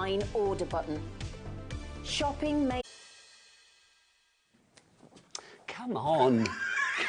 online order button. Shopping may... Come on.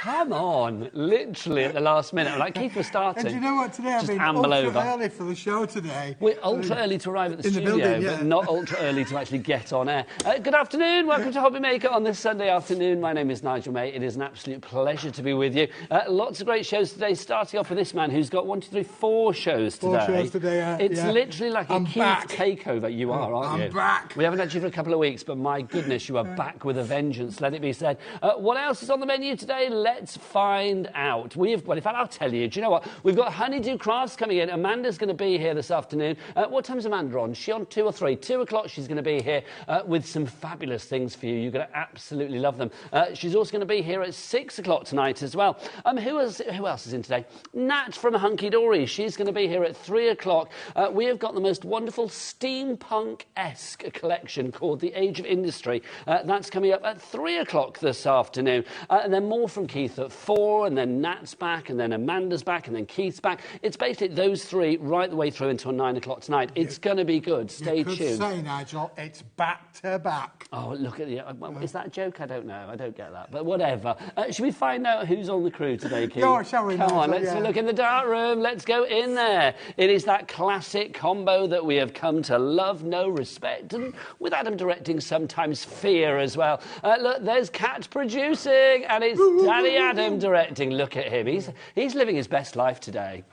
Come on, literally at the last minute. Like Keith was starting. And do you know what, today I've been ultra early for the show today. We're ultra early to arrive at the studio, building, yeah. but not ultra early to actually get on air. Good afternoon, welcome to HobbyMaker on this Sunday afternoon. My name is Nigel May. It is an absolute pleasure to be with you. Lots of great shows today, starting off with this man who's got 4 shows today. 4 shows today, It's literally like a Keith takeover. You are, aren't you? I'm back. We haven't had you for a couple of weeks, but my goodness, you are back with a vengeance, let it be said. What else is on the menu today? Let's find out. Well, in fact, I'll tell you. Do you know what? We've got Honeydew Crafts coming in. Amanda's going to be here this afternoon. What time's Amanda on? Is she on 2 or 3? 2 o'clock she's going to be here with some fabulous things for you. You're going to absolutely love them. She's also going to be here at 6 o'clock tonight as well. Who else is in today? Nat from Hunky Dory. She's going to be here at 3 o'clock. We have got the most wonderful steampunk-esque collection called The Age of Industry. That's coming up at 3 o'clock this afternoon. And then more from Keith at 4. And then Nat's back, and then Amanda's back, and then Keith's back. It's basically those 3 right the way through until 9 o'clock tonight. It's going to be good. Stay tuned. You could say, Nigel, it's back to back. Oh, look at you. Is that a joke? I don't know. I don't get that. But whatever. Should we find out who's on the crew today, Keith? Oh, shall we, Come on, Nigel? let's look in the dark room. Let's go in there. It is that classic combo that we have come to love, know, respect, and with Adam directing, sometimes fear as well. Look, there's Kat producing, and it's Daddy Adam directing. Look at him. He's living his best life today.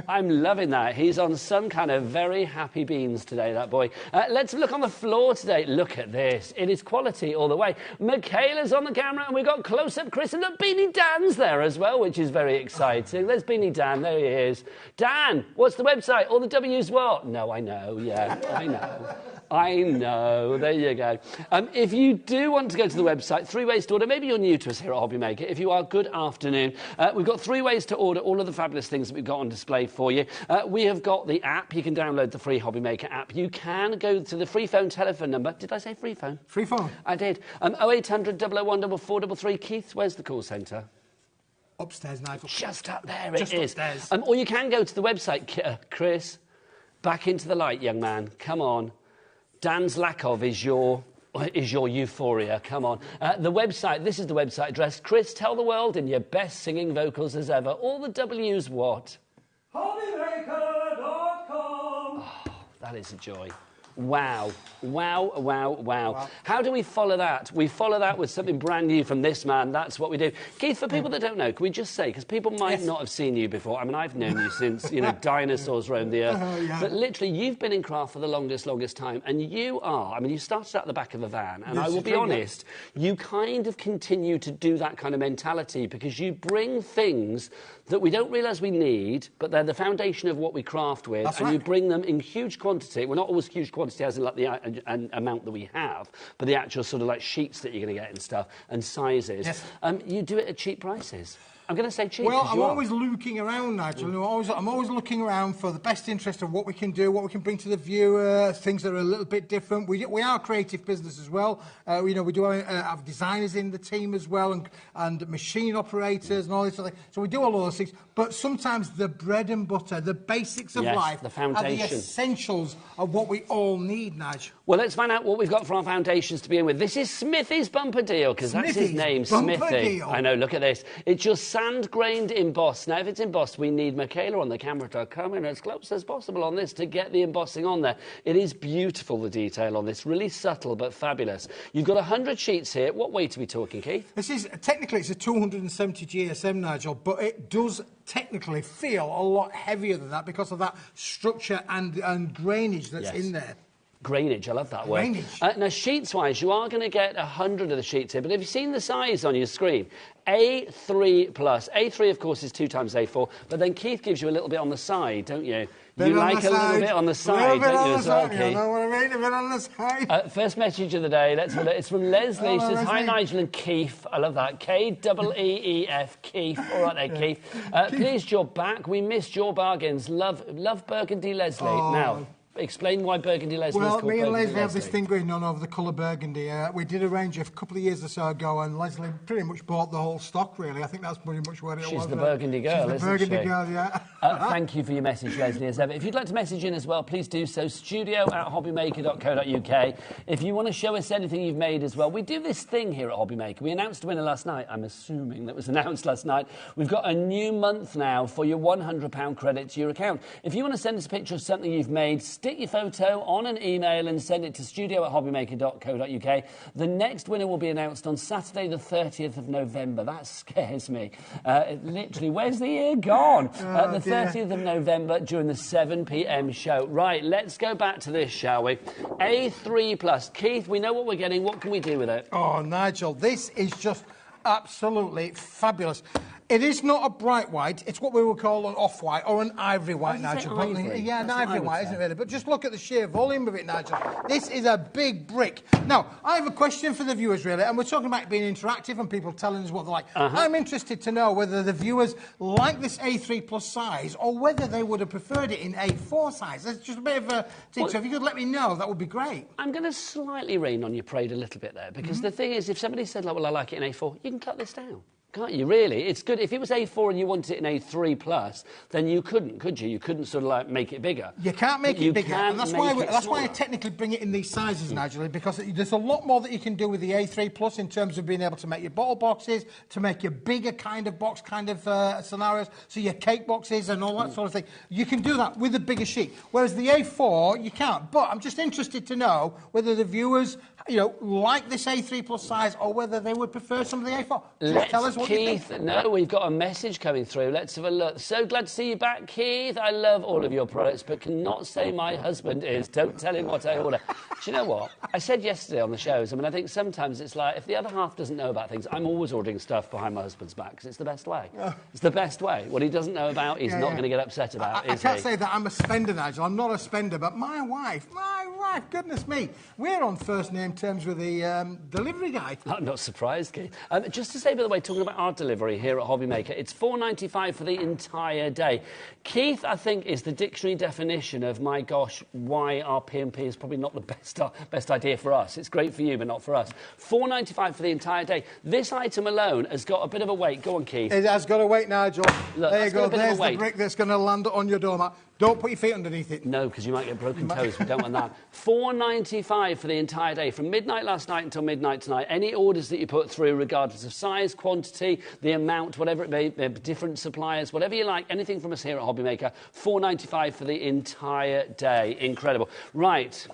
I'm loving that. He's on some kind of very happy beans today, that boy. Let's look on the floor today. Look at this. It is quality all the way. Michaela's on the camera, and we've got close-up Chris, and look, Beanie Dan's there as well, which is very exciting. There's Beanie Dan. There he is. Dan, what's the website? All the W's what? No, I know. Yeah, I know. I know. There you go. If you do want to go to the website, 3 ways to order. Maybe you're new to us here at HobbyMaker. If you are, good afternoon. We've got 3 ways to order all of the fabulous things that we've got on display for you. We have got the app. You can download the free HobbyMaker app. You can go to the free phone telephone number. Did I say free phone? Free phone. I did. 0800 001 4433. Keith, where's the call centre? Upstairs, Nigel. Just up there Just it is. Upstairs. Or you can go to the website. Chris, back into the light, young man. Come on. Dan's lack of is your euphoria. Come on. The website, this is the website address. Chris, tell the world in your best singing vocals as ever. All the W's what? HobbyMaker.com. Oh, that is a joy. Wow. Wow, wow, wow. How do we follow that? We follow that with something brand new from this man. That's what we do. Keith, for people that don't know, can we just say, because people might not have seen you before. I mean, I've known you since, dinosaurs roamed the earth. But literally, you've been in craft for the longest time. And you are, you started at the back of a van. And I will be honest, you kind of continue to do that kind of mentality because you bring things that we don't realise we need, but they're the foundation of what we craft with. That's and right. You bring them in huge quantity. Well, not always huge quantity as in like the amount that we have, but the actual sort of like sheets that you're going to get and stuff, and sizes. Yes. You do it at cheap prices. I'm going to say cheap. Well, I'm always looking around, Nigel. I'm always looking around for the best interest of what we can do, what we can bring to the viewer, things that are a little bit different. We are a creative business as well. We do have designers in the team as well, and machine operators and all this sort of thing. So we do all those things. But sometimes the bread and butter, the basics of life, the foundation, are the essentials of what we all need, Nigel. Well, let's find out what we've got for our foundations to begin with. This is Smithy's bumper deal, because that's his name, Smithy. Deal. I know, look at this. It's just sand-grained embossed. Now, if it's embossed, we need Michaela on the camera to come in as close as possible on this to get the embossing on there. It is beautiful, the detail on this. Really subtle, but fabulous. You've got 100 sheets here. What weight are we talking, Keith? This is, technically, it's a 270 GSM, Nigel, but it does technically feel a lot heavier than that because of that structure and grainage that's in there. Grainage, I love that word. Grainage. Now, sheets-wise, you are going to get 100 of the sheets here, but have you seen the size on your screen? A3 plus. A3, of course, is 2 times A4, but then Keith gives you a little bit on the side, don't you? You like a little bit on the side, don't you, as well, Keith? You know what I mean? A bit on the side. First message of the day. It's from Leslie. She says, hi, Nigel and Keith. I love that. K-E-E-F, Keith. All right there, Keith. Pleased you're back. We missed your bargains. Love Burgundy, Leslie. Now, Explain why Burgundy Leslie is Well, called me and Burgundy Leslie have this Leslie. thing going on over the colour burgundy. We did a range a couple of years or so ago, and Leslie pretty much bought the whole stock, really. I think that's pretty much what it was. She's the Burgundy girl, She's the isn't Burgundy she? girl, yeah. Thank you for your message, Leslie, as ever. If you'd like to message in as well, please do so. studio@hobbymaker.co.uk. If you want to show us anything you've made as well, we do this thing here at HobbyMaker. We announced a winner last night. I'm assuming that was announced last night. We've got a new month now for your £100 credit to your account. If you want to send us a picture of something you've made, stick your photo on an email and send it to studio@hobbymaker.co.uk. The next winner will be announced on Saturday the 30th of November. That scares me. Literally, where's the year gone? The 30th of November during the 7 p.m. show. Right, let's go back to this, shall we? A3+. Keith, we know what we're getting. What can we do with it? Oh, Nigel, this is just absolutely fabulous. It is not a bright white. It's what we would call an off-white or an ivory white, Nigel. Ivory? Yeah, an That's ivory white, isn't it, really? But just look at the sheer volume of it, Nigel. This is a big brick. Now, I have a question for the viewers, really, and we're talking about being interactive and people telling us what they like. I'm interested to know whether the viewers like this A3+ size or whether they would have preferred it in A4 size. That's just a bit of a thing. So if you could let me know, that would be great. I'm going to slightly rain on your parade a little bit there, because the thing is, if somebody said, like, well, I like it in A4, you can cut this down. Can't you, really? It's good. If it was A4 and you wanted it in A3+, then you couldn't, could you? You couldn't sort of, like, make it bigger. You can't make it bigger. And that's why I smaller. technically bring it in these sizes, Nigel, because there's a lot more that you can do with the A3+ in terms of being able to make your bottle boxes, to make your bigger kind of box scenarios, so your cake boxes and all that sort of thing. You can do that with a bigger sheet, whereas the A4, you can't. But I'm just interested to know whether the viewers, like this A3+ size or whether they would prefer some of the A4. Just tell us what you think. No, we've got a message coming through. Let's have a look. So glad to see you back, Keith. I love all of your products, but cannot say my husband is. Don't tell him what I order. Do you know what? I said yesterday on the shows, I think sometimes it's like, if the other half doesn't know about things, I'm always ordering stuff behind my husband's back, because it's the best way. It's the best way. What he doesn't know about, he's not going to get upset about, I can't say that I'm a spender, Nigel. I'm not a spender, but my wife, goodness me, we're on first name terms with the delivery guy. I'm not surprised, Keith. Just to say, by the way, talking about our delivery here at HobbyMaker, it's £4.95 for the entire day. Keith, I think, is the dictionary definition of, my gosh, why our P&P is probably not the best idea for us. It's great for you, but not for us. £4.95 for the entire day. This item alone has got a bit of a weight. Go on, Keith. It has got a weight, Nigel. Look, there you go. There's the brick that's going to land on your doormat. Don't put your feet underneath it. No, because you might get broken toes. We don't want that. £4.95 for the entire day, from midnight last night until midnight tonight. Any orders that you put through, regardless of size, quantity, the amount, whatever it may be, different suppliers, whatever you like, anything from us here at HobbyMaker, £4.95 for the entire day. Incredible. Right.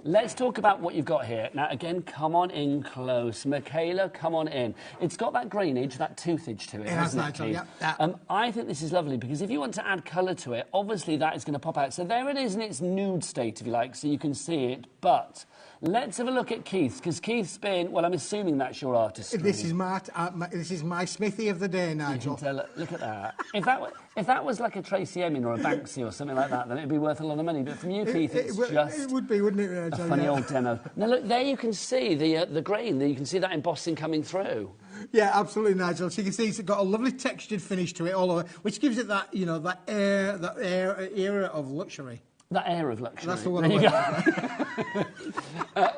Let's talk about what you've got here. Now, again, come on in close. Michaela, come on in. It's got that grainage, that toothage to it, hasn't it, Keith? Yeah. I think this is lovely, because if you want to add colour to it, obviously that is going to pop out. So there it is in its nude state, if you like, so you can see it. But let's have a look at Keith's, because Keith's been, well, I'm assuming that's your artistry. This is my Smithy of the day, Nigel. You can tell, look at that. If that was like a Tracy Emin or a Banksy or something like that, then it'd be worth a lot of money. But from you, Keith, it's just... It would be, wouldn't it, a funny old demo. Now, look, there you can see the grain. There you can see that embossing coming through. Yeah, absolutely, Nigel. So you can see it's got a lovely textured finish to it all over, which gives it that, that era of luxury. That air of luxury. That's the one. There you go.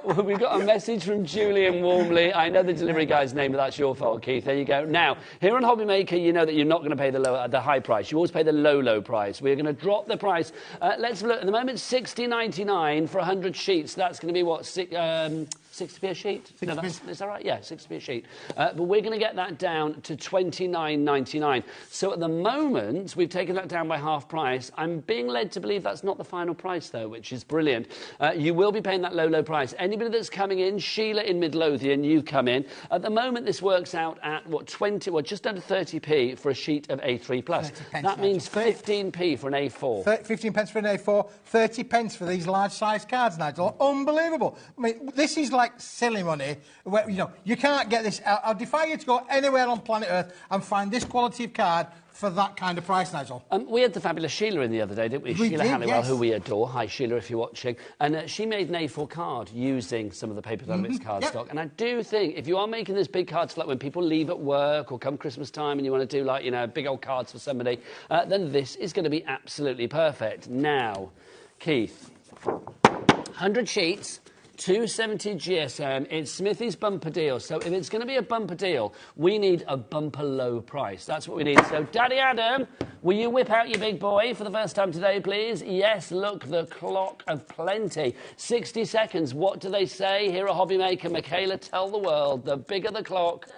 Well, we've got a message from Julian Warmley. I know the delivery guy's name, but that's your fault, Keith. There you go. Now, here on HobbyMaker, you know that you're not going to pay the high price. You always pay the low price. We're going to drop the price. Let's look. At the moment, $60.99 for 100 sheets. That's going to be what? 60p a sheet? No, is that right? Yeah, 60p a sheet. But we're going to get that down to $29.99. So at the moment, we've taken that down by half price. I'm being led to believe that's not the final price, though, which is brilliant. You will be paying that low price. Anybody that's coming in, Sheila in Midlothian, you come in. At the moment, this works out at, just under 30p for a sheet of A3+. That means 15p for an A4. 15 pence for an A4, 30 pence for these large-sized cards, Nigel. Unbelievable. I mean, this is like silly money. Where, you can't get this. I'll defy you to go anywhere on planet Earth and find this quality of card for that kind of price, Nigel. We had the fabulous Sheila in the other day, didn't we? Sheila Halliwell, yes. Who we adore. Hi, Sheila, if you're watching. And she made an A4 card using some of the paper out of its cardstock. And I do think, if you are making this big cards, like when people leave at work or come Christmas time and you want to do, big old cards for somebody, then this is going to be absolutely perfect. Now, Keith, 100 sheets. 270 GSM, it's Smithy's bumper deal. So if it's going to be a bumper deal, we need a bumper low price. That's what we need. So Daddy Adam, will you whip out your big boy for the first time today, please? Yes, look, the clock of plenty. 60 seconds. What do they say here at HobbyMaker? Michaela, tell the world, the bigger the clock,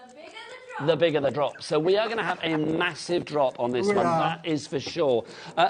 the bigger the drop. So we are going to have a massive drop on this one, that is for sure.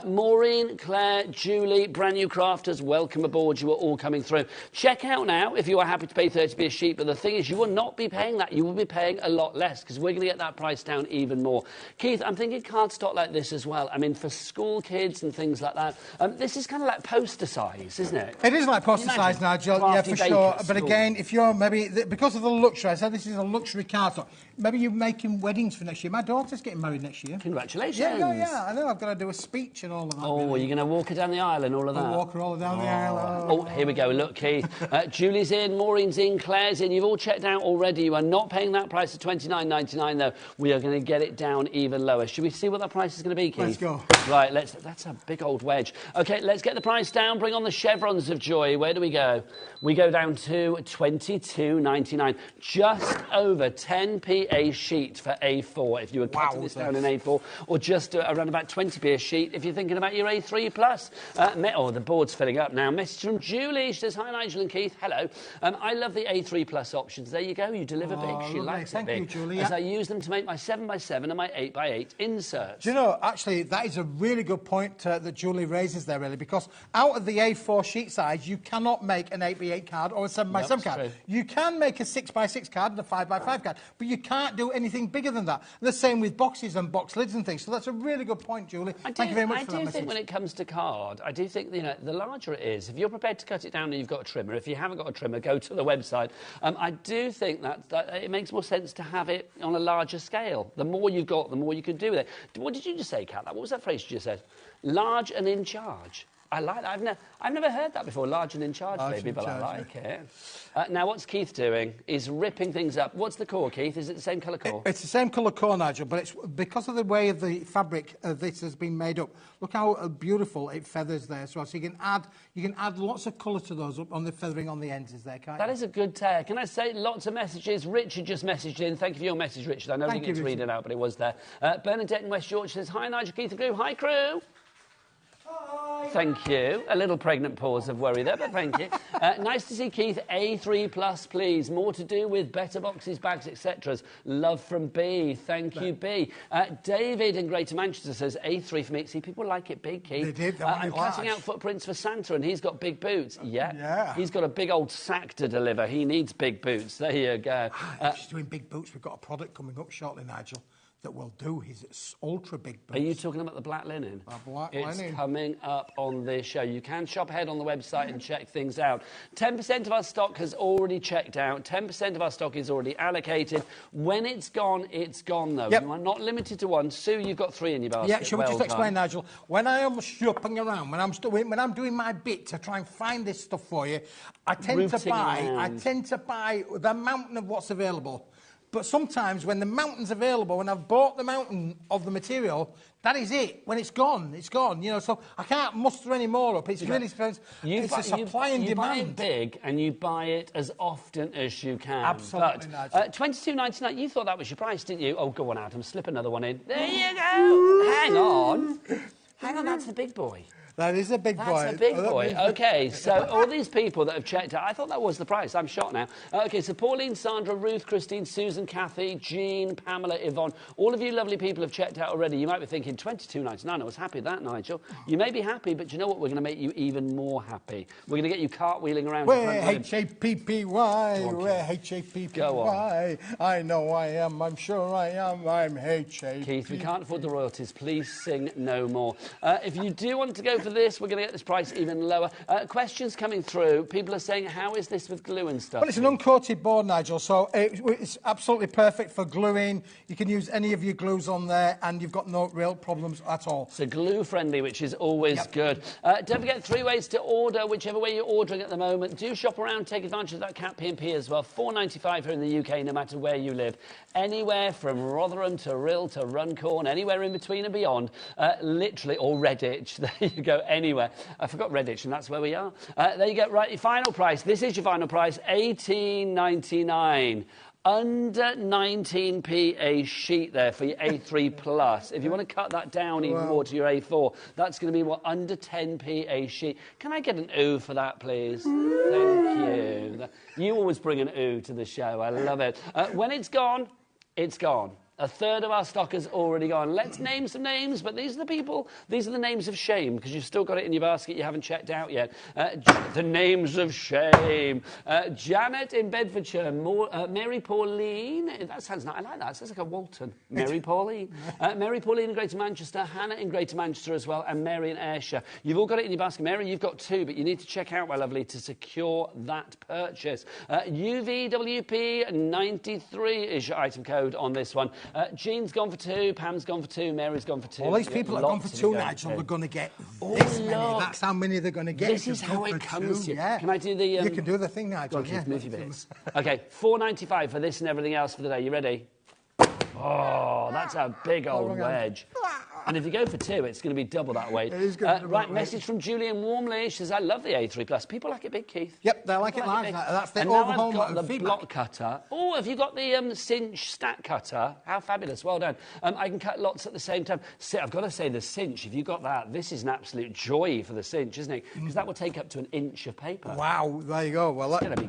Maureen, Claire, Julie, brand new crafters, welcome aboard. You are all coming through. Check out now if you are happy to pay 30p a sheet, but the thing is you will not be paying that. You will be paying a lot less because we're going to get that price down even more. Keith, I'm thinking cardstock like this as well. I mean, for school kids and things like that, this is kind of like poster size, isn't it? It is like poster size, Nigel, yeah, for sure. But again, if you're maybe, because of the luxury, I said this is a luxury cardstock, maybe you're making weddings for next year. My daughter's getting married next year. Congratulations. Yeah, I know. I've got to do a speech and all of that. Oh, really. You're going to walk her down the aisle and all of that? I'll walk her all down the aisle. Oh, here we go. Look, Keith. Julie's in, Maureen's in, Claire's in. You've all checked out already. You are not paying that price of $29.99, though. We are going to get it down even lower. Should we see what that price is going to be, Keith? Let's go. Right, that's a big old wedge. OK, let's get the price down. Bring on the chevrons of joy. Where do we go? We go down to $22.99. Just over 10p a sheet for A4 if you were cutting this down in A4, or just around about 20p a sheet if you're thinking about your A3 plus. The board's filling up now. Message from Julie. She says, hi, Nigel and Keith. Hello. I love the A3 plus options. There you go. You deliver big. She likes it big. Thank you, Julie. As I use them to make my 7x7 and my 8x8 inserts. Do you know, actually, that is a really good point that Julie raises there, really, because out of the A4 sheet size, you cannot make an 8x8 card or a 7x7 card. True. You can make a 6x6 card and a 5x5 card, but you can't do anything bigger than that. And the same with boxes and box lids and things. So that's a really good point, Julie. Thank you very much for that message. I do think when it comes to card, I do think, you know, the larger it is, if you're prepared to cut it down and you've got a trimmer, if you haven't got a trimmer, go to the website. I do think that it makes more sense to have it on a larger scale. The more you've got, the more you can do with it. What did you just say, Kat? What was that phrase you just said? Large and in charge. I like that. I've never heard that before. Large and in charge, baby, but I like it. Now, what's Keith doing? He's ripping things up. What's the core, Keith? Is it the same colour core? It's the same colour core, Nigel, but it's because of the way of the fabric this has been made up. Look how beautiful it feathers there as well. So you can add lots of colour to those on the feathering on the ends is there, can't you? That is a good tear. Can I say lots of messages? Richard just messaged in. Thank you for your message, Richard. I know you didn't get to read it out, but it was there. Bernadette in West Yorkshire says, hi, Nigel, Keith and crew. Hi, crew. Thank you. A little pregnant pause of worry there, but thank you. Nice to see Keith. A3 plus, please. More to do with better boxes, bags, etc. Love from B. Thank you, B. David in Greater Manchester says A3 for me. See, people like it big, Keith. They did. I'm cutting out footprints for Santa, and he's got big boots. Yeah. He's got a big old sack to deliver. He needs big boots. There you go. Just doing big boots. We've got a product coming up shortly, Nigel, that will do his ultra big boots. Are you talking about the black linen? Black linen. It's coming up on this show. You can shop ahead on the website and check things out. 10% of our stock has already checked out. 10% of our stock is already allocated. When it's gone, though. Yep. You are not limited to one. Sue, you've got 3 in your basket. Yeah, shall we just explain, Nigel? When I am shopping around, when I'm doing my bit to try and find this stuff for you, I tend to buy the mountain of what's available. But sometimes when the mountain's available, when I've bought the mountain of the material, that is it. When it's gone, you know, so I can't muster any more up. It's really expensive. It's a supply and demand. You buy it big and you buy it as often as you can. Absolutely, but $22.99, you thought that was your price, didn't you? Oh, go on, Adam, slip another one in. There you go. Hang on. Hang on, that's the big boy. That is a big boy. That's a big boy. OK, so all these people that have checked out, I thought that was the price. I'm shocked now. OK, so Pauline, Sandra, Ruth, Christine, Susan, Kathy, Jean, Pamela, Yvonne, all of you lovely people have checked out already. You might be thinking, $22.99, I was happy with that, Nigel. You may be happy, but you know what? We're going to make you even more happy. We're going to get you cartwheeling around. We're H-A-P-P-Y. We're H-A-P-P-Y. Go on. I know I am. I'm sure I am. I'm H-A-P-P. Keith, we can't afford the royalties. Please sing no more. If you do want to go for this, we're going to get this price even lower. Questions coming through. People are saying, how is this with glue and stuff? Well, it's an uncoated board, Nigel, so it's absolutely perfect for gluing. You can use any of your glues on there, and you've got no real problems at all. So glue-friendly, which is always good. Don't forget 3 ways to order, whichever way you're ordering at the moment. Do shop around, take advantage of that Cat P&P as well. $4.95 here in the UK, no matter where you live. Anywhere from Rotherham to Rill to Runcorn, anywhere in between and beyond. Literally, or Redditch. There you go. go anywhere. I forgot Redditch, and that's where we are. There you go. Right, your final price. This is your final price, $18.99. Under 19p a sheet there for your A3 Plus. If you want to cut that down even more to your A4, that's going to be, what, under 10p a sheet. Can I get an ooh for that, please? Thank you. You always bring an ooh to the show. I love it. When it's gone, it's gone. A third of our stock has already gone. Let's name some names, but these are the people, these are the names of shame, because you've still got it in your basket you haven't checked out yet. The names of shame. Janet in Bedfordshire, Mary Pauline, that sounds nice, I like that, it sounds like a Walton. Mary Pauline. Mary Pauline in Greater Manchester, Hannah in Greater Manchester as well, and Mary in Ayrshire. You've all got it in your basket. Mary, you've got 2, but you need to check out, my lovely, to secure that purchase. UVWP93 is your item code on this one. Jean's gone for 2, Pam's gone for 2, Mary's gone for 2. All these people that have gone for 2, Nigel, are going to get this many. That's how many they're going to get. This is how it comes. Yeah. Can I do the... You can do the thing, Nigel. Go on, move your bits. OK, $4.95 for this and everything else for the day. You ready? Oh, that's a big old wedge. And if you go for 2, it's going to be double that weight. It is going to be right, message from Julian Warmley. She says, I love the A3 Plus. People like it big, Keith. Yep, they like it large. That's the overhaul. overhaul. And now I've got the block cutter. Oh, have you got the cinch stack cutter? How fabulous. Well done. I can cut lots at the same time. I've got to say, the cinch, if you've got that, this is an absolute joy for the cinch, isn't it? Because that will take up to an inch of paper. Wow, there you go. Well, it's going to be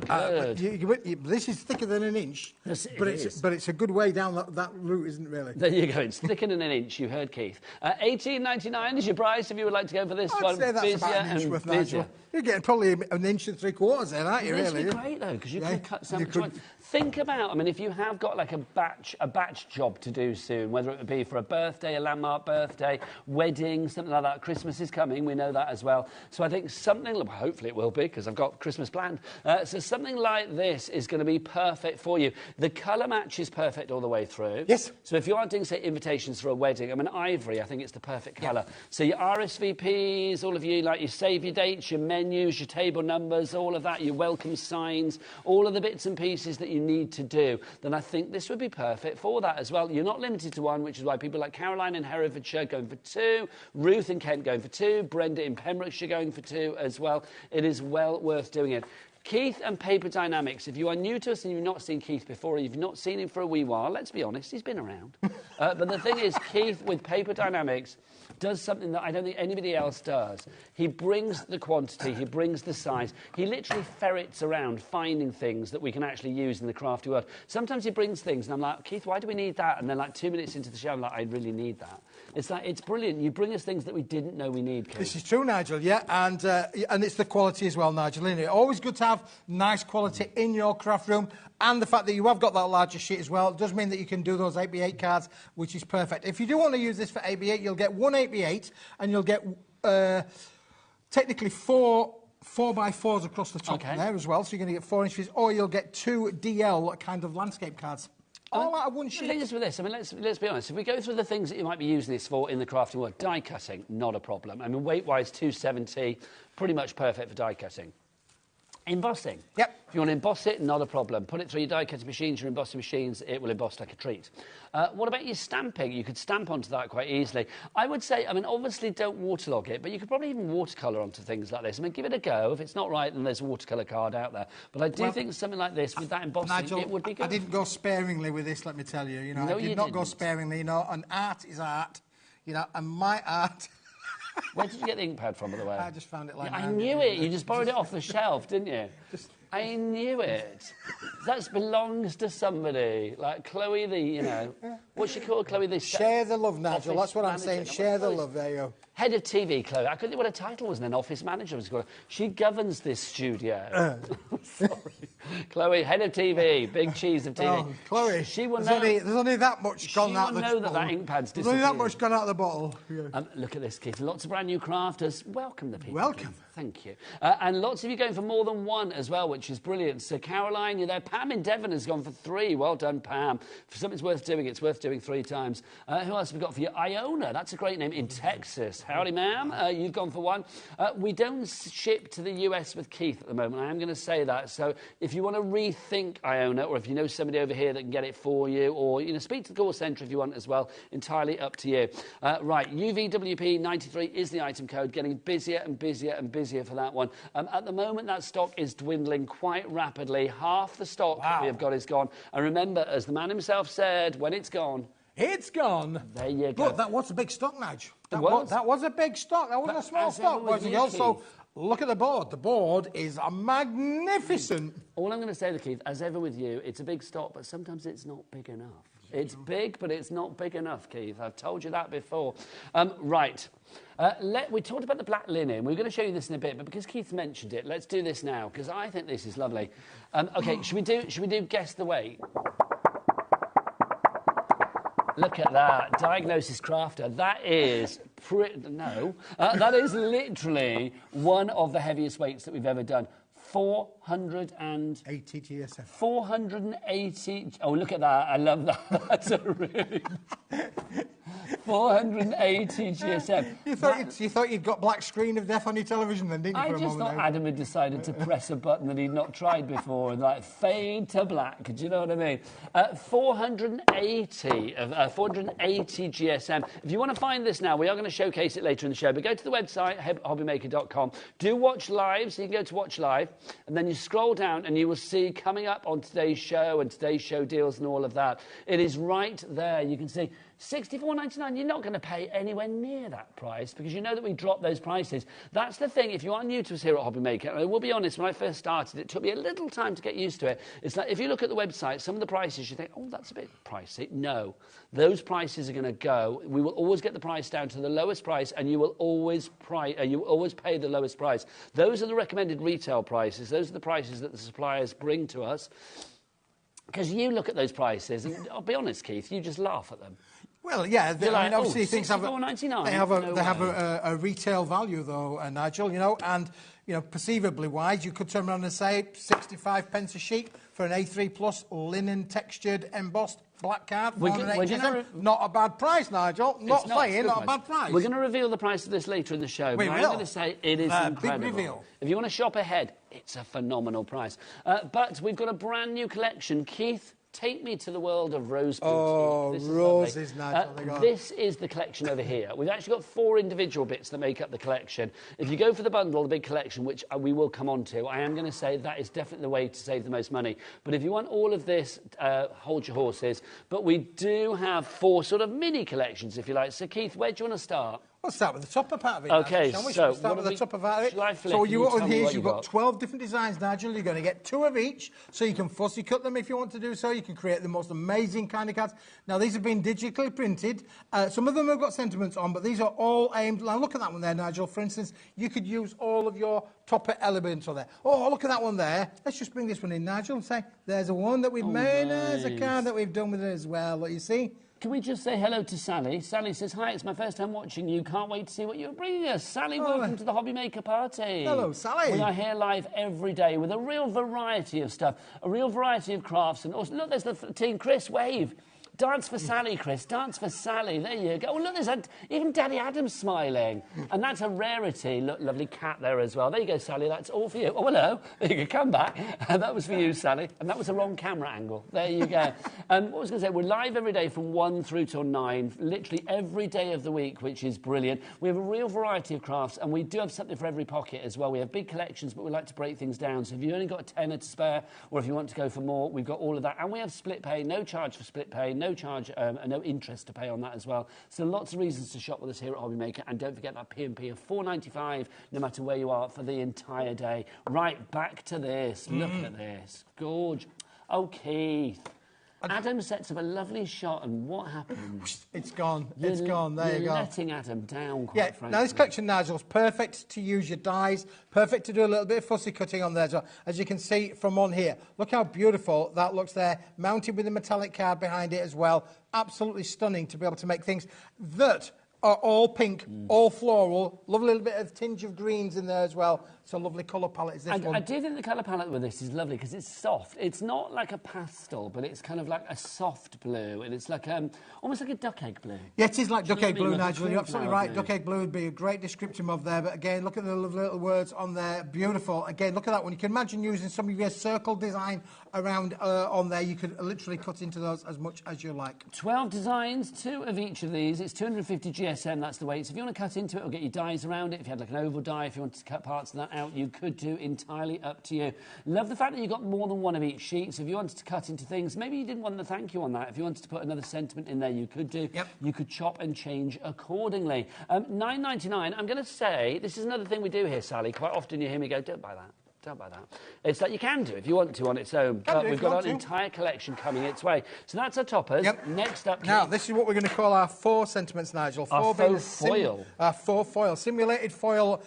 good. This is thicker than an inch, yes, but it's a good way down that route, isn't it, really? There you go. It's thicker than an inch. You heard Keith. $18.99 is your price if you would like to go for this one. I'd say that's about an inch worth, Nigel. You're getting probably an inch and 3/4 then, aren't you, really? This would be great, though, because you can cut something. Think about, I mean, if you have got like a batch job to do soon, whether it would be for a birthday, a landmark birthday, wedding, something like that. Christmas is coming, we know that as well. So I think something, hopefully it will be, because I've got Christmas planned. So something like this is going to be perfect for you. The colour match is perfect all the way through. Yes. So if you are doing, say, invitations for a wedding, I mean, ivory, I think it's the perfect colour. So your RSVPs, all of you, like your save your dates, your menus, your table numbers, all of that, your welcome signs, all of the bits and pieces that you need to do, then I think this would be perfect for that as well. You're not limited to one, which is why people like Caroline in Herefordshire going for 2, Ruth in Kent going for 2, Brenda in Pembrokeshire going for 2 as well. It is well worth doing it. Keith and Paper Dynamics. If you are new to us and you've not seen Keith before, or you've not seen him for a wee while, let's be honest, he's been around. But the thing is, Keith, with Paper Dynamics, does something that I don't think anybody else does. He brings the quantity, he brings the size. He literally ferrets around finding things that we can actually use in the crafty world. Sometimes he brings things, and I'm like, Keith, why do we need that? And then, like, 2 minutes into the show, I'm like, I really need that. It's like, it's brilliant. You bring us things that we didn't know we need, Keith. This is true, Nigel, yeah, and it's the quality as well, Nigel, isn't it? Always good to have nice quality in your craft room, and the fact that you have got that larger sheet as well does mean that you can do those 8x8 cards, which is perfect. If you do want to use this for 8x8, you'll get one 8x8, and you'll get technically 4 4x4s across the top there as well, so you're going to get 4 inches, or you'll get 2 DL kind of landscape cards. All out of one sheet. The thing is with this, I mean, let's be honest. If we go through the things that you might be using this for in the crafting world, die cutting, not a problem. I mean, weight-wise, 270, pretty much perfect for die cutting. Embossing. Yep. If you want to emboss it, not a problem. Put it through your die-cutting machines, your embossing machines, it will emboss like a treat. What about your stamping? You could stamp onto that quite easily. I would say, I mean, obviously don't waterlog it, but you could probably even watercolour onto things like this. I mean, give it a go. If it's not right, then there's a watercolour card out there. But I do think something like this, with that embossing, Nigel, it would be good. I didn't go sparingly with this, let me tell you. No, I did not go sparingly. You know, and art is art. You know, and my art... Where did you get the ink pad from, by the way? I just found it like I knew it. You just borrowed it off the shelf, didn't you? I knew it. That belongs to somebody. Like Chloe the, you know... What's she called, Chloe the... Share the love, Nigel. That's what I'm saying. Share the love. There you go. Head of TV, Chloe. I couldn't think what her title was, and then office manager was called. She governs this studio. Sorry. Chloe, head of TV, big cheese of TV. Oh, Chloe, she will know... There's only that much gone out of the bottle. She will know that ink pad's disappeared. There's only that much gone out of the bottle. Look at this, Keith. Lots of brand new crafters. Welcome the people. Welcome. Thank you. And lots of you going for more than one as well, which is brilliant. So Caroline, you're there. Pam in Devon has gone for 3. Well done, Pam. For something's worth doing, it's worth doing 3 times. Who else have we got for you? Iona, that's a great name, in Texas. Howdy, ma'am. You've gone for 1. We don't ship to the US with Keith at the moment. I am going to say that. So if you want to rethink Iona, or if you know somebody over here that can get it for you, or speak to the call centre if you want as well. Entirely up to you. Right, UVWP93 is the item code. Getting busier and busier and busier for that one. At the moment, that stock is dwindling quite rapidly. Half the stock that we have got is gone. And remember, as the man himself said, when it's gone, it's gone. There you go. Look, that was a big stock, Nige. That was a big stock. That wasn't a small stock, boys and girls. So look at the board. The board is magnificent. All I'm going to say, Keith, as ever with you, it's a big stock, but sometimes it's not big enough. It's big, but it's not big enough, Keith. I've told you that before. Right. We talked about the black linen. We're going to show you this in a bit, but because Keith mentioned it, let's do this now, because I think this is lovely. OK, should we do guess the weight? Look at that. Diagnosis Crafter. That is... that is literally one of the heaviest weights that we've ever done. 480 GSM. 480. Oh, look at that. I love that. That's a really... 480 GSM. You thought you'd got black screen of death on your television then, didn't you? I just thought Adam had decided to press a button that he'd not tried before and fade to black. Do you know what I mean? 480 GSM. If you want to find this now, we are going to showcase it later in the show, but go to the website, hobbymaker.com. Do watch live, so you can go to watch live, and then you scroll down and you will see coming up on today's show and today's show deals and all of that. It is right there. You can see $64.99, you're not going to pay anywhere near that price because you know that we dropped those prices. That's the thing. If you are new to us here at HobbyMaker, and I will be honest, when I first started, it took me a little time to get used to it. It's like if you look at the website, some of the prices, you think, oh, that's a bit pricey. No, those prices are going to go. We will always get the price down to the lowest price, and you will always pay the lowest price. Those are the recommended retail prices. Those are the prices that the suppliers bring to us. Because you look at those prices, and I'll be honest, Keith, you just laugh at them. Well, yeah, obviously things have a retail value, though, Nigel, and, perceivably wise, you could turn around and say 65 pence a sheet for an A3 Plus linen textured embossed black card. Not a bad price, Nigel. Not a bad price. We're going to reveal the price of this later in the show. I'm going to say it is incredible. Big reveal. If you want to shop ahead, it's a phenomenal price. But we've got a brand new collection. Keith, take me to the world of rose boots. Oh, roses, Nigel. This is the collection over here. We've actually got 4 individual bits that make up the collection. If you go for the bundle, the big collection, which we will come on to, I am going to say that is definitely the way to save the most money. But if you want all of this, hold your horses. But we do have 4 sort of mini collections, if you like. So, Keith, where do you want to start? We'll start with the topper part of it. Okay, Nigel, so start with the topper part of it. So you've got 12 different designs, Nigel. You're going to get 2 of each, so you can fussy cut them if you want to do so. You can create the most amazing kind of cards. Now, these have been digitally printed. Some of them have got sentiments on, but these are all aimed... Now, look at that one there, Nigel. For instance, you could use all of your topper elements on there. Oh, look at that one there. Let's just bring this one in, Nigel, and say, there's a one that we've made. Nice. There's a card that we've done with it as well. Look, you see? Can we just say hello to Sally? Sally says, hi, it's my first time watching you. Can't wait to see what you're bringing us. Sally, welcome to the HobbyMaker party. Hello, Sally. We are here live every day with a real variety of stuff, a real variety of crafts. And also, look, there's the team. Chris, wave. Dance for Sally, Chris. Dance for Sally. There you go. Oh, look, there's even Daddy Adam's smiling. And that's a rarity. Look, lovely cat there as well. There you go, Sally. That's all for you. Oh, hello. There you go. Come back. That was for you, Sally. And that was a wrong camera angle. There you go. What I was going to say, we're live every day from 1 through till 9, literally every day of the week, which is brilliant. We have a real variety of crafts, and we do have something for every pocket as well. We have big collections, but we like to break things down. So if you've only got a tenner to spare, or if you want to go for more, we've got all of that. And we have split pay, no charge for split pay, no charge, no interest to pay on that as well. So lots of reasons to shop with us here at HobbyMaker. And don't forget that P&P of $4.95, no matter where you are, for the entire day. Right, back to this. Look at this. Gorge. Oh, Keith. Adam sets up a lovely shot, and what happens? It's gone. It's gone. There you go. You're letting Adam down, quite frankly. Now this collection, Nigel, is perfect to use your dies, perfect to do a little bit of fussy cutting on there as well. As you can see from on here, look how beautiful that looks there, mounted with a metallic card behind it as well. Absolutely stunning to be able to make things that are all pink, all floral, lovely little bit of tinge of greens in there as well. It's a lovely colour palette, is this one. I do think the colour palette with this is lovely because it's soft. It's not like a pastel, but it's kind of like a soft blue, and it's like almost like a duck egg blue. Yeah, it is like duck egg blue, like Nigel. You're absolutely right. Duck egg blue would be a great descriptive of there. But again, look at the lovely little words on there. Beautiful. Again, look at that one. You can imagine using some of your circle design around on there. You could literally cut into those as much as you like. 12 designs, 2 of each of these. It's 250 GSM, that's the weight. So if you want to cut into it or get your dies around it, if you had like an oval die, if you wanted to cut parts of that out, you could do, entirely up to you. Love the fact that you've got more than one of each sheet. So if you wanted to cut into things, maybe you didn't want the thank you on that. If you wanted to put another sentiment in there, you could do. Yep. You could chop and change accordingly. $9.99, I'm going to say, this is another thing we do here, Sally. Quite often you hear me go, don't buy that. Don't buy that. It's like you can do if you want to on its own, but we've got an entire collection coming its way. So that's our toppers. Yep. Next up... Now, this is what we're going to call our 4 sentiments, Nigel. Our faux foil. Our 4 foil. Simulated foil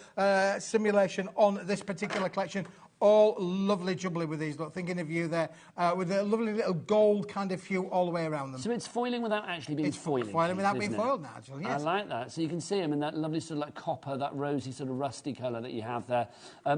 simulation on this particular collection. All lovely jubbly with these, look, thinking of you there, with a lovely little gold kind of hue all the way around them. So it's foiling without actually being foiling. It's foiling without being foiled, Nigel, yes. I like that. So you can see them in that lovely sort of like copper, that rosy sort of rusty colour that you have there.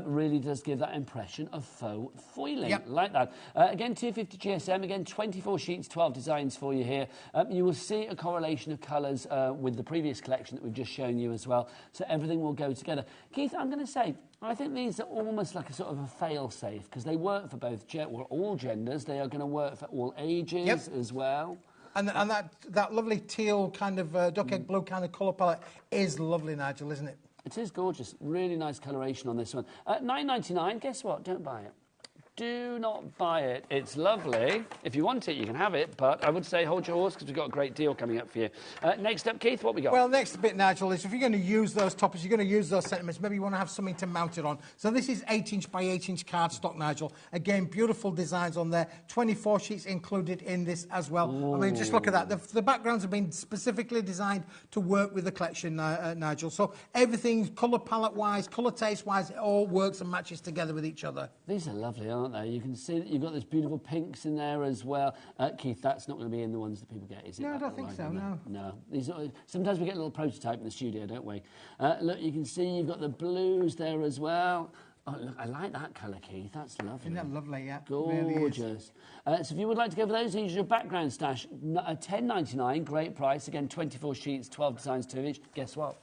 Really does give that impression of faux foiling. Yep. Like that. Again, 250 GSM, again, 24 sheets, 12 designs for you here. You will see a correlation of colours with the previous collection that we've just shown you as well. So everything will go together. Keith, I'm going to say, I think these are almost like a sort of a fail-safe because they work for both all genders. They are going to work for all ages as well. And that lovely teal kind of duck egg blue kind of colour palette is lovely, Nigel, isn't it? It is gorgeous. Really nice coloration on this one. $9.99, guess what? Don't buy it. Do not buy it. It's lovely. If you want it, you can have it, but I would say hold your horse because we've got a great deal coming up for you. Next up, Keith, what we got? Well, next bit, Nigel, is if you're going to use those toppers, you're going to use those sentiments, maybe you want to have something to mount it on. So this is 8-inch by 8-inch cardstock, Nigel. Again, beautiful designs on there. 24 sheets included in this as well. Ooh. I mean, just look at that. The backgrounds have been specifically designed to work with the collection, Nigel. So everything, colour palette-wise, colour taste-wise, it all works and matches together with each other. These are lovely, aren't they? You can see that you've got those beautiful pinks in there as well. Keith, that's not going to be in the ones that people get, is it? No, I don't think so, no. No. These are, sometimes we get a little prototype in the studio, don't we? Look, you can see you've got the blues there as well. Oh, look, I like that colour, Keith. That's lovely. Isn't that lovely, yeah? Gorgeous. Really so if you would like to go for those, use your background stash. $10.99, great price. Again, 24 sheets, 12 designs, 2 of each. Guess what?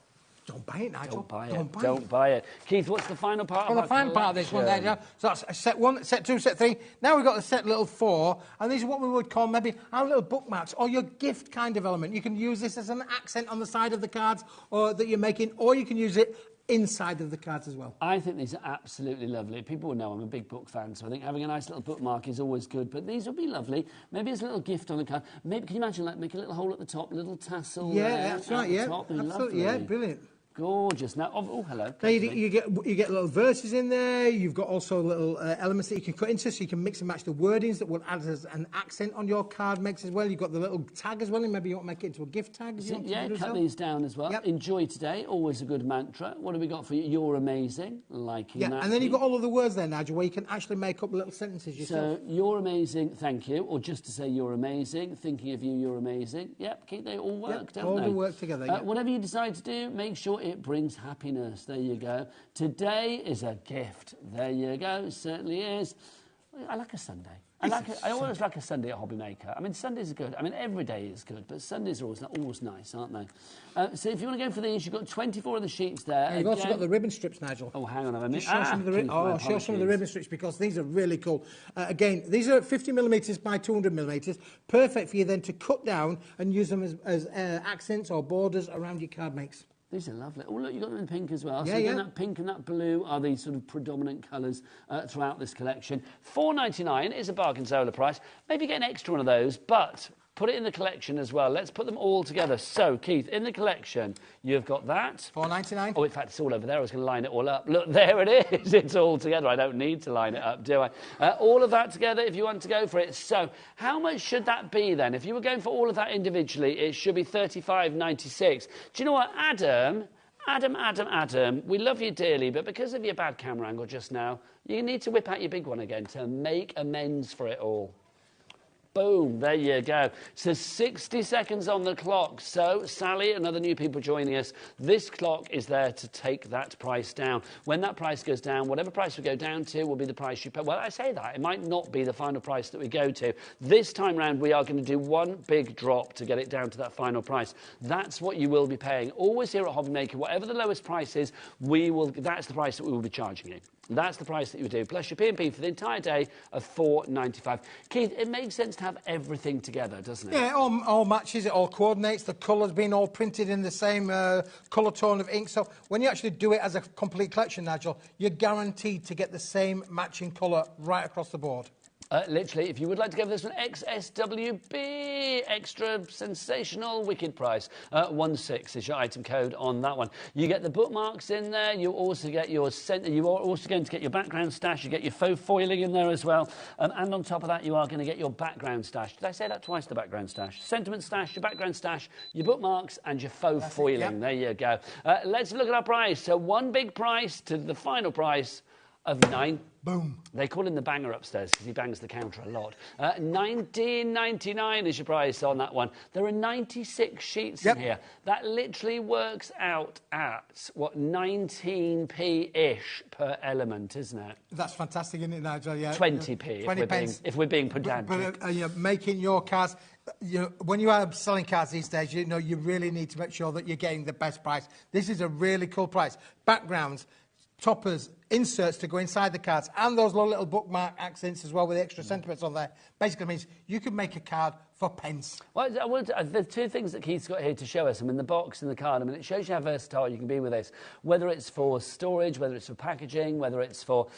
Don't buy it, Nigel. Don't buy it. Don't buy it. Keith, what's the final part of our collection? The final part of this one there, yeah. So that's set 1, set 2, set 3. Now we've got the set little 4, and these are what we would call maybe our little bookmarks or your gift kind of element. You can use this as an accent on the side of the cards or that you're making, or you can use it inside of the cards as well. I think these are absolutely lovely. People will know I'm a big book fan, so I think having a nice little bookmark is always good. But these will be lovely. Maybe as a little gift on the card. Maybe, can you imagine, like, make a little hole at the top, little tassel there. Yeah, that's right, yeah. Absolutely, lovely. Yeah, brilliant. Gorgeous. Now, oh, hello. Now you get little verses in there. You've got also little elements that you can cut into, so you can mix and match the wordings that will add as an accent on your card mix as well. You've got the little tag as well, and maybe you want to make it into a gift tag. Yeah, cut these down as well. Yep. Enjoy today, always a good mantra. What have we got for you? You're amazing. Liking that. And then you've got all of the words there, Nigel, where you can actually make up little sentences yourself. So, you're amazing, thank you, or just to say you're amazing, thinking of you, you're amazing. Yep, they all work, don't they? All work together, whatever you decide to do, make sure it brings happiness. There you go. Today is a gift. There you go. Certainly is. I like a Sunday. I always like a Sunday at HobbyMaker. I mean, Sundays are good. I mean, every day is good, but Sundays are always nice, aren't they? So if you want to go for these, you've got 24 of the sheets there. And you've also got the ribbon strips, Nigel. Oh, hang on a minute. Show some of the ribbon strips because these are really cool. Again, these are 50mm by 200mm. Perfect for you then to cut down and use them as accents or borders around your card makes. These are lovely. Oh, look, you've got them in pink as well. So again, that pink and that blue are the sort of predominant colours throughout this collection. $4.99 is a bargain Zola price. Maybe get an extra one of those, but put it in the collection as well. Let's put them all together. So, Keith, in the collection, you've got that. $4.99. Oh, in fact, it's all over there. I was going to line it all up. Look, there it is. It's all together. I don't need to line it up, do I? All of that together if you want to go for it. So, how much should that be then? If you were going for all of that individually, it should be $35.96. Do you know what, Adam, we love you dearly, but because of your bad camera angle just now, you need to whip out your big one again to make amends for it all. Boom, there you go. So 60 seconds on the clock. So, Sally and other new people joining us, this clock is there to take that price down. When that price goes down, whatever price we go down to will be the price you pay. Well, I say that. It might not be the final price that we go to. This time round, we are going to do one big drop to get it down to that final price. That's what you will be paying. Always here at HobbyMaker, whatever the lowest price is, that's the price that we will be charging you. That's the price that you do, plus your P&P for the entire day of $4.95. Keith, it makes sense to have everything together, doesn't it? Yeah, it all matches, it all coordinates, the colours being all printed in the same colour tone of ink. So when you actually do it as a complete collection, Nigel, you're guaranteed to get the same matching colour right across the board. Literally, if you would like to give this an XSWB, extra sensational, wicked price, 16 is your item code on that one. You get the bookmarks in there. You also get you are also going to get your background stash. You get your faux foiling in there as well, and on top of that, you are going to get your background stash. Did I say that twice? The background stash, sentiment stash, your background stash, your bookmarks, and your faux foiling. Yep. There you go. Let's look at our price. So one big price to the final price of $9. Boom. They call him the banger upstairs because he bangs the counter a lot. $19.99 is your price on that one. There are 96 sheets in here. That literally works out at, what, 19p-ish per element, isn't it? That's fantastic, isn't it, Nigel? Yeah. 20p, if we're being pedantic. But you're making your cards... when you are selling cards these days, you really need to make sure that you're getting the best price. This is a really cool price. Backgrounds, toppers, inserts to go inside the cards, and those little bookmark accents as well with the extra sentiments on there. Basically means you can make a card for pence. Well, there's two things that Keith's got here to show us. I mean, the box and the card. I mean, it shows you how versatile you can be with this. Whether it's for storage, whether it's for packaging, whether it's for,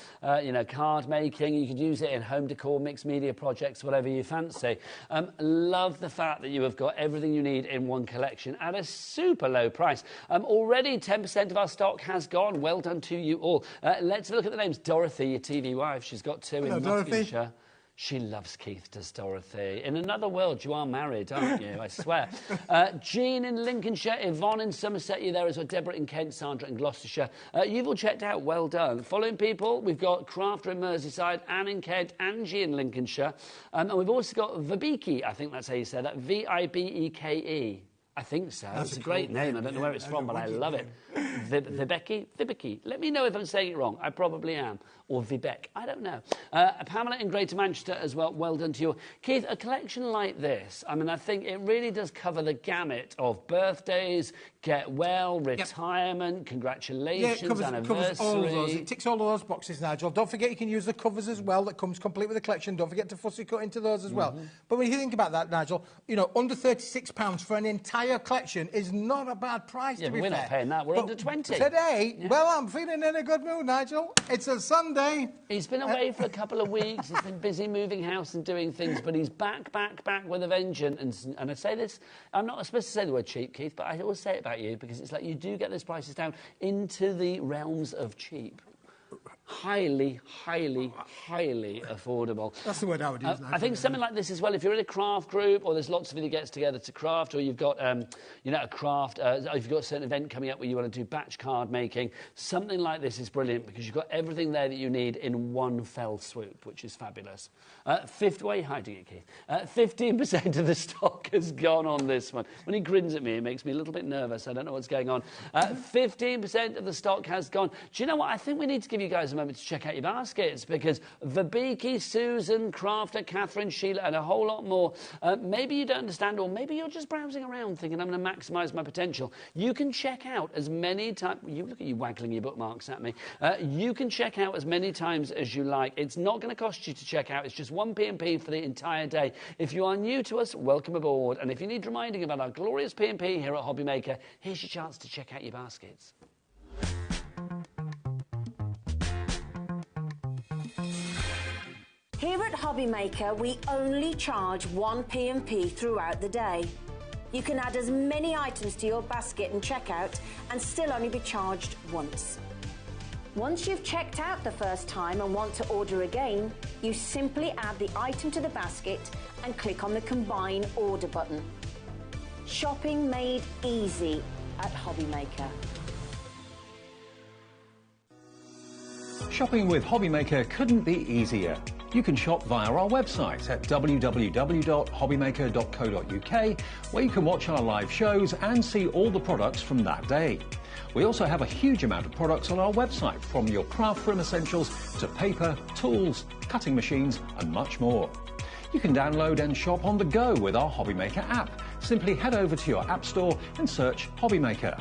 card making. You could use it in home decor, mixed media projects, whatever you fancy. Love the fact that you have got everything you need in one collection at a super low price. Already 10% of our stock has gone. Well done to you all. Let's look at the names. Dorothy, your TV wife. She's got two in Nottinghamshire. She loves Keith, does Dorothy. In another world, you are married, aren't you? I swear. Jean in Lincolnshire, Yvonne in Somerset, you there as well, Deborah in Kent, Sandra in Gloucestershire. You've all checked out, well done. Following people, we've got Crafter in Merseyside, Anne in Kent, Angie in Lincolnshire. And we've also got Vibeke, I think that's how you say that, Vibeke. I think so. It's a great name. I don't know where it's from, but I love it. Vibeke. Let me know if I'm saying it wrong. I probably am. Or Vibeke. I don't know. Pamela in Greater Manchester as well. Well done to you. Keith, a collection like this, I mean, I think it really does cover the gamut of birthdays, get well, retirement, congratulations, anniversary. Covers all of those. It ticks all of those boxes, Nigel. Don't forget you can use the covers as well. That comes complete with the collection. Don't forget to fussy cut into those as well. But when you think about that, Nigel, under £36 for an entire collection is not a bad price, to be fair. We're not paying that. We're under 20. Today, well, I'm feeling in a good mood, Nigel. It's a Sunday. He's been away for a couple of weeks. He's been busy moving house and doing things, but he's back with a vengeance. And I say this, I'm not supposed to say the word cheap, Keith, but I always say it about you because it's like you do get those prices down into the realms of cheap. Highly affordable. That's the word I would use. I think something like this as well, if you're in a craft group or there's lots of you that gets together to craft, or you've got, a craft, if you've got a certain event coming up where you want to do batch card making, something like this is brilliant because you've got everything there that you need in one fell swoop, which is fabulous. Why are you hiding it, Keith? 15% of the stock has gone on this one. When he grins at me, it makes me a little bit nervous. I don't know what's going on. 15% of the stock has gone. Do you know what? I think we need to give you guys a moment to check out your baskets because Vibeke, Susan, Crafter, Catherine, Sheila, and a whole lot more. Maybe you don't understand, or maybe you're just browsing around thinking I'm going to maximise my potential. You can check out as many times. Look at you waggling your bookmarks at me. You can check out as many times as you like. It's not going to cost you to check out. It's just one P&P for the entire day. If you are new to us, welcome aboard. And if you need reminding about our glorious P&P here at HobbyMaker, here's your chance to check out your baskets. Here at HobbyMaker, we only charge one P&P throughout the day. You can add as many items to your basket and checkout and still only be charged once. Once you've checked out the first time and want to order again, you simply add the item to the basket and click on the Combine Order button. Shopping made easy at HobbyMaker. Shopping with HobbyMaker couldn't be easier. You can shop via our website at www.hobbymaker.co.uk, where you can watch our live shows and see all the products from that day. We also have a huge amount of products on our website, from your craft room essentials to paper, tools, cutting machines and much more. You can download and shop on the go with our HobbyMaker app. Simply head over to your app store and search HobbyMaker.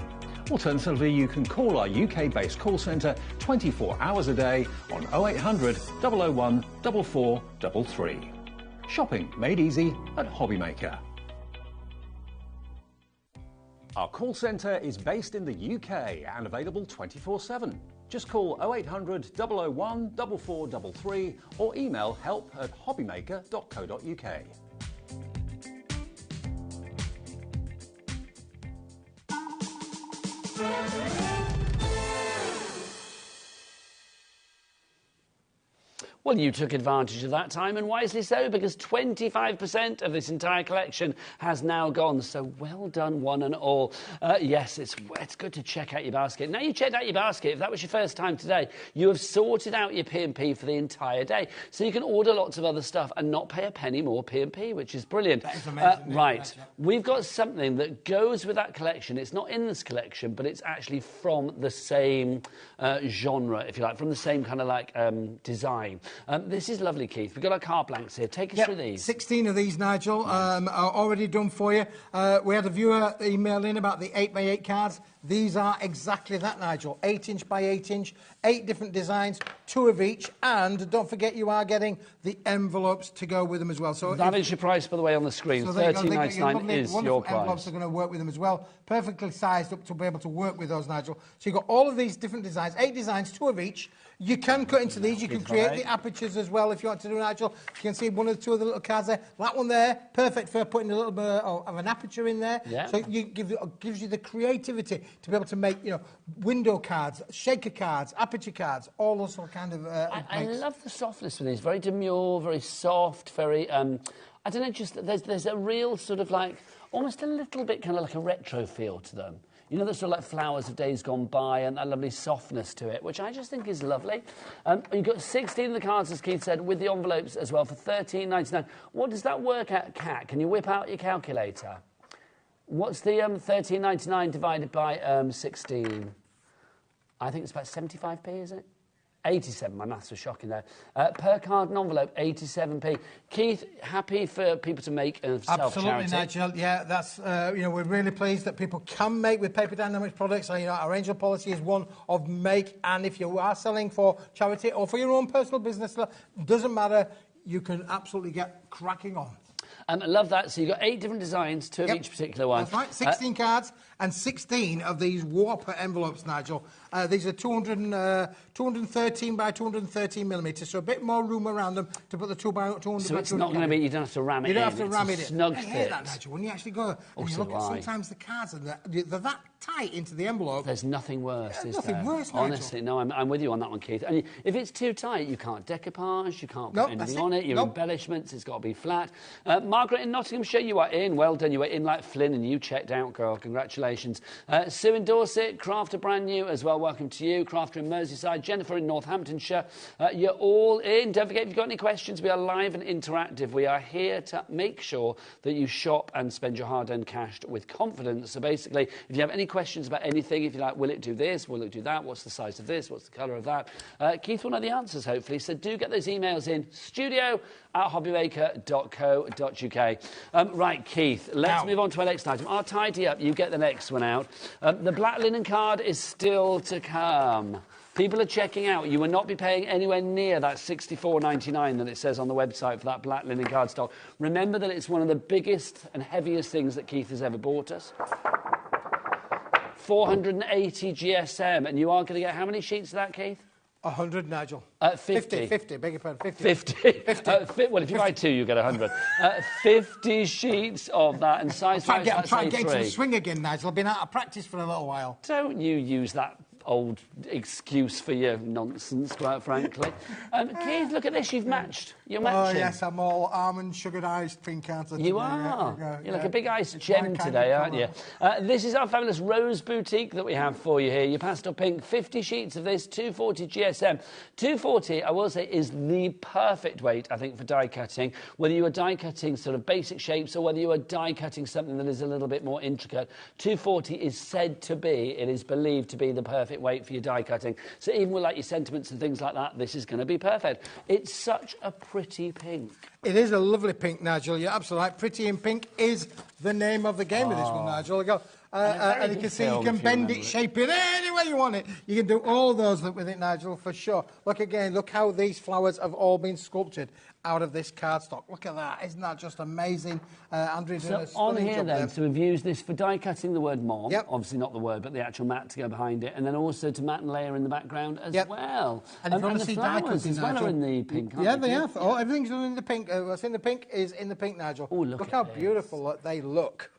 Alternatively, you can call our UK-based call centre 24 hours a day on 0800 001 4433. Shopping made easy at HobbyMaker. Our call centre is based in the UK and available 24/7. Just call 0800 001 4433 or email help@hobbymaker.co.uk. Well, you took advantage of that time, and wisely so, because 25% of this entire collection has now gone. So well done, one and all. Yes, it's good to check out your basket. Now you checked out your basket, if that was your first time today, you have sorted out your P&P for the entire day. So you can order lots of other stuff and not pay a penny more P&P, which is brilliant. That is amazing. Right, we've got something that goes with that collection. It's not in this collection, but it's actually from the same genre, if you like, from the same kind of like design. This is lovely, Keith. We've got our card blanks here. Take us through these. 16 of these, Nigel, are already done for you. We had a viewer email in about the 8x8 cards. These are exactly that, Nigel. 8-inch by 8-inch, 8 different designs, 2 of each, and don't forget you are getting the envelopes to go with them as well. So that is your price, by the way, on the screen. $13.99 is your price. Envelopes are going to work with them as well. Perfectly sized up to be able to work with those, Nigel. So you've got all of these different designs, 8 designs, 2 of each. You can cut into these. You can create the apertures as well if you want to do, Nigel. You can see one or two of the little cards there. That one there, perfect for putting a little bit of an aperture in there. Yeah. So gives you the creativity to be able to make, window cards, shaker cards, aperture cards, all those sort of kind of. I love the softness of these. Very demure, very soft, very. I don't know. Just there's a real sort of like almost a little bit kind of like a retro feel to them. You know, the sort of like flowers of days gone by and that lovely softness to it, which I just think is lovely. You've got 16 of the cards, as Keith said, with the envelopes as well for $13.99. What does that work out, Kat? Can you whip out your calculator? What's the $13.99 divided by 16? I think it's about 75p, is it? 87, my maths was shocking there. Per card and envelope, 87p. Keith, happy for people to make a self-charity? Absolutely, Nigel. Yeah, that's, we're really pleased that people can make with Paper Dynamics products. Our angel policy is one of make, and if you are selling for charity or for your own personal business, doesn't matter, you can absolutely get cracking on. I love that. So you've got 8 different designs, 2 of each particular one. That's right, 16 cards and 16 of these Whopper envelopes, Nigel. These are 213 by 213 millimetres, so a bit more room around them to put the 2 by 200 So by it's not going to be, you don't have to ram it in. You don't have to ram it in. Snug I fit. hate that, Nigel, when you actually go and you look at sometimes the cards and they're that tight into the envelope. There's nothing worse, is there? Nothing worse, Nigel. Honestly, no, I'm with you on that one, Keith. And if it's too tight, you can't decoupage, you can't put anything on it, your embellishments, it's got to be flat. Margaret in Nottinghamshire, you are in. Well done. You were in like Flynn and you checked out, girl. Congratulations. Sue in Dorset, Crafter brand new as well. Welcome to you. Crafter in Merseyside, Jennifer in Northamptonshire. You're all in. Don't forget, if you've got any questions, we are live and interactive. We are here to make sure that you shop and spend your hard-earned cash with confidence. So basically, if you have any questions about anything, if you're like, will it do this? Will it do that? What's the size of this? What's the colour of that? Keith will know the answers, hopefully. So do get those emails in. studio@hobbymaker.co.uk. Right, Keith, let's move on to our next item. I'll tidy up. You get the next one out. The black linen card is still to come. People are checking out. You will not be paying anywhere near that $64.99 that it says on the website for that black linen card stock. Remember that it's one of the biggest and heaviest things that Keith has ever bought us. 480 GSM, and you are going to get how many sheets of that, Keith? 100, Nigel. 50. 50, beg your pardon, 50. 50. Well, if you buy 2, you get 100. 50 sheets of that, and size 5, I'm trying to get into the swing again, Nigel. I've been out of practice for a little while. Don't you use that old excuse for your nonsense, quite frankly. Keith, look at this. You've matched. You're matching. Oh, yes, I'm all almond sugared iced pink, aren't I? You are. You're like a big iced gem today, aren't you? This is our fabulous Rose Boutique that we have for you here. Your pastel pink, 50 sheets of this, 240 GSM. 240, I will say, is the perfect weight, I think, for die cutting. Whether you are die cutting sort of basic shapes or whether you are die cutting something that is a little bit more intricate, 240 is said to be, it is believed to be the perfect weight for your die cutting. So even with like your sentiments and things like that, this is going to be perfect. It's such a pretty pink. It is a lovely pink, Nigel. You're absolutely right. Pretty in pink is the name of the game with this one, Nigel. And you can see you can bend it, shape it any way you want it. You can do all those with it, Nigel, for sure. Look again, look how these flowers have all been sculpted out of this cardstock. Look at that. Isn't that just amazing? Andrew did a stunning job there. So we've used this for die cutting the word mom. Yep. Obviously not the word, but the actual mat to go behind it. And then also to mat and layer in the background as well. And if you want to the see die flowers cutting, as well Nigel, are in the pink, aren't yeah, they are. Oh, everything's done in the pink. What's in the pink is in the pink, Nigel. Oh, look how beautiful they look.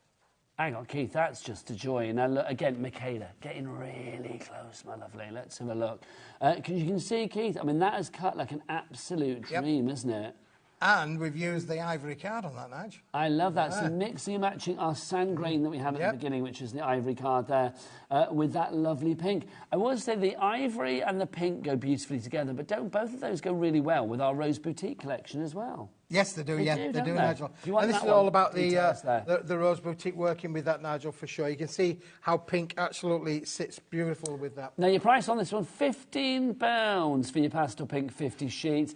Hang on, Keith, that's just a joy. Now, look, again, Michaela, getting really close, my lovely. Let's have a look. Because you can see, Keith, I mean, that is cut like an absolute dream, isn't it? And we've used the ivory card on that, Nige. I love that. So mixing and matching our sand grain that we have at the beginning, which is the ivory card there, with that lovely pink. I will say the ivory and the pink go beautifully together, but don't both of those go really well with our Rose Boutique collection as well? Yes, they do, they do, Nigel. And this is all about the Rose Boutique working with that, Nigel, for sure. You can see how pink absolutely sits beautiful with that. Now, your price on this one, £15 for your pastel pink 50 sheets.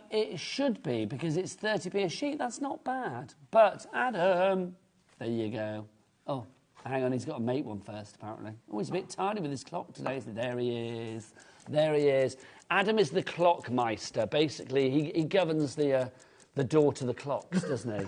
It should be, because it's 30p a sheet. That's not bad. But, Adam, there you go. Oh, hang on, he's got to make one first, apparently. Oh, he's a bit tardy with his clock today. So there he is. There he is. Adam is the clockmeister. Basically, he governs the door to the clocks, doesn't he?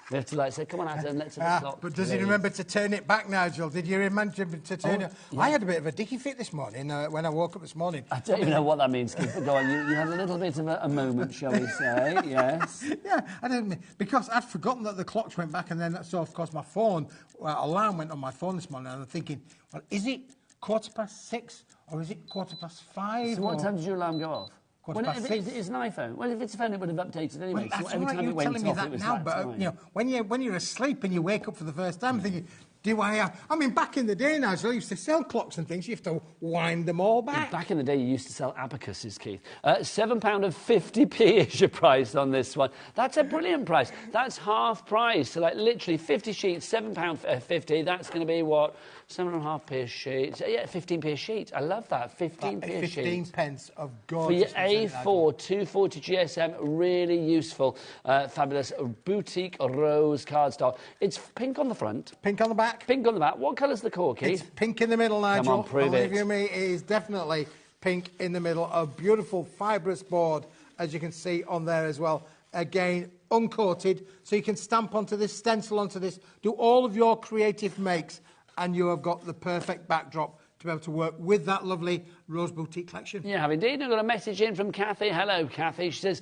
We have to say, come on, Adam, let's have the clock. But does he remember to turn it back, Nigel? Did you remember to turn it? Yeah. I had a bit of a dicky fit this morning when I woke up this morning. I don't even know what that means, Keith, but go on, you had a little bit of a moment, shall we say, yes. Yeah, I didn't, because I'd forgotten that the clocks went back, and then, so of course, my phone, alarm went on my phone this morning, and I'm thinking, well, is it 6:15 or is it 5:15? So what time did your alarm go off? If it's an iPhone. Well, if it's a phone, it would have updated anyway. Well, so every time it went off, it was that time. You know, when you're asleep and you wake up for the first time, thinking, do I mean, back in the day, Nigel, I used to sell clocks and things. You have to wind them all back. Back in the day, you used to sell abacuses, Keith. £7.50 is your price on this one. That's a brilliant price. That's half price. So, like, literally 50 sheets, £7.50. That's going to be what? 7.5p a sheet. Yeah, 15p a sheet. I love that. 15p a sheet. 15 pence of gorgeous. For your A4 240 GSM, really useful, fabulous boutique rose cardstock. It's pink on the front. Pink on the back. Pink on the back. What colour's the core, Keith? It's pink in the middle, Nigel. Come on, prove it. Believe you me, it is definitely pink in the middle. A beautiful fibrous board, as you can see on there as well. Again, uncoated, so you can stamp onto this, stencil onto this, do all of your creative makes, and you have got the perfect backdrop to be able to work with that lovely Rose Boutique collection. Yeah, have indeed. I've got a message in from Kathy. Hello, Kathy. She says,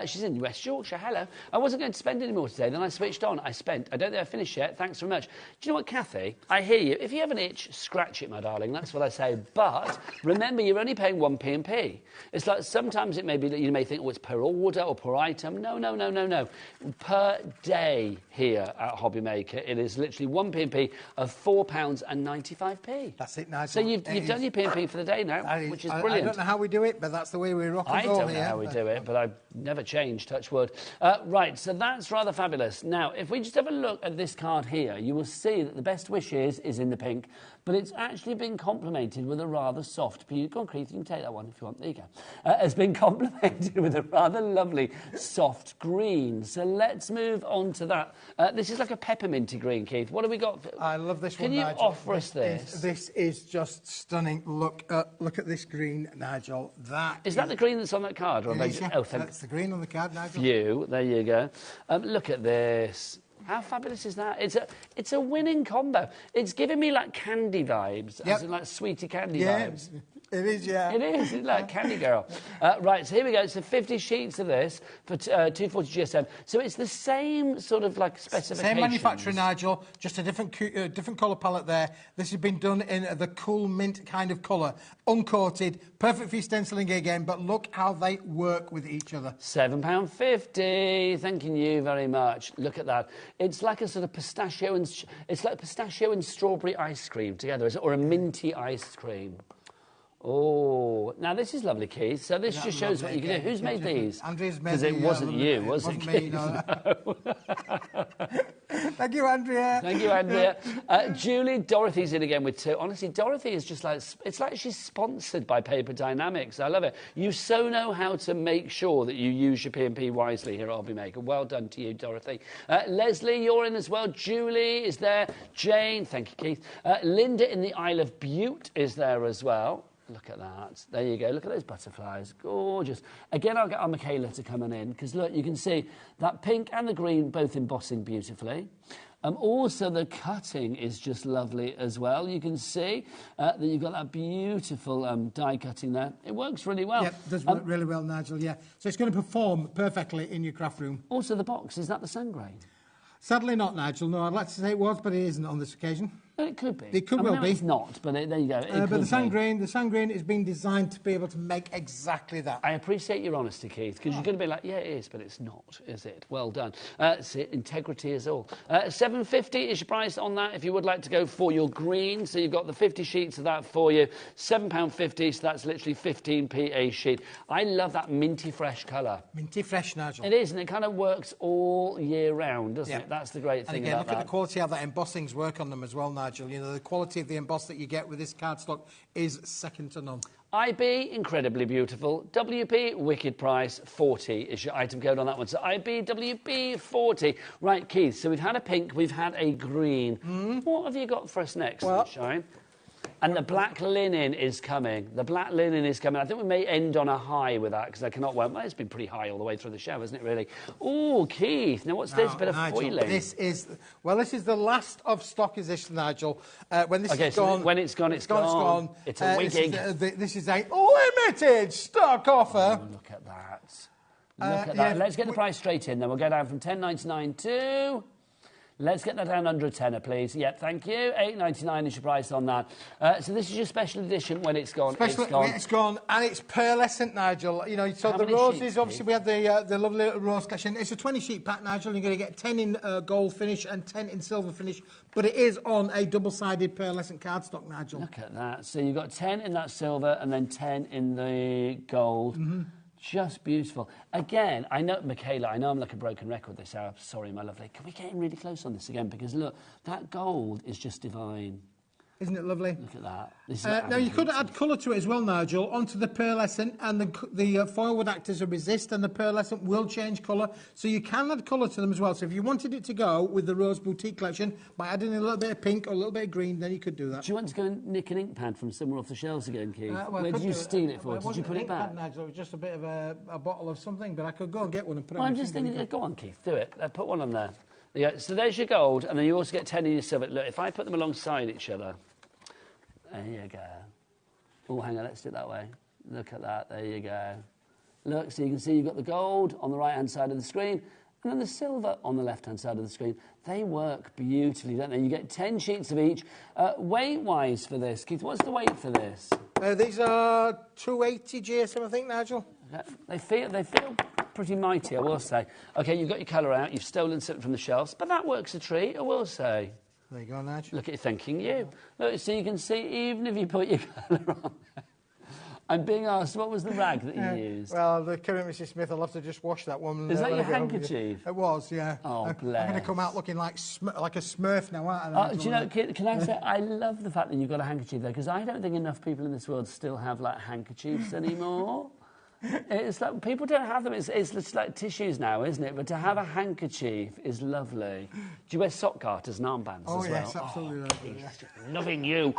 she's in West Yorkshire. Hello. I wasn't going to spend any more today. Then I switched on. I don't think I finished yet. Thanks very much. Do you know what, Kathy? I hear you. If you have an itch, scratch it, my darling. That's what I say. But remember, you're only paying 1p. It's like sometimes it may be that you may think, oh, it's per order or per item. No. Per day here at HobbyMaker, it is literally 1p of £4.95. That's it, Nigel. So you've done your P&P for the day now, which is brilliant. I don't know how we do it, but that's the way we rock and roll here. I don't know how we do it, but I've never changed, touch wood. Right, so that's rather fabulous. Now, if we just have a look at this card here, you will see that the best wishes is in the pink, but it's actually been complemented with a rather soft... Go on, Keith, you can take that one if you want. There you go. It's been complemented with a rather lovely soft green. So let's move on to that. This is like a pepperminty green, Keith. What have we got? I love this one, Can you Nigel. offer us this? This is just stunning. Look at this green, Nigel. Is that the green that's on that card? Or that's the green on the card, Nigel. Phew, there you go. Look at this. How fabulous is that? It's a winning combo. It's giving me like candy vibes, as in like sweetie candy vibes. It is, yeah. It is. It's like Candy Girl. Right, so here we go. So 50 sheets of this for 240 GSM. So it's the same sort of like specifications. Same manufacturer, Nigel, just a different colour palette there. This has been done in the cool mint kind of colour. Uncoated, perfect for your stenciling again, but look how they work with each other. £7.50. Thanking you very much. Look at that. It's like a sort of pistachio and strawberry ice cream together, is it? Or a minty ice cream. Oh, now this is lovely, Keith. So this just shows what you can do. Who's made these? Andrea's made these. Because it wasn't you, was it, Keith? No. Thank you, Andrea. Thank you, Andrea. Julie, Dorothy's in again with 2. Honestly, Dorothy is just like, it's like she's sponsored by Paper Dynamics. I love it. You so know how to make sure that you use your P&P wisely here at HobbyMaker. Well done to you, Dorothy. Leslie, you're in as well. Julie is there. Jane, thank you, Keith. Linda in the Isle of Bute is there as well. Look at that. There you go. Look at those butterflies. Gorgeous. Again, I'll get our Michaela to come on in because, look, you can see that pink and the green both embossing beautifully. Also, the cutting is just lovely as well. You can see that you've got that beautiful die cutting there. It works really well. Yeah, it does work really well, Nigel, yeah. So it's going to perform perfectly in your craft room. Also, the box, is that the sun grain? Sadly not, Nigel. No, I'd like to say it was, but it isn't on this occasion. Well, it could be. It could well be. It's not, but there you go. But the sand grain has been designed to be able to make exactly that. I appreciate your honesty, Keith, because you're going to be like, yeah, it is, but it's not, is it? Well done. See, integrity is all. $7.50 is your price on that if you would like to go for your green. So you've got the 50 sheets of that for you. £7.50, so that's literally 15p a sheet. I love that minty fresh colour. Minty fresh, Nigel. It is, and it kind of works all year round, doesn't it? That's the great thing about that. And again, look at the quality of that embossings work on them as well, Nigel. You know, the quality of the emboss that you get with this cardstock is second to none. IB, incredibly beautiful. WP, wicked price, 40 is your item code on that one. So IB, WP, 40. Right, Keith, so we've had a pink, we've had a green. What have you got for us next, Sunshine? And the black linen is coming. The black linen is coming. I think we may end on a high with that because I cannot wait. Well, it's been pretty high all the way through the show, hasn't it, really? Oh, Keith. Now, what's this? Bit of foiling. This is the last of stock, is this, Nigel? When this is so gone... when it's gone, it's gone. It's a wigging. This is a limited stock offer. Oh, look at that. Look at that. Let's get the price straight in, then. We'll go down from $10.99 to... Let's get that down under a tenner, please. Yep, thank you. $8.99 is your price on that. So this is your special edition when it's gone. It's gone, and it's pearlescent, Nigel. You know, so the roses, obviously, we have the lovely little rose collection. It's a 20-sheet pack, Nigel. You're going to get 10 in gold finish and 10 in silver finish, but it is on a double-sided pearlescent cardstock, Nigel. Look at that. So you've got 10 in that silver and then 10 in the gold. Just beautiful. Again, I know, Michaela, I know I'm like a broken record this hour. Sorry, my lovely. Can we get in really close on this again? Because, look, that gold is just divine. Isn't it lovely? Look at that. Now, you could add colour to it as well, Nigel, onto the pearlescent, and the foil would act as a resist, and the pearlescent will change colour. So you can add colour to them as well. So if you wanted it to go with the Rose Boutique collection, by adding a little bit of pink or a little bit of green, then you could do that. Do you want to go and nick an ink pad from somewhere off the shelves again, Keith? Where did you steal it for? Did you put it back? Nigel, it was just a bit of a bottle of something, but I could go and get one and put it on. I'm just thinking, go on, Keith, do it. Put one on there. Yeah, so there's your gold, and then you also get 10 in your silver. Look, if I put them alongside each other... There you go. Oh, hang on, let's do it that way. Look at that, there you go. Look, so you can see you've got the gold on the right-hand side of the screen and then the silver on the left-hand side of the screen. They work beautifully, don't they? You get 10 sheets of each. Weight-wise for this, Keith, what's the weight for this? These are 280 GSM, I think, Nigel. They feel pretty mighty, I will say. OK, you've got your colour out, you've stolen something from the shelves, but that works a treat, I will say. There you go, Nigel. Look at you thanking you. Look, so you can see, even if you put your colour on there. I'm being asked, what was the rag that you used? Well, the current Mrs. Smith, I'll have to just wash that one. Is that your handkerchief? It was, yeah. Oh, bless. I'm going to come out looking like a Smurf now, aren't I? Do you know, can I say, I love the fact that you've got a handkerchief there, because I don't think enough people in this world still have, like, handkerchiefs anymore. It's like, people don't have them. It's just like tissues now, isn't it? But to have a handkerchief is lovely. Do you wear sock garters and armbands as well? Yes, absolutely. Loving you.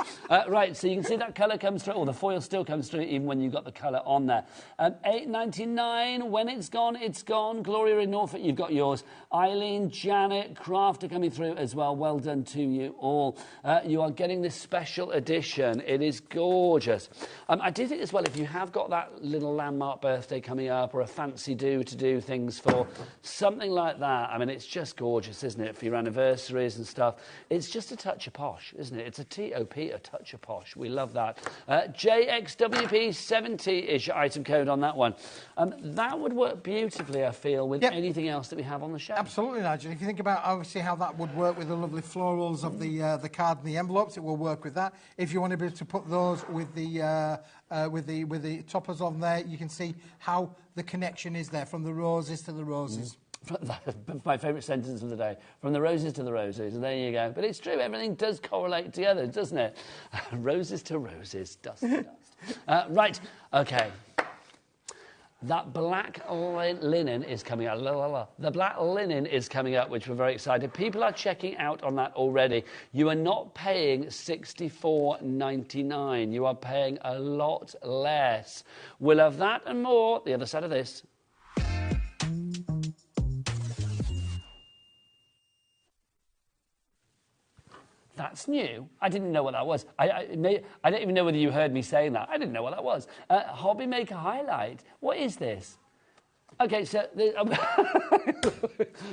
Right, so you can see that colour comes through, or the foil still comes through even when you've got the colour on there. £8.99. When it's gone, it's gone. Gloria in Norfolk, you've got yours. Eileen, Janet, Crafter coming through as well. Well done to you all. You are getting this special edition. It is gorgeous. I do think as well, if you have got that little landmark birthday coming up or a fancy do to do things for, something like that, I mean, it's just gorgeous, isn't it, for your anniversaries and stuff. It's just a touch of posh, isn't it? It's a T-O-P, a touch of posh. We love that. JXWP70 is your item code on that one. That would work beautifully, I feel, with anything else that we have on the shelf. Absolutely, Nigel. If you think about, obviously, how that would work with the lovely florals of the card and the envelopes, it will work with that. If you want to be able to put those with the toppers on there, you can see how the connection is there from the roses to the roses. My favourite sentence of the day. From the roses to the roses. And there you go. But it's true, everything does correlate together, doesn't it? Roses to roses, dust to dust. Right, OK. That black linen is coming out. The black linen is coming up, which we're very excited. People are checking out on that already. You are not paying $64.99. You are paying a lot less. We'll have that and more the other side of this. That's new. I didn't know what that was. I don't even know whether you heard me saying that. I didn't know what that was. HobbyMaker highlight. What is this? OK, so...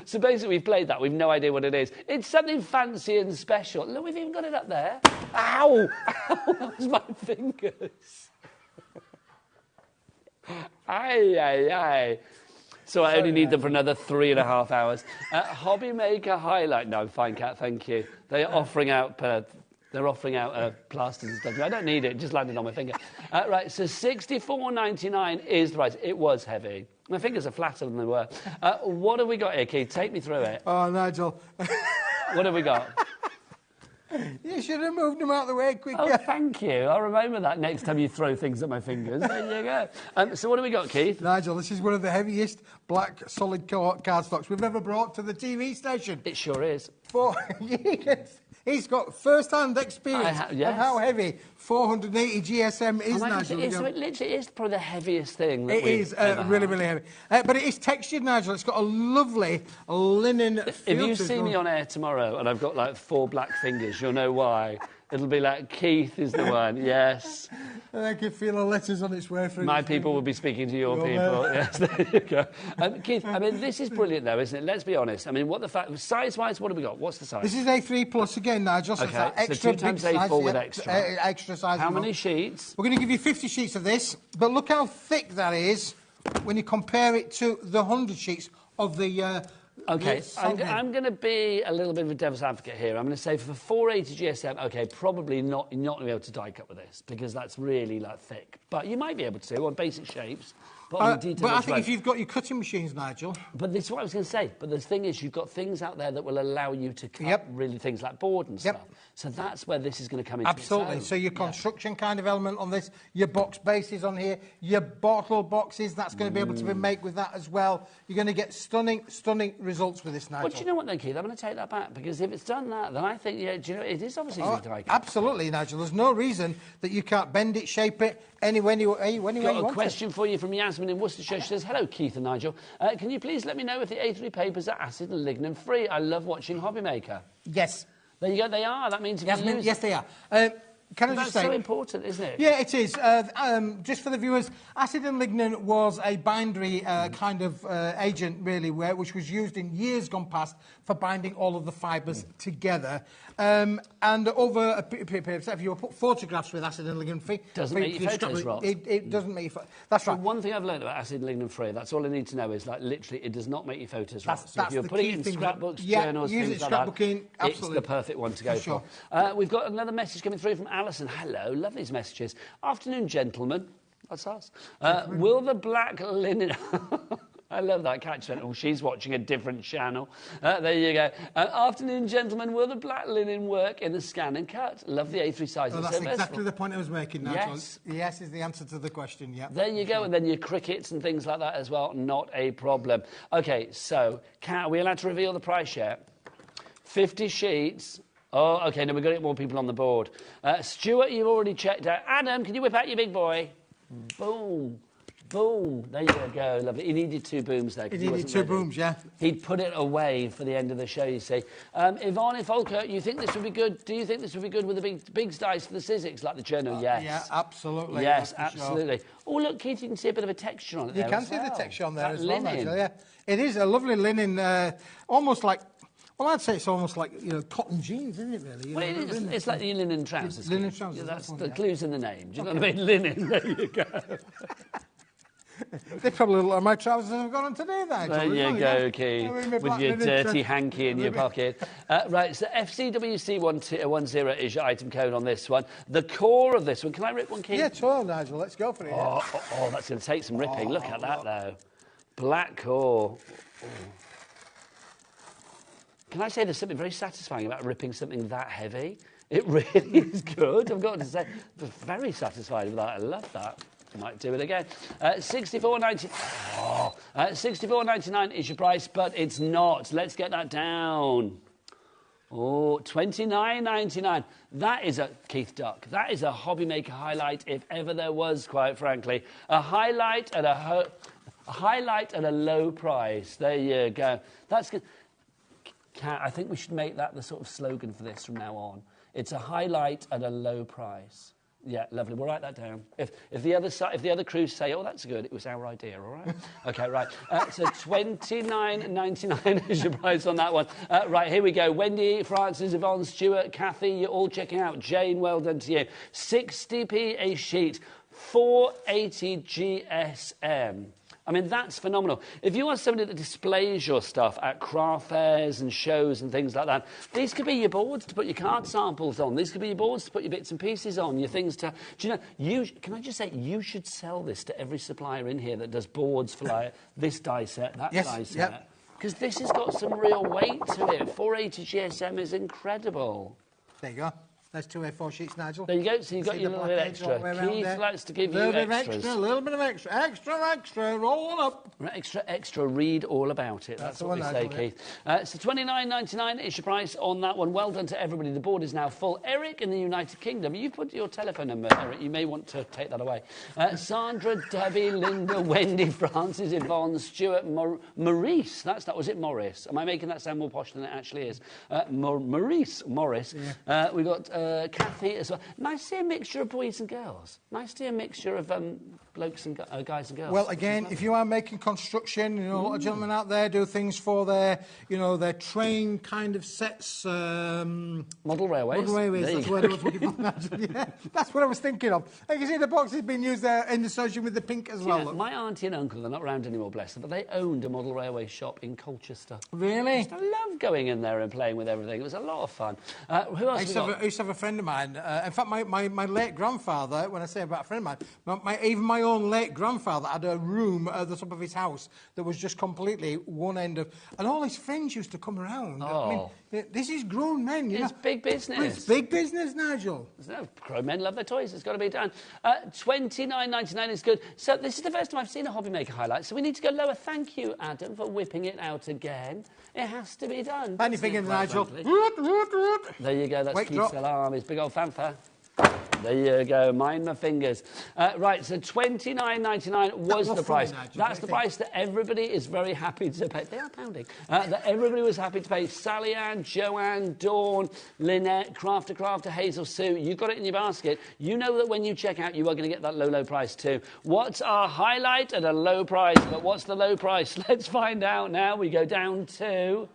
so basically we've played that. We've no idea what it is. It's something fancy and special. Look, we've even got it up there. Ow! Ow, that was my fingers. Aye, aye, aye. So I only need them for another 3.5 hours. HobbyMaker highlight. No, fine, Cat, thank you. They're offering out plasters and stuff. I don't need it. It just landed on my finger. Right, so $64.99 is the price. It was heavy. My fingers are flatter than they were. What have we got here, Keith? Take me through it. Oh, Nigel. What have we got? You should have moved them out of the way quicker. Oh, thank you. I'll remember that next time you throw things at my fingers. There you go. So what have we got, Keith? Nigel, this is one of the heaviest black solid cardstocks we've ever brought to the TV station. It sure is. He's got first-hand experience of how heavy 480 GSM is, Nigel. So it literally is probably the heaviest thing that we've ever really, really heavy. But it is textured, Nigel. It's got a lovely linen feel. If you see me on air tomorrow and I've got like 4 black fingers, you'll know why. It'll be like, Keith is the one, yes. And I can feel the letters on its way through. My people will be speaking to your people. Yes, there you go. Keith, I mean, this is brilliant, though, isn't it? Let's be honest. I mean, size-wise, what have we got? What's the size? This is A3 plus again, Nigel. So okay, it's extra 2 times A4 with extra. Extra size. How many sheets? We're going to give you 50 sheets of this, but look how thick that is when you compare it to the 100 sheets of the... OK, I'm going to be a little bit of a devil's advocate here. I'm going to say for 480 GSM, OK, probably not going to be able to die cut with this because that's really, like, thick. But you might be able to on basic shapes. But I think if you've got your cutting machines, Nigel... But this is what I was going to say. But the thing is, you've got things out there that will allow you to cut really things like board and stuff. So that's where this is going to come into Absolutely. its own. So your construction kind of element on this, your box bases on here, your bottle boxes, that's going to be able to be made with that as well. You're going to get stunning, stunning results with this, Nigel. Well, do you know what, then, Keith? I'm going to take that back because if it's done that, then I think, do you know, it is obviously going to die cut. Absolutely, Nigel. There's no reason that you can't bend it, shape it, any way you want it. Got a question for you from Yasmin in Worcestershire. She says, hello, Keith and Nigel. Can you please let me know if the A3 papers are acid and lignin free? I love watching HobbyMaker. Yes. There you go, they are. That means you can use yes, they are. Can I just say... That's so important, isn't it? Yeah, it is. Just for the viewers, acid and lignin was a bindery kind of agent, really, which was used in years gone past for binding all of the fibres together. And over a period of time, if you put photographs with acid and lignin free... Doesn't make your photos rot. It doesn't make your photos... That's right. One thing I've learned about acid and lignin free, that's all I need to know, is, like, literally, it does not make your photos rot. So if you're putting it in scrapbooks, journals, things like that, it's the perfect one to go for. We've got another message coming through from Alison. Hello, love these messages. Afternoon, gentlemen. That's us. Will the black linen... I love that catch. Oh, she's watching a different channel. There you go. Afternoon, gentlemen. Will the black linen work in the scan and cut? Love the A3 size. Well, that's exactly the point I was making, Nigel. Yes. Yes is the answer to the question, yeah. There you go. And then your crickets and things like that as well. Not a problem. OK, so, Kat, are we allowed to reveal the price yet? 50 sheets. Oh, OK, now we've got to get more people on the board. Stuart, you've already checked out. Adam, can you whip out your big boy? Boom. Boom. There you go. Lovely. He needed 2 booms there. He needed 2 booms, yeah. He'd put it away for the end of the show, you see. Yvonne Folker, you think this would be good? Do you think this would be good with the big dice for the Sizzix, like the journal? Yes. Yeah, absolutely. Yes, absolutely. Sure. Oh, look, Keith, you can see a bit of a texture on it there. You can see the texture on there as well, Nigel, yeah. It is a lovely linen, almost like... Well, I'd say it's almost like, cotton jeans, isn't it, really? Well, it's like the linen trousers. Linen trousers. Yeah, that's the clues in the name. Do you know what I mean? Linen, there you go. They probably look like my trousers I've got on today, Nigel. There you go, Keith, with your dirty hanky in your pocket. Right, so FCWC10 is your item code on this one. The core of this one, can I rip one, Keith? Yeah, sure, Nigel, let's go for it. Oh, that's going to take some ripping. Look at that, though. Black core. Oh. Can I say there's something very satisfying about ripping something that heavy? It really is good. I've got to say, very satisfied with that. I love that. Might do it again. $64.99 is your price, but it's not. Let's get that down. Oh, $29.99. That is a Keith Duck. That is a HobbyMaker highlight, if ever there was, quite frankly. A highlight at a low price. There you go. That's good. Kat, I think we should make that the sort of slogan for this from now on. It's a highlight at a low price. Yeah, lovely. We'll write that down. If the other crews say, "Oh, that's good," it was our idea. All right. Okay, right. So $29.99 is your price on that one. Right, here we go. Wendy, Francis, Yvonne, Stuart, Kathy, you're all checking out. Jane, well done to you. 60p a sheet, 480 GSM. I mean, that's phenomenal. If you want somebody that displays your stuff at craft fairs and shows and things like that, these could be your boards to put your card samples on. These could be your boards to put your bits and pieces on, your things to... Do you know, can I just say, you should sell this to every supplier in here that does boards for, like, this die set, that die set. Because this has got some real weight to it. 480 GSM is incredible. There you go. There's 2 A4 sheets, Nigel. There you go. So you've got your little bit extra. Keith likes to give you extras. A little bit of extra. Extra, roll on up. Extra, read all about it. That's what we say, Keith. So $29.99 is your price on that one. Well done to everybody. The board is now full. Eric in the United Kingdom. You've put your telephone number, Eric. You may want to take that away. Sandra, Debbie, Linda, Wendy, Francis, Yvonne, Stuart, Maurice. That's not, was it Morris? Am I making that sound more posh than it actually is? Maurice, Morris. Yeah. We've got... Kathy as well. Nice to see a mixture of boys and girls. Nice to see a mixture of blokes and guys and girls. Well, again, if you are making construction, a lot of gentlemen out there do things for their, their train kind of sets. Model railways. Model railways. That's what I was looking for. Yeah, that's what I was thinking of. And you see the box has been used there in association with the pink as well. My auntie and uncle, they're not around anymore, bless them, but they owned a model railway shop in Colchester. Really? I love going in there and playing with everything. It was a lot of fun. Who else? I used to have a friend of mine. In fact, my late grandfather, when I say about a friend of mine, even my own late grandfather had a room at the top of his house that was just completely one end of... And all his friends used to come around. Oh. I mean, this is grown men, It's big business. It's big business, Nigel. Grown men love their toys. It's got to be done. $29.99 is good. So this is the first time I've seen a HobbyMaker highlight, so we need to go lower. Thank you, Adam, for whipping it out again. It has to be done. Fanny fingers, Nigel. There you go. That's Keith's alarm. His big old fanfare. There you go. Mind my fingers. Right, so $29.99 was the price. That's the price that everybody is very happy to pay. They are pounding. That everybody was happy to pay. Sally Ann, Joanne, Dawn, Lynette, Crafter, Hazel, Sue. You've got it in your basket. You know that when you check out, you are going to get that low price too. What's our highlight at a low price? But what's the low price? Let's find out now. We go down to...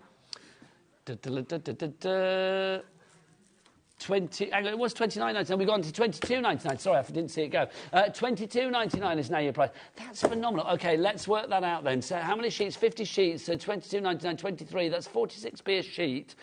20, it was $29.99. We've gone to $22.99. Sorry, I didn't see it go. $22.99 is now your price. That's phenomenal. OK, let's work that out then. So how many sheets? 50 sheets. So $22.99, 23. That's 46p a sheet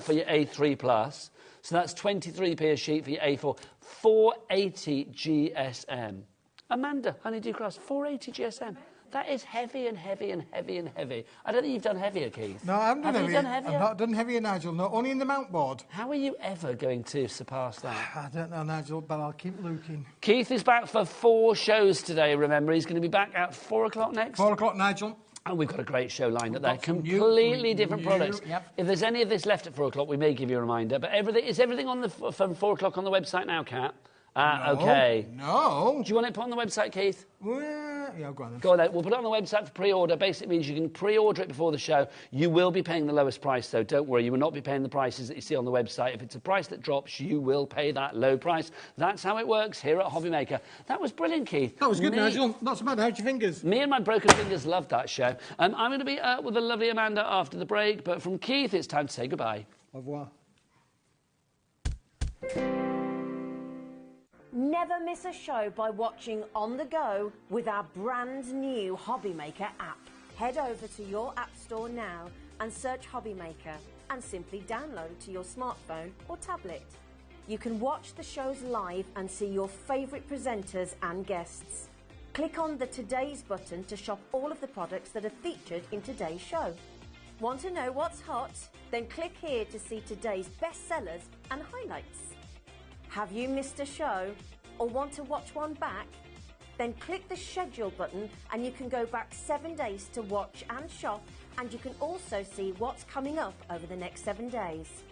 for your A3+. So that's 23p a sheet for your A4. 480 GSM. Amanda, Honeydew Crafts, 480 GSM. That is heavy and heavy and heavy and heavy. I don't think you've done heavier, Keith. No, I haven't done heavier. Have you done heavier? I've not done heavier, Nigel. No, only in the mount board. How are you ever going to surpass that? I don't know, Nigel, but I'll keep looking. Keith is back for 4 shows today, remember. He's going to be back at 4 o'clock next. 4 o'clock, Nigel. And we've got a great show lined up there. Completely different products. Yep. If there's any of this left at 4 o'clock, we may give you a reminder. But is everything on from 4 o'clock on the website now, Kat? No, OK. No. Do you want it put on the website, Keith? Well, yeah, go on then. Go on then. We'll put it on the website for pre-order. Basically means you can pre-order it before the show. You will be paying the lowest price, though. Don't worry. You will not be paying the prices that you see on the website. If it's a price that drops, you will pay that low price. That's how it works here at HobbyMaker. That was brilliant, Keith. That was good, Nigel. Not so bad. How's your fingers? Me and my broken fingers loved that show. I'm going to be with the lovely Amanda after the break. But from Keith, it's time to say goodbye. Au revoir. Never miss a show by watching on the go with our brand new HobbyMaker app. Head over to your app store now and search HobbyMaker and simply download to your smartphone or tablet. You can watch the shows live and see your favourite presenters and guests. Click on the Today's button to shop all of the products that are featured in today's show. Want to know what's hot? Then click here to see today's bestsellers and highlights. Have you missed a show or want to watch one back? Then click the schedule button and you can go back 7 days to watch and shop, and you can also see what's coming up over the next 7 days.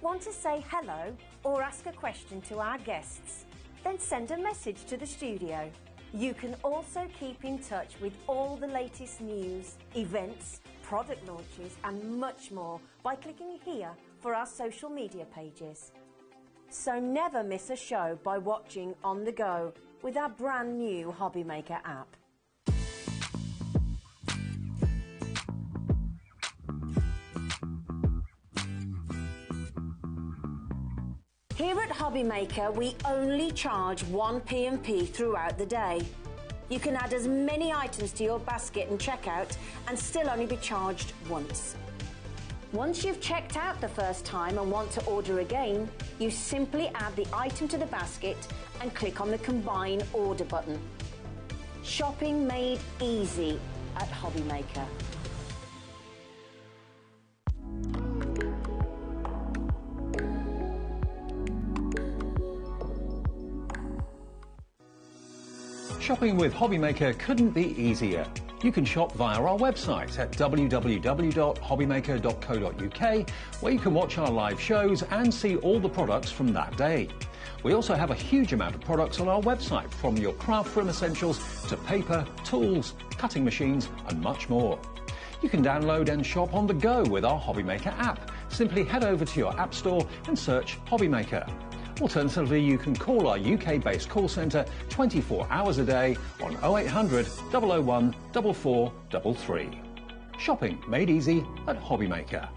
Want to say hello or ask a question to our guests? Then send a message to the studio. You can also keep in touch with all the latest news, events, product launches and much more by clicking here for our social media pages. So never miss a show by watching on the go with our brand new HobbyMaker app. Here at HobbyMaker, we only charge 1 P&P throughout the day. You can add as many items to your basket and checkout and still only be charged once. Once you've checked out the first time and want to order again, you simply add the item to the basket and click on the Combine Order button. Shopping made easy at HobbyMaker. Shopping with HobbyMaker couldn't be easier. You can shop via our website at www.hobbymaker.co.uk, where you can watch our live shows and see all the products from that day. We also have a huge amount of products on our website, from your craft room essentials to paper, tools, cutting machines and much more. You can download and shop on the go with our HobbyMaker app. Simply head over to your app store and search HobbyMaker. Alternatively, you can call our UK-based call centre 24 hours a day on 0800 001 4433. Shopping made easy at HobbyMaker.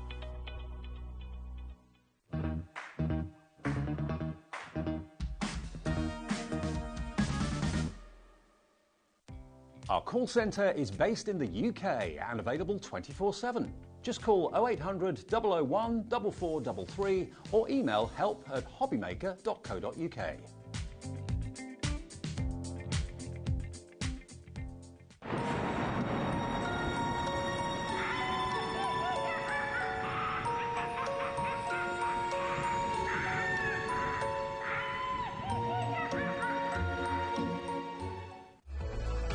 Our call centre is based in the UK and available 24/7. Just call 0800 001 4433 or email help@hobbymaker.co.uk.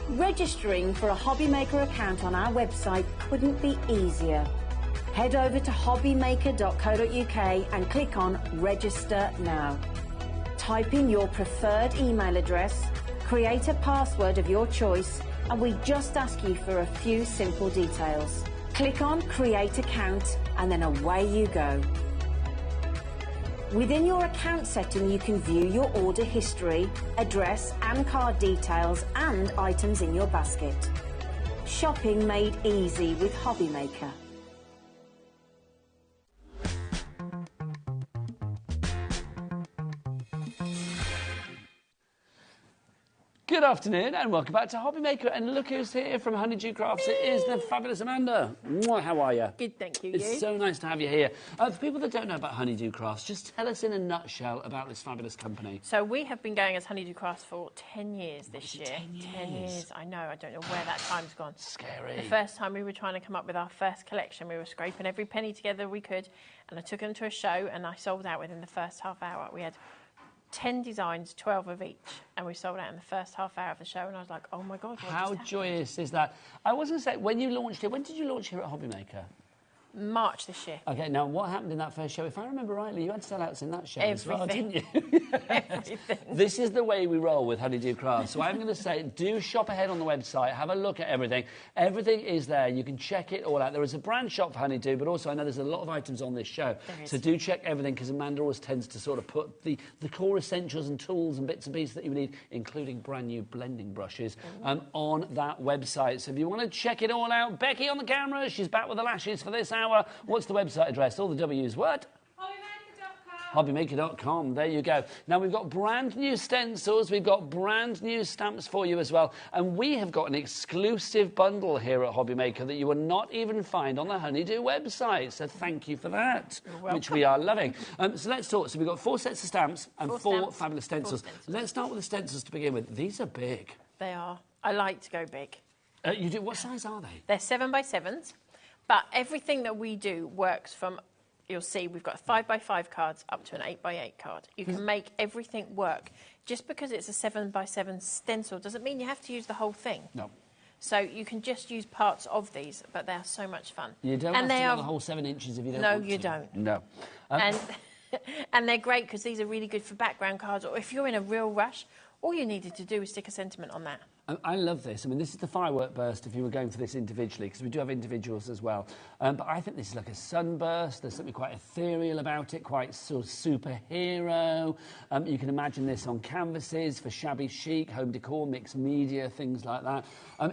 Registering for a HobbyMaker account on our website couldn't be easier. Head over to hobbymaker.co.uk and click on Register Now. Type in your preferred email address, create a password of your choice, and we just ask you for a few simple details. Click on Create Account and then away you go. Within your account setting, you can view your order history, address and card details and items in your basket. Shopping made easy with HobbyMaker. Good Good afternoon and welcome back to HobbyMaker. And look who's here from Honeydew Crafts. It is the fabulous Amanda. Mwah, how are you? Good, thank you. It's so nice to have you here. For people that don't know about Honeydew Crafts, just tell us in a nutshell about this fabulous company. So we have been going as Honeydew Crafts for 10 years this year. 10 years? 10 years, I know. I don't know where that time's gone. Scary. The first time we were trying to come up with our first collection, we were scraping every penny together we could, and I took them to a show and I sold out within the first half hour. We had 10 designs, 12 of each, and we sold out in the first half hour of the show, and I was like, oh my God, what How just joyous is that? I was going to say, when you launched it, when did you launch here at HobbyMaker? March this year. Okay, now what happened in that first show? If I remember rightly, you had sellouts in that show as well, Everything. didn't you? Everything. This is the way we roll with Honeydew Crafts. So I'm going to say, do shop ahead on the website, have a look at everything. Everything is there. You can check it all out. There is a brand shop for Honeydew, but also I know there's a lot of items on this show. So do check everything, because Amanda always tends to sort of put the core essentials and tools and bits and pieces that you need, including brand new blending brushes, on that website. So if you want to check it all out, Becky on the camera, she's back with the lashes for this hour. What's the website address? All the W's. What? HobbyMaker.com. There you go. Now, we've got brand new stencils. We've got brand new stamps for you as well. And we have got an exclusive bundle here at HobbyMaker that you will not even find on the Honeydew website. So thank you for that, which we are loving. So let's talk. So we've got 4 sets of stamps and 4 fabulous stencils. Let's start with the stencils to begin with. These are big. They are. I like to go big. You do? What size are they? They're 7x7s. But everything that we do works from, you'll see, we've got 5x5 cards up to an 8x8 card. You can make everything work. Just because it's a 7x7 stencil doesn't mean you have to use the whole thing. No. So you can just use parts of these, but they are so much fun. You don't have to go the whole 7 inches if you don't want to. No, you don't. No. And they're great because these are really good for background cards, or if you're in a real rush, all you needed to do was stick a sentiment on that. I love this. I mean, this is the firework burst if you were going for this individually, because we do have individuals as well. But I think this is like a sunburst. There's something quite ethereal about it, quite sort of superhero. You can imagine this on canvases for shabby chic, home decor, mixed media, things like that.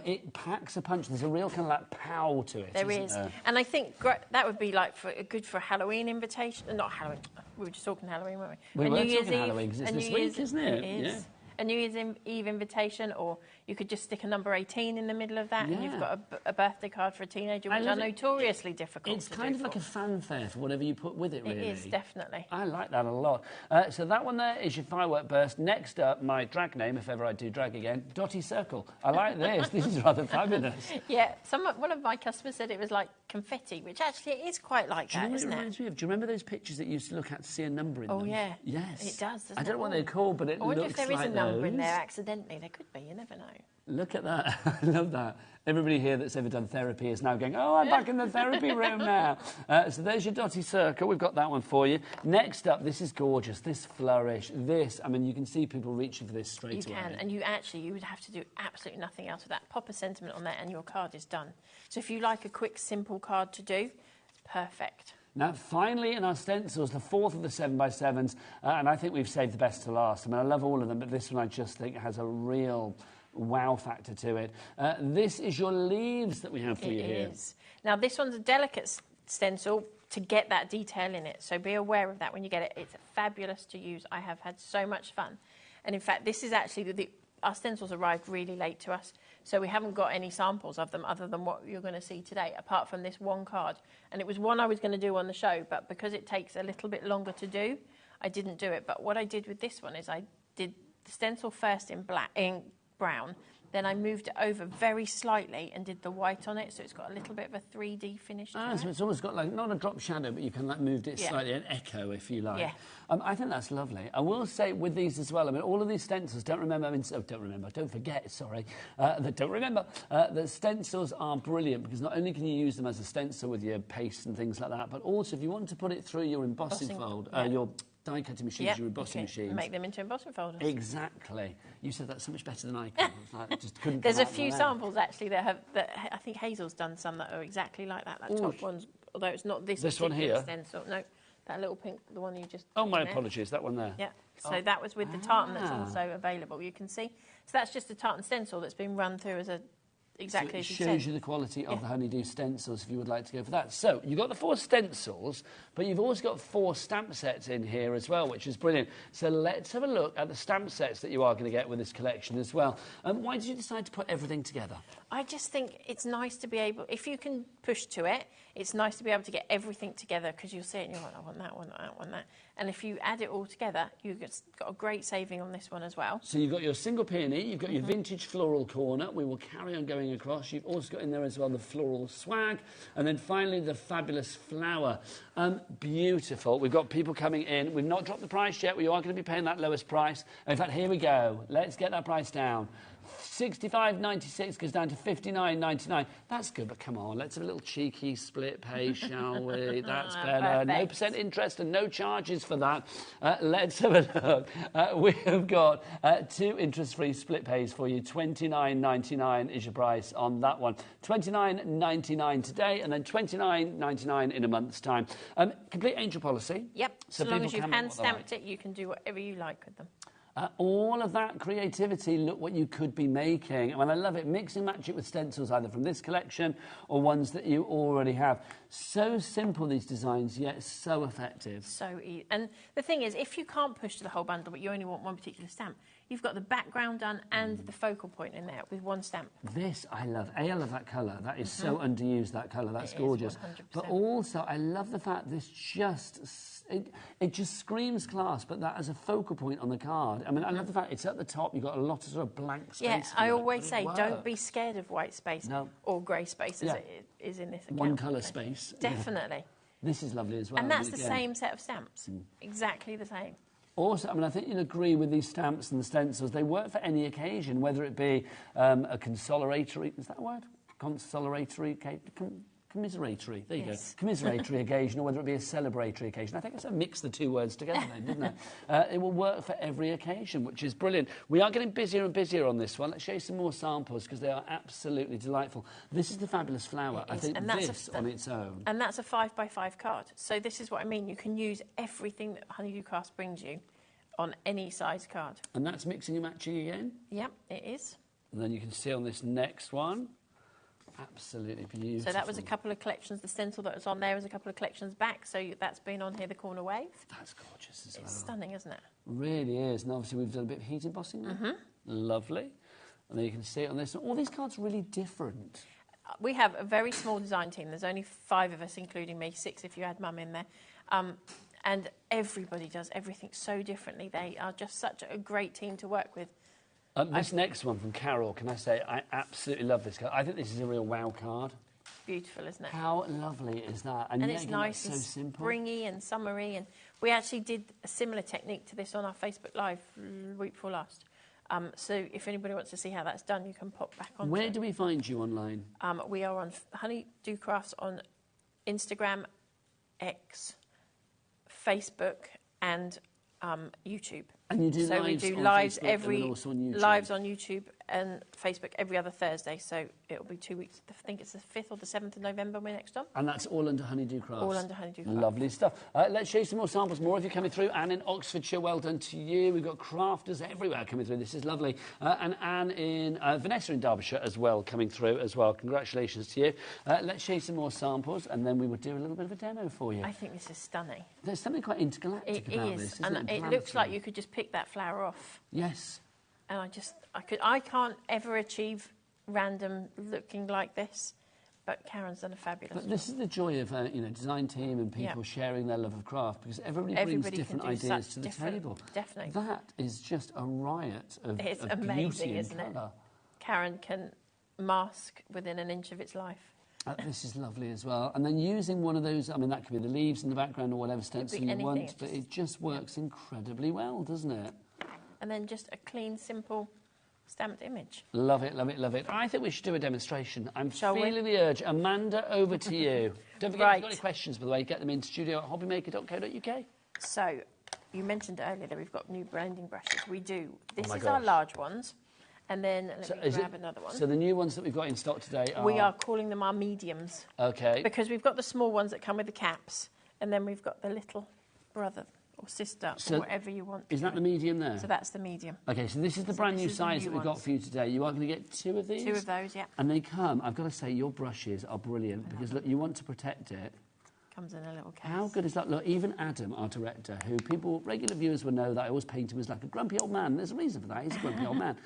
It packs a punch. There's a real kind of like pow to it. There is. And I think that would be like good for a Halloween invitation. Not Halloween. We were just talking Halloween, weren't we? We were talking Halloween, because it's this week, isn't it? It is. A New Year's Eve invitation, or you could just stick a number 18 in the middle of that, and you've got a birthday card for a teenager, which are notoriously difficult. It's kind of like a fanfare for whatever you put with it, really. It is, definitely. I like that a lot. So that one there is your firework burst. Next up, my drag name, if ever I do drag again, Dotty Circle. I like this. This is rather fabulous. Yeah, one of my customers said it was like confetti, which actually it is quite like that, isn't it? Do you remember those pictures that you used to look at to see a number in them? Oh, yeah. Yes. It does, doesn't it? I don't know what they're called, but it looks like I wonder if there is a number in there those. accidentally. There could be, you never know. Look at that. I love that. Everybody here that's ever done therapy is now going, oh, I'm back in the therapy room now. So there's your Dotty Circle. We've got that one for you. Next up, this is gorgeous. This flourish. This, I mean, you can see people reaching for this straight away. You can, and you would have to do absolutely nothing else with that. Pop a sentiment on there and your card is done. So if you like a quick, simple card to do, it's perfect. Now, finally, in our stencils, the 4th of the 7x7s, and I think we've saved the best to last. I mean, I love all of them, but this one I just think has a real wow factor to it. This is your leaves that we have for you here. It is. Now, this one's a delicate stencil to get that detail in it, so be aware of that when you get it. It's fabulous to use. I have had so much fun. And in fact, this is actually our stencils arrived really late to us, so we haven't got any samples of them other than what you're going to see today, apart from this one card. And it was one I was going to do on the show, but because it takes a little bit longer to do, I didn't do it. But what I did with this one is I did the stencil first in brown, then I moved it over very slightly and did the white on it, so it's got a little bit of a 3D finish to it. So it's almost got like, not a drop shadow, but you can like moved it slightly, an echo, if you like. Yeah. I think that's lovely. I will say with these as well, I mean, all of these stencils, don't forget, the stencils are brilliant, because not only can you use them as a stencil with your paste and things like that, but also if you want to put it through your embossing fold, your die cutting machines, your embossing machines. Make them into embossing folders. Exactly. You said that so much better than I could. Just couldn't. There's a few samples actually that I think Hazel's done some that are exactly like that. That top one's, although it's not this one here. Stencil. No, that little pink, the one you just. Oh, my apologies. That one there. Yeah. So that was with the tartan that's also available. You can see. So that's just a tartan stencil that's been run through as a exactly so as you it said. shows you the quality of the Honeydew stencils if you would like to go for that. So you've got the 4 stencils, but you've also got 4 stamp sets in here as well, which is brilliant. So let's have a look at the stamp sets that you are going to get with this collection as well. Why did you decide to put everything together? I just think it's nice to be able, if you can push to it, it's nice to be able to get everything together, because you'll see it and you're like, I want that, I want that, I want that. And if you add it all together, you've got a great saving on this one as well. So you've got your single peony, you've got your vintage floral corner. We will carry on going across. You've also got in there as well the floral swag. And then finally the fabulous flower. Beautiful. We've got people coming in. We've not dropped the price yet. We are going to be paying that lowest price. In fact, here we go. Let's get that price down. $65.96 goes down to $59.99. That's good, but come on, let's have a little cheeky split pay, shall we? That's better. No % interest and no charges for that. Let's have a look. We have got 2 interest-free split pays for you. $29.99 is your price on that one. $29.99 today, and then $29.99 in a month's time. Complete angel policy. Yep. So long as you've hand-stamped it, you can do whatever you like with them. All of that creativity, look what you could be making. I mean, I love it. Mix and match it with stencils, either from this collection or ones that you already have. So simple, these designs, yet so effective. So easy. And the thing is, if you can't push to the whole bundle, but you only want one particular stamp, you've got the background done and the focal point in there with one stamp. This I love. I love that colour. That is so underused, that colour. That's gorgeous. 100%. But also, I love the fact this just... It just screams class, but that as a focal point on the card. I mean, I love the fact it's at the top. You've got a lot of sort of blank space. Yeah, I always say don't be scared of white space or grey space as it is in this account. One colour space. Definitely. This is lovely as well. And that's the same set of stamps. Exactly the same. Also, I mean, I think you'll agree with these stamps and the stencils. They work for any occasion, whether it be a consolatory... Is that a word? Consolatory... Commiseratory, there you go. Commiseratory occasion, or whether it be a celebratory occasion. I think I mixed the 2 words together then, didn't I? It will work for every occasion, which is brilliant. We are getting busier and busier on this one. Let's show you some more samples, because they are absolutely delightful. This is the fabulous flower. I think this on its own. And that's a 5x5 card. So this is what I mean. You can use everything that Honeydew Craft brings you on any size card. And that's mixing and matching again? Yep, it is. And then you can see on this next one. Absolutely beautiful. So that was a couple of collections. The stencil that was on there was a couple of collections back. So that's been on here, the corner wave. That's gorgeous as well. It's stunning, isn't it? Really is. And obviously we've done a bit of heat embossing there. Lovely. And then you can see it on this. All these cards are really different. We have a very small design team. There's only 5 of us, including me, 6 if you add Mum in there. And everybody does everything so differently. They are just such a great team to work with. This next one from Carol, can I say, I absolutely love this card. I think this is a real wow card. Beautiful, isn't it? How lovely is that? And it's nice and springy and summery. And we actually did a similar technique to this on our Facebook Live week before last. So if anybody wants to see how that's done, you can pop back on. Where do we find you online? We are on Honeydew Crafts on Instagram, X, Facebook, and YouTube. And you do so lives we do on lives Facebook every and also on YouTube. Lives on YouTube and Facebook every other Thursday. So it'll be 2 weeks. I think it's the 5th or the 7th of November we're next on. And that's all under Honeydew Crafts. All under Honeydew Crafts. Lovely stuff. Let's show you some more samples. More of you coming through. Anne in Oxfordshire, well done to you. We've got crafters everywhere coming through. This is lovely. And Anne in Vanessa in Derbyshire as well coming through as well. Congratulations to you. Let's show you some more samples, and then we will do a little bit of a demo for you. I think this is stunning. There's something quite intergalactic about this, isn't and it looks like you could just pick that flower off. Yes. And I can't ever achieve random looking like this, but Karen's done a fabulous job. But this is the joy of design team and people sharing their love of craft, because everybody brings different ideas to the table. Definitely. That is just a riot of it's of amazing, beauty isn't and colour. It? Karen can mask within an inch of its life. This is lovely as well. And then using one of those, I mean, that could be the leaves in the background or whatever stencil you want, but it just works incredibly well, doesn't it? And then just a clean, simple stamped image. Love it, love it, love it. I think we should do a demonstration. I'm feeling the urge. Amanda, over to you. Don't forget, if you've got any questions, by the way, get them in studio@hobbymaker.co.uk. So, you mentioned earlier that we've got new blending brushes. We do. This is our large ones. And then let me grab another one. So the new ones that we've got in stock today are... We are calling them our mediums. Okay. Because we've got the small ones that come with the caps, and then we've got the little brother or sister, or whatever you want. Is that the medium there? So that's the medium. Okay, so this is the brand new size that we've got for you today. You are going to get 2 of these? 2 of those, yeah. And they come, I've got to say, your brushes are brilliant because, look, you want to protect it. Comes in a little case. How good is that? Look, even Adam, our director, who regular viewers will know that I always paint him as like a grumpy old man. There's a reason for that. He's a grumpy old man.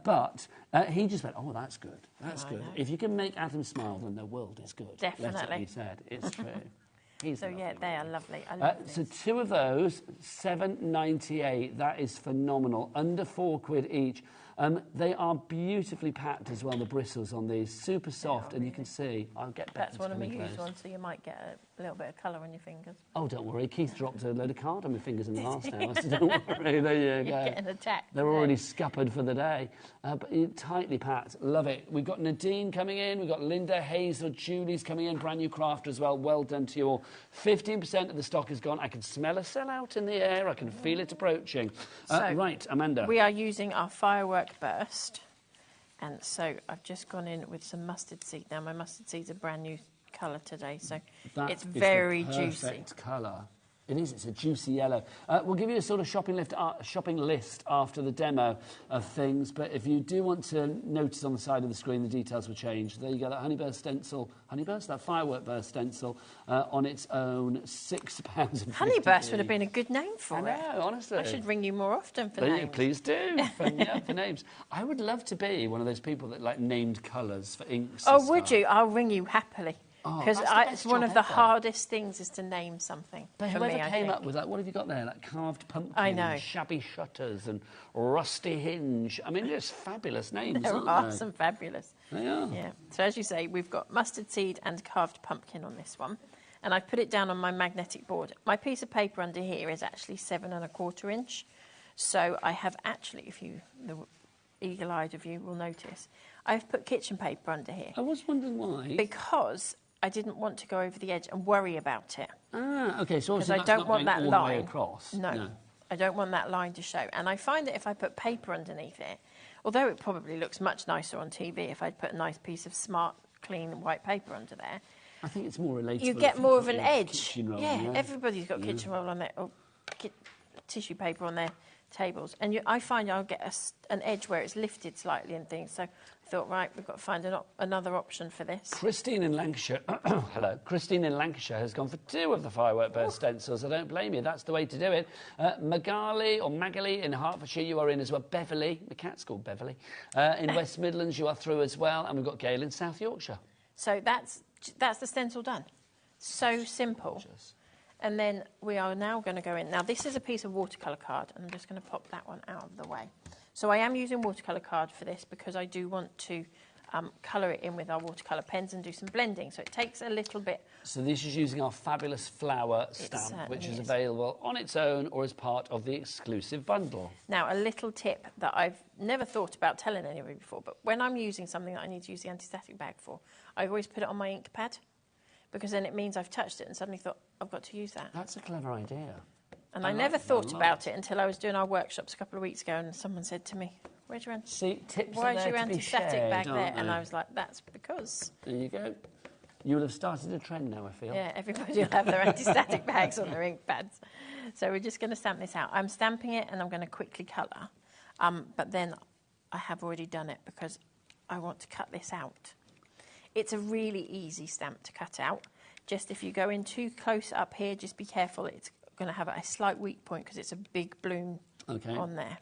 But he just went, oh, that's good. That's good. If you can make Adam smile, then the world is good. Definitely. That's what he said. It's true. So yeah, they are lovely. I love so 2 of those, £7.98. That is phenomenal. Under £4 each. They are beautifully packed as well. The bristles on these, super soft, and you can see. I'll get better. That's one of my used ones, so you might get a little bit of colour on your fingers. Oh, don't worry. Keith dropped a load of card on my fingers in the last hour, so don't worry. There you go. You're getting attacked. They're already scuppered for the day. But tightly packed. Love it. We've got Nadine coming in. We've got Linda, Hazel, Julie's coming in. Brand new crafter as well. Well done to you all. 15% of the stock is gone. I can smell a sellout in the air. I can feel it approaching. Right, Amanda. We are using our firework burst. And so I've just gone in with some mustard seed. Now, my mustard seed's a brand new colour today, so it's very juicy. Perfect colour. It is. It's a juicy yellow. We'll give you a sort of shopping list after the demo of things, but if you do want to notice on the side of the screen, the details will change. There you go, that honeyburst stencil, that firework burst stencil on its own, £6.50. Honeyburst would have been a good name for it. I know, honestly. I should ring you more often for names. Please do. For names. I would love to be one of those people that like named colours for inks. Oh, would you? I'll ring you happily. Because it's one of the hardest things is to name something. But whoever came up with that, what have you got there? Like carved pumpkin, I know. And shabby shutters and rusty hinge. I mean, just fabulous names, There aren't are they? some fabulous. They are. Yeah. So as you say, we've got mustard seed and carved pumpkin on this one. And I've put it down on my magnetic board. My piece of paper under here is actually 7 1/4 inch. So I have actually, the eagle-eyed of you will notice, I've put kitchen paper under here. I was wondering why. Because I didn't want to go over the edge and worry about it. Ah, OK, so obviously I don't want that all line the way across. No, I don't want that line to show. And I find that if I put paper underneath it, although it probably looks much nicer on TV if I'd put a nice piece of smart, clean white paper under there, I think it's more relatable. you get more of an edge. Roll, yeah, everybody's got kitchen roll on their, or tissue paper on their tables. And I find I'll get an edge where it's lifted slightly and things. So I thought, right, we've got to find another option for this. Christine in Lancashire, hello. Christine in Lancashire has gone for 2 of the firework burst stencils. I don't blame you. That's the way to do it. Magali in Hertfordshire, you are in as well. Beverly, the cat's called Beverly. In West Midlands, you are through as well. And we've got Gail in South Yorkshire. So that's the stencil done. So simple. Gorgeous. And then we are now going to go in. Now, this is a piece of watercolour card, and I'm just going to pop that one out of the way. So I am using watercolour card for this because I do want to colour it in with our watercolour pens and do some blending. So it takes a little bit. So this is using our fabulous flower stamp, which is available on its own or as part of the exclusive bundle. Now, a little tip that I've never thought about telling anybody before, but when I'm using something that I need to use the anti-static bag for, I always put it on my ink pad, because then it means I've touched it and suddenly thought, I've got to use that. That's a clever idea. And I never thought about it until I was doing our workshops a couple of weeks ago, and someone said to me, where's your anti-static bag there? And I was like, that's because... There you go. You will have started a trend now, I feel. Yeah, everybody will have their anti-static bags on their ink pads. So we're just going to stamp this out. I'm stamping it and I'm going to quickly colour. But then I have already done it because I want to cut this out. It's a really easy stamp to cut out. Just if you go in too close up here, just be careful. It's going to have a slight weak point because it's a big bloom on there.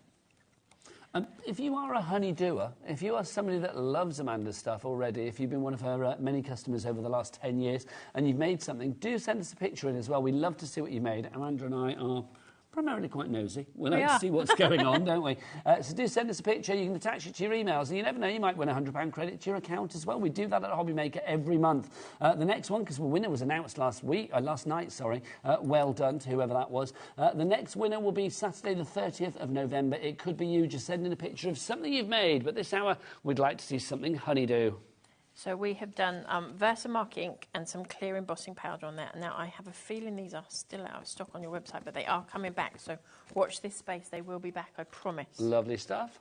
If you are a honeydewer, if you are somebody that loves Amanda's stuff already, if you've been one of her many customers over the last 10 years and you've made something, do send us a picture in as well. We love to see what you made. Amanda and I are primarily quite nosy. We like to see what's going on, don't we? So do send us a picture. You can attach it to your emails. And you never know, you might win a £100 credit to your account as well. We do that at HobbyMaker every month. The next one, because the winner was announced last night. Well done to whoever that was. The next winner will be Saturday the 30th of November. It could be you just sending a picture of something you've made. But this hour, we'd like to see something Honeydew. So we have done Versamark ink and some clear embossing powder on that. Now, I have a feeling these are still out of stock on your website, but they are coming back. So watch this space. They will be back, I promise. Lovely stuff.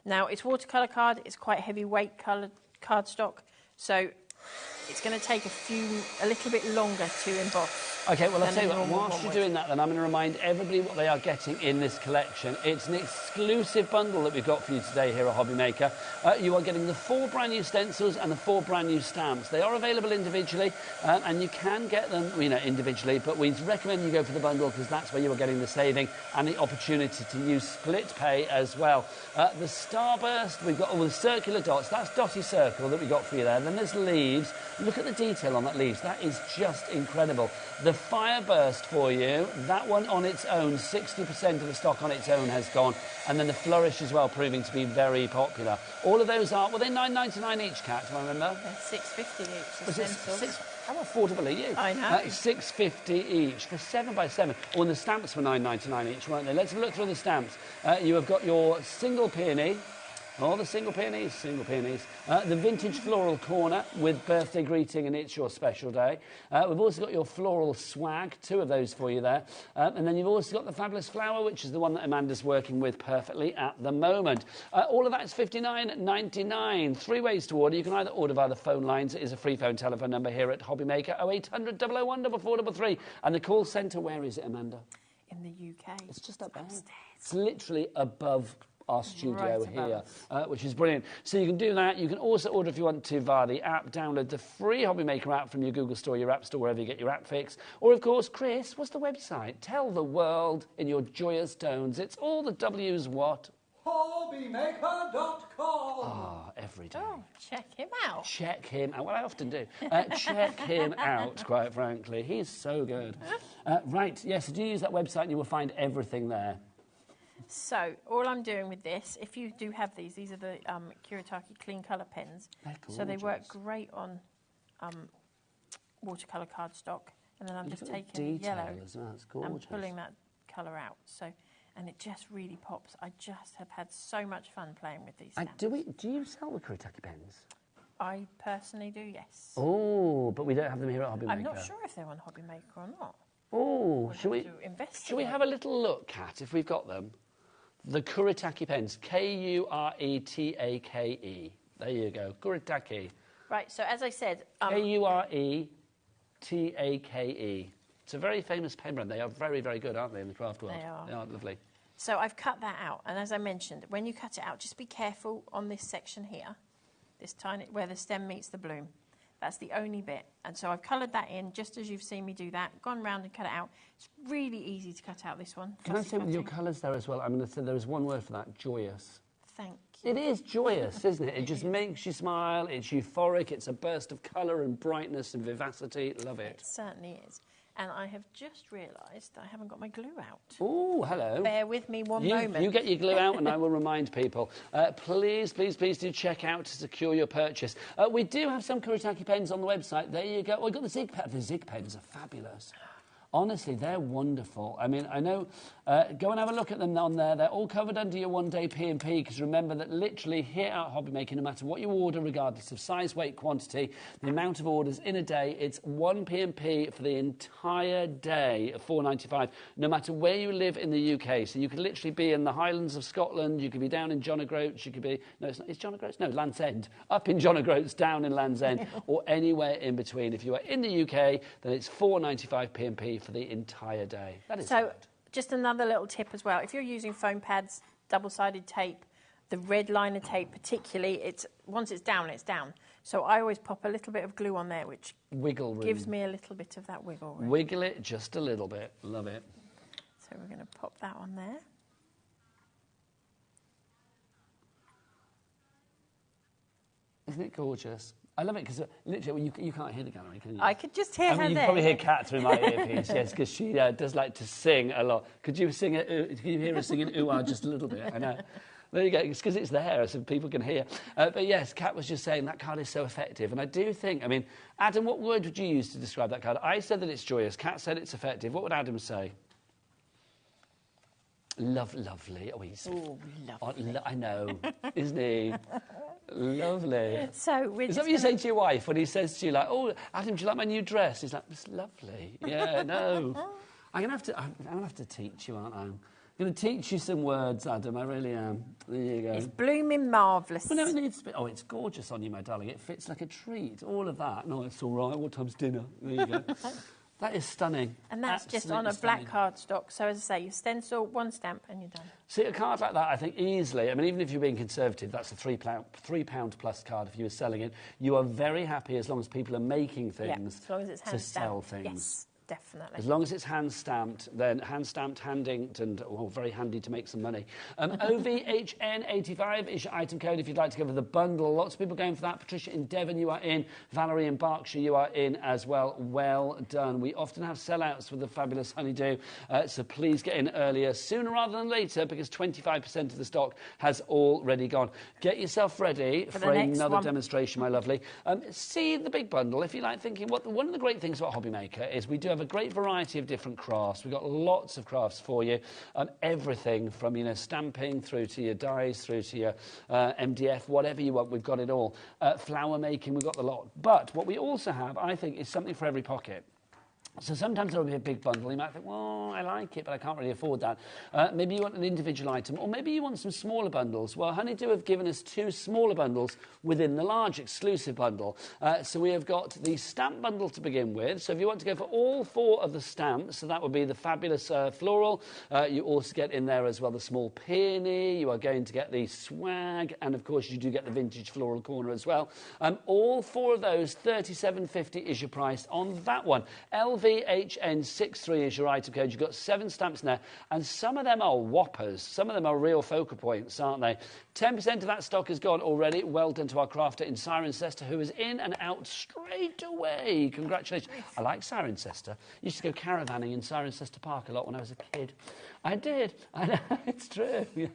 Now, it's watercolour card. It's quite heavyweight coloured cardstock. So it's going to take a little bit longer to emboss. Okay, well, I'll tell you what, whilst you're doing that, then I'm going to remind everybody what they are getting in this collection. It's an exclusive bundle that we've got for you today here at HobbyMaker. You are getting the 4 brand new stencils and the 4 brand new stamps. They are available individually, and you can get them, individually, but we recommend you go for the bundle because that's where you are getting the saving and the opportunity to use split pay as well. The Starburst, we've got all the circular dots. That's Dotty Circle that we got for you there. Then there's leaves. Look at the detail on that leaves. That is just incredible. The Fireburst for you, that one on its own, 60% of the stock on its own has gone. And then the Flourish as well, proving to be very popular. All of those are, well, they're $9.99 each, Kat, do I remember? They're $6.50 each. Stencils. How affordable are you? I know. $6.50 each for 7x7. Oh, and the stamps were $9.99 each, weren't they? Let's have a look through the stamps. You have got your single peony. Oh, the single peonies. The vintage floral corner with birthday greeting and it's your special day. We've also got your floral swag, 2 of those for you there. And then you've also got the fabulous flower, which is the one that Amanda's working with perfectly at the moment. All of that is $59.99. 3 ways to order. You can either order via the phone lines. It is a free phone telephone number here at HobbyMaker, 0800 001 4433. And the call centre, where is it, Amanda? In the UK. It's just up there. Upstairs. It's literally above our studio Right here, which is brilliant. So you can do that. You can also order if you want to via the app. Download the free HobbyMaker app from your Google Store, your App Store, wherever you get your app fix. Or, of course, Chris, what's the website? Tell the world in your joyous tones. It's all the W's what? HobbyMaker.com. Ah, every day. Oh, check him out. Check him out. Well, I often do. Check him out, quite frankly. He's so good. Right, yes, so do use that website and you will find everything there. So, all I'm doing with this, if you do have these are the Kuretake Clean Colour pens. So they work great on watercolour cardstock. And then I'm just taking yellow and pulling that colour out. So, and it just really pops. I just have had so much fun playing with these stamps. Do you sell the Kuretake pens? I personally do, yes. Oh, but we don't have them here at HobbyMaker. I'm not sure if they're on HobbyMaker or not. Oh, should we have a little look, Kat, if we've got them? The Kuretake pens, Kuretake. There you go, Kuretake. Right, so as I said... Kuretake. It's a very famous pen brand. They are very, very good, aren't they, in the craft world? They are lovely. So I've cut that out, and as I mentioned, when you cut it out, just be careful on this section here, this tiny, where the stem meets the bloom. That's the only bit. And so I've coloured that in, just as you've seen me do that, gone round and cut it out. It's really easy to cut out this one. Can I say with your colours there as well, I'm going to say there is one word for that, joyous. Thank you. It is joyous, isn't it? It just makes you smile, it's euphoric, it's a burst of colour and brightness and vivacity. Love it. It certainly is. And I have just realised I haven't got my glue out. Oh, hello. Bear with me one moment. You get your glue out and I will remind people. Please do check out to secure your purchase. We do have some Kuretake pens on the website. There you go. We've got the Zig pens. The Zig pens are fabulous. Honestly, they're wonderful. I mean, I know, go and have a look at them on there. They're all covered under your one-day P&P, because remember that literally here at HobbyMaker, no matter what you order, regardless of size, weight, quantity, the amount of orders in a day, it's one P&P for the entire day of $4.95, no matter where you live in the UK. So you could literally be in the Highlands of Scotland, you could be down in John O'Groats, you could be, no, it's John O'Groats? No, Land's End. Up in John O'Groats, down in Land's End, or anywhere in between. If you are in the UK, then it's $4.95 P&P for the entire day. That is so. Just another little tip as well. If you're using foam pads, double-sided tape, the red liner tape particularly, once it's down, it's down. So I always pop a little bit of glue on there, which gives me a little bit of that wiggle room. Wiggle it just a little bit. Love it. So we're going to pop that on there. Isn't it gorgeous? I love it because literally you can't hear the gallery, can you? I could just hear her there. You can probably hear Kat through my earpiece, yes, because she does like to sing a lot. Could you sing it? Could you hear her singing ooh-ah just a little bit? I know. There you go. It's because it's there, so people can hear. But yes, Kat was just saying that card is so effective, and I do think. I mean, Adam, what word would you use to describe that card? I said that it's joyous. Kat said it's effective. What would Adam say? Lovely. Oh, he's lovely. I know, isn't he? Lovely. So is that what you say to your wife when he says to you, like, "Oh, Adam, do you like my new dress?" He's like, "It's lovely." Yeah, no. I'm gonna have to teach you, aren't I? I'm going to teach you some words, Adam. I really am. There you go. It's blooming marvellous. Well, no, it needs to be. Oh, it's gorgeous on you, my darling. It fits like a treat. All of that. No, it's all right. What time's dinner? There you go. That is stunning. And that's just on a black cardstock. So, as I say, you stencil, one stamp, and you're done. See, a card like that, I think easily, I mean, even if you're being conservative, that's a £3 plus card if you were selling it. You are very happy as long as people are making things as long as it's to sell things. Yes, definitely. As long as it's hand-stamped, then hand-stamped, hand-inked, and very handy to make some money. OVHN85 is your item code if you'd like to go for the bundle. Lots of people going for that. Patricia in Devon, you are in. Valerie in Berkshire, you are in as well. Well done. We often have sellouts with the fabulous Honeydew, so please get in earlier, sooner rather than later, because 25% of the stock has already gone. Get yourself ready for another demonstration, my lovely. See the big bundle if you like thinking. One of the great things about HobbyMaker is we do have a great variety of different crafts. We've got lots of crafts for you. Everything from, stamping through to your dies, through to your MDF, whatever you want, we've got it all. Flower making, we've got the lot. But what we also have, I think, is something for every pocket. So sometimes there'll be a big bundle. You might think, well, I like it, but I can't really afford that. Maybe you want an individual item, or maybe you want some smaller bundles. Well, Honeydew have given us 2 smaller bundles within the large exclusive bundle. So we have got the stamp bundle to begin with. So if you want to go for all 4 of the stamps, so that would be the fabulous floral. You also get in there as well the small peony. You are going to get the swag, and of course you do get the vintage floral corner as well. All 4 of those, £37.50 is your price on that one. LVHN63 is your item code. You've got 7 stamps in there, and some of them are whoppers. Some of them are real focal points, aren't they? 10% of that stock is gone already. Well done to our crafter in Cirencester, who is in and out straight away. Congratulations. I like Cirencester. I used to go caravanning in Cirencester Park a lot when I was a kid. I did. I know, it's true. Yeah.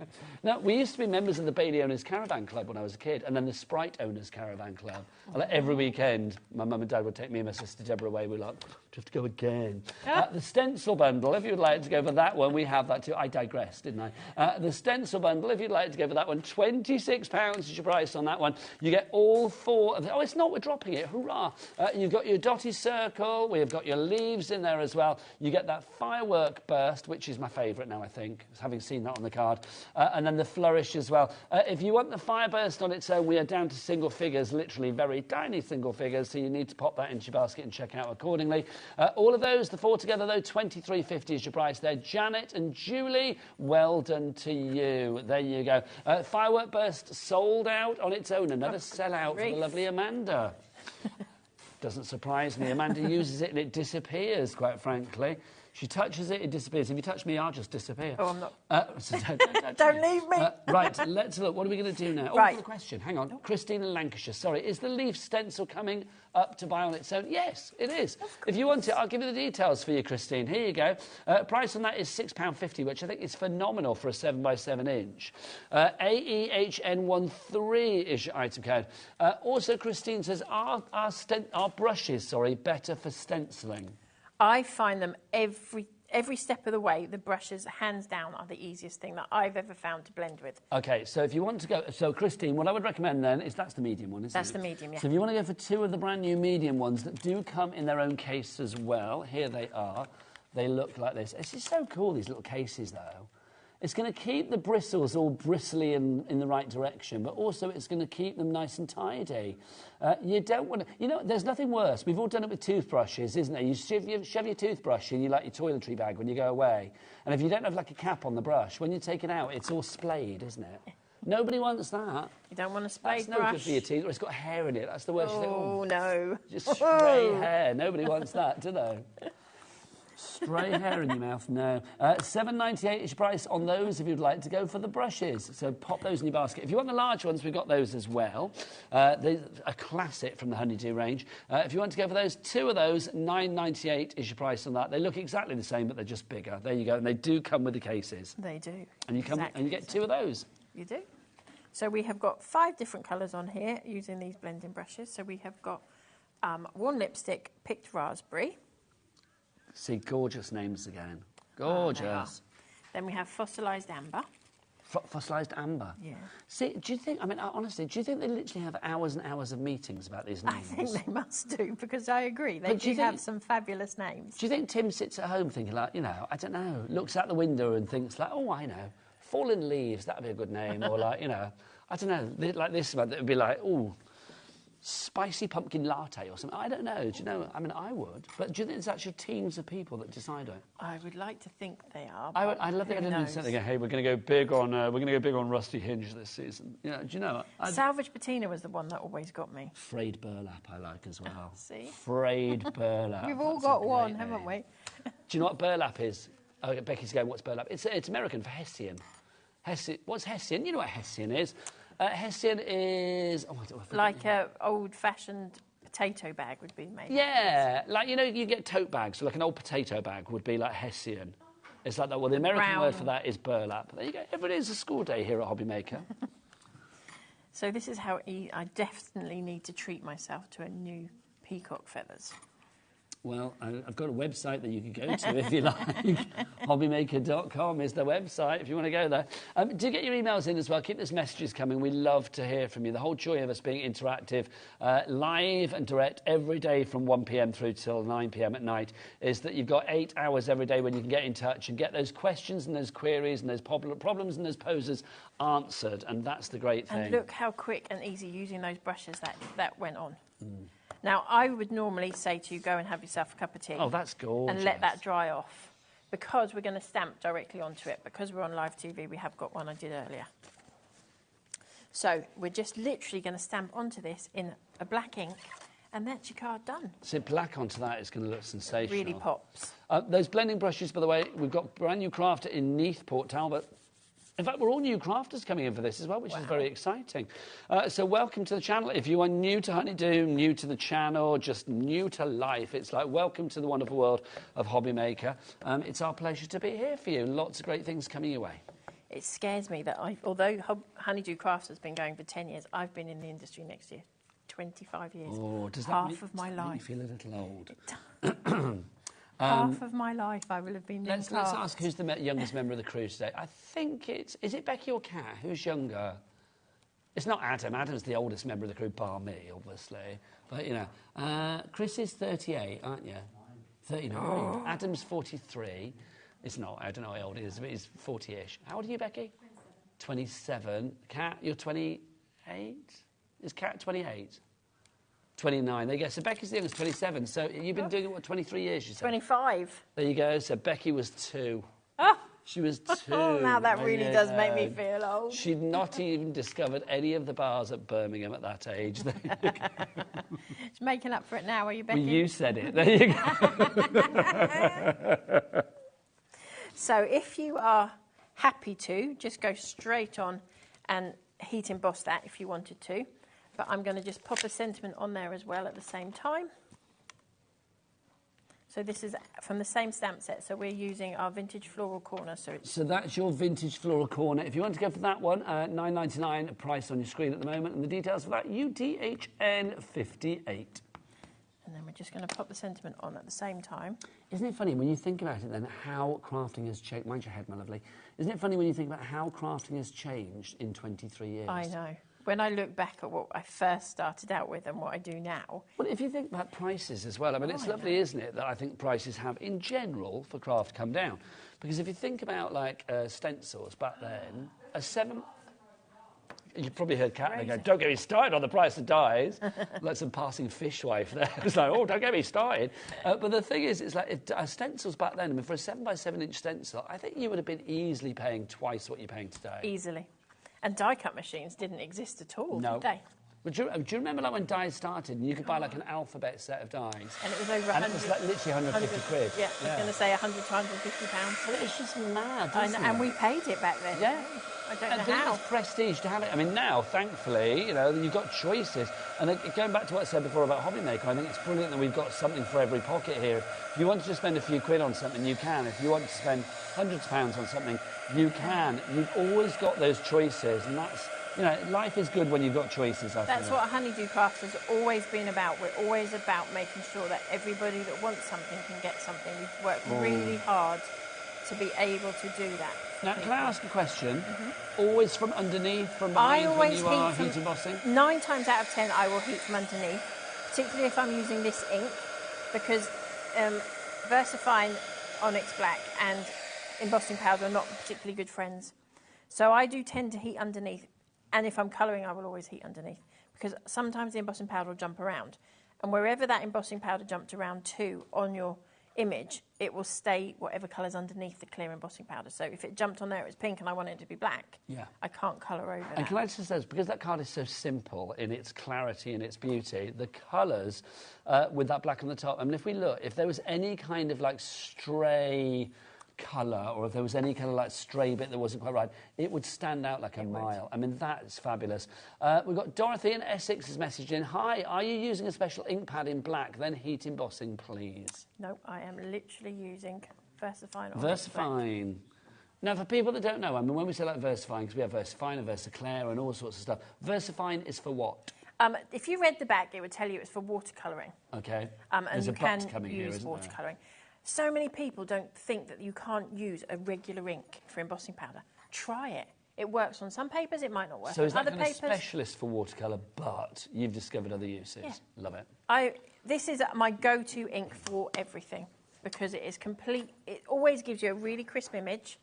Now, we used to be members of the Bailey Owners Caravan Club when I was a kid, and then the Sprite Owners Caravan Club. Every weekend, my mum and dad would take me and my sister Deborah away. We're like, just to go again. The stencil bundle, if you'd like to go for that one, we have that too. I digressed, didn't I? The stencil bundle, if you'd like to go for that one, £26 is your price on that one. You get all 4 of them. Oh, it's not, we're dropping it. Hurrah. You've got your dotty circle. We've got your leaves in there as well. You get that firework burst, which is my favourite now, I think, having seen that on the card. And then the flourish as well. If you want the fire burst on its own, we are down to single figures, literally very tiny single figures, so you need to pop that into your basket and check out accordingly. All of those, the 4 together, though, £23.50 is your price there. Janet and Julie, well done to you. There you go. Firework burst sold out on its own. Another sellout for the lovely Amanda. Doesn't surprise me. Amanda uses it and it disappears, quite frankly. She touches it, it disappears. If you touch me, I'll just disappear. Oh, I'm not. So Don't leave me. Right, let's look. What are we going to do now? Right. Oh, the question. Hang on. Christine in Lancashire. Sorry, is the leaf stencil coming up to buy on its own? Yes, it is. If you want it, I'll give you the details for you, Christine. Here you go. Price on that is £6.50, which I think is phenomenal for a 7x7 inch. AEHN13 is your item code. Also, Christine says, are brushes, better for stenciling? I find them every step of the way, the brushes, hands down, are the easiest thing that I've ever found to blend with. OK, so if you want to go... So, Christine, what I would recommend then is that's the medium one, isn't it? That's the medium, yeah. So if you want to go for 2 of the brand new medium ones that do come in their own case as well, here they are. They look like this. It's just so cool, these little cases, though. It's going to keep the bristles all bristly in the right direction, but also it's going to keep them nice and tidy. You don't want to... there's nothing worse. We've all done it with toothbrushes, isn't there? You shove your toothbrush in your toiletry bag when you go away. And if you don't have, a cap on the brush, when you take it out, it's all splayed, isn't it? Nobody wants that. You don't want a splayed brush. That's no good for your teeth. It's got hair in it. That's the worst. Oh, no. Just stray hair. Nobody wants that, do they? Stray hair in your mouth, no. £7.98 is your price on those if you'd like to go for the brushes. So pop those in your basket. If you want the large ones, we've got those as well. They're a classic from the Honeydew range. If you want to go for those, 2 of those, £9.98 is your price on that. They look exactly the same, but they're just bigger. There you go. And they do come with the cases. They do. And you get 2 of those. You do. So we have got 5 different colours on here using these blending brushes. So we have got Worn Lipstick, Picked Raspberry. See, gorgeous names again. Gorgeous. Then we have Fossilised Amber. Fossilised amber. Yeah. See, do you think? I mean, honestly, do you think they literally have hours and hours of meetings about these names? I think they must do, because I agree. They But do you have think- some fabulous names. Do you think Tim sits at home thinking like, you know, I don't know, looks out the window and thinks like, oh, I know, Fallen Leaves, that'd be a good name, or like, you know, I don't know, like this one, that would be like, oh, spicy pumpkin latte or something. I don't know. Do you know? I mean, I would. But do you think it's actually teams of people that decide on it? I would like to think they are. I love the idea of something. Hey, we're going to go big on Rusty Hinge this season. Yeah, do you know? Salvage Patina was the one that always got me. Frayed burlap, I like as well. See? Frayed burlap. We've all That's a got great one, name. haven't we? Do you know what burlap is? Oh, Becky's going, what's burlap? It's American for Hessian. What's Hessian? You know what Hessian is? Hessian is... Oh, I don't know. Like an old-fashioned potato bag would be made. Yeah, like, you know, you get tote bags, so like an old potato bag would be like Hessian. It's like that. Well, the American word for that is burlap. There you go. Every day is a school day here at HobbyMaker. So this is how I definitely need to treat myself to a new peacock feathers. Well, I've got a website that you can go to if you like. HobbyMaker.com is the website if you want to go there. Do get your emails in as well. Keep those messages coming. We love to hear from you. The whole joy of us being interactive, live and direct every day from 1 p.m. through till 9 p.m. at night is that you've got 8 hours every day when you can get in touch and get those questions and those queries and those problems and those poses answered. And that's the great thing. And look how quick and easy using those brushes that went on. Mm. Now, I would normally say to you, go and have yourself a cup of tea. Oh, that's gorgeous. And let that dry off. Because we're going to stamp directly onto it. Because we're on live TV, we have got one I did earlier. So we're just literally going to stamp onto this in a black ink. And that's your card done. So black onto that is going to look sensational. Really pops. Those blending brushes, by the way, we've got brand new crafter in Neath, Port Talbot. In fact, we're all new crafters coming in for this as well, which is very exciting. So welcome to the channel. If you are new to Honeydew, new to the channel, just new to life, it's like welcome to the wonderful world of HobbyMaker. It's our pleasure to be here for you. Lots of great things coming your way. It scares me that although Honeydew Crafts has been going for 10 years, I've been in the industry next year 25 years. Oh, does that half of my make life. you feel a little old? Half of my life I will have been in Let's ask who's the youngest member of the crew today. I think is it Becky or Kat? Who's younger? It's not Adam. Adam's the oldest member of the crew, bar me, obviously. But, you know, Chris is 38, aren't you? 39. Oh. Adam's 43. It's not, I don't know how old he is, but he's 40-ish. How old are you, Becky? 27. Kat, you're 28? Is Kat 28? 29. There you go. So Becky's the youngest, 27. So you've been doing it, what, 23 years, you said? 25. There you go. So Becky was 2. Oh. She was 2. Oh, now that really does make me feel old. She'd not even discovered any of the bars at Birmingham at that age. She's making up for it now, are you, Becky? Well, you said it. There you go. So if you are happy to, just go straight on and heat emboss that if you wanted to. But I'm going to just pop a sentiment on there as well at the same time. So this is from the same stamp set. So we're using our vintage floral corner. So that's your vintage floral corner. If you want to go for that one, $9.99 price on your screen at the moment. And the details for that, UTHN 58. And then we're just going to pop the sentiment on at the same time. Isn't it funny when you think about it then, how crafting has changed? Mind your head, my lovely. Isn't it funny when you think about how crafting has changed in 23 years? I know. When I look back at what I first started out with and what I do now. Well, if you think about prices as well, I mean, it's lovely, isn't it, that I think prices have, in general, for craft come down. Because if you think about, like, stencils back then, a 7... You probably heard Kat go, don't get me started on the price of dyes. Like some passing fishwife there. It's like, oh, don't get me started. But the thing is, it's like, stencils back then, I mean, for a 7x7-inch stencil, I think you would have been easily paying twice what you're paying today. Easily. And die-cut machines didn't exist at all, did they? But do you remember like when dyes started and you could buy like an alphabet set of dyes? And it was over 100. And it was like literally 150 quid. Yeah, I was going to say 100 to 150 pounds. Well, it's just mad, isn't it? And we paid it back then. Yeah. I don't know how. It's prestige to have it. I mean, now, thankfully, you know, you've got choices. And going back to what I said before about HobbyMaker, I think it's brilliant that we've got something for every pocket here. If you want to spend a few quid on something, you can. If you want to spend hundreds of pounds on something, you can. You've always got those choices, and that's, you know, life is good when you've got choices. That's what Honeydew Crafts has always been about. We're always about making sure that everybody that wants something can get something. We've worked really hard to be able to do that. Now, can I ask a question? Always from underneath, from behind when you are heat embossing? 9 times out of 10, I will heat from underneath, particularly if I'm using this ink, because VersaFine Onyx Black and embossing powder are not particularly good friends. So I do tend to heat underneath, and if I'm colouring, I will always heat underneath, because sometimes the embossing powder will jump around, and wherever that embossing powder jumped around to on your image, it will stay whatever colour's underneath the clear embossing powder. So if it jumped on there, it was pink, and I want it to be black, I can't colour over that. And can I just say, because that card is so simple in its clarity and its beauty, the colours with that black on the top, I mean, if we look, if there was any kind of like stray colour, or if there was any kind of like stray bit that wasn't quite right, it would stand out like a mile. I mean, that's fabulous. We've got Dorothy in Essex has messaged in, hi, are you using a special ink pad in black, then heat embossing, please? No, I am literally using VersaFine. VersaFine. Now, for people that don't know, I mean, when we say like VersaFine, because we have VersaFine and VersaClair and all sorts of stuff, VersaFine is for what? If you read the back, it would tell you it's for watercolouring. Okay. And There's you a can but coming here, use isn't watercolouring. So many people don't think that you can't use a regular ink for embossing powder. Try it. It works on some papers, it might not work So is on that other kind papers. of specialist for watercolour, but you've discovered other uses? Yeah. Love it. This is my go-to ink for everything, because it is complete. It always gives you a really crisp image,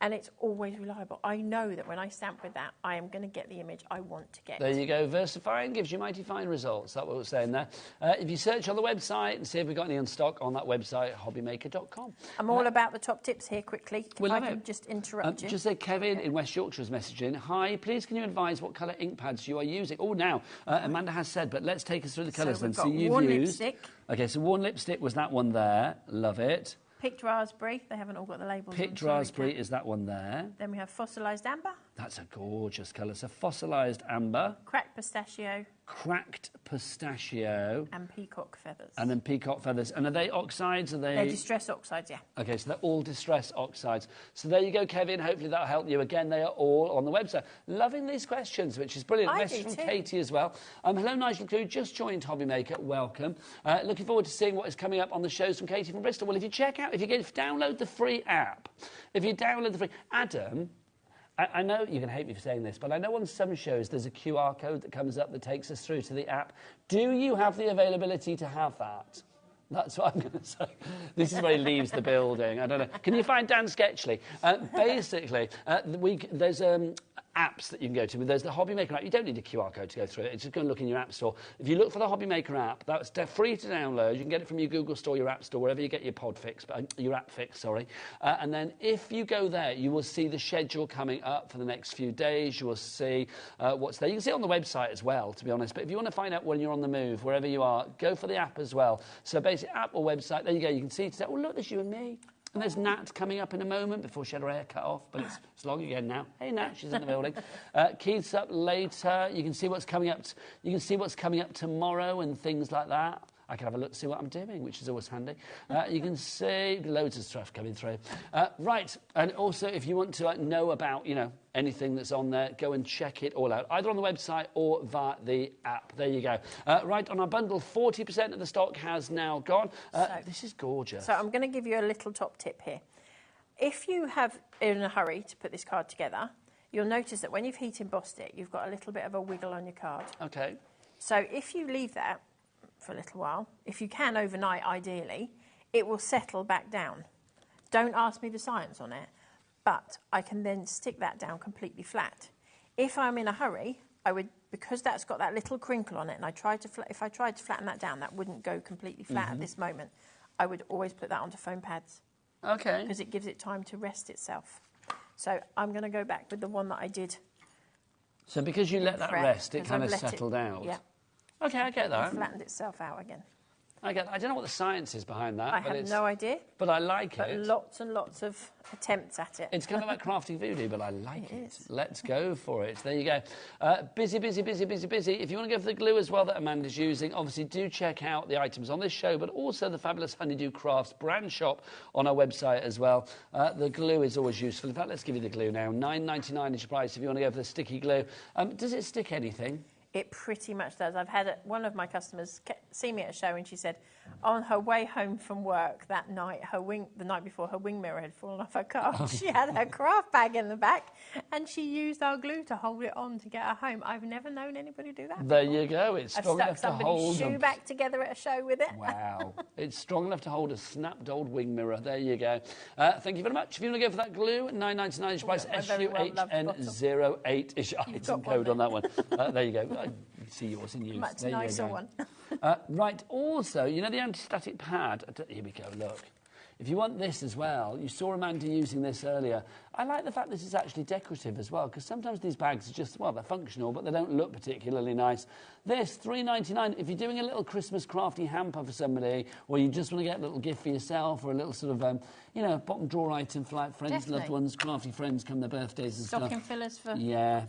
and it's always reliable. I know that when I stamp with that, I am going to get the image I want to get. There you go. VersaFine gives you mighty fine results. That's what we're saying there. If you search on the website and see if we've got any in stock on that website, hobbymaker.com. I'm all about the top tips here quickly. Well, if I can just interrupt you. Just say Kevin in West Yorkshire's messaging. Hi, please can you advise what colour ink pads you are using? Oh, now, Amanda has said, but let's take us through the colours then. So we've got one lipstick. Okay, so one lipstick was that one there. Love it. Picked raspberry. They haven't all got the labels. Picked raspberry is that one there. Then we have fossilised amber. That's a gorgeous colour. So fossilised amber. Cracked pistachio. Cracked pistachio. And peacock feathers. And then peacock feathers. And are they oxides? They're distress oxides, yeah. Okay, so they're all distress oxides. So there you go, Kevin. Hopefully that'll help you. Again, they are all on the website. Loving these questions, which is brilliant. Message from Katie as well. Hello, Nigel, who just joined HobbyMaker. Welcome. Looking forward to seeing what is coming up on the shows from Katie from Bristol. Well, if you download the free app, Adam, I know you're going to hate me for saying this, but I know on some shows there's a QR code that comes up that takes us through to the app. Do you have the availability to have that? That's what I'm going to say. This is where he leaves the building. I don't know. Can you find Dan Sketchley? Basically, there's apps that you can go to. There's the HobbyMaker app. You don't need a QR code to go through it. It's just going to look in your app store. If you look for the HobbyMaker app, that's free to download. You can get it from your Google store, your app store, wherever you get your your app fix, sorry. And then if you go there, you will see the schedule coming up for the next few days. You will see what's there. You can see it on the website as well, to be honest. But if you want to find out when you're on the move, wherever you are, go for the app as well. So basically, app or website, there you go. You can see today, oh, look, there's you and me. And there's Nat coming up in a moment before she had her hair cut off, but it's long again now. Hey, Nat, she's in the building. Keith's up later. You can see what's coming up. You can see what's coming up tomorrow and things like that. I can have a look to see what I'm doing, which is always handy. You can see loads of stuff coming through. Right, and also if you want to know about, anything that's on there, go and check it all out, either on the website or via the app. There you go. Right, on our bundle, 40% of the stock has now gone. This is gorgeous. So I'm going to give you a little top tip here. If you have in a hurry to put this card together, you'll notice that when you've heat embossed it, you've got a little bit of a wiggle on your card. Okay. So if you leave that for a little while, if you can overnight ideally, it will settle back down. Don't ask me the science on it, but I can then stick that down completely flat. If I'm in a hurry, I would, because that's got that little crinkle on it, and if I tried to flatten that down, that wouldn't go completely flat at this moment. I would always put that onto foam pads. Okay. Because it gives it time to rest itself. So I'm going to go back with the one that I did. So because you let that rest, it kind of settled out. Yeah. Okay, I get that. It flattened itself out again. I don't know what the science is behind that. I have no idea. But I like but it. Lots and lots of attempts at it. It's kind of like crafting voodoo, but I like it. Is. Let's go for it. There you go. Busy. If you want to go for the glue as well that Amanda's using, obviously do check out the items on this show, but also the fabulous Honeydew Crafts brand shop on our website as well. The glue is always useful. In fact, let's give you the glue now. $9.99 is your price if you want to go for the sticky glue. Does it stick anything? It pretty much does. I've had one of my customers see me at a show, and she said on her way home from work that night, the night before, her wing mirror had fallen off her car. She had her craft bag in the back, and she used our glue to hold it on to get her home. I've never known anybody do that. There before. you go. It's strong enough to hold. I've stuck somebody's shoe back together at a show with it. Wow. It's strong enough to hold a snapped old wing mirror. There you go. Thank you very much. If you want to go for that glue, $9.99 each price. SUHN08 is your item code on that one. There you go. I see yours in use. Much there nicer one. Right. Also, you know the anti-static pad? Here we go. Look. If you want this as well, you saw Amanda using this earlier. I like the fact this is actually decorative as well, because sometimes these bags are just, well, they're functional, but they don't look particularly nice. This, $3.99. If you're doing a little Christmas crafty hamper for somebody, or you just want to get a little gift for yourself, or a little sort of, you know, bottom drawer item for like friends, Definitely. loved ones, crafty friends come their birthdays and stuff. Stocking fillers for... Yeah.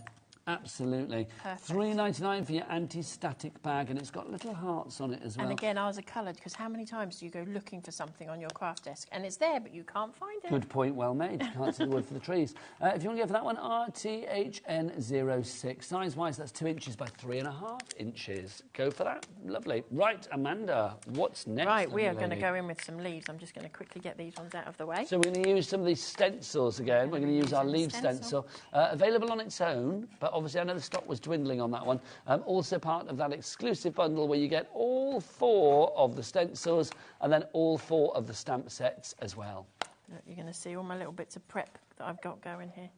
Absolutely. Perfect. $3.99 for your anti-static bag, and it's got little hearts on it as well. And again, ours are coloured, because how many times do you go looking for something on your craft desk and it's there, but you can't find it? Good point, well made. You can't see the wood for the trees. If you want to go for that one, RTHN06. Size-wise, that's 2 inches by 3.5 inches. Go for that. Lovely. Right, Amanda, what's next? Right, we are going to go in with some leaves. I'm just going to quickly get these ones out of the way. So we're going to use some of these stencils again. We're going to use our leaf stencil. Available on its own, but obviously I know the stock was dwindling on that one. Also part of that exclusive bundle where you get all 4 of the stencils and then all 4 of the stamp sets as well. Look, you're going to see all my little bits of prep that I've got going here.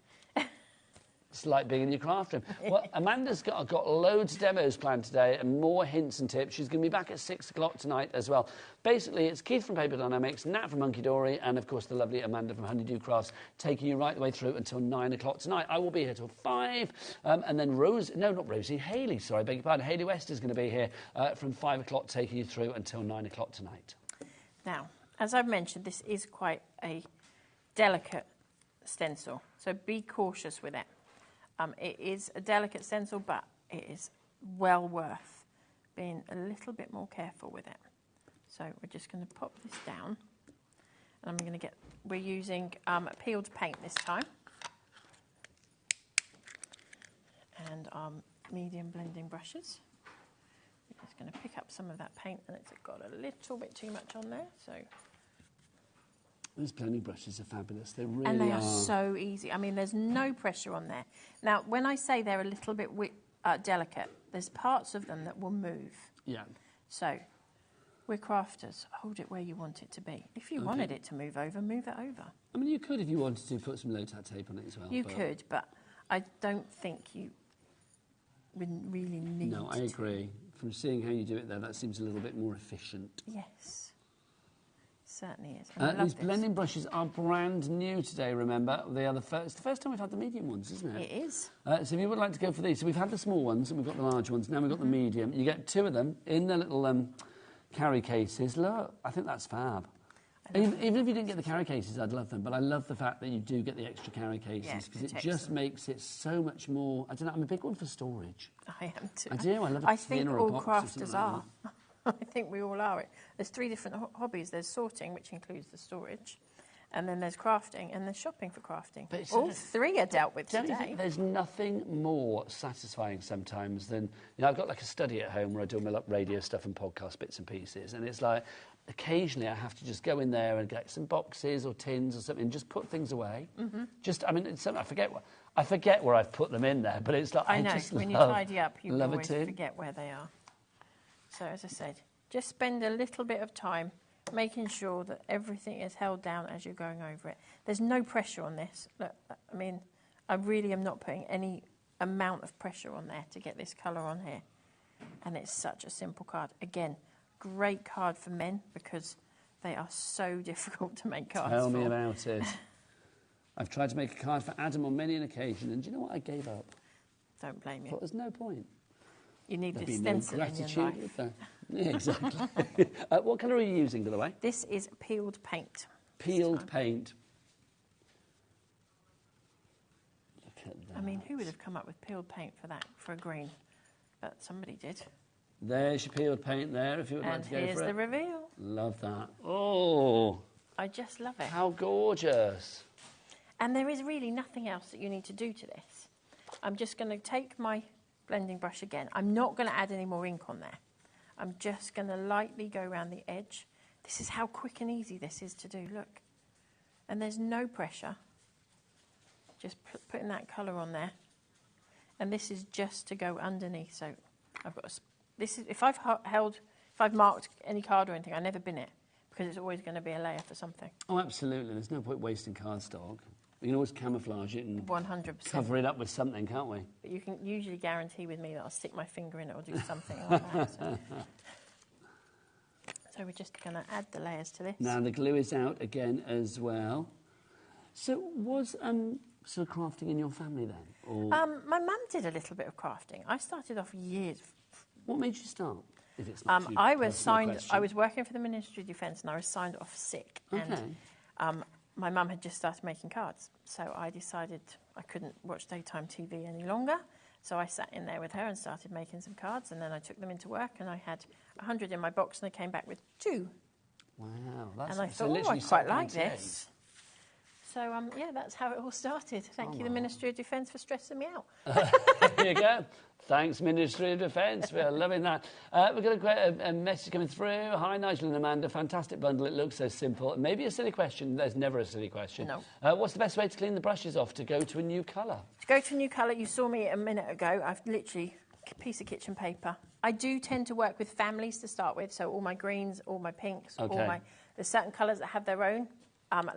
It's like being in your craft room. Well, Amanda's got loads of demos planned today and more hints and tips. She's going to be back at 6 o'clock tonight as well. Basically, it's Keith from Paper Dynamics, Nat from Hunky Dory, and, of course, the lovely Amanda from Honeydew Crafts, taking you right the way through until 9 o'clock tonight. I will be here till 5, and then Hayley, sorry, I beg your pardon. Hayley West is going to be here from 5 o'clock, taking you through until 9 o'clock tonight. Now, as I've mentioned, this is quite a delicate stencil, so be cautious with it. It is a delicate stencil, but it is well worth being a little bit more careful with it. So we're just going to pop this down, and we're using peeled paint this time, and medium blending brushes. We're just going to pick up some of that paint, and it's got a little bit too much on there, so... Those blending brushes are fabulous. They really are. And they are so easy. I mean, there's no pressure on there. Now, when I say they're a little bit delicate, there's parts of them that will move. Yeah. So, we're crafters. Hold it where you want it to be. If you wanted it to move it over. I mean, you could, if you wanted to, put some low-tat tape on it as well. You could, but I don't think you really need No, I agree. From seeing how you do it there, that seems a little bit more efficient. Yes. Certainly is. And These blending brushes are brand new today, remember. They are the first time we've had the medium ones, isn't it? It is. So if you would like to go for these, so we've had the small ones and we've got the large ones, now we've got the medium. You get 2 of them in the little carry cases. Look, I think that's fab. Even if you didn't get the carry cases, I'd love them, but I love the fact that you do get the extra carry cases, because it just makes it so much more... I don't know, I'm a big one for storage. I am too. I do, I love I a tin think or a all box or crafters something like are. I think we all are. There's 3 different hobbies. There's sorting, which includes the storage, and then there's crafting, and there's shopping for crafting. But all 3 are dealt with Don't today. you think there's nothing more satisfying sometimes than... You know, I've got like a study at home where I do my radio stuff and podcast bits and pieces, and it's like occasionally I have to just go in there and get some boxes or tins or something and just put things away. Just, I mean, it's something, I forget where I've put them in there, but it's like... I know, when you tidy up, you always forget where they are. So, as I said, just spend a little bit of time making sure that everything is held down as you're going over it. There's no pressure on this. Look, I mean, I really am not putting any amount of pressure on there to get this colour on here. And it's such a simple card. Again, great card for men because they are so difficult to make cards for. Tell me about it. I've tried to make a card for Adam on many an occasion, and do you know what? I gave up. Don't blame you. But there's no point. You need There'd this be no stencil in your gratitude life. with that. Yeah, exactly. What colour are you using, by the way? This is peeled paint. Peeled paint. Look at that. I mean, who would have come up with peeled paint for that, for a green? But somebody did. There's your peeled paint there, if you would like to go for it. And here's the reveal. Love that. Oh, I just love it. how gorgeous. And there is really nothing else that you need to do to this. I'm just going to take my blending brush again. I'm not going to add any more ink on there. I'm just going to lightly go around the edge. This is how quick and easy this is to do, look. And there's no pressure. Just putting that colour on there. And this is just to go underneath. So I've got this is if I've marked any card or anything, I never bin it because it's always going to be a layer for something. Oh, absolutely. There's no point wasting cardstock. We can always camouflage it and 100%. cover it up with something, can't we? But you can usually guarantee with me that I'll stick my finger in it or do something like that. So we're just going to add the layers to this. Now the glue is out again as well. So was sort of crafting in your family then? Or my mum did a little bit of crafting. I started off years. what made you start? If it's not too I was personal signed. question. I was working for the Ministry of Defence, and I was signed off sick. Okay. And my mum had just started making cards, so I decided I couldn't watch daytime TV any longer. So I sat in there with her and started making some cards, and then I took them into work, and I had 100 in my box, and I came back with 2. Wow, that's And I so thought, oh, I literally quite like something to this. So, yeah, that's how it all started. Thank you, the Ministry of Defence, for stressing me out. There you go. Thanks, Ministry of Defence. We're loving that. We've got a message coming through. Hi, Nigel and Amanda. Fantastic bundle. It looks so simple. Maybe a silly question. There's never a silly question. No. What's the best way to clean the brushes off to go to a new colour? To go to a new colour, you saw me a minute ago. I've literally a piece of kitchen paper. I do tend to work with families to start with, so all my greens, all my pinks, Okay. There's certain colours that have their own.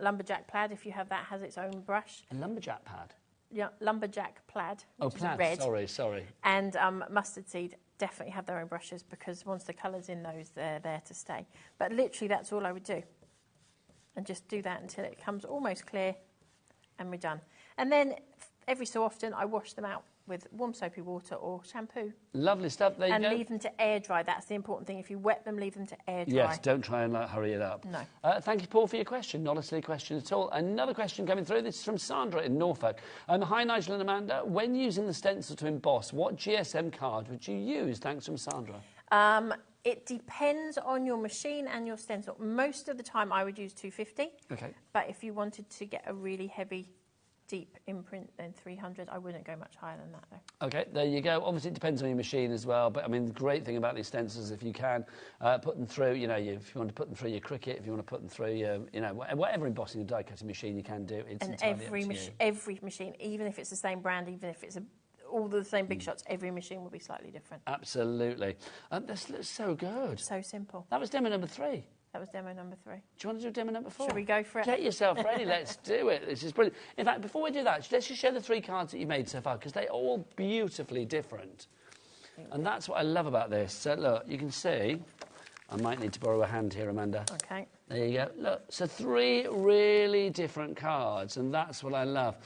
Lumberjack plaid, if you have that, has its own brush. A lumberjack pad? Yeah, lumberjack plaid, Oh, which is plaid. red. Sorry. And mustard seed definitely have their own brushes because once the colour's in those, they're there to stay. But literally, that's all I would do. And just do that until it comes almost clear and we're done. And then every so often, I wash them out with warm soapy water or shampoo. Lovely stuff. There you and go. leave them to air dry. That's the important thing. If you wet them, leave them to air dry. Yes, don't try and hurry it up. No. Thank you, Paul, for your question. Not a silly question at all. Another question coming through. This is from Sandra in Norfolk. Hi, Nigel and Amanda. When using the stencil to emboss, what GSM card would you use? Thanks from Sandra. It depends on your machine and your stencil. Most of the time, I would use 250. Okay. But if you wanted to get a really heavy, deep imprint, then 300. I wouldn't go much higher than that, though. Okay, there you go. Obviously, it depends on your machine as well. But, I mean, the great thing about these stencils, if you can put them through, you know, if you want to put them through your Cricut, if you want to put them through your, you know, whatever embossing and die-cutting machine you can do, it's entirely up to you. Every machine, even if it's the same brand, even if it's all the same big shots, every machine will be slightly different. Absolutely. This looks so good. So simple. That was demo number 3. That was demo number 3. Do you want to do demo number 4? Should we go for it? Get yourself ready. Let's do it. This is brilliant. In fact, before we do that, let's just show the 3 cards that you've made so far, because they're all beautifully different. And that's what I love about this. So, look, you can see... I might need to borrow a hand here, Amanda. Okay. There you go. Look, so 3 really different cards, and that's what I love.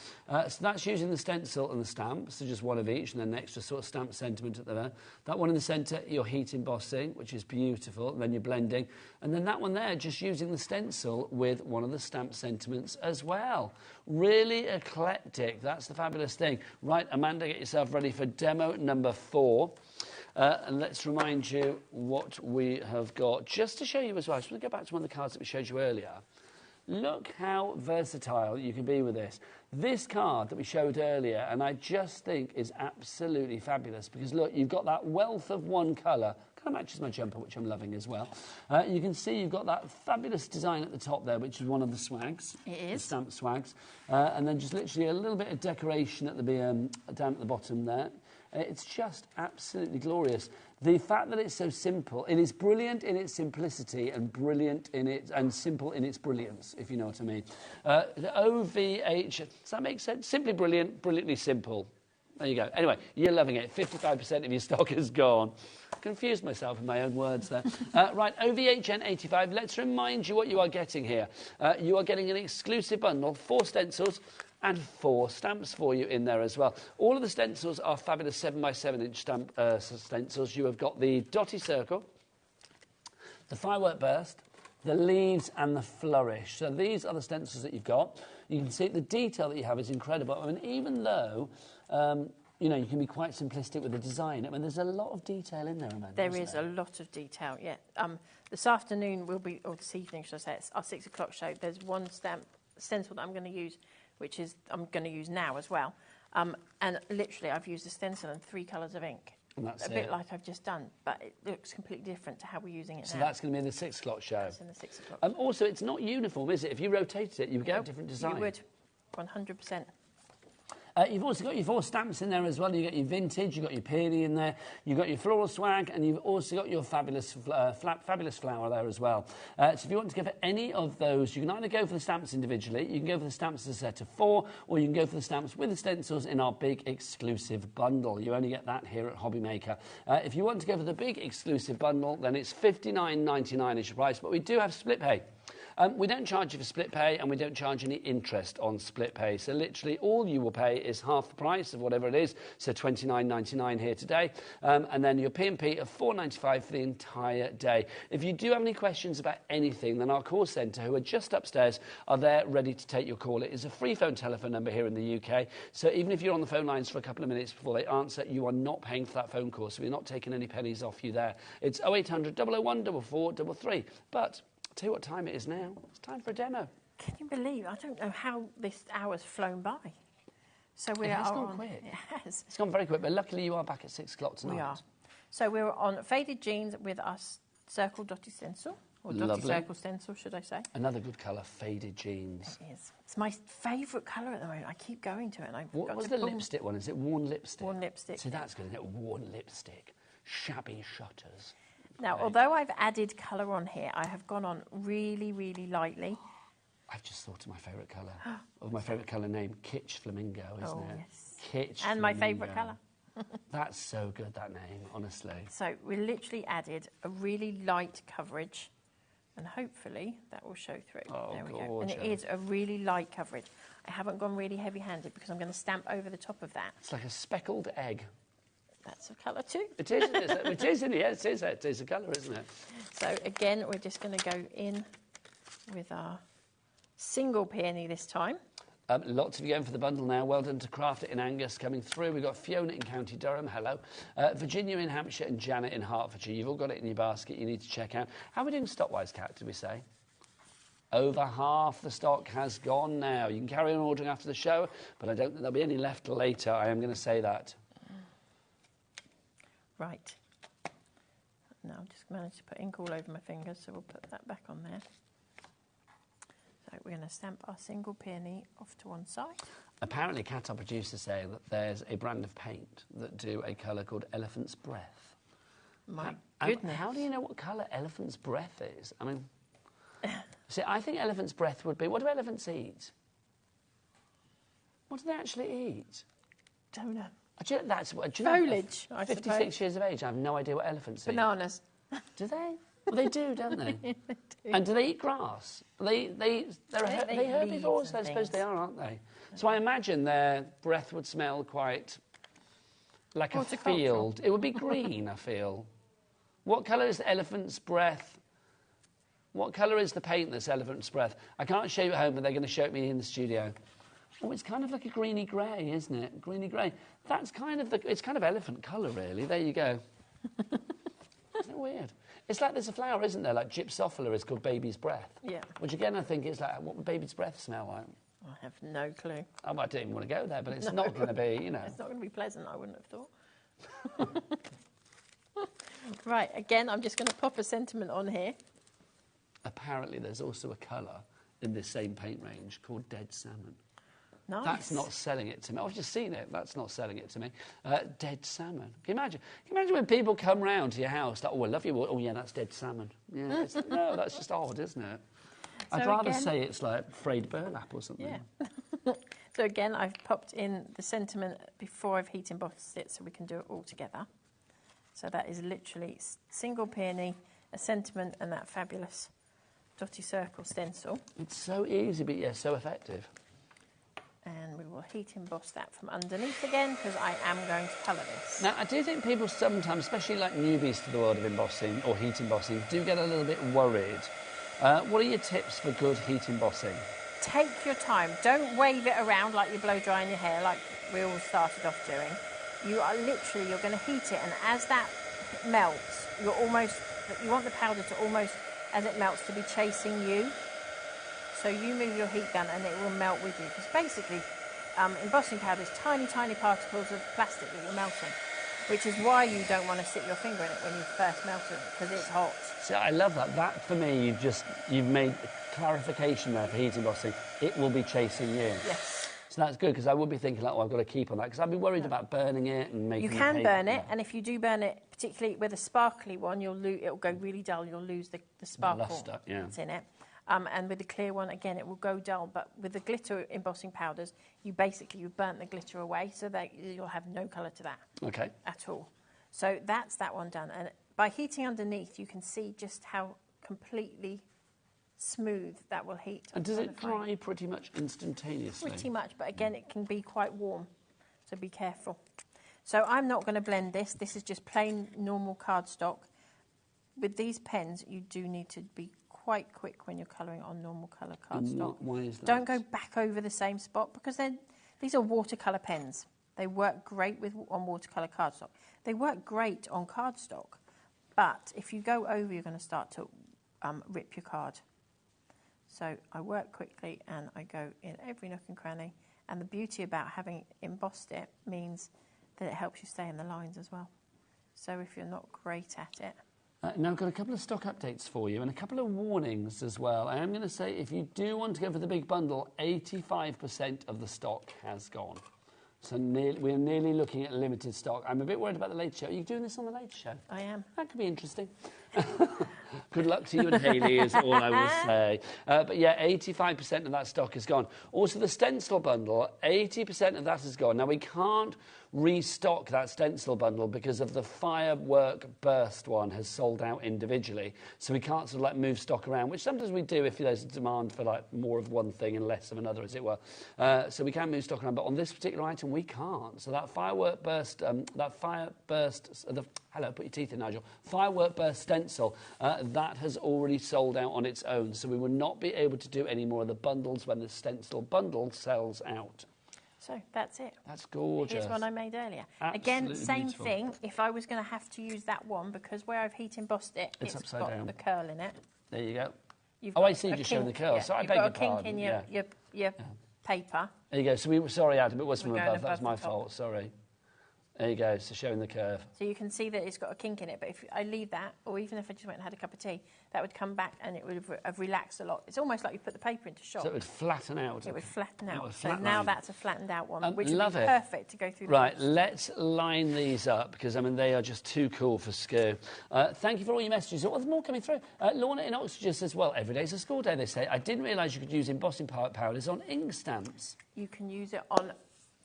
So that's using the stencil and the stamp, so just one of each, and then an extra sort of stamp sentiment at the there. That one in the centre, you're heat embossing, which is beautiful, and then you're blending. And then that one there, just using the stencil with one of the stamp sentiments as well. Really eclectic. That's the fabulous thing. Right, Amanda, get yourself ready for demo number 4. And let's remind you what we have got. Just to show you as well, I just want to go back to one of the cards that we showed you earlier. Look how versatile you can be with this. This card that we showed earlier, and I just think is absolutely fabulous, because look, you've got that wealth of one colour. Kind of matches my jumper, which I'm loving as well. You can see you've got that fabulous design at the top there, which is one of the swags. It is. The stamp swags. And then just literally a little bit of decoration at the down at the bottom there. It's just absolutely glorious. The fact that it's so simple, it is brilliant in its simplicity and brilliant in it, and simple in its brilliance, if you know what I mean. The OVH, does that make sense? Simply brilliant, brilliantly simple. There you go. Anyway, you're loving it. 55% of your stock is gone. Confused myself in my own words there. Right, OVHN85, let's remind you what you are getting here. You are getting an exclusive bundle, 4 stencils, and 4 stamps for you in there as well. All of the stencils are fabulous 7x7-inch stamp stencils. You have got the dotty circle, the firework burst, the leaves, and the flourish. So these are the stencils that you've got. You can see the detail that you have is incredible. I mean, even though, you know, you can be quite simplistic with the design, I mean, there's a lot of detail in there, Amanda. There is a lot of detail, yeah. This afternoon will be, or this evening, should I say, it's our 6 o'clock show. There's one stencil that I'm going to use, which is I'm going to use now as well. And literally, I've used a stencil and 3 colours of ink. And that's a bit like I've just done, but it looks completely different to how we're using it now. So that's going to be in the 6 o'clock show. That's in the 6 o'clock. Also, it's not uniform, is it? If you rotated it, you would get a different design. You would, 100%. You've also got your 4 stamps in there as well. You've got your vintage, you've got your peony in there, you've got your floral swag, and you've also got your fabulous flower there as well. So if you want to go for any of those, you can either go for the stamps individually, you can go for the stamps as a set of 4, or you can go for the stamps with the stencils in our big exclusive bundle. You only get that here at HobbyMaker. If you want to go for the big exclusive bundle, then it's $59.99 is your price, but we do have split pay. We don't charge you for split pay, and we don't charge any interest on split pay. So literally all you will pay is half the price of whatever it is, so $29.99 here today, and then your P&P of $4.95 for the entire day. If you do have any questions about anything, then our call centre, who are just upstairs, are there ready to take your call. It is a free phone telephone number here in the UK, so even if you're on the phone lines for a couple of minutes before they answer, you are not paying for that phone call, so we're not taking any pennies off you there. It's 0800 001 4433. But I'll tell you what time it is now. It's time for a demo. Can you believe? I don't know how this hour's flown by. So we It has are gone on, quick. It has. It's gone very quick, but luckily you are back at 6 o'clock tonight. We are. So we're on Faded Jeans with our circle dotty stencil, or dotty Lovely. circle stencil, should I say? Another good colour, Faded Jeans. It is. It's my favourite colour at the moment. I keep going to it. And I've What got was to the pull- lipstick one? Is it worn lipstick? Worn lipstick. See, that's good, isn't it? Worn lipstick. Shabby shutters. Now, Okay. although I've added colour on here, I have gone on really, really lightly. I've just thought of my favourite colour. Of my favourite colour name, Kitsch Flamingo, isn't Oh, it? yes. Kitsch And my Flamingo. favourite colour. That's so good, that name, honestly. So we literally added a really light coverage, and hopefully that will show through. Oh, there we go. And it gorgeous. is a really light coverage. I haven't gone really heavy-handed because I'm going to stamp over the top of that. It's like a speckled egg. That's a colour too. It is, it is, it is, yes, it is. It is a colour, isn't it? So again, we're just going to go in with our single peony this time. Lots of you going for the bundle now. Well done to Craft It in Angus coming through. We've got Fiona in County Durham, hello. Virginia in Hampshire and Janet in Hertfordshire. You've all got it in your basket. You need to check out. How are we doing stock-wise, Kat, did we say? Over half the stock has gone now. You can carry on ordering after the show, but I don't think there'll be any left later. I am going to say that. Right. Now I've just managed to put ink all over my fingers, so we'll put that back on there. So we're going to stamp our single peony off to one side. Apparently, Kat, our producer, saying that there's a brand of paint that do a colour called Elephant's Breath. My And goodness. how do you know what colour Elephant's Breath is? I mean, see, I think Elephant's Breath would be... What do elephants eat? What do they actually eat? Don't know. Do you know, that's what... Do you know, Foliage, I 56 suppose. years of age, I have no idea what elephants eat. Bananas. Do they? Well, they do, don't they? They do. And do they eat grass? They're They eat herbivores? leaves I and suppose they things. are, aren't they? So I imagine their breath would smell quite like a Horticultural. field. It would be green, I feel. What colour is the elephant's breath? What colour is the paint that's elephant's breath? I can't show you at home, but they're going to show it me in the studio. Oh, it's kind of like a greeny grey, isn't it? Greeny grey. That's kind of it's kind of elephant colour, really. There you go. Isn't it weird? It's like there's a flower, isn't there? Like Gypsophila is called baby's breath. Yeah. Which again, I think is like, what would baby's breath smell like? I have no clue. Oh, I don't even want to go there, but it's not going to be, you know. It's not going to be pleasant, I wouldn't have thought. Right, again, I'm just going to pop a sentiment on here. Apparently, there's also a colour in this same paint range called Dead Salmon. Nice. That's not selling it to me. I've just seen it. That's not selling it to me. Dead salmon. Can you imagine when people come round to your house, like, oh, I love you. Oh, yeah, that's dead salmon. Yeah, no, that's just odd, isn't it? I'd rather again- say it's like frayed burlap or something. Yeah. So again, I've popped in the sentiment before I've heat embossed it so we can do it all together. So that is literally single peony, a sentiment, and that fabulous dotty circle stencil. It's so easy, but yeah, so effective. And we will heat emboss that from underneath again because I am going to colour this. Now, I do think people sometimes, especially like newbies to the world of embossing or heat embossing, do get a little bit worried. What are your tips for good heat embossing? Take your time. Don't wave it around like you're blow drying your hair like we all started off doing. You're going to heat it, and as that melts, you want the powder to almost, as it melts, to be chasing you. So you move your heat gun and it will melt with you. Because basically, embossing powder is tiny, tiny particles of plastic that you're melting, which is why you don't want to stick your finger in it when you first melt it, because it's hot. See, I love that. That, for me, you've made clarification there for heat embossing. It will be chasing you. Yes. So that's good, because I would be thinking, like, oh, I've got to keep on that, because I'd be worried about burning it and making You can burn it, and if you do burn it, particularly with a sparkly one, it'll go really dull. You'll lose the sparkle luster, that's in it. And with the clear one, again, it will go dull. But with the glitter embossing powders, you've burnt the glitter away, so that you'll have no colour to that. Okay. At all. So that's that one done. And by heating underneath, you can see just how completely smooth that will heat. And does it dry pretty much instantaneously? Pretty much, but again, it can be quite warm, so be careful. So I'm not going to blend this. This is just plain normal cardstock. With these pens, you do need to be quite quick when you're colouring on normal colour cardstock. Why is that? Don't go back over the same spot, because these are watercolour pens. They work great on watercolour cardstock. They work great on cardstock, but if you go over, you're going to start to rip your card. So I work quickly and I go in every nook and cranny. And the beauty about having embossed it means that it helps you stay in the lines as well. So if you're not great at it. Now I've got a couple of stock updates for you and a couple of warnings as well. I am going to say, if you do want to go for the big bundle, 85% of the stock has gone. So we're nearly looking at limited stock. I'm a bit worried about the Late Show. Are you doing this on the Late Show? I am. That could be interesting. Good luck to you and Hayley is all I will say. But yeah, 85% of that stock is gone. Also, the stencil bundle, 80% of that is gone. Now, we can't restock that stencil bundle because of the firework burst one has sold out individually. So we can't sort of like move stock around, which sometimes we do if there's a demand for like more of one thing and less of another, as it were. So we can move stock around, but on this particular item, we can't. So that firework burst, hello, put your teeth in, Nigel. Firework burst stencil, that has already sold out on its own. So we will not be able to do any more of the bundles when the stencil bundle sells out. So that's it. That's gorgeous. Here's one I made earlier. Absolutely Again, same beautiful. thing. If I was going to have to use that one, because where I've heat embossed it, It's it's upside got down. the curl in it. There you go. You've Oh, got I see, a just showing the kink, curl. yeah. So I You've beg got your a kink pardon. in your paper. There you go. Sorry, Adam, it was from We're above. going That's above my the top. fault. Sorry. There you go. So showing the curve. So you can see that it's got a kink in it, but if I leave that, or even if I just went and had a cup of tea, that would come back and it would have relaxed a lot. It's almost like you put the paper into shock. So it would flatten out. It would flatten It out. would So flatline. now that's a flattened out one, which would love be it. perfect to go through the Right, post. let's line these up because, I mean, they are just too cool for SKU. Thank you for all your messages. Oh, there's more coming through. Lorna in Oxford says, well, every day's a school day, they say. I didn't realise you could use embossing powders on ink stamps. You can use it on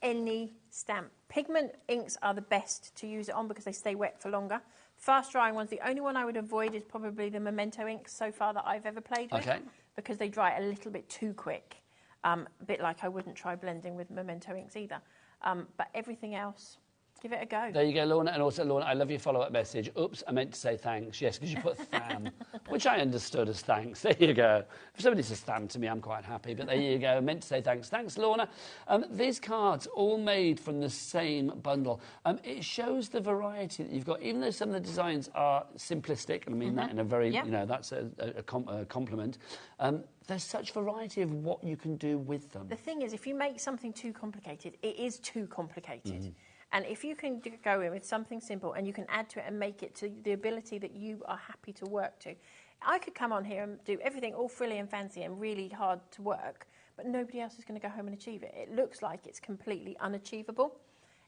any stamp. Pigment inks are the best to use it on because they stay wet for longer. Fast drying ones, the only one I would avoid is probably the Memento inks so far that I've ever played with. Okay. Because they dry a little bit too quick. A bit like I wouldn't try blending with Memento inks either. But everything else, give it a go. There you go, Lorna. And also, Lorna, I love your follow-up message. Oops, I meant to say thanks. Yes, because you put tham, which I understood as thanks. There you go. If somebody says tham to me, I'm quite happy. But there you go. Meant to say thanks. Thanks, Lorna. These cards, all made from the same bundle. It shows the variety that you've got. Even though some of the designs are simplistic, and I mean that in a very, Yep. you know, that's a compliment. There's such variety of what you can do with them. The thing is, if you make something too complicated, it is too complicated. And if you can go in with something simple and you can add to it and make it to the ability that you are happy to work to. I could come on here and do everything all frilly and fancy and really hard to work, but nobody else is going to go home and achieve it. It looks like it's completely unachievable.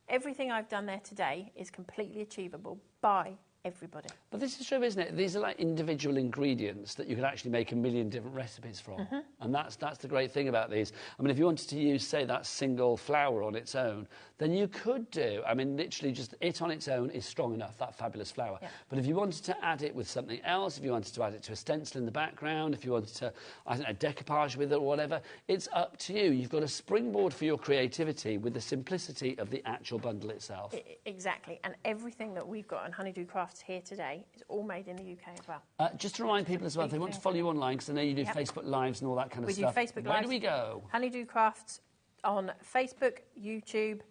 Everything I've done there today is completely achievable by everybody. But this is true, isn't it? These are like individual ingredients that you can actually make a million different recipes from. And that's the great thing about these. I mean, if you wanted to use, say, that single flower on its own, then you could do, I mean, literally just it on its own is strong enough, that fabulous flower. Yeah. But if you wanted to add it with something else, if you wanted to add it to a stencil in the background, if you wanted to, I don't know, decoupage with it or whatever, it's up to you. You've got a springboard for your creativity with the simplicity of the actual bundle itself. Exactly. And everything that we've got on Honeydew Crafts here today is all made in the UK as well. Just to remind people as well, if they want to follow you online, because I know you do Facebook Lives and all that kind of stuff. We do Facebook Lives. Where do we go? Honeydew Crafts on Facebook, YouTube,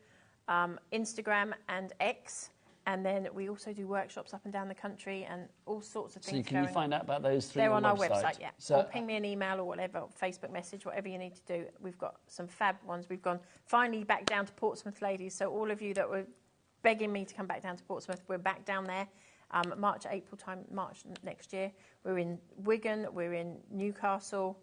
Instagram and X. And then we also do workshops up and down the country and all sorts of things. So can you find out about those through They're your on our website, yeah. So, or ping me an email or whatever, or Facebook message, whatever you need to do. We've got some fab ones. We've gone finally back down to Portsmouth, ladies. So all of you that were begging me to come back down to Portsmouth, we're back down there. March, April time, March next year. We're in Wigan, we're in Newcastle,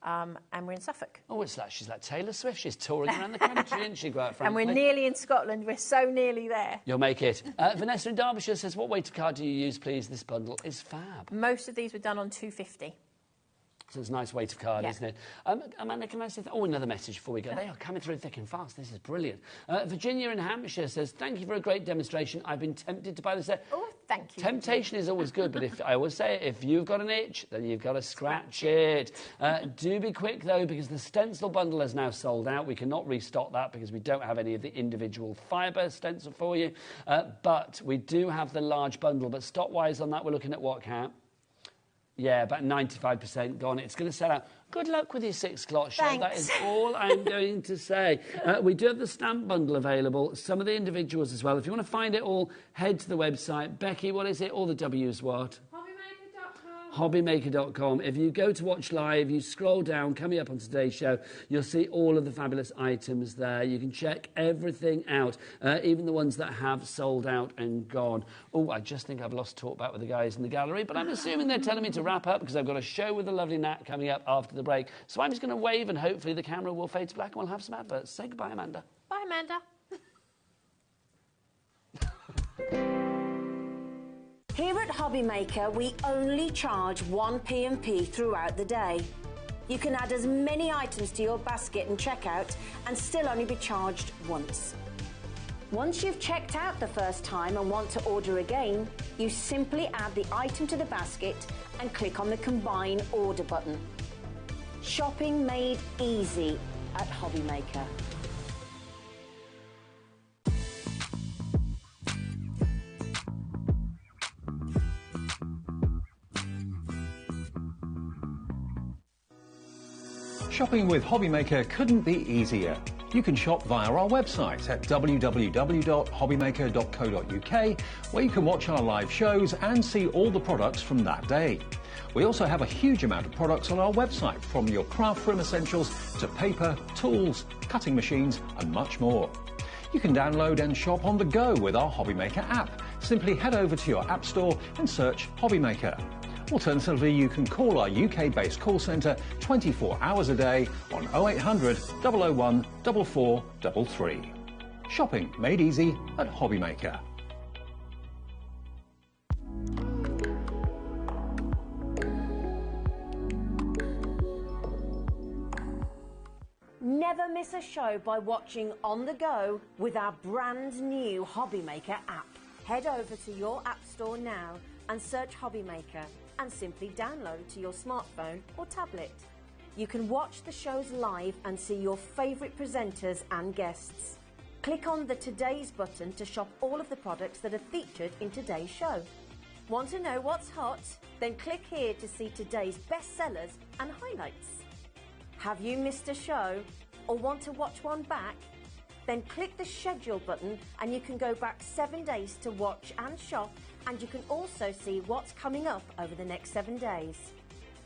and we're in Suffolk. Oh, she's like Taylor Swift. She's touring around the country, isn't she, quite frankly? And we're nearly in Scotland. We're so nearly there. You'll make it. Vanessa in Derbyshire says, what weight of card do you use, please? This bundle is fab. Most of these were done on 250. So it's a nice weight of card, isn't it? Amanda, can I say... another message before we go. They are coming through thick and fast. This is brilliant. Virginia in Hampshire says, thank you for a great demonstration. I've been tempted to buy this set. Oh, thank you. Temptation is always good, but I always say, if you've got an itch, then you've got to scratch it. Do be quick, though, because the stencil bundle is now sold out. We cannot restock that because we don't have any of the individual fibre stencil for you. But we do have the large bundle. But stock-wise on that, we're looking at what, Kat? Yeah, about 95% gone. It's going to sell out. Good luck with your 6 o'clock show. Thanks. That is all I'm going to say. We do have the stamp bundle available, some of the individuals as well. If you want to find it all, head to the website. Becky, what is it? All the W's what? HobbyMaker.com. If you go to watch live, you scroll down, coming up on today's show, you'll see all of the fabulous items there. You can check everything out, even the ones that have sold out and gone. Oh, I just think I've lost talk back with the guys in the gallery, but I'm assuming they're telling me to wrap up because I've got a show with the lovely Nat coming up after the break. So I'm just going to wave and hopefully the camera will fade to black and we'll have some adverts. Say goodbye, Amanda. Bye, Amanda. Here at HobbyMaker, we only charge 1 P&P throughout the day. You can add as many items to your basket and checkout and still only be charged once. Once you've checked out the first time and want to order again, you simply add the item to the basket and click on the Combine Order button. Shopping made easy at HobbyMaker. Shopping with HobbyMaker couldn't be easier. You can shop via our website at www.hobbymaker.co.uk, where you can watch our live shows and see all the products from that day. We also have a huge amount of products on our website, from your craft room essentials to paper, tools, cutting machines and much more. You can download and shop on the go with our HobbyMaker app. Simply head over to your app store and search HobbyMaker. Alternatively, you can call our UK-based call centre 24 hours a day on 0800 001 4433. Shopping made easy at HobbyMaker. Never miss a show by watching on the go with our brand new HobbyMaker app. Head over to your app store now and search HobbyMaker and simply download to your smartphone or tablet. You can watch the shows live and see your favourite presenters and guests. Click on the Today's button to shop all of the products that are featured in today's show. Want to know what's hot? Then click here to see today's bestsellers and highlights. Have you missed a show or want to watch one back? Then click the schedule button and you can go back 7 days to watch and shop, and you can also see what's coming up over the next 7 days.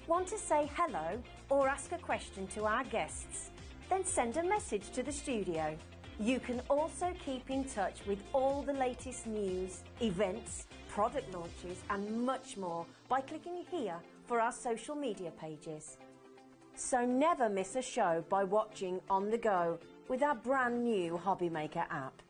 Want to say hello or ask a question to our guests? Then send a message to the studio. You can also keep in touch with all the latest news, events, product launches and much more by clicking here for our social media pages. So never miss a show by watching on the go with our brand new HobbyMaker app.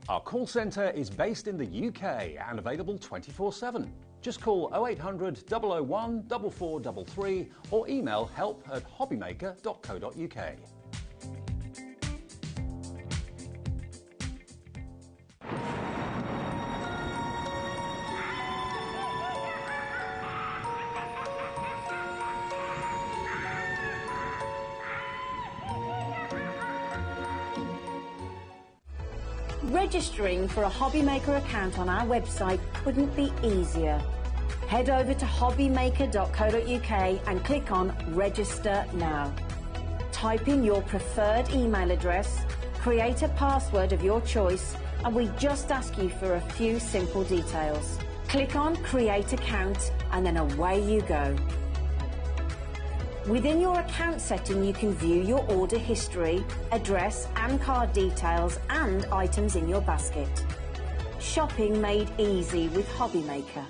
Our call centre is based in the UK and available 24/7. Just call 0800 001 4433 or email help@hobbymaker.co.uk. Registering for a HobbyMaker account on our website couldn't be easier. Head over to hobbymaker.co.uk and click on Register Now. Type in your preferred email address, create a password of your choice, and we just ask you for a few simple details. Click on Create Account, and then away you go. Within your account setting, you can view your order history, address and card details, and items in your basket. Shopping made easy with HobbyMaker.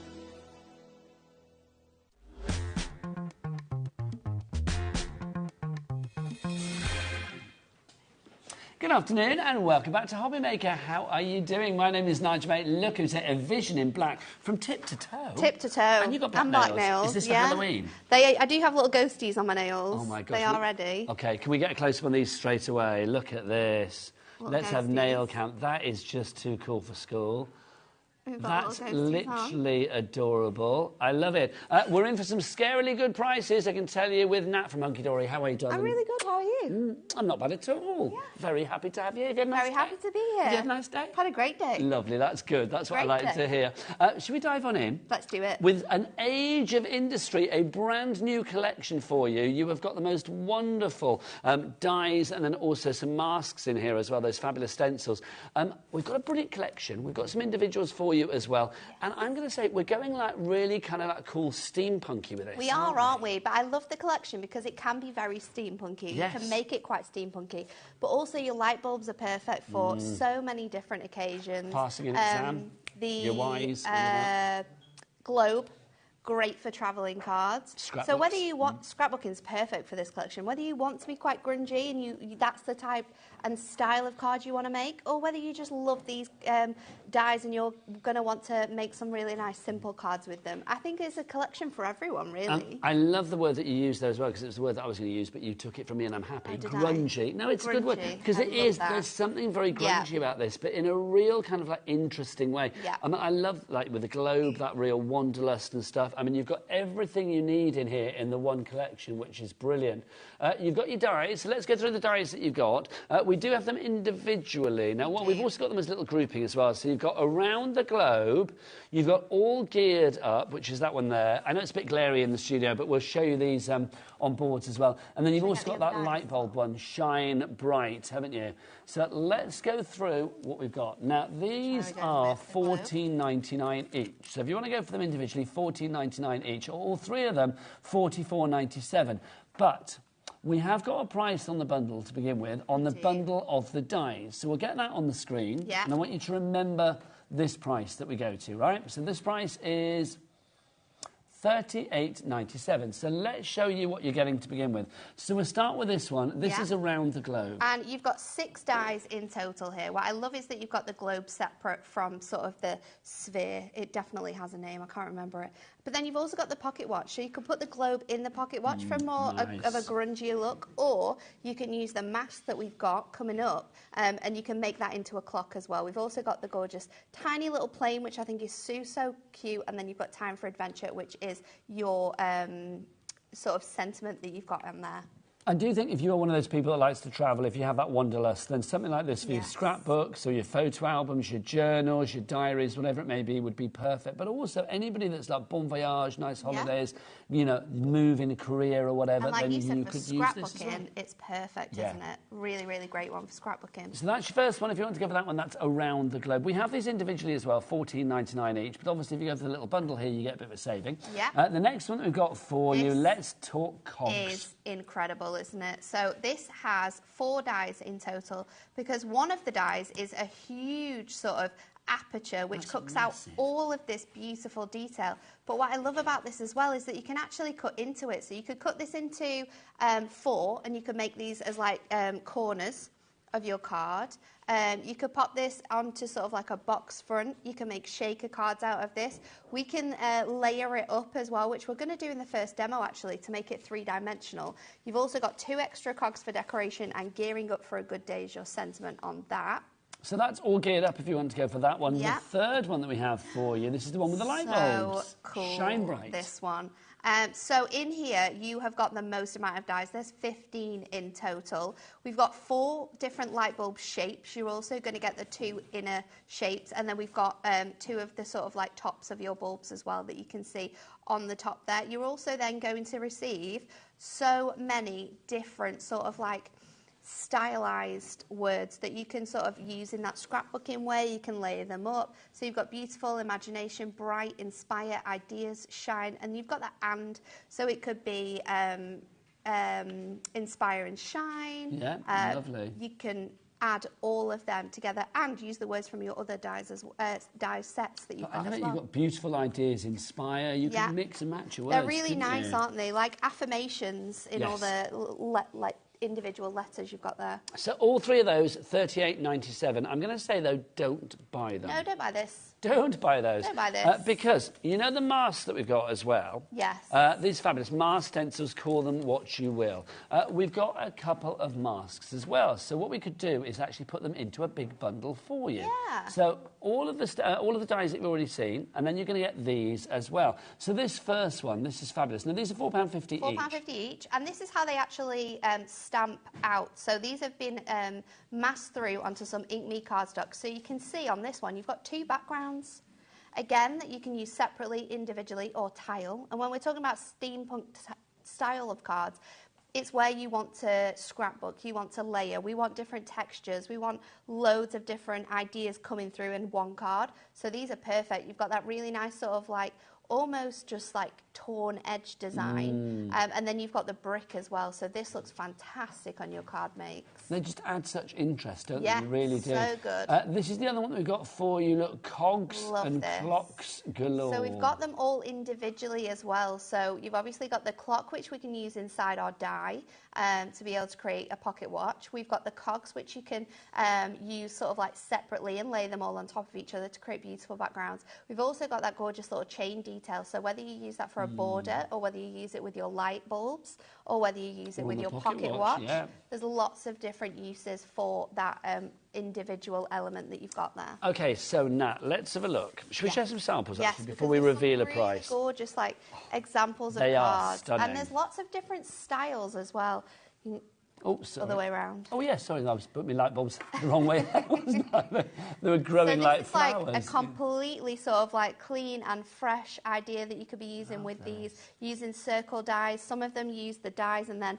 Good afternoon and welcome back to HobbyMaker. How are you doing? My name is Nigel, mate. Look who's here, a vision in black from tip to toe. Tip to toe. And you've got black nails. Is this for Halloween? I do have little ghosties on my nails. Oh my gosh. They are ready. Okay, can we get a close-up on these straight away? Look at this. Let's have nail count. That is just too cool for school. That's literally adorable. I love it. We're in for some scarily good prices, I can tell you, with Nat from Hunky Dory. How are you, darling? I'm really good. How are you? I'm not bad at all. Yeah. Very happy to have you. Have you had a nice day? Happy to be here. Have you had a nice day? Had a great day. Lovely, that's good. That's what I like to hear. Should we dive on in? Let's do it. With an age of industry, a brand new collection for you. You have got the most wonderful dies and then also some masks in here as well, those fabulous stencils. We've got a brilliant collection. We've got some individuals for you as well. And I'm going to say we're going like really kind of like cool steampunky with this. We are, aren't we? But I love the collection because it can be very steampunky. Yes. You can make it quite steampunky. But also your light bulbs are perfect for so many different occasions. Passing an exam, your Ys. Globe. Great for travelling cards. Scrapbooks. So whether you want scrapbooking's perfect for this collection, whether you want to be quite grungy and you that's the type and style of card you want to make, or whether you just love these dies and you're going to want to make some really nice simple cards with them, I think it's a collection for everyone, really. I love the word that you used there as well, because it's the word that I was going to use, but you took it from me and I'm happy. Grungy. No, it's a good word, because it is. There's something very grungy about this, but in a real kind of like interesting way. Yeah. I mean, I love, like with the globe, that real wanderlust and stuff. I mean, you've got everything you need in here in the one collection, which is brilliant. You've got your dies, so let's go through the dies that you've got. We do have them individually. Now, we've also got them as little grouping as well. So you've got around the globe, you've got all geared up, which is that one there. I know it's a bit glary in the studio, but we'll show you these on boards as well. And then you've also got that light bulb one, Shine Bright, haven't you? So let's go through what we've got. Now, these are $14.99 each. So if you want to go for them individually, $14.99 each. All three of them, $44.97. But we have got a price on the bundle to begin with, on the bundle of the dies. So we'll get that on the screen. Yeah. And I want you to remember this price that we go to, right? So this price is $38.97. So let's show you what you're getting to begin with. So we'll start with this one. This is around the globe. And you've got 6 dies in total here. What I love is that you've got the globe separate from sort of the sphere. It definitely has a name. I can't remember it. But then you've also got the pocket watch. So you can put the globe in the pocket watch for more of a grungier look, or you can use the mask that we've got coming up and you can make that into a clock as well. We've also got the gorgeous tiny little plane, which I think is so cute. And then you've got Time for Adventure, which is your sort of sentiment that you've got in there. I do think if you're one of those people that likes to travel, if you have that wanderlust, then something like this for your scrapbooks or your photo albums, your journals, your diaries, whatever it may be, would be perfect. But also anybody that's like bon voyage, nice holidays, you know, move in a career or whatever, and like then you said, you for could use this as well. It's perfect, isn't it? Really, really great one for scrapbooking. So that's your first one. If you want to go for that one, that's around the globe. We have these individually as well, $14.99 each. But obviously, if you go for the little bundle here, you get a bit of a saving. Yeah. The next one that we've got for you, let's talk cogs. Is incredible, isn't it? So this has 4 dies in total, because one of the dies is a huge sort of aperture which cooks out all of this beautiful detail. But what I love about this as well is that you can actually cut into it. So you could cut this into 4 and you could make these as like corners of your card. You could pop this onto sort of like a box front. You can make shaker cards out of this. We can layer it up as well, which we're going to do in the first demo actually, to make it 3-dimensional. You've also got 2 extra cogs for decoration, and gearing up for a good day is your sentiment on that. So that's all geared up if you want to go for that one. Yeah. The third one that we have for you, this is the one with the light bulbs. So cool. Shine bright. This one. So in here, you have got the most amount of dies. There's 15 in total. We've got 4 different light bulb shapes. You're also going to get the 2 inner shapes. And then we've got 2 of the sort of like tops of your bulbs as well that you can see on the top there. You're also then going to receive so many different sort of like stylized words that you can sort of use in that scrapbooking way. You can layer them up. So you've got beautiful, imagination, bright, inspire, ideas, shine, and you've got that and. So it could be inspire and shine. Yeah, lovely. You can add all of them together and use the words from your other dies as dies sets that you've got as well. You've got beautiful ideas, inspire. You can mix and match your words. They're really nice, aren't they? Like affirmations in all the like individual letters you've got there. So all 3 of those, $38.97. I'm going to say, though, don't buy them. No, don't buy this. Don't buy those. Don't buy this. Because, you know the masks that we've got as well? Yes. These fabulous mask stencils, call them what you will. We've got a couple of masks as well. So what we could do is actually put them into a big bundle for you. Yeah. So all of the dies that you've already seen, and then you're going to get these as well. So this first one, this is fabulous. Now, these are £4.50 each. £4.50 each. And this is how they actually stamp out. So these have been masked through onto some Ink Me cardstock. So you can see on this one, you've got 2 backgrounds. Again, that you can use separately, individually, or tile. And when we're talking about steampunk style of cards, it's where you want to scrapbook, you want to layer, we want different textures, we want loads of different ideas coming through in one card. So these are perfect. You've got that really nice sort of like, almost just like torn edge design. And then you've got the brick as well. So this looks fantastic on your card makes. They just add such interest, don't they? Yeah, They really do. so good. This is the other one that we've got for you. Look, cogs and clocks galore. So we've got them all individually as well. So you've obviously got the clock, which we can use inside our die to be able to create a pocket watch. We've got the cogs, which you can use sort of like separately and lay them all on top of each other to create beautiful backgrounds. We've also got that gorgeous little chain detail. So whether you use that for a border or whether you use it with your light bulbs or whether you use it with your pocket watch, there's lots of different uses for that individual element that you've got there. Okay, so Nat, let's have a look. Should we share some samples actually before we there's reveal a really price? Gorgeous, like examples of They are cards, stunning. and there's lots of different styles as well. Oh, sorry. Other way around. Oh, yeah, sorry, I was putting my light bulbs the wrong way, wasn't I? They were growing like flowers. So this is like a completely sort of like clean and fresh idea that you could be using with these, using circle dies. Some of them use the dies, and then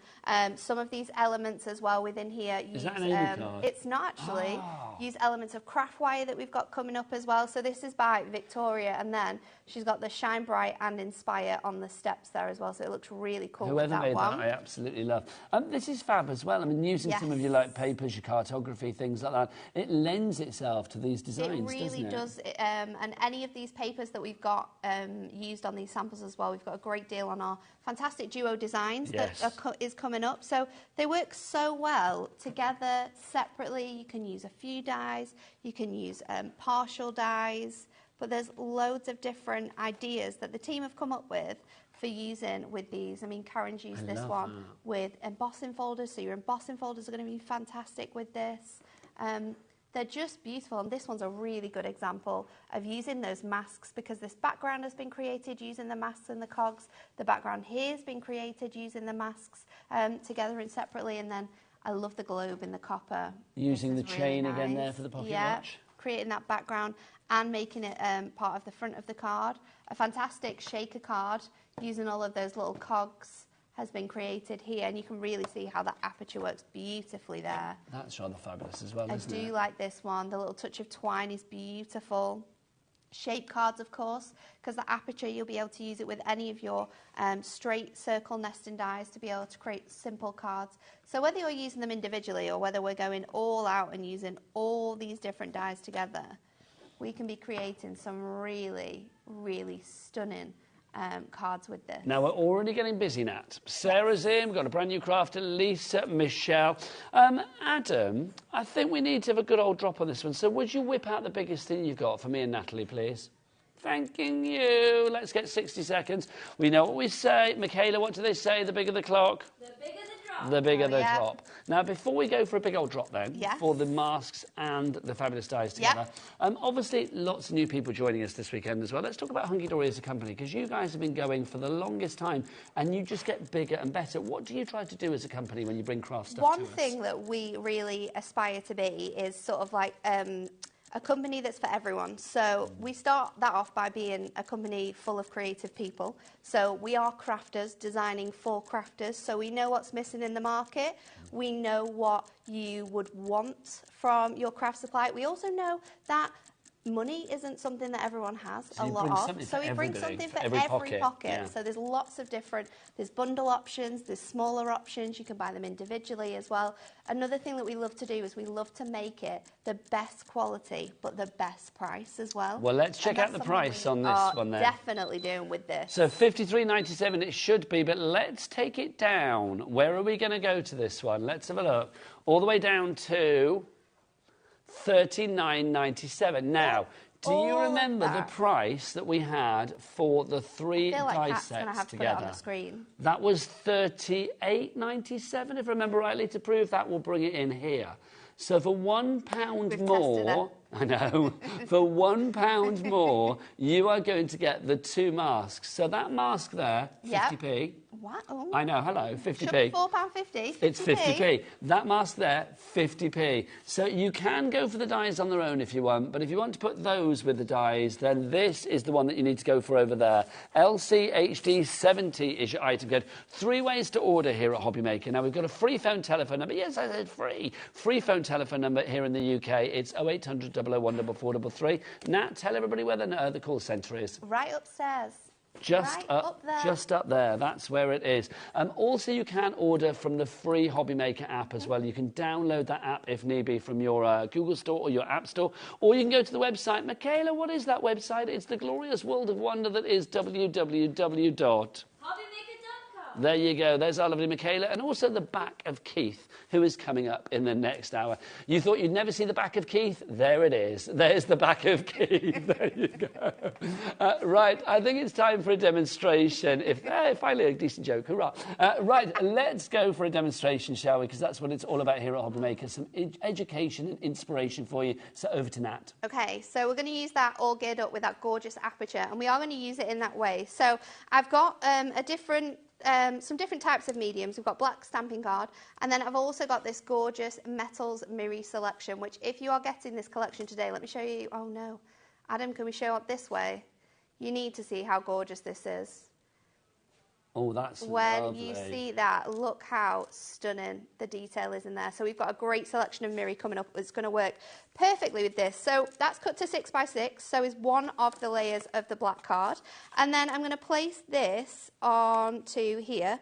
some of these elements as well within here use... Is that an Amy card? It's not actually. Use elements of craft wire that we've got coming up as well. So this is by Victoria, and then she's got the Shine Bright and Inspire on the steps there as well. So it looks really cool. Whoever made that, I absolutely love. This is fab as well. I mean, using some of your like papers, your cartography, things like that, it lends itself to these designs, it really does. And any of these papers that we've got used on these samples as well, we've got a great deal on our fantastic duo designs that is coming up. So they work so well together, separately. You can use a few dies, you can use partial dies, but there's loads of different ideas that the team have come up with for using with these. I mean, Karen's used this one with embossing folders, so your embossing folders are going to be fantastic with this. They're just beautiful, and this one's a really good example of using those masks, because this background has been created using the masks and the cogs. The background here has been created using the masks together and separately, and then I love the globe in the copper. Using the chain again there for the pocket watch. Creating that background and making it part of the front of the card. A fantastic shaker card using all of those little cogs has been created here, and you can really see how that aperture works beautifully there. That's rather fabulous as well, isn't it? I do like this one. The little touch of twine is beautiful. Shape cards, of course, because the aperture, you'll be able to use it with any of your straight circle nesting dies to be able to create simple cards. So whether you're using them individually or whether we're going all out and using all these different dies together, we can be creating some really, really stunning cards with this. Now, we're already getting busy, Nat. Sarah's in, we've got a brand new crafter, Lisa, Michelle. Adam, I think we need to have a good old drop on this one. So would you whip out the biggest thing you've got for me and Natalie, please? Thanking you. Let's get 60 seconds. We know what we say. Michaela, what do they say? The bigger the clock? The bigger the The bigger the yeah. drop. Now, before we go for a big old drop then, Yes. for the masks and the fabulous dies together, obviously lots of new people joining us this weekend as well. Let's talk about Hunky Dory as a company, because you guys have been going for the longest time and you just get bigger and better. What do you try to do as a company when you bring craft stuff to us? One thing that we really aspire to be is sort of like a company that's for everyone. So we start that off by being a company full of creative people. So we are crafters designing for crafters. So we know what's missing in the market. We know what you would want from your craft supply. We also know that money isn't something that everyone has a lot of. So we bring something for every pocket. Yeah. So there's lots of different, there's bundle options, there's smaller options, you can buy them individually as well. Another thing that we love to do is we love to make it the best quality, but the best price as well. Well, let's check out the price on this one then. Definitely doing with this. So $53.97 it should be, but let's take it down. Where are we going to go to this one? Let's have a look. All the way down to $39.97. Now, do you remember the price that we had for the 3 die sets together? Put it on the screen. That was $38.97, if I remember rightly. To prove that, we'll bring it in here. So for £1 more, I know, for £1 more, you are going to get the 2 masks. So that mask there, 50p. What? Oh. I know, hello, 50p. £4.50. It's 50p. That mask there, 50p. So you can go for the dies on their own if you want, but if you want to put those with the dies, then this is the one that you need to go for over there. LCHD70 is your item code. 3 ways to order here at HobbyMaker. Now, we've got a free phone telephone number. Yes, I said free. Free phone telephone number here in the UK. It's 0800 001 4433. Nat, tell everybody where the call centre is. Right upstairs. Just right up there. Just up there. That's where it is. Also, you can order from the free HobbyMaker app as well. You can download that app if need be from your Google Store or your App Store, or you can go to the website. Michaela, what is that website? It's the glorious world of wonder that is www.HobbyMaker.com. There you go. There's our lovely Michaela, and also the back of Keith, who is coming up in the next hour. You thought you'd never see the back of Keith? There it is. There's the back of Keith. There you go. Right, I think it's time for a demonstration. Finally a decent joke. Hurrah. Right, let's go for a demonstration, shall we? Because that's what it's all about here at HobbyMaker. Some education and inspiration for you. So over to Nat. Okay, so we're going to use that all geared up with that gorgeous aperture, and we are going to use it in that way. So I've got some different types of mediums. We've got black stamping card, and then I've also got this gorgeous metals mirror selection, which if you are getting this collection today, let me show you. Oh no, Adam, can we show up this way? You need to see how gorgeous this is. Oh, that's when lovely. you see that, look how stunning the detail is in there. So we've got a great selection of mirror coming up. It's going to work perfectly with this. So that's cut to 6 by 6. So is one of the layers of the black card. And then I'm going to place this onto here.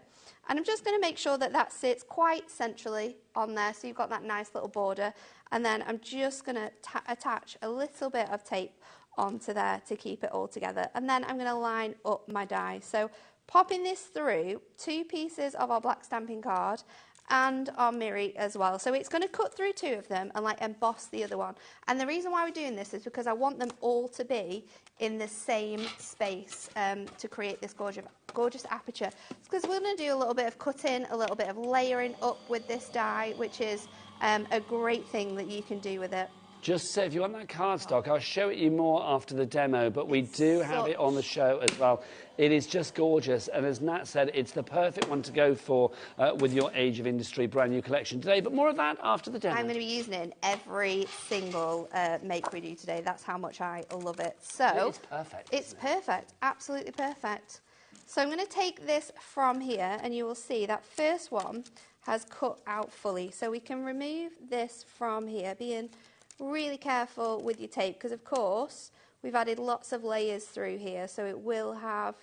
And I'm just going to make sure that that sits quite centrally on there. So you've got that nice little border. And then I'm just going to attach a little bit of tape onto there to keep it all together. And then I'm going to line up my die. So popping this through 2 pieces of our black stamping card and our mirror as well. So it's going to cut through 2 of them and like emboss the other one. And the reason why we're doing this is because I want them all to be in the same space to create this gorgeous aperture. It's because we're going to do a little bit of cutting, a little bit of layering up with this die, which is a great thing that you can do with it. Just say, if you want that cardstock, I'll show it you more after the demo, but we do have it on the show as well. It is just gorgeous, and as Nat said, it's the perfect one to go for with your Age of Industry brand new collection today. But more of that after the demo. I'm going to be using it in every single make we do today. That's how much I love it. So it's perfect. It's perfect, absolutely perfect. So I'm going to take this from here, and you will see that first one has cut out fully. So we can remove this from here, being really careful with your tape, because of course we've added lots of layers through here, so it will have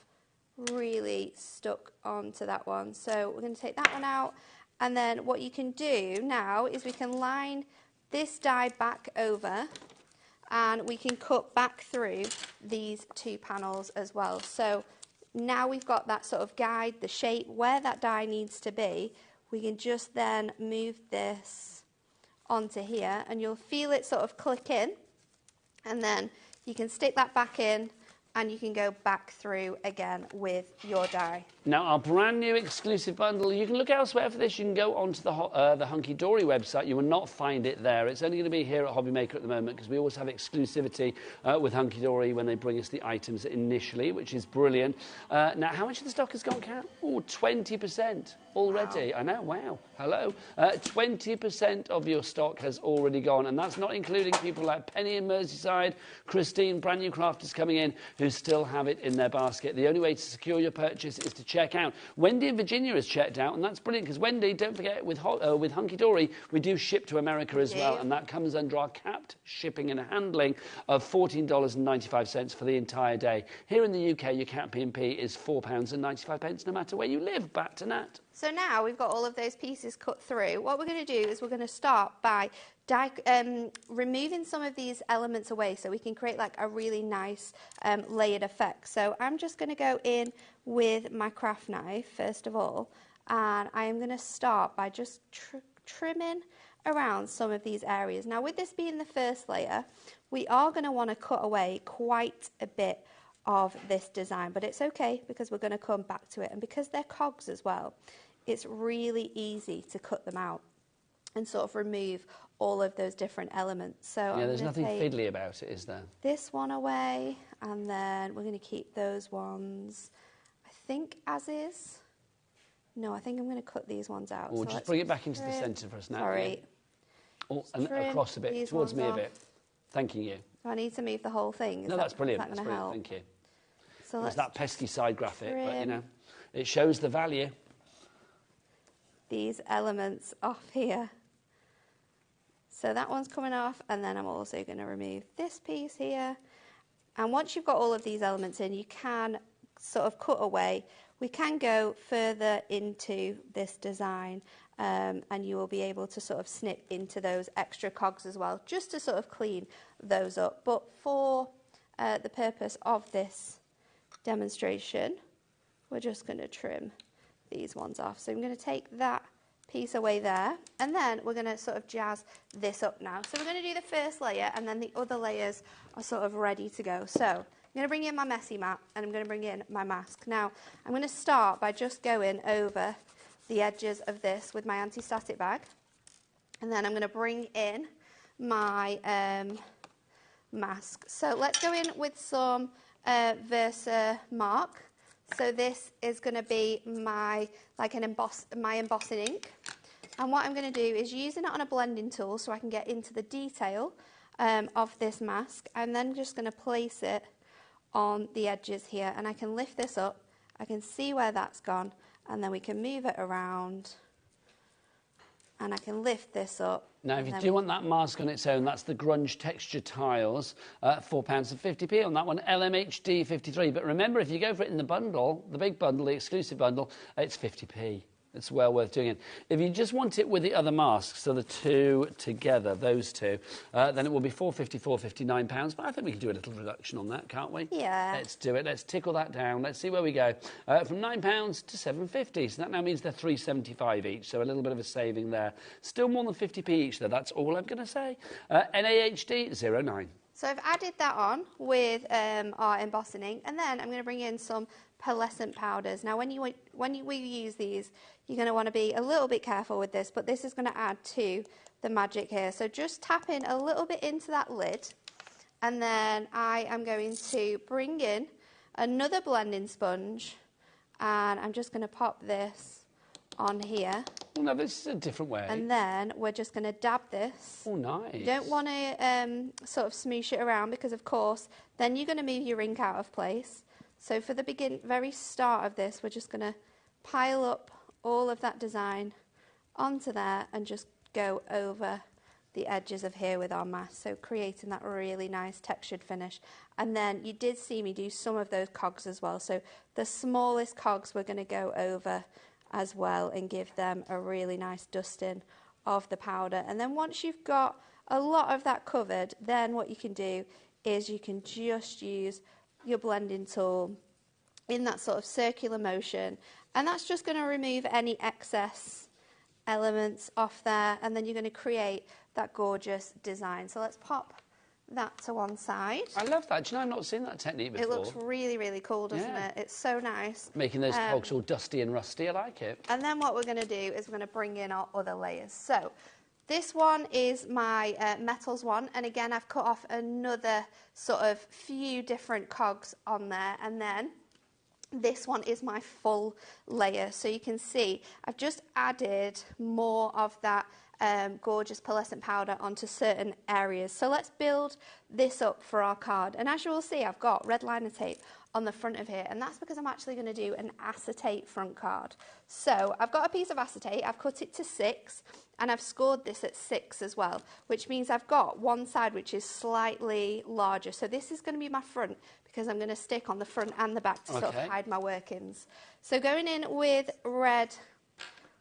really stuck onto that one. So we're going to take that one out, and then what you can do now is we can line this die back over, and we can cut back through these 2 panels as well. So now we've got that sort of guide, the shape where that die needs to be. We can just then move this onto here, and you'll feel it sort of click in, and then you can stick that back in, and you can go back through again with your die. Now, our brand new exclusive bundle, you can look elsewhere for this. You can go onto the Hunky Dory website. You will not find it there. It's only going to be here at HobbyMaker at the moment because we always have exclusivity with Hunky Dory when they bring us the items initially, which is brilliant. Now, how much of the stock has gone, Kat? Oh, 20% already. Wow. I know, wow. Hello. 20% of your stock has already gone, and that's not including people like Penny in Merseyside, Christine, brand new crafters coming in, who still have it in their basket. The only way to secure your purchase is to check out. Wendy in Virginia has checked out, and that's brilliant because Wendy, don't forget, with Hunky Dory, we do ship to America as well, and that comes under our capped shipping and handling of $14.95 for the entire day. Here in the UK, your cap P&P is £4.95 no matter where you live. Back to Nat. So now we've got all of those pieces cut through. What we're going to do is we're going to start by removing some of these elements away so we can create like a really nice layered effect. So I'm just going to go in with my craft knife first of all, and I am going to start by just trimming around some of these areas. Now with this being the first layer, we are going to want to cut away quite a bit of this design, but it's okay because we're going to come back to it, and because they're cogs as well, it's really easy to cut them out and sort of remove all of those different elements. So yeah, there's nothing fiddly about it, is there? This one away, and then we're going to keep those ones, I think, as is. No, I think I'm going to cut these ones out. Or so just bring it back into the centre for us now. Sorry. Oh, and across a bit, towards me a bit. Thanking you. So I need to move the whole thing. No, that's brilliant. That's brilliant. Thank you. So it's that pesky side graphic, but you know, it shows the value. These elements off here. So that one's coming off, and then I'm also going to remove this piece here. And once you've got all of these elements in, you can sort of cut away. We can go further into this design, and you will be able to sort of snip into those extra cogs as well, just to sort of clean those up. But for the purpose of this demonstration, we're just going to trim these ones off. So I'm going to take that piece away there, and then we're going to sort of jazz this up now. So we're going to do the first layer, and then the other layers are sort of ready to go. So I'm going to bring in my messy mat, and I'm going to bring in my mask. Now I'm going to start by just going over the edges of this with my anti-static bag, and then I'm going to bring in my mask. So let's go in with some Versa Mark. So this is going to be my embossing ink, and what I'm going to do is using it on a blending tool so I can get into the detail of this mask. I'm then just going to place it on the edges here, and I can lift this up, I can see where that's gone, and then we can move it around, and I can lift this up. Now, if you do want that mask on its own, that's the Grunge Texture Tiles, £4.50 on that one, LMHD 53. But remember, if you go for it in the bundle, the big bundle, the exclusive bundle, it's 50p. It's well worth doing it. If you just want it with the other masks, so the two together, those two, then it will be £4.50, £4.59. But I think we can do a little reduction on that, can't we? Yeah. Let's do it. Let's tickle that down. Let's see where we go. From £9 to £7.50. So that now means they're £3.75 each. So a little bit of a saving there. Still more than 50p each, though. That's all I'm going to say. NAHD 09. So I've added that on with our embossing ink, and then I'm going to bring in some pearlescent powders. Now, when we use these, you're going to want to be a little bit careful with this, but this is going to add to the magic here. So just tap in a little bit into that lid, and then I am going to bring in another blending sponge, and I'm just going to pop this on here. Oh, no, this is a different way. And then we're just going to dab this. Oh, nice. You don't want to sort of smoosh it around because, of course, then you're going to move your ink out of place. So for the very start of this, we're just going to pile up all of that design onto there and just go over the edges of here with our mask, so creating that really nice textured finish. And then you did see me do some of those cogs as well, so the smallest cogs we're going to go over as well and give them a really nice dusting of the powder. And then once you've got a lot of that covered, then what you can do is you can just use your blending tool in that sort of circular motion, and that's just going to remove any excess elements off there, and then you're going to create that gorgeous design. So let's pop that to one side. I love that. Do you know, I've not seen that technique before. It looks really, really cool, doesn't it? It's so nice. Making those cogs all dusty and rusty, I like it. And then what we're going to do is we're going to bring in our other layers. So this one is my metals one, and again I've cut off another sort of few different cogs on there, and then this one is my full layer. So you can see I've just added more of that gorgeous pearlescent powder onto certain areas. So let's build this up for our card. And as you will see, I've got red liner tape on the front of here, and that's because I'm actually going to do an acetate front card. So I've got a piece of acetate, I've cut it to 6, and I've scored this at 6 as well, which means I've got one side which is slightly larger. So this is going to be my front, because I'm going to stick on the front and the back to sort of hide my workings. So going in with red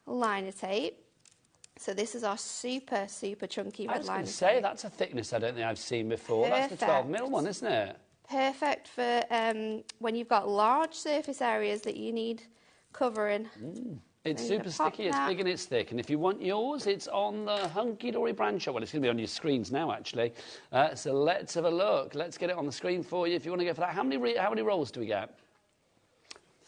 liner tape. So this is our super, super chunky red liner tape. I was going to say, that's a thickness I don't think I've seen before. Perfect. That's the 12mm one, isn't it? Perfect for when you've got large surface areas that you need covering. It's super sticky, it's big and it's thick. And if you want yours, it's on the Hunky Dory brand shop. Well, it's going to be on your screens now, actually. So let's have a look. Let's get it on the screen for you if you want to go for that. How many rolls do we get?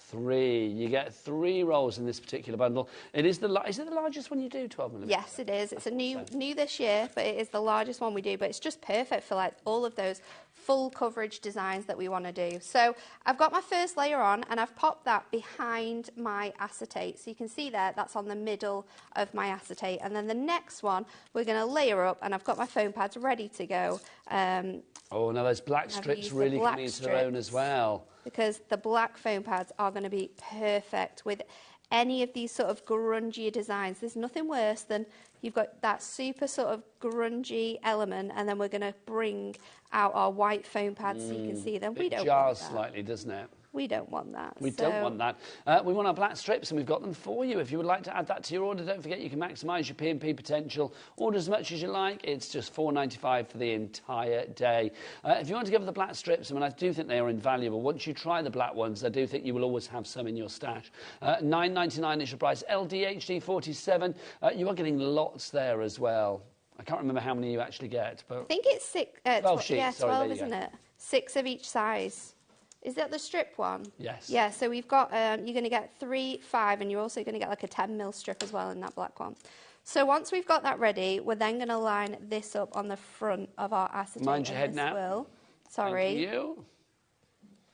3. You get 3 rolls in this particular bundle. It is is it the largest one you do, 12mm? Yes, it is. It's a new this year, but it is the largest one we do. But it's just perfect for like all of those full coverage designs that we want to do. So I've got my first layer on, and I've popped that behind my acetate. So you can see there, that's on the middle of my acetate. And then the next one, we're going to layer up, and I've got my foam pads ready to go. Oh, now those black strips really coming into their own as well. Because the black foam pads are going to be perfect with any of these sort of grungy designs. There's nothing worse than you've got that super sort of grungy element, and then we're going to bring out our white foam pads so you can see them. We don't want that. It jars slightly, doesn't it? We don't want that. We don't want that. We want our black strips, and we've got them for you. If you would like to add that to your order, don't forget you can maximise your P&P potential. Order as much as you like. It's just $4.95 for the entire day. If you want to go for the black strips, I mean, I do think they are invaluable. Once you try the black ones, I do think you will always have some in your stash. $9.99 is your price. LDHD 47. You are getting lots there as well. I can't remember how many you actually get, but I think it's 6. 12 sheets. Yeah, 12, sorry, isn't it? 6 of each size. Is that the strip one? Yes. Yeah, so we've got, you're going to get 3, 5, and you're also going to get like a 10mm strip as well in that black one. So once we've got that ready, we're then going to line this up on the front of our acetate. Mind your head now. Sorry. Thank you.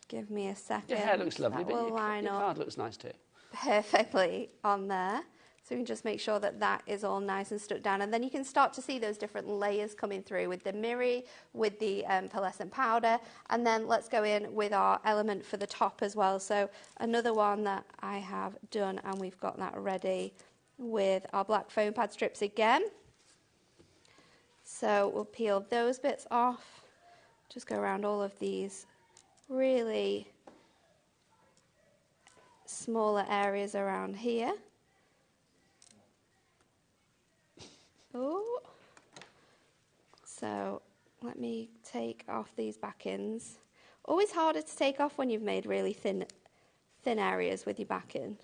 Give me a second. Your hair looks lovely, that but your line up card looks nice too. perfectly on there. So we can just make sure that that is all nice and stuck down. And then you can start to see those different layers coming through with the mirror, with the pearlescent powder. And then let's go in with our element for the top as well. So another one that I have done, and we've got that ready with our black foam pad strips again. So we'll peel those bits off. Just go around all of these really smaller areas around here. Oh, so let me take off these back-ins. Always harder to take off when you've made really thin areas with your back-in.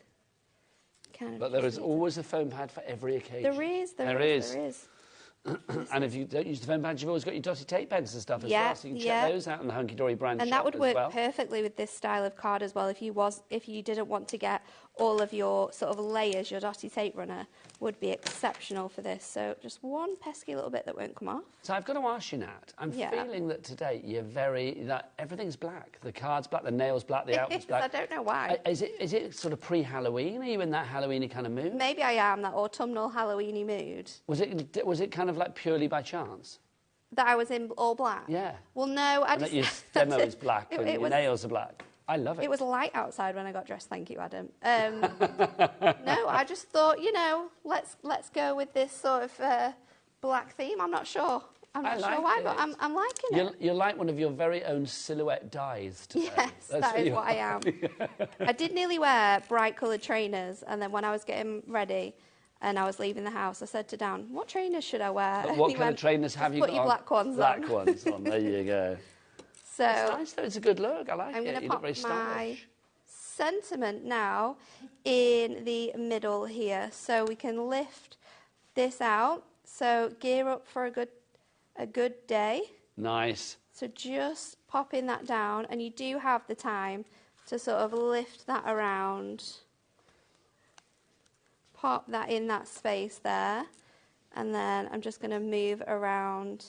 But there is always a foam pad for every occasion. There is. And if you don't use the foam pads, you've always got your dotty tape pens and stuff as well, so you can check those out in the Hunky Dory brand shop. And that would work perfectly with this style of card as well. If you didn't want to get all of your sort of layers, your dotty tape runner would be exceptional for this. So just one pesky little bit that won't come off. So I've got to ask you, Nat, I'm feeling that today that everything's black. The card's black, the nail's black, the outfit's black. I don't know why. Is it sort of pre-Halloween? Are you in that Halloween-y kind of mood? Maybe I am, that autumnal Halloween-y mood. Was it kind of like purely by chance? That I was in all black? Yeah. Well, no, I and just... that your demo is black and your nails are black. I love it. It was light outside when I got dressed. Thank you, Adam. No, I just thought, let's go with this sort of black theme. I'm not sure. I'm not sure why, but I'm liking it. You're like one of your very own silhouette dyes today. Yes, that is what I am. I did nearly wear bright coloured trainers, and then when I was getting ready and I was leaving the house, I said to Dan, what trainers should I wear? But what kind of trainers have you got? Put your black ones on. Black ones on, there you go. So it's nice though, it's a good look, I like I'm it. going to You look pop very my stylish. sentiment now in the middle here, so we can lift this out. So gear up for a good day. Nice. So just popping that down, and you do have the time to sort of lift that around, pop that in that space there, and then I'm just going to move around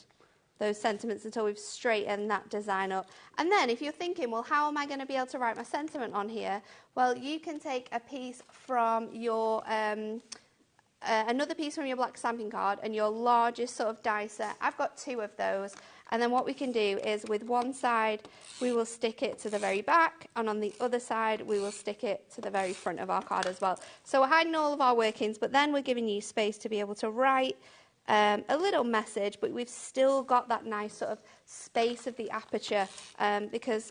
those sentiments until we've straightened that design up. And then if you're thinking, well, how am I going to be able to write my sentiment on here? Well, you can take a piece from your another piece from your black stamping card and your largest sort of die set. I've got 2 of those. And then what we can do is with one side, we will stick it to the very back, and on the other side, we will stick it to the very front of our card as well. So we're hiding all of our workings, but then we're giving you space to be able to write a little message, but we've still got that nice sort of space of the aperture, because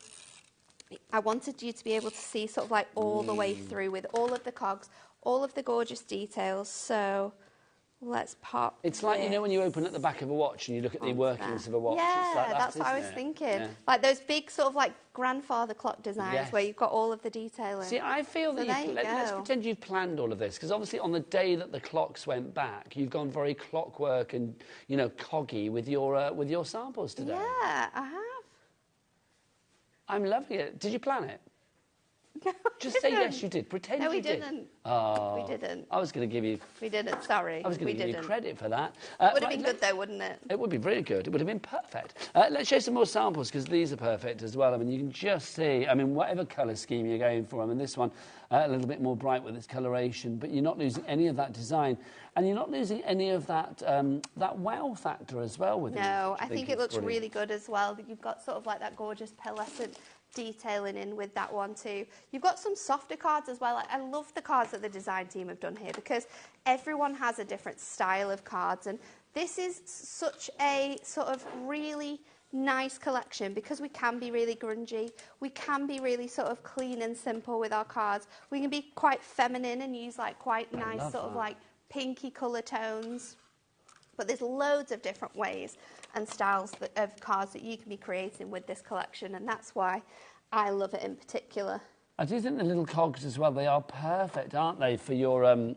I wanted you to be able to see sort of like all the way through with all of the cogs, all of the gorgeous details. So let's pop. It's like, you know, when you open at the back of a watch and you look at the workings of a watch. Yeah, it's like that, that's what I was thinking. Yeah. Like those big sort of like grandfather clock designs where you've got all of the detailing. See, I feel that let's pretend you've planned all of this, because obviously on the day that the clocks went back, you've gone very clockwork and, you know, coggy with your samples today. Yeah, I have. I'm loving it. Did you plan it? Just say yes, you did. Pretend you did. No, we didn't. Oh, we didn't. I was going to give you... We didn't, sorry. I was going to give you credit for that. It would have been good though, wouldn't it? It would be really good. It would have been perfect. Let's show some more samples, because these are perfect as well. I mean, you can just see, I mean, whatever colour scheme you're going for. I mean, this one, a little bit more bright with its coloration, but you're not losing any of that design. And you're not losing any of that that wow factor as well with it. No, I think it looks really good as well. You've got sort of like that gorgeous pearlescent detailing in with that one too. You've got some softer cards as well. I love the cards that the design team have done here, because everyone has a different style of cards, and this is such a sort of really nice collection, because we can be really grungy, we can be really sort of clean and simple with our cards, we can be quite feminine and use like quite nice sort of like pinky colour tones. But there's loads of different ways and styles of cards that you can be creating with this collection, and that's why I love it in particular. I do think the little cogs as well, they are perfect, aren't they, for your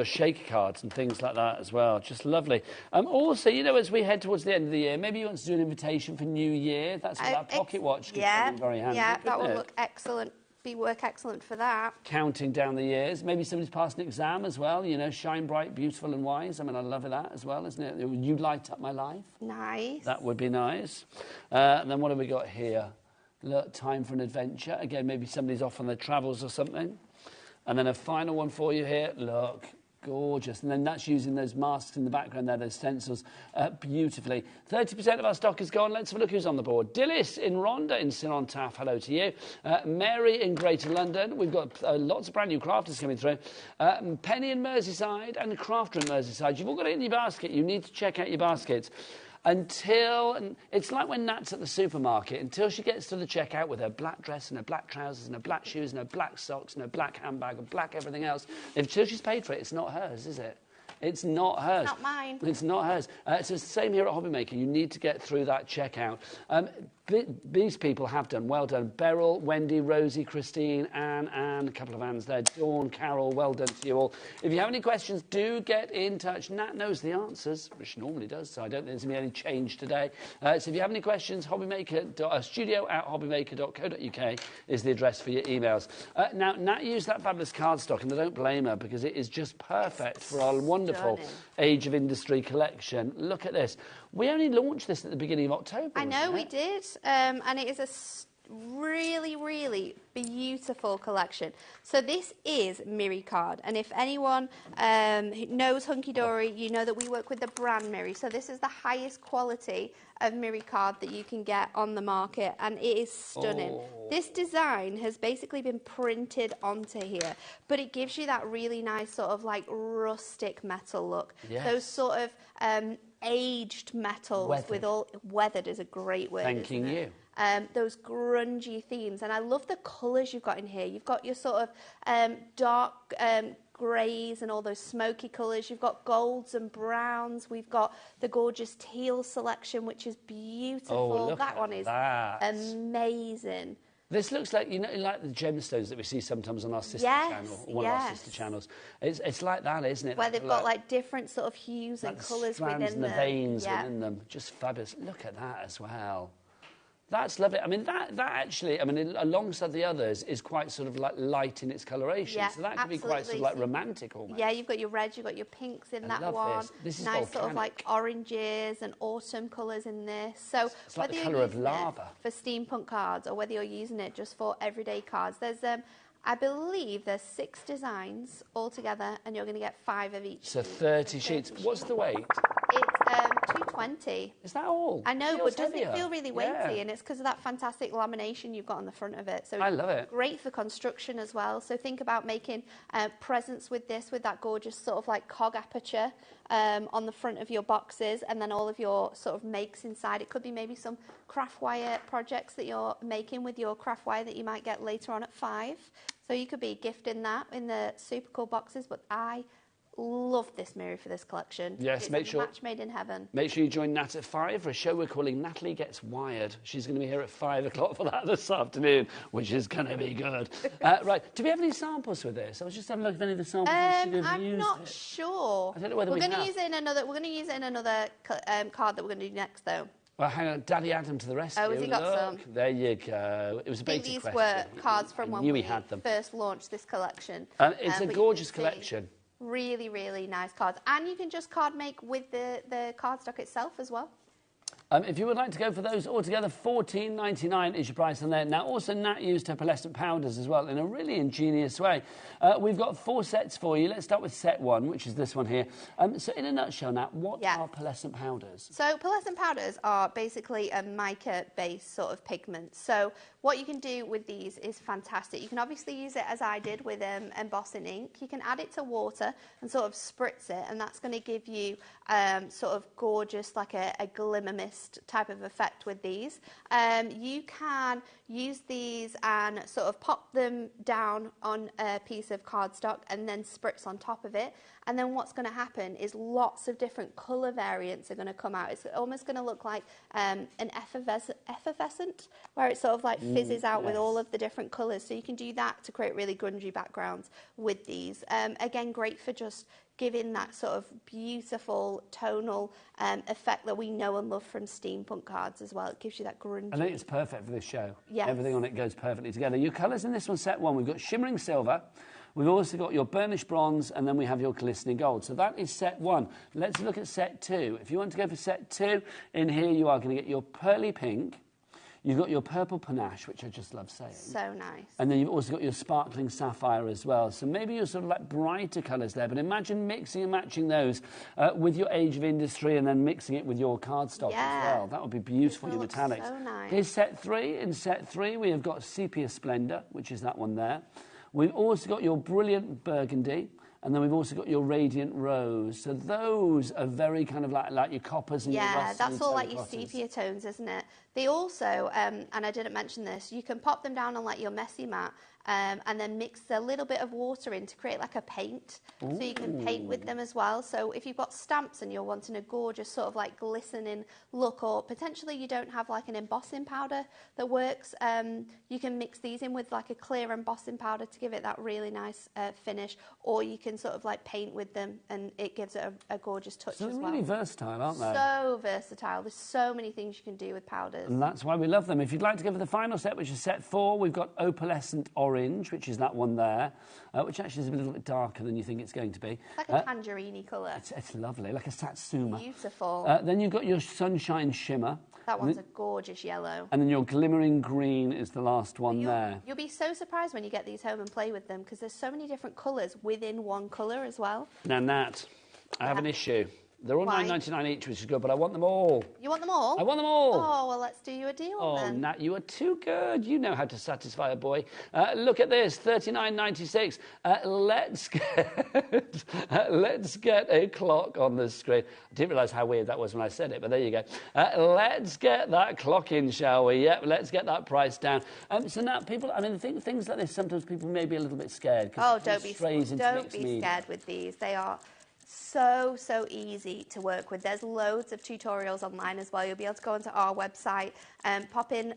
shaker cards and things like that as well. Just lovely. Also, you know, as we head towards the end of the year, maybe you want to do an invitation for New Year. That's what that pocket watch could come in very handy. Yeah, that will look excellent. Work excellent for that. Counting down the years. Maybe somebody's passed an exam as well, you know, shine bright, beautiful and wise. I mean, I love that as well, isn't it? You light up my life. Nice. That would be nice. And then what have we got here? Look, time for an adventure. Again, maybe somebody's off on their travels or something. And then a final one for you here. Look, gorgeous. And then that's using those masks in the background there, those stencils, beautifully. 30% of our stock is gone. Let's have a look who's on the board. Dillis in Rhondda in Sir Taff. Hello to you. Mary in Greater London. We've got lots of brand new crafters coming through. Penny in Merseyside and Crafter in Merseyside. You've all got it in your basket. You need to check out your baskets. And it's like when Nat's at the supermarket, until she gets to the checkout with her black dress and her black trousers and her black shoes and her black socks and her black handbag and black everything else, until she's paid for it, it's not hers, is it? It's not hers. Not mine. It's not hers. So it's the same here at HobbyMaker. You need to get through that checkout. These people have done. Well done. Beryl, Wendy, Rosie, Christine, Anne, a couple of Annes there. Dawn, Carol, well done to you all. If you have any questions, do get in touch. Nat knows the answers, which she normally does, so I don't think there's going to be any change today. So if you have any questions, studio@hobbymaker.co.uk is the address for your emails. Now, Nat used that fabulous cardstock, and I don't blame her, because it is just perfect for our wonderful Age of Industry collection. Look at this. We only launched this at the beginning of October. I know we did, and it is a really, really beautiful collection. So this is Miri Card, and if anyone who knows Hunky Dory, you know that we work with the brand Miri. So this is the highest quality of Miri Card that you can get on the market, and it is stunning. Oh. This design has basically been printed onto here, but it gives you that really nice sort of like rustic metal look. Yes. Those sort of aged metals with all weathered is a great word. Thanking you. Those grungy themes, and I love the colours you've got in here. You've got your sort of dark greys and all those smoky colours. You've got golds and browns. We've got the gorgeous teal selection, which is beautiful. Oh, look that one is that. amazing. This looks like, you know, like the gemstones that we see sometimes on our sister channel, or one of our sister channels. It's like that, isn't it? Where they've got like different sort of hues and colours within them. And the veins within them. Just fabulous. Look at that as well. That's lovely. I mean, that actually, I mean, alongside the others, is quite sort of like light in its coloration. Yeah, so that could be quite sort of like romantic almost. Yeah, you've got your reds, you've got your pinks in that one. This is nice volcanic. sort of like oranges and autumn colours in this. So it's like the colour of lava. For steampunk cards, or whether you're using it just for everyday cards, there's I believe there's 6 designs altogether, and you're going to get 5 of each. So 30 sheets. What's the weight? It's 220. Is that all? I know, but doesn't it feel really weighty? Yeah. And it's because of that fantastic lamination you've got on the front of it. So I love it. Great for construction as well. So think about making presents with this, with that gorgeous sort of like cog aperture on the front of your boxes, and then all of your sort of makes inside. It could be maybe some craft wire projects that you're making with your craft wire that you might get later on at 5. So you could be gifting that in the super cool boxes. But I love this mirror for this collection. Yes, it's a match made in heaven. Make sure you join Nat at 5 for a show we're calling Natalie Gets Wired. She's going to be here at 5 o'clock for that this afternoon, which is going to be good. Right, do we have any samples with this? I was just having a look at any of the samples. I'm not sure. I don't know whether we're going to use it in another. We're going to use it in another card that we're going to do next, though. Well, hang on, Daddy Adam to the rescue. Oh, has he got some? There you go. It was a beta these question. were cards from when we had them. first launched this collection. It's a gorgeous collection. Really, really nice cards. And you can just card make with the cardstock itself as well. If you would like to go for those altogether, $14.99 is your price on there. Now, also, Nat used her pearlescent powders as well in a really ingenious way. We've got 4 sets for you. Let's start with set 1, which is this one here. So, in a nutshell, Nat, what are pearlescent powders? So, pearlescent powders are basically a mica-based sort of pigment. So, what you can do with these is fantastic. You can obviously use it as I did with embossing ink. You can add it to water and sort of spritz it, and that's going to give you sort of gorgeous, like a glimmer mist type of effect with these. You can use these and sort of pop them down on a piece of cardstock and then spritz on top of it. And then what's going to happen is lots of different colour variants are going to come out. It's almost going to look like an effervescent, where it sort of like fizzes out with all of the different colours. So you can do that to create really grungy backgrounds with these. Again, great for just giving that sort of beautiful tonal effect that we know and love from steampunk cards as well. It gives you that grungy. I think it's perfect for this show. Yes. Everything on it goes perfectly together. Your colours in this one, set 1, we've got shimmering silver. We've also got your burnished bronze, and then we have your glistening gold. So that is set 1. Let's look at set 2. If you want to go for set 2, in here you are going to get your pearly pink. You've got your purple panache, which I just love saying. So nice. And then you've also got your sparkling sapphire as well. So maybe you're sort of like brighter colours there, but imagine mixing and matching those with your age of industry and then mixing it with your cardstock as well. That would be beautiful, your metallics. So nice. Here's set 3. In set 3, we have got Sepia Splendour, which is that one there. We've also got your brilliant burgundy, and then we've also got your radiant rose. So those are very kind of like your coppers and your rusts. Yeah, that's all like your sepia tones, isn't it? They also, and I didn't mention this, you can pop them down on like your messy mat and then mix a little bit of water in to create like a paint. So you can paint with them as well. So if you've got stamps and you're wanting a gorgeous sort of like glistening look, or potentially you don't have like an embossing powder that works, you can mix these in with like a clear embossing powder to give it that really nice finish, or you can sort of like paint with them and it gives it a gorgeous touch as well. They're really versatile, aren't they? So versatile. There's so many things you can do with powders. And that's why we love them. If you'd like to go for the final set, which is set 4, we've got opalescent orange, which is that one there, which actually is a little bit darker than you think it's going to be. Like a tangerine colour. It's lovely, like a satsuma. Beautiful. Then you've got your sunshine shimmer. That one's a gorgeous yellow. And then your glimmering green is the last one there. You'll be so surprised when you get these home and play with them, because there's so many different colours within one colour as well. Now, Nat, I have an issue. They're all $9.99 each, which is good, but I want them all. You want them all? I want them all. Oh, well, let's do you a deal then. Oh, Nat, you are too good. You know how to satisfy a boy. Look at this, $39.96. Let's get a clock on the screen. I didn't realise how weird that was when I said it, but there you go. Let's get that clock in, shall we? Yep, let's get that price down. So now, people, I mean, things like this, sometimes people may be a little bit scared. Oh, don't be scared with these. They are so easy to work with. There's loads of tutorials online as well. You'll be able to go onto our website and pop in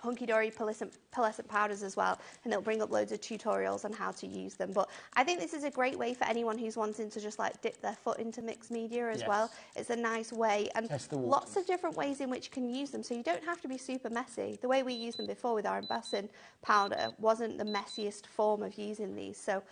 Hunky Dory pearlescent powders as well, and it'll bring up loads of tutorials on how to use them. But I think this is a great way for anyone who's wanting to just like dip their foot into mixed media as well. It's a nice way, and lots of different ways in which you can use them, so you don't have to be super messy. The way we used them before with our embossing powder wasn't the messiest form of using these, so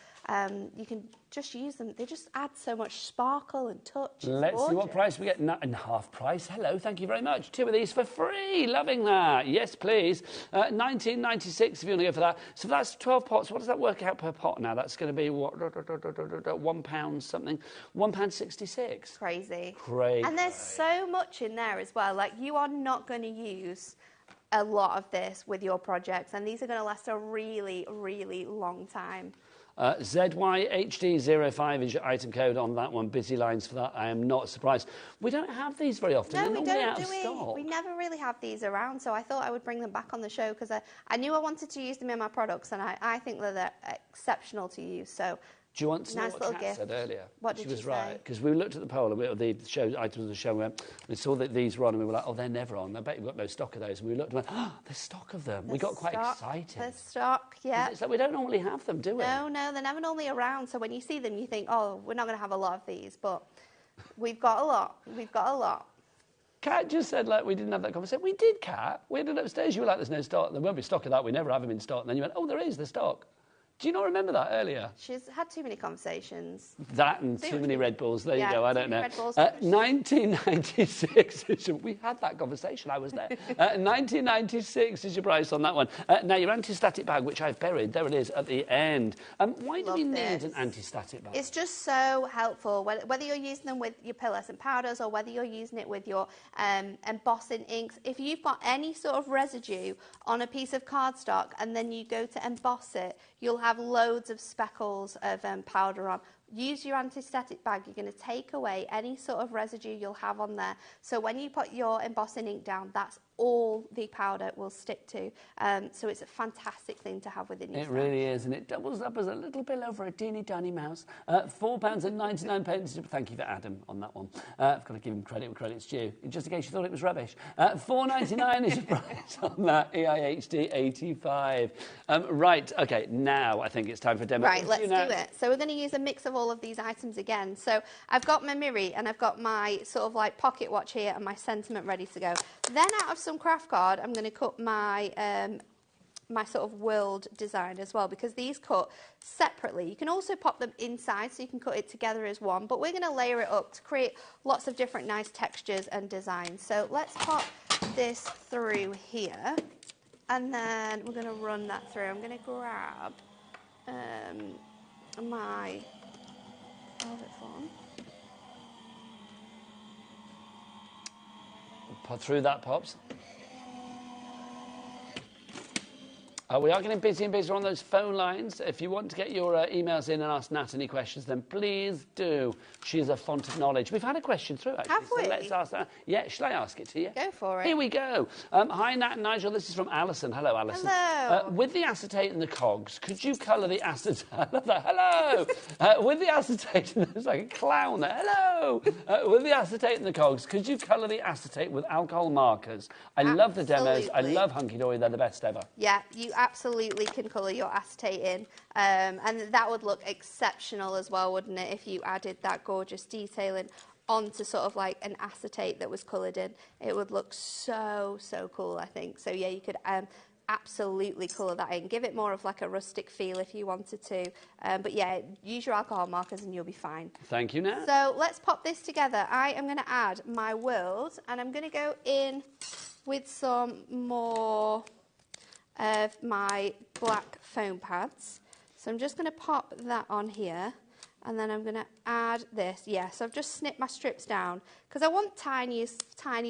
you can just use them. They just add so much sparkle and touch. Let's see what price we get. And half price. Hello, thank you very much. 2 of these for free. Loving that. Yes, please. 19.96 if you want to go for that. So that's 12 pots. What does that work out per pot now? That's going to be what? £1 something. £1.66. Crazy. Crazy. And there's so much in there as well. Like, you are not going to use a lot of this with your projects, and these are going to last a really, really long time. ZYHD05 is your item code on that one. Busy lines for that. I am not surprised. We don't have these very often. No, They're we normally don't, out of do we? stock. We never really have these around, so I thought I would bring them back on the show because I knew I wanted to use them in my products, and I think that they're exceptional to use. So. Do you want to know Nice what little Kat gift. said earlier? What she did was she right, say? because we looked at the poll, the show items of the show, and we saw that these were on, and we were like, oh, they're never on. I bet you've got no stock of those. And we looked and went, oh, there's stock of them. We got quite excited. There's stock, yeah. It's like we don't normally have them, do we? No, they're never normally around. So when you see them, you think, oh, we're not going to have a lot of these, but we've got a lot. We've got a lot. Kat just said, like, we didn't have that conversation. We did, Kat. We had it upstairs. You were like, there's no stock. There won't be stock of that. We never have them in stock. And then you went, oh, there is, there's stock. Do you not remember that earlier? She's had too many conversations. That and too many Red Bulls. There you go. I don't know. Red Bulls 1996 is we had that conversation. I was there. 1996 is your price on that one. Now your anti-static bag, which I've buried, there it is at the end. Why do we need an anti-static bag? It's just so helpful. Whether you're using them with your pearlescent powders or whether you're using it with your embossing inks, if you've got any sort of residue on a piece of cardstock and then you go to emboss it, you'll have loads of speckles of powder on. Use your anti-static bag. You're going to take away any sort of residue you'll have on there. So when you put your embossing ink down, that's all the powder will stick to. So it's a fantastic thing to have within your It really is, and it doubles up as a little pillow for a teeny tiny mouse. £4.99. Thank you for Adam on that one. I've got to give him credit where credit's due, just in case you thought it was rubbish. £4.99 is your price on that EIHD 85. Right, okay, now I think it's time for a demo. Right, let's do it. So we're going to use a mix of all of these items again. So I've got my Miri and I've got my sort of like pocket watch here and my sentiment ready to go. Then out of some craft card, I'm going to cut my my sort of world design as well, because these cut separately. You can also pop them inside so you can cut it together as one, but we're going to layer it up to create lots of different nice textures and designs. So let's pop this through here, and then we're going to run that through. I'm going to grab my velvet form. Put through that, Pops. We are getting busier and busier on those phone lines. If you want to get your emails in and ask Nat any questions, then please do. She's a font of knowledge. We've had a question through, actually. Have we? So let's ask that. Yeah, shall I ask it to you? Go for it. Here we go. Hi, Nat and Nigel. This is from Alison. Hello, Alison. Hello. With the acetate and the cogs, could you colour the acetate? I love that. Hello. With the acetate, there's like a clown there. Hello. With the acetate and the cogs, could you colour the acetate with alcohol markers? I love the demos. I love Hunky Dory. They're the best ever. Yeah, you absolutely can colour your acetate in, and that would look exceptional as well, wouldn't it, if you added that gorgeous detailing onto sort of like an acetate that was coloured in. It would look so, so cool, I think. So yeah, you could absolutely colour that in. Give it more of like a rustic feel if you wanted to. But yeah, use your alcohol markers and you'll be fine. Thank you, Nat. So let's pop this together. I am going to add my world, and I'm going to go in with some more of my black foam pads. So I'm just going to pop that on here, and then I'm going to add this. Yeah, so I've just snipped my strips down because I want tiny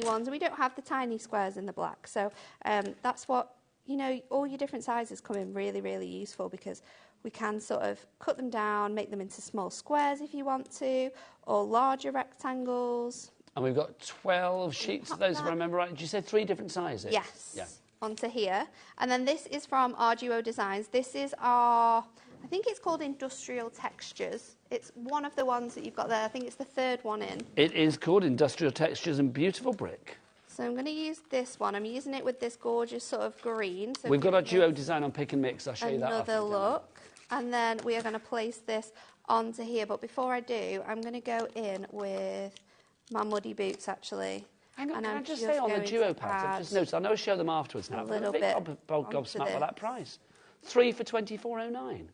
ones, and we don't have the tiny squares in the black. So that's what, you know, all your different sizes come in really, really useful, because we can sort of cut them down, make them into small squares if you want to, or larger rectangles. And we've got 12 sheets of those, if I remember right. Did you say 3 different sizes? Yes. Yeah. Onto here, and then this is from our Duo Designs. This is our, I think think it's called Industrial Textures. It's one of the ones that you've got there. I think it's the third one in. It is called Industrial Textures and Beautiful Brick. So I'm going to use this one. I'm using it with this gorgeous sort of green. So we've got our duo design on Pick and Mix. I'll show you that after. Another look. And then we are going to place this onto here. But before I do, I'm going to go in with my muddy boots, actually. Hang on, and can I'm I just say on the duo pads, I've just noticed, I know I'll show them afterwards now, a little but I'm a bit gobsmacked by that price. 3 for £24.09.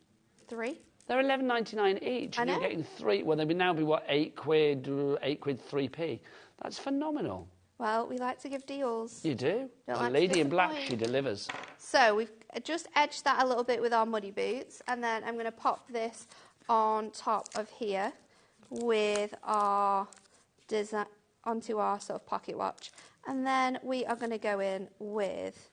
3? They're £11.99 each. I know. You're getting 3. Well, they would now be, what, £8, 3p. That's phenomenal. Well, we like to give deals. You do. Don't A like to lady in black, disappoint. she delivers. So we've just edged that a little bit with our muddy boots, and then I'm going to pop this on top of here with our design onto our sort of pocket watch, and then we are going to go in with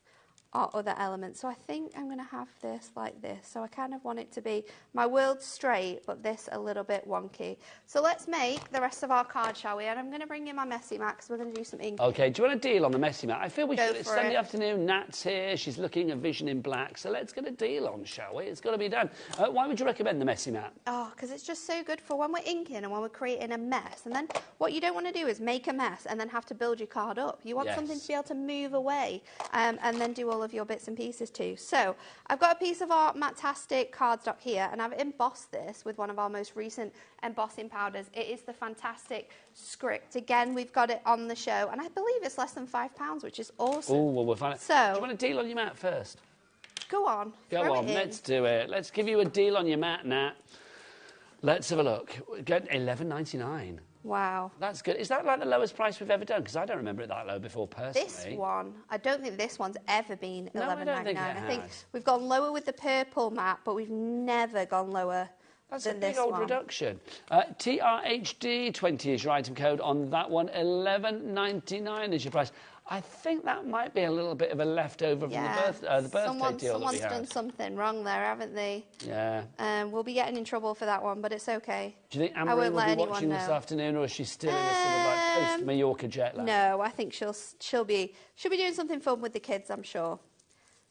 our other elements. So I think I'm going to have this like this. So I kind of want it to be my world straight, but this a little bit wonky. So let's make the rest of our card, shall we? And I'm going to bring in my Messy Mat because we're going to do some ink. Okay, do you want a deal on the Messy Mat? I feel we should. It's for Sunday it. afternoon, Nat's here, she's looking at Vision in Black, so let's get a deal on, shall we? It's got to be done. Why would you recommend the Messy Mat? Oh, because it's just so good for when we're inking and when we're creating a mess. And then what you don't want to do is make a mess and then have to build your card up. You want something to be able to move away and then do all of your bits and pieces too. So I've got a piece of our Matastic cardstock here, and I've embossed this with one of our most recent embossing powders. It is the fantastic Script. Again, we've got it on the show, and I believe it's less than £5, which is awesome. Oh, well, we'll find it. So, do you want a deal on your mat first? Go on. Go on, let's do it. Let's give you a deal on your mat, Nat. Let's have a look. Get $11.99. Wow. That's good. Is that like the lowest price we've ever done? Because I don't remember it that low before, personally. This one, I don't think this one's ever been No, I don't think it I think has. we've gone lower with the purple mat, but we've never gone lower That's than a big this old one. reduction. TRHD20 is your item code on that one. $11.99 is your price. I think that might be a little bit of a leftover from the birthday deal that we Someone's had. done something wrong there, haven't they? Yeah. We'll be getting in trouble for that one, but it's okay. Do you think I Anne-Marie won't will let be anyone watching this know. afternoon, or is she still in a sort of like post-Mallorca jet lag? No, I think she'll be doing something fun with the kids, I'm sure.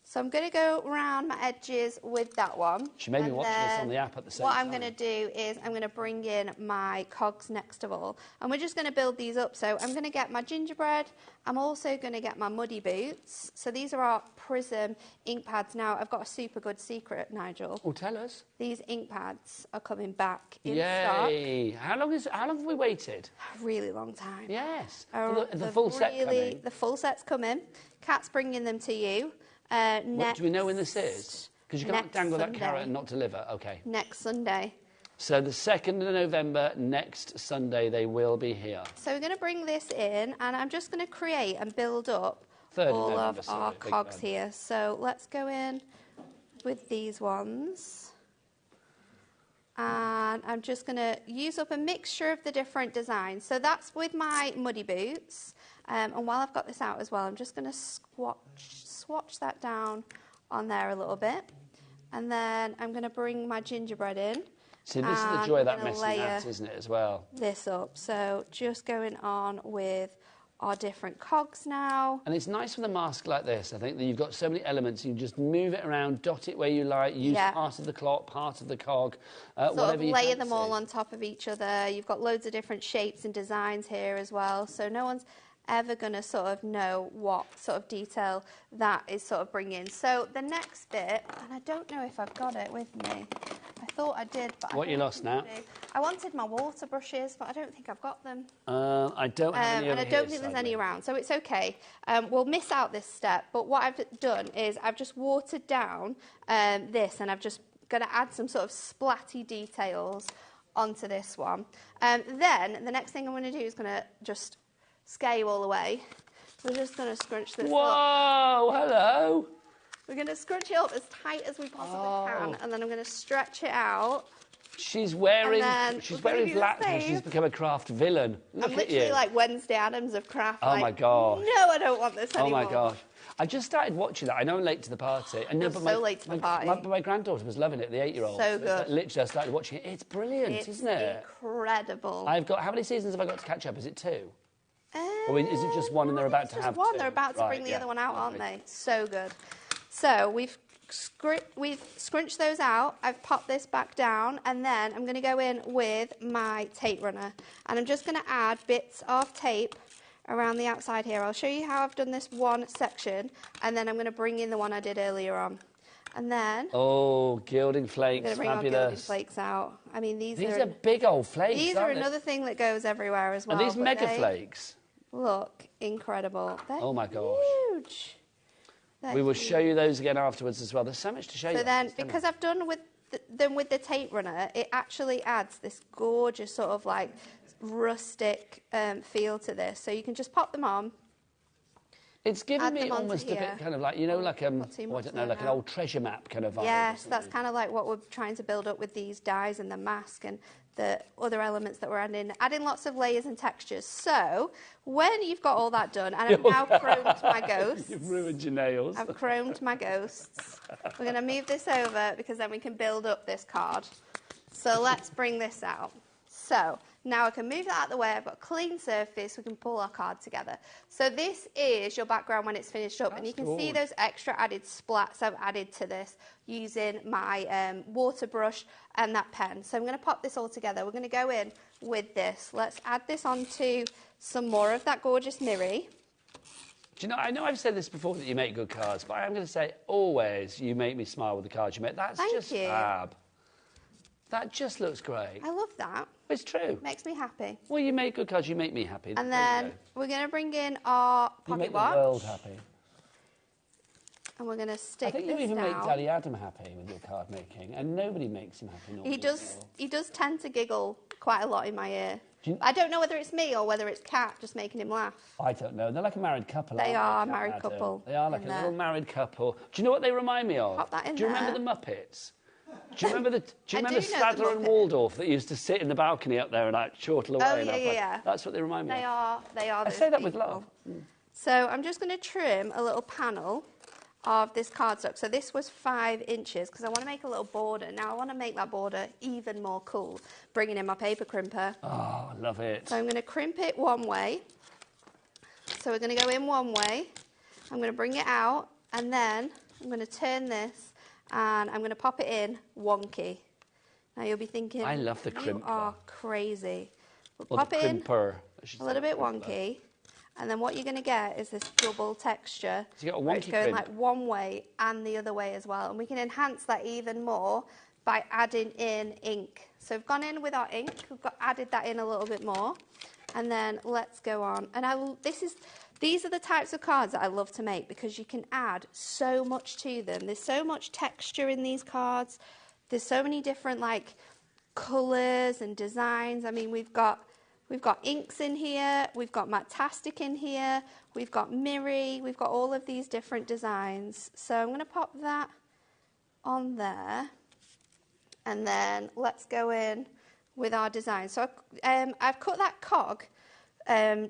So I'm going to go around my edges with that one. She may be and watching this then on the app at the same What time. I'm going to do is I'm going to bring in my cogs next of all. And we're just going to build these up. So I'm going to get my gingerbread. I'm also going to get my muddy boots. So these are our Prism ink pads. Now, I've got a super good secret, Nigel. Oh, tell us. These ink pads are coming back in stock. Yay. How long have we waited? A really long time. Yes. Oh, The full set coming. The full set's coming. Kat's bringing them to you. What, do we know when this is? Because you can't next dangle that Sunday. carrot and not deliver. Okay. Next Sunday. So the 2nd of November, next Sunday, they will be here. So we're going to bring this in, and I'm just going to create and build up 3rd of all November, of our sorry, cogs here. So let's go in with these ones. And I'm just going to use up a mixture of the different designs. So that's with my muddy boots. And while I've got this out as well, I'm just going to swatch that down on there a little bit. And then I'm going to bring my gingerbread in. See, this is the joy of that messy mat, isn't it, as well? This up. So just going on with our different cogs now. And it's nice with a mask like this, I think, that you've got so many elements. You can just move it around, dot it where you like, use part of the clock, part of the cog, whatever you layer fancy. them all on top of each other. You've got loads of different shapes and designs here as well. So no one's ever going to sort of know what sort of detail that is sort of bringing. So the next bit, and I don't know if I've got it with me. I thought I did, but What you lost now? I wanted my water brushes, but I don't think I've got them. I don't have any And I over don't here, think there's sadly. any around, so it's okay. We'll miss out this step, but what I've done is I've just watered down this, and I've just going to add some sort of splatty details onto this one. Then the next thing I'm going to do is going to just scale all the way. We're just going to scrunch this up. Whoa, hello. We're going to scrunch it up as tight as we possibly can, and then I'm going to stretch it out. She's wearing we'll wearing do black the and same. she's become a craft villain. Look I'm at literally you. like Wednesday Addams of craft. Oh, like, my God. No, I don't want this Oh anymore. my gosh. I just started watching that. I know I'm late to the party. I know, You're but so late to the party. My granddaughter was loving it, the 8-year-old. So it's good. like, literally, I started watching it. It's brilliant, It's isn't it? incredible. I've got, how many seasons have I got to catch up? Is it 2? Or is it just one and they're about to have one. 2? They're about to bring the other one out, aren't they? So good. So we've we've scrunched those out. I've popped this back down, and then I'm going to go in with my tape runner, and I'm just going to add bits of tape around the outside here. I'll show you how I've done this one section, and then I'm going to bring in the one I did earlier on. And then... Oh, gilding flakes, I'm going to bring fabulous. our gilding flakes out. I mean, these are big old flakes, These are another thing that goes everywhere as well. Are these mega flakes? Look, incredible. They're oh, my gosh. Huge. We will show you those again afterwards as well. There's so much to show you. So then, because I've done them with the tape runner, it actually adds this gorgeous sort of like rustic feel to this. So you can just pop them on. It's given me almost a bit kind of like, you know, like I don't know, like an old treasure map kind of vibe. Yes, that's kind of like what we're trying to build up with these dies and the mask and the other elements that we're adding lots of layers and textures. So when you've got all that done, and I've now chromed my ghosts. You've ruined your nails. I've chromed my ghosts. We're going to move this over because then we can build up this card. So let's bring this out. So now I can move that out of the way. I've got a clean surface. We can pull our card together. So this is your background when it's finished up. And you can see those extra added splats I've added to this using my water brush and that pen. So I'm going to pop this all together. We're going to go in with this. Let's add this onto some more of that gorgeous mirror. Do you know, I know I've said this before that you make good cards, but I'm going to say always you make me smile with the cards you make. That's just fab. That just looks great. I love that. It's true. Makes me happy. Well, you make good cards, you make me happy. And then we're going to bring in our pocket watch. You make the world happy. And we're going to stick this down. I think you even make Daddy Adam happy with your card making, and nobody makes him happy normally. He does tend to giggle quite a lot in my ear. I don't know whether it's me or whether it's Kat just making him laugh. I don't know. They're like a married couple. They are a married couple. They are like a little married couple. Do you know what they remind me of? Pop that in Do you remember the Muppets? Do you remember Statler and Waldorf that used to sit in the balcony up there and like chortle away? Oh, yeah. That's what they remind me of. They are. I say that with love. So I'm just going to trim a little panel of this cardstock. So this was 5 inches because I want to make a little border. Now I want to make that border even more cool, bringing in my paper crimper. Oh, I love it. So I'm going to crimp it one way. So we're going to go in one way. I'm going to bring it out, and then I'm going to turn this, and I'm going to pop it in wonky. Now you'll be thinking, I love the crimper. You are crazy. We'll pop it in a little bit wonky, and then what you're going to get is this double texture. So you got a wonky it's going like one way and the other way as well. And we can enhance that even more by adding in ink. So we've gone in with our ink. We've added that in a little bit more. And then let's go on. And these are the types of cards that I love to make because you can add so much to them. There's so much texture in these cards. There's so many different like colours and designs. I mean, we've got inks in here. We've got Matastic in here. We've got Miri. We've got all of these different designs. So I'm going to pop that on there. And then let's go in with our design. So I've cut that cog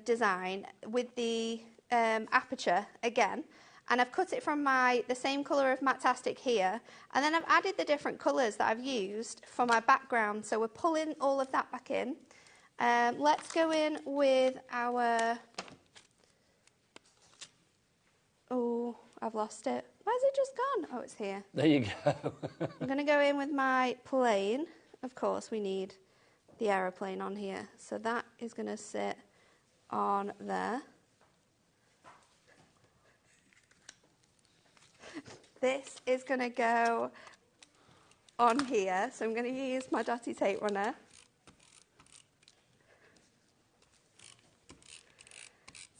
design with the aperture again, and I've cut it from the same colour of Matastic here, and then I've added the different colours that I've used for my background. So we're pulling all of that back in. Let's go in with our... Oh, I've lost it. Where's it just gone? Oh, it's here. There you go. I'm going to go in with my plane. Of course, we need the aeroplane on here. So that is going to sit on there. This is going to go on here. So I'm going to use my dotty tape runner.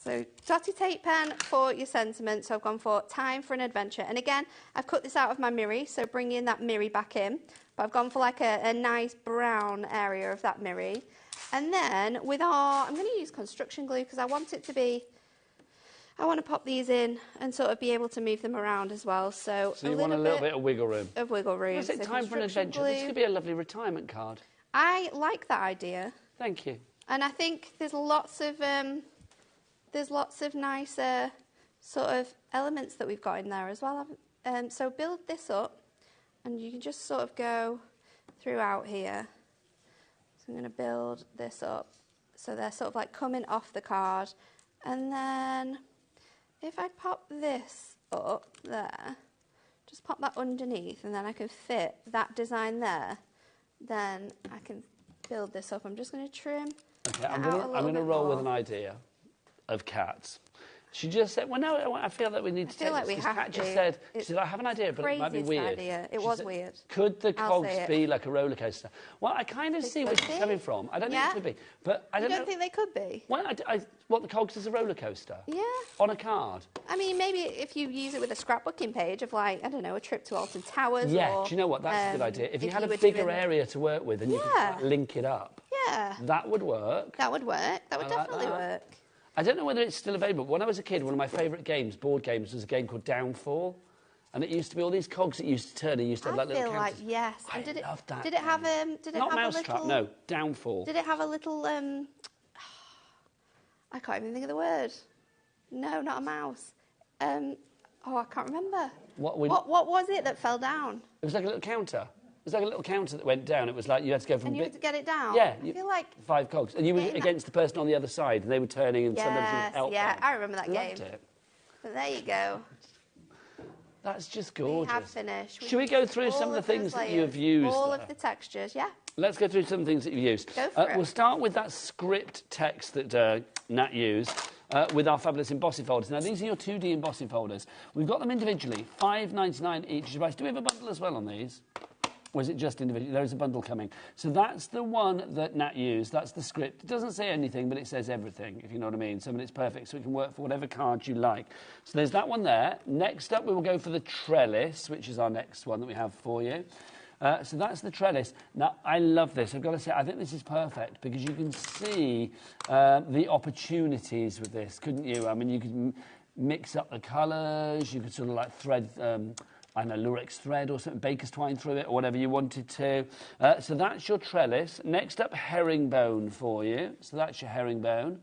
So dotty tape pen for your sentiment. So I've gone for time for an adventure. And again, I've cut this out of my Miri, so bringing that Miri back in. But I've gone for like a nice brown area of that Miri. And then with I'm going to use construction glue because I want it to be, I want to pop these in and sort of be able to move them around as well. So you want a little bit of wiggle room. Of wiggle room. Is it time for an adventure? This could be a lovely retirement card. I like that idea. Thank you. And I think there's lots of nice sort of elements that we've got in there as well. So build this up, and you can just sort of go throughout here. So I'm going to build this up. So they're sort of like coming off the card. And then if I pop this up there, just pop that underneath, and then I can fit that design there. Then I can build this up. I'm just going to trim. Okay, I'm going to roll with an idea of cats. She just said, well, no, I feel that we need to take like this. we have Kat to. just said, she said, I have an idea, but it might be weird. Idea. It was weird. Could the cogs be like a roller coaster? Well, I kind of see where she's coming from. I don't think it could be. But I don't know. You don't think they could be? Well, what, the cogs is a roller coaster? Yeah. On a card? I mean, maybe if you use it with a scrapbooking page of, like, I don't know, a trip to Alton Towers. Yeah, or, do you know what? That's a good idea. If you had a bigger area to work with and you could like, link it up. Yeah. That would work. That would work. That would definitely work. I don't know whether it's still available. When I was a kid, one of my favourite games, board games, was a game called Downfall. And it used to be all these cogs that used to turn and used to have like little counters. Yes. I loved that. Did it have Not Mousetrap, no. Downfall. Did it have a little I can't even think of the word. No, not a mouse. I can't remember. What was it that fell down? It was like a little counter. It was like a little counter that went down. It was like you had to go from... And you had to get it down? Yeah. I feel like... 5 cogs. And you were against the person on the other side, and they were turning, and sometimes you would help them. I remember that game. Loved it. But there you go. That's just gorgeous. We have finished. Should we go through some of the things that you have used? All of the textures, yeah. Let's go through some things that you've used. Go for it. We'll start with that script text that Nat used with our fabulous embossing folders. Now, these are your 2D embossing folders. We've got them individually, $5.99 each device. Do we have a bundle as well on these? Or is it just individual? There is a bundle coming. So that's the one that Nat used. That's the script. It doesn't say anything, but it says everything, if you know what I mean. So it's perfect, so it can work for whatever card you like. So there's that one there. Next up, we will go for the trellis, which is our next one that we have for you. So that's the trellis. Now, I love this. I've got to say, I think this is perfect because you can see the opportunities with this, couldn't you? I mean, you could mix up the colours. You could sort of like thread... I don't know, lurex thread or something, baker's twine through it, or whatever you wanted to. So that's your trellis. Next up, herringbone for you. So that's your herringbone.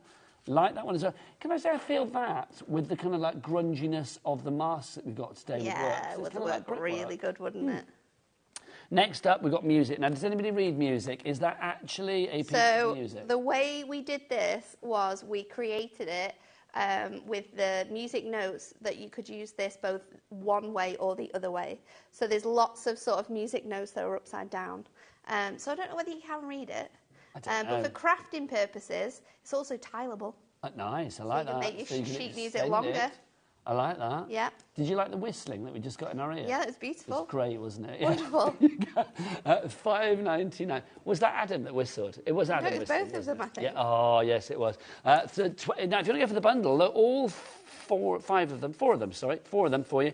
Like that one as well. Can I say I feel that with the kind of like grunginess of the masks that we've got today would work. Yeah, it would work really good, wouldn't it? Next up, we've got music. Now, does anybody read music? Is that actually a piece of music? So the way we did this was we created it with the music notes that you could use this both one way or the other way. So there's lots of sort of music notes that are upside down. So I don't know whether you can read it. But for crafting purposes, it's also tileable. Nice, I like that. So you can make your sheet music longer. I like that. Yeah. Did you like the whistling that we just got in our ear? Yeah, it was beautiful. It was great, wasn't it? Wonderful. $5.99. Was that Adam that whistled? It was Adam whistling. Both of them, I think. Yeah. Oh, yes, it was. Now, if you want to go for the bundle, all four of them for you.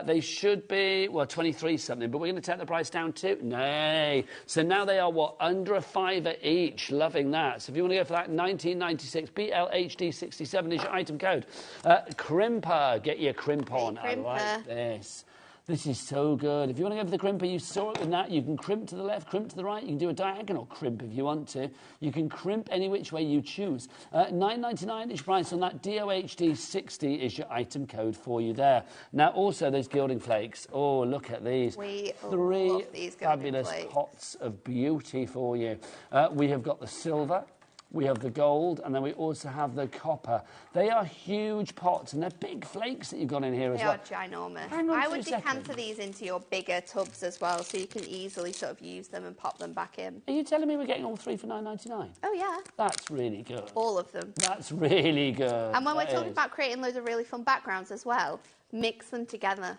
They should be, well, 23 something, but we're going to take the price down too. Nay. So now they are, what, under $5 each. Loving that. So if you want to go for that, 1996, BLHD67 is your item code. Crimper, get your crimp on. I like this. This is so good. If you want to go for the crimper, you saw it with that. You can crimp to the left, crimp to the right. You can do a diagonal crimp if you want to. You can crimp any which way you choose. $9.99 each price on that. DOHD60 is your item code for you there. Now, also, those gilding flakes. Oh, look at these. We Three love these fabulous flakes. pots of beauty for you. We have got the silver. We have the gold, and then we also have the copper. They are huge pots, and they're big flakes that you've got in here as well. They are ginormous. I would decanter these into your bigger tubs as well, so you can easily sort of use them and pop them back in. Are you telling me we're getting all three for $9.99? Oh, yeah. That's really good. All of them. That's really good. And when we're talking about creating loads of really fun backgrounds as well, mix them together.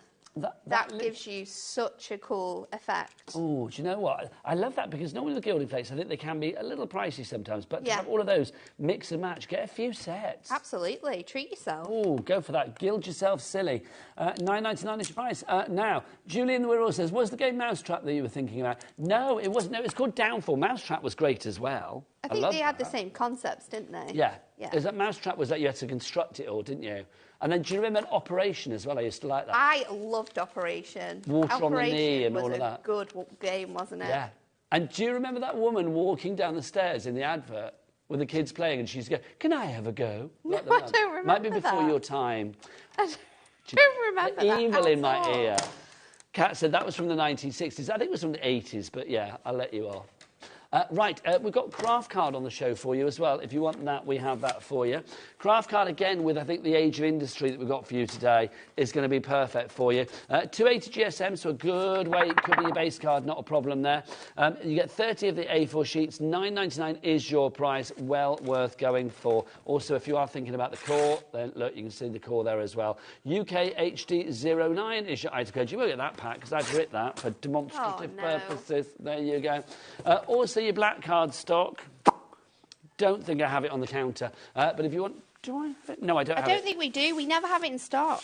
That gives you such a cool effect. Oh, do you know what? I love that because normally the gilding flakes, I think they can be a little pricey sometimes, but to have all of those, mix and match, get a few sets. Absolutely. Treat yourself. Oh, go for that. Gild yourself silly. $9.99 is your price. Now, Julian the Wirral says, was the game Mousetrap that you were thinking about? No, it wasn't. No, it's called Downfall. Mousetrap was great as well. I think they had the same concepts, didn't they? Yeah. Is that Mousetrap was that you had to construct it all, didn't you? And then do you remember Operation as well? I used to like that. I loved Operation. Water on the knee and all of that. Good game, wasn't it? Yeah. And do you remember that woman walking down the stairs in the advert with the kids playing and she's going, can I have a go? No, I don't remember Might be before your time. I don't remember that. Evil in my ear. Kat said that was from the 1960s. I think it was from the 80s, but yeah, I'll let you off. Right, we've got craft card on the show for you as well. If you want that, we have that for you. Craft card, again, with I think the age of industry that we've got for you today, is going to be perfect for you. 280 GSM, so a good weight, could be your base card, not a problem there. You get 30 of the A4 sheets, £9.99 is your price, well worth going for. Also, if you are thinking about the core, then look, you can see the core there as well. UK HD09 is your item code. You won't get that pack because I've written that for demonstrative purposes. There you go. Also, your black card stock. Don't think I have it on the counter, but if you want, do I have it? No, I don't have it. I don't think we do. We never have it in stock.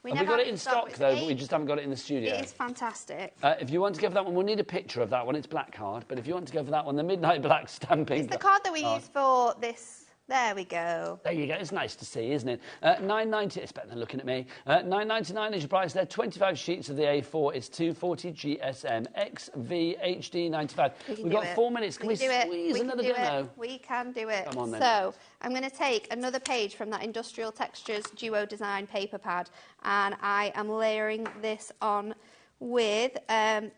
We got it in stock though, but we just haven't got it in the studio. It is fantastic. If you want to go for that one, we'll need a picture of that one. It's black card, but if you want to go for that one, the Midnight Black stamping. It's the card that we use for this. There we go. There you go. It's nice to see, isn't it? £9.90. It's better than looking at me. £9.99 is your price there. 25 sheets of the A4. It's 240 GSM XV HD 95. We've got 4 minutes. Can we squeeze another demo? We can do it. Come on then. So I'm going to take another page from that Industrial Textures Duo Design paper pad, and I am layering this on with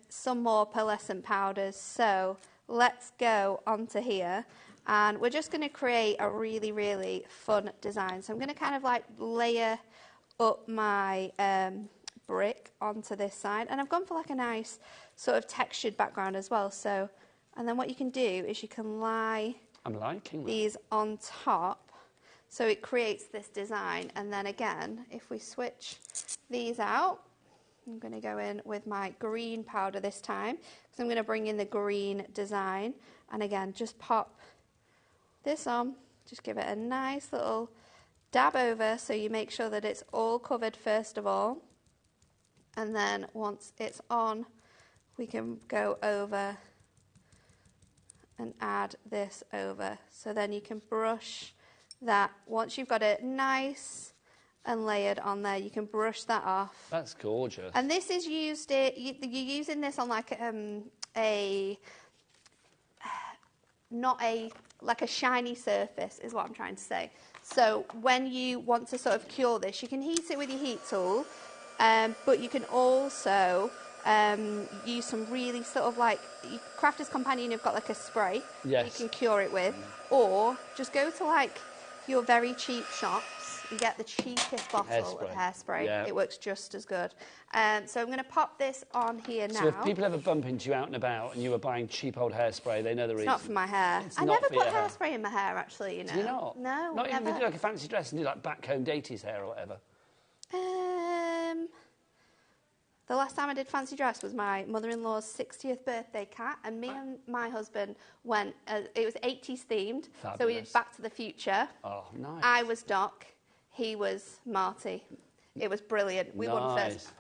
some more pearlescent powders. So let's go onto here. And we're just going to create a really, really fun design. So I'm going to kind of like layer up my brick onto this side. And I've gone for like a nice sort of textured background as well. So, and then what you can do is you can lie these on top. So it creates this design. And then again, if we switch these out, I'm going to go in with my green powder this time. Because I'm going to bring in the green design. And again, just pop this on, just give it a nice little dab over so you make sure that it's all covered first of all, and then once it's on we can go over and add this over. So then you can brush that. Once you've got it nice and layered on there, you can brush that off. That's gorgeous. And this is used, you're using this on like like a shiny surface is what I'm trying to say. So when you want to sort of cure this, you can heat it with your heat tool, but you can also use some really sort of like, Crafter's Companion have got like a spray you can cure it with, or just go to like your very cheap shops. You get the cheapest bottle of hairspray. Yeah. It works just as good. So I'm going to pop this on here now. So if people ever bump into you out and about and you were buying cheap old hairspray, they know the reason. It's not for my hair. I never put hairspray in my hair, actually, you know. Do you not? No, not even if you do like a fancy dress and do like backcombed 80s hair or whatever? The last time I did fancy dress was my mother-in-law's 60th birthday, Kat, and me and my husband went, it was 80s themed, so we did Back to the Future. Oh, nice. I was Doc, he was Marty. It was brilliant. We won first.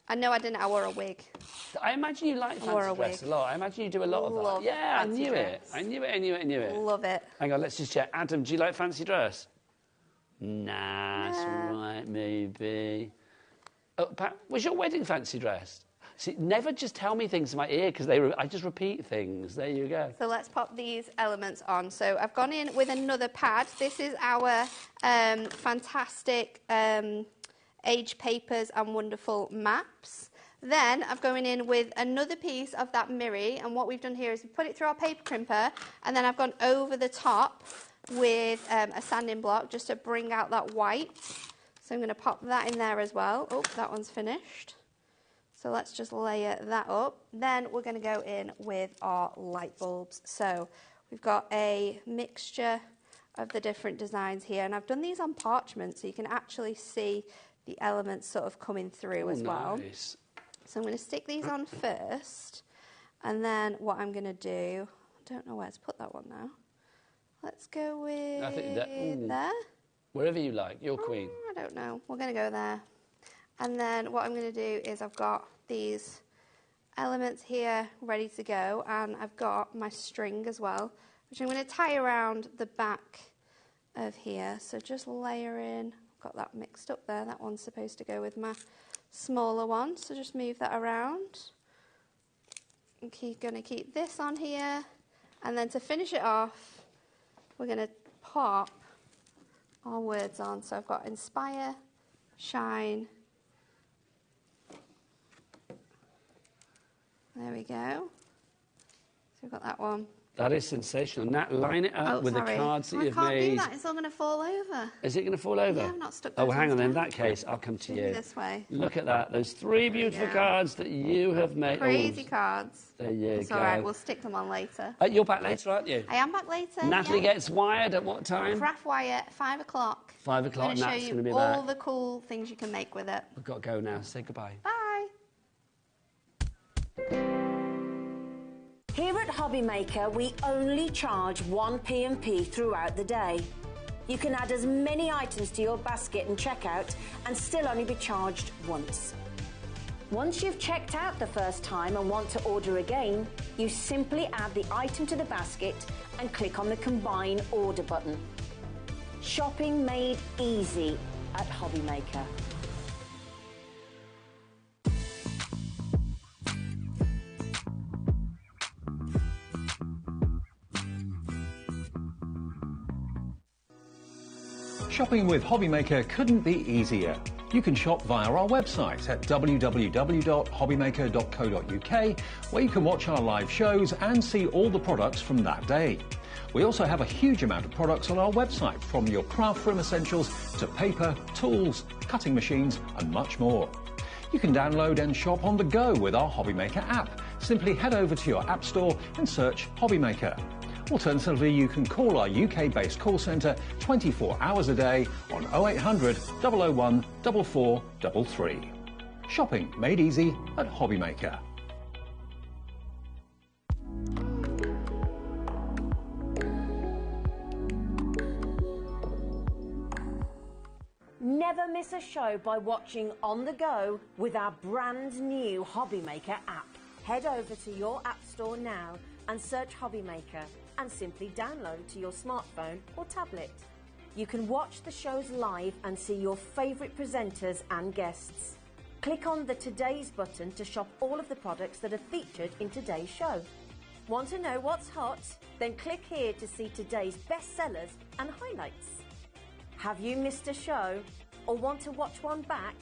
I know I didn't, I wore a wig. I imagine you like fancy dress a lot. I imagine you do a lot of that. Yeah, I knew it. I knew it. Love it. Hang on, let's just check. Adam, do you like fancy dress? Nah, that's right, maybe. Oh, Pat, was your wedding fancy dress? See, never just tell me things in my ear because I just repeat things. There you go. So let's pop these elements on. So I've gone in with another pad. This is our fantastic Age Papers and Wonderful Maps. Then I've gone in with another piece of that Miri, and what we've done here is we put it through our paper crimper, and then I've gone over the top with a sanding block just to bring out that white. So I'm going to pop that in there as well. Oh, that one's finished. So let's just layer that up. Then we're going to go in with our light bulbs. So we've got a mixture of the different designs here, and I've done these on parchment so you can actually see the elements sort of coming through as well. Nice. So I'm going to stick these on first, and then what I'm going to do, I don't know where to put that one now. Let's go with I think that, there. Wherever you like, you're queen. I don't know. We're going to go there. And then what I'm going to do is I've got these elements here ready to go, and I've got my string as well, which I'm going to tie around the back of here. So just layer in. I've got that mixed up there. That one's supposed to go with my smaller one. So just move that around. I'm going to keep this on here. And then to finish it off, we're going to pop our words on. So I've got inspire, shine. There we go. So we've got that one. That is sensational. Nat, line it up with the cards that you've I can't made. do that. It's all going to fall over. Is it going to fall over? Yeah, I've not stuck Oh, those hang on. ones In down. that case, I'll come to Maybe you. this way. Look at that. Those 3 beautiful cards that you have made. Crazy cards. There you It's go. all right. We'll stick them on later. You're back later, aren't you? I am back later. Natalie gets wired at what time? Craft wire at 5 o'clock. 5 o'clock. I'm going to Nat's show going to be you back. all the cool things you can make with it. We've got to go now. Say goodbye. Bye. Here at HobbyMaker, we only charge 1 P&P throughout the day. You can add as many items to your basket and checkout and still only be charged once. Once you've checked out the first time and want to order again, you simply add the item to the basket and click on the Combine Order button. Shopping made easy at HobbyMaker. Shopping with HobbyMaker couldn't be easier. You can shop via our website at www.hobbymaker.co.uk, where you can watch our live shows and see all the products from that day. We also have a huge amount of products on our website, from your craft room essentials to paper, tools, cutting machines and much more. You can download and shop on the go with our HobbyMaker app. Simply head over to your app store and search HobbyMaker. Alternatively, you can call our UK-based call centre 24 hours a day on 0800 001 4433. Shopping made easy at HobbyMaker. Never miss a show by watching on the go with our brand new HobbyMaker app. Head over to your app store now and search HobbyMaker and simply download to your smartphone or tablet. You can watch the shows live and see your favourite presenters and guests. Click on the Today's button to shop all of the products that are featured in today's show. Want to know what's hot? Then click here to see today's bestsellers and highlights. Have you missed a show or want to watch one back?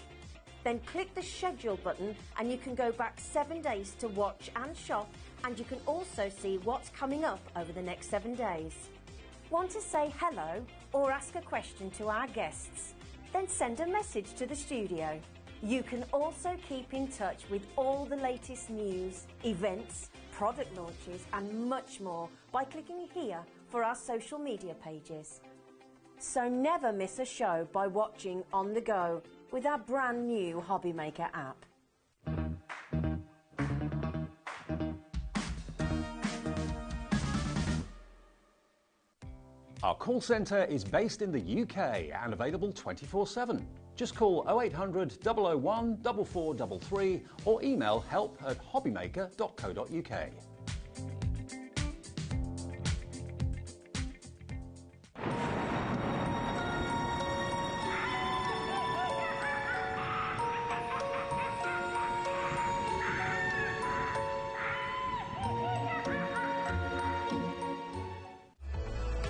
Then click the schedule button and you can go back 7 days to watch and shop, and you can also see what's coming up over the next 7 days. Want to say hello or ask a question to our guests? Then send a message to the studio. You can also keep in touch with all the latest news, events, product launches and much more by clicking here for our social media pages. So never miss a show by watching on the go with our brand new HobbyMaker app. Our call centre is based in the UK and available 24/7. Just call 0800 001 4433 or email help@hobbymaker.co.uk.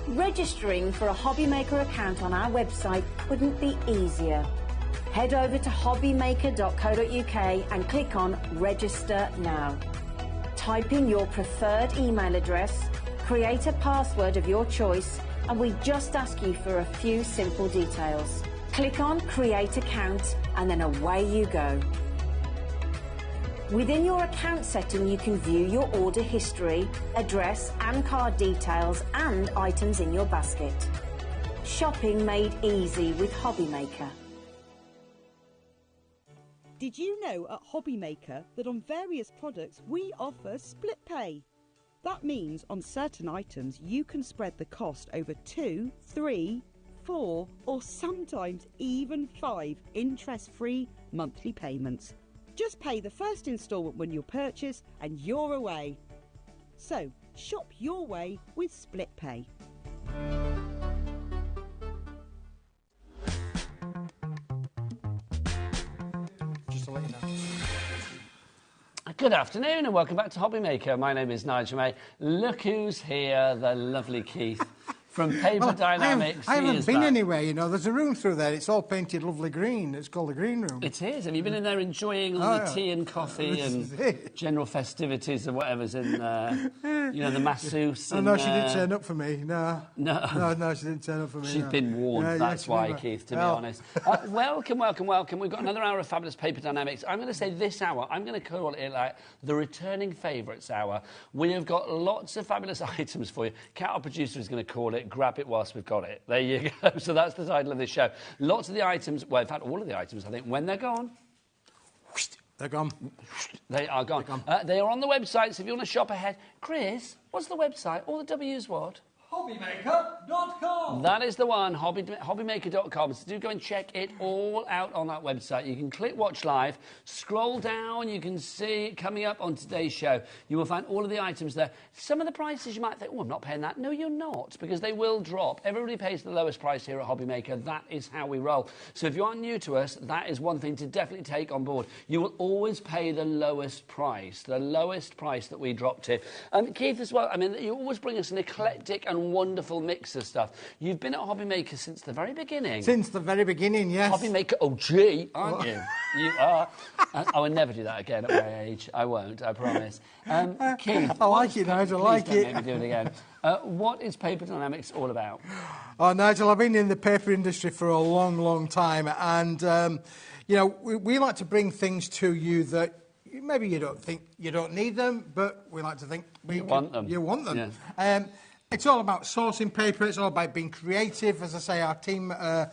Registering for a HobbyMaker account on our website couldn't be easier. Head over to hobbymaker.co.uk and click on Register Now. Type in your preferred email address, create a password of your choice, and we just ask you for a few simple details. Click on Create Account and then away you go. Within your account setting, you can view your order history, address and card details and items in your basket. Shopping made easy with HobbyMaker. Did you know at HobbyMaker that on various products we offer split pay? That means on certain items you can spread the cost over 2, 3, 4 or sometimes even 5 interest-free monthly payments. Just pay the first instalment when you purchase and you're away. So, shop your way with Split Pay. Just to let you know. Good afternoon and welcome back to HobbyMaker. My name is Nigel May. Look who's here, the lovely Keith From Paper Dynamics. I haven't been anywhere, you know. There's a room through there. It's all painted lovely green. It's called the green room. It is. Have you been in there enjoying all the tea and coffee and general festivities and whatever's in there? You know, the masseuse. Oh, no, she didn't turn up for me. No, she didn't turn up for me. She's been warned. That's why, Keith, to be honest. Welcome. We've got another hour of fabulous Paper Dynamics. I'm going to say this hour, I'm going to call it like the returning favourites hour. We have got lots of fabulous items for you. Kat, our producer, is going to call it Grab It Whilst We've Got It. There you go. So that's the title of this show. Lots of the items, well, in fact, all of the items, I think, when they're gone... They're gone. They are gone. They are on the website, so if you want to shop ahead... Chris, what's the website? All the W's what? HobbyMaker.com. That is the one, HobbyMaker.com. So do go and check it all out on that website. You can click Watch Live, scroll down, you can see coming up on today's show. You will find all of the items there. Some of the prices you might think, oh, I'm not paying that. No, you're not, because they will drop. Everybody pays the lowest price here at HobbyMaker. That is how we roll. So if you are new to us, that is one thing to definitely take on board. You will always pay the lowest price that we drop to. Keith, as well, I mean, you always bring us an eclectic and wonderful mix of stuff. You've been at HobbyMaker since the very beginning. Since the very beginning, yes. HobbyMaker OG, aren't you? You are. I will never do that again at my age. I won't, I promise. Keith. I like it, Nigel, I like it. Please don't make me do it again. What is Paper Dynamics all about? Oh, Nigel, I've been in the paper industry for a long, long time. And, you know, we like to bring things to you that maybe you don't think you don't need them, but we like to think you want them. You want them. Yeah. It's all about sourcing paper. It's all about being creative. As I say, our team up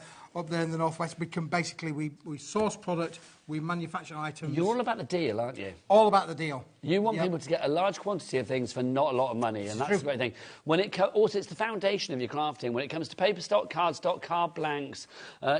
there in the Northwest, we can basically, we source product, we manufacture items. You're all about the deal, aren't you? All about the deal. You want people to get a large quantity of things for not a lot of money, and that's the great thing. When it also, it's the foundation of your crafting. When it comes to paper stock, card blanks,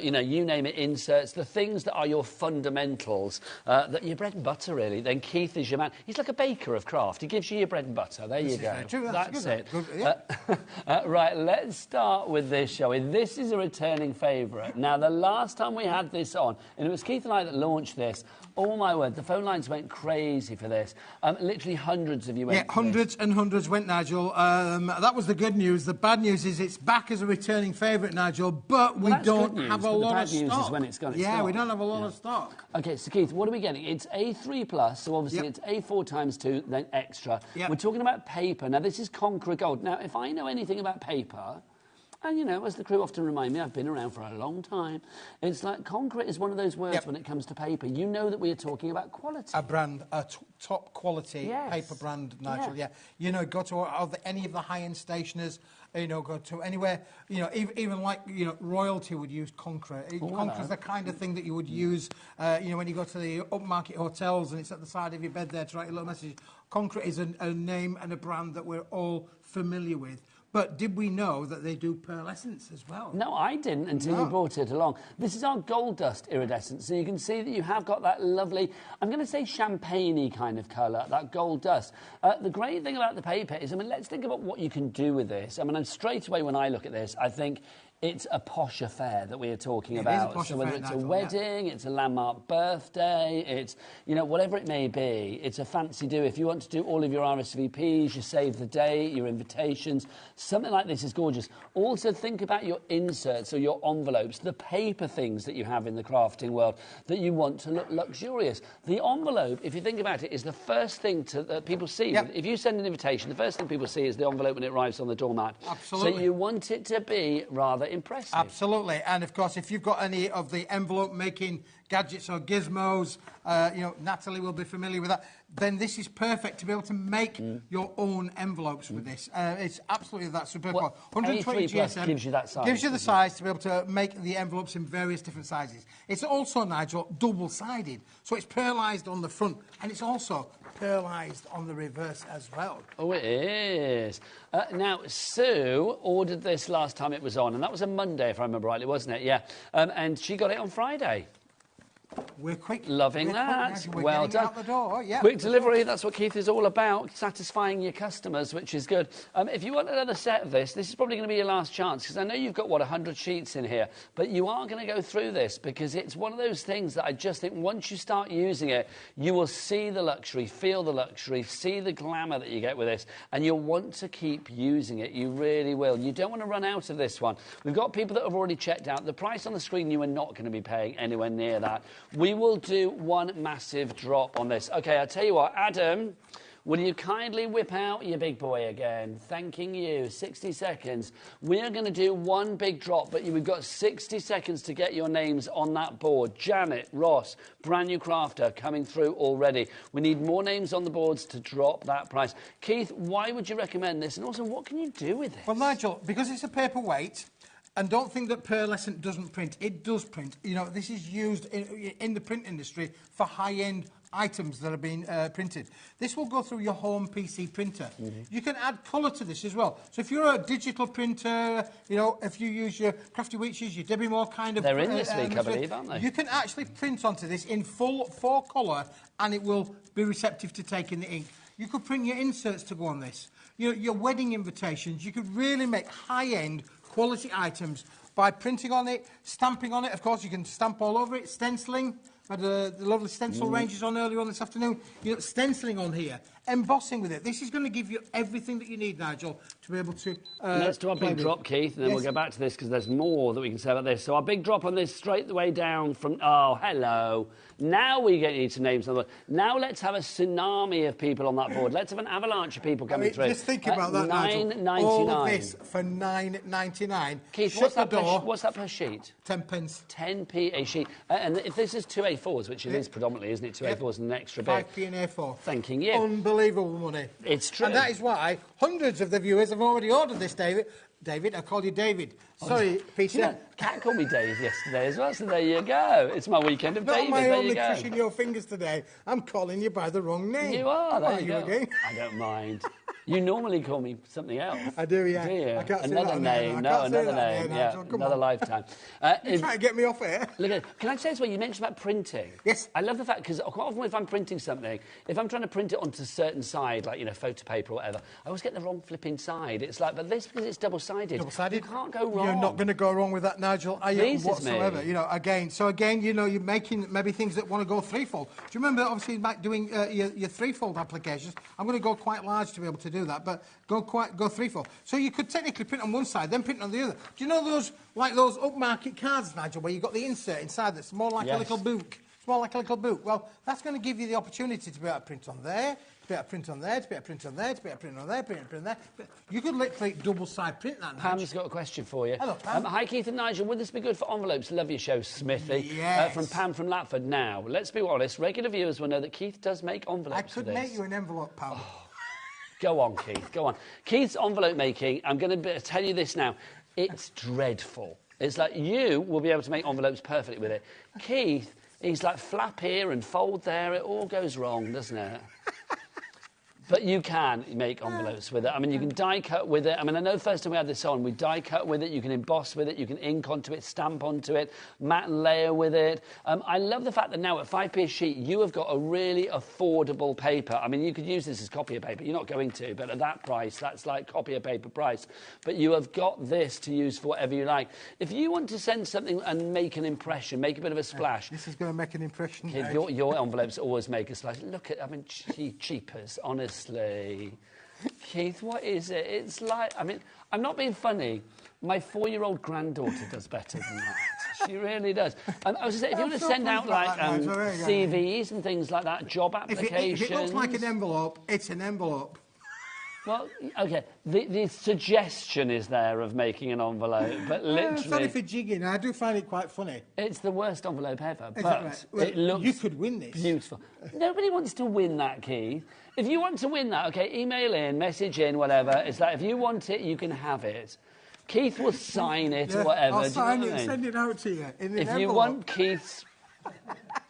you know, you name it, inserts, the things that are your fundamentals, that your bread and butter, really. Then Keith is your man. He's like a baker of craft. He gives you your bread and butter. There you go. That's it. Good, yeah. Right, let's start with this, shall we? This is a returning favourite. Now, the last time we had this on, and it was Keith and I that launched this, oh my word, the phone lines went crazy for this. Literally hundreds of you went. Yeah, hundreds and hundreds went, Nigel. That was the good news. The bad news is it's back as a returning favourite, Nigel, but we don't have a lot of stock. The bad news is when it's gone. Yeah, we don't have a lot of stock. OK, so Keith, what are we getting? It's A3+, so obviously it's A4 times 2, then extra. We're talking about paper. Now, this is concrete gold. Now, if I know anything about paper... And, you know, as the crew often remind me, I've been around for a long time. It's like concrete is one of those words when it comes to paper. You know that we are talking about quality. A brand, a top quality paper brand, Nigel, You know, go to any of the high-end stationers, you know, go to anywhere, you know, even like, you know, royalty would use concrete. Concrete is the kind of thing that you would use, you know, when you go to the upmarket hotels and it's at the side of your bed there to write a little message. Concrete is a name and a brand that we're all familiar with. But did we know that they do pearlescence as well? No, I didn't until you brought it along. This is our gold dust iridescence, so you can see that you have got that lovely, I'm going to say champagne-y kind of colour, that gold dust. The great thing about the paper is, I mean, let's think about what you can do with this. I mean, straight away when I look at this, I think it's a posh affair that we are talking about. So whether it's a wedding, it's a landmark birthday, it's, you know, whatever it may be, it's a fancy do. If you want to do all of your RSVPs, you save the date, your invitations, something like this is gorgeous. Also think about your inserts or your envelopes, the paper things that you have in the crafting world that you want to look luxurious. The envelope, if you think about it, is the first thing that people see. If you send an invitation, the first thing people see is the envelope when it arrives on the doormat. Absolutely. So you want it to be rather impressive. Absolutely. And of course, if you've got any of the envelope making gadgets or gizmos, you know, Natalie will be familiar with that, then this is perfect to be able to make your own envelopes with this. It's absolutely that superb. 120 GSM gives you that size. Gives you the size to be able to make the envelopes in various different sizes. It's also, Nigel, double-sided. So it's pearlised on the front and it's also pearlised on the reverse as well. Oh, it is. Now, Sue ordered this last time it was on, and that was a Monday, if I remember rightly, wasn't it? Yeah. And she got it on Friday. We're quick. Loving We're that. Quick. We're Well getting done. Out the door. Yeah, Quick delivery, that's what Keith is all about, satisfying your customers, which is good. If you want another set of this is probably going to be your last chance, because I know you've got, 100 sheets in here, but you are going to go through this, because it's one of those things that I just think once you start using it, you will see the luxury, feel the luxury, see the glamour that you get with this, and you'll want to keep using it. You really will. You don't want to run out of this one. We've got people that have already checked out. The price on the screen, you are not going to be paying anywhere near that. We will do one massive drop on this. OK, I'll tell you what, Adam, will you kindly whip out your big boy again? Thanking you. 60 seconds. We are going to do one big drop, but we've got 60 seconds to get your names on that board. Janet, Ross, brand new crafter coming through already. We need more names on the boards to drop that price. Keith, why would you recommend this? And also, what can you do with it? Well, Nigel, because it's a paperweight, and don't think that Pearlescent doesn't print. It does print. You know, this is used in the print industry for high-end items that are being printed. This will go through your home PC printer. You can add colour to this as well. So if you're a digital printer, you know, if you use your Crafty Witches, your Debbie Moore kind of... They're in this week, I believe, aren't they? You can actually print onto this in full 4-colour, and it will be receptive to taking the ink. You could print your inserts to go on this. Your wedding invitations. You could really make high-end quality items by printing on it, stamping on it. Of course, you can stamp all over it. Stenciling. Had the lovely stencil ranges on earlier on this afternoon. You know, stenciling on here. Embossing with it. This is going to give you everything that you need, Nigel, to be able to... Let's do our big drop, Keith, and then we'll go back to this, because there's more that we can say about this. So our big drop on this straight the way down from... Oh, hello. Now we need some names on the board. Now let's have a tsunami of people on that board. Let's have an avalanche of people coming through. Just think about that, Nigel. $9.99. All of this for $9.99. Keith, what's that per sheet? 10 pence. 10p a sheet. And if this is 2 A4s, which it is predominantly, isn't it? 2 A4s and an extra bit. 5p an A4. Thanking you. Unbelievable money. It's true. And that is why hundreds of the viewers have already ordered this, David. David, I called you David. Sorry, Peter. Yeah, Cat called me Dave yesterday as well, so there you go. It's my weekend of David. Not my there only you go. crushing your fingers today. I'm calling you by the wrong name. You are. There you go. Again? I don't mind. You normally call me something else. I do, yeah. Do you? I can't say Another that name. No, another name. Yeah, another lifetime. You're trying to get me off here. Look at. Can I say as well? You mentioned about printing. Yes. I love the fact, because quite often if I'm printing something, if I'm trying to print it onto a certain side, like, you know, photo paper or whatever, I always get the wrong flipping side. It's like, but this, because it's double-sided. Double-sided. You can't go wrong. You're not going to go wrong with that, Nigel, are you? Whatsoever. Me. You know, again, you know, you're making maybe things that want to go threefold. Do you remember, obviously, back doing your threefold applications? I'm going to go quite large to be able to do that, but go threefold. So you could technically print on one side, then print on the other. Do you know those upmarket cards, Nigel, where you've got the insert inside that's more like a little book? It's more like a little book. Well, that's going to give you the opportunity to be able to print on there, to be able to print on there, to be able to print on there, to be able to print on there, print on there. You could literally double-side print that, Nigel. Pam's got a question for you. Hello, Pam. Hi, Keith and Nigel. Would this be good for envelopes? Love your show, Smithy. Yes. From Pam from Latford. Now, let's be honest, regular viewers will know that Keith does make envelopes. I could make you an envelope, Pam. Oh. Go on, Keith, go on. Keith's envelope making, I'm going to tell you this now, it's dreadful. It's like you will be able to make envelopes perfectly with it. Keith, he's like flap here and fold there. It all goes wrong, doesn't it? But you can make envelopes with it. I mean, you can die cut with it. I mean, I know the first time we had this on, we die cut with it, you can emboss with it, you can ink onto it, stamp onto it, matte and layer with it. I love the fact that now at 5p a sheet, you have got a really affordable paper. I mean, you could use this as copier paper. You're not going to, but at that price, that's like copier paper price. But you have got this to use for whatever you like. If you want to send something and make an impression, make a bit of a splash. This is going to make an impression. Kid, your envelopes always make a splash. Look at, I mean, cheapers, honestly. Keith, what is it? It's like, I mean, I'm not being funny. My 4-year-old granddaughter does better than that. She really does. I was going to say, if you want to send out, like, CVs and things like that, job applications... If it looks like an envelope, it's an envelope. Well, OK, the suggestion is there of making an envelope, but literally... Sorry for jigging, I do find it quite funny. It's the worst envelope ever, Is but right? Well, it looks you could win this. Beautiful. Nobody wants to win that, Keith. If you want to win that, OK, email in, message in, whatever. It's like, if you want it, you can have it. Keith will sign it or whatever. I'll sign you know it and I mean? send it out to you in an envelope. If you want Keith's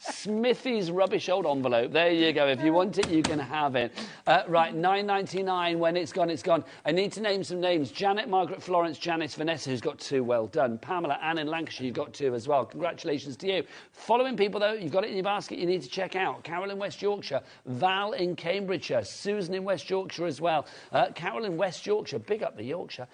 Smithy's rubbish old envelope. There you go. If you want it, you can have it. Right, £9.99. When it's gone, it's gone. I need to name some names. Janet, Margaret, Florence, Janice, Vanessa, who's got 2. Well done. Pamela, Anne in Lancashire, you've got 2 as well. Congratulations to you. Following people, though, you've got it in your basket, you need to check out. Carol in West Yorkshire, Val in Cambridgeshire, Susan in West Yorkshire as well. Carol in West Yorkshire, big up the Yorkshire.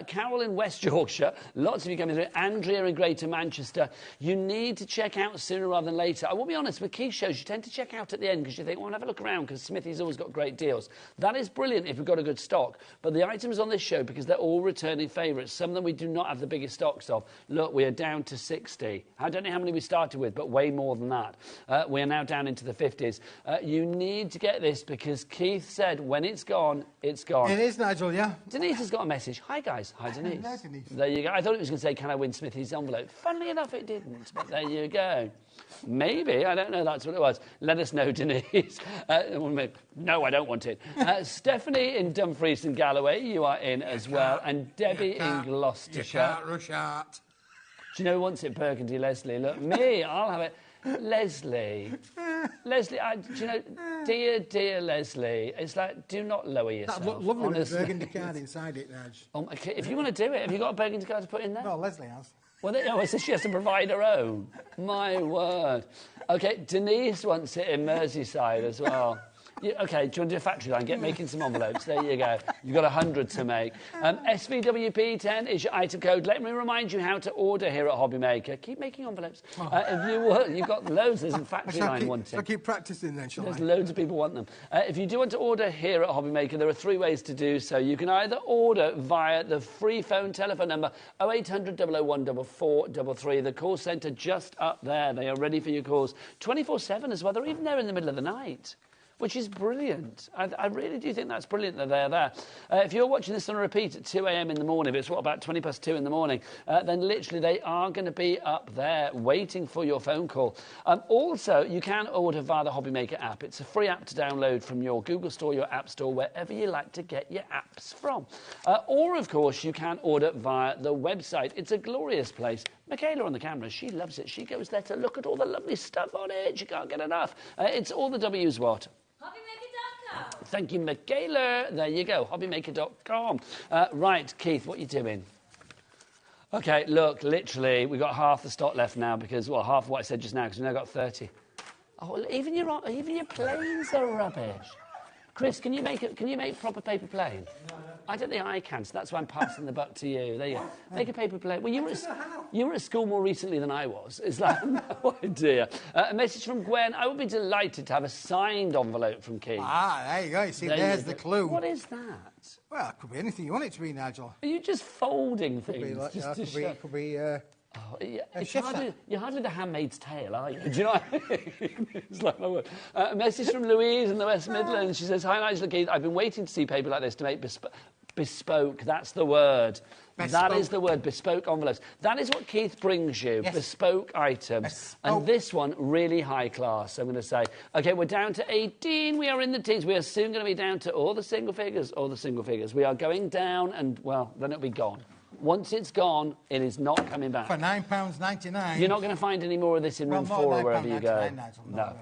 Carol in West Yorkshire, lots of you coming through. Andrea in Greater Manchester. You need to check out sooner rather than later. I will be honest, with key shows, you tend to check out at the end because you think, well, have a look around because Smithy's always got great deals. That is brilliant if we've got a good stock. But the items on this show, because they're all returning favourites, some of them we do not have the biggest stocks of. Look, we are down to 60. I don't know how many we started with, but way more than that. We are now down into the 50s. You need to get this because Keith said when it's gone, it's gone. It is, Nigel, yeah. Denise has got a message. Hi, guys. Hi, Denise. Hello, Denise. There you go. I thought it was going to say, can I win Smithy's envelope? Funnily enough, it didn't. But there you go. Maybe. I don't know. That's what it was. Let us know, Denise. No, I don't want it. Stephanie in Dumfries and Galloway, you are in as well. And Debbie in Gloucestershire. You can't rush out. Do you know who wants it? Burgundy, Leslie. Look, me, I'll have it. Leslie, do you know, dear Leslie, it's like, do not lower yourself. That'd look lovely with a burgundy card inside it, Naj. Oh, okay. If you want to do it, have you got a burgundy card to put in there? No, Leslie has. Well, it says she has to provide her own. My word. OK, Denise wants it in Merseyside as well. OK, do you want to do a factory line? Get making some envelopes. There you go. You've got 100 to make. SVWP10 is your item code. Let me remind you how to order here at HobbyMaker. Keep making envelopes. If you want, you've got loads. There's a factory line wanting. So keep practising then, shall I? There's loads of people want them. If you do want to order here at HobbyMaker, there are 3 ways to do so. You can either order via the free phone telephone number 0800 001 4433. The call centre just up there. They are ready for your calls 24/7 as well. They're even there in the middle of the night, which is brilliant. I really do think that's brilliant that they're there. If you're watching this on a repeat at 2 a.m. in the morning, if it's, about 20 past 2 in the morning, then literally they are going to be up there waiting for your phone call. Also, you can order via the HobbyMaker app. It's a free app to download from your Google Store, your App Store, wherever you like to get your apps from. Or, of course, you can order via the website. It's a glorious place. Michaela on the camera, she loves it. She goes there to look at all the lovely stuff on it. She can't get enough. It's all the W's what? HobbyMaker.com. Thank you, Michaela. There you go, HobbyMaker.com. Right, Keith, what are you doing? OK, look, literally, we've got half the stock left now because, well, half of what I said just now because we've now got 30. Oh, even your planes are rubbish. Chris, can you make proper paper plane? No. I don't think I can, so that's why I'm passing the buck to you. There you go. Make a paper plane. Well, you were at school more recently than I was. It's like, no idea. A message from Gwen. I would be delighted to have a signed envelope from Keith. Ah, there you go. You see, there's the clue. What is that? Well, it could be anything you want it to be, Nigel. Are you just folding things? Could be like, just to show... could be Oh, yeah. You're hardly the Handmaid's Tale, are you? Do you know what I mean? It's like my word. A message from Louise in the West Midlands. She says, hi, Nigel Keith. I've been waiting to see paper like this to make bespoke. That's the word. Bespoke. That is the word, bespoke envelopes. That is what Keith brings you, yes. Bespoke items. Bespoke. And this one, really high class, I'm going to say. OK, we're down to 18. We are in the teens. We are soon going to be down to all the single figures. We are going down and, well, then it'll be gone. Once it's gone, it is not coming back. For £9.99. You're not going to find any more of this in room 4 or wherever you go. No.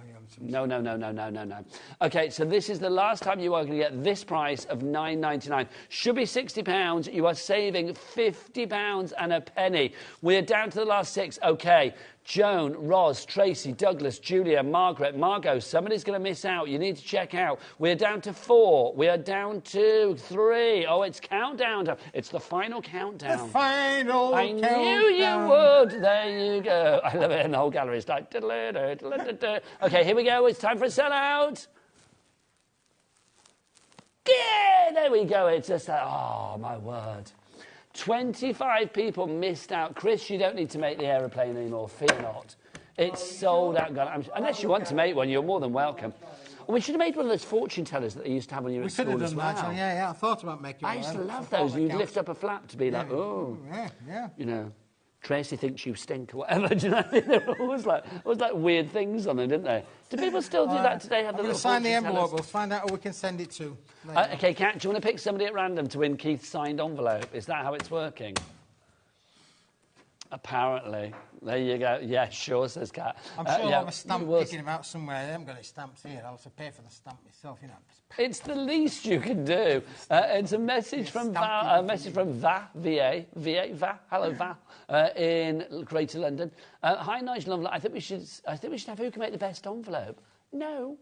OK, so this is the last time you are going to get this price of £9.99. Should be £60. You are saving £50 and a penny. We're down to the last 6. OK. Joan, Roz, Tracy, Douglas, Julia, Margaret, Margot. Somebody's going to miss out. You need to check out. We're down to 4. We are down to 3. Oh, it's countdown. It's the final countdown. The final countdown. I knew you would. There you go. I love it. And the whole gallery is like... OK, here we go. It's time for a sellout. Yeah, there we go. It's just like... Oh, my word. 25 people missed out. Chris, you don't need to make the aeroplane anymore. Fear not. It's sold out. Unless you want to make one, you're more than welcome. We should have made one of those fortune tellers that they used to have when you were at school as well. We could have done that. Yeah. I thought about making one. I used to love those. You'd lift up a flap to be like, oh. Yeah. You know, Tracy thinks you stink or whatever. Do you know what I mean? They were always like weird things on them, didn't they? Do people still do that today? Have the little sign the envelope. We'll find out who we can send it to. OK, Kat, do you want to pick somebody at random to win Keith's signed envelope? Is that how it's working? Apparently. There you go. Yeah, sure, says Kat. I'm sure yeah, I'll have a stamp kicking him out somewhere. I haven't got any stamps here. I'll have to pay for the stamp myself, you know. It's the least you can do. It's a message from Va, Va, hello Va, in Greater London. Hi Nigel Envelope. I think we should have who can make the best envelope. No.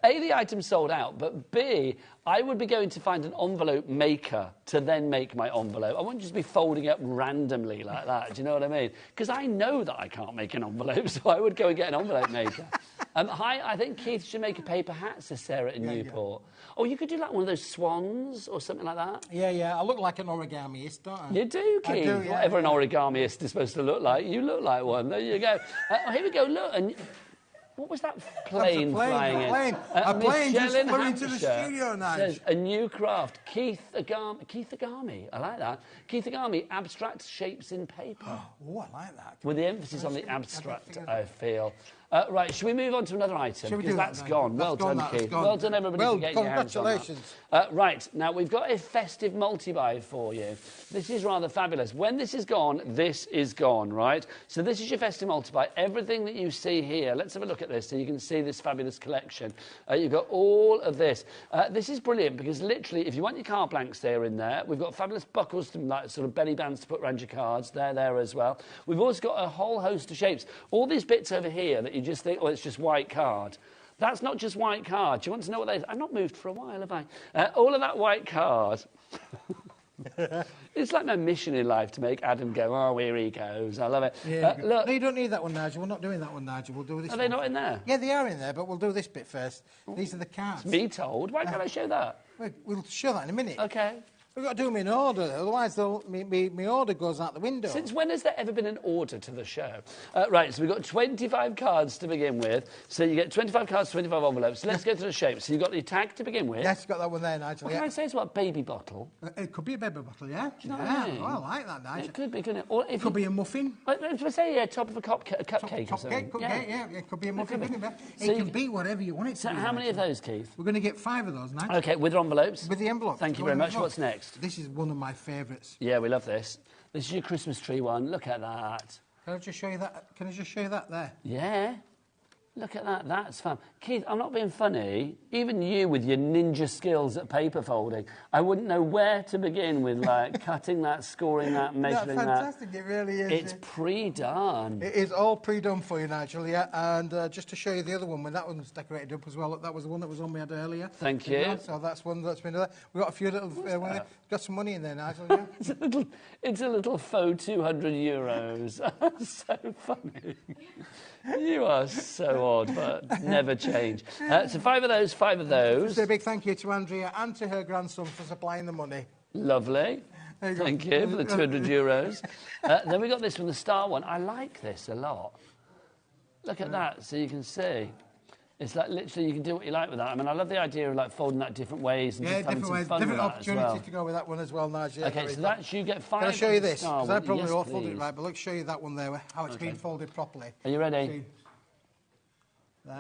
A, the item sold out, but B, I would be going to find an envelope maker to then make my envelope. I wouldn't just be folding up randomly like that, do you know what I mean? Because I know that I can't make an envelope, so I would go and get an envelope maker. Hi, I think Keith should make a paper hat, says Sarah in Newport. Yeah. Oh, you could do like one of those swans or something like that. Yeah, I look like an origamiist, don't I? You do, Keith. I do, yeah. Whatever an origamiist is supposed to look like, you look like one. There you go. Here we go, look. And what was that plane flying in? A plane just flew into the studio, says, a new craft. Keith Agami. I like that. Keith Agami, abstract shapes in paper. Oh, I like that. With the emphasis on the abstract, I feel. Right, should we move on to another item? Because that's gone. Well done, Keith. Well done, everybody, for getting your hands on that. Congratulations. Right, now we've got a festive multi-buy for you. This is rather fabulous. When this is gone, this is gone, right? So this is your festive multi-buy. Everything that you see here, let's have a look at this so you can see this fabulous collection. You've got all of this. This is brilliant because literally, if you want your card blanks, they're in there. We've got fabulous buckles, to, like sort of belly bands to put around your cards. They're there as well. We've also got a whole host of shapes. All these bits over here that you just think, oh, it's just white card. That's not just white card. Do you want to know what that is? I've not moved for a while, have I? All of that white card. It's like my mission in life to make Adam go, oh, here he goes. I love it. Yeah, look. No, you don't need that one, Nigel. We're not doing that one, Nigel. We'll do this one. Are they not in there? Yeah, they are in there, but we'll do this bit first. These are the cards. It's me told. Why can't I show that? We'll show that in a minute. OK. We've got to do them in order, otherwise my order goes out the window. Since when has there ever been an order to the show? Right, so we've got 25 cards to begin with. So you get 25 cards, 25 envelopes. So let's go to the shape. So you've got the tag to begin with. Yes, you've got that one there, Nigel. What can I say? It's what, baby bottle? It could be a baby bottle, yeah. Do you know what I mean? Oh, I like that, Nigel. It could be, couldn't it? Or if it could be a muffin. Let's say top of a cupcake or something. Cupcake, yeah. It could be a muffin, couldn't it? It can be whatever you want it to be. So how many of those, Keith? We're going to get 5 of those, Nigel. OK, with envelopes? With the envelope. Thank you very much. What's next? This is one of my favourites. Yeah, we love this. This is your Christmas tree one. Look at that. Can I just show you that? Can I just show you that there? Yeah. Look at that. That's fun. Keith, I'm not being funny. Even you with your ninja skills at paper folding, I wouldn't know where to begin with, like, cutting that, scoring that, measuring that. That's fantastic. It really is. It's pre-done. It is all pre-done for you, Nigel, yeah. And just to show you the other one, when that one's decorated up as well, look, that was the one that was on me earlier. Thank you. So that's one that's been there. We've got a few little... got some money in there, Nigel, yeah? it's a little faux €200. So funny. You are so odd, but never change. So 5 of those, 5 of those. Just a big thank you to Andrea and to her grandson for supplying the money. Lovely. Thank you for the €200. Then we got this one, the star one. I like this a lot. Look at that, so you can see. It's like literally you can do what you like with that. I mean, I love the idea of like folding that different ways and just having some fun different with that opportunities as well. to go with that one as well, Nigel. Okay, so that's you get 5. Can I show you this? Because I probably all folded it please. right, but let's show you that one there, how it's been folded properly. Are you ready? See?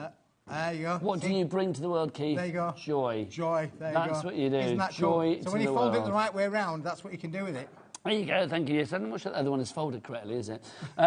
There you go. What do you bring to the world, Keith? There you go. Joy. Joy. There you go. That's what you do. Isn't that Joy cool? to So when you the fold world. it the right way around, that's what you can do with it. There you go, thank you. Yes, I'm not sure the other one is folded correctly, is it?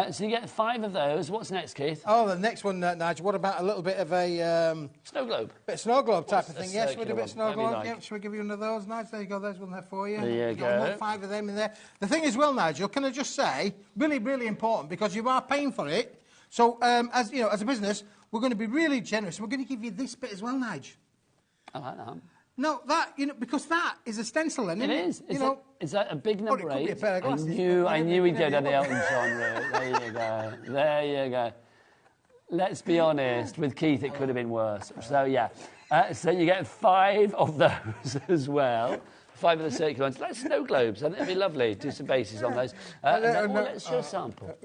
So you get 5 of those. What's next, Keith? Oh, the next one, Nigel, what about a little bit of a... snow globe. Bit of snow globe type of thing, yes? Should we do a bit of snow globe? Like. Yeah, should we give you one of those, Nigel? There you go, there's one there for you. There you go. Got another 5 of them in there. The thing is, well, Nigel, can I just say, really, really important, because you are paying for it. So, as you know, as a business, we're going to be really generous. We're going to give you this bit as well, Nigel. I like that. No, that, you know, because that is a stencil, then, isn't it? It is. Is that a big number 8? Could be a pair of glasses. I knew we'd go down the Elton John route. There you go. There you go. Let's be honest, with Keith it could have been worse. So, yeah. So you get 5 of those as well. 5 of the circular ones. Like snow globes. I think it'd be lovely. Do some bases on those. Let's show a sample.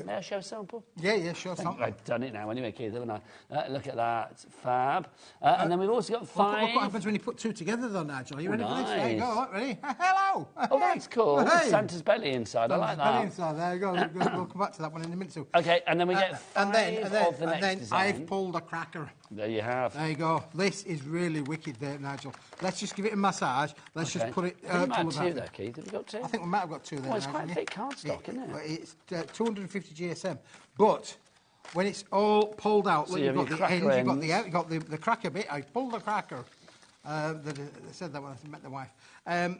May I show a sample? Yeah, show a sample. I've done it now anyway, Keith, haven't I? Look at that. Fab. And then we've also got 5... Look what happens when you put 2 together, though, Nigel. Are you ready for this? There you go. Ready? Hello! Oh, that's cool. Hey. Santa's belly inside. I like that. Belly inside. There you go. We'll come back to that one in a minute. OK, and then we get 5 of the next design. I've pulled a cracker. There you have. There you go. This is really wicked there, Nigel. Let's just give it a massage. Let's just put it... you might have two there, Keith. Have you got two? I think we might have got two there. Well, it's quite a thick cardstock, isn't it? It's 250 GSM. But when it's all pulled out, So look, you've got the ends, you've got the cracker bit. I pulled the cracker. I said that when I met the wife. And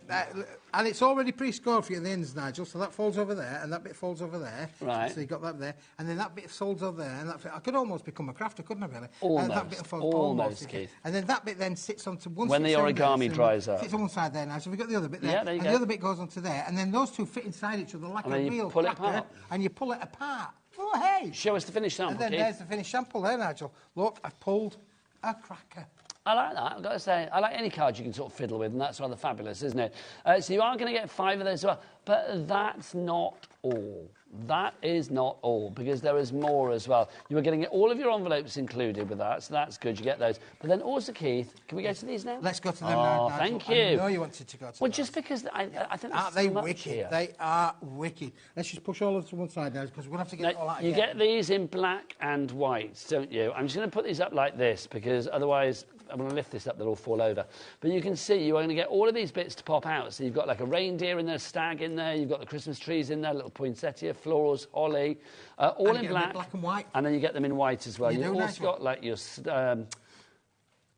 it's already pre-scored for you at the ends, Nigel, so that folds over there, and that bit folds over there. Right. So you've got that there, and then that bit folds over there, and I could almost become a crafter, couldn't I, really? Almost, that bit almost, Keith. And then that bit then sits onto one side. When the origami dries up. Sits on one side there, Nigel. We've got the other bit there. Yeah, there you and go. the other bit goes onto there, and then those two fit inside each other like a real pull it cracker, apart. and you pull it apart. Oh, hey! Show us the finished sample, And then Keith. there's the finished sample there, Nigel. Look, I've pulled a cracker. I like that, I've got to say. I like any card you can sort of fiddle with, and that's rather fabulous, isn't it? So you are going to get 5 of those as well, but that's not all. That is not all, because there is more as well. You are getting all of your envelopes included with that, so that's good, you get those. But then also, Keith, can we go to these now? Let's go to them now, Nigel. Thank you. I know you wanted to go to Well, those. just because I think there's Aren't they so much wicked? here. They are wicked. Let's just push all of them to one side now, because we're going to have to get it all out You again. get these in black and white, don't you? I'm just going to put these up like this, because otherwise I'm going to lift this up, they'll all fall over. But you can see you're going to get all of these bits to pop out. So you've got like a reindeer in there, stag in there, you've got the Christmas trees in there, little poinsettia, florals, holly, all And in you get them in black. black and white. And then you get them in white as well. You You've do, also nice got like your...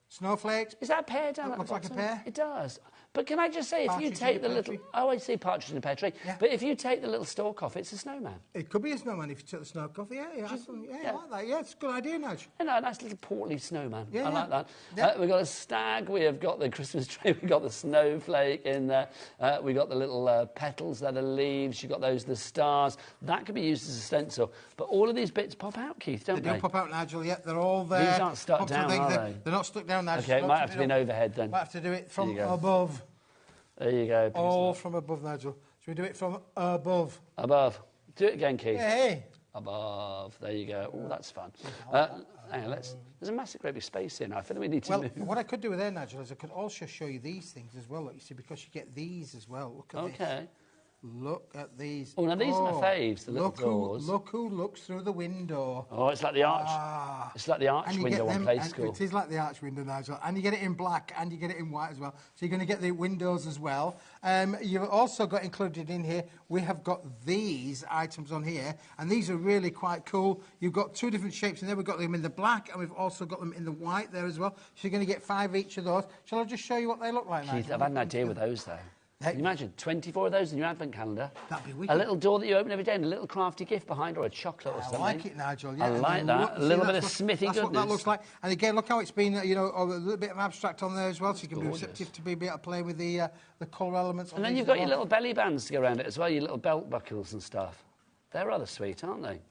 Snowflakes. is that a pear down That looks like a bottom? pear. It does. But can I just say, if you Partridge in take a the pear little... tree. Oh, I see partridge in a pear tree. Yeah. But if you take the little stalk off, it's a snowman. It could be a snowman if you took the snow off. Yeah, I like that. Yeah, it's a good idea, Nigel. You know, a nice little portly snowman. Yeah, I like that. yeah. We've got a stag, we have got the Christmas tree, we've got the snowflake in there, we've got the little petals that are leaves, you've got those, the stars. That could be used as a stencil. But all of these bits pop out, Keith, don't they? They do pop out, Nigel, yeah, they're all there. These aren't stuck down, are they? They're not stuck down, Nigel. Okay, it might have to be an overhead then. Might have to do it from There you go. above. There you go. All from above, Nigel. Should we do it from above? Above. Do it again, Keith. Hey. Above. There you go. Oh, that's fun. Hang on, there's a massive great big space here now. I feel like we need to Well, move. what I could do with there, Nigel, is I could also show you these things as well. Look, you see, because you get these as well. Look at this. Okay. Look at these. Oh, now these are my faves, the little look doors. Look who looks through the window. Oh, it's like the arch. It's like the arch And you window get on them- Play and School. It is like the arch window, Nigel. And you get it in black and you get it in white as well. So you're going to get the windows as well. You've also got included in here, we have got these items on here. And these are really quite cool. You've got 2 different shapes in there. We've got them in the black and we've also got them in the white there as well. So you're going to get 5 each of those. Shall I just show you what they look like, Keith, Nigel? I've had an idea with those, though. Hey. Can you imagine 24 of those in your advent calendar? That'd be wicked. A little door that you open every day and a little crafty gift behind, or a chocolate or something. I like it, Nigel. Yeah, I and like then that. look- A see, little bit that's of smithy That's what that goodness. looks like. And again, look how it's been, a little bit of abstract on there as well, so you can be Gorgeous. receptive to be able to play with the colour elements. And then you've got your little belly bands to go around it as well, your little belt buckles and stuff. They're rather sweet, aren't they?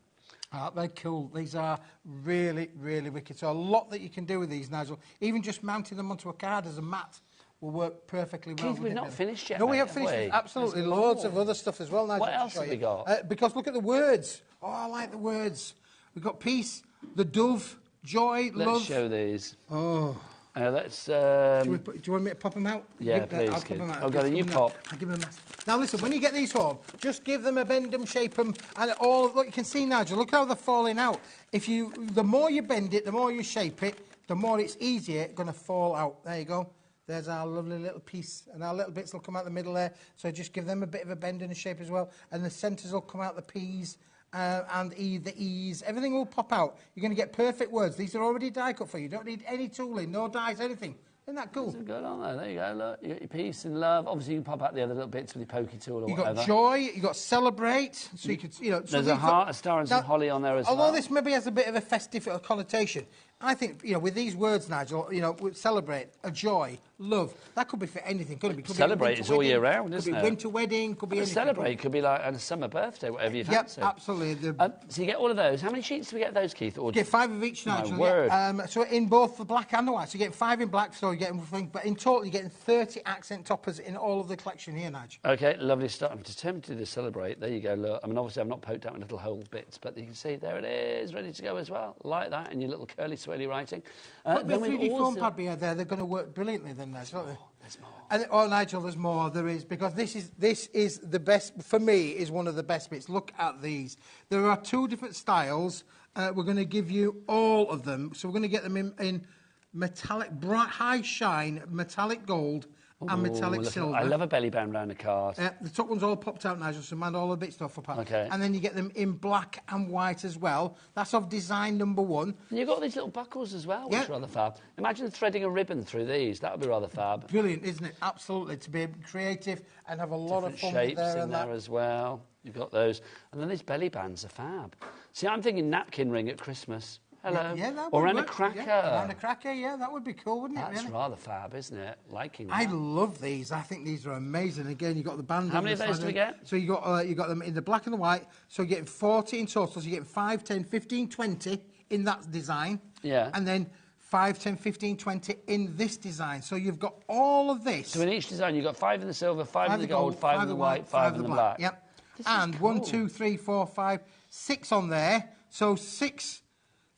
They're cool. These are really, really wicked. So a lot that you can do with these, Nigel. Even just mounting them onto a card as a mat will work perfectly well. Keith, we've not finished yet, No, we mate, have have finished. we? Absolutely, loads of other stuff as well, Nigel. What to else show have you. we got? Because look at the words. Oh, I like the words. We've got peace, the dove, joy, Let's love. show these. Oh. Let's... Do you want me to pop them out? Yeah, I'll please, pop Keith. them out. Oh, God, Just you give them pop. I'll give them a... Now, listen, when you get these home, just give them a bend them, shape them, and all... Look, you can see, Nigel, look how they're falling out. The more you bend it, the more you shape it, the more it's easier going to fall out. There you go. There's our lovely little piece, and our little bits will come out the middle there. So just give them a bit of a bend and a shape as well. And the centres will come out the P's and the E's. Everything will pop out. You're going to get perfect words. These are already die cut for you. You don't need any tooling, no dies, anything. Isn't that cool? These are good, aren't they? There you go, look. You got your peace and love. Obviously, you can pop out the other little bits with your pokey tool or You've whatever. got joy, you've got celebrate. So you could, so There's a heart, a star and some holly on there as well. Although this maybe has a bit of a festive connotation, I think, with these words, Nigel, with celebrate, a joy, love, that could be for anything, couldn't it? Could Celebrate be is all year round, isn't it? it? Could be winter wedding, could be anything. Celebrate could be like a summer birthday, whatever you fancy. Yep, absolutely. So you get all of those. How many sheets do we get of those, Keith? Or Get 5 of each, My Nigel. word. Yeah. So in both the black and the white. So you get 5 in black, so you're getting, but in total you're getting 30 accent toppers in all of the collection here, Nigel. Okay, lovely stuff. I'm determined to do the celebrate. There you go, look. I mean, obviously I've not poked out my little hole bits, but you can see there it is, ready to go as well. Like that, and your little curly swirly writing. Put the then we've 3D foam also- pad behind there, they're going to work brilliantly then, Nigel, aren't they? There's more. And, Nigel, there's more. There is, because this is the best, for me, is one of the best bits. Look at these. There are 2 different styles. we're going to give you all of them. So we're going to get them in metallic, bright, high shine, metallic gold and metallic silver. I love a belly band round a card. The top one's all popped out, Nigel, so mind all the bits off apart. Okay. And then you get them in black and white as well. That's of design number 1. And you've got these little buckles as well, which are rather fab. Imagine threading a ribbon through these. That would be rather fab. Brilliant, isn't it? Absolutely. To be creative and have a lot of fun shapes there in there as well. You've got those. And then these belly bands are fab. See, I'm thinking napkin ring at Christmas. Hello. Yeah, that or would around work. a cracker. Yeah, around a cracker, yeah, that would be cool, wouldn't it? That's really? rather fab, isn't it? Liking that. I love these. I think these are amazing. Again, you've got the band. How many of those do we get? So you got them in the black and the white. So you're getting 40 in total. So you're getting 5, 10, 15, 20 in that design. Yeah. And then 5, 10, 15, 20 in this design. So you've got all of this. So in each design, you've got 5 in the silver, 5 in the gold, 5 in the white, 5 in the black. Yep. This and is cool. 1, 2, 3, 4, 5, 6 on there. So 6,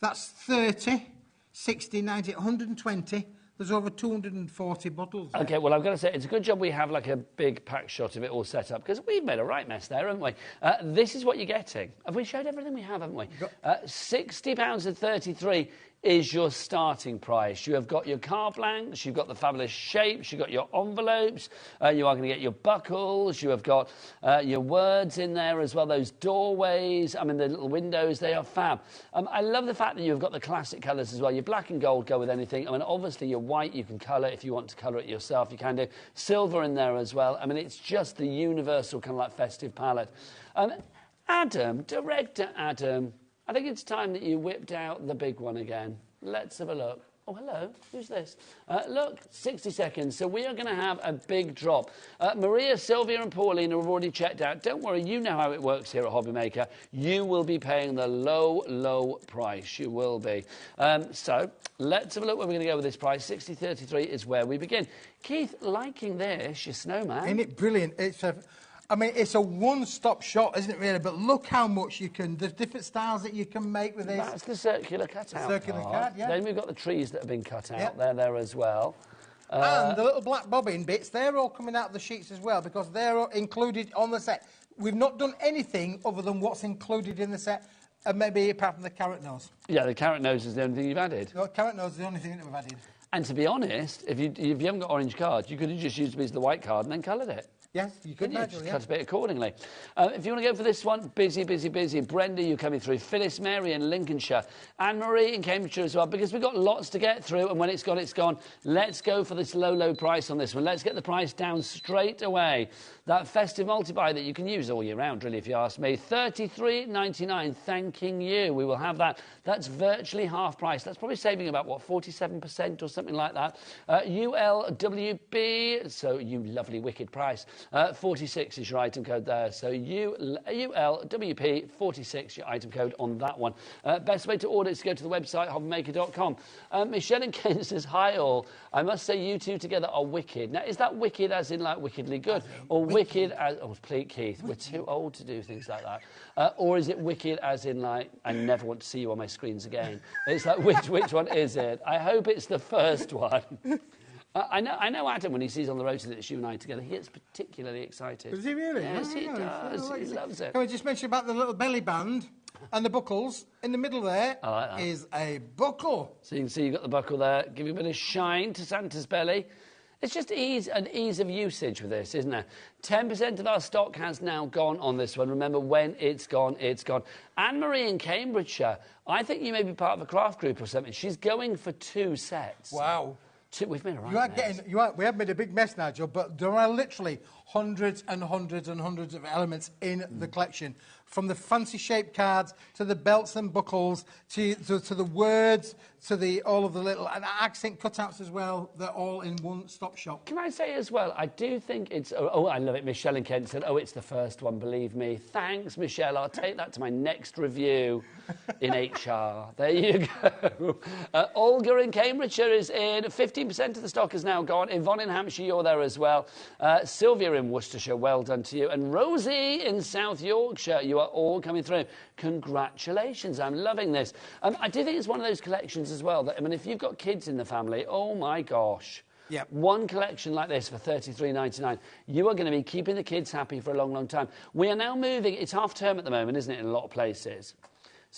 that's 30, 60, 90, 120. There's over 240 bottles there. OK, well, I've got to say, it's a good job we have, like, a big pack shot of it all set up, because we've made a right mess there, haven't we? This is what you're getting. Have we showed everything we have, haven't we? £60.33 is your starting price. You have got your card blanks, you've got the fabulous shapes, you've got your envelopes, you are going to get your buckles, you have got your words in there as well, those doorways, I mean, the little windows, they are fab. I love the fact that you've got the classic colours as well. Your black and gold go with anything. I mean, obviously, your white, you can colour if you want to colour it yourself, you can do. Silver in there as well. I mean, it's just the universal kind of like festive palette. Adam, director Adam, I think it's time that you whipped out the big one again. Let's have a look. Oh, hello. Who's this? Look, 60 seconds. So we are going to have a big drop. Maria, Sylvia and Pauline have already checked out. Don't worry, you know how it works here at HobbyMaker. You will be paying the low, low price. You will be. So let's have a look where we're going to go with this price. 60.33 is where we begin. Keith, liking this, your snowman. Isn't it brilliant? I mean, it's a one-stop shop, isn't it, really? But look how much you can... There's different styles that you can make with this. That's the circular cutout circular card, yeah. Then we've got the trees that have been cut out. They're there as well. And the little black bobbin bits, they're all coming out of the sheets as well, because they're included on the set. We've not done anything other than what's included in the set, and maybe apart from the carrot nose. Yeah, the carrot nose is the only thing you've added. No, carrot nose is the only thing that we've added. And to be honest, if you haven't got orange cards, you could have just used a piece of the white card and then coloured it. Yes, you could imagine, cut a bit accordingly. If you want to go for this one, busy, busy, busy. Brenda, you're coming through. Phyllis, Mary in Lincolnshire. Anne-Marie in Cambridgeshire as well, because we've got lots to get through, and when it's gone, it's gone. Let's go for this low, low price on this one. Let's get the price down straight away. That festive multi-buy that you can use all year round, really, if you ask me. $33.99, thanking you. We will have that. That's virtually half price. That's probably saving about, what, 47% or something like that. ULWB, so you lovely, wicked price. 46 is your item code there. So ULWP 46, your item code on that one. Best way to order is to go to the website, hobbymaker.com. Michelle in Kent says, hi all. I must say you two together are wicked. Now, is that wicked as in like wickedly good? Or wicked as... Oh, please, Keith, we're too old to do things like that. Or is it wicked as in like, I never want to see you on my screens again? It's like, which one is it? I hope it's the first one. I know Adam, when he sees on the road that it's you and I together, he gets particularly excited. Does he really? Yes, he does. He loves it. Can we just mention about the little belly band and the buckles? In the middle there is a buckle. So you can see you've got the buckle there. Give you a bit of shine to Santa's belly. It's just ease and ease of usage with this, isn't there? 10% of our stock has now gone on this one. Remember, when it's gone, it's gone. Anne-Marie in Cambridgeshire, I think you may be part of a craft group or something. She's going for 2 sets. Wow. We've made a right mess. We have made a big mess, Nigel, but there are literally hundreds and hundreds and hundreds of elements in the collection. From the fancy shaped cards to the belts and buckles to the words to all of the little accent cutouts as well. They're all in one-stop shop. Can I say as well, I do think it's... Oh, I love it. Michelle in Kent said, oh, it's the first one, believe me. Thanks, Michelle. I'll take that to my next review in HR. There you go. Olga in Cambridgeshire is in. 15% of the stock is now gone. Yvonne in Hampshire, you're there as well. Sylvia in Worcestershire, well done to you. And Rosie in South Yorkshire, you are all coming through. Congratulations. I'm loving this. I do think it's one of those collections as well that, I mean, if you've got kids in the family, oh my gosh. Yep. One collection like this for $33.99, you are going to be keeping the kids happy for a long, long time. We are now moving, it's half term at the moment, isn't it, in a lot of places.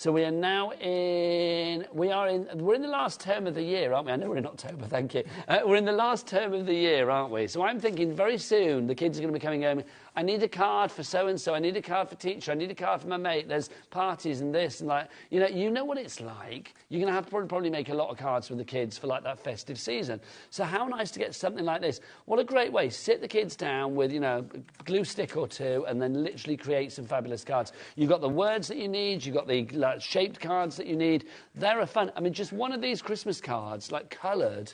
So we are now we're in the last term of the year, aren't we? I know we're in October, thank you. We're in the last term of the year, aren't we? So I'm thinking very soon the kids are going to be coming home. I need a card for so-and-so. I need a card for teacher. I need a card for my mate. There's parties and this and like, you know what it's like. You're going to have to probably make a lot of cards for the kids for like that festive season. So how nice to get something like this. What a great way. Sit the kids down with, a glue stick or two and then literally create some fabulous cards. You've got the words that you need. You've got the shaped cards that you need. They're fun. I mean, just one of these Christmas cards, like coloured,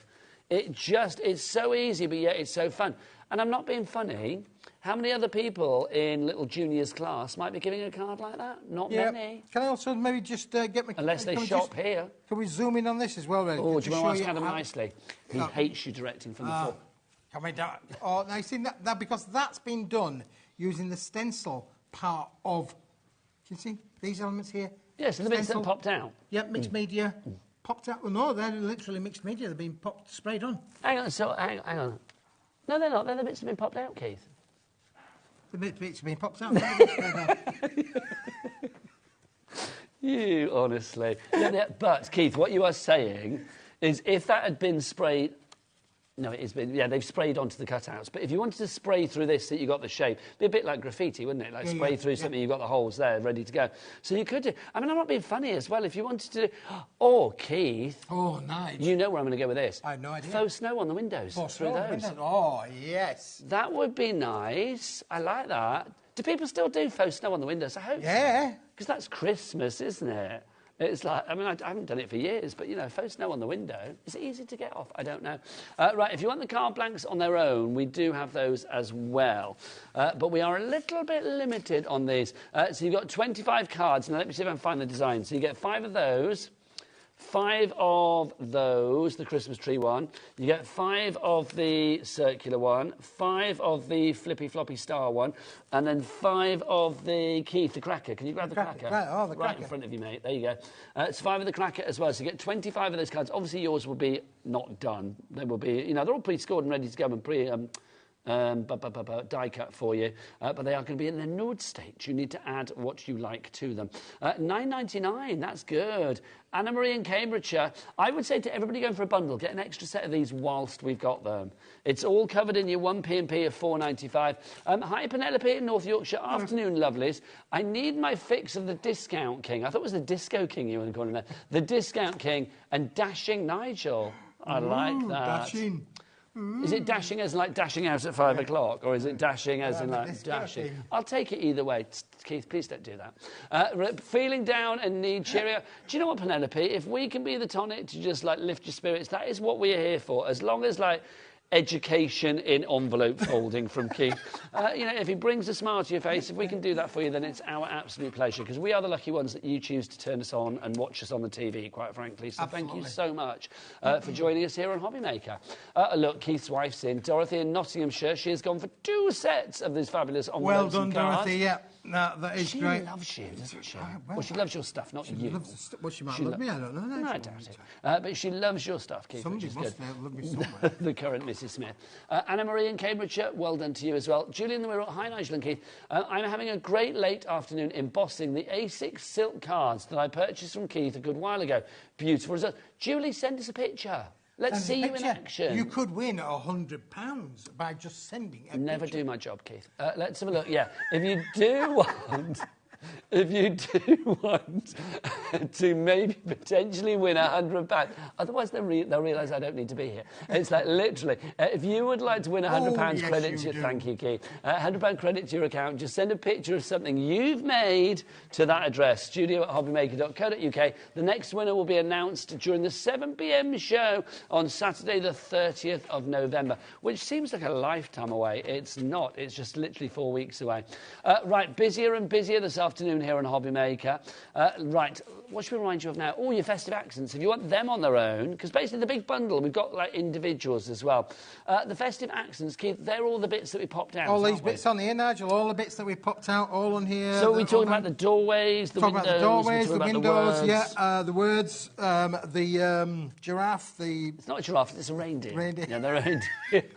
it's so easy, but yet it's so fun. And I'm not being funny. How many other people in little juniors class might be giving a card like that? Not many. Can I also maybe just get me... Unless they shop here. Can we zoom in on this as well, really? Oh, do you want to ask Adam nicely? He hates you directing from the floor. Can we do it? Oh, now, you see, that because that's been done using the stencil part of... Can you see these elements here? Yes, the bits that popped out. Yep, mixed media. Popped out. Well, no, they're literally mixed media. They've been sprayed on. Hang on. No, they're not. They're the bits that have been popped out, Keith. The bits have been popped out. You, honestly. But, Keith, what you are saying is if that had been sprayed... No, it has been... Yeah, they've sprayed onto the cutouts. But if you wanted to spray through this so you got the shape, it'd be a bit like graffiti, wouldn't it? Like spray through something, you've got the holes there ready to go. So you could do... I mean, I'm not being funny as well. If you wanted to do... Oh, Keith... Oh, nice. You know where I'm going to go with this. I have no idea. Faux snow on the windows. Faux through snow those. windows. Oh, yes. That would be nice. I like that. Do people still do faux snow on the windows? I hope so. Yeah. Because that's Christmas, isn't it? It's like, I mean, I haven't done it for years, but, faux snow on the window, is it easy to get off? I don't know. Right, if you want the card blanks on their own, we do have those as well. But we are a little bit limited on these. So you've got 25 cards. Now, let me see if I can find the design. So you get 5 of those. 5 of those, the Christmas tree one. You get 5 of the circular one, 5 of the flippy floppy star one, and then 5 of the Keith, the cracker. Can you grab the cracker? Right, the cracker. Right in front of you, mate. There you go. It's 5 of the cracker as well. So you get 25 of those cards. Obviously, yours will be not done. They will be, they're all pre-scored and ready to go and die cut for you, but they are going to be in their nude state. You need to add what you like to them. £9.99, that's good. Anna Marie in Cambridgeshire, I would say to everybody going for a bundle, get an extra set of these whilst we've got them. It's all covered in your 1 P&P of £4.95. Hi Penelope in North Yorkshire, afternoon lovelies. I need my fix of the Discount King. I thought it was the Disco King you were calling there. The Discount King and Dashing Nigel. I like that. Dashing. Is it dashing as in like dashing out at 5 o'clock, or is it dashing as in like dashing? I'll take it either way. Keith, please don't do that. Feeling down and need cheerio. Do you know what, Penelope? If we can be the tonic to just like lift your spirits, that is what we're here for. As long as like education in envelope folding from Keith. If he brings a smile to your face, if we can do that for you, then it's our absolute pleasure, because we are the lucky ones that you choose to turn us on and watch us on the TV, quite frankly. So Thank you so much for joining us here on HobbyMaker. Look, Keith's wife's in. Dorothy in Nottinghamshire. She has gone for 2 sets of these fabulous envelopes. Well done, and cards. Dorothy, yeah. No, that is great. She loves you, doesn't she? Well, she loves your stuff, not you. She might love me, I don't know. No, I doubt it. But she loves your stuff, Keith, Somebody which is must good. love me somewhere. The current Mrs. Smith. Anna Marie in Cambridgeshire, well done to you as well. Julian the Wirral, hi Nigel and Keith. I'm having a great late afternoon embossing the A6 silk cards that I purchased from Keith a good while ago. Beautiful result. Julie, send us a picture. Let's see you in action. You could win £100 by just sending a Never picture. do my job, Keith. Let's have a look. Yeah, if you do want... If you do want to maybe potentially win £100, otherwise they'll realise I don't need to be here. It's like literally, if you would like to win £100 credit to thank you, Keith, £100 credit to your account, just send a picture of something you've made to that address, studio@hobbymaker.co.uk. The next winner will be announced during the 7 p.m. show on Saturday the 30th of November, which seems like a lifetime away. It's not. It's just literally 4 weeks away. Right, busier and busier this afternoon here on HobbyMaker. Right, what should we remind you of now? Oh, your festive accents. If you want them on their own, because basically the big bundle, we've got like individuals as well. The festive accents, Keith, they're all the bits that we popped out. All these bits on here, Nigel, all the bits that we popped out, all on here. So we're talking about the doorways, the windows. About the doorways, the windows, the words. The giraffe, It's not a giraffe, it's a reindeer. Reindeer. Yeah, they're a reindeer.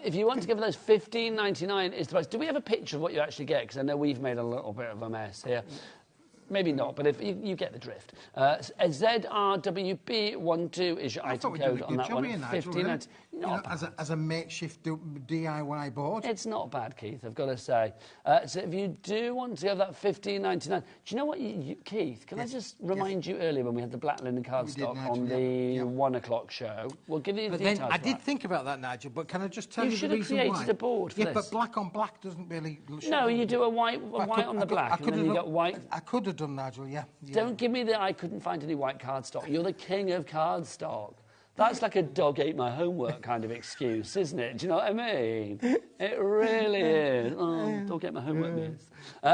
If you want to give those £15.99 is the price. Do we have a picture of what you actually get? Because I know we've made a little bit of a mess here. Maybe not, but if you get the drift. ZRWB12 is your item code on that one. 15. As a makeshift DIY board. It's not bad, Keith, I've got to say. So if you do want to have that $15.99, do you know what, Keith? Can I just remind you earlier when we had the black linen cardstock on the 1 o'clock show? We'll give you the details. Then I did think about that, Nigel, but can I just tell you the reason why? You should have created a board for this. Yeah, but black on black doesn't really... No, you do a white on the black, and then you got white... I could have done, Nigel, yeah. Don't give me the I couldn't find any white cardstock. You're the king of cardstock. That's like a dog ate my homework kind of excuse, isn't it? Do you know what I mean? It really is. Oh, dog ate my homework, miss.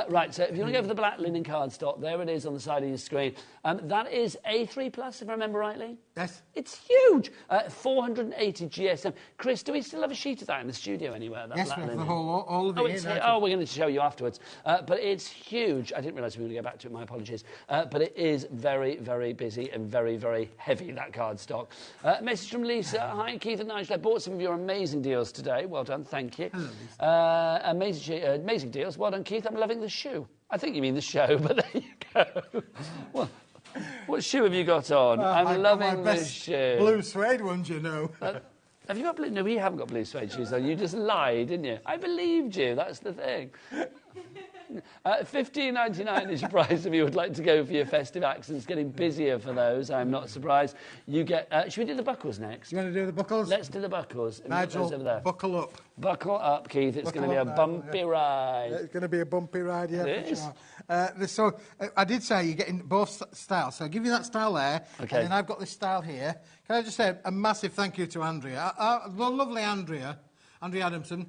Right, so if you want to go for the black linen cardstock, there it is on the side of your screen. That is A3+, if I remember rightly. Yes. It's huge. 480 GSM. Chris, do we still have a sheet of that in the studio anywhere? That yes, black we have linen? the whole, all of it. It's here. Oh, we're going to show you afterwards. But it's huge. I didn't realise we were going to go back to it. My apologies. But it is very, very busy and very, very heavy, that cardstock. Message from Lisa. Hi, Keith and Nigel. I bought some of your amazing deals today. Well done. Thank you. Hello, Lisa. Amazing deals. Well done, Keith. I'm loving the shoe. I think you mean the show, but there you go. Well, what shoe have you got on? I'm loving this shoe. Blue suede ones, you know. Have you got blue? No, you haven't got blue suede shoes on. You just lied, didn't you? I believed you. That's the thing. $15.99 is your price if you would like to go for your festive accents. Getting busier for those, I'm not surprised. You get... should we do the buckles next? You want to do the buckles? Let's do the buckles. Nigel, over there. buckle up. Buckle up, Keith. It's going to be a bumpy ride. It's going to be a bumpy ride, yeah. It is. Sure. So, I did say you're getting both styles. So I'll give you that style there, okay. And then I've got this style here. Can I just say a massive thank you to Andrea, the lovely Andrea Adamson.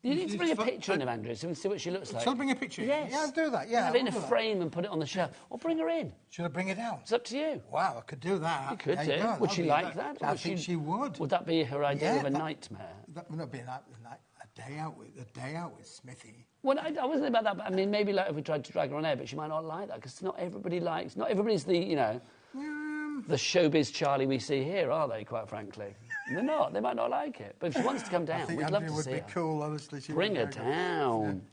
You need to bring a picture in of Andrea so we can see what she looks like. Shall I bring a picture? Yes. Yeah, I'll do that, yeah. Have it in a frame and put it on the shelf. Or bring her in.Uld I bring her down? It's up to you. Wow, I could do that. You could do. Would she like that? I think she would. Would that be her idea of a nightmare? That would not be a day out with Smithy. Well, I wasn't about that, but I mean, maybe like if we tried to drag her on air, but she might not like that, because not everybody's the, you know, the showbiz Charlie we see here, are they, quite frankly? They're not. They might not like it. But if she wants to come down, we'd love to see her. I think Andrea would be cool, honestly. Bring her down.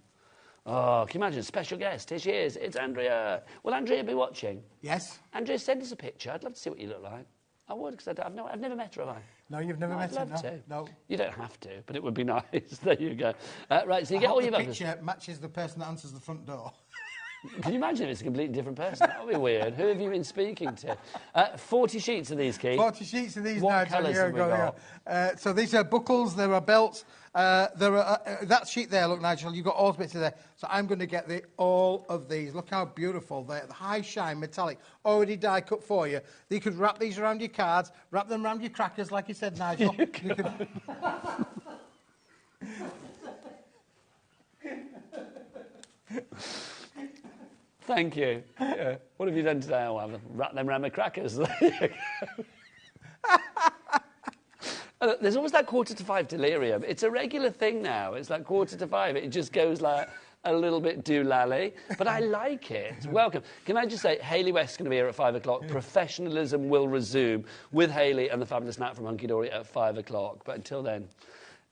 Yeah. Oh, can you imagine? Special guest. Here she is. It's Andrea. Will Andrea be watching? Yes. Andrea, send us a picture. I'd love to see what you look like. I would, because I've never met her, have I? No, you've never met her, I'd love to. No. You don't have to, but it would be nice. There you go. Right, so you get all your buckles. The picture matches the person that answers the front door. Can you imagine if it's a completely different person? That would be weird. Who have you been speaking to? 40 sheets of these, Keith. 40 sheets of these. What colours have we got? So these are buckles, there are belts, there are that sheet there, look, Nigel, you've got all the bits of there. So I'm going to get all of these. Look how beautiful they're. The high shine metallic, already die cut for you. You could wrap these around your cards, wrap them around your crackers, like you said, Nigel. You could... Thank you. Yeah. What have you done today? Oh, I've wrapped them around my crackers. There you go. There's always that 4:45 delirium. It's a regular thing now. It's like 4:45. It just goes like a little bit doolally, but I like it. Welcome. Can I just say, Hayley West's going to be here at 5 o'clock. Professionalism will resume with Hayley and the fabulous Nat from Hunky Dory at 5 o'clock. But until then,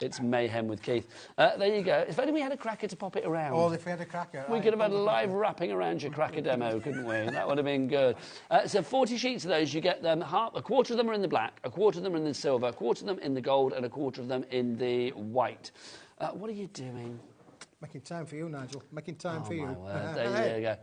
it's mayhem with Keith. There you go. If only we had a cracker to pop it around. Oh, if we had a cracker. We could have had a live wrapping around your cracker demo, couldn't we? That would have been good. So 40 sheets of those, you get them, a quarter of them are in the black, a quarter of them are in the silver, a quarter of them in the gold, and a quarter of them in the white. What are you doing? Making time for you, Nigel. Making time for my you. Word. There you go.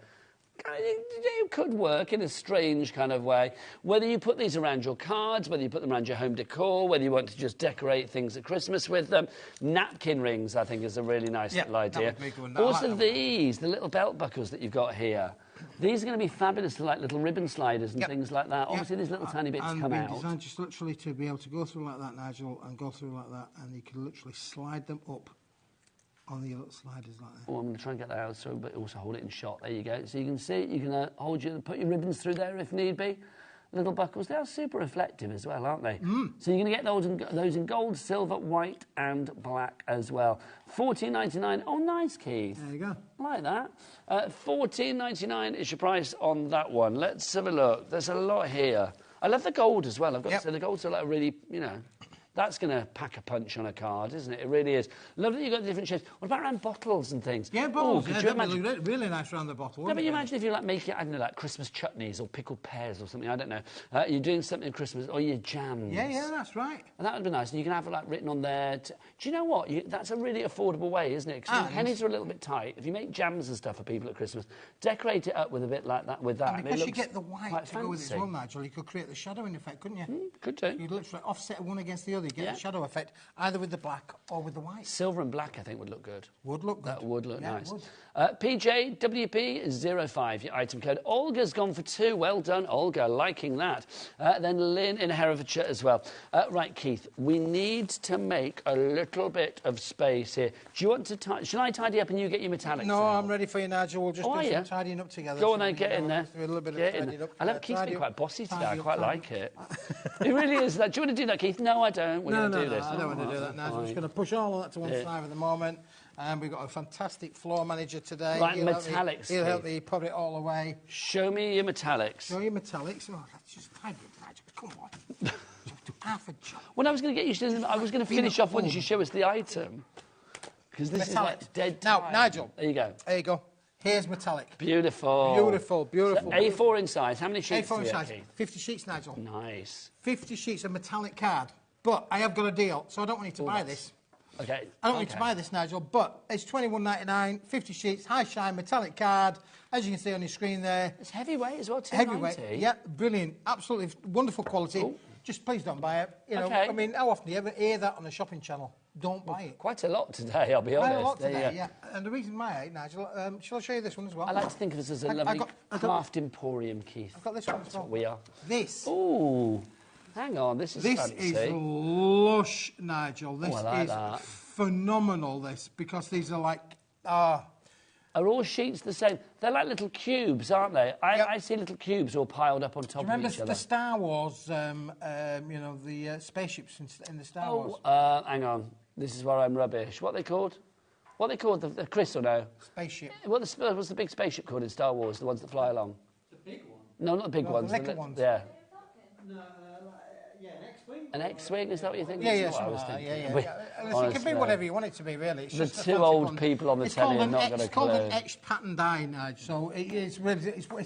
It could work in a strange kind of way. Whether you put these around your cards, whether you put them around your home decor, whether you want to just decorate things at Christmas with them. Napkin rings, I think, is a really nice little idea. Also these, the little belt buckles that you've got here. These are going to be fabulous, like little ribbon sliders and things like that. Obviously, these little tiny bits come out. And designed just literally to be able to go through like that, Nigel, and go through like that, and you can literally slide them up on the little sliders like that. Oh, I'm going to try and get that out, but also hold it in shot. There you go. So you can see, you can put your ribbons through there if need be. Little buckles. They are super reflective as well, aren't they? So you're going to get those in gold, silver, white, and black as well. $14.99. Oh, nice, Keith. There you go. I like that. $14.99 is your price on that one. Let's have a look. There's a lot here. I love the gold as well. I've got to say the gold's like a really, you know, That's going to pack a punch on a card, isn't it? It really is. Lovely you've got the different shapes. What about around bottles and things? Yeah, bottles. Could Yeah, you that'd imagine? look really nice around the bottle. No, but you imagine if you like making, I don't know, like Christmas chutneys or pickled pears or something, I don't know. You're doing something at Christmas, or your jams. Yeah, that's right. And that would be nice. And you can have it like written on there. Do you know what? That's a really affordable way, isn't it? Because pennies are a little bit tight. If you make jams and stuff for people at Christmas, decorate it up with a bit like that. With that, and because you get the white to go with it as well, Nigel, you could create the shadowing effect, couldn't you? Could do. You'd literally offset one against the other. You get a shadow effect either with the black or with the white. Silver and black, I think, would look good. Would look good. That would look nice. Would. PJWP05, your item code. Olga's gone for 2. Well done, Olga. Liking that. Then Lynn in Herefordshire as well. Right, Keith, we need to make a little bit of space here. Do you want to shall I tidy up and you get your metallics? No, out? I'm ready for you, Nigel. We'll just do some tidying up together. Go on then, get in there. Do a little bit of tidying up. I love Keith's been quite bossy today. I quite like it. It really is. Do you want to do that, Keith? No, I don't. We're going to do this. I don't want to do that, Nigel. I'm just going to push all of that to one side at the moment. And we've got a fantastic floor manager today. Right, metallics. He'll help me put it all away. Show me your metallics. Show you metallics. Oh, let's just tidy it, Nigel. Come on. Do half a job. Well, I was going to get you to. I was going to finish off once you show us the item. Because this is like dead time. Now, Nigel. There you go. There you go. Here's metallic. Beautiful. Beautiful, beautiful. So A4 in size. How many sheets? A4 in size. 50 sheets, Nigel. Nice. 50 sheets of metallic card. But I have got a deal, so I don't want you to buy this. Okay. I don't need to buy this, Nigel, but it's $21.99, 50 sheets, high shine, metallic card. As you can see on your screen there. It's heavyweight as well, $2.90. Heavyweight, yeah, brilliant, absolutely wonderful quality. Ooh. Just please don't buy it. You know, I mean, how often do you ever hear that on the shopping channel? Don't buy it. Quite a lot today, I'll be honest. Quite a lot today, yeah. And the reason why, Nigel, shall I show you this one as well? I like to think of us as a lovely craft emporium, Keith. I've got this one as well. That's what we are. This. Ooh. Hang on, this is fancy. This is lush, Nigel. This is that. Phenomenal, this, because these are like... Are all sheets the same? They're like little cubes, aren't they? I see little cubes all piled up on top of each other. Remember the Star Wars, you know, the spaceships in the Star Wars? Hang on. This is where I'm rubbish. What are they called? What are they called? The Chris or no? Spaceship. What's the big spaceship called in Star Wars? The ones that fly along? The big one? No, not the big ones. The little ones. Yeah. No, yeah, an X-Wing. An X-Wing, is that what you're thinking? Yeah, yeah. It can be whatever you want it to be, really. It's the just two old people on the telly are not going to It's called an etched pattern die, Nigel, so it's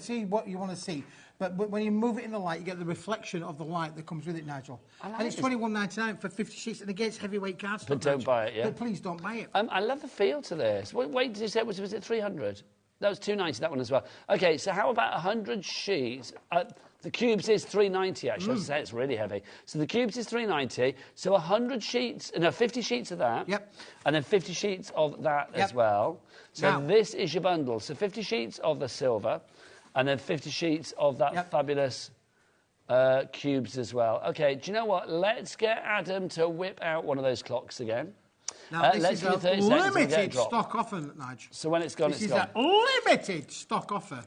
see what you want to see. But when you move it in the light, you get the reflection of the light that comes with it, Nigel. And it's $21.99 for 50 sheets, and again, it's heavyweight cardstock. But don't buy it, yeah? But please don't buy it. I love the feel to this. Wait, did you say, was it 300? That was $2.90, that one as well. OK, so how about 100 sheets? The cubes is $3.90, actually. I should say it's really heavy. So the cubes is $3.90. So 100 sheets, no, 50 sheets of that. Yep. And then 50 sheets of that as well. So this is your bundle. So 50 sheets of the silver, and then 50 sheets of that fabulous cubes as well. OK, do you know what? Let's get Adam to whip out one of those clocks again. Now, this is a limited stock offer, Nigel. So when it's gone, it's gone. This is a limited stock offer.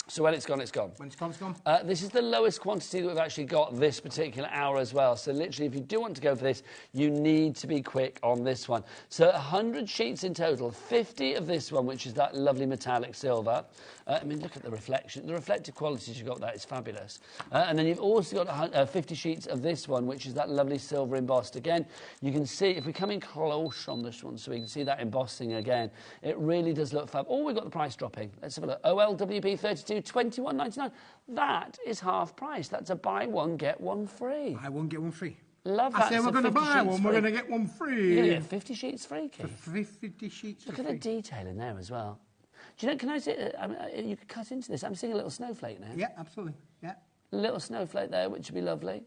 So when it's gone, it's gone. When it's gone, it's gone. This is the lowest quantity that we've actually got this particular hour as well. So literally, if you do want to go for this, you need to be quick on this one. So 100 sheets in total, 50 of this one, which is that lovely metallic silver. I mean, look at the reflection. The reflective qualities you've got that is fabulous. And then you've also got 50 sheets of this one, which is that lovely silver embossed. Again, you can see, if we come in close on this one, so we can see that embossing again, it really does look fab. Oh, we've got the price dropping. Let's have a look. OLWP 32, $21.99. That is half price. That's a buy one, get one free. Buy one, get one free. Love that. I say we're going to buy one, we're going to get one free. You're going to get 50 sheets free, Keith. 50 sheets Look at the detail in there as well. Do you know, can I say, you could cut into this. I'm seeing a little snowflake now. Yeah, absolutely, yeah. A little snowflake there, which would be lovely.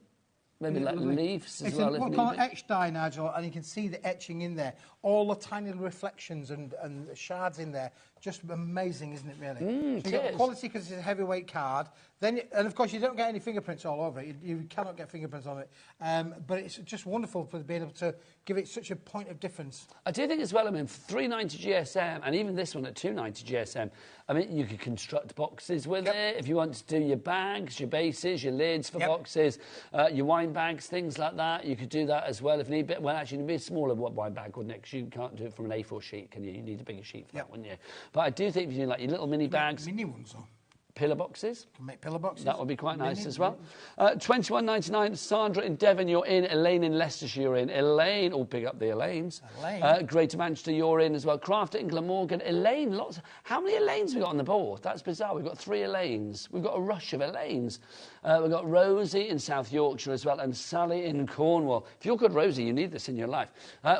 Maybe like leaves as well. It's what we call etched die, Nigel, and you can see the etching in there. All the tiny little reflections and shards in there. Just amazing, isn't it, really? So you get the quality because it's a heavyweight card. Then, and of course, you don't get any fingerprints all over it. You cannot get fingerprints on it. But it's just wonderful for being able to give it such a point of difference. I do think as well, I mean, for $3.90 GSM, and even this one at $2.90 GSM, I mean, you could construct boxes with it. If you want to do your bags, your bases, your lids for boxes, your wine bags, things like that, you could do that as well if need be. Well, actually, it'd be a smaller wine bag, wouldn't it? Because you can't do it from an A4 sheet, can you? You need a bigger sheet for that, wouldn't you? But I do think if you do like your little mini bags... Mini ones, though. pillar boxes. Can make pillar boxes. That would be quite nice as well. £21.99. Sandra in Devon, you're in. Elaine in Leicestershire, you're in. Elaine, pick up the Elaines. Elaine. Greater Manchester, you're in as well. Crafter in Glamorgan. Elaine, lots. How many Elaines have we got on the board? That's bizarre. We've got 3 Elaines. We've got a rush of Elaines. We've got Rosie in South Yorkshire as well, and Sally in Cornwall. If you're good, Rosie, you need this in your life.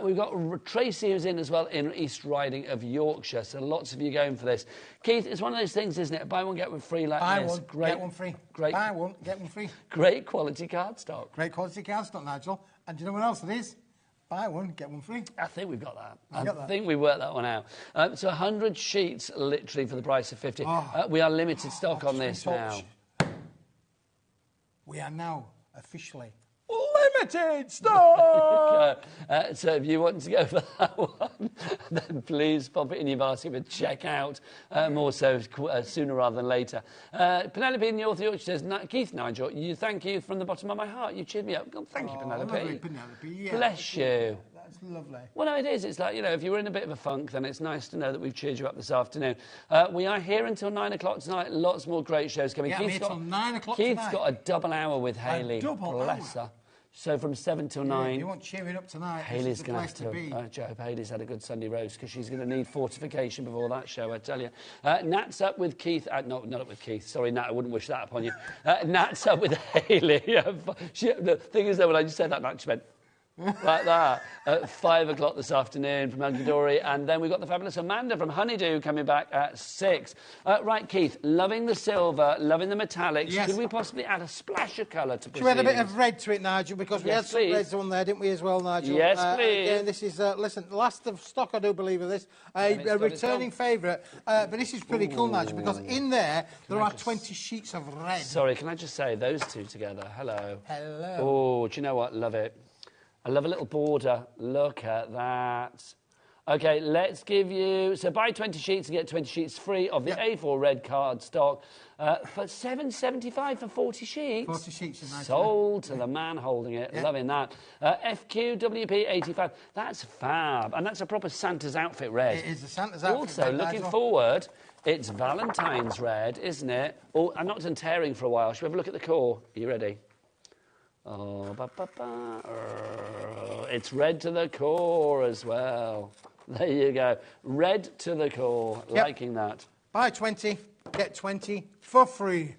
We've got Tracy who's in as well in East Riding of Yorkshire. So lots of you going for this. Keith, it's one of those things, isn't it? Buy one, get one free like Buy this. one, Great, get one free. Great. Buy one, get one free. Great quality cardstock. Great quality cardstock, Nigel. And do you know what else it is? Buy one, get one free. I think we've got that. I think we worked that one out. So 100 sheets, literally, for the price of 50. We are limited stock on this now. We are now officially limited stock. So if you want to go for that one, then please pop it in your basket with checkout, more so sooner rather than later. Penelope in North Yorkshire says, Keith, Nigel, thank you from the bottom of my heart. You cheered me up. God, thank you, Penelope. Lovely, Penelope. Yeah, bless you. That's lovely. Well, no, it is. It's like, if you're in a bit of a funk, then it's nice to know that we've cheered you up this afternoon. We are here until 9 o'clock tonight. Lots more great shows coming. Yeah, Keith's got 9 o'clock Keith's tonight. got a double hour with Hayley. Bless her. So from 7 till 9. If you want cheering up tonight, Hayley's going to have to be. I hope Hayley's had a good Sunday roast, because she's going to need fortification before that show, I tell you. Nat's up with Keith. No, not up with Keith. Sorry, Nat, I wouldn't wish that upon you. Nat's up with Hayley. The thing is, though, when I just said that, Nat, she went like that at 5 o'clock this afternoon from Hunky Dory. And then we've got the fabulous Amanda from Honeydew coming back at 6. Right, Keith, loving the silver, loving the metallics. Yes. Could we possibly add a splash of colour to proceed? Should we add a bit of red to it, Nigel? Because we Yes, had some please. reds on there, didn't we, as well, Nigel? Yes, please. Again, this is, listen, last of stock, I do believe, of this. A returning favourite. But this is pretty cool, Nigel, because in there are 20 sheets of red. Sorry, can I just say, those two together, hello. Hello. Oh, do you know what? Love it. I love a little border. Look at that. OK, let's give you... So buy 20 sheets and get 20 sheets free of the A4 red card stock for $7.75 for 40 sheets. 40 sheets. Is nice, sold to the man holding it. Yeah. Loving that. FQWP85. That's fab. And that's a proper Santa's outfit red. It is a Santa's outfit. Also, looking forward, it's Valentine's red, isn't it? Oh, I'm not done tearing for a while. Should we have a look at the core? Are you ready? Oh, it's red to the core as well. There you go. Red to the core. Yep. Liking that. Buy 20, get 20 for free.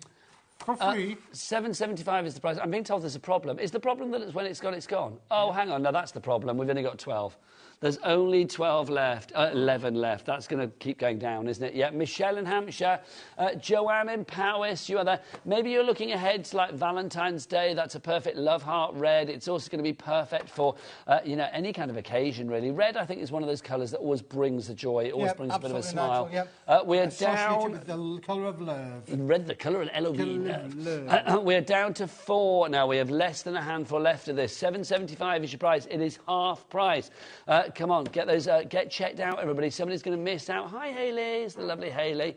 For free. $7.75 is the price. I'm being told there's a problem. Is the problem that it's when it's gone, it's gone? Oh, hang on. No, that's the problem. We've only got 12. There's only 12 left, 11 left. That's going to keep going down, isn't it? Yeah, Michelle in Hampshire, Joanne in Powys, you are there. Maybe you're looking ahead to like Valentine's Day. That's a perfect love heart red. It's also going to be perfect for, any kind of occasion, really. Red, I think, is one of those colours that always brings the joy. It always brings a bit of a smile. We're down... with the colour of love. Red, the colour of love. We're down to 4 now. We have less than a handful left of this. $7.75 is your price. It is half price. Come on, get those. Get checked out, everybody. Somebody's going to miss out. Hi, Hayley. It's the lovely Hayley.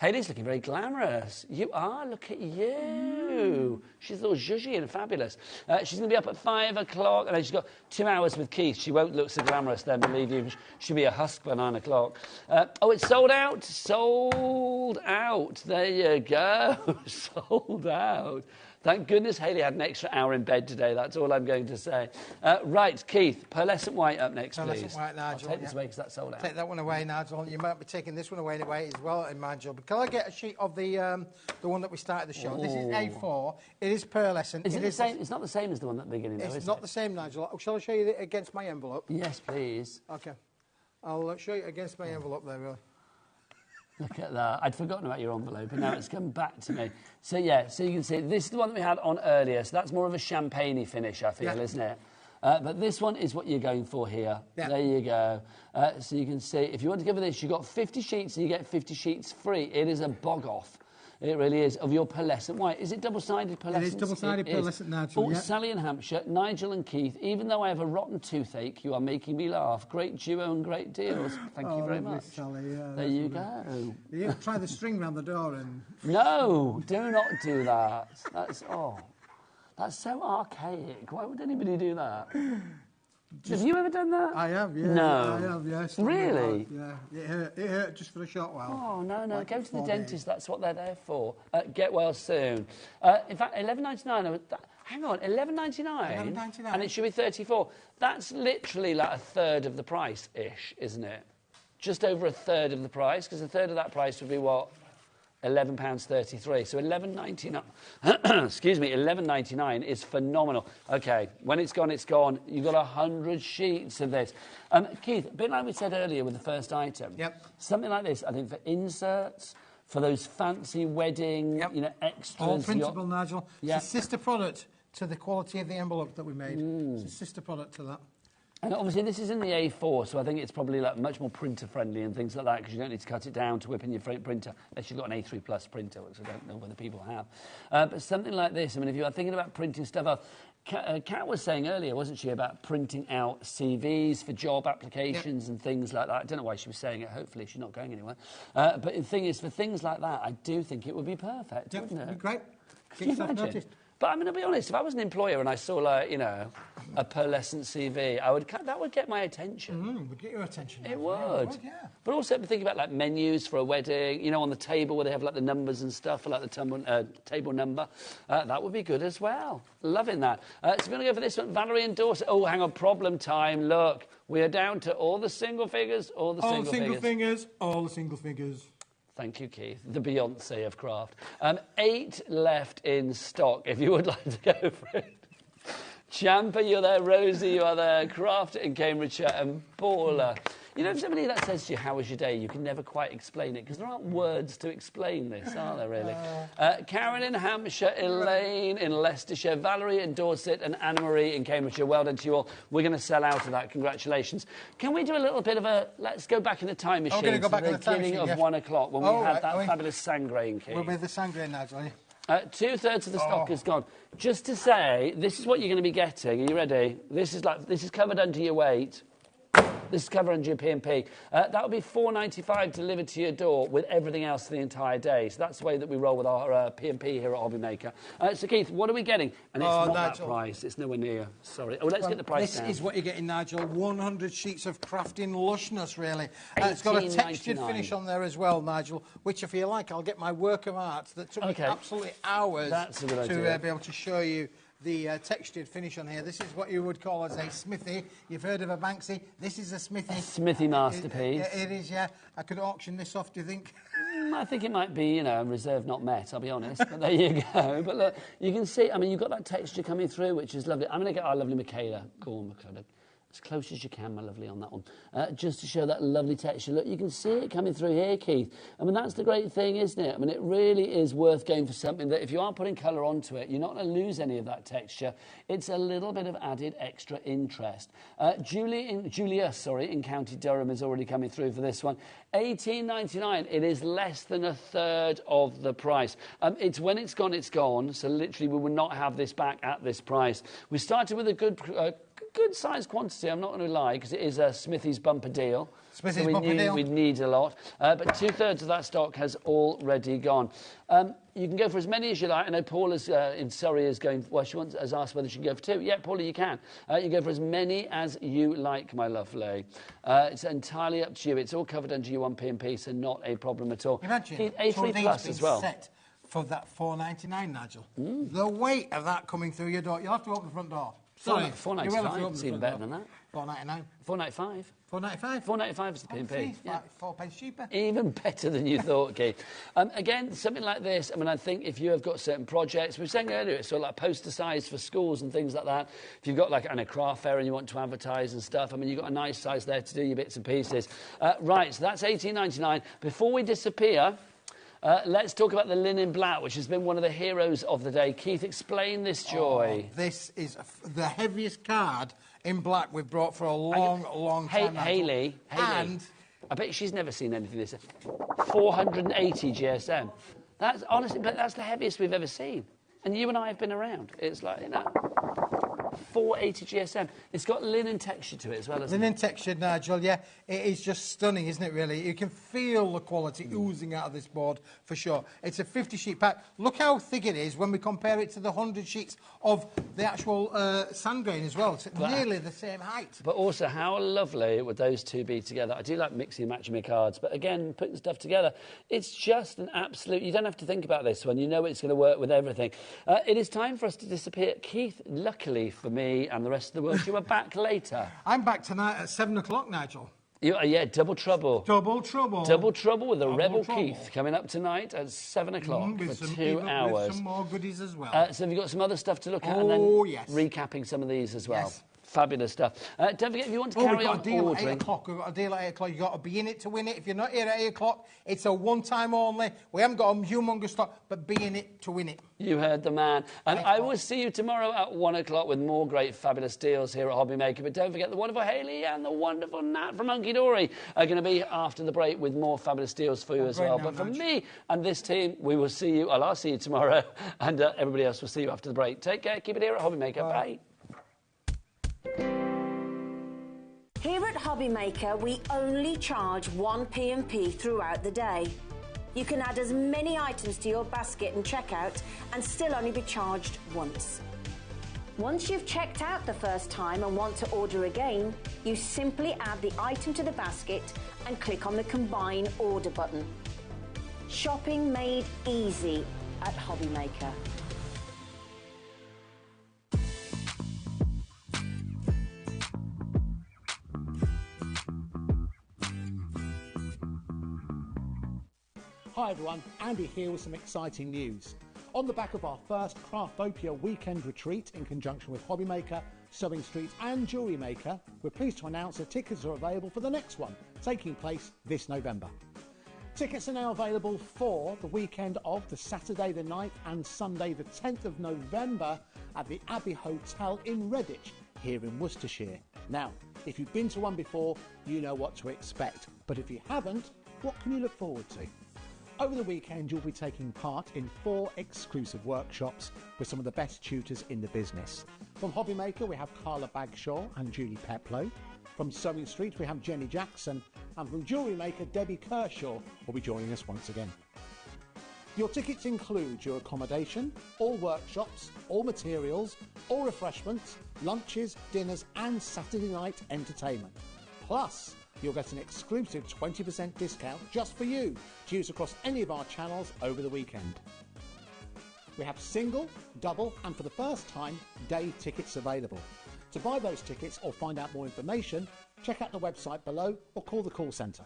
Hayley's looking very glamorous. You are. Look at you. She's all zhuzhy and fabulous. She's going to be up at 5 o'clock. And she's got 2 hours with Keith. She won't look so glamorous then, believe you. She'll be a husk by 9 o'clock. It's sold out. Sold out. There you go. Sold out. Thank goodness Hayley had an extra hour in bed today. That's all I'm going to say. Right, Keith, Pearlescent White up next, please. Pearlescent White, Nigel. I'll take this away because that's sold out. Take that one away, Nigel. You might be taking this one away as well, in my job. Can I get a sheet of the one that we started the show? This is A4. It is Pearlescent. Is it the same? It's not the same as the one at the beginning, though, is it? It's not the same, Nigel. Shall I show you against my envelope? Yes, please. OK. I'll show you against my envelope there, really. Look at that. I'd forgotten about your envelope, and now it's come back to me. So, yeah, so you can see this is the one that we had on earlier. So that's more of a champagne-y finish, I feel, isn't it? But this one is what you're going for here. Yeah. There you go. So you can see, if you want to go for this, you've got 50 sheets and you get 50 sheets free. It is a bog-off. It really is, of your Pearlescent White. Is it double-sided Pearlescent? It is double-sided Pearlescent, Nigel. Sally in Hampshire, Nigel and Keith, even though I have a rotten toothache, you are making me laugh. Great duo and great deals. Thank you very much. Sally, there you go. You try the string round the door and... No, do not do that. That's so archaic. Why would anybody do that? Have you ever done that? I have, yeah. No. I have, yes. Really? Yeah. It hurt just for a short while. Oh, no. Like Go to the 4 dentist. days. That's what they're there for. Get well soon. In fact, $11.99. Hang on, $11.99? $11.99. And it should be $34. That's literally like a third of the price-ish, isn't it? Just over a third of the price, because a third of that price would be what? £11.33. So $11.99. Excuse me, $11.99 is phenomenal. Okay, when it's gone, it's gone. You've got 100 sheets of this. Keith, a bit like we said earlier with the first item. Yep. Something like this, I think, for inserts, for those fancy wedding, extras. All printable, Nigel. Yeah. It's a sister product to the quality of the envelope that we made. It's a sister product to that. And obviously this is in the A4, so I think it's probably like much more printer-friendly and things like that, because you don't need to cut it down to whip in your printer, unless you've got an A3 Plus printer, which I don't know whether people have. But something like this, I mean, if you are thinking about printing stuff out, Kat was saying earlier, wasn't she, about printing out CVs for job applications and things like that. I don't know why she was saying it. Hopefully she's not going anywhere. But the thing is, for things like that, I do think it would be perfect, wouldn't it? It'd be great. Can you imagine? But I mean, I'll be honest, if I was an employer and I saw, like, you know, a pearlescent CV, that would get my attention. Would get your attention. It would. Yeah. But also think about, like, menus for a wedding, you know, on the table where they have, like, the numbers and stuff, for, like, the table number. That would be good as well. Loving that. So we're going to go for this one. Valerie and Dorset. Oh, hang on, problem time. Look, we are down to all the single figures, all the single figures. All the single figures. Thank you, Keith. The Beyonce of craft. 8 left in stock, if you would like to go for it. Champa, you're there. Rosie, you are there. Craft in Cambridgeshire and Baller. You know, if somebody that says to you, how was your day, you can never quite explain it, because there aren't words to explain this, are there, really? Karen in Hampshire, Elaine in Leicestershire, Valerie in Dorset, and Anna-Marie in Cambridgeshire. Well done to you all. We're going to sell out of that. Congratulations. Can we do a little bit of a... Let's go back in the time machine to the beginning of 1 o'clock, when we had that fabulous sangre in Keith. We'll be the sangre, Nigel. 2/3 of the stock is gone. Just to say, this is what you're going to be getting. Are you ready? This is covered under your weight. This is covered under your P&P. That would be $4.95 delivered to your door with everything else for the entire day. So that's the way that we roll with our P&P here at HobbyMaker. So, Keith, what are we getting? And it's not Nigel. that price. It's nowhere near. Sorry. Oh, let's get the price down. This is what you're getting, Nigel. 100 sheets of crafting lushness, really. It's got a textured finish on there as well, Nigel, which, if you like, I'll get my work of art that took me absolutely hours to be able to show you the textured finish on here. This is what you would call as a smithy. You've heard of a Banksy. This is a smithy. Smithy masterpiece. It is, yeah. I could auction this off, do you think? I think it might be, you know, reserve not met, I'll be honest. But there you go. But look, you can see, I mean, you've got that texture coming through, which is lovely. I'm going to get our lovely Michaela. Go on, Michaela. As close as you can, my lovely, on that one. Just to show that lovely texture. Look, you can see it coming through here, Keith. I mean, that's the great thing, isn't it? I mean, it really is worth going for something that if you are putting colour onto it, you're not going to lose any of that texture. It's a little bit of added extra interest. Julia in County Durham is already coming through for this one. $18.99. It is less than a third of the price. It's when it's gone, it's gone. So literally, we will not have this back at this price. We started with a good size quantity, I'm not going to lie, because it is a Smithy's bumper deal. Smithy's bumper deal. We'd need a lot. But 2/3 of that stock has already gone. You can go for as many as you like. I know Paula's in Surrey is going... Well, has asked whether she can go for 2. Yeah, Paula, you can. You can go for as many as you like, my lovely. It's entirely up to you. It's all covered under your 1 P&P, so not a problem at all. Imagine A3 Plus as well. Set for that $4.99, Nigel. The weight of that coming through your door. You'll have to open the front door. Sorry, $4.95. It's even better than that. $4.99. $4.95. $4.95. $4.95 is the P&P. Yeah. 4 pence cheaper. Even better than you thought, Keith. Again, something like this, I mean, I think if you have got certain projects, we were saying earlier, it's sort of like poster size for schools and things like that. If you've got like a craft fair and you want to advertise and stuff, I mean, you've got a nice size there to do your bits and pieces. Right, so that's $18.99. Before we disappear... let's talk about the linen black, which has been one of the heroes of the day. Keith, explain this joy. This is the heaviest card in black we've brought for a long time. Hayley, and I bet she's never seen anything this. 480 GSM. That's honestly, but that's the heaviest we've ever seen. And you and I have been around. It's like, you know, 480 GSM. It's got linen texture to it as well, hasn't Linen texture, Nigel, yeah. It is just stunning, isn't it, really? You can feel the quality oozing out of this board, for sure. It's a 50-sheet pack. Look how thick it is when we compare it to the 100 sheets of the actual sand grain as well. It's nearly the same height. But also, how lovely would those two be together? I do like mixing and matching my cards, but again, putting stuff together, it's just an absolute... You don't have to think about this one. You know it's going to work with everything. It is time for us to disappear. Keith, luckily for me and the rest of the world, you are back later. I'm back tonight at 7 o'clock, Nigel. Yeah, double trouble. Double trouble. Double trouble with the Double Rebel trouble. Keith coming up tonight at 7 o'clock for some 2 hours. With some more goodies as well. So have you got some other stuff to look at? Oh, and then yes. recapping some of these as well. Yes. Fabulous stuff. Don't forget, if you want to carry we've got on a deal ordering... at 8 o'clock. We've got a deal at 8 o'clock. You've got to be in it to win it. If you're not here at 8 o'clock, it's a one-time only. We haven't got a humongous stock, but be in it to win it. You heard the man. And I will see you tomorrow at 1 o'clock with more great, fabulous deals here at HobbyMaker. But don't forget, the wonderful Hayley and the wonderful Nat from Hunky Dory are going to be after the break with more fabulous deals for you as well. But for me and this team, we will see you. I'll see you tomorrow. And everybody else will see you after the break. Take care. Keep it here at HobbyMaker. Bye. Here at HobbyMaker, we only charge 1 P&P throughout the day. You can add as many items to your basket and checkout and still only be charged once. Once you've checked out the first time and want to order again, you simply add the item to the basket and click on the Combine Order button. Shopping made easy at HobbyMaker. Hi everyone, Andy here with some exciting news. On the back of our first Craftopia weekend retreat in conjunction with HobbyMaker, Sewing Street and Jewellery Maker, we're pleased to announce that tickets are available for the next one, taking place this November. Tickets are now available for the weekend of the Saturday the 9th and Sunday the 10th of November at the Abbey Hotel in Redditch, here in Worcestershire. Now, if you've been to one before, you know what to expect, but if you haven't, what can you look forward to? Over the weekend, you'll be taking part in 4 exclusive workshops with some of the best tutors in the business. From HobbyMaker, we have Carla Bagshaw and Julie Peplow. From Sewing Street, we have Jenny Jackson. And from Jewellery Maker, Debbie Kershaw will be joining us once again. Your tickets include your accommodation, all workshops, all materials, all refreshments, lunches, dinners and Saturday night entertainment. Plus, you'll get an exclusive 20% discount just for you to use across any of our channels over the weekend. We have single, double and for the first time, day tickets available. To buy those tickets or find out more information, check out the website below or call the call centre.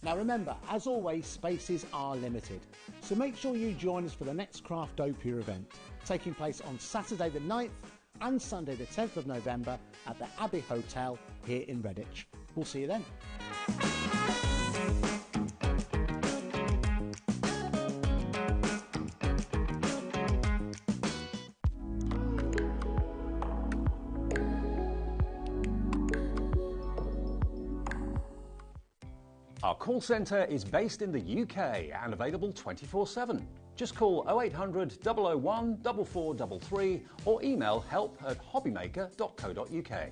Now remember, as always, spaces are limited, so make sure you join us for the next Craftopia event, taking place on Saturday the 9th and Sunday the 10th of November at the Abbey Hotel here in Redditch. We'll see you then. Our call centre is based in the UK and available 24/7. Just call 0800 001 4433 or email help@hobbymaker.co.uk.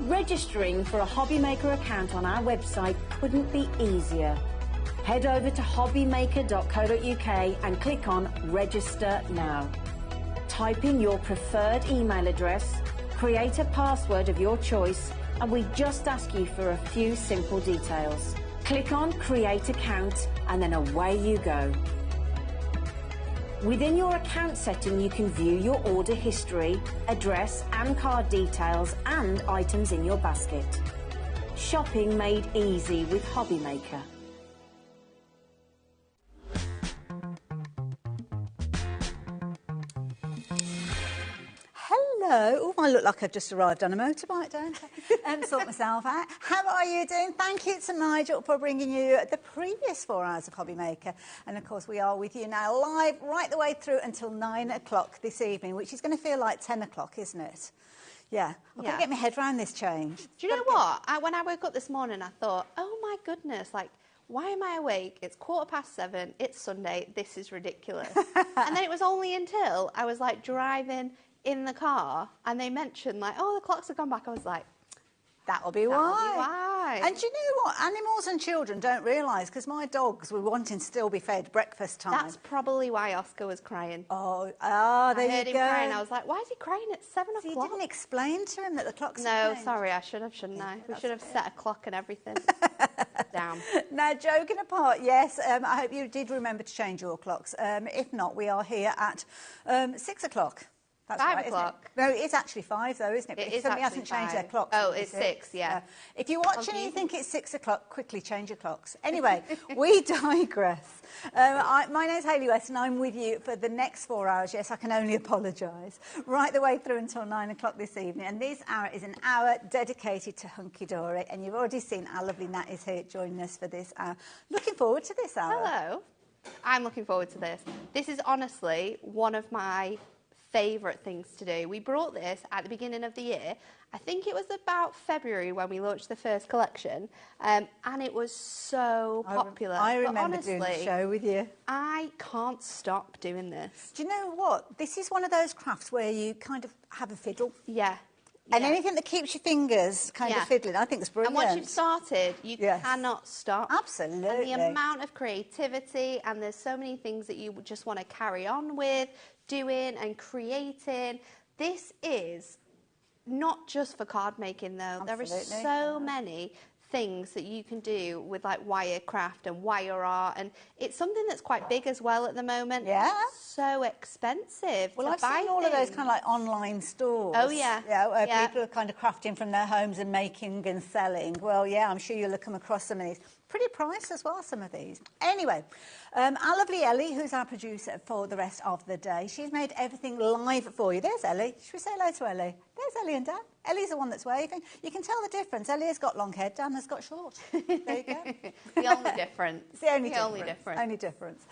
Registering for a HobbyMaker account on our website couldn't be easier. Head over to hobbymaker.co.uk and click on Register Now. Type in your preferred email address, create a password of your choice, and we just ask you for a few simple details. Click on Create Account and then away you go. Within your account setting, you can view your order history, address and card details and items in your basket. Shopping made easy with HobbyMaker. hello. Oh, I look like I've just arrived on a motorbike, don't I? Sort myself out. How are you doing? Thank you to Nigel for bringing you the previous 4 hours of HobbyMaker. And, of course, we are with you now live right the way through until 9 o'clock this evening, which is going to feel like 10 o'clock, isn't it? Yeah. I've got to get my head around this change. Do you know what? When I woke up this morning, I thought, oh, my goodness, like, why am I awake? It's 7:15. It's Sunday. This is ridiculous. And then it was only until I was, like, driving in the car and they mentioned, like, oh, the clocks have gone back. I was like, that'll be why. And do you know what? Animals and children don't realise, because my dogs were wanting to still be fed breakfast time. That's probably why Oscar was crying. There you go. I heard him crying. I was like, why is he crying at 7 o'clock? You didn't explain to him that the clocks No, changed. sorry, I should have, shouldn't I? We should have set a clock and everything. Damn. Now, joking apart, yes, I hope you did remember to change your clocks. If not, we are here at 6 o'clock. That's 5 right, o'clock. No, it's actually 5 though, isn't it? It If is somebody actually hasn't changed 5. their clocks. Oh, it's 6, yeah. If you're watching and you think it's 6 o'clock, quickly change your clocks. Anyway, we digress. My name's Hayley West and I'm with you for the next 4 hours. Yes, I can only apologise. Right the way through until 9 o'clock this evening. And this hour is an hour dedicated to Hunky Dory. And you've already seen our lovely Nat is here joining us for this hour. Looking forward to this hour. Hello. I'm looking forward to this. This is honestly one of my favourite things to do. We brought this at the beginning of the year. I think it was about February when we launched the first collection, and it was so popular. I remember doing the show with you. I can't stop doing this. Do you know what? This is one of those crafts where you kind of have a fiddle. Yeah. And anything that keeps your fingers kind of fiddling, I think it's brilliant. And once you've started, you cannot stop. Absolutely. And the amount of creativity, and there's so many things that you just want to carry on with, doing and creating. This is not just for card making, though. Absolutely. There are so many things that you can do with like wire craft and wire art, and it's something that's quite big as well at the moment. Yeah. So expensive. Well, to I've buy seen all of those things. kind of like online stores. Oh, yeah. Yeah, where Yeah. people are kind of crafting from their homes and making and selling. Well, yeah, I'm sure you'll have come across some of these. Pretty priced as well, some of these. Anyway, our lovely Ellie, who's our producer for the rest of the day, she's made everything live for you. There's Ellie. Should we say hello to Ellie? There's Ellie and Dan. Ellie's the one that's waving. You can tell the difference. Ellie has got long hair, Dan has got short. There you go. The only difference. It's the only difference.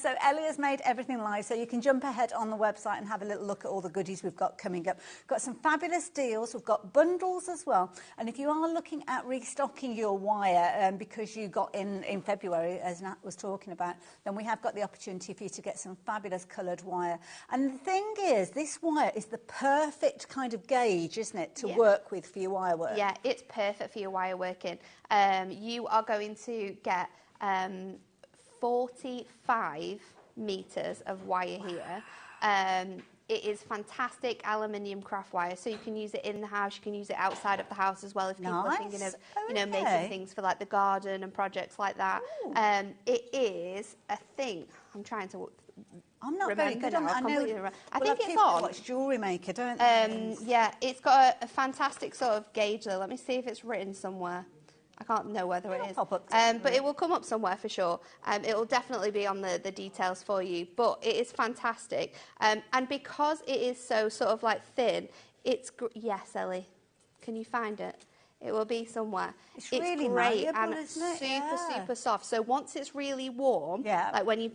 So Ellie has made everything live, so you can jump ahead on the website and have a little look at all the goodies we've got coming up. We've got some fabulous deals. We've got bundles as well. And if you are looking at restocking your wire because you got in February, as Nat was talking about, then we have got the opportunity for you to get some fabulous coloured wire. And the thing is, this wire is the perfect kind of gauge, isn't it, to work with for your wire work? Yeah, it's perfect for your wire working. You are going to get 45 metres of wire here. It is fantastic aluminium craft wire, so you can use it in the house, you can use it outside of the house as well if people are thinking of, making things for like the garden and projects like that. It is, I think, I'm trying to I'm not very good on that. I think it's on. Watch Jewellery Maker, don't they? Yeah, it's got a fantastic sort of gauge though. Let me see if it's written somewhere. I can't know whether it is. But it will come up somewhere for sure. It will definitely be on the details for you. But it is fantastic. And because it is so sort of like thin, it's... Yes, Ellie. Can you find it? It will be somewhere. It's really great malleable, and isn't it? super soft. So once it's really warm, like when you've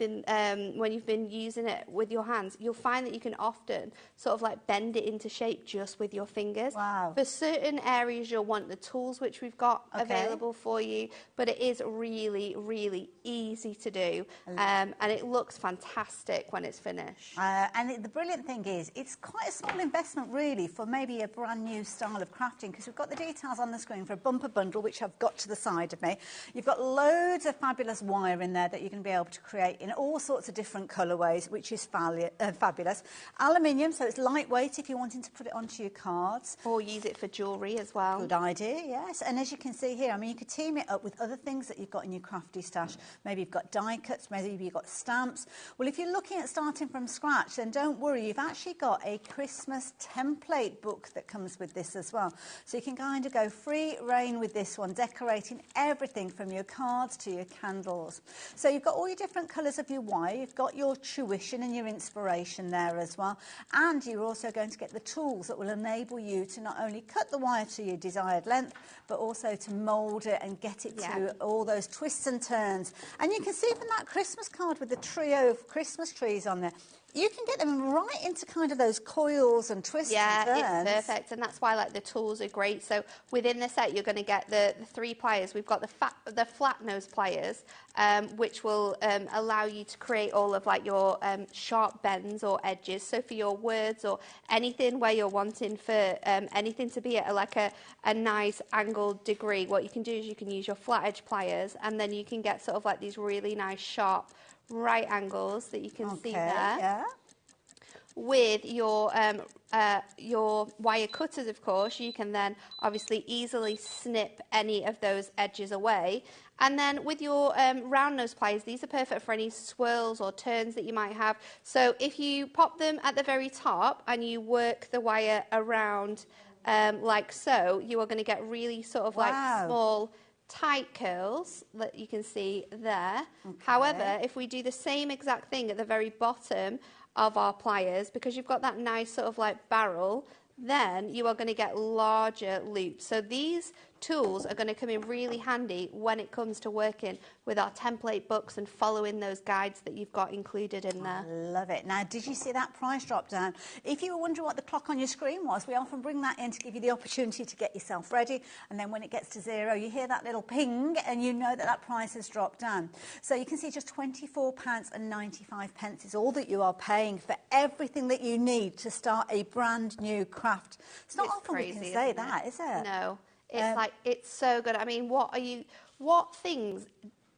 been using it with your hands, you'll find that you can often sort of like bend it into shape just with your fingers. Wow. For certain areas, you'll want the tools which we've got available for you, but it is really, really easy to do, and it looks fantastic when it's finished. And the brilliant thing is, it's quite a small investment really for maybe a brand new style of crafting, because we've got the details on the screen for a bumper bundle, which I've got to the side of me. You've got loads of fabulous wire in there that you're going to be able to create in all sorts of different colourways, which is fabulous. Aluminium, so it's lightweight if you're wanting to put it onto your cards. Or use it for jewellery as well. Good idea, yes. And as you can see here, I mean, you could team it up with other things that you've got in your crafty stash. Maybe you've got die cuts, maybe you've got stamps. Well, if you're looking at starting from scratch, then don't worry. You've actually got a Christmas template book that comes with this as well. So you can kind of go free reign with this one, decorating everything from your cards to your candles. So you've got all your different colours of your wire, you've got your tuition and your inspiration there as well, and you're also going to get the tools that will enable you to not only cut the wire to your desired length, but also to mould it and get it to all those twists and turns. And you can see from that Christmas card with the trio of Christmas trees on there, you can get them right into kind of those coils and twists and turns. Yeah, it's perfect, and that's why like the tools are great. So within the set, you're going to get the 3 pliers. We've got the flat nose pliers, which will allow you to create all of like your sharp bends or edges. So for your words or anything where you're wanting for anything to be at a nice angled degree, what you can do is you can use your flat edge pliers, and then you can get sort of like these really nice sharp right angles that you can see there. Yeah. With your wire cutters, of course, you can then obviously easily snip any of those edges away. And then with your round nose pliers, these are perfect for any swirls or turns that you might have. So if you pop them at the very top and you work the wire around like so, you are going to get really sort of like small tight curls that you can see there. However, if we do the same exact thing at the very bottom of our pliers, because you've got that nice sort of like barrel, then you are going to get larger loops. So these tools are going to come in really handy when it comes to working with our template books and following those guides that you've got included in there. I love it. Now, did you see that price drop down? If you were wondering what the clock on your screen was, we often bring that in to give you the opportunity to get yourself ready, and then when it gets to 0, you hear that little ping and you know that that price has dropped down. So you can see just £24.95 is all that you are paying for everything that you need to start a brand new craft. It's not often we can say that, is it? No. It's like, it's so good. I mean, what things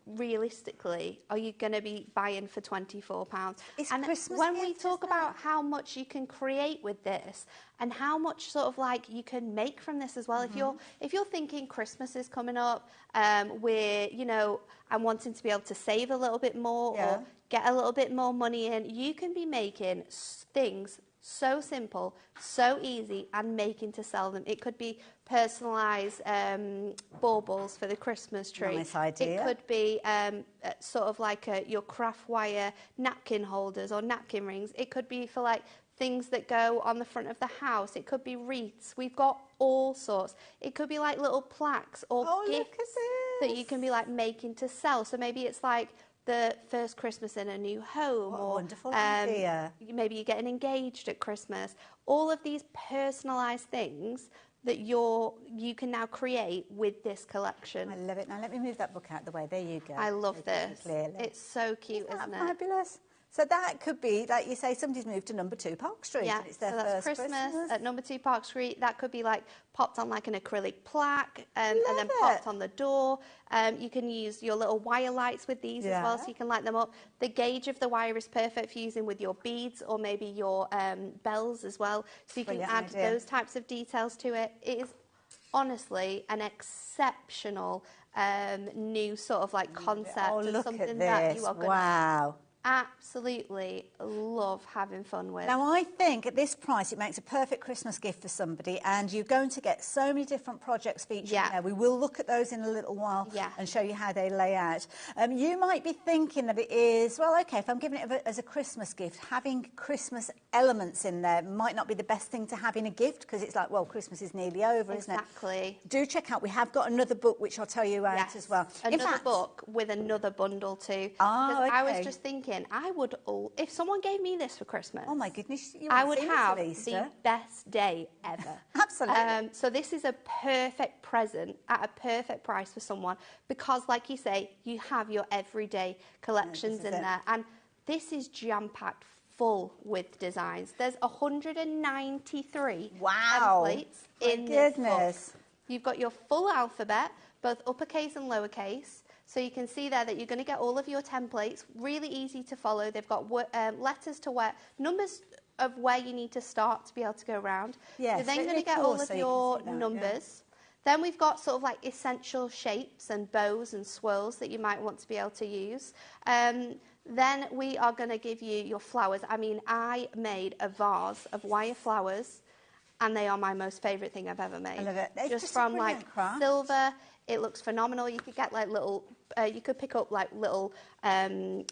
realistically are you going to be buying for £24? It's and Christmas when we gifts, talk isn't about how much you can create with this and how much sort of like you can make from this as well, if you're thinking Christmas is coming up, we're, you know, I'm wanting to be able to save a little bit more or get a little bit more money in, you can be making things so simple, so easy, and making to sell them. It could be personalised baubles for the Christmas tree. Nice idea. It could be sort of like your craft wire napkin holders or napkin rings. It could be for like things that go on the front of the house. It could be wreaths. We've got all sorts. It could be like little plaques or gifts that you can be like making to sell. So maybe it's like the first Christmas in a new home, or wonderful idea. Maybe you're getting engaged at Christmas. All of these personalised things that you can now create with this collection. I love it. Now let me move that book out of the way. There you go. I love this. It's so cute, isn't it? Fabulous. So that could be, like you say, somebody's moved to number 2 Park Street. Yeah, and it's their so that's first Christmas at number 2 Park Street. That could be like popped on like an acrylic plaque and then it. popped on the door. You can use your little wire lights with these as well, so you can light them up. The gauge of the wire is perfect for using with your beads or maybe your bells as well. So you can add those types of details to it. It is honestly an exceptional new sort of like concept and something that you are going to absolutely love having fun with. Now, I think at this price, it makes a perfect Christmas gift for somebody, and you're going to get so many different projects featured there. We will look at those in a little while and show you how they lay out. You might be thinking that it is, well, okay, if I'm giving it as a Christmas gift, having Christmas elements in there might not be the best thing to have in a gift, because it's like, well, Christmas is nearly over, isn't it? Exactly. Do check out, we have got another book which I'll tell you about as well. Another book with another bundle too. Because I was just thinking, I would, if someone gave me this for Christmas, oh my goodness, I would have the best day ever. Absolutely. So this is a perfect present at a perfect price for someone, because like you say, you have your everyday collections in there, and this is jam-packed full with designs. There's 193 templates in this book. You've got your full alphabet, both uppercase and lowercase. So you can see there that you're going to get all of your templates, really easy to follow. They've got letters to where, numbers of where you need to start to be able to go around. You're then going to get all of your numbers. Then we've got sort of like essential shapes and bows and swirls that you might want to be able to use. Then we are going to give you your flowers. I mean, I made a vase of wire flowers and they are my most favourite thing I've ever made. I love it. It's just a from brilliant like craft. silver, it looks phenomenal. You could get like little, you could pick up like little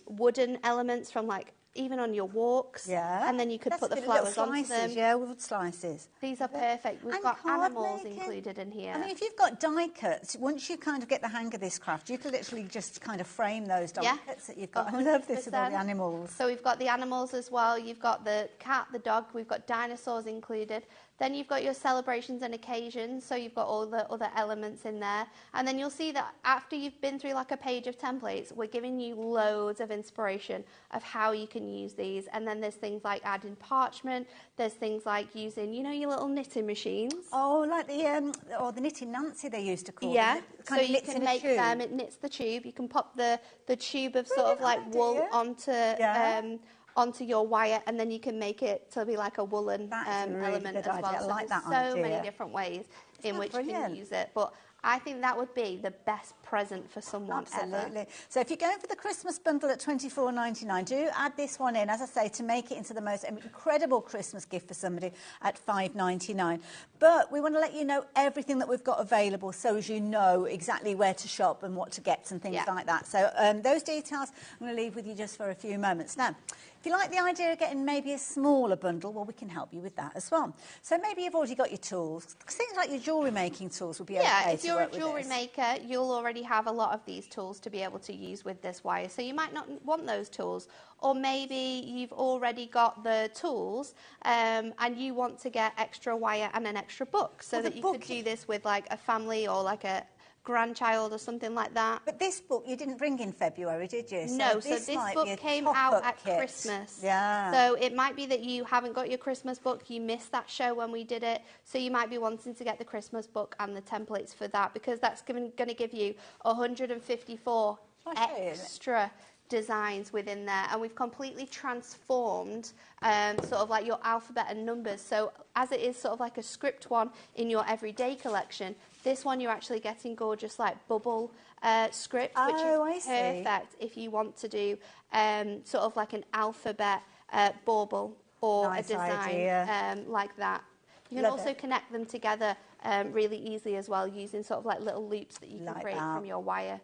wooden elements from like even on your walks. Yeah. And then you could That's put the good, flowers little onto slices, them. yeah, wood slices. These are perfect. We've And got card animals making. included in here. I mean, if you've got die cuts, once you kind of get the hang of this craft, you can literally just kind of frame those die cuts that you've got. I love this with all the 100%. animals. So we've got the animals as well. You've got the cat, the dog. We've got dinosaurs included. Then you've got your celebrations and occasions. So you've got all the other elements in there. And then you'll see that after you've been through like a page of templates, we're giving you loads of inspiration of how you can use these. And then there's things like adding parchment. There's things like using, you know, your little knitting machines. Oh, like the knitting Nancy they used to call Yeah, it. It so kind of you knits can in a make tube. them, it knits the tube. You can pop the tube of sort of like Brilliant wool idea. onto your wire, and then you can make it to be like a woolen That is a really element good as idea. well. I So like there's that so many idea. different ways in that which you can brilliant? use it. But I think that would be the best present for someone Absolutely. ever. So if you're going for the Christmas bundle at $24.99, do add this one in, as I say, to make it into the most incredible Christmas gift for somebody at $5.99. But we want to let you know everything that we've got available so as you know exactly where to shop and what to get and things like that. So those details I'm going to leave with you just for a few moments. Now, if you like the idea of getting maybe a smaller bundle, well, we can help you with that as well. So maybe you've already got your tools. Things like your jewellery making tools would be okay if to you're a work with jewellery this. maker, you'll already have a lot of these tools to be able to use with this wire. So you might not want those tools. Or maybe you've already got the tools and you want to get extra wire and an extra book so that you could do this with like a family or like a grandchild or something like that. But this book you didn't bring in February, did you? No, so this book came out at Christmas. Yeah. So it might be that you haven't got your Christmas book, you missed that show when we did it, so you might be wanting to get the Christmas book and the templates for that, because that's going to give you 154 extra designs within there, and we've completely transformed sort of like your alphabet and numbers. So as it is sort of like a script one in your everyday collection, this one you're actually getting gorgeous like bubble script, which is perfect if you want to do sort of like an alphabet bauble or a design like that. You can also connect them together really easily as well, using sort of like little loops that you can create from your wire.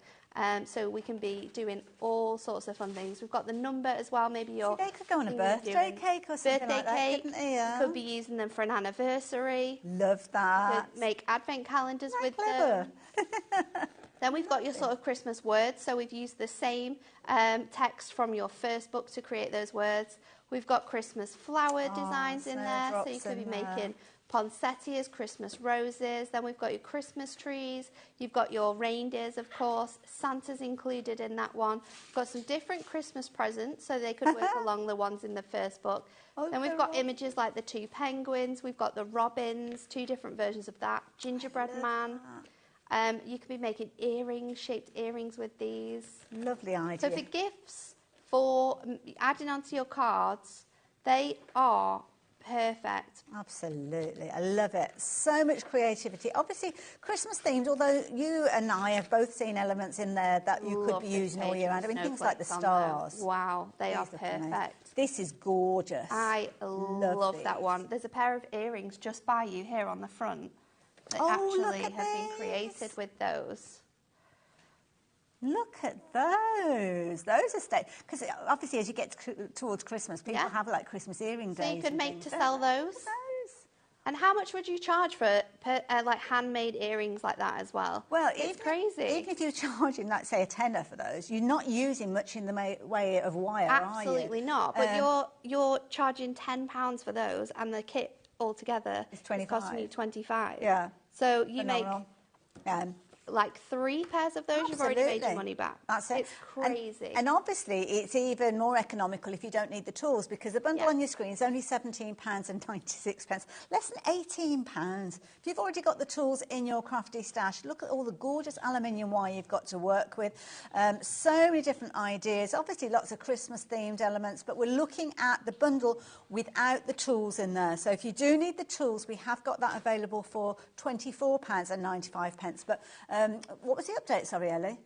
So we can be doing all sorts of fun things. We've got the number as well. Maybe your they could go on a birthday cake or something like that, couldn't they? Yeah. You could be using them for an anniversary. Love that. You could make advent calendars with them. Then we've got your sort of Christmas words. So we've used the same text from your first book to create those words. We've got Christmas flower designs in there. So you could be making poinsettias, Christmas roses. Then we've got your Christmas trees. You've got your reindeers, of course. Santa's included in that one. We've got some different Christmas presents, so they could work along the ones in the first book. Then we've got images like the 2 penguins. We've got the robins, 2 different versions of that. Gingerbread man. You could be making earrings, shaped earrings with these. Lovely idea. So for gifts, for adding onto your cards, they are perfect. Absolutely. I love it. So much creativity. Obviously, Christmas themed, although you and I have both seen elements in there that you could be using all year round. I mean, things like the stars. Wow, they are perfect. This is gorgeous. I love that one. There's a pair of earrings just by you here on the front that actually have been created with those. Look at those. Those are state. Because obviously, as you get towards Christmas, people have like Christmas earring days. So you could make to sell those. And how much would you charge for like handmade earrings like that as well? Well, it's crazy. Even if you're charging, like, say, a tenner for those, you're not using much in the way of wire, Absolutely not. But you're charging £10 for those, and the kit altogether is costing you £25. Yeah. So you make like 3 pairs of those, you've already made your money back. That's it. It's crazy. And obviously, it's even more economical if you don't need the tools, because the bundle on your screen is only £17.96, less than £18. If you've already got the tools in your crafty stash, look at all the gorgeous aluminium wire you've got to work with. So many different ideas. Obviously, lots of Christmas-themed elements, but we're looking at the bundle without the tools in there. So if you do need the tools, we have got that available for £24.95. But what was the update, sorry, Ellie?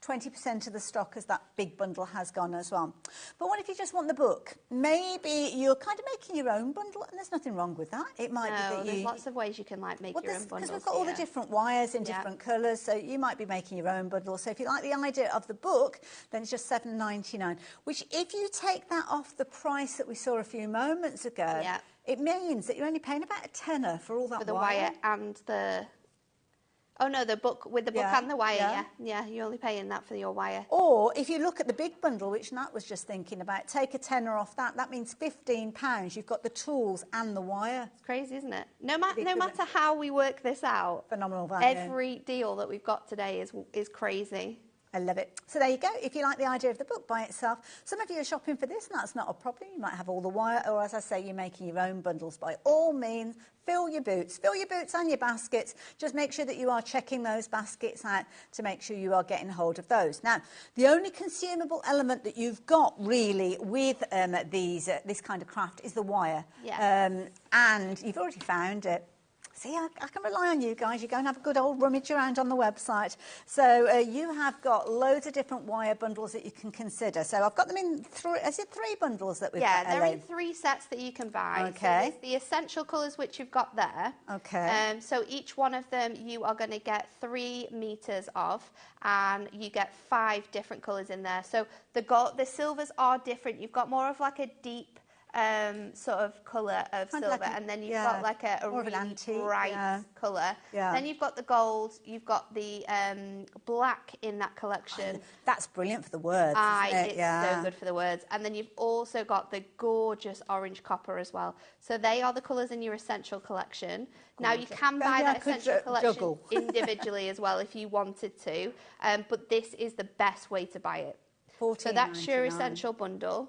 20% of the stock as that big bundle has gone as well. But what if you just want the book? Maybe you're kind of making your own bundle, and there's nothing wrong with that. It might be that there's lots of ways you can like make your own bundles. Because we've got all the different wires in different colours, so you might be making your own bundle. So if you like the idea of the book, then it's just $7.99. Which, if you take that off the price that we saw a few moments ago, it means that you're only paying about a tenner for all that for the wire and the. Oh no, the book with the book and the wire. Yeah, you're only paying that for your wire. Or if you look at the big bundle, which Nat was just thinking about, take a tenner off that. That means £15. You've got the tools and the wire. It's crazy, isn't it? No matter how we work this out, phenomenal value. Every deal that we've got today is crazy. I love it. So there you go. If you like the idea of the book by itself, some of you are shopping for this, and that's not a problem. You might have all the wire, or as I say, you're making your own bundles. By all means, fill your boots and your baskets. Just make sure that you are checking those baskets out to make sure you are getting hold of those. Now, the only consumable element that you've got really with this kind of craft is the wire. And you've already found it. See, I can rely on you guys. You go and have a good old rummage around on the website. So you have got loads of different wire bundles that you can consider. So I've got them in three bundles that we've got. Yeah, they're in 3 sets that you can buy. Okay. So there's the essential colours which you've got there. Okay. So each one of them you are going to get 3 meters of, and you get 5 different colours in there. So the silvers are different. You've got more of like a deep sort of colour of silver, like and then you've got like a really bright colour. Then you've got the gold, you've got the black in that collection. That's brilliant for the words, isn't it? It's so good for the words. And then you've also got the gorgeous orange copper as well. So they are the colours in your essential collection. Now you can buy that essential collection individually as well if you wanted to, but this is the best way to buy it. So that's your essential bundle.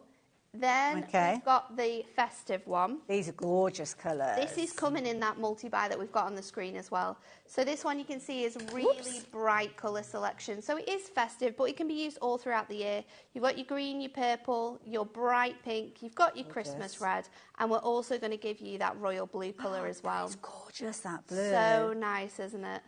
Then we've got the festive one. These are gorgeous colours. This is coming in that multi-buy that we've got on the screen as well. So this one you can see is really bright colour selection. So it is festive, but it can be used all throughout the year. You've got your green, your purple, your bright pink, you've got your Christmas red, and we're also going to give you that royal blue colour as well. It's gorgeous, that blue. So nice, isn't it?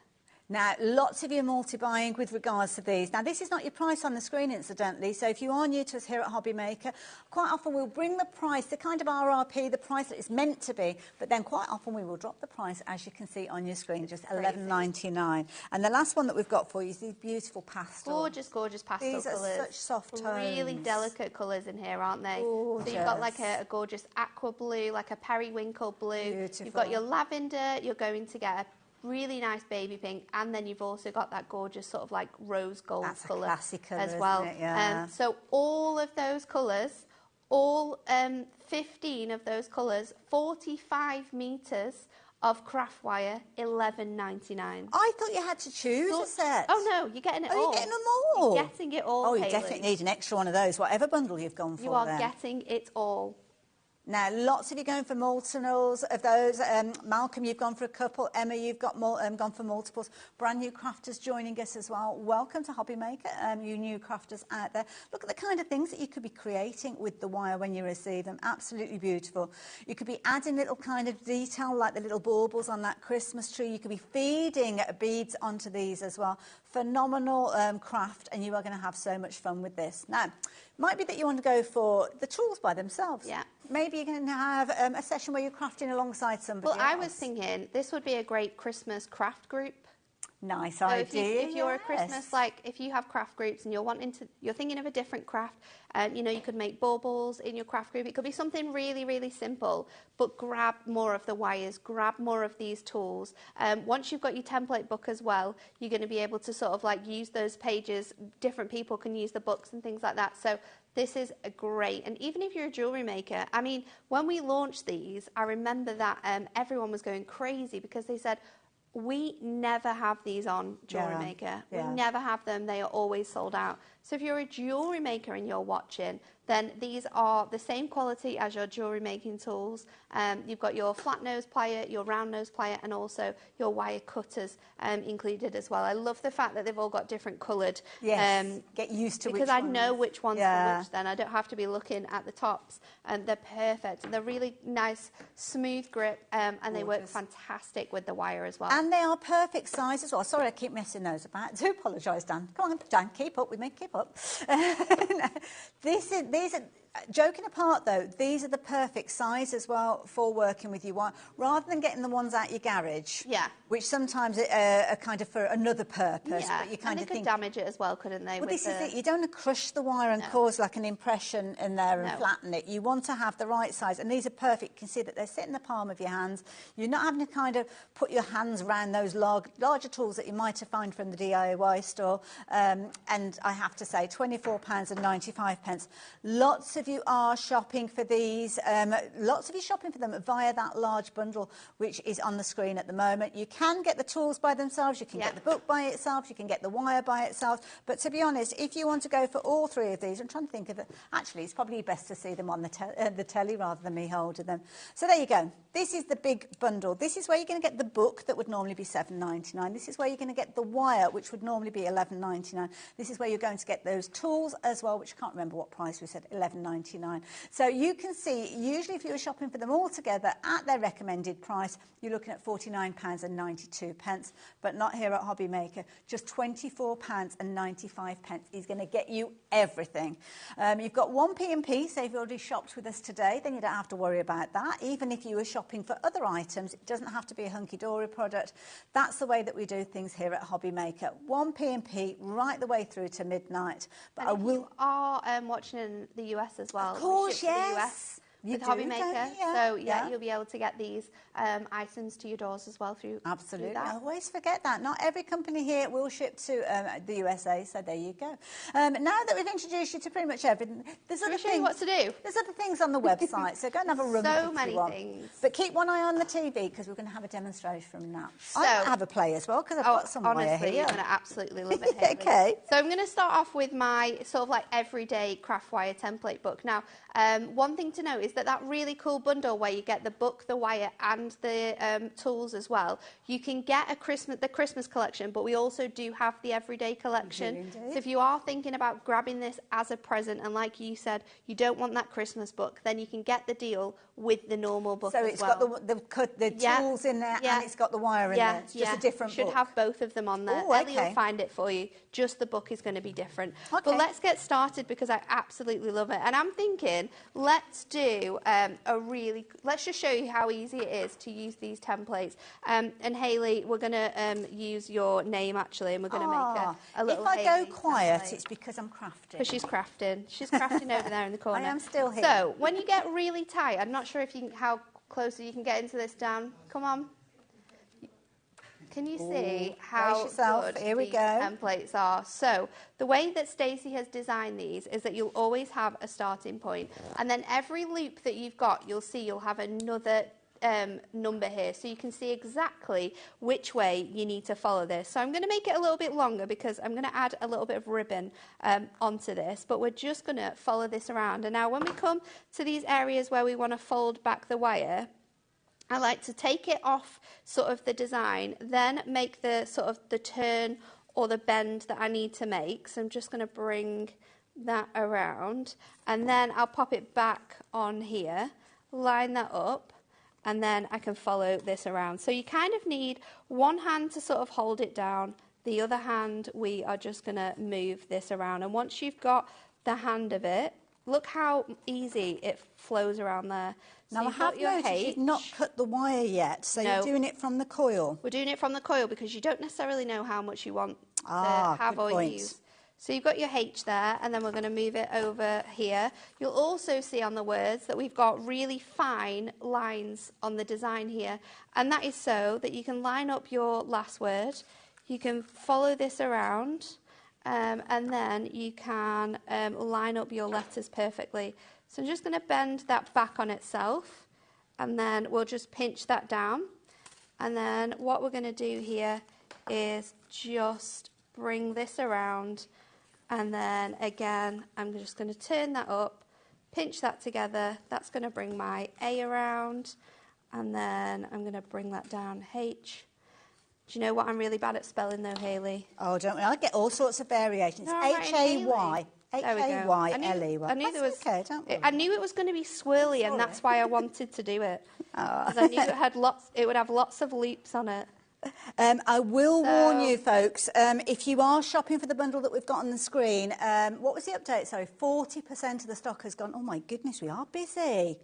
Now, lots of you are multi-buying with regards to these. Now, this is not your price on the screen, incidentally, so if you are new to us here at HobbyMaker, quite often we'll bring the price, the kind of RRP, the price that it's meant to be, but then quite often we will drop the price, as you can see on your screen, just $11.99. And the last one that we've got for you is these beautiful pastel. Gorgeous, gorgeous pastel colours. These are such soft tones. Really delicate colours in here, aren't they? Gorgeous. So you've got like a gorgeous aqua blue, like a periwinkle blue. Beautiful. You've got your lavender, you're going to get a really nice baby pink, and then you've also got that gorgeous sort of like rose gold colour as well. So all of those colours, all 15 of those colours, 45 metres of craft wire, $11.99. I thought you had to choose a set. Oh no, you're getting it all. You're getting them all. You're getting it all. Oh, you definitely need an extra one of those, whatever bundle you've gone for. You are getting it all. Now, lots of you going for multiples of those. Malcolm, you've gone for a couple. Emma, you've got gone for multiples. Brand new crafters joining us as well. Welcome to HobbyMaker, you new crafters out there. Look at the kind of things that you could be creating with the wire when you receive them. Absolutely beautiful. You could be adding little kind of detail like the little baubles on that Christmas tree. You could be feeding beads onto these as well. Phenomenal craft, and you are going to have so much fun with this. Now, might be that you want to go for the tools by themselves. Yeah. Maybe you can have a session where you're crafting alongside somebody else. I was thinking this would be a great Christmas craft group. Nice idea. If you're a Christmas, like if you have craft groups and you're thinking of a different craft, you could make baubles in your craft group. It could be something really, really simple, but grab more of the wires, grab more of these tools. Once you've got your template book as well, you're going to be able to sort of like use those pages. Different people can use the books and things like that. So this is great. And even if you're a jewellery maker, I mean, when we launched these, I remember that everyone was going crazy because they said, we never have these on Jewellery Maker. We never have them. They are always sold out. So if you're a jewellery maker and you're watching, then these are the same quality as your jewellery making tools. You've got your flat nose plier, your round nose plier, and also your wire cutters included as well. I love the fact that they've all got different coloured. Yes, get used to because which I know which one's for which then. I don't have to be looking at the tops. And they're perfect. And they're really nice, smooth grip, and they work fantastic with the wire as well. And they are perfect size as well. Sorry, I keep messing those about. I do apologise, Dan. Come on, Dan, keep up with me, keep up. These are, joking apart though, these are the perfect size as well for working with your wire, rather than getting the ones out your garage. Yeah. Which sometimes are kind of for another purpose. Yeah, but you kind and of they think, could damage it as well, couldn't they? well, this is it. You don't want to crush the wire and cause like an impression in there and flatten it. You want to have the right size, and these are perfect. You can see that they sit in the palm of your hands. You're not having to kind of put your hands around those larger tools that you might have found from the DIY store. And I have to say, £24.95. Lots of you are shopping for these. Lots of you shopping for them via that large bundle, which is on the screen at the moment. You can get the tools by themselves. You can get the book by itself. You can get the wire by itself. But to be honest, if you want to go for all three of these, I'm trying to think of it. Actually, it's probably best to see them on the telly rather than me holding them. So there you go. This is the big bundle. This is where you're going to get the book that would normally be £7.99. This is where you're going to get the wire, which would normally be £11.99. This is where you're going to get those tools as well, which I can't remember what price we said, £11.99. So you can see, usually if you were shopping for them all together at their recommended price, you're looking at £49.92, but not here at HobbyMaker. Just £24.95 is going to get you everything. You've got 1p&p, so if you've already shopped with us today, then you don't have to worry about that. Even if you were shopping for other items, it doesn't have to be a Hunky Dory product. That's the way that we do things here at HobbyMaker. 1p&p right the way through to midnight. But and you are watching in the US as well. Of course, yes. With HobbyMaker, so you'll be able to get these items to your doors as well through. Absolutely, through that. I always forget that. Not every company here will ship to the USA, so there you go. Now that we've introduced you to pretty much everything, there's other things. What to do? There's other things on the website, so go and have a run. So many things. But keep one eye on the TV because we're going to have a demonstration from now. So, I have a play as well because I've got some wire here. You're going to absolutely love it. Okay. So I'm going to start off with my sort of like everyday craft wire template book. Now, one thing to note is that really cool bundle where you get the book, the wire, and the tools as well. You can get the Christmas collection, but we also do have the everyday collection. So if you are thinking about grabbing this as a present, and like you said, you don't want that Christmas book, then you can get the deal with the normal book. So it's got the tools in there, and it's got the wire in there. It's just a different book. Should have both of them on there. Ellie will find it for you. Just the book is going to be different. But let's get started because I absolutely love it. And I'm thinking, let's do let's just show you how easy it is to use these templates. And Hayley, we're going to use your name actually, and we're going to make a little. If I Hayley go quiet, template. it's because I'm crafting. Because she's crafting. She's crafting over there in the corner. I am still here. So when you get really tight, I'm not sure if how closer you can get into this, Dan. Come on. Can you see how good Here we these go. templates are? So the way that Stacey has designed these is that you'll always have a starting point, and then every loop that you've got, you'll see you'll have another number here, so you can see exactly which way you need to follow this. So I'm going to make it a little bit longer because I'm going to add a little bit of ribbon onto this, but we're just going to follow this around. And now when we come to these areas where we want to fold back the wire, I like to take it off sort of the design, then make the sort of the turn or the bend that I need to make. So I'm just going to bring that around, and then I'll pop it back on here, line that up, and then I can follow this around. So you kind of need one hand to sort of hold it down, the other hand we are just going to move this around. And once you've got the hand of it, look how easy it flows around there. So now I have noticed you've not cut the wire yet, so you're doing it from the coil. We're doing it from the coil because you don't necessarily know how much you want to have or use. So you've got your H there, and then we're going to move it over here. You'll also see on the words that we've got really fine lines on the design here, and that is so that you can line up your last word, you can follow this around, and then you can line up your letters perfectly. So I'm just going to bend that back on itself, and then we'll just pinch that down. And then what we're going to do here is just bring this around, and then again I'm just going to turn that up pinch that together. That's going to bring my A around, and then I'm going to bring that down H. Do you know what I'm really bad at spelling though, Hayley? Oh, don't worry. I get all sorts of variations. H-A-Y. H-A-Y-L-E. I knew there was. Okay, don't worry. I knew it was going to be swirly, and that's why I wanted to do it. Because I knew it had lots. It would have lots of loops on it. I will warn you, folks, if you are shopping for the bundle that we've got on the screen, what was the update? Sorry, 40% of the stock has gone. Oh, my goodness, we are busy.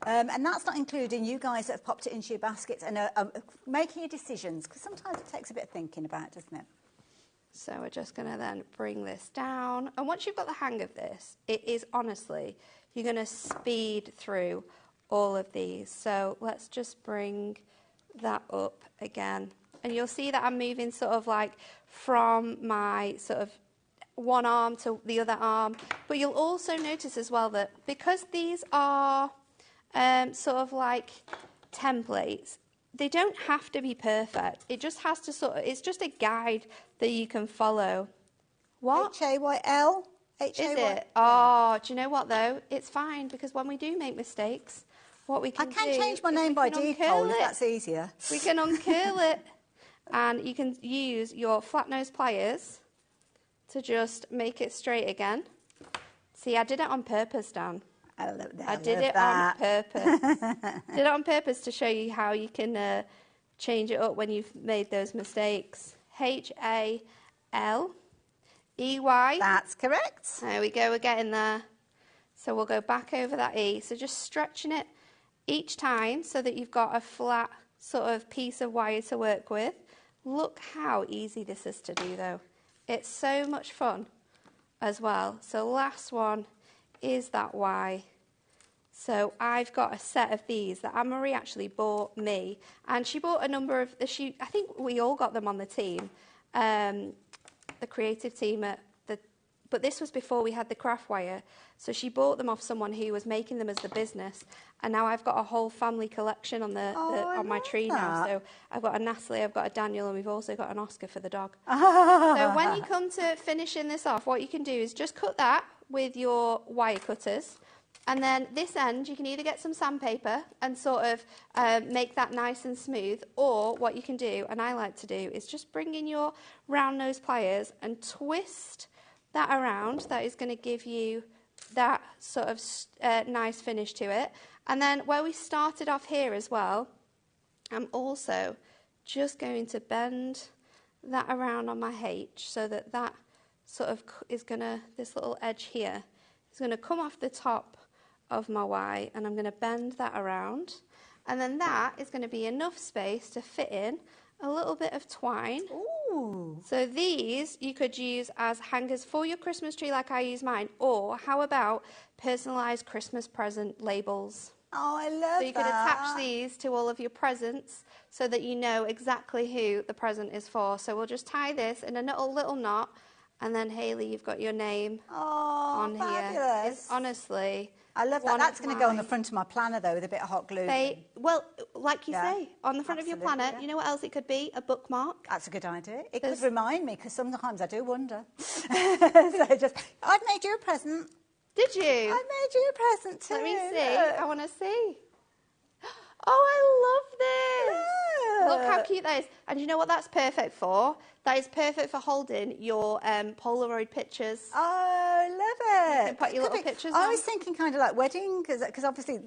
And that's not including you guys that have popped it into your baskets and are making your decisions, because sometimes it takes a bit of thinking about, doesn't it? So we're just going to then bring this down. And once you've got the hang of this, it is honestly, you're going to speed through all of these. So let's just bring that up again. And you'll see that I'm moving sort of like from my sort of one arm to the other arm. But you'll also notice as well that because these are sort of like templates, they don't have to be perfect. It just has to sort of, it's just a guide that you can follow. What? H-A-Y-L? Is it? Oh, do you know what though? It's fine, because when we do make mistakes, what we can do... I can change my name by default if that's easier. We can uncurl it, and you can use your flat nose pliers to just make it straight again. See, I did it on purpose, Dan. I love that. I did it on purpose. Did it on purpose to show you how you can change it up when you've made those mistakes. H-A-L-E-Y. That's correct. There we go, we're getting there. So we'll go back over that E. So just stretching it each time so that you've got a flat sort of piece of wire to work with. Look how easy this is to do though. It's so much fun as well. So last one is that Y. So I've got a set of these that Anne-Marie actually bought me, and she bought a number of the I think we all got them on the team, the creative team but this was before we had the craft wire. So she bought them off someone who was making them as the business, and now I've got a whole family collection on on my tree now. So I've got a Natalie, I've got a Daniel, and we've also got an Oscar for the dog. So when you come to finishing this off, what you can do is just cut that with your wire cutters, and then this end you can either get some sandpaper and sort of make that nice and smooth, or what you can do, and I like to do, is just bring in your round nose pliers and twist that around. That is going to give you that sort of nice finish to it. And then where we started off here as well, I'm also just going to bend that around on my H so that that sort of is going to, this little edge here is going to come off the top of my Y, and I'm going to bend that around, and then that is going to be enough space to fit in a little bit of twine. Ooh. So these you could use as hangers for your Christmas tree like I use mine, or how about personalised Christmas present labels? Oh, I love that. So you could attach these to all of your presents so that you know exactly who the present is for. So we'll just tie this in a little knot, and then Hayley, you've got your name on fabulous. Here. It's honestly... I love that. That's going to go on the front of my planner, though, with a bit of hot glue. Well, like you say, on the front of your planner, you know what else it could be? A bookmark. That's a good idea. It could remind me, because sometimes I do wonder. So just, I've made you a present. Did you? I made you a present too. Let me see. I want to see. Oh, I love this. Look how cute that is. And you know what that's perfect for? That is perfect for holding your Polaroid pictures. Oh, I love it. You can put your little pictures I on. was thinking kind of like wedding, because obviously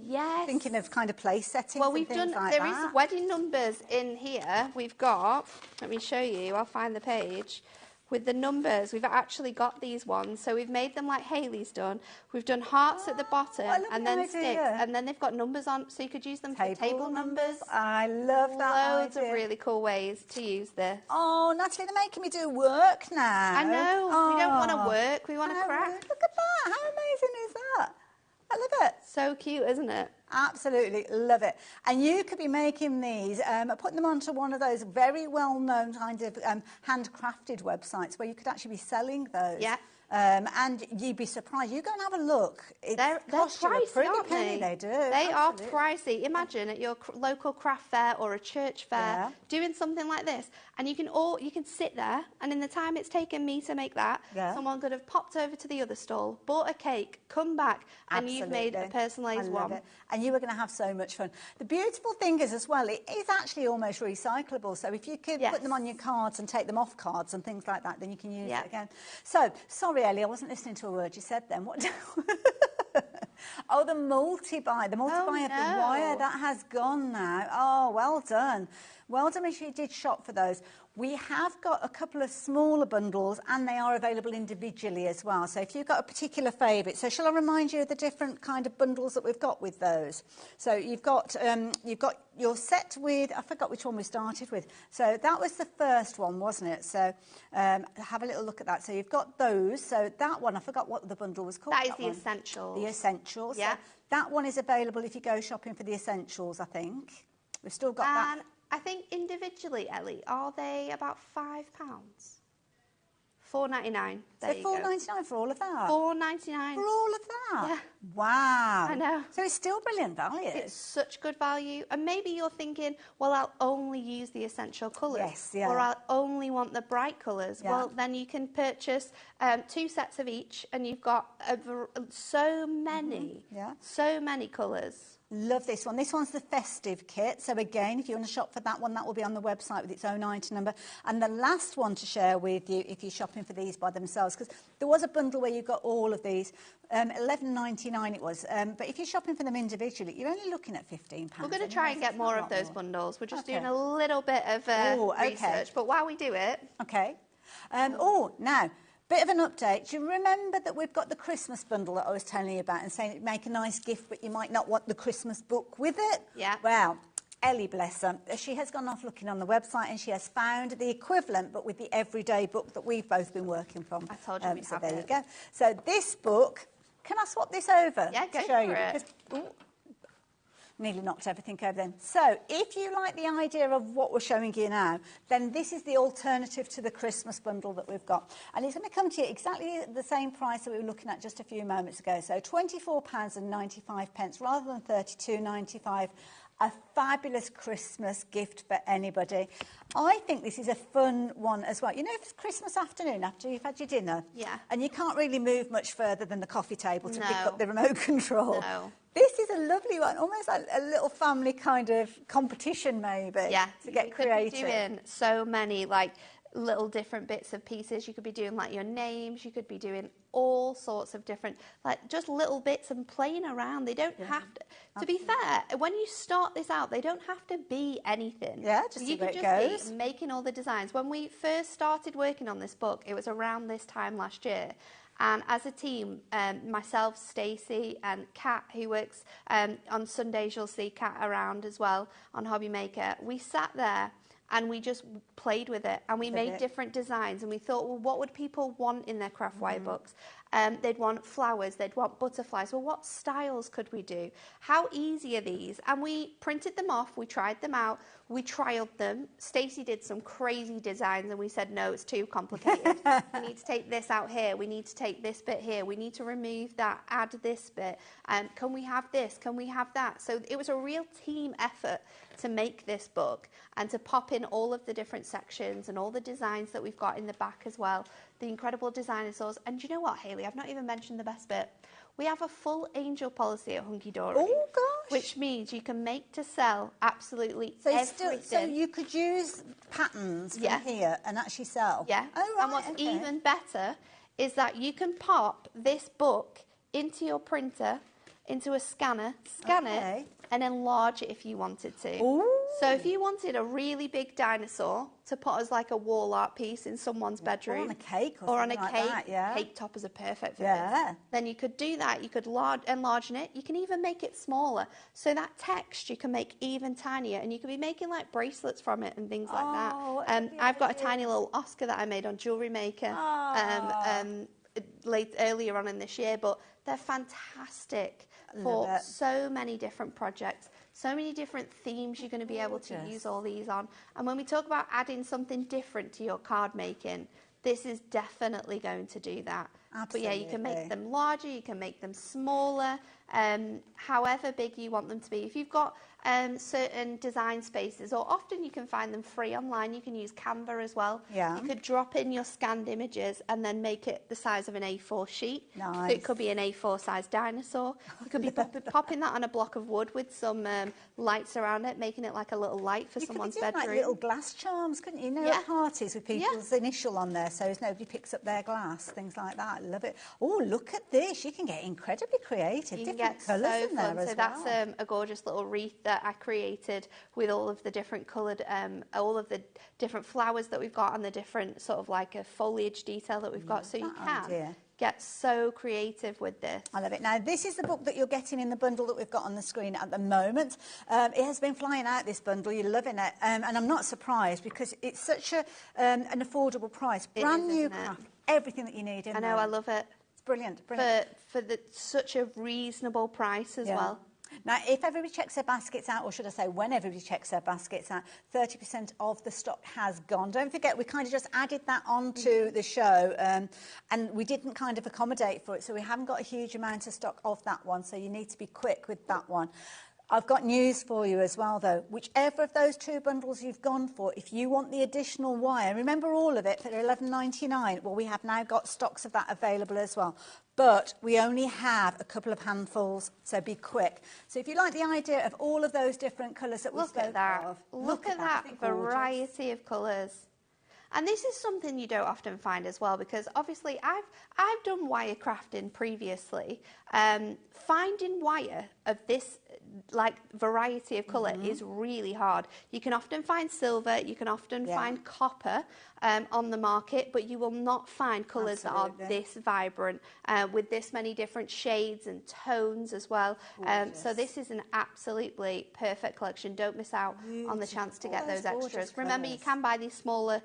thinking of kind of place settings well, we've and things done, like there that. is wedding numbers in here. We've got, let me show you, I'll find the page. With the numbers, we've actually got these ones. So we've made them like Hayley's done. We've done hearts at the bottom and then sticks. And then they've got numbers on, so you could use them for table numbers. I love that. Loads of really cool ways to use this. Oh, Natalie, they're making me do work now. I know. We don't want to work. We want to craft. Look at that. How amazing is that? I love it. So cute, isn't it? Absolutely love it. And you could be making these, putting them onto one of those very well-known kind of handcrafted websites where you could actually be selling those. Yeah. And you'd be surprised. You go and have a look. They're pricey, aren't they? They do. They are pricey. Imagine at your local craft fair or a church fair doing something like this, and you can sit there, and in the time it's taken me to make that, someone could have popped over to the other stall, bought a cake, come back, and you've made a personalised one. It. And you were going to have so much fun. The beautiful thing is as well, it is actually almost recyclable. So if you could put them on your cards and take them off cards and things like that, then you can use it again. So, sorry, Ellie, I wasn't listening to a word you said then. What? Oh, the multi-buy of the wire, that has gone now. Oh, well done. Well done if you did shop for those. We have got a couple of smaller bundles and they are available individually as well. So if you've got a particular favourite, so shall I remind you of the different kind of bundles that we've got with those? So you've got your set with, I forgot which one we started with. So that was the first one, wasn't it? So have a little look at that. So you've got those. So that one, I forgot what the bundle was called. That is the Essentials. The Essentials. Yeah. So that one is available if you go shopping for the Essentials, I think. We've still got that. I think individually, Ellie, are they about £5? $4.99. So $4.99 for all of that? $4.99 for all of that. Yeah. Wow. I know. So it's still brilliant value. It's such good value. And maybe you're thinking, well, I'll only use the essential colours. Yes, yeah. Or I'll only want the bright colours. Yeah. Well, then you can purchase 2 sets of each, and you've got so many, so many colours. Love this one. This one's the festive kit. So again, if you want to shop for that one, that will be on the website with its own item number. And the last one to share with you, if you're shopping for these by themselves, because there was a bundle where you got all of these, $11.99 it was. But if you're shopping for them individually, you're only looking at £15. We're going to try and get more of those bundles. We're just doing a little bit of research. But while we do it... Okay. Now... Bit of an update. Do you remember that we've got the Christmas bundle that I was telling you about and saying it'd make a nice gift, but you might not want the Christmas book with it? Yeah. Well, Ellie, bless her, she has gone off looking on the website and she has found the equivalent, but with the everyday book that we've both been working from. I told you we'd have there it. you go. So this book, can I swap this over? Yeah, go to show for you? it. Because, nearly knocked everything over then. So, if you like the idea of what we're showing you now, then this is the alternative to the Christmas bundle that we've got. And it's going to come to you exactly the same price that we were looking at just a few moments ago. So, £24.95 rather than £32.95. A fabulous Christmas gift for anybody. I think this is a fun one as well. You know, it's Christmas afternoon after you've had your dinner. Yeah. And you can't really move much further than the coffee table to pick up the remote control. No. This is a lovely one, almost like a little family kind of competition maybe. Yeah. To get you creative. Could be doing so many, like, little different bits of pieces. You could be doing, like, your names. You could be doing all sorts of different, like, just little bits and playing around. They don't have to. To be fair, when you start this out, they don't have to be anything. Yeah, just see where it goes. Be making all the designs. When we first started working on this book, it was around this time last year. And as a team, myself, Stacey, and Kat, who works on Sundays, you'll see Kat around as well on HobbyMaker, we sat there and we just played with it, and we made different designs, and we thought, well, what would people want in their craft wire books? They'd want flowers, they'd want butterflies. Well, what styles could we do? How easy are these? And we printed them off, we tried them out, we trialed them. Stacey did some crazy designs, and we said, no, it's too complicated. We need to take this out here, we need to take this bit here, we need to remove that, add this bit. Can we have this? Can we have that? So it was a real team effort to make this book and to pop in all of the different sections and all the designs that we've got in the back as well, the incredible dinosaurs. And do you know what, Hayley? I've not even mentioned the best bit. We have a full angel policy at Hunky Dory. Oh, gosh. Which means you can make to sell absolutely everything. So you could use patterns from here and actually sell? Yeah. Oh, right, and what's even better is that you can pop this book into your printer, into a scanner, scan it, and enlarge it if you wanted to. Ooh. So if you wanted a really big dinosaur to put as like a wall art piece in someone's bedroom. Or on a cake or on a like cake. That, yeah. Cake toppers are perfect for this. Then you could do that. You could enlarge it. You can even make it smaller. So that text you can make even tinier, and you could be making like bracelets from it and things like that. I've got a tiny little Oscar that I made on Jewelry Maker earlier on in this year, but they're fantastic for so many different projects, so many different themes you're going to be able to use all these on. And when we talk about adding something different to your card making, this is definitely going to do that. Absolutely. But yeah, you can make them larger, you can make them smaller, however big you want them to be. If you've got certain design spaces, or often you can find them free online, you can use Canva as well. Yeah. You could drop in your scanned images and then make it the size of an A4 sheet. Nice. So it could be an A4 size dinosaur. You could be popping that on a block of wood with some lights around it, making it like a little light for someone's bedroom. Like little glass charms, couldn't you? At parties with people's initial on there, so as nobody picks up their glass, things like that. I love it. Oh, look at this! You can get incredibly creative. You can different get colours in there fun. as So well. that's a gorgeous little wreath that I created with all of the different coloured, all of the different flowers that we've got and the different sort of like a foliage detail that we've got. So you can get so creative with this. I love it. Now, this is the book that you're getting in the bundle that we've got on the screen at the moment. It has been flying out, this bundle. You're loving it. And I'm not surprised because it's such an affordable price. Brand new craft, everything that you need in there. I know, I love it. It's brilliant, brilliant. For such a reasonable price as well. Now, if everybody checks their baskets out, or should I say when everybody checks their baskets out, 30% of the stock has gone. Don't forget, we kind of just added that onto the show, and we didn't kind of accommodate for it, so we haven't got a huge amount of stock of that one, so you need to be quick with that one. I've got news for you as well, though. Whichever of those two bundles you've gone for, if you want the additional wire, remember all of it for $11.99. Well, we have now got stocks of that available as well. But we only have a couple of handfuls, so be quick. So if you like the idea of all of those different colours that we spoke of, look at that variety of colours. And this is something you don't often find as well, because obviously I've done wire crafting previously. Finding wire of this like variety of colour is really hard. You can often find silver, you can often find copper on the market, but you will not find colours that are this vibrant with this many different shades and tones as well. So this is an absolutely perfect collection. Don't miss out on the chance to get those extras. Remember, you can buy these smaller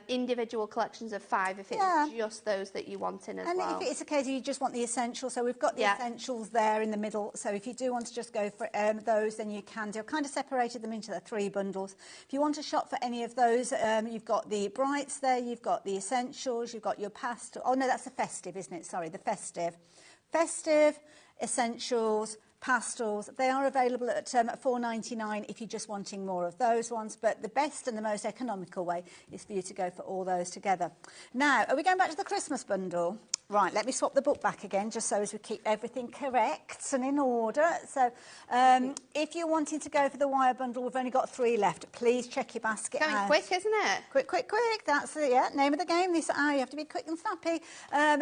individual collections of 5 if it's just those that you want in as well. And if it's a case you just want the essentials, so we've got the essentials there in the middle, so if you do want to just go for those, then you can do. I've kind of separated them into the 3 bundles. If you want to shop for any of those, you've got the brights there, you've got the essentials, you've got your pastel. Oh no, that's the festive, isn't it? Sorry, the festive. Festive, essentials, pastels, they are available at $4.99 if you're just wanting more of those ones, but the best and the most economical way is for you to go for all those together. Now, are we going back to the Christmas bundle? Right, let me swap the book back again, just so as we keep everything correct and in order. So, if you're wanting to go for the wire bundle, we've only got 3 left. Please check your basket out. Going quick, isn't it? Quick, quick, quick. That's the name of the game this hour. You have to be quick and snappy.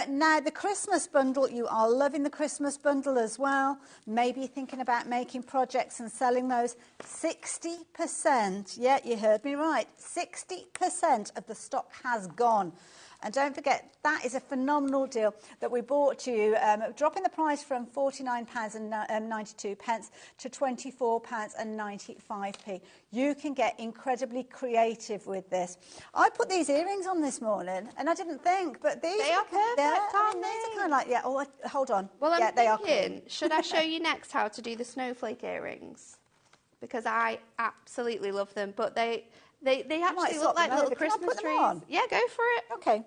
Now, the Christmas bundle, you are loving the Christmas bundle as well. Maybe you're thinking about making projects and selling those. 60%, yeah, you heard me right. 60% of the stock has gone. And don't forget, that is a phenomenal deal that we brought to you, dropping the price from £49.92 to £24.95. You can get incredibly creative with this. I put these earrings on this morning, and I didn't think, but these are perfect, aren't they? These are kind of like, hold on. Well, I'm thinking, should I show you next how to do the snowflake earrings? Because I absolutely love them, but they actually look like little Christmas trees. Yeah, go for it. Okay.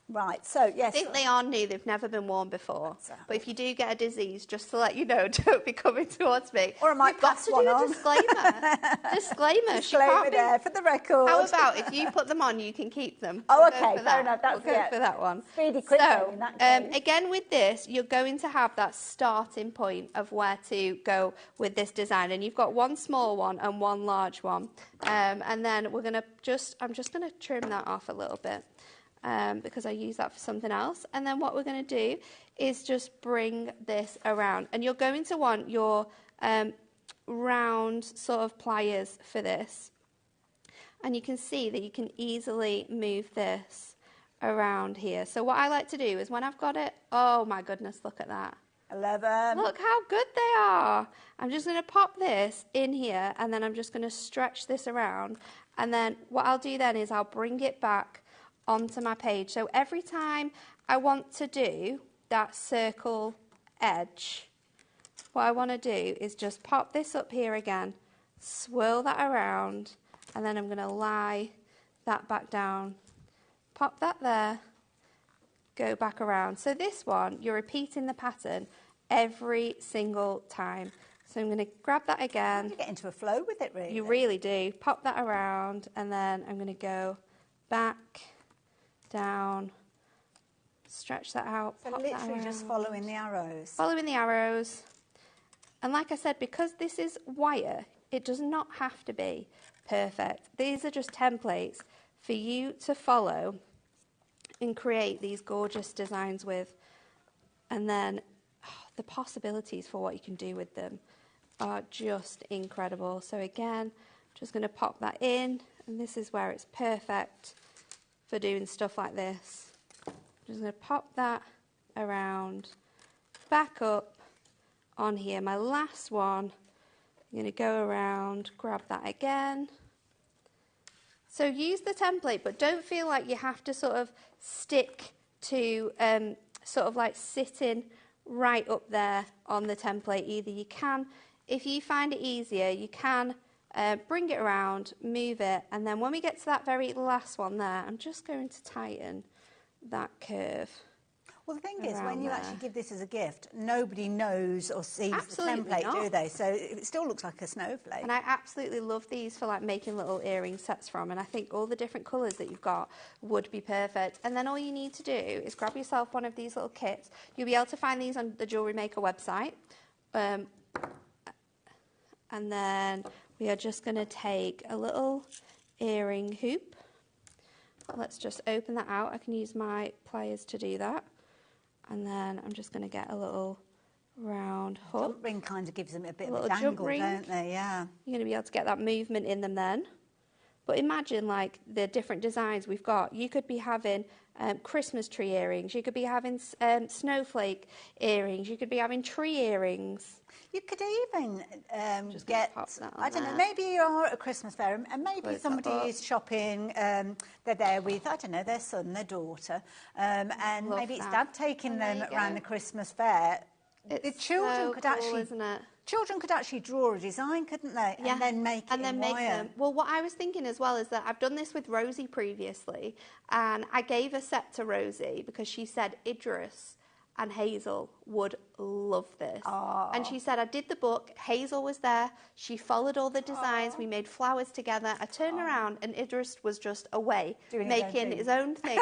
Right, so yes. I think they are new, they've never been worn before. But if you do get a disease, just to let you know, don't be coming towards me. Or I might pass one on. Disclaimer there for the record. How about if you put them on, you can keep them? Oh, okay, fair enough. That's we'll go for that one. Speedy, quick. So, again with this, you're going to have that starting point of where to go with this design. And you've got one small one and one large one. And then we're going to I'm just going to trim that off a little bit. Because I use that for something else. And then what we're going to do is just bring this around. And you're going to want your round sort of pliers for this. And you can see that you can easily move this around here. So what I like to do is when I've got it, oh my goodness, look at that. 11. Look how good they are. I'm just going to pop this in here and then I'm just going to stretch this around. And then what I'll do then is I'll bring it back onto my page. So every time I want to do that circle edge, what I want to do is just pop this up here again, swirl that around, and then I'm going to lie that back down. Pop that there, go back around. So this one, you're repeating the pattern every single time. So I'm going to grab that again. You get into a flow with it, really. You really do. Pop that around, and then I'm going to go back, down, stretch that out. So pop literally that just around. following the arrows. Following the arrows. And like I said, because this is wire, it does not have to be perfect. These are just templates for you to follow and create these gorgeous designs with. And then the possibilities for what you can do with them are just incredible. So again, just going to pop that in, and this is where it's perfect for doing stuff like this. Just going to pop that around, back up on here. My last one, I'm going to go around, grab that again. So use the template, but don't feel like you have to sort of stick to sort of like sitting right up there on the template either. You can, if you find it easier, you can bring it around, move it, and then when we get to that very last one there, I'm just going to tighten that curve. Well, the thing is, when you there. actually give this as a gift, nobody knows or sees Absolutely the template, not. do they? So it still looks like a snowflake. And I absolutely love these for like making little earring sets from, and I think all the different colours that you've got would be perfect. And then all you need to do is grab yourself one of these little kits. You'll be able to find these on the Jewellery Maker website. And then we are just going to take a little earring hoop. Let's just open that out. I can use my pliers to do that. And then I'm just going to get a little round hook. Jump ring kind of gives them a bit of a jump dangle, ring. don't they? Yeah. You're going to be able to get that movement in them then. But imagine like the different designs we've got. You could be having Christmas tree earrings. You could be having snowflake earrings. You could be having tree earrings. You could even Just get, pop that on I don't know, there. maybe you're at a Christmas fair and maybe Close that somebody up. is shopping, they're there with, I don't know, their son, their daughter, and Love maybe it's that. dad taking And there them you around go. the Christmas fair. The It's children so could cool, actually, isn't it? children could actually draw a design, couldn't they? Yeah. And then make it and then in make wire. them. Well, what I was thinking as well is that I've done this with Rosie previously, and I gave a set to Rosie because she said Idris and Hazel would love this. Aww. And she said, I did the book, Hazel was there, she followed all the designs, we made flowers together. I turned around and Idris was just away, Doing making his own thing,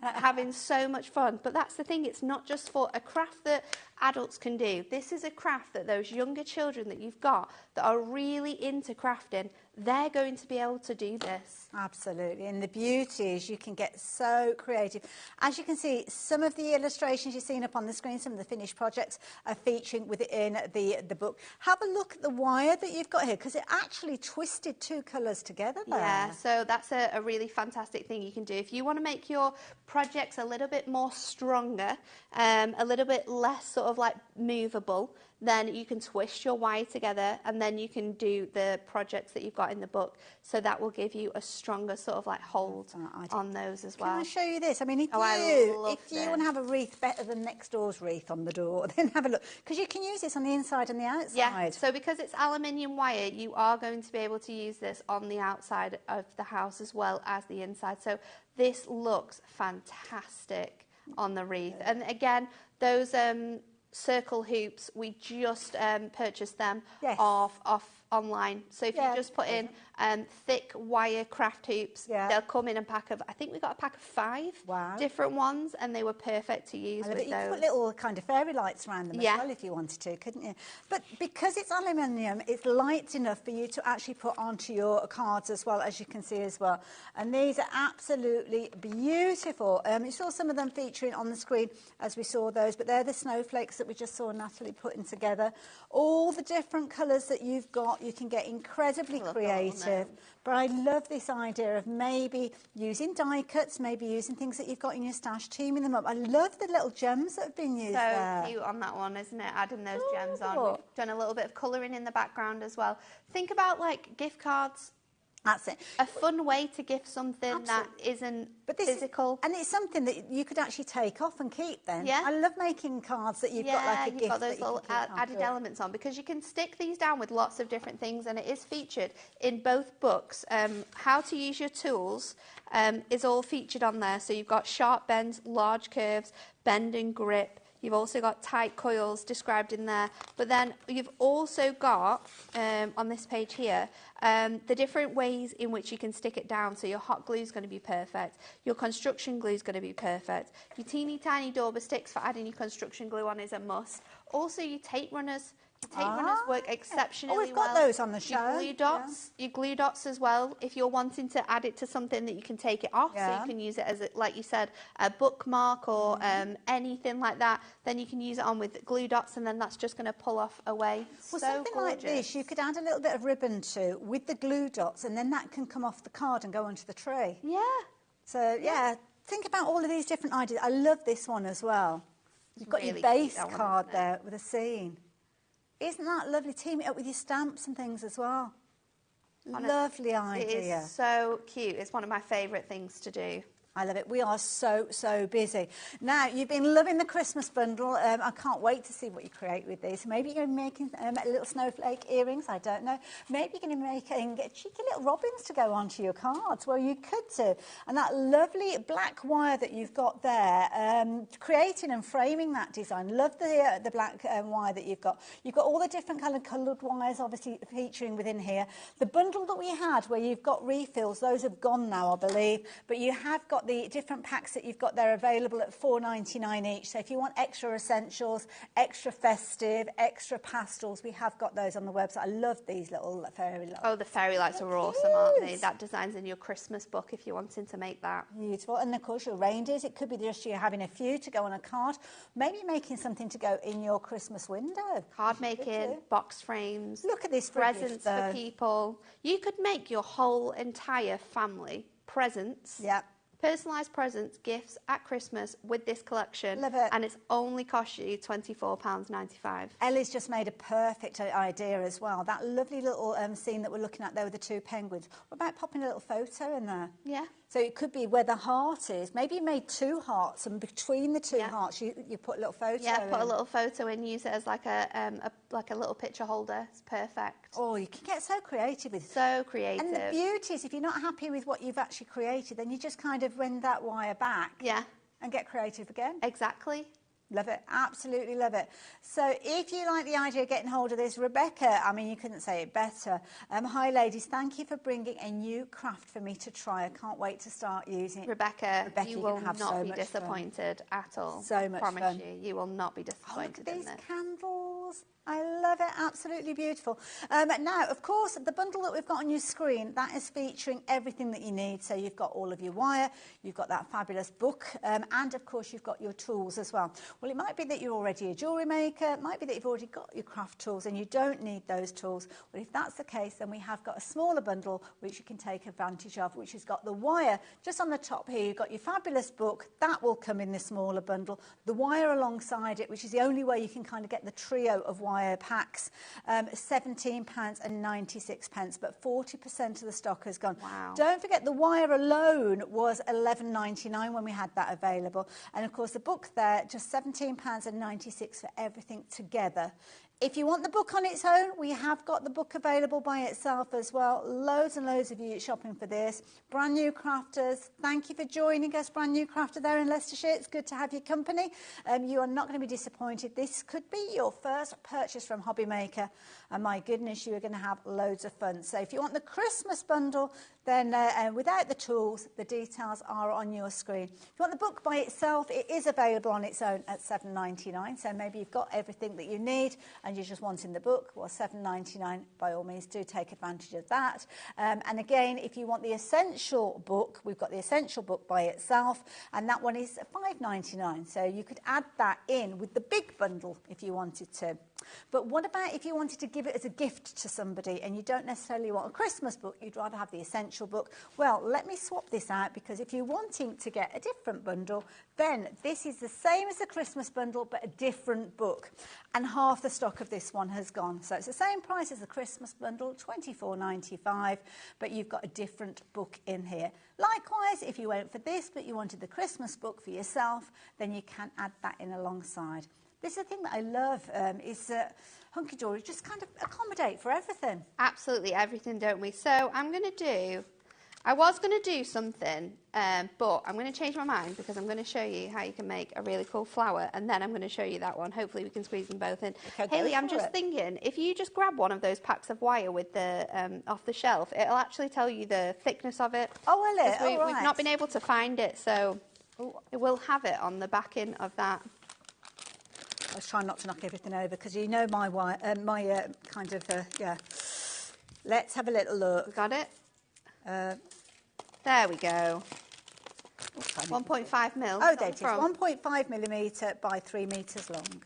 having so much fun. But that's the thing, it's not just for a craft that adults can do. This is a craft that those younger children that you've got that are really into crafting, they're going to be able to do this. Absolutely, and the beauty is you can get so creative. As you can see, some of the illustrations you've seen up on the screen, some of the finished projects are featuring within the book. Have a look at the wire that you've got here, because it actually twisted two colours together there. Yeah, so that's a really fantastic thing you can do. If you want to make your projects a little bit more stronger, a little bit less sort of like movable, then you can twist your wire together and then you can do the projects that you've got in the book. So that will give you a stronger sort of like hold on those as well. Can I show you this? I mean, if I love you want to have a wreath better than next door's wreath on the door, then have a look. Because you can use this on the inside and the outside. Yeah, so because it's aluminium wire, you are going to be able to use this on the outside of the house as well as the inside. So this looks fantastic on the wreath. And again, those circle hoops, we just purchased them off online. So if you just put in thick wire craft hoops, they'll come in a pack of, I think we got a pack of 5 different ones, and they were perfect to use with you those. could put little kind of fairy lights around them as well if you wanted to, couldn't you? But because it's aluminium, it's light enough for you to actually put onto your cards as well, as you can see as well. And these are absolutely beautiful. You saw some of them featuring on the screen as we saw those, but they're the snowflakes that we just saw Natalie putting together. All the different colours that you've got, you can get incredibly creative. But I love this idea of maybe using die cuts, maybe using things that you've got in your stash, teaming them up. I love the little gems that have been used there. So cute on that one, isn't it? Adding those gems on. We've done a little bit of colouring in the background as well. Think about like gift cards That's it. A fun way to gift something that isn't physical. And it's something that you could actually take off and keep then. Yeah. I love making cards that you've got like a gift. You've got those that you little can keep added after. elements on, because you can stick these down with lots of different things, and it is featured in both books. How to use your tools is all featured on there. So you've got sharp bends, large curves, bend and grip. You've also got tight coils described in there. But then you've also got, on this page here, the different ways in which you can stick it down. So your hot glue is going to be perfect. Your construction glue is going to be perfect. Your teeny tiny Dauber sticks for adding your construction glue on is a must. Also, your tape runners. Your tape runners work exceptionally well. We've got those on the show. Your glue dots as well. If you're wanting to add it to something that you can take it off, so you can use it as, like you said, a bookmark or anything like that, then you can use it on with glue dots, and then that's just going to pull off away. Well, so something gorgeous. like this, you could add a little bit of ribbon to with the glue dots, and then that can come off the card and go onto the tray. Yeah. So, think about all of these different ideas. I love this one as well. You've got really your base cute, card there with a scene. Isn't that lovely? Team it up with your stamps and things as well. Lovely idea. It is so cute. It's one of my favourite things to do. I love it. We are so, so busy. Now, you've been loving the Christmas bundle. I can't wait to see what you create with these. Maybe you're going to be making little snowflake earrings. I don't know. Maybe you're going to be making cheeky little robins to go onto your cards. Well, you could too. And that lovely black wire that you've got there, creating and framing that design. Love the black wire that you've got. You've got all the different coloured wires, obviously, featuring within here. The bundle that we had where you've got refills, those have gone now, I believe. But you have got the different packs that you've got there available at $4.99 each. So if you want extra essentials, extra festive, extra pastels, we have got those on the website. I love these little fairy lights. Oh, the fairy lights are awesome, aren't they? That design's in your Christmas book if you're wanting to make that. Beautiful. And of course your reindeers, it could be just you having a few to go on a card, maybe making something to go in your Christmas window. Card making, box frames. Look at this presents for people. You could make your whole entire family presents. Yeah. Personalised presents, gifts at Christmas with this collection. Love it. And it's only cost you £24.95. Ellie's just made a perfect idea as well. That lovely little scene that we're looking at there with the two penguins. What about popping a little photo in there? Yeah. So it could be where the heart is. Maybe you made two hearts, and between the two hearts, you put a little photo. Yeah, put a little photo in. Use it as like a little picture holder. It's perfect. Oh, you can get so creative with it. So creative. And the beauty is, if you're not happy with what you've actually created, then you just kind of bend that wire back. Yeah. And get creative again. Exactly. Love it. Absolutely love it. So if you like the idea of getting hold of this, Rebecca, I mean, you couldn't say it better. Hi, ladies. Thank you for bringing a new craft for me to try. I can't wait to start using it. Rebecca, you will not so be much disappointed at all. So much fun. I fun. promise you will not be disappointed look at in these this. candles. I love it. Absolutely beautiful. Now, of course, the bundle that we've got on your screen, that is featuring everything that you need. So you've got all of your wire, you've got that fabulous book, and, of course, you've got your tools as well. Well, it might be that you're already a jewellery maker. It might be that you've already got your craft tools and you don't need those tools. Well, if that's the case, then we have got a smaller bundle which you can take advantage of, which has got the wire just on the top here. You've got your fabulous book. That will come in the smaller bundle. The wire alongside it, which is the only way you can kind of get the trio of wire packs, £17.96, but 40% of the stock has gone. Wow. Don't forget, the wire alone was £11.99 when we had that available. And, of course, the book there, just £17.96 for everything together. If you want the book on its own, we have got the book available by itself as well. Loads and loads of you shopping for this. Brand new crafters, thank you for joining us. Brand new crafter there in Leicestershire. It's good to have your company. You are not going to be disappointed. This could be your first purchase from HobbyMaker. And my goodness, you are going to have loads of fun. So if you want the Christmas bundle, then without the tools, the details are on your screen. If you want the book by itself, it is available on its own at £7.99. So maybe you've got everything that you need and you're just wanting the book, well, £7.99, by all means, do take advantage of that. And again, if you want the essential book, we've got the essential book by itself, and that one is £5.99. So you could add that in with the big bundle if you wanted to. But what about if you wanted to give it as a gift to somebody and you don't necessarily want a Christmas book, you'd rather have the essential book? Well, let me swap this out, because if you're wanting to get a different bundle, then this is the same as the Christmas bundle, but a different book. And half the stock of this one has gone. So it's the same price as the Christmas bundle, $24.95, but you've got a different book in here. Likewise, if you went for this, but you wanted the Christmas book for yourself, then you can add that in alongside. This is the thing that I love, is Hunky Dory just kind of accommodate for everything. Absolutely everything, don't we? So I was going to do something, but I'm going to change my mind, because I'm going to show you how you can make a really cool flower, and then I'm going to show you that one. Hopefully we can squeeze them both in. Okay, Hayley, I'm just thinking, if you just grab one of those packs of wire with the off the shelf, it'll actually tell you the thickness of it. Oh, will it? All right. We've not been able to find it, so it will have it on the backing of that. I was trying not to knock everything over, because you know my kind of, yeah. Let's have a little look. We got it? There we go. 1.5 mil. Oh, there it is. 1.5 millimetre by 3 metres long.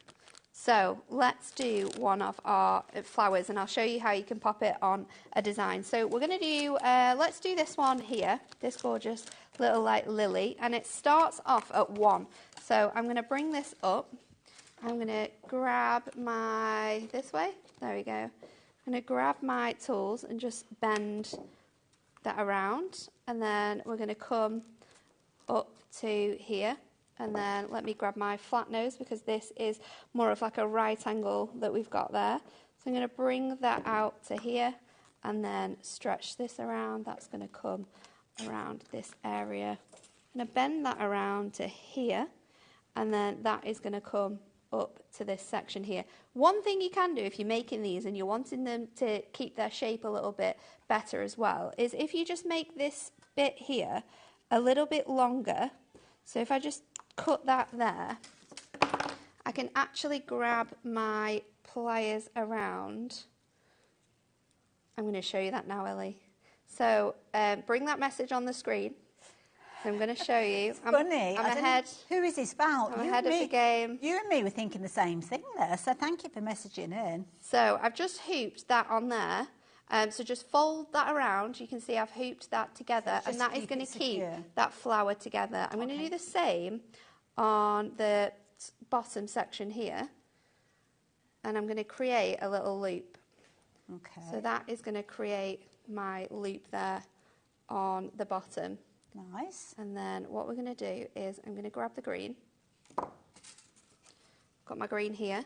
So let's do one of our flowers, and I'll show you how you can pop it on a design. So we're going to do, let's do this one here, this gorgeous little like lily, and it starts off at 1. So I'm going to bring this up. I'm going to grab my, this way, there we go. I'm going to grab my tools and just bend that around, and then we're going to come up to here, and then let me grab my flat nose, because this is more of like a right angle that we've got there. So I'm going to bring that out to here, and then stretch this around. That's going to come around this area. I'm going to bend that around to here, and then that is going to come up to this section here. One thing you can do if you're making these and you're wanting them to keep their shape a little bit better as well, is if you just make this bit here a little bit longer. So if I just cut that there, I can actually grab my pliers around. I'm going to show you that now, Ellie. So bring that message on the screen. So I'm going to show you. It's funny. I'm ahead. Who is this about? I'm ahead of the game. You and me were thinking the same thing there, so thank you for messaging in. So I've just hooped that on there. So just fold that around. You can see I've hooped that together, and that is going to keep that flower together. I'm going to do the same on the bottom section here, and I'm going to create a little loop. Okay. So that is going to create my loop there on the bottom. Nice. And then what we're going to do is I'm going to grab the green. Got my green here.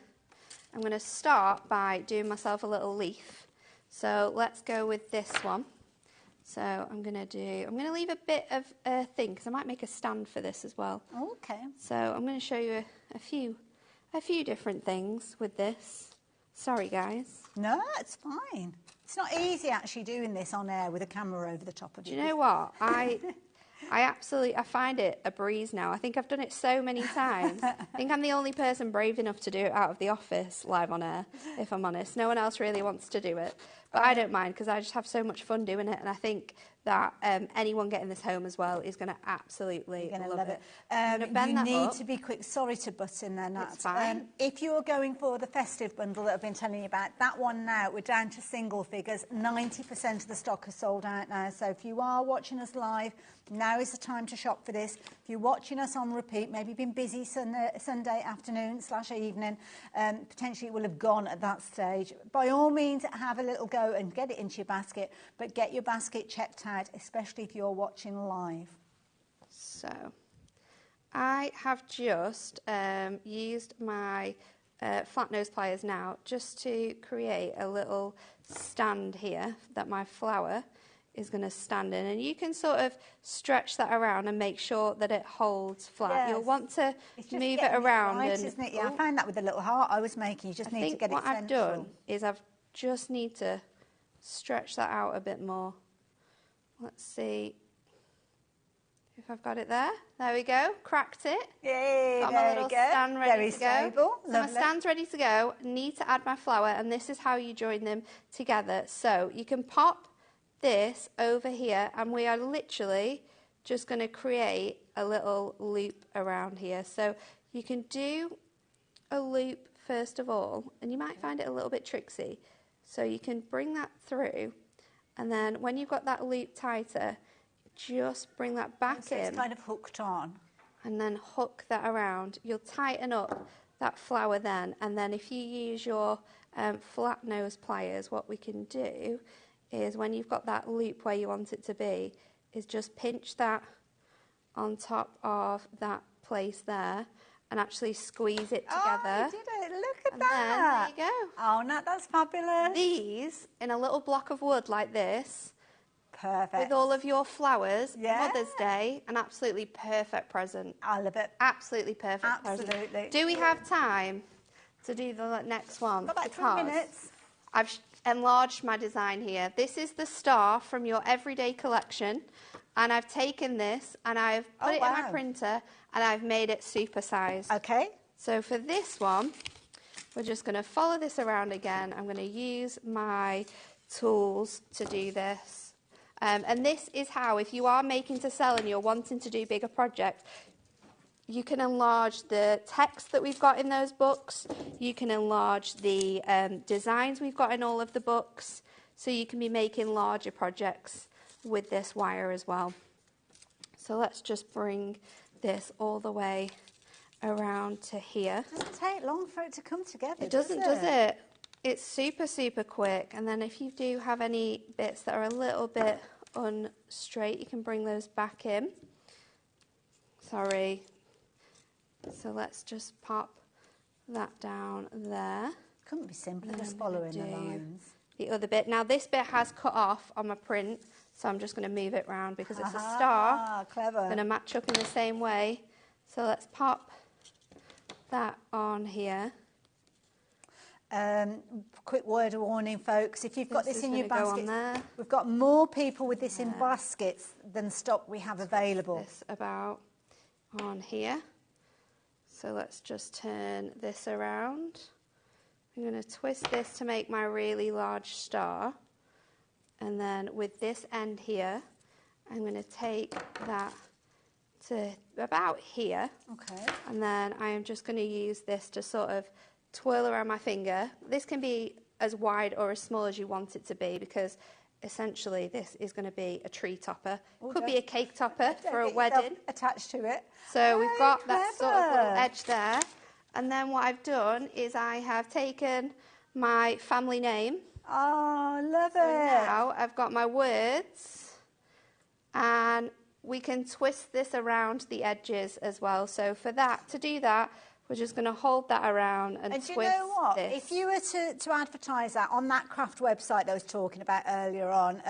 I'm going to start by doing myself a little leaf. So let's go with this one. So I'm going to leave a bit of a thing, because I might make a stand for this as well. Okay. So I'm going to show you a few different things with this. Sorry, guys. No, it's fine. It's not easy actually doing this on air with a camera over the top of you. Do you know what? I find it a breeze now. I think I've done it so many times. I think I'm the only person brave enough to do it out of the office live on air, if I'm honest. No one else really wants to do it. But I don't mind, because I just have so much fun doing it, and I think that anyone getting this home as well is going to absolutely love it. You need to be quick. Sorry to butt in there, Nat. It's fine. If you're going for the festive bundle that I've been telling you about, that one now, we're down to single figures. 90% of the stock is sold out now. So if you are watching us live, now is the time to shop for this. If you're watching us on repeat, maybe you've been busy Sunday afternoon / evening, potentially it will have gone at that stage. By all means, have a little go and get it into your basket, but get your basket checked out, especially if you're watching live. So I have just used my flat nose pliers now just to create a little stand here that my flower is going to stand in, and you can sort of stretch that around and make sure that it holds flat. Yes. You'll want to move it around. Right, isn't it? Yeah, I found that with the little heart I was making. You just need to get it central. What I've done is I've just need to stretch that out a bit more. Let's see if I've got it there. There we go. Cracked it. Yay, got my little stand ready to go. Stable. So my stand's ready to go. Need to add my flower, and this is how you join them together. So you can pop this over here, and we are literally just going to create a little loop around here. So you can do a loop first of all, and you might find it a little bit tricksy. So you can bring that through, and then when you've got that loop tighter, just bring that back so in. it's kind of hooked on. And then hook that around. You'll tighten up that flower then, and then if you use your flat nose pliers, what we can do is when you've got that loop where you want it to be, is just pinch that on top of that place there and actually squeeze it together. Oh, you did it. Look at and that. Then, there you go. Oh, no, that's fabulous. These, in a little block of wood like this, perfect. with all of your flowers, Yeah. Mother's Day, an absolutely perfect present. I love it. Absolutely perfect present. Absolutely. Do we have time to do the next one? Got about 3 Because minutes. I've enlarged my design here. This is the star from your everyday collection, and I've taken this and I've put it in my printer and I've made it supersized. Okay. So for this one, we're just going to follow this around again. I'm going to use my tools to do this. And this is how, if you are making to sell and you're wanting to do bigger projects, you can enlarge the text that we've got in those books. You can enlarge the designs we've got in all of the books. So you can be making larger projects with this wire as well. So let's just bring this all the way around to here. It doesn't take long for it to come together, It doesn't, does it? It's super, super quick. And then if you do have any bits that are a little bit unstraight, you can bring those back in. Sorry. So let's just pop that down there. Couldn't be simpler, just following the lines. The other bit. Now this bit has cut off on my print, so I'm just going to move it round because it's a star. Clever. Going to match up in the same way. So let's pop that on here. Quick word of warning, folks. If you've got this in your basket, we've got more people with this in baskets than stock we have available. This about on here. So let's just turn this around. I'm going to twist this to make my really large star. And then with this end here, I'm going to take that to about here. Okay. And then I am just going to use this to sort of twirl around my finger. This can be as wide or as small as you want it to be, because essentially this is going to be a tree topper. Could be a cake topper for a wedding. Attached to it. So we've got that sort of little edge there. And then what I've done is I have taken my family name. Oh, love it. Now I've got my words, and we can twist this around the edges as well. So for that, to do that, we're just going to hold that around and twist this. And you know what? If you were to advertise that on that craft website that I was talking about earlier on,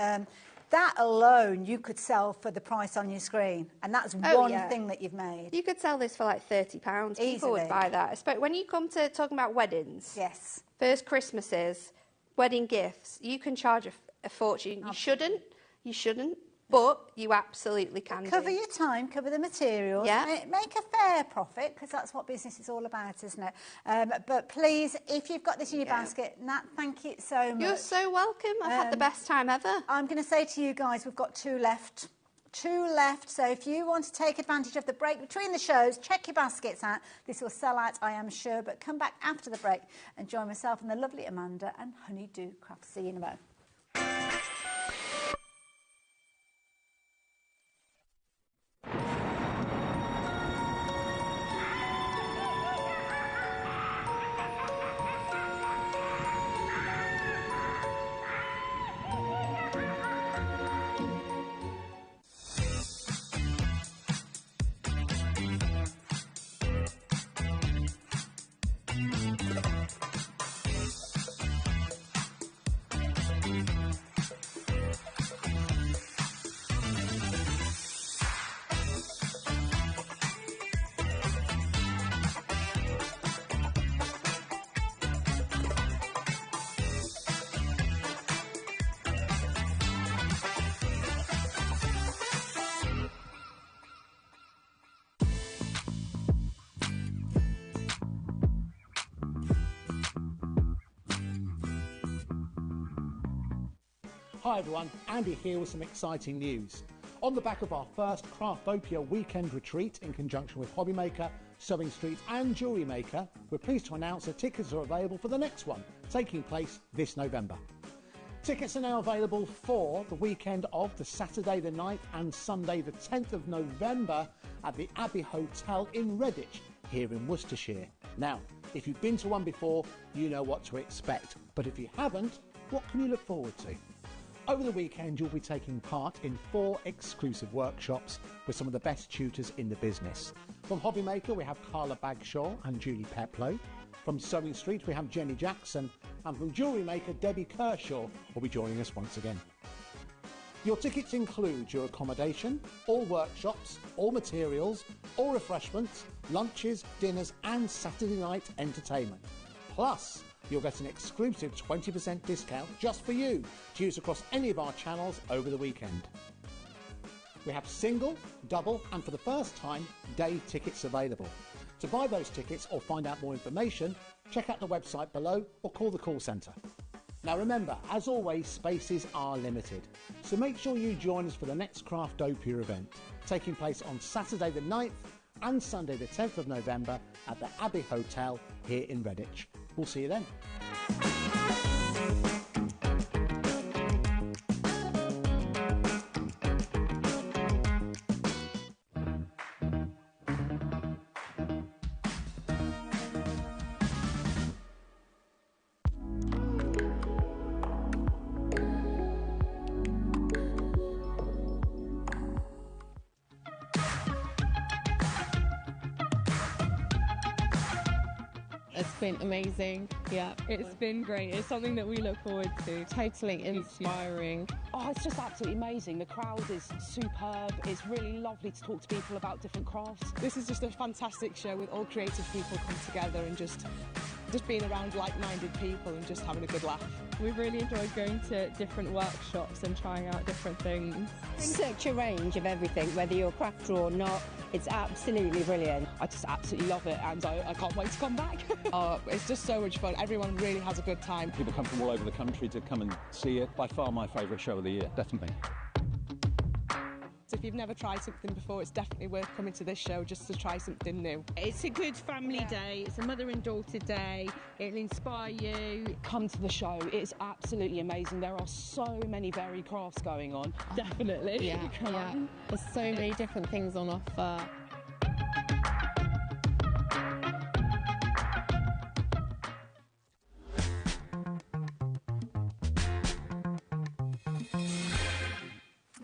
that alone you could sell for the price on your screen. And that's one thing that you've made. You could sell this for like £30. People would buy that. Especially when you come to talking about weddings. Yes. First Christmases, wedding gifts, you can charge a fortune. Absolutely. You shouldn't. But you absolutely can cover your time, cover the materials, make a fair profit, because that's what business is all about, isn't it? But please, if you've got this in your basket, Nat, thank you so much. You're so welcome. I've had the best time ever. I'm going to say to you guys, we've got 2 left. 2 left, so if you want to take advantage of the break between the shows, check your baskets out. This will sell out, I am sure, but come back after the break and join myself and the lovely Amanda and Honeydew Crafts. See you in a moment. Hi everyone, Andy here with some exciting news. On the back of our first Craftopia weekend retreat in conjunction with HobbyMaker, Sewing Street and Jewellery Maker, we're pleased to announce that tickets are available for the next one, taking place this November. Tickets are now available for the weekend of the Saturday the 9th and Sunday the 10th of November at the Abbey Hotel in Redditch, here in Worcestershire. Now, if you've been to one before, you know what to expect. But if you haven't, what can you look forward to? Over the weekend, you'll be taking part in 4 exclusive workshops with some of the best tutors in the business. From HobbyMaker, we have Carla Bagshaw and Julie Peplow. From Sewing Street, we have Jenny Jackson. And from Jewellery Maker, Debbie Kershaw will be joining us once again. Your tickets include your accommodation, all workshops, all materials, all refreshments, lunches, dinners and Saturday night entertainment. Plus, you'll get an exclusive 20% discount just for you to use across any of our channels over the weekend. We have single, double and for the first time, day tickets available. To buy those tickets or find out more information, check out the website below or call the call centre. Now remember, as always, spaces are limited, so make sure you join us for the next Craftopia event, taking place on Saturday the 9th and Sunday the 10th of November at the Abbey Hotel here in Redditch. We'll see you then. It's been amazing. Yeah, it's been great. It's something that we look forward to. Totally inspiring. Oh, it's just absolutely amazing. The crowd is superb. It's really lovely to talk to people about different crafts. This is just a fantastic show with all creative people come together and just being around like-minded people and just having a good laugh. We've really enjoyed going to different workshops and trying out different things. Such a range of everything, whether you're a crafter or not. It's absolutely brilliant. I just absolutely love it and I can't wait to come back. Oh, it's just so much fun. Everyone really has a good time. People come from all over the country to come and see it. By far my favourite show of the year, definitely. So if you've never tried something before, it's definitely worth coming to this show just to try something new. It's a good family day. It's a mother and daughter day. It'll inspire you. Come to the show. It's absolutely amazing. There are so many varied crafts going on. Definitely. Yeah, Come on. There's so many different things on offer.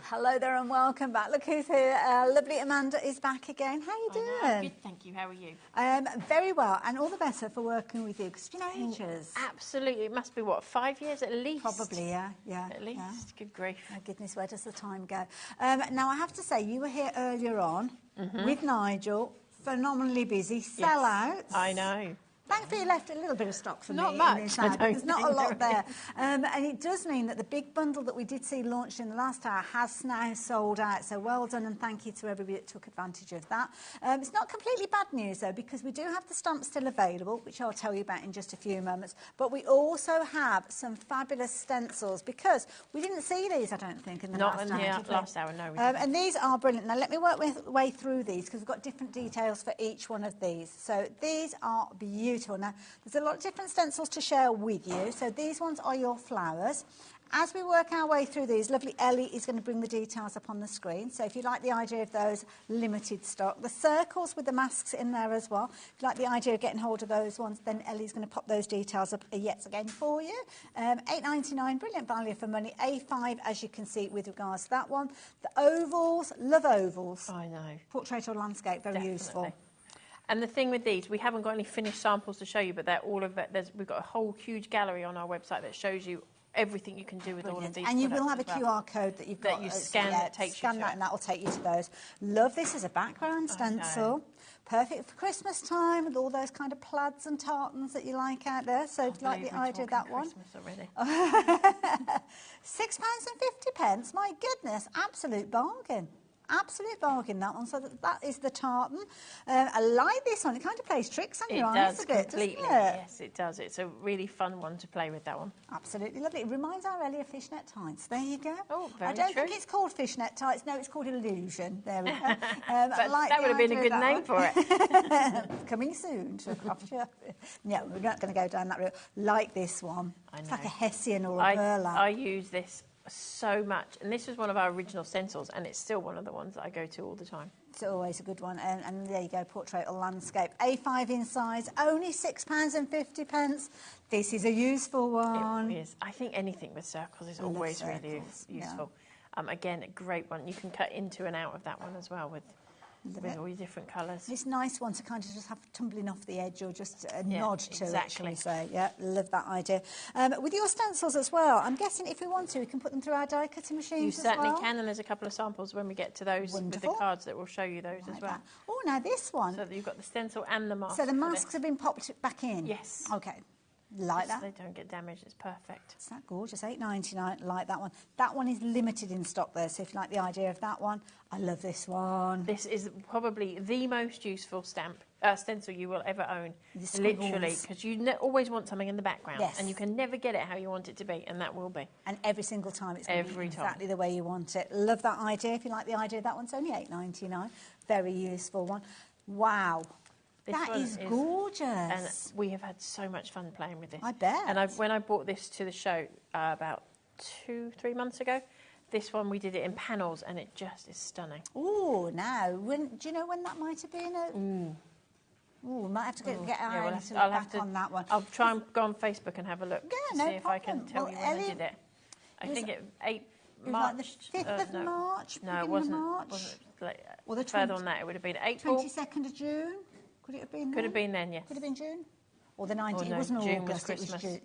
Hello there and welcome back. Look who's here. Lovely Amanda is back again. How are you doing? Good, thank you. How are you? Very well, and all the better for working with you, because it's been ages. Absolutely. It must be, what, 5 years at least? Probably, yeah. At least. Yeah. Good grief. Oh, goodness, where does the time go? Now, I have to say, you were here earlier on with Nigel, phenomenally busy, sellouts. I know. Thankfully, you left a little bit of stock for Not me. much, In this I ad. don't There's not a think lot there there. And it does mean that the big bundle that we did see launched in the last hour has now sold out. So well done and thank you to everybody that took advantage of that. It's not completely bad news, though, because we do have the stamps still available, which I'll tell you about in just a few moments. But we also have some fabulous stencils, because we didn't see these, I don't think, in the last hour. Not in the last hour, no. We didn't. And these are brilliant. Now, let me work my way through these, because we've got different details for each one of these. So these are beautiful. Now, there's a lot of different stencils to share with you. So these ones are your flowers. As we work our way through these, lovely Ellie is going to bring the details up on the screen. So if you like the idea of those, limited stock. The circles with the masks in there as well. If you like the idea of getting hold of those ones, then Ellie's going to pop those details up yet again for you. £8.99, brilliant value for money. A5, as you can see, with regards to that one. The ovals, love ovals. I know. Portrait or landscape, very useful. And the thing with these, we haven't got any finished samples to show you, but they're all of it. We've got a whole huge gallery on our website that shows you everything you can do with all of these. And you will have a QR code that you've got. That you scan that takes you to that, and that will take you to those. Love this as a background stencil. Perfect for Christmas time with all those kind of plaids and tartans that you like out there. So if you like the idea of that one. £6.50. My goodness, absolute bargain. Absolute bargain, that one. So that is the tartan. I like this one. It kind of plays tricks on your eyes a bit, completely. doesn't it? Yes, it does. It's a really fun one to play with, that one. Absolutely lovely. It reminds our Ellie of fishnet tights. There you go. Oh, very I don't true. think it's called fishnet tights. No, it's called illusion. There we go. But that would have been a good name for it. Coming soon to a craft show. No, we're not going to go down that route. Like this one. It's like a Hessian or a burlap. I use this so much, and this was one of our original stencils, and it's still one of the ones that I go to all the time. It's always a good one, and there you go, portrait or landscape. A5 in size, only £6.50. This is a useful one. It is. I think anything with circles is always really useful. Yeah. Again, a great one. You can cut into and out of that one as well with all your different colours. It's a nice one to kind of just have tumbling off the edge or just a nod to it, shall we say. Yeah, love that idea. With your stencils as well, I'm guessing if we want to, we can put them through our die cutting machines as well. You certainly can, and there's a couple of samples when we get to those with the cards that will show you those as well. Oh, now this one. So that you've got the stencil and the mask. So the masks have been popped back in? Yes. Okay. Like that. They don't get damaged. It's perfect. Isn't that gorgeous? £8.99. Like that one. That one is limited in stock there. So if you like the idea of that one, I love this one. This is probably the most useful stencil you will ever own. Literally, because you always want something in the background, and you can never get it how you want it to be, and that will be. And every single time it's going to be exactly the way you want it. Love that idea. If you like the idea, that one's only £8.99. Very useful one. Wow. That is gorgeous. And we have had so much fun playing with this. I bet. And when I brought this to the show about 2-3 months ago, this one we did it in panels, and it just is stunning. Oh, now, do you know when that might have been? We might have to get our eyes back on that one. I'll try and go on Facebook and have a look to see if I can tell you when I did it. I think it 8 March. Like the 5th of March? No, it wasn't. Further on that, it would have been April. 22nd of June? Could it have been then? Could have been then, yes. Could have been June? Or the 19th? No, it wasn't June August, was Christmas. it was June.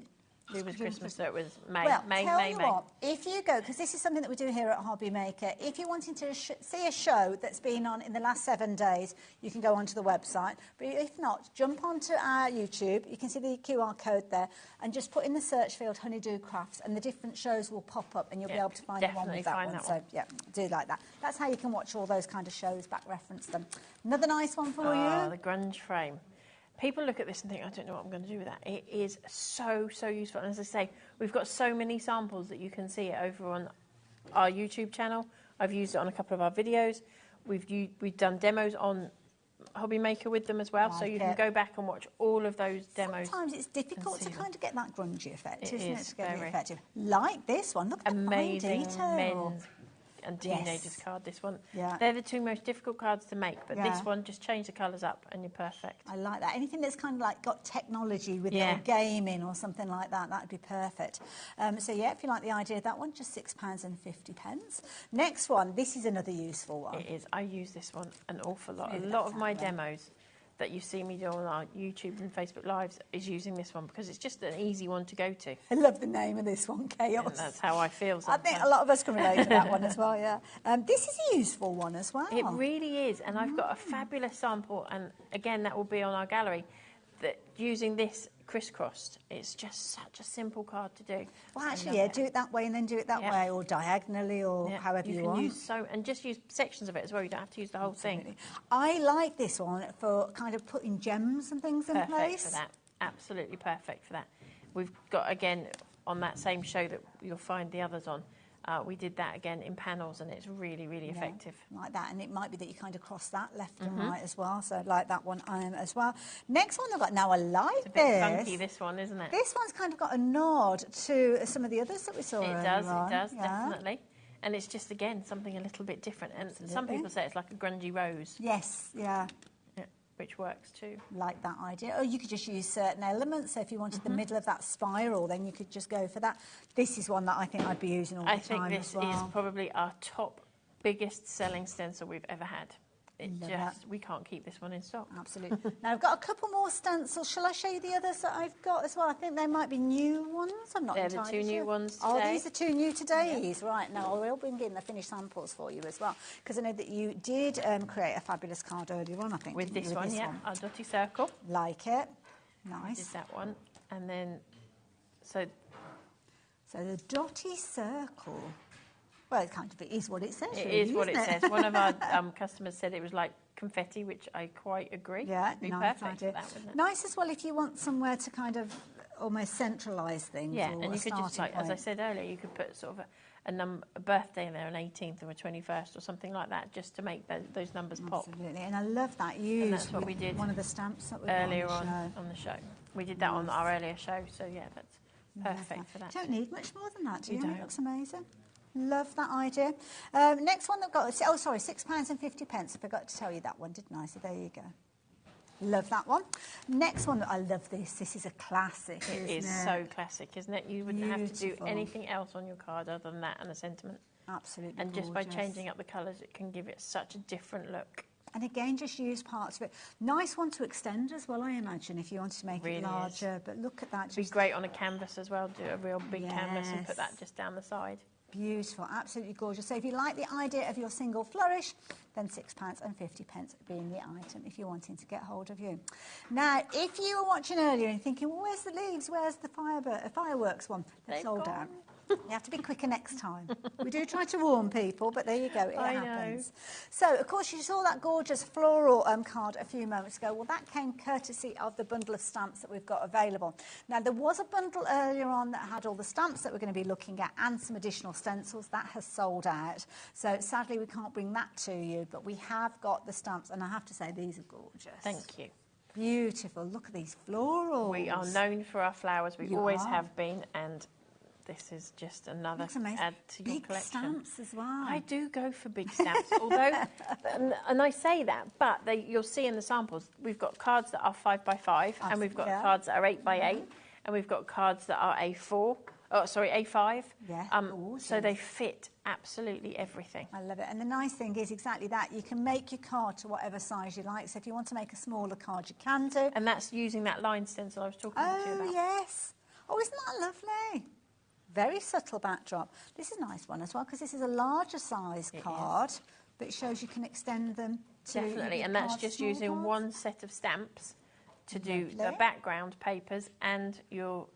It was Christmas, so it was May. Well, May. What, if you go, because this is something that we do here at HobbyMaker, if you're wanting to see a show that's been on in the last 7 days, you can go onto the website. But if not, jump onto our YouTube. You can see the QR code there, and just put in the search field Honeydew Crafts, and the different shows will pop up, and you'll be able to find the one with that one. So, yeah, do like that. That's how you can watch all those kind of shows, back reference them. Another nice one for you. The grunge frame. People look at this and think, I don't know what I'm going to do with that. It is so, so useful. And as I say, we've got so many samples that you can see it over on our YouTube channel. I've used it on a couple of our videos. We've done demos on HobbyMaker with them as well, so you can go back and watch all of those demos. Sometimes it's difficult to kind of get that grungy effect, isn't it? To get it effective. Like this one. Look at the fine detail. Men's and teenagers card, this one. Yeah. They're the two most difficult cards to make, but this one, just change the colours up and you're perfect. I like that. Anything that's kind of like got technology with it, or gaming or something like that, that would be perfect. So yeah, if you like the idea of that one, just £6.50. Next one, this is another useful one. It is. I use this one an awful lot. A lot of my demos that you see me do on our YouTube and Facebook Lives is using this one because it's just an easy one to go to. I love the name of this one, Chaos. And that's how I feel sometimes. I think a lot of us can relate to that one as well, yeah. This is a useful one as well. It really is, and I've got a fabulous sample, and again, that will be on our gallery, that using this crisscrossed, it's just such a simple card to do. Well, actually, yeah, do it that way and then do it that way, or diagonally, or however you want. And just use sections of it as well. You don't have to use the whole thing. I like this one for kind of putting gems and things in place. Perfect for that. Absolutely perfect for that. We've got, again, on that same show that you'll find the others on, we did that again in panels, and it's really, really effective. Like that, and it might be that you kind of cross that left and right as well, so like that one as well. Next one I've got, now I like this. It's a bit funky, this one, isn't it? This one's kind of got a nod to some of the others that we saw earlier on. It does, definitely. And it's just, again, something a little bit different. And some people say it's like a grungy rose. Yes, yeah. Which works too. Like that idea. Or you could just use certain elements. So if you wanted the middle of that spiral, then you could just go for that. This is one that I think I'd be using all the time as well. I think this is probably our top biggest selling stencil we've ever had. We can't keep this one in stock. Absolutely. Now, I've got a couple more stencils. Shall I show you the others that I've got as well? I think they might be new ones. I'm not entirely sure. They're the two new ones today. Oh, these are two new todays. Yeah. Right. Now, I will bring in the finished samples for you as well, because I know that you did create a fabulous card earlier on, I think. With this one, our dotty circle. Like it. Nice. I did that one. And then, so the dotty circle. Well, it kind of is what it says. It really, is what it isn't says. One of our customers said it was like confetti, which I quite agree. Yeah, It'd be nice perfect idea. for that, wouldn't it? Nice as well if you want somewhere to kind of almost centralise things. Yeah, or and a you could just, starting like, as I point. said earlier, you could put sort of a birthday in there, an 18th or a 21st or something like that, just to make those numbers pop. Absolutely, and I love that. And that's what we did one of the stamps that we earlier got on the show. We did that on our earlier show, so yeah, that's perfect for that. You don't need much more than that, do you? You It don't. looks amazing. Love that idea. Next one that got, oh sorry, £6.50. I forgot to tell you that one, didn't I? So there you go. Love that one. Next one, I love this. This is a classic, It isn't is it? so classic, isn't it? You wouldn't have to do Beautiful. anything else on your card other than that and a sentiment. Absolutely And just by gorgeous. changing up the colours, it can give it such a different look. And again, just use parts of it. Nice one to extend as well, I imagine, if you wanted to make Really it larger. But look at that. It'd be great on a canvas as well. Do a real big canvas and put Yes. that just down the side. Beautiful, absolutely gorgeous. So if you like the idea of your single flourish, then £6.50 being the item if you're wanting to get hold of you. Now, if you were watching earlier and thinking, well, where's the leaves? Where's the fireworks one? They're sold out. You have to be quicker next time. We do try to warn people, but there you go, it happens. So, of course, you saw that gorgeous floral card a few moments ago. Well, that came courtesy of the bundle of stamps that we've got available. Now, there was a bundle earlier on that had all the stamps that we're going to be looking at and some additional stencils. That has sold out. So, sadly, we can't bring that to you, but we have got the stamps, and I have to say, these are gorgeous. Thank you. Beautiful. Look at these florals. We are known for our flowers. We You always are. have been, and this is just another Looks amazing. add to your Big collection. stamps as well. I do go for big stamps, although, and I say that, but you'll see in the samples, we've got cards that are 5 by 5, and we've got cards that are 8 by 8, and we've got cards that are A4. Oh, sorry, A5. Yeah, so they fit absolutely everything. I love it. And the nice thing is exactly that. You can make your card to whatever size you like. So if you want to make a smaller card, you can do. And that's using that line stencil I was talking to you about. Oh, yes. Oh, isn't that lovely? Very subtle backdrop. This is a nice one as well because this is a larger size card, but it shows you can extend them to Definitely, your and that's card, just small using cards. one set of stamps to do the Lovely. background papers and your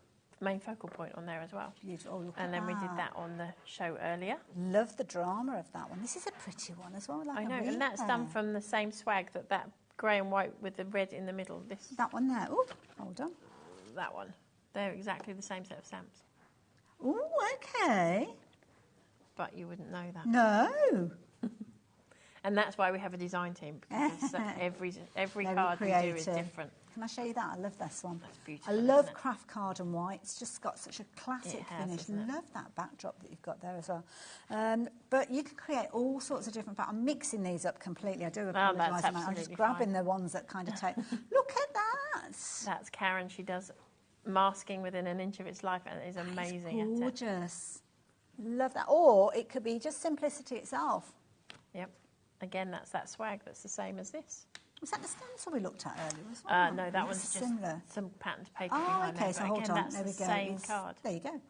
main focal point on there as well. Beautiful. Oh, look And at then we did that on the show earlier. Love the drama of that one. This is a pretty one as well. Like I a know, and that's reaper. done from the same swag that grey and white with the red in the middle. That one there. Oh, hold on. That one. They're exactly the same set of stamps. Oh, okay. But you wouldn't know that. No. And that's why we have a design team, because every Very card we do is creative. different. Can I show you that? I love this one. That's beautiful. I love isn't it? craft card and white. It's just got such a classic It has, finish. isn't it? Love that backdrop that you've got there as well. But you can create all sorts of different. I'm mixing these up completely. I do apologise. that's I'm just absolutely grabbing fine. the ones that kind of take. Look at that. That's Karen. She does masking within an inch of its life, and it is amazing It's at it. gorgeous. Love that. Or it could be just simplicity itself. Yep. Again, that's that swag that's the same as this. Was that the stencil we looked at earlier as well? No, that That's one's just similar. some patterned paper Oh, behind okay, there. so But hold again, on. that's There we the go. same It's- card. There you go.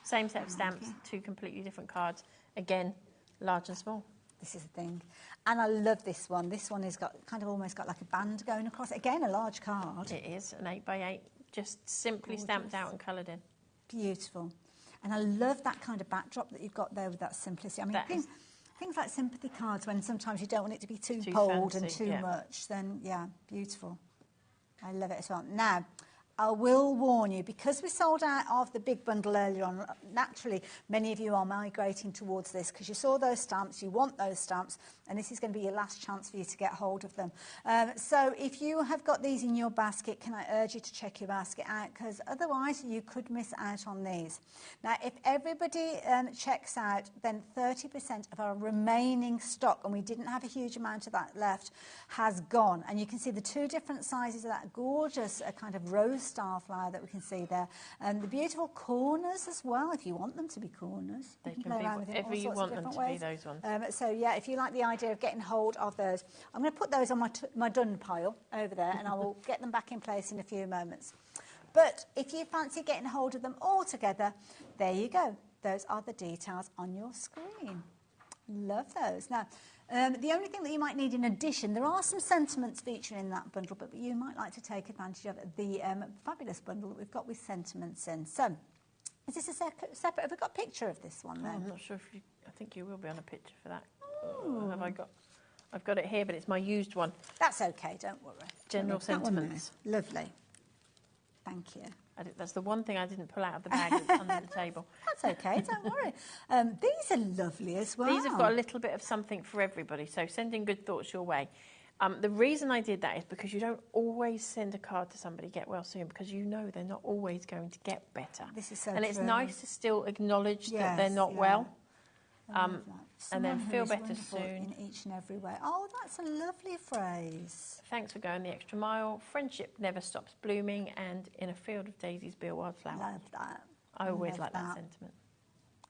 Same set of stamps, two completely different cards. Again, large and small. This is the thing. And I love this one. This one has got kind of almost got like a band going across. Again, a large card. It is an 8 by 8, just simply stamped out and coloured in. Beautiful. And I love that kind of backdrop that you've got there with that simplicity. I mean, things like sympathy cards, when sometimes you don't want it to be too bold and fancy, too yeah. much, then, yeah, beautiful. I love it as well. Now, I will warn you, because we sold out of the big bundle earlier on, naturally, many of you are migrating towards this because you saw those stamps, you want those stamps, and this is going to be your last chance for you to get hold of them. So if you have got these in your basket, can I urge you to check your basket out, because otherwise you could miss out on these. Now, if everybody checks out, then 30% of our remaining stock, and we didn't have a huge amount of that left, has gone. And you can see the two different sizes of that gorgeous kind of rose star flower that we can see there. And the beautiful corners as well, if you want them to be corners. They You can play be around with it in whatever all you sorts of want them different to be, ways. those ones. So, yeah, if you like the idea of getting hold of those, I'm going to put those on my done pile over there, and I will get them back in place in a few moments. But if you fancy getting hold of them all together, there you go. Those are the details on your screen. Love those. Now, the only thing that you might need in addition, there are some sentiments featured in that bundle, but you might like to take advantage of the fabulous bundle that we've got with sentiments in. So, Is this a separate? Have we got a picture of this one then? I'm not sure if you. I think you will be on a picture for that. Have I got? I've got it here, but it's my used one. That's okay. Don't worry. General sentiments. Lovely. Thank you. That's the one thing I didn't pull out of the bag that's under the table. That's okay, don't worry. These are lovely as well. These have got a little bit of something for everybody, so sending good thoughts your way. The reason I did that is because you don't always send a card to somebody, get well soon, because you know they're not always going to get better. This is so And it's true. nice to still acknowledge that they're not well. And then feel better soon. In each and every way. Oh, that's a lovely phrase. Thanks for going the extra mile. Friendship never stops blooming, and in a field of daisies be a wildflower. Love that. I always like that sentiment.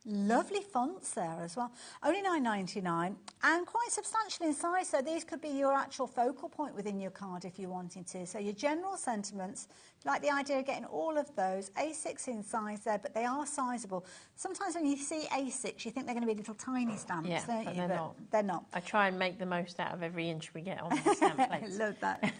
Lovely fonts there as well. Only $9.99 and quite substantial in size. So these could be your actual focal point within your card if you wanted to. So your general sentiments, like the idea of getting all of those, A6 in size there, but they are sizable. Sometimes when you see A6, you think they're going to be little tiny stamps, don't you? They're not. They're not. I try and make the most out of every inch we get on the stamp plates. I love that.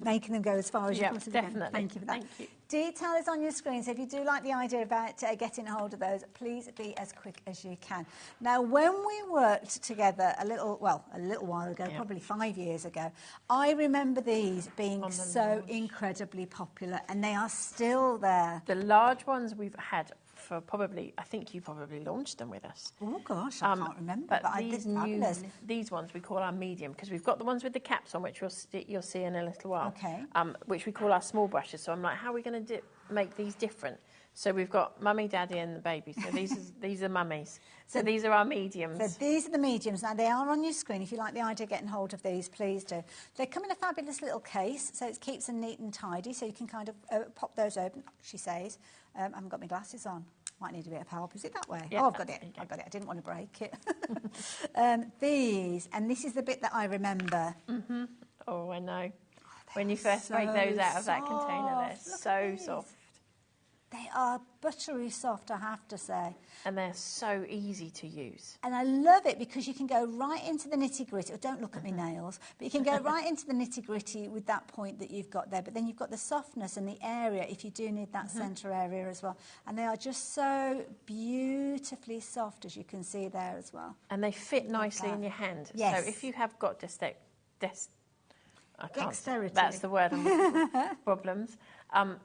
Making them go as far as you possibly can. Definitely. Thank you for that. Thank you. Detail is on your screen, so if you do like the idea about getting hold of those, please be as quick as you can. Now, when we worked together a little while ago, probably 5 years ago, I remember these being so incredibly popular, and they are still there. The large ones we've had for probably, I think you probably launched them with us. Oh gosh, I can't remember, but I did fabulous. These ones we call our medium, because we've got the ones with the caps on, which you'll see in a little while. Okay. Which we call our small brushes. So I'm like, how are we going to make these different? So we've got mummy, daddy, and the baby. So these are mummies. So these are our mediums. So these are the mediums. Now, they are on your screen. If you like the idea of getting hold of these, please do. They come in a fabulous little case, so it keeps them neat and tidy, so you can kind of pop those open, she says. I haven't got my glasses on. Might need a bit of help. Is it that way? Yeah, oh, I've got it. I've got it. I didn't want to break it. These, and this is the bit that I remember. Mm-hmm. Oh, I know. When you first break those out of that container, they're so soft. They are buttery soft, I have to say. And they're so easy to use. And I love it because you can go right into the nitty-gritty. Oh, don't look at my nails. But you can go right into the nitty-gritty with that point that you've got there. But then you've got the softness and the area if you do need that centre area as well. And they are just so beautifully soft, as you can see there as well. And they fit nicely in your hand. Yes. So if you have got dexterity. That's the word I'm looking for. Problems.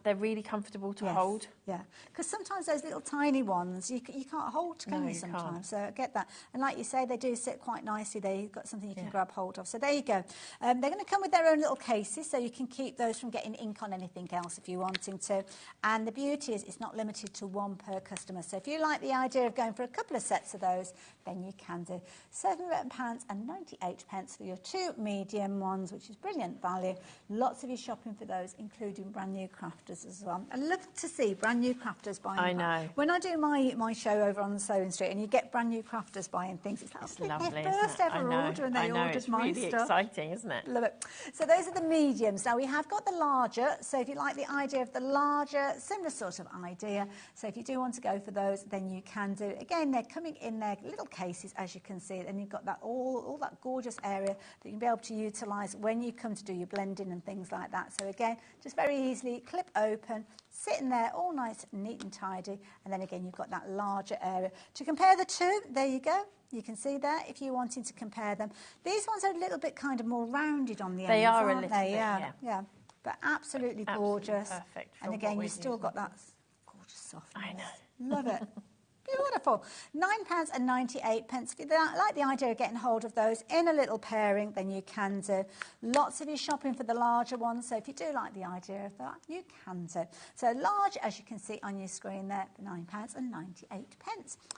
They're really comfortable to hold. Yeah, because sometimes those little tiny ones, you can't hold, can you sometimes? Can't. So I get that. And like you say, they do sit quite nicely. They've got something you can grab hold of. So there you go. They're going to come with their own little cases, so you can keep those from getting ink on anything else if you're wanting to. And the beauty is it's not limited to one per customer. So if you like the idea of going for a couple of sets of those, then you can do. £7.98 for your 2 medium ones, which is brilliant value. Lots of you shopping for those, including brand new crafters as well. I love to see brand new crafters buying. I know. When I do my show over on Sewing Street and you get brand new crafters buying things, it's like lovely, their first ever order and they ordered it's my really stuff. exciting, isn't it? Love it. So those are the mediums. Now we have got the larger, so if you like the idea of the larger, similar sort of idea, so if you do want to go for those, then you can do. Again, they're coming in their little cases, as you can see, and you've got that all that gorgeous area that you'll be able to utilise when you come to do your blending and things like that. So again, just very easily clip open, sitting there all nice, neat and tidy, and then again you've got that larger area. To compare the two, there you go. You can see there if you're wanting to compare them. These ones are a little bit kind of more rounded on the ends, They are a aren't little they? bit, yeah. But absolutely gorgeous. Perfect. And again, you've still got that gorgeous softness. I know. Love it. Beautiful. £9.98. If you like the idea of getting hold of those in a little pairing, then you can do. Lots of you shopping for the larger ones, so if you do like the idea of that, you can do. So large, as you can see on your screen there, for £9.98. And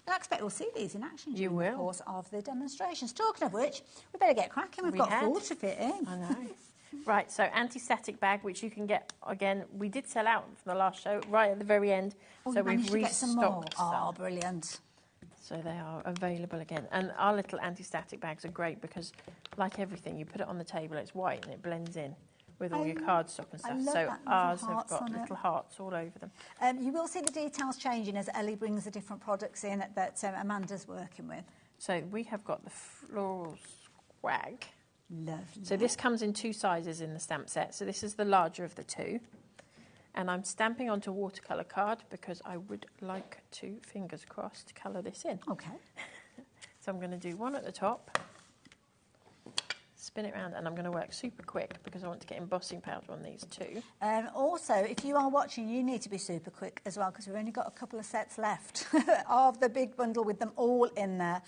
I expect we'll see these in action during the course of the demonstrations. Talking of which, we better get cracking. We've got 4 to fit in. I know. Right, so anti-static bag, which you can get, again, we did sell out from the last show, right at the very end. So we've restocked some. Oh, brilliant. So they are available again. And our little anti-static bags are great because, like everything, you put it on the table, it's white and it blends in with all your cardstock and stuff. So ours have got little hearts all over them. You will see the details changing as Ellie brings the different products in that Amanda's working with. So we have got the floral swag. Lovely. So this comes in 2 sizes in the stamp set. So this is the larger of the 2. And I'm stamping onto watercolour card because I would like to, fingers crossed, colour this in. Okay. So I'm going to do one at the top, spin it around, and I'm going to work super quick because I want to get embossing powder on these too. Also, if you are watching, you need to be super quick as well because we've only got a couple of sets left of the big bundle with them all in there.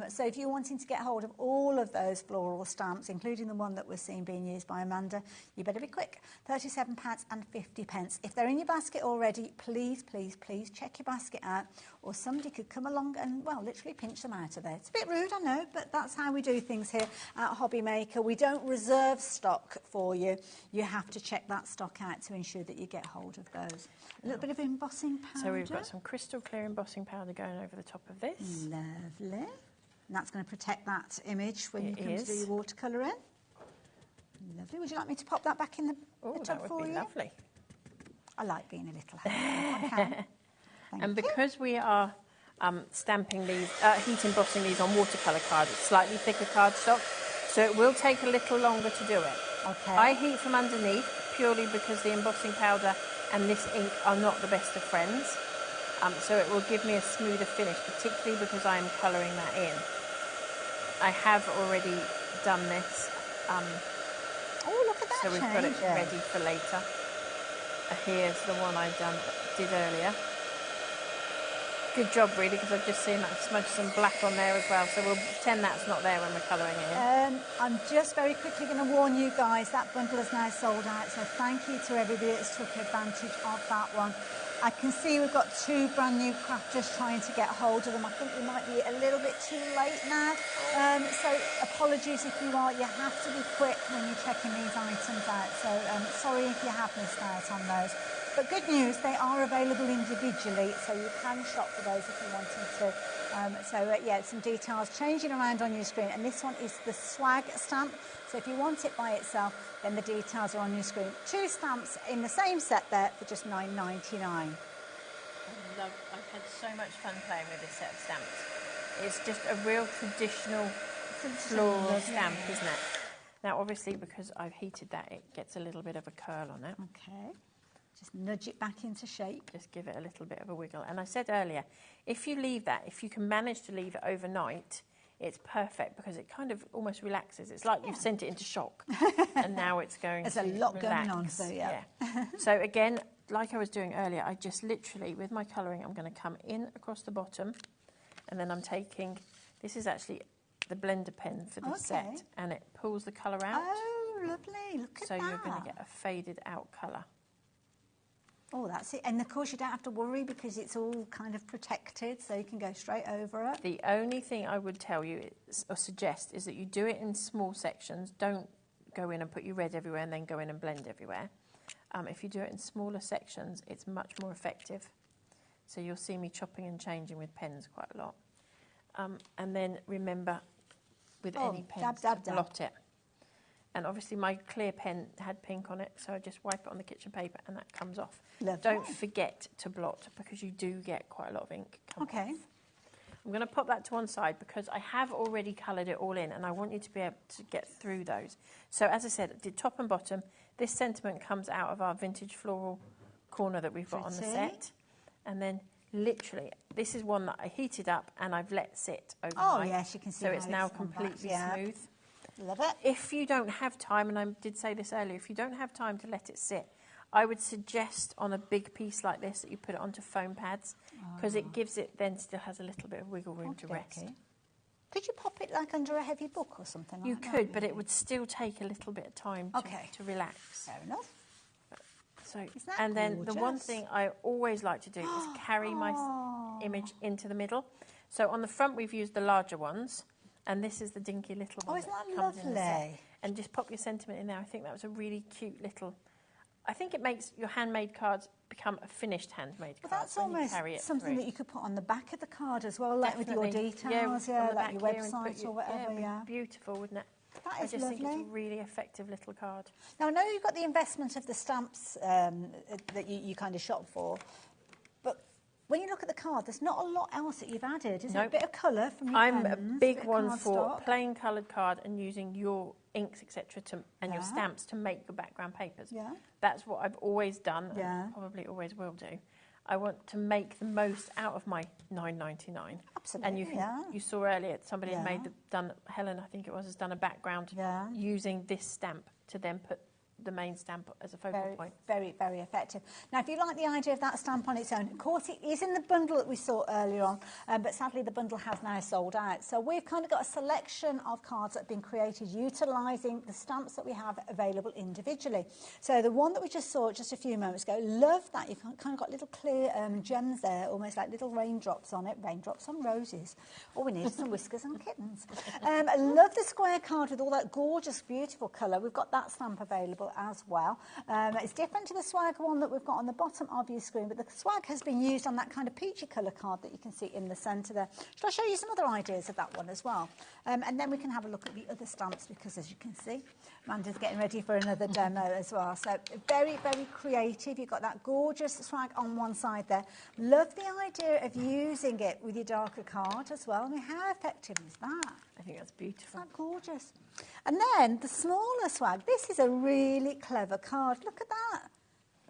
So if you're wanting to get hold of all of those floral stamps, including the one that we're seeing being used by Amanda, you better be quick. £37.50. If they're in your basket already, please, please, please check your basket out, or somebody could come along and, well, literally pinch them out of there. It's a bit rude, I know, but that's how we do things here at HobbyMaker. We don't reserve stock for you. You have to check that stock out to ensure that you get hold of those. A little bit of embossing powder. So we've got some crystal clear embossing powder going over the top of this. Lovely. And that's going to protect that image when you come to do your watercolour in. Lovely. Would you like me to pop that back in the tub for you? That would be lovely. I like being a little handy. And because we are stamping these, heat embossing these on watercolour card, it's slightly thicker cardstock, so it will take a little longer to do it. Okay. I heat from underneath purely because the embossing powder and this ink are not the best of friends, so it will give me a smoother finish, particularly because I am colouring that in. I have already done this. Oh, look at that! So we've got it ready for later. Here's the one I did earlier. Good job, really, because I've just seen that smudge some black on there as well. So we'll pretend that's not there when we're colouring it in. I'm just very quickly going to warn you guys, that bundle is now sold out. So thank you to everybody that's took advantage of that one. I can see we've got 2 brand new crafters trying to get hold of them. I think we might be a little bit too late now. So apologies if you are. You have to be quick when you're checking these items out. So sorry if you have missed out on those. But good news, they are available individually, so you can shop for those if you wanted to. Yeah, some details changing around on your screen. And this one is the swag stamp. So if you want it by itself, then the details are on your screen. 2 stamps in the same set there for just £9.99. I've had so much fun playing with this set of stamps. It's just a real traditional floral stamp, isn't it? Now, obviously, because I've heated that, it gets a little bit of a curl on it. Okay. Just nudge it back into shape. Just give it a little bit of a wiggle. And I said earlier, if you leave that, if you can manage to leave it overnight, it's perfect because it kind of almost relaxes. It's like you've sent it into shock and now it's going to There's a lot relax. going on, so yeah. So again, like I was doing earlier, I just literally, with my colouring, I'm going to come in across the bottom and then I'm taking, this is actually the blender pen for this set, and it pulls the colour out. Oh, lovely. Look at that. So you're going to get a faded out colour. Oh, that's it. And of course, you don't have to worry because it's all kind of protected, so you can go straight over it. The only thing I would tell you or suggest is that you do it in small sections. Don't go in and put your red everywhere and then go in and blend everywhere. If you do it in smaller sections, it's much more effective. So you'll see me chopping and changing with pens quite a lot. And then remember, with any pens, to blot it. And obviously my clear pen had pink on it, so I just wipe it on the kitchen paper and that comes off. Lovely. Don't forget to blot because you do get quite a lot of ink come off. I'm going to pop that to one side because I have already coloured it all in and I want you to be able to get through those. So as I said, I did top and bottom. This sentiment comes out of our vintage floral corner that we've got on the set. And then literally, this is one that I heated up and I've let sit overnight. Oh yes, you can see so it's now completely smooth. Love it. If you don't have time, and I did say this earlier, if you don't have time to let it sit, I would suggest on a big piece like this that you put it onto foam pads because it gives it, then still has a little bit of wiggle room to rest. Could you pop it like under a heavy book or something like that? You could, but it would still take a little bit of time to relax. Fair enough. So, and then the one thing I always like to do is carry my image into the middle. So on the front we've used the larger ones. And this is the dinky little one. Oh, isn't that comes in the set. lovely? And just pop your sentiment in there. I think that was a really cute little... I think it makes your handmade cards become a finished handmade card. Well, that's almost something that you could put on the back of the card as well, like with your details, like your website or whatever. Yeah, beautiful, wouldn't it? That is I just think lovely. it's a really effective little card. Now, I know you've got the investment of the stamps that you kind of shop for, but when you look at the card, there's not a lot else that you've added, is there? A bit of colour from your I'm pens, a big one for cardstock. plain coloured card and using your inks, etc., and your stamps to make your background papers. Yeah. That's what I've always done, Yeah. and probably always will do. I want to make the most out of my $9.99. Absolutely, And you saw earlier somebody had done Helen, I think it was, has done a background using this stamp to then put the main stamp as a focal point. Very, very effective. Now, if you like the idea of that stamp on its own, of course, it is in the bundle that we saw earlier on, but sadly the bundle has now sold out. So we've kind of got a selection of cards that have been created utilising the stamps that we have available individually. So the one that we just saw just a few moments ago, love that. You've kind of got little clear gems there, almost like little raindrops on it, raindrops on roses. All we need is some whiskers and kittens. I love the square card with all that gorgeous, beautiful colour. We've got that stamp available as well. It's different to the swag one that we've got on the bottom of your screen, but the swag has been used on that kind of peachy colour card that you can see in the centre there. Shall I show you some other ideas of that one as well? And then we can have a look at the other stamps, because as you can see, Amanda's getting ready for another demo as well. So very, very creative. You've got that gorgeous swag on one side there. Love the idea of using it with your darker card as well. I mean, how effective is that? I think that's beautiful. Isn't that gorgeous? And then the smaller swag. This is a really clever card. Look at that.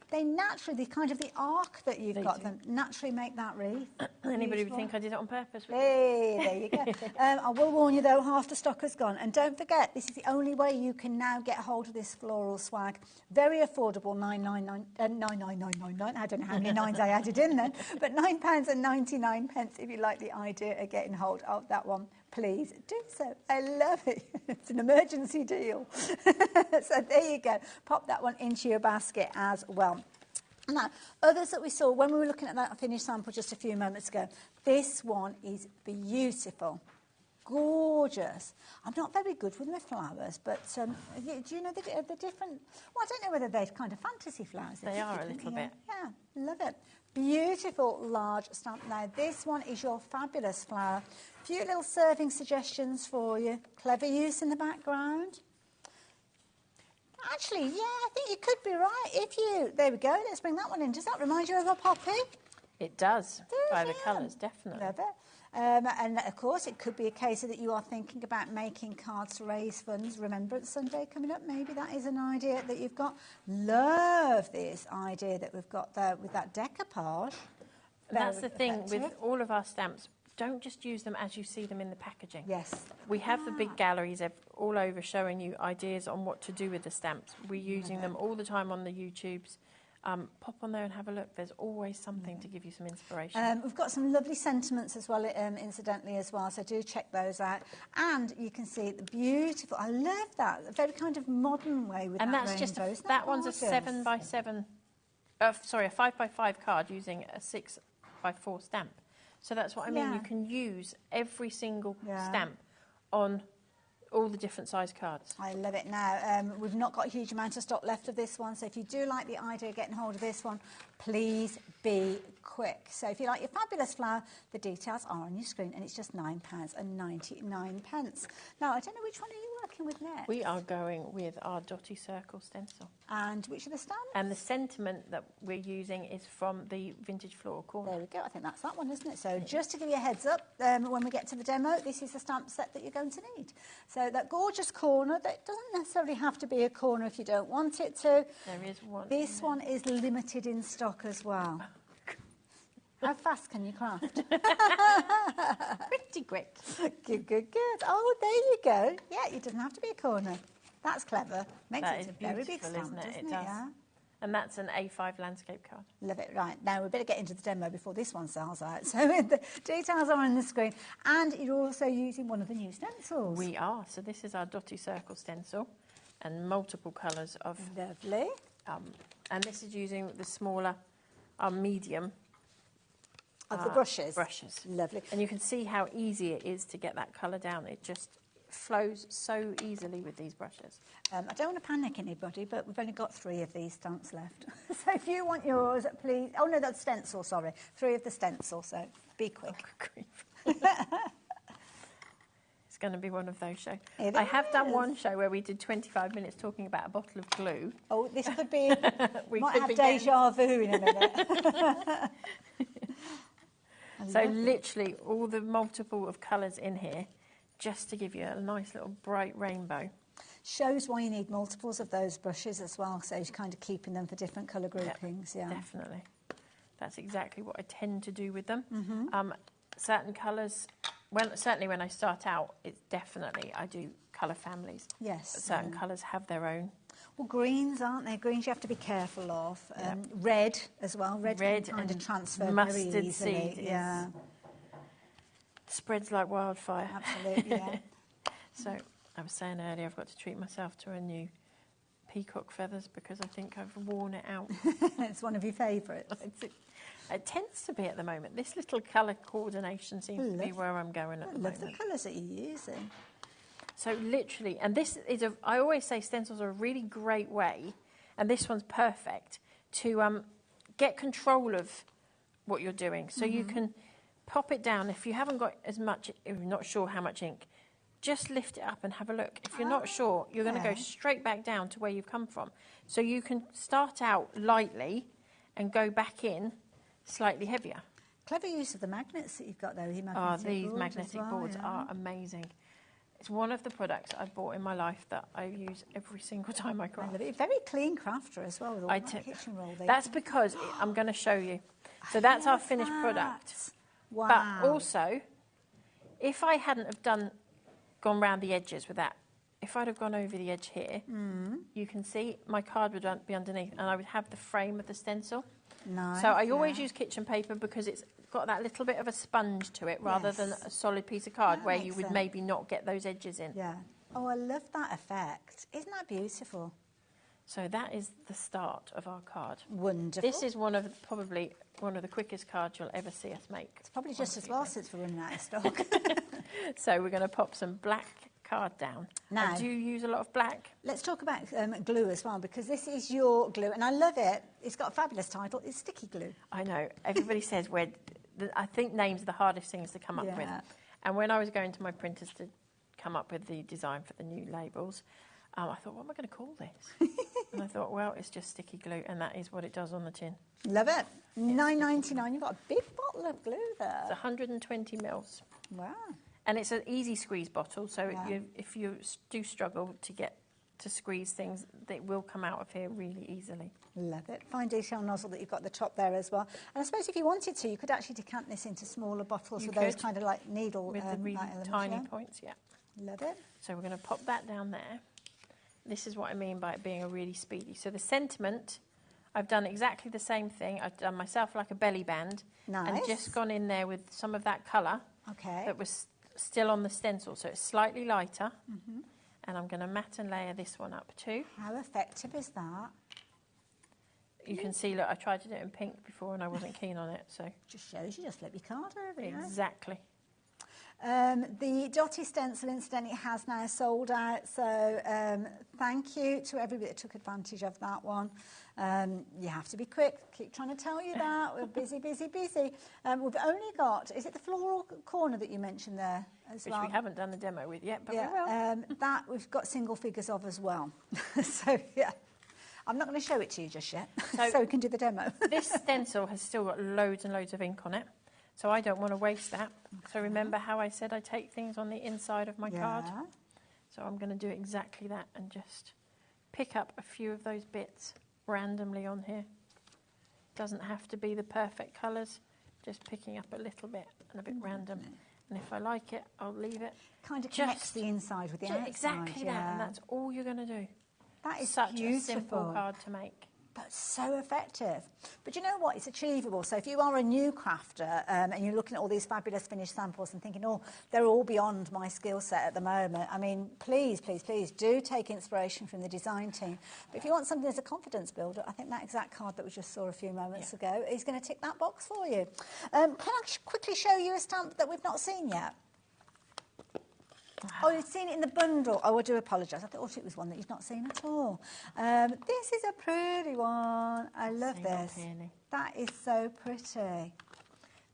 They naturally, kind of the arc that you've got them, naturally make that wreath. Anybody would think I did it on purpose. Hey, there you go. I will warn you though, half the stock has gone. And don't forget, this is the only way you can now get hold of this floral swag. Very affordable, $9.99. I don't know how many nines I added in then, but £9.99 if you like the idea of getting hold of that one. Please do so. I love it. It's an emergency deal. So there you go. Pop that one into your basket as well. Now, others that we saw when we were looking at that finished sample just a few moments ago, this one is beautiful. Gorgeous. I'm not very good with my flowers, but do you know the different... Well, I don't know whether they're kind of fantasy flowers. They are a little bit. Yeah, love it. Beautiful large stamp. Now, this one is your fabulous flower. Few little serving suggestions for you. Clever use in the background. Actually, yeah, I think you could be right. There we go, let's bring that one in. Does that remind you of a poppy? It does, by the colours, definitely. Love it. And of course, it could be a case of that you are thinking about making cards to raise funds. Remembrance Sunday coming up, maybe that is an idea that you've got. Love this idea that we've got there with that decoupage. And that's the thing with all of our stamps. Don't just use them as you see them in the packaging. Yes. We have the big galleries all over showing you ideas on what to do with the stamps. We're using them all the time on the YouTubes. Pop on there and have a look. There's always something to give you some inspiration. We've got some lovely sentiments as well, incidentally, as well, so do check those out. And you can see the beautiful, I love that, a very kind of modern way with and that that's rainbow. just that one's a 7x7, sorry, a 5x5 card using a 6x4 stamp. So that's what I mean. You can use every single stamp on all the different size cards. I love it now. We've not got a huge amount of stock left of this one, so if you do like the idea of getting hold of this one, please be quick. So if you like your fabulous flower, the details are on your screen, and it's just £9.99. Now, I don't know which one are you working with next? We are going with our dotty circle stencil. And which are the stamps? And the sentiment that we're using is from the Vintage Floral Corner. There we go. I think that's that one, isn't it? So just to give you a heads up, when we get to the demo, this is the stamp set that you're going to need. So that gorgeous corner, that doesn't necessarily have to be a corner if you don't want it to. There is one. This one is limited in stock as well. How fast can you craft? Pretty quick. Good, good, good. Oh, there you go. Yeah, it doesn't have to be a corner. That's clever. Makes it a very big stamp, isn't it? doesn't It does. Yeah? And that's an A5 landscape card. Love it. Right, now we better get into the demo before this one sells out. So the details are on the screen. And you're also using one of the new stencils. We are. So this is our dotty circle stencil and multiple colours of... Lovely. And this is using the smaller, medium... Of the brushes? Brushes. Lovely. And you can see how easy it is to get that colour down. It just flows so easily with these brushes. I don't want to panic anybody, but we've only got 3 of these stamps left. So if you want yours, please... Oh, no, that's stencil, sorry. 3 of the stencil, so be quick. Oh, it's going to be one of those shows. I have done one show where we did 25 minutes talking about a bottle of glue. Oh, this could be... we might have deja vu in a minute. So literally all the multiple of colours in here, just to give you a nice little bright rainbow. Shows why you need multiples of those brushes as well, so you're kind of keeping them for different colour groupings. Yeah, definitely. That's exactly what I tend to do with them. Mm-hmm. Certain colours, certainly when I start out, it's definitely, I do colour families. Yes. But certain colours have their own. Well, greens, aren't they? Greens you have to be careful of. Red as well. Red can kind of transfer very easily. Seed spreads like wildfire. Absolutely, yeah. So I was saying earlier, I've got to treat myself to a new peacock feathers because I think I've worn it out. It's one of your favourites. It tends to be at the moment. This little colour coordination seems to be where I'm going at the moment. I love the colours that you're using. So literally, and this is I always say stencils are a really great way, and this one's perfect, to get control of what you're doing. So you can pop it down. If you haven't got as much, if you're not sure how much ink, just lift it up and have a look. If you're not sure, you're going to go straight back down to where you've come from. So you can start out lightly and go back in slightly heavier. Clever use of the magnets that you've got there. These magnetic boards are amazing. It's one of the products I've bought in my life that I use every single time I craft. I love it. Very clean crafter as well with all that kitchen roll. That's because I'm going to show you. So that's our finished product. Wow. But also, if I hadn't have gone round the edges with that, if I'd have gone over the edge here, you can see my card would be underneath and I would have the frame of the stencil. Nice, so I always use kitchen paper because it's got that little bit of a sponge to it rather than a solid piece of card where you would maybe not get those edges in. Yeah. Oh, I love that effect. Isn't that beautiful? So that is the start of our card. Wonderful. This is probably one of the quickest cards you'll ever see us make. It's probably just as well since we're running out of stock. So we're going to pop some black card down. Now, do you use a lot of black? Let's talk about glue as well, because this is your glue, and I love it. It's got a fabulous title. It's sticky glue. I know. Everybody says I think names are the hardest things to come up with. And when I was going to my printers to come up with the design for the new labels, I thought, what am I going to call this? And I thought, well, it's just sticky glue, and that is what it does on the tin. Love it. $9.99. You've got a big bottle of glue there. It's 120 mils. Wow. And it's an easy squeeze bottle, so if you do struggle to squeeze things, they will come out of here really easily. Love it. Fine detail nozzle that you've got at the top there as well. And I suppose if you wanted to, you could actually decant this into smaller bottles with those kind of like needle with the really tiny points. Yeah. Love it. So we're going to pop that down there. This is what I mean by it being a really speedy. So the sentiment, I've done exactly the same thing. I've done myself like a belly band. Nice. And just gone in there with some of that colour that was still on the stencil. So it's slightly lighter. And I'm going to matte and layer this one up too. How effective is that? You can see, look, I tried to do it in pink before and I wasn't keen on it. So just shows you just flip your card over. Exactly. The Dotty stencil, incidentally, has now sold out, so thank you to everybody that took advantage of that one. You have to be quick. Keep trying to tell you that. We're busy, busy, busy. We've only got, is it the floral corner that you mentioned there as well? Which we haven't done the demo with yet, but we will. That we've got single figures of as well. So, yeah. I'm not going to show it to you just yet, so we can do the demo. This stencil has still got loads and loads of ink on it. So I don't want to waste that. So remember how I said I take things on the inside of my card? So I'm going to do exactly that and just pick up a few of those bits randomly on here. Doesn't have to be the perfect colours, just picking up a little bit and a bit random. And if I like it, I'll leave it. Kind of connects the inside with the outside. Exactly that, and that's all you're going to do. That is such beautiful. a simple card to make. But so effective. But you know what? It's achievable. So if you are a new crafter and you're looking at all these fabulous finished samples and thinking, oh, they're all beyond my skill set at the moment, I mean, please, please, please do take inspiration from the design team. But if you want something as a confidence builder, I think that exact card that we just saw a few moments ago is going to tick that box for you. Can I quickly show you a stamp that we've not seen yet? Oh, you've seen it in the bundle. Oh, I do apologise. I thought it was one that you've not seen at all. This is a pretty one. I love this. Peony. That is so pretty.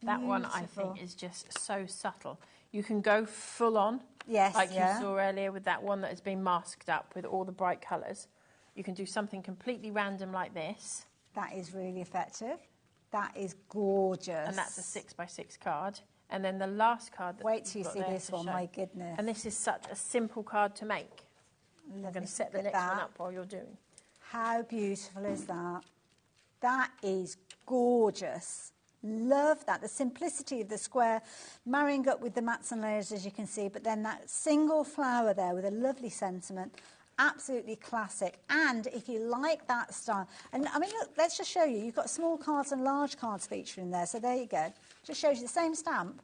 That one, I think, is just so subtle. You can go full on, yes, like you saw earlier with that one that has been masked up with all the bright colours. You can do something completely random like this. That is really effective. That is gorgeous. And that's a 6x6 card. And then the last card that Wait till you we've see got there this to one, show. my goodness. And this is such a simple card to make. I'm going to set the Look at next one that. up while you're doing. How beautiful is that? That is gorgeous. Love that. The simplicity of the square marrying up with the mats and layers, as you can see, but then that single flower there with a lovely sentiment. Absolutely classic. And if you like that style, and I mean, look, let's just show you. You've got small cards and large cards featuring there. So there you go. Just shows you the same stamp,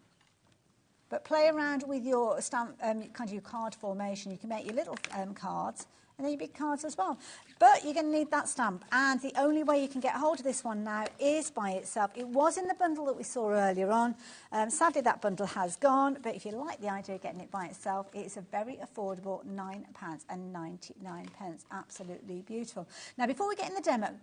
but play around with your stamp, kind of your card formation. You can make your little cards and then your big cards as well. But you're going to need that stamp. And the only way you can get hold of this one now is by itself. It was in the bundle that we saw earlier on. Sadly, that bundle has gone. But if you like the idea of getting it by itself, it's a very affordable £9.99. Absolutely beautiful. Now, before we get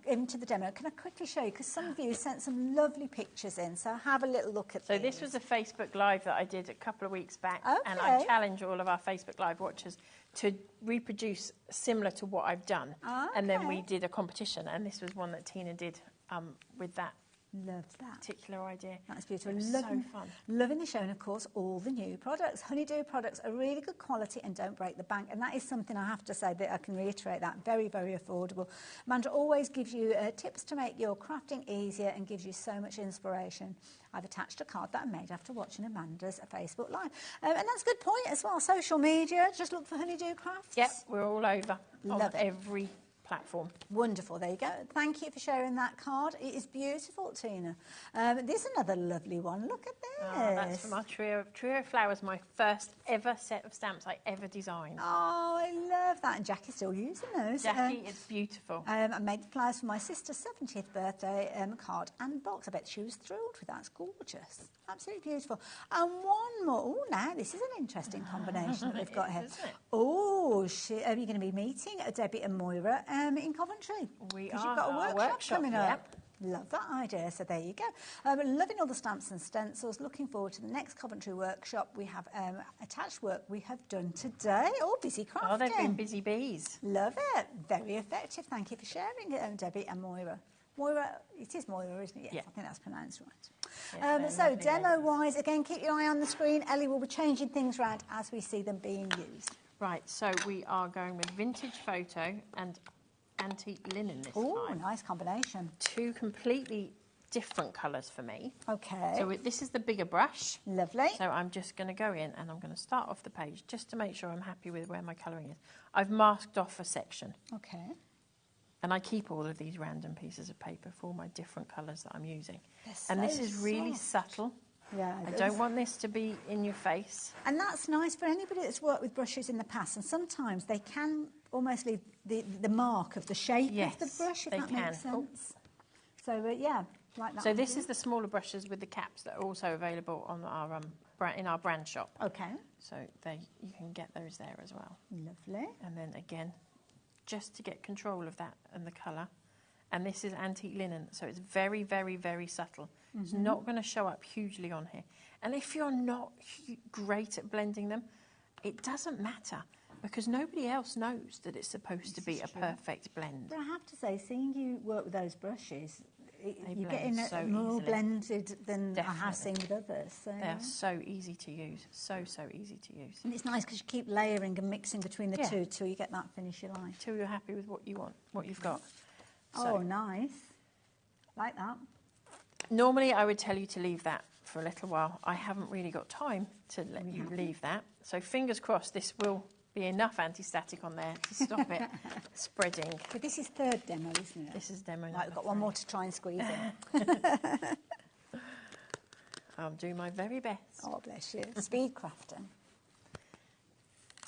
into the demo, can I quickly show you? Because some of you sent some lovely pictures in. So have a little look at So these. this was a Facebook Live that I did a couple of weeks back. Okay. And I challenge all of our Facebook Live watchers to reproduce similar to what I've done. And then we did a competition, and this was one that Tina did with that Love that particular idea. That's beautiful. It was Loving, so fun. Loving the show, and of course, all the new products. Honeydew products are really good quality and don't break the bank, and that is something I have to say that I can reiterate that. Very, very affordable. Amanda always gives you tips to make your crafting easier and gives you so much inspiration. I've attached a card that I made after watching Amanda's Facebook Live. And that's a good point as well. Social media, just look for Honeydew Crafts. Yep, we're all over on Love it. every platform. Wonderful, there you go. Thank you for sharing that card. It is beautiful, Tina. There's another lovely one. Look at this. Oh, that's from our Trio of Flowers, my first ever set of stamps I ever designed. Oh, I love that. And Jackie's still using those. Jackie, it's beautiful. I made the flowers for my sister's 70th birthday card and box. I bet she was thrilled with that. It's gorgeous. Absolutely beautiful. And one more. Oh, now this is an interesting combination that we've got here. Oh, you're going to be meeting Debbie and Moira in Coventry. We Because are. you've got a workshop coming up. Yep. Love that idea. So there you go. Loving all the stamps and stencils. Looking forward to the next Coventry workshop. We have attached work we have done today. Oh, busy crafting. Oh, they've been busy bees. Love it. Very effective. Thank you for sharing, Debbie and Moira. Moira, it is Moira, isn't it? Yes, yeah. I think that's pronounced right. Yes, so demo-wise, again, keep your eye on the screen. Ellie will be changing things around as we see them being used. Right, so we are going with vintage photo and antique linen this time. Oh, nice combination. Two completely different colours for me. Okay. So this is the bigger brush. Lovely. So I'm just going to go in and I'm going to start off the page just to make sure I'm happy with where my colouring is. I've masked off a section. Okay. And I keep all of these random pieces of paper for all my different colours that I'm using. And this is really subtle. Yeah, I don't want this to be in your face. And that's nice for anybody that's worked with brushes in the past. And sometimes they can almost leave the mark of the shape of the brush, if that makes sense. So, yeah, like that. So this is the smaller brushes with the caps that are also available on our in our brand shop. Okay. So you can get those there as well. Lovely. And then again, just to get control of that and the colour. And this is antique linen, so it's very, very, very subtle. It's not going to show up hugely on here. And if you're not great at blending them, it doesn't matter, because nobody else knows that it's supposed to be a perfect blend. But I have to say, seeing you work with those brushes, you're blend getting so more easily. blended than I have Definitely. seen with others. So, They're so easy to use, so easy to use. And it's nice because you keep layering and mixing between the Yeah. two till you get that finish you like. Till you're happy with what you want, what you've got. Oh, nice. Like that. Normally, I would tell you to leave that for a little while. I haven't really got time to let you leave that. So fingers crossed this will be enough anti-static on there to stop it spreading. But this is third demo, isn't it? This is demo. Right, we've got one more to try and squeeze in. I'll do my very best. Oh, bless you. Speed crafting.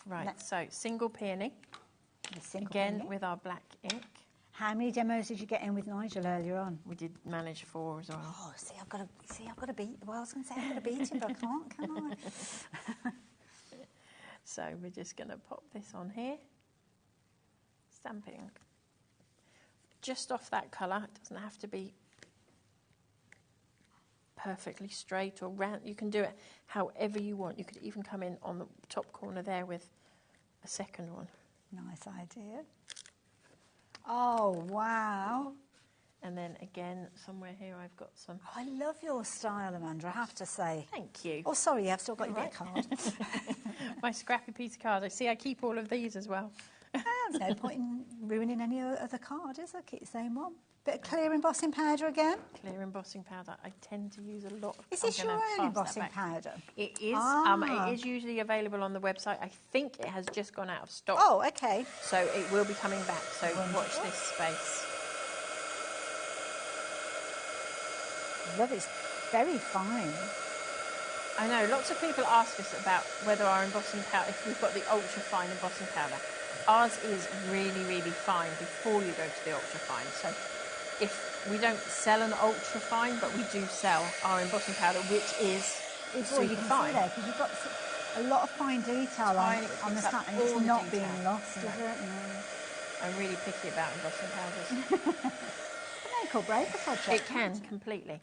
Right, so single peony. Single Again, peony. with our black ink. How many demos did you get in with Nigel earlier on? We did manage 4 as well. Oh, I've got to beat. Well, I was going to say I've got to beat him, but I can't, can I? So we're just going to pop this on here. Stamping. Just off that colour. It doesn't have to be perfectly straight or round. You can do it however you want. You could even come in on the top corner there with a second one. Nice idea. Oh, wow. And then again, somewhere here I've got some. Oh, I love your style, Amanda, I have to say. Thank you. Oh, sorry, I've still got your bit of card. My scrappy piece of card. I see I keep all of these as well. There's no point in ruining any other card, is there? Keep the same one. Bit of clear embossing powder again. Clear embossing powder. I tend to use a lot. Is this your own embossing powder? It is. Ah. It is usually available on the website. I think it has just gone out of stock. Oh, okay. So it will be coming back. So watch this space. Love it. It's very fine. I know. Lots of people ask us about whether our embossing powder, if we've got the ultra fine embossing powder. Ours is really, really fine before you go to the ultra fine. So if we don't sell an ultra fine, but we do sell our embossing powder, which is super you can fine. see there, because you've got a lot of fine detail on the stat, and it's not being lost, is it? No. I'm really picky about embossing powders. Can they incorporate the project? It can, completely.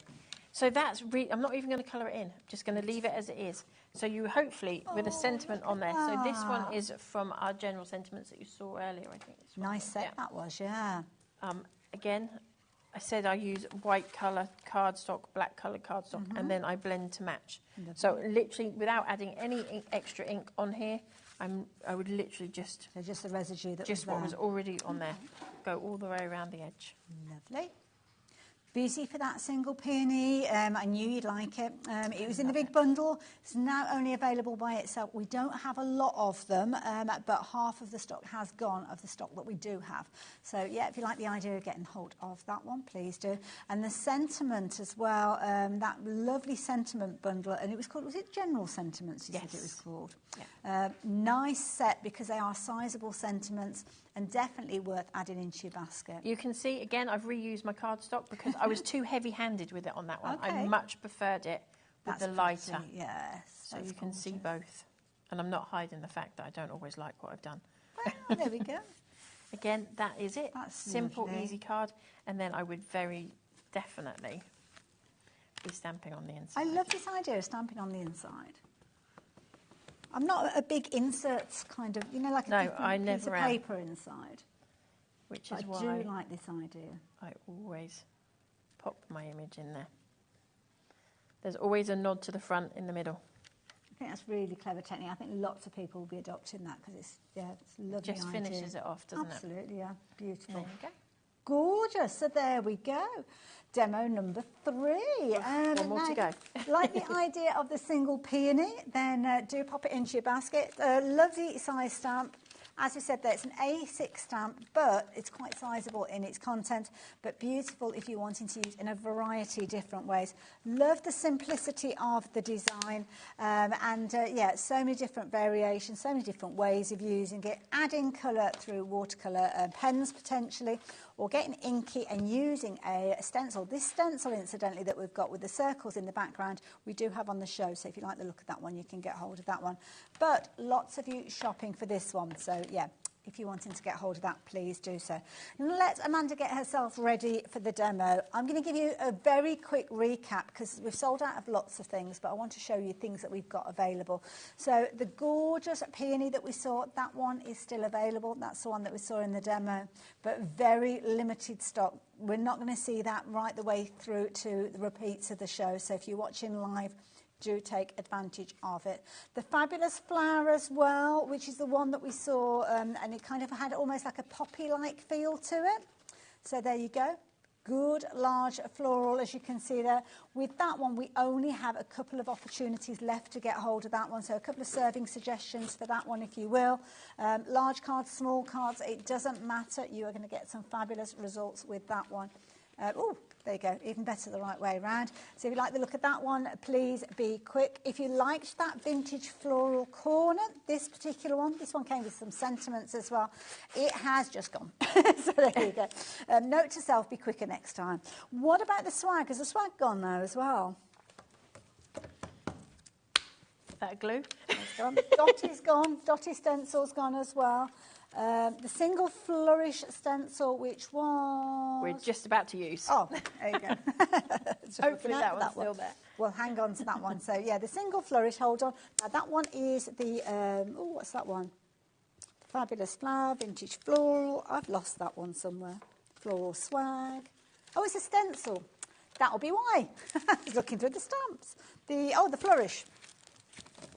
So that's I'm not even going to colour it in. I'm just going to leave it as it is. So you hopefully, with a sentiment on there. So this one is from our general sentiments that you saw earlier, I think. Nice set that was, yeah. Again, I said I use white colour cardstock, black coloured cardstock, and then I blend to match. Lovely. So literally, without adding any extra ink on here, I would literally just... So just the residue that was just there. what was already on there. Go all the way around the edge. Lovely. Busy for that single peony. I knew you'd like it. It was in the big bundle. It's now only available by itself. We don't have a lot of them, but half of the stock has gone of the stock that we do have. So, yeah, if you like the idea of getting hold of that one, please do. And the sentiment as well, that lovely sentiment bundle, and it was called, was it General Sentiments you said it was called? Yeah. Nice set because they are sizable sentiments and definitely worth adding into your basket. You can see, again, I've reused my cardstock because I was too heavy-handed with it on that one. Okay. I much preferred it with the lighter. Pretty, yes. So you can see both. And I'm not hiding the fact that I don't always like what I've done. Well, there we go. Again, that is it. That's simple, lovely. easy card. And then I would very definitely be stamping on the inside. I love this idea of stamping on the inside. I'm not a big inserts kind of, you know, like a piece of paper inside. Which but is I why do like this idea. I always pop my image in there. There's always a nod to the front in the middle. I think that's really clever technique. I think lots of people will be adopting that because it's a lovely Just idea. finishes it off, doesn't Absolutely, it? Absolutely, yeah. Beautiful. There you go. Gorgeous. So there we go. Demo number 3. One more to go. Like the idea of the single peony, then do pop it into your basket. Lovely size stamp. As we said there, it's an A6 stamp, but it's quite sizable in its content, but beautiful if you're wanting to use in a variety of different ways. Love the simplicity of the design, yeah, so many different variations, so many different ways of using it, adding colour through watercolour pens potentially, or getting inky and using a stencil. This stencil, incidentally, that we've got with the circles in the background, we do have on the show, so if you like the look of that one, you can get hold of that one. But lots of you shopping for this one, so yeah, if you're wanting to get hold of that, please do so. Let Amanda get herself ready for the demo. I'm going to give you a very quick recap because we've sold out of lots of things, but I want to show you things that we've got available. So the gorgeous peony that we saw, that one is still available. That's the one that we saw in the demo, but very limited stock. We're not going to see that right the way through to the repeats of the show. So if you're watching live, do take advantage of it. The fabulous flower as well, which is the one that we saw, and it kind of had almost like a poppy-like feel to it. So there you go. Good, large floral, as you can see there. With that one, we only have a couple of opportunities left to get hold of that one. So a couple of serving suggestions for that one, if you will. Large cards, small cards, it doesn't matter. You are going to get some fabulous results with that one. Oh, there you go, even better the right way around. So if you like the look of that one, please be quick. If you liked that vintage floral corner, this particular one, this one came with some sentiments as well. It has just gone. So there you go. Note to self, be quicker next time. What about the swag? Has the swag gone now as well? That glue? It's gone. Dotty's gone. Dotty stencil's gone as well. The single flourish stencil, which was... We're just about to use. Oh, there you go. Hopefully that one's still there. We'll hang on to that one. So, yeah, the single flourish, hold on. Now, that one is the... oh, what's that one? Fabulous flower, vintage floral. I've lost that one somewhere. Floral swag. Oh, it's a stencil. That'll be why. Looking through the stamps. The flourish.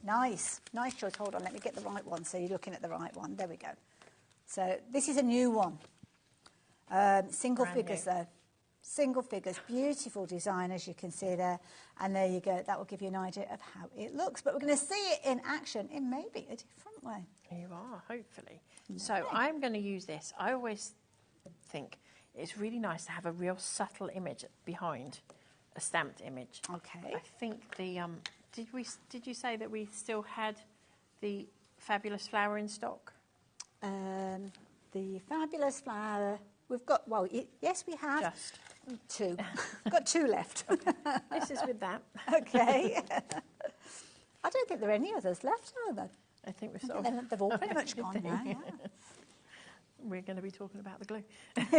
Nice choice. Hold on, let me get the right one so you're looking at the right one. There we go. So this is a new one. Single figures though. Single figures, beautiful design as you can see there. And there you go. That will give you an idea of how it looks. But we're going to see it in action in maybe a different way. You are, hopefully. So I'm going to use this. I always think it's really nice to have a real subtle image behind a stamped image. Okay. I think the did you say that we still had the fabulous flower in stock? The fabulous flower. We've got yes, we have. Just 2. Got 2 left. Okay. This is with that. Okay. I don't think there are any others left, are there? I think they've all pretty much gone now. Yeah. We're going to be talking about the glue.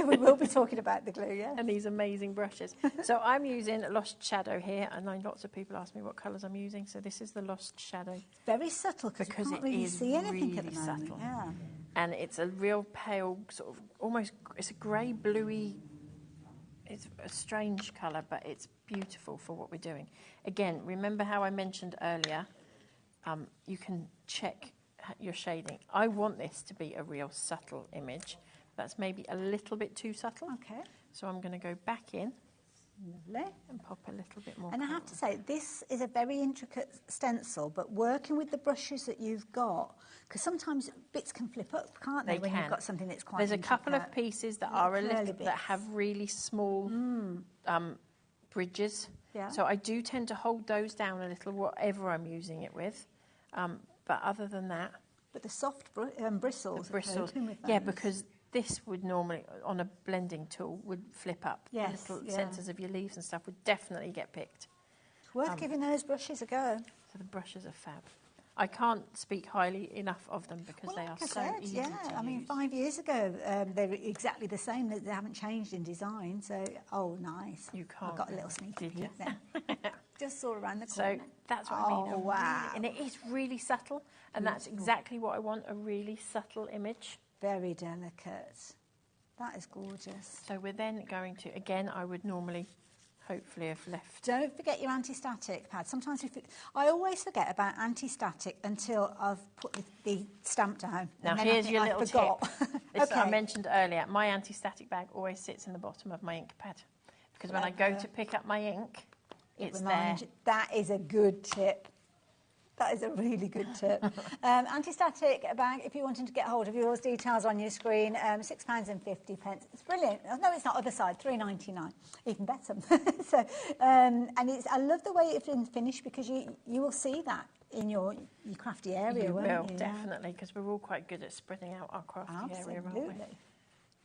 We will be talking about the glue, yeah. And these amazing brushes. So I'm using Lost Shadow here, and lots of people ask me what colours I'm using. So this is the Lost Shadow. It's very subtle because you can't really see anything at the moment. Subtle. Yeah. And it's a real pale, sort of almost, it's a grey, bluey, it's a strange colour, but it's beautiful for what we're doing. Again, remember how I mentioned earlier, you can check your shading. I want this to be a real subtle image. That's maybe a little bit too subtle. Okay. So I'm going to go back in. Lovely. And pop a little bit more. And I have to say, this is a very intricate stencil, but working with the brushes that you've got, because sometimes bits can flip up, can't they, when you've got something that's quite There's intricate. a couple of pieces that are a little, that have really small bridges. Yeah. So I do tend to hold those down a little, whatever I'm using it with. But other than that... But the soft bristles. The bristles. Yeah, because this would normally, on a blending tool, would flip up. Yes, The little centres of your leaves and stuff would definitely get picked. It's worth giving those brushes a go. So the brushes are fab. I can't speak highly enough of them because they are so easy to use. I mean, 5 years ago, they were exactly the same. They haven't changed in design. So, nice. You can't. I got a little sneak peek there. Just saw around the So corner. that's what I mean. Oh, wow. And it is really subtle. And that's exactly what I want, a really subtle image. Very delicate. That is gorgeous. So we're then going to, again, I would normally... hopefully have left. Don't forget your anti-static pad. Sometimes I always forget about anti-static until I've put the stamp down. Now here's your little tip. This I mentioned earlier. My anti-static bag always sits in the bottom of my ink pad because when I go to pick up my ink, it's there. That is a good tip. That is a really good tip. Anti-static bag, if you're wanting to get hold of yours, details on your screen, £6.50. It's brilliant. No, it's not other side, £3.99. Even better. So, and I love the way it's been finished because you will see that in your crafty area, you won't will, you? definitely, because we're all quite good at spreading out our crafty area, aren't we?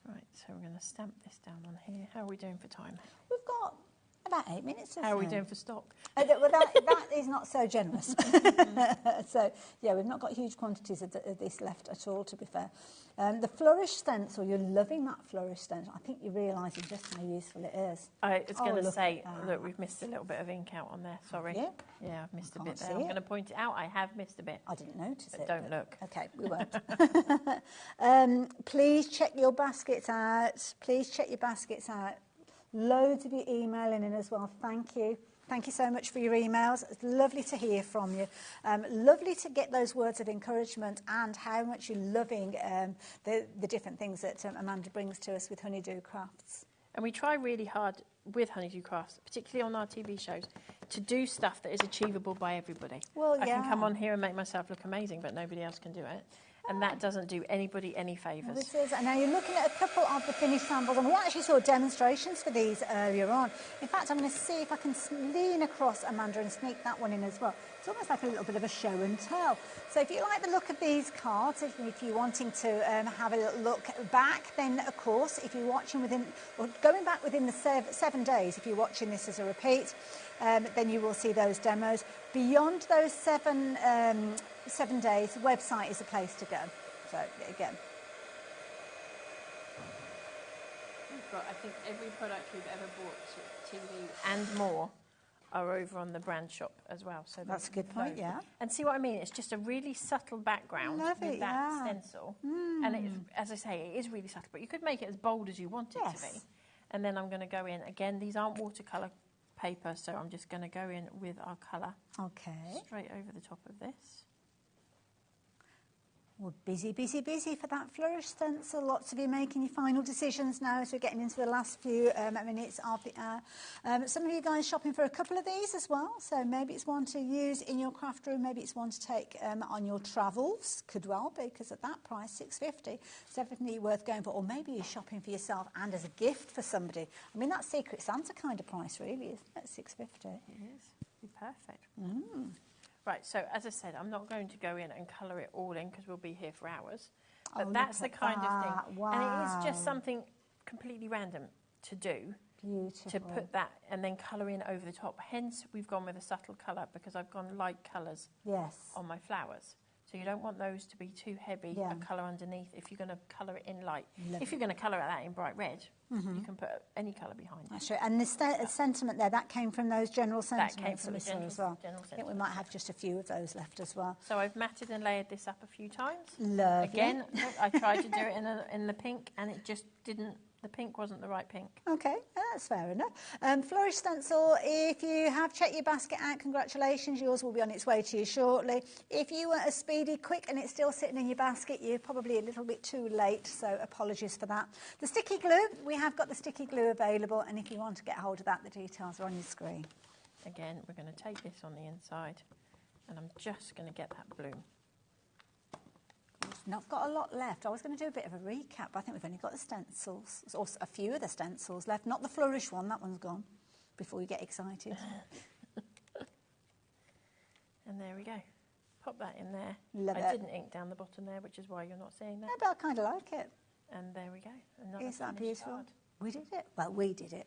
Right, so we're going to stamp this down on here. How are we doing for time? We've got about 8 minutes or so. How are we doing for stock? Well, that is not so generous. So, yeah, we've not got huge quantities of this left at all, to be fair. The flourish stencil, you're loving that flourish stencil. I think you're realising just how useful it is. I was going to say that we've missed a little bit of ink out on there, sorry. Yeah? Yeah, I've missed a bit there. I'm going to point it out. I have missed a bit. I didn't notice it. Don't look. OK, we won't. Please check your baskets out. Please check your baskets out. Loads of you emailing in as well. Thank you. Thank you so much for your emails. It's lovely to hear from you. Lovely to get those words of encouragement and how much you're loving the different things that Amanda brings to us with Honeydew Crafts. And we try really hard with Honeydew Crafts, particularly on our TV shows, to do stuff that is achievable by everybody. Well, I can come on here and make myself look amazing, but nobody else can do it. And that doesn't do anybody any favours. This is, and now you're looking at a couple of the finished samples, and we actually saw demonstrations for these earlier on. In fact, I'm going to see if I can lean across Amanda and sneak that one in as well. It's almost like a little bit of a show and tell. So if you like the look of these cards, if you're wanting to have a little look back, then of course, if you're watching going back within the 7 days, if you're watching this as a repeat, then you will see those demos. Beyond those 7 days, the website is a place to go. So again, we've got, I think, every product we've ever bought, sort of TV and more, are over on the brand shop as well. So that's a good point, yeah. And see what I mean? It's just a really subtle background with that stencil. And it is, as I say, it is really subtle, but you could make it as bold as you want it to be. And then I'm going to go in, again, these aren't watercolour paper, so I'm just going to go in with our colour. Okay. Straight over the top of this. Well, busy, busy, busy for that flourish stencil. Lots of you making your final decisions now as we're getting into the last few minutes of the hour. Some of you guys shopping for a couple of these as well. So maybe it's one to use in your craft room. Maybe it's one to take on your travels. Could well be, because at that price, $6.50, it's definitely worth going for. Or maybe you're shopping for yourself and as a gift for somebody. I mean, that's Secret Santa kind of price, really, isn't it? $6.50. It is. Be perfect. Right, so as I said, I'm not going to go in and colour it all in because we'll be here for hours. But that's the kind of thing. Wow. And it is just something completely random to do. Beautiful. To put that and then colour in over the top. Hence, we've gone with a subtle colour because I've gone light colours on my flowers. So you don't want those to be too heavy, a colour underneath, if you're going to colour it in light. If you're going to colour that in bright red, you can put any colour behind it. That's right. And the sentiment there, that came from those general sentiments that came from the general, as well. General I think we might have just a few of those left as well. So I've matted and layered this up a few times. Lovely. Again, I tried to do it in the pink and it just didn't. The pink wasn't the right pink. Okay, that's fair enough. Flourish stencil, if you have checked your basket out, congratulations, yours will be on its way to you shortly. If you were a speedy, quick and it's still sitting in your basket, you're probably a little bit too late, so apologies for that. The sticky glue, we have got the sticky glue available, and if you want to get hold of that, the details are on your screen. Again, we're going to take this on the inside and I'm just going to get that bloom. Now, I've got a lot left. I was going to do a bit of a recap, but I think we've only got the stencils, or a few of the stencils left. Not the flourish one, that one's gone, before you get excited. And there we go. Pop that in there. Love I it. didn't ink down the bottom there, which is why you're not seeing that. No, but I kind of like it. And there we go. Is that beautiful? Card. We did it. Well, we did it.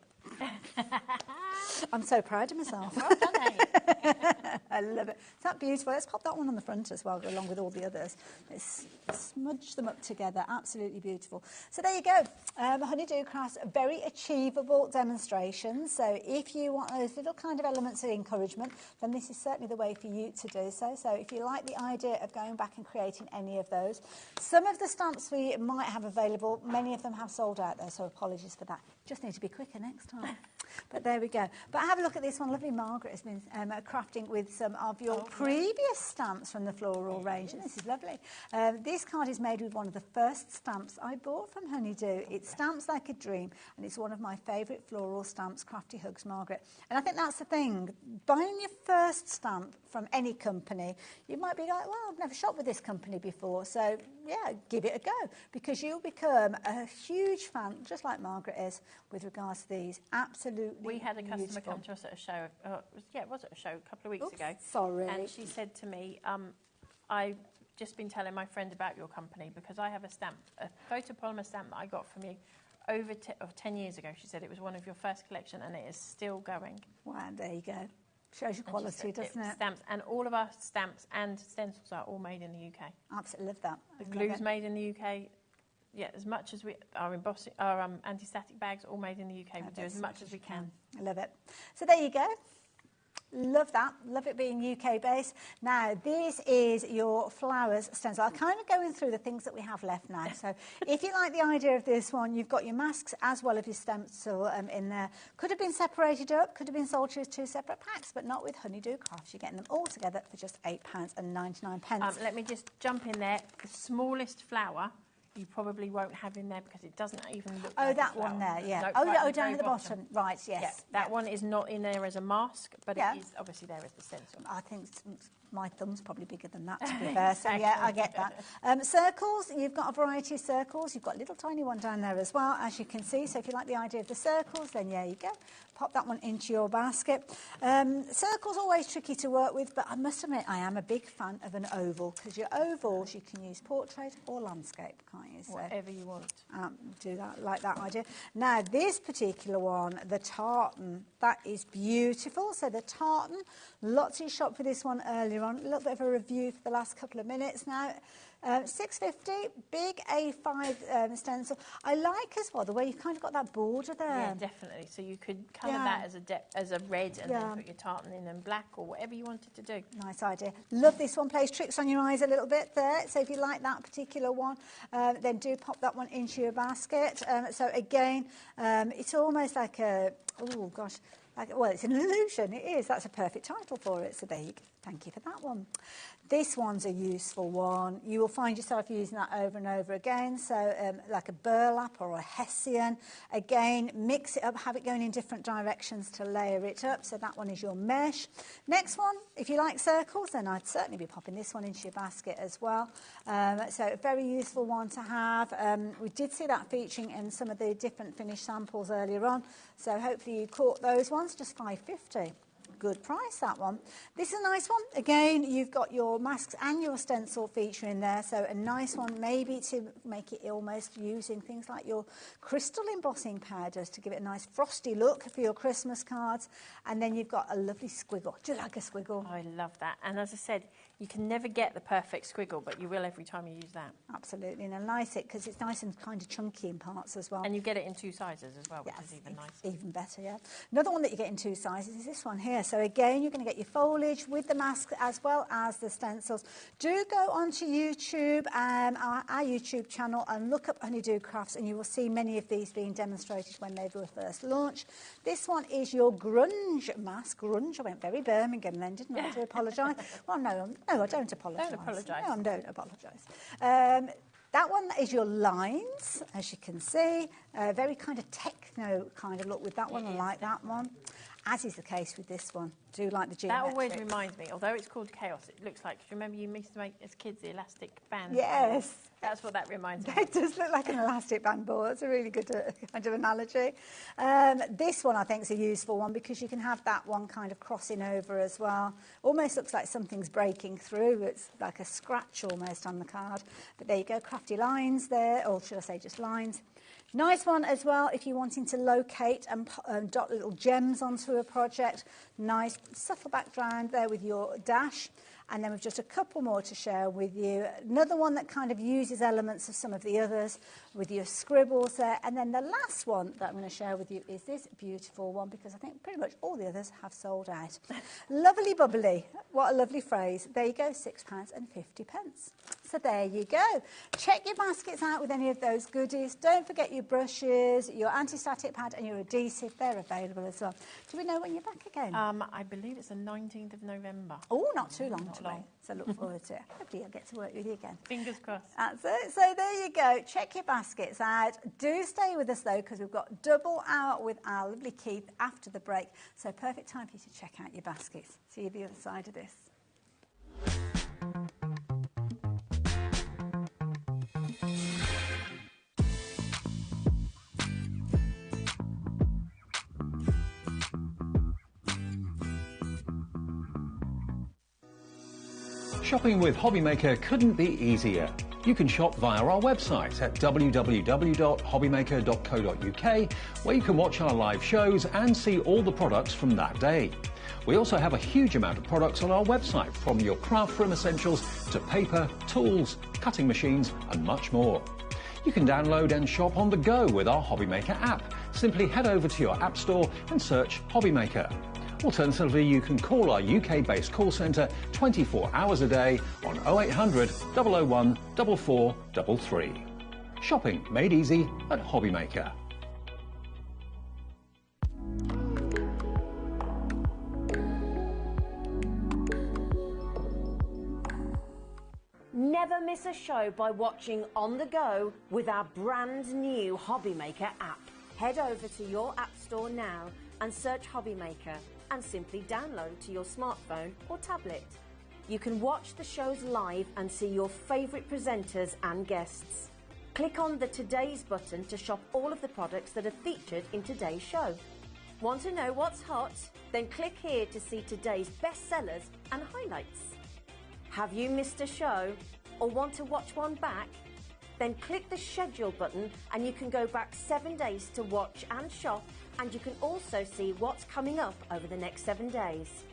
I'm so proud of myself. Well done, eh? I love it. Is that beautiful? Let's pop that one on the front as well, along with all the others. Let's smudge them up together. Absolutely beautiful. So there you go. Honeydew Crafts, very achievable demonstrations. So if you want those little kind of elements of encouragement, then this is certainly the way for you to do so. So if you like the idea of going back and creating any of those, some of the stamps we might have available, many of them have sold out though, so apologies for that. Just need to be quicker next time. But there we go. But have a look at this one. Lovely Margaret has been crafting with some of your previous stamps from the floral range. And this is lovely. This card is made with one of the first stamps I bought from Honeydew. It stamps like a dream. And it's one of my favourite floral stamps, Crafty Hugs Margaret. And I think that's the thing. Buying your first stamp from any company, you might be like, well, I've never shopped with this company before. So, yeah, give it a go. Because you'll become a huge fan, just like Margaret is, with regards to these. Absolutely. We had a customer beautiful. come to us at a show. It was at a show a couple of weeks ago. Sorry. And she said to me, I've just been telling my friend about your company because I have a stamp, a photopolymer stamp that I got from you over 10 years ago. She said it was one of your first collection and it is still going. Wow, there you go. Shows your quality, doesn't it? Stamps, and all of our stamps and stencils are all made in the UK. Absolutely love that. The glue's made in the UK. Yeah, as much as our embossing, our anti-static bags, all made in the UK. We do as much as we can. I love it. So there you go. Love that. Love it being UK based. Now, this is your flowers stencil. I'm kind of going through the things that we have left now. So if you like the idea of this one, you've got your masks as well as your stencil in there. Could have been separated up, could have been sold to as two separate packs, but not with Honeydew Crafts. You're getting them all together for just £8.99. Let me just jump in there. The smallest flower you probably won't have in there because it doesn't even look like that a one there, yeah. No, right down at the bottom. Right, yes. Yeah, that one is not in there as a mask, but it is obviously there as the stencil. I think my thumb's probably bigger than that, to be fair. So, yeah, I get that. Circles, you've got a variety of circles. You've got a little tiny one down there as well, as you can see. So if you like the idea of the circles, then there you go. Pop that one into your basket. Circles always tricky to work with, but I must admit I am a big fan of an oval because your ovals you can use portrait or landscape, can't you? So, whatever you want. Do that, like that idea. Now, this particular one, the tartan, that is beautiful. So the tartan, lots of you shopped for this one earlier on. A little bit of a review for the last couple of minutes now. £6.50, big A5 stencil. I like as well the way you've kind of got that border there. Yeah, definitely. So you could colour that as a red and then put your tartan in black or whatever you wanted to do. Nice idea. Love this one. Plays tricks on your eyes a little bit there. So if you like that particular one, then do pop that one into your basket. So again, it's almost like a, oh gosh, well, it's an illusion. It is. That's a perfect title for it. So there you go. Thank you for that one. This one's a useful one. You will find yourself using that over and over again. So like a burlap or a hessian. Again, mix it up, have it going in different directions to layer it up. So that one is your mesh. Next one, if you like circles, then I'd certainly be popping this one into your basket as well. So a very useful one to have. We did see that featuring in some of the different finished samples earlier on. So hopefully you caught those ones, just £5.50. Good price, that one. This is a nice one. Again, you've got your masks and your stencil feature in there, so a nice one maybe to make it almost using things like your crystal embossing powders to give it a nice frosty look for your Christmas cards. And then you've got a lovely squiggle. Do you like a squiggle? I love that. And as I said, you can never get the perfect squiggle, but you will every time you use that. Absolutely, and I like it because it's nice and kind of chunky in parts as well. And you get it in two sizes as well, which is even nicer. Even better, yeah. Another one that you get in two sizes is this one here. So again, you're going to get your foliage with the mask as well as the stencils. Do go onto YouTube, our YouTube channel, and look up Honeydew Crafts, and you will see many of these being demonstrated when they were first launched. This one is your grunge mask. Grunge, I went very Birmingham then, didn't I? I do apologise. Well, no, I don't apologise. Don't apologise. No, I don't apologise. That one is your lines, as you can see. Very kind of techno kind of look with that one. I like that one. As is the case with this one. Do like the geometric. That always reminds me, although it's called Chaos, it looks like, do you remember you used to make, as kids, the elastic band? Yes. That's what that reminds me. It does look like an elastic band ball. That's a really good kind of analogy. This one I think is a useful one because you can have that one kind of crossing over as well. Almost looks like something's breaking through. It's like a scratch almost on the card. But there you go, crafty lines there, or should I say just lines. Nice one as well if you're wanting to locate and dot little gems onto a project. Nice subtle background there with your dash. And then we've just a couple more to share with you. Another one that kind of uses elements of some of the others with your scribbles there. And then the last one that I'm going to share with you is this beautiful one because I think pretty much all the others have sold out. Lovely bubbly. What a lovely phrase. There you go, £6.50. So there you go. Check your baskets out with any of those goodies. Don't forget your brushes, your anti-static pad and your adhesive. They're available as well. Do we know when you're back again? I believe it's the 19th of November. Oh, not too long to wait. So look forward to it. Hopefully I'll get to work with you again. Fingers crossed. That's it. So there you go. Check your baskets out. Do stay with us though because we've got double hour with our lovely Keith after the break. So perfect time for you to check out your baskets. See you the other side of this. Shopping with HobbyMaker couldn't be easier. You can shop via our website at www.hobbymaker.co.uk, where you can watch our live shows and see all the products from that day. We also have a huge amount of products on our website, from your craft room essentials to paper, tools, cutting machines and much more. You can download and shop on the go with our HobbyMaker app. Simply head over to your app store and search HobbyMaker. Alternatively, you can call our UK-based call centre 24 hours a day on 0800 001 4433. Shopping made easy at HobbyMaker. Never miss a show by watching on the go with our brand new HobbyMaker app. Head over to your app store now and search HobbyMaker and simply download to your smartphone or tablet. You can watch the shows live and see your favourite presenters and guests. Click on the Today's button to shop all of the products that are featured in today's show. Want to know what's hot? Then click here to see today's bestsellers and highlights. Have you missed a show or want to watch one back? Then click the schedule button and you can go back 7 days to watch and shop, and you can also see what's coming up over the next 7 days.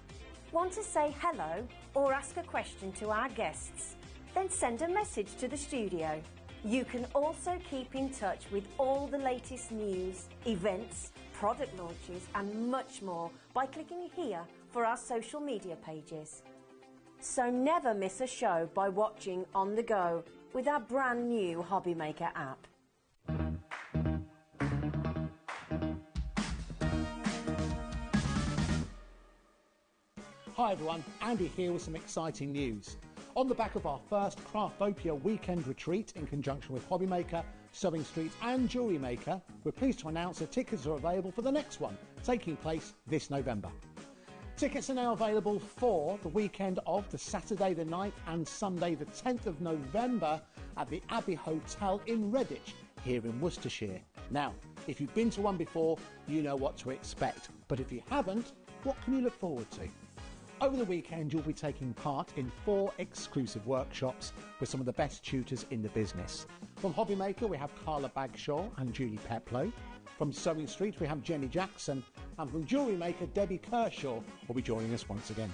Want to say hello or ask a question to our guests? then send a message to the studio. You can also keep in touch with all the latest news, events, product launches and much more by clicking here for our social media pages. So never miss a show by watching on the go with our brand new HobbyMaker app. Hi everyone, Andy here with some exciting news. On the back of our first Craftopia weekend retreat in conjunction with HobbyMaker, Sewing Street and Jewellery Maker, we're pleased to announce that tickets are available for the next one, taking place this November. Tickets are now available for the weekend of the Saturday the 9th and Sunday the 10th of November at the Abbey Hotel in Redditch, here in Worcestershire. Now, if you've been to one before, you know what to expect, but if you haven't, what can you look forward to? Over the weekend, you'll be taking part in 4 exclusive workshops with some of the best tutors in the business. From HobbyMaker, we have Carla Bagshaw and Julie Peplow. From Sewing Street, we have Jenny Jackson. And from Jewellery Maker, Debbie Kershaw will be joining us once again.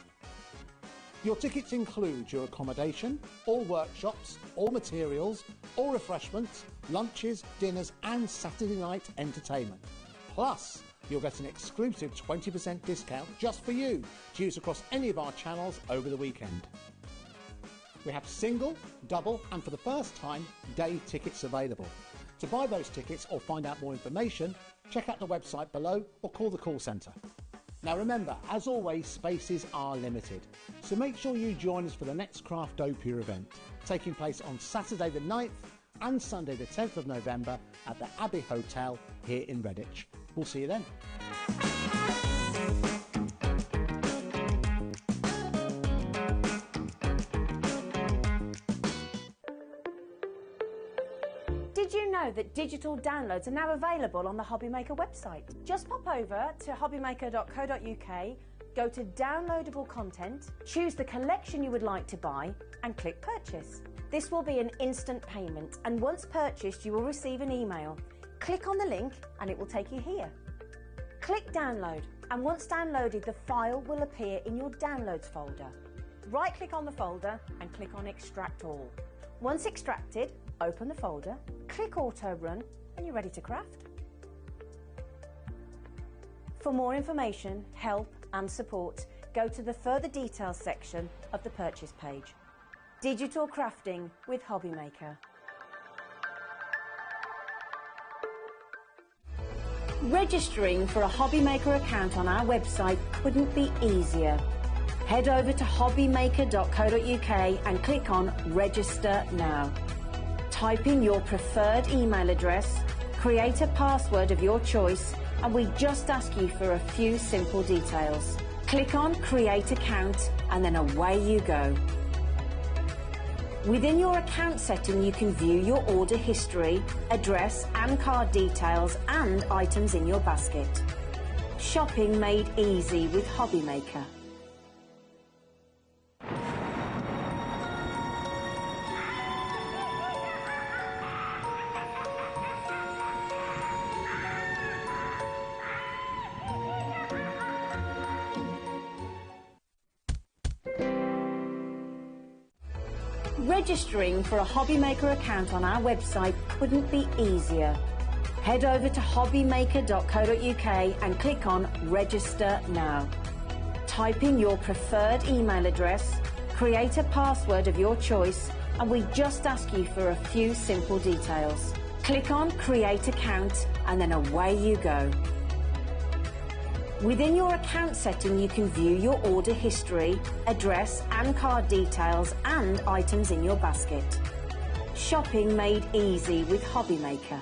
Your tickets include your accommodation, all workshops, all materials, all refreshments, lunches, dinners and Saturday night entertainment. Plus, you'll get an exclusive 20% discount just for you to use across any of our channels over the weekend. We have single, double and for the first time, day tickets available. To buy those tickets or find out more information, check out the website below or call the call centre. Now remember, as always, spaces are limited, so make sure you join us for the next Craftopia event, taking place on Saturday the 9th and Sunday the 10th of November at the Abbey Hotel here in Redditch. We'll see you then. Did you know that digital downloads are now available on the HobbyMaker website? Just pop over to hobbymaker.co.uk, go to downloadable content, choose the collection you would like to buy and click purchase. This will be an instant payment and once purchased you will receive an email. Click on the link and it will take you here. Click download and once downloaded the file will appear in your downloads folder. Right click on the folder and click on extract all. Once extracted, open the folder, click auto run and you're ready to craft. For more information, help and support, go to the further details section of the purchase page. Digital crafting with HobbyMaker. Registering for a HobbyMaker account on our website couldn't be easier. Head over to hobbymaker.co.uk and click on Register Now. Type in your preferred email address, create a password of your choice, and we just ask you for a few simple details. Click on Create Account and then away you go. Within your account setting, you can view your order history, address and card details and items in your basket. Shopping made easy with HobbyMaker. Registering for a HobbyMaker account on our website couldn't be easier. Head over to hobbymaker.co.uk and click on Register Now. Type in your preferred email address, create a password of your choice, and we just ask you for a few simple details. Click on Create Account and then away you go. Within your account setting, you can view your order history, address and card details and items in your basket. Shopping made easy with HobbyMaker.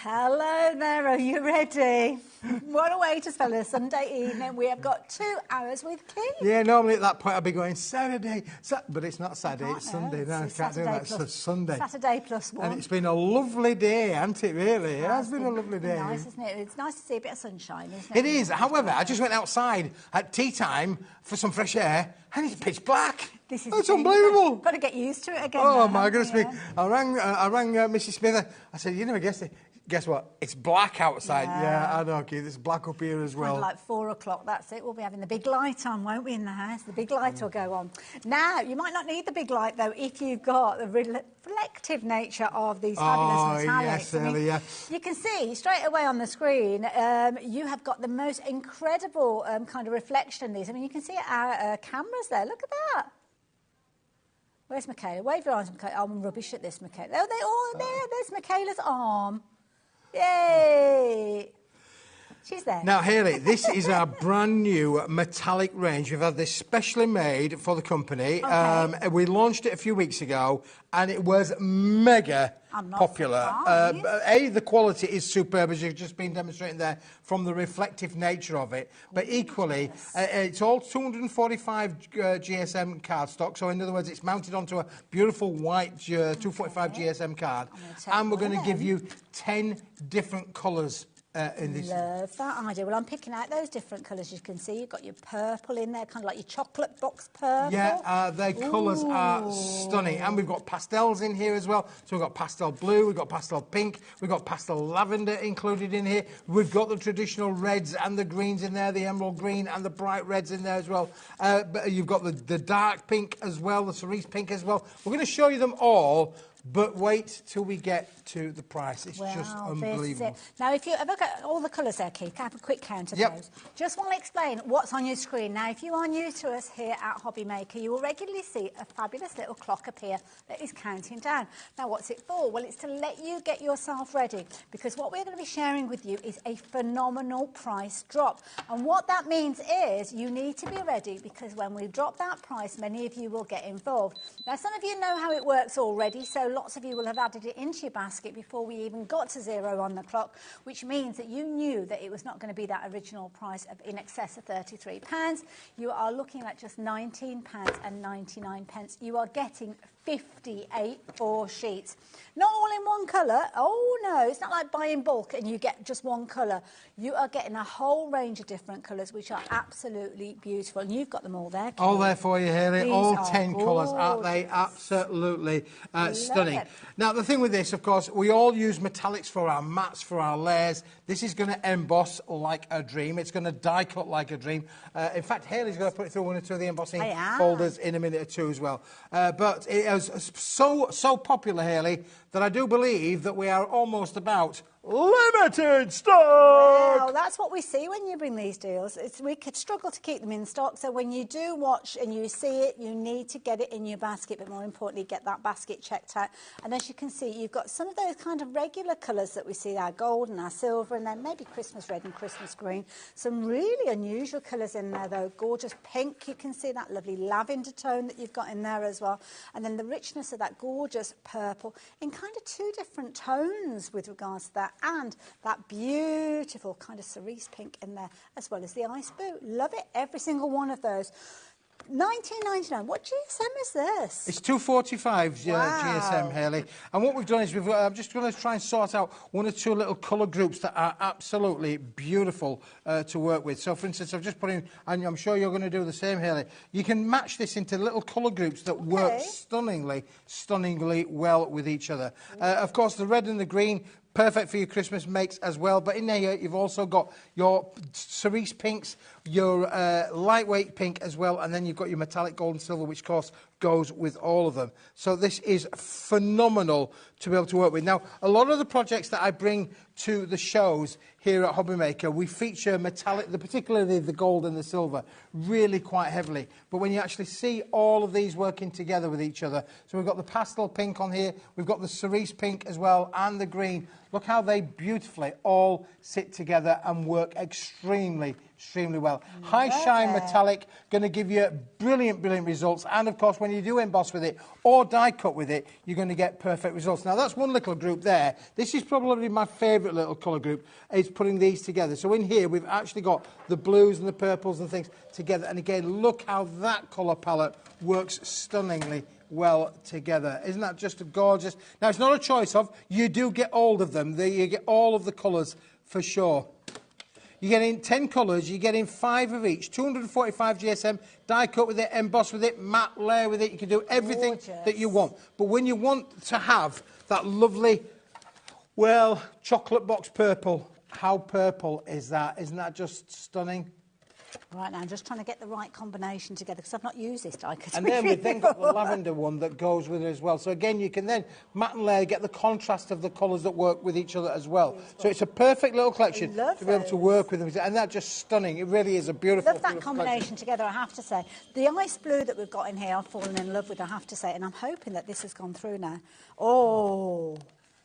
Hello there, are you ready? What a way to spend a Sunday evening. We have got 2 hours with Keith. Yeah, normally at that point I'd be going Saturday, but it's not Saturday, it's Sunday. No, I can't do that, it's Sunday. Saturday plus one. And it's been a lovely day, hasn't it, really? It has been a lovely day. Nice, isn't it? It's nice to see a bit of sunshine, isn't it? It is. However, I just went outside at tea time for some fresh air and it's pitch black. This is it's unbelievable. Got to get used to it again. Oh, now, my goodness me. yeah. I rang Mrs. Smith. I said, you never guessed it. Guess what? It's black outside. Yeah, I know, Keith. It's black up here as well. Kind of like 4 o'clock, that's it. We'll be having the big light on, won't we, in the house? The big light will go on. Now, you might not need the big light, though, if you've got the reflective nature of these fabulous metallics. Yes, Ellie, yeah. You can see straight away on the screen, you have got the most incredible kind of reflection in these. I mean, you can see our cameras there. Look at that. Where's Michaela? Wave your arms, Michaela. I'm rubbish at this, Michaela. Oh, they're all there. There's Michaela's arm. Yay! She's there. Now, Hayley, this is our brand new metallic range. We've had this specially made for the company. Okay. We launched it a few weeks ago, and it was mega popular. The quality is superb, as you've just been demonstrating there, from the reflective nature of it. But equally, it's all 245 GSM cardstock. So, in other words, it's mounted onto a beautiful white 245 GSM card. And we're going to give you 10 different colours. Love that idea. Well, I'm picking out those different colours. You can see you've got your purple in there, kind of like your chocolate box purple. Yeah, their colours are stunning. And we've got pastels in here as well. So we've got pastel blue, we've got pastel pink, we've got pastel lavender included in here. We've got the traditional reds and the greens in there, the emerald green and the bright reds in there as well. But you've got the dark pink as well, the cerise pink as well. We're going to show you them all. But wait till we get to the price. It's just unbelievable. Now, if you ever got all the colours there, Keith, have a quick count of those. Just want to explain what's on your screen. Now, if you are new to us here at HobbyMaker, you will regularly see a fabulous little clock appear that is counting down. Now, what's it for? Well, it's to let you get yourself ready, because what we're going to be sharing with you is a phenomenal price drop. And what that means is you need to be ready, because when we drop that price, many of you will get involved. Now, some of you know how it works already, so lots of you will have added it into your basket before we even got to 0 on the clock, which means that you knew that it was not going to be that original price of in excess of £33. You are looking at just £19.99. You are getting 58 sheets. Not all in one colour. Oh, no, it's not like buying bulk and you get just one colour. You are getting a whole range of different colours, which are absolutely beautiful. And you've got them all there, Keith. All there for you, Hayley. These all are 10 colours. Aren't they absolutely stunning? Now, the thing with this, of course, we all use metallics for our mats, for our layers. This is going to emboss like a dream. It's going to die cut like a dream. In fact, Hayley's going to put it through one or two of the embossing folders in a minute or two as well. But it was so popular, Hayley, that I do believe that we are almost about limited stock. Wow, that's what we see when you bring these deals. We could struggle to keep them in stock, so when you do watch and you see it, you need to get it in your basket, but more importantly, get that basket checked out. And as you can see, you've got some of those kind of regular colours that we see, our gold and our silver, and then maybe Christmas red and Christmas green. Some really unusual colours in there, though. Gorgeous pink, you can see that lovely lavender tone that you've got in there as well. And then the richness of that gorgeous purple in kind of 2 different tones with regards to that. And that beautiful kind of cerise pink in there, as well as the ice blue. Love it, every single one of those. £19.99. What GSM is this? It's 245 GSM, Hayley. And what we've done is I'm just going to try and sort out 1 or 2 little colour groups that are absolutely beautiful to work with. So, for instance, I've just put in, and I'm sure you're going to do the same, Hayley. You can match this into little colour groups that work stunningly well with each other. Of course, the red and the green, perfect for your Christmas makes as well. But in there, you've also got your cerise pinks, your lightweight pink as well, and then you've got your metallic gold and silver, which, of course, goes with all of them. So this is phenomenal to be able to work with. Now, a lot of the projects that I bring to the shows here at HobbyMaker, we feature metallic, particularly the gold and the silver, really quite heavily. But when you actually see all of these working together with each other, so we've got the pastel pink on here, we've got the cerise pink as well, and the green. Look how they beautifully all sit together and work extremely well. High shine metallic, going to give you brilliant results. And of course, when you do emboss with it or die cut with it, you're going to get perfect results. Now, that's one little group there. This is probably my favourite little colour group, is putting these together. So in here, we've actually got the blues and the purples and things together. And again, look how that colour palette works stunningly well together. Isn't that just gorgeous? Now, it's not a choice of. You do get all of them. You get all of the colours for sure. You get in 10 colours, you get in 5 of each, 245 GSM, die cut with it, emboss with it, matte layer with it. You can do everything that you want. But when you want to have that lovely Well, chocolate box purple. How purple is that? Isn't that just stunning? Right, now I'm just trying to get the right combination together because I've not used this die cut. And then we've then got the lavender one that goes with it as well. So again, you can then mat and layer, get the contrast of the colours that work with each other as well. So it's a perfect little collection to be able to work with them. And that's just stunning. It really is a beautiful, love that combination together, I have to say. The ice blue that we've got in here, I've fallen in love with, I have to say. And I'm hoping that this has gone through now. Oh...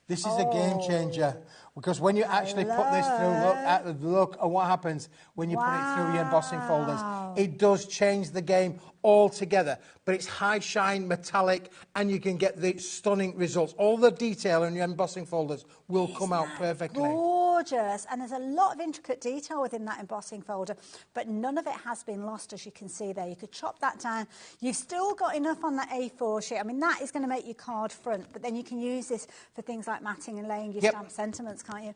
This is a game changer, because when you actually put this through, look at what happens when you put it through your embossing folders. It does change the game altogether, but it's high shine, metallic, and you can get the stunning results. All the detail in your embossing folders will come out perfectly. Gorgeous, and there's a lot of intricate detail within that embossing folder, but none of it has been lost, as you can see there. You could chop that down. You've still got enough on that A4 sheet. I mean, that is going to make your card front, but then you can use this for things like matting and laying your stamp sentiments, can't you?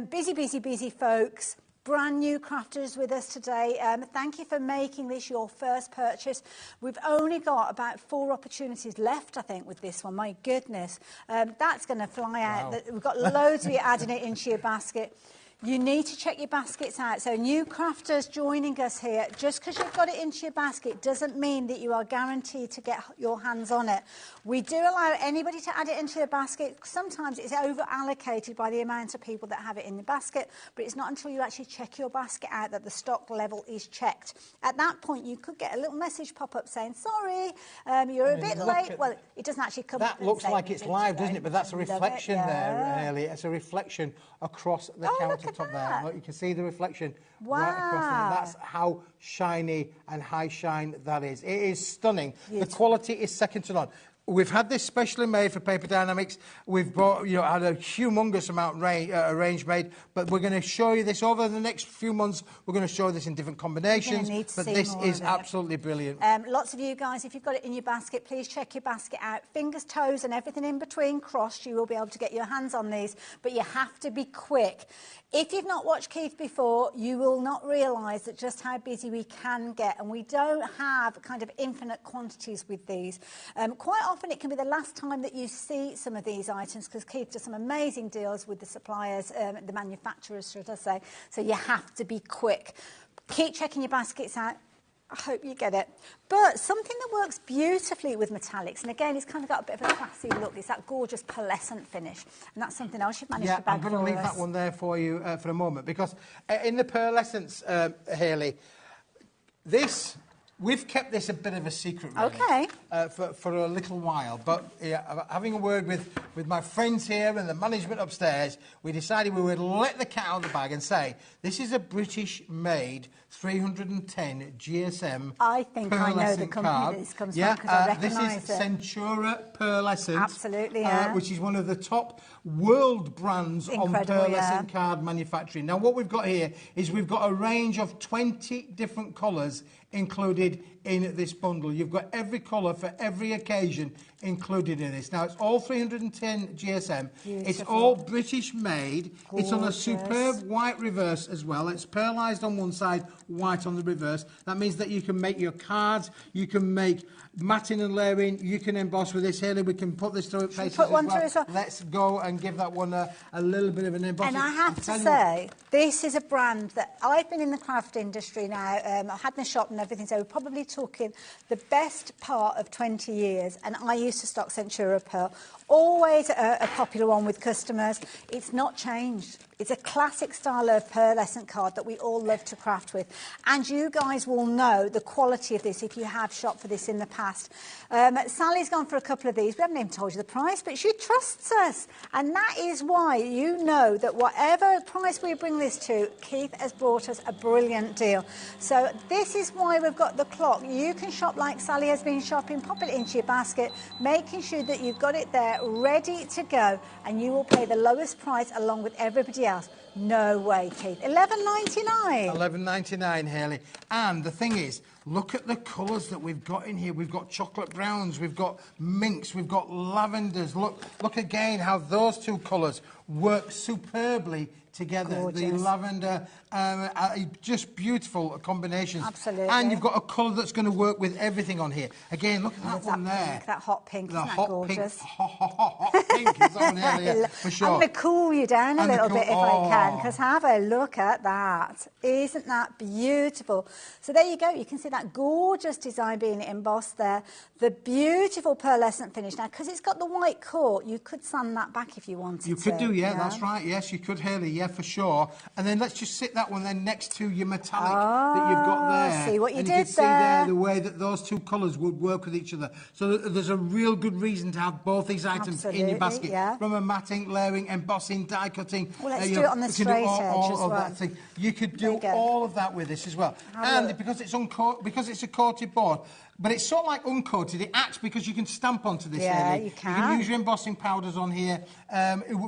Busy folks. Brand new crafters with us today. Thank you for making this your first purchase. We've only got about 4 opportunities left, I think, with this one. My goodness, that's going to fly out. We've got loads of you adding it into your basket. You need to check your baskets out. So new crafters joining us here, just because you've got it into your basket doesn't mean that you are guaranteed to get your hands on it. We do allow anybody to add it into their basket. Sometimes it's over-allocated by the amount of people that have it in the basket, but it's not until you actually check your basket out that the stock level is checked. At that point, you could get a little message pop up saying, sorry, you're a bit late. Well, it doesn't actually come up. That looks like it's live, doesn't it? But that's a reflection there, Hayley. It's a reflection across the countertop there. Look, you can see the reflection right across there. That's how shiny and high shine that is. It is stunning. Beautiful. The quality is second to none. We've had this specially made for Paper Dynamics. We've brought, had a humongous amount range made, but we're going to show you this over the next few months. We're going to show this in different combinations, but this is absolutely brilliant. Lots of you guys, if you've got it in your basket, please check your basket out. Fingers, toes, and everything in between crossed. You will be able to get your hands on these, but you have to be quick. If you've not watched Keith before, you will not realise that just how busy we can get, and we don't have kind of infinite quantities with these. Quite often it can be the last time that you see some of these items, because Keith does some amazing deals with the suppliers, the manufacturers, should I say, so you have to be quick. Keep checking your baskets out. I hope you get it. But something that works beautifully with metallics, and again, it's kind of got a bit of a classy look, is that gorgeous pearlescent finish. And that's something else you've managed to bag for us. I'm going to leave that one there for you for a moment, because in the pearlescence, Hayley, we've kept this a bit of a secret, really, for a little while. But having a word with my friends here and the management upstairs, we decided we would let the cat out of the bag and say, this is a British-made 310 GSM I think I know the company this comes from, because I recognise it. This is Centura Pearlescent. Absolutely, which is one of the top world brands on pearlescent card manufacturing. Now, what we've got here is we've got a range of 20 different colours included in this bundle. You've got every colour for every occasion included in this. Now, it's all 310 GSM. Beautiful. It's all British made. Gorgeous. It's on a superb white reverse as well. It's pearlised on one side, white on the reverse. That means that you can make your cards, you can make matting and layering, you can emboss with this. Hayley, we can put this through places put one through as well. Let's go and give that one a little bit of an embossing. And I have to say, this is a brand that I've been in the craft industry now. I've had my shop and everything, so we're probably talking the best part of 20 years. And I used to stock Centura Pearl. Always a popular one with customers. It's not changed. It's a classic style of pearlescent card that we all love to craft with. And you guys will know the quality of this if you have shopped for this in the past. Sally's gone for a couple of these. We haven't even told you the price, but she trusts us. And that is why you know that whatever price we bring this to, Keith has brought us a brilliant deal. So this is why we've got the clock. You can shop like Sally has been shopping, pop it into your basket, making sure that you've got it there ready to go, and you will pay the lowest price along with everybody else. No way, Keith. $11.99. $11.99, Hayley. And the thing is, Look at the colours that we've got in here. We've got chocolate browns, we've got minks, we've got lavenders. Look again how those two colours work superbly together. Gorgeous. The lavender, just beautiful combinations. Absolutely. And you've got a colour that's going to work with everything on here. Again, look at that one there. Pink, that hot pink, the isn't hot that gorgeous? Pink, hot pink is on here, yeah, for sure. I'm going to cool you down a And the little bit if I cool- can, because have a look at that. Isn't that beautiful? So there you go. You can see that gorgeous design being embossed there. The beautiful pearlescent finish. Now, because it's got the white core, you could sand that back if you wanted to. You could do, yeah, that's right. Yes, you could, Hayley, yeah, for sure. And then let's just sit that one then next to your metallic that you've got there. See what you and did you can see there there. the way that those two colours would work with each other. So there's a real good reason to have both these items in your Absolutely, basket. yeah. From a matting, layering, embossing, die cutting. Well, let's you do know, it on the you can do straight all edge as of well. that thing. You could There do you go. all of that with this as well. Have a look. Because it's a coated board, but it's sort of like uncoated. It acts because you can stamp onto this. Yeah, Hayley. you You can. can use your embossing powders on here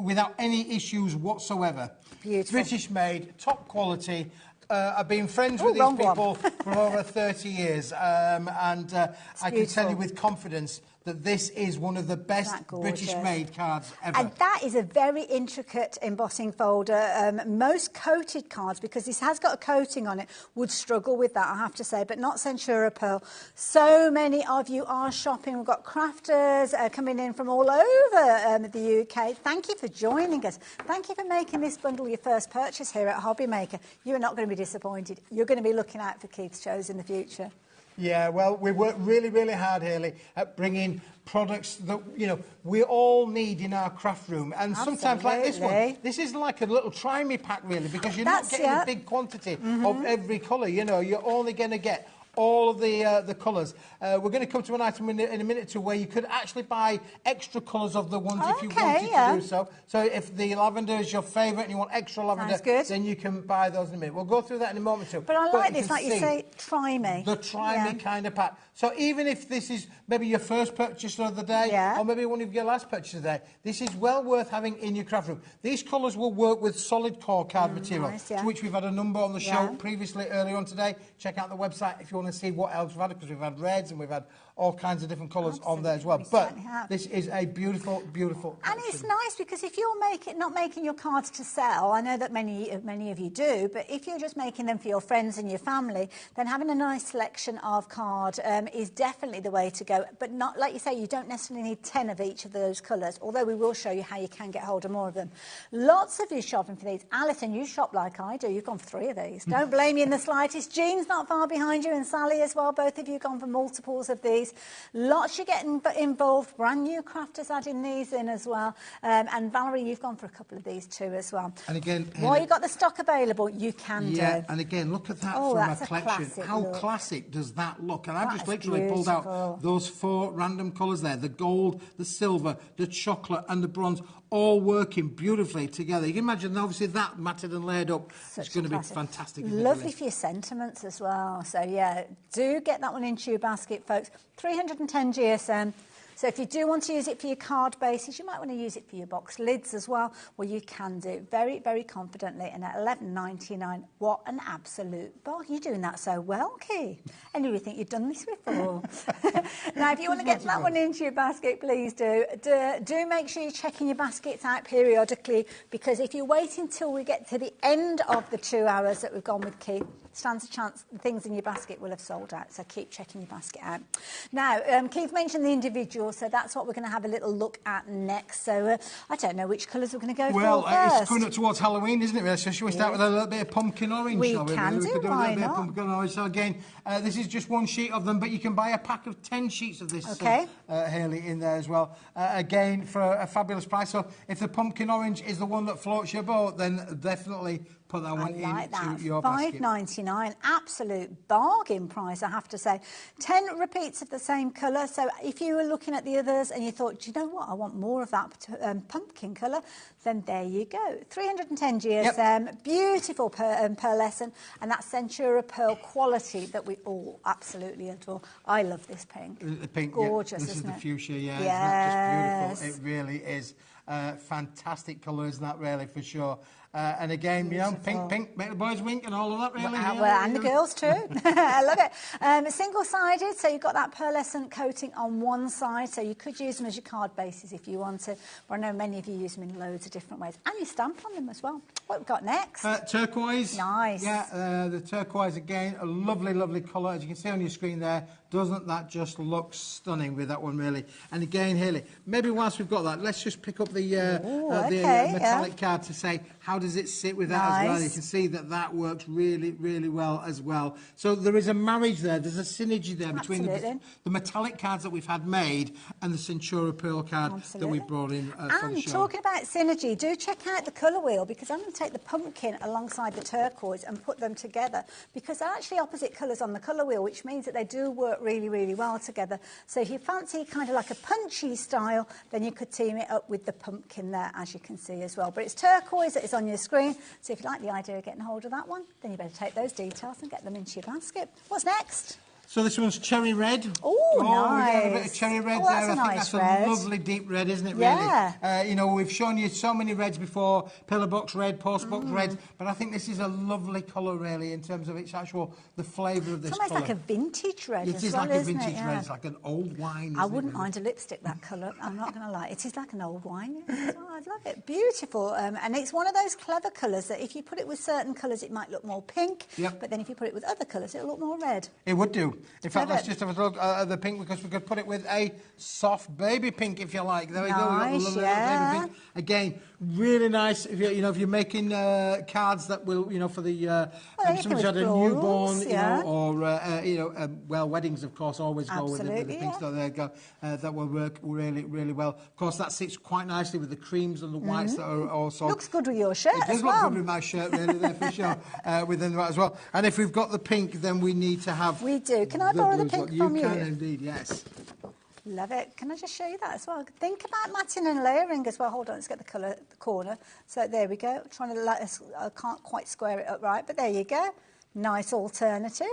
without any issues whatsoever. Beautiful. British made, top quality. I've been friends with wrong these one. people for over 30 years, and I can tell beautiful. you with confidence that this is one of the best Isn't that gorgeous? British-made cards ever. And that is a very intricate embossing folder. Most coated cards, because this has got a coating on it, would struggle with that, I have to say, but not Centura Pearl. So many of you are shopping. We've got crafters coming in from all over the UK. Thank you for joining us. Thank you for making this bundle your first purchase here at HobbyMaker. You are not going to be disappointed. You're going to be looking out for Keith's shows in the future. Yeah, well, we work really, really hard, Hayley, at bringing products that, you know, we all need in our craft room. And sometimes, like this one, this is like a little try-me pack, really, because you're not getting a big quantity of every colour. You know, you're only going to get all of the colours. We're going to come to an item in a minute or two where you could actually buy extra colours of the ones if you wanted to do so. So if the lavender is your favourite and you want extra lavender, then you can buy those in a minute. We'll go through that in a moment or two. But I like this, like you say, try me. The try me kind of pack. So even if this is maybe your first purchase of the day, or maybe one of your last purchases of the day, this is well worth having in your craft room. These colours will work with solid core card material, to which we've had a number on the show previously, earlier on today. Check out the website if you want to see what else we've had, because we've had reds and we've had all kinds of different colours on there as well. But this is a beautiful, beautiful And it's nice because if you're not making your cards to sell, I know that many of you do, but if you're just making them for your friends and your family, then having a nice selection of card is definitely the way to go. But not, like you say, you don't necessarily need 10 of each of those colours, although we will show you how you can get hold of more of them. Lots of you shopping for these. Alison, you shop like I do. You've gone for 3 of these. Don't blame you in the slightest. Jean's not far behind you, and Sally as well. Both of you gone for multiples of these. Lots you're getting involved. Brand new crafters adding these in as well. And Valerie, you've gone for a couple of these too as well. And again, while you've got the stock available, you can do. And again, look at that from a collection. How classic does that look? And I've just literally pulled out those 4 random colours there. The gold, the silver, the chocolate and the bronze, all working beautifully together. You can imagine, obviously, that matted and layered up. It's going to be fantastic. Lovely for your sentiments as well. So, yeah, do get that one into your basket, folks. 310 GSM. So if you do want to use it for your card bases, you might want to use it for your box lids as well. Well, you can do very, very confidently. And at $11.99, what an absolute bargain. You're doing that so well, Keith. And you would think you'd done this before. Now, if you want to get that one into your basket, please do. Do make sure you're checking your baskets out periodically, because if you wait until we get to the end of the 2 hours that we've gone with Keith, stands a chance the things in your basket will have sold out. So keep checking your basket out. Now, Keith mentioned the individual, so that's what we're going to have a little look at next. So I don't know which colours we're going to go for first. Well, it's coming up towards Halloween, isn't it, really? So shall we start with a little bit of pumpkin orange? We shall we? can We could do a why little bit of not? pumpkin orange. So again, this is just one sheet of them, but you can buy a pack of 10 sheets of this, Hayley, in there as well. Again, for a fabulous price. So if the pumpkin orange is the one that floats your boat, then definitely put that one into your basket. $5.99, absolute bargain price, I have to say. 10 repeats of the same colour. So if you were looking at the others and you thought, do you know what, I want more of that pumpkin colour, then there you go. 310 GSM, beautiful pearlescent, and that Centura Pearl quality that we all absolutely adore. I love this pink. The pink, gorgeous, this isn't is the it? fuchsia, Yes. Isn't that just beautiful? It really is. Fantastic colour, isn't that really, for sure? And again, you know, pink, make the boys wink and all of that, really. Well, and the girls too. I love it. Single-sided, so you've got that pearlescent coating on one side, so you could use them as your card bases if you wanted. But I know many of you use them in loads of different ways. And you stamp on them as well. What have we got next? Turquoise. Nice. Yeah, the turquoise, again, a lovely, lovely colour. As you can see on your screen there, doesn't that just look stunning with that one, really? And again, Hayley, maybe whilst we've got that, let's just pick up the metallic card to say, how does it sit with that as well? You can see that that works really, really well as well. So there is a marriage there. There's a synergy there between the metallic cards that we've had made and the Centura Pearl card that we brought in for the And show. talking about synergy, do check out the colour wheel, because I'm going to take the pumpkin alongside the turquoise and put them together, because they're actually opposite colours on the colour wheel, which means that they do work really, really well together. So if you fancy kind of like a punchy style, then you could team it up with the pumpkin there, as you can see as well. But it's turquoise that is on your screen, so if you like the idea of getting hold of that one, then you better take those details and get them into your basket. What's next? So this one's cherry red. Oh, nice. We got a bit of cherry red there. That's a I think nice that's red. a lovely deep red, isn't it, really? Yeah. You know, we've shown you so many reds before, pillar box red, post box red, but I think this is a lovely colour, really, in terms of its actual, the flavour of this colour. It's almost like a vintage red It as is well, like a isn't vintage it? red. It's like an old wine, I wouldn't mind a lipstick, that colour. I'm not going to lie. It is like an old wine. Oh, I love it. Beautiful. And it's one of those clever colours that if you put it with certain colours, it might look more pink. Yep. But then if you put it with other colours, it'll look more red. It would do. In fact, let's just have a look at the pink, because we could put it with a soft baby pink, if you like. There we go. We've got the lovely little baby pink. Again, really nice. If you're making cards that will, for the someone's had a newborn, or weddings, of course, always go with the pink. So there you go. That will work really, really well. Of course, that sits quite nicely with the creams and the whites that are also. Looks good with your shirt. It does look good with my shirt, really, there for sure. Within that as well. And if we've got the pink, then we need to have. We do. Can I borrow the pink from you? You can indeed, yes. Love it. Can I just show you that as well? Think about matting and layering as well. Hold on, let's get the colour at the corner. So there we go. Trying to I can't quite square it up right, but there you go. Nice alternative.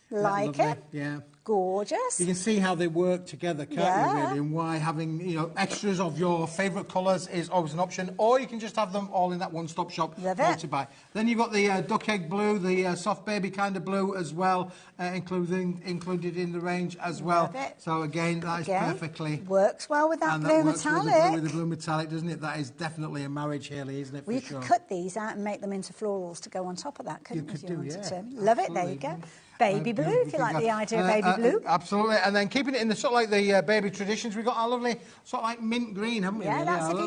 Like it. Yeah. Gorgeous. You can see how they work together, can't you, really? And why having, extras of your favourite colours is always an option. Or you can just have them all in that one-stop shop to buy. Then you've got the duck egg blue, the soft baby kind of blue as well, included in the range as well. Love it. So again, that is perfectly. Works well with that blue metallic. With the blue metallic, doesn't it? That is definitely a marriage, Hayley, isn't it? Well, you could cut these out and make them into florals to go on top of that, couldn't you? If you wanted to. Love it. There you go. Baby blue, if you like the idea of baby blue. Absolutely. And then keeping it in the sort of like the baby traditions, we've got our lovely sort of like mint green, haven't we? Yeah, that's if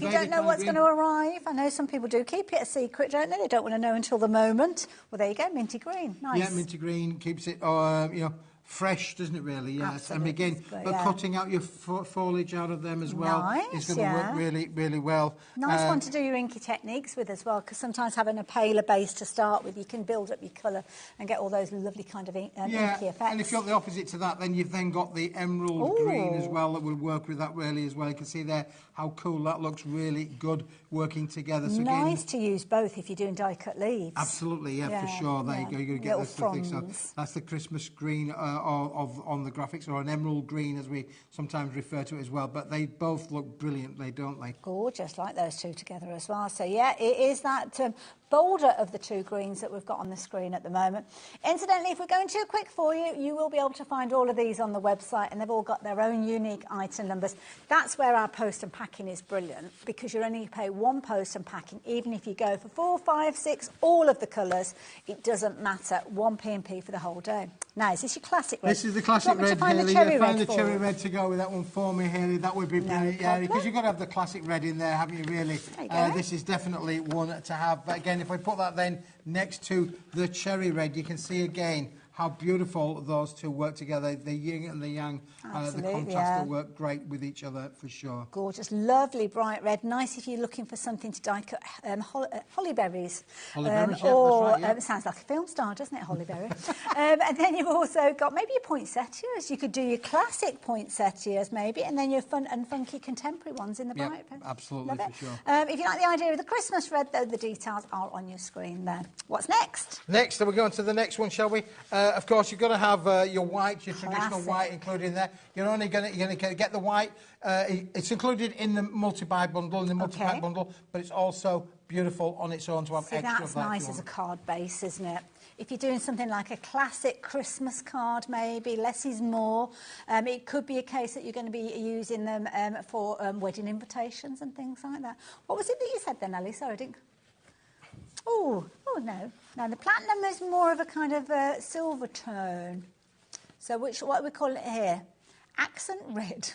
you don't know what's going to arrive. I know some people do keep it a secret, don't they? They don't want to know until the moment. Well, there you go, minty green. Nice. Yeah, minty green keeps it, fresh, doesn't it, really? Yes. Absolutely. And again, cutting out your foliage out of them as well is going to work really, really well. Nice one to do your inky techniques with as well, because sometimes having a paler base to start with, you can build up your colour and get all those lovely kind of inky effects. And if you want the opposite to that, then you've then got the emerald green as well that will work with that really as well. You can see there how cool that looks, really good working together. So nice to use both if you're doing die-cut leaves. Absolutely, for sure. There you go. You're going to get this thing. So that's the Christmas green on the graphics, or an emerald green as we sometimes refer to it as well. But they both look brilliantly, don't they? Gorgeous, like those two together as well. So yeah, it is that bolder of the two greens that we've got on the screen at the moment. Incidentally, if we're going too quick for you, you will be able to find all of these on the website, and they've all got their own unique item numbers. That's where our post and packing is brilliant, because you only pay one post and packing. Even if you go for 4, 5, 6, all of the colours, it doesn't matter. 1 P&P for the whole day. Now, is this your classic red? This is the classic red, Hayley. Find the cherry red to go with that one for me, Hayley. That would be brilliant, because you've got to have the classic red in there, haven't you, really? This is definitely one to have. But again, if we put that then next to the cherry red, you can see again how beautiful those two work together. The yin and the yang, the contrast will work great with each other for sure. Gorgeous, lovely bright red. Nice if you're looking for something to die cut hollyberries. It sounds like a film star, doesn't it, hollyberry? And then you've also got maybe your poinsettias. You could do your classic poinsettias maybe, and then your fun and funky contemporary ones in the bright red. Absolutely, for sure. If you like the idea of the Christmas red, though, the details are on your screen there. What's next? Next, we're going to the next one, shall we? Of course, you've got to have your white, your traditional white included in there. You're only going to get the white. It's included in the multi-buy bundle, in the multi-pack bundle, but it's also beautiful on its own to have extra. That's nice as a card base, isn't it? If you're doing something like a classic Christmas card, maybe, less is more. It could be a case that you're going to be using them for wedding invitations and things like that. What was it that you said then, Ellie? Sorry, I didn't... Oh, no. Now, the platinum is more of a kind of silver tone. So what we call it here? Accent red.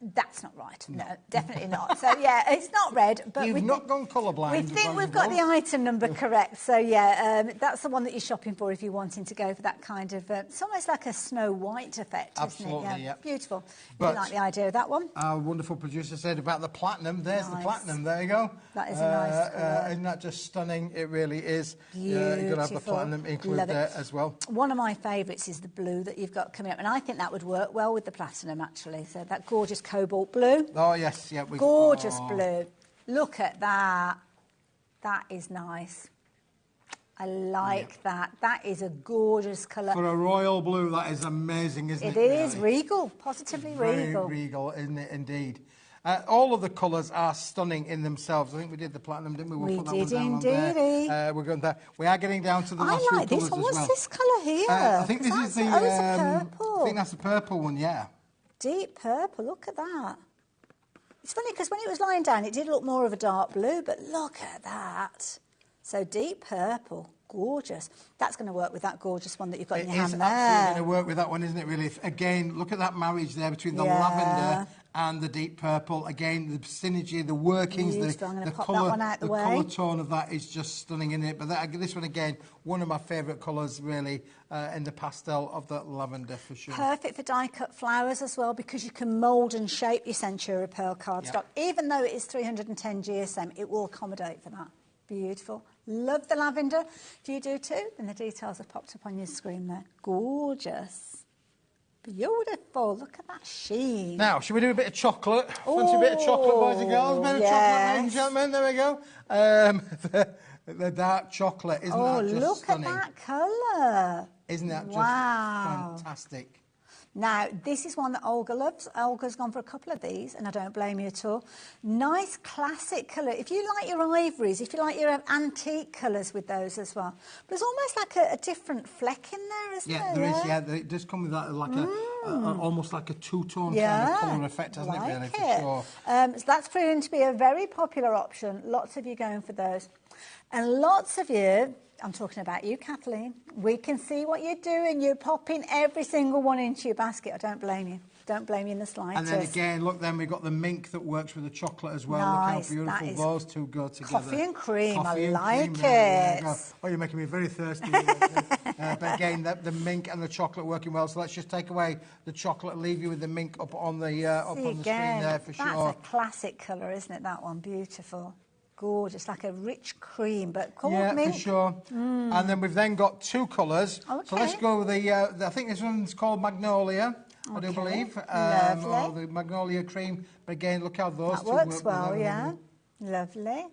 That's not right. No, definitely not. So, yeah, it's not red. But You've not gone colourblind. We think we've got the item number correct. So, yeah, that's the one that you're shopping for if you're wanting to go for that kind of... it's almost like a Snow White effect, Absolutely, isn't it? yeah. Beautiful. But you like the idea of that one? Our wonderful producer said about the platinum. There's the platinum. There you go. That is a nice colour. Isn't that just stunning? It really is. Beautiful. You've got to have the platinum included there as well. One of my favourites is the blue that you've got coming up. And I think that would work well with the platinum, actually. So that gorgeous cobalt blue. Oh, yes, yeah. Gorgeous blue. Look at that. That is nice. I like that. That is a gorgeous colour. For a royal blue, that is amazing, isn't it? It is regal, positively regal. Very regal, isn't it, indeed. All of the colours are stunning in themselves. I think we did the platinum, didn't we? We put that did one down indeed. We're going there. We are getting down to the last few colours as well. What's this colour here? I think this is the... it's a purple. I think that's the purple one, yeah. Deep purple, look at that. It's funny because when it was lying down, it did look more of a dark blue, but look at that. So deep purple, gorgeous. That's going to work with that gorgeous one that you've got in your hand there. It's absolutely going to work with that one, isn't it, really? Again, look at that marriage there between the lavender and the deep purple. Again, the synergy, the workings, the colour tone of that is just stunning, isn't it? But this one, again, one of my favourite colours, really, in the pastel of the lavender, for sure. Perfect for die-cut flowers as well, because you can mould and shape your Centura Pearl cardstock. Even though it is 310 GSM, it will accommodate for that. Beautiful. Love the lavender. If you do too, then the details have popped up on your screen there. Gorgeous. Beautiful. Look at that sheen. Now, should we do a bit of chocolate? Fancy a bit of chocolate, boys and girls? A bit of chocolate, ladies and gentlemen. There we go. The dark chocolate, isn't that just stunning? Look at that colour. Isn't that just fantastic? Now, this is one that Olga loves. Olga's gone for a couple of these, and I don't blame you at all. Nice classic colour. If you like your ivories, if you like your antique colours with those as well. But there's almost like a different fleck in there, isn't there? Yeah, there is, yeah. It does come with that, like almost like a two-tone kind of colour effect, hasn't it, really, for sure? So that's proven to be a very popular option. Lots of you going for those. And lots of you... I'm talking about you, Kathleen. We can see what you're doing. You're popping every single one into your basket. I don't blame you. Don't blame you in the slightest. And then again, look, then we've got the mink that works with the chocolate as well. Nice. Look how beautiful those two go together. Coffee and cream. Coffee I like cream, it. Oh, you're making me very thirsty. But again, the mink and the chocolate working well. So let's just take away the chocolate, leave you with the mink up on the screen there for sure. That's a classic colour, isn't it? That one, beautiful. Gorgeous, like a rich cream, but called mint. For sure. And then we've then got two colours. Okay. So let's go with the I think this one's called Magnolia, I do believe. Or the Magnolia cream. But again, look how those two works work well, together. Lovely.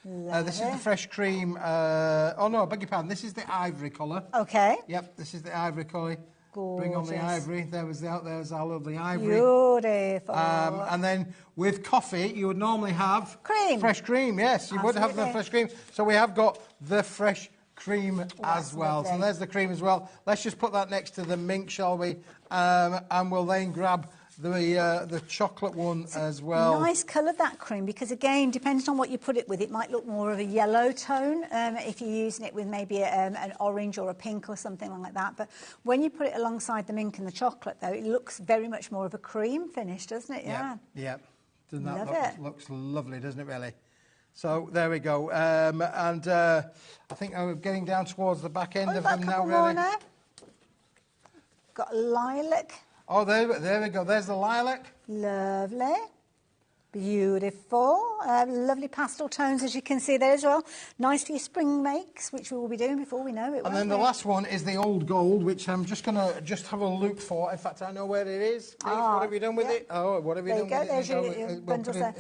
This is the fresh cream. Oh no, I beg your pardon. This is the ivory colour. Okay. Yep, this is the ivory colour. Gorgeous. Bring on the ivory. There's our lovely ivory. Beautiful. And then with coffee, you would normally have... cream. Fresh cream, yes. You would have the fresh cream. So we have got the fresh cream as well. So there's the cream as well. Let's just put that next to the mink, shall we? And we'll then grab the chocolate one as well. Nice colour, that cream, because again, depending on what you put it with, it might look more of a yellow tone if you're using it with maybe an orange or a pink or something like that. But when you put it alongside the mink and the chocolate, though, it looks very much more of a cream finish, doesn't it? Yeah. Yeah. Doesn't that looks lovely, doesn't it, really? So there we go. And I think we're getting down towards the back end of them now, really. Now. Got lilac. Oh, there we go. There's the lilac. Lovely. Beautiful. Lovely pastel tones, as you can see there as well. Nice for your spring makes, which we will be doing before we know it. And then the last one is the old gold, which I'm just going to have a look for. In fact, I know where it is. What have you done with it? Oh, what have you done with it? There's your bundles there.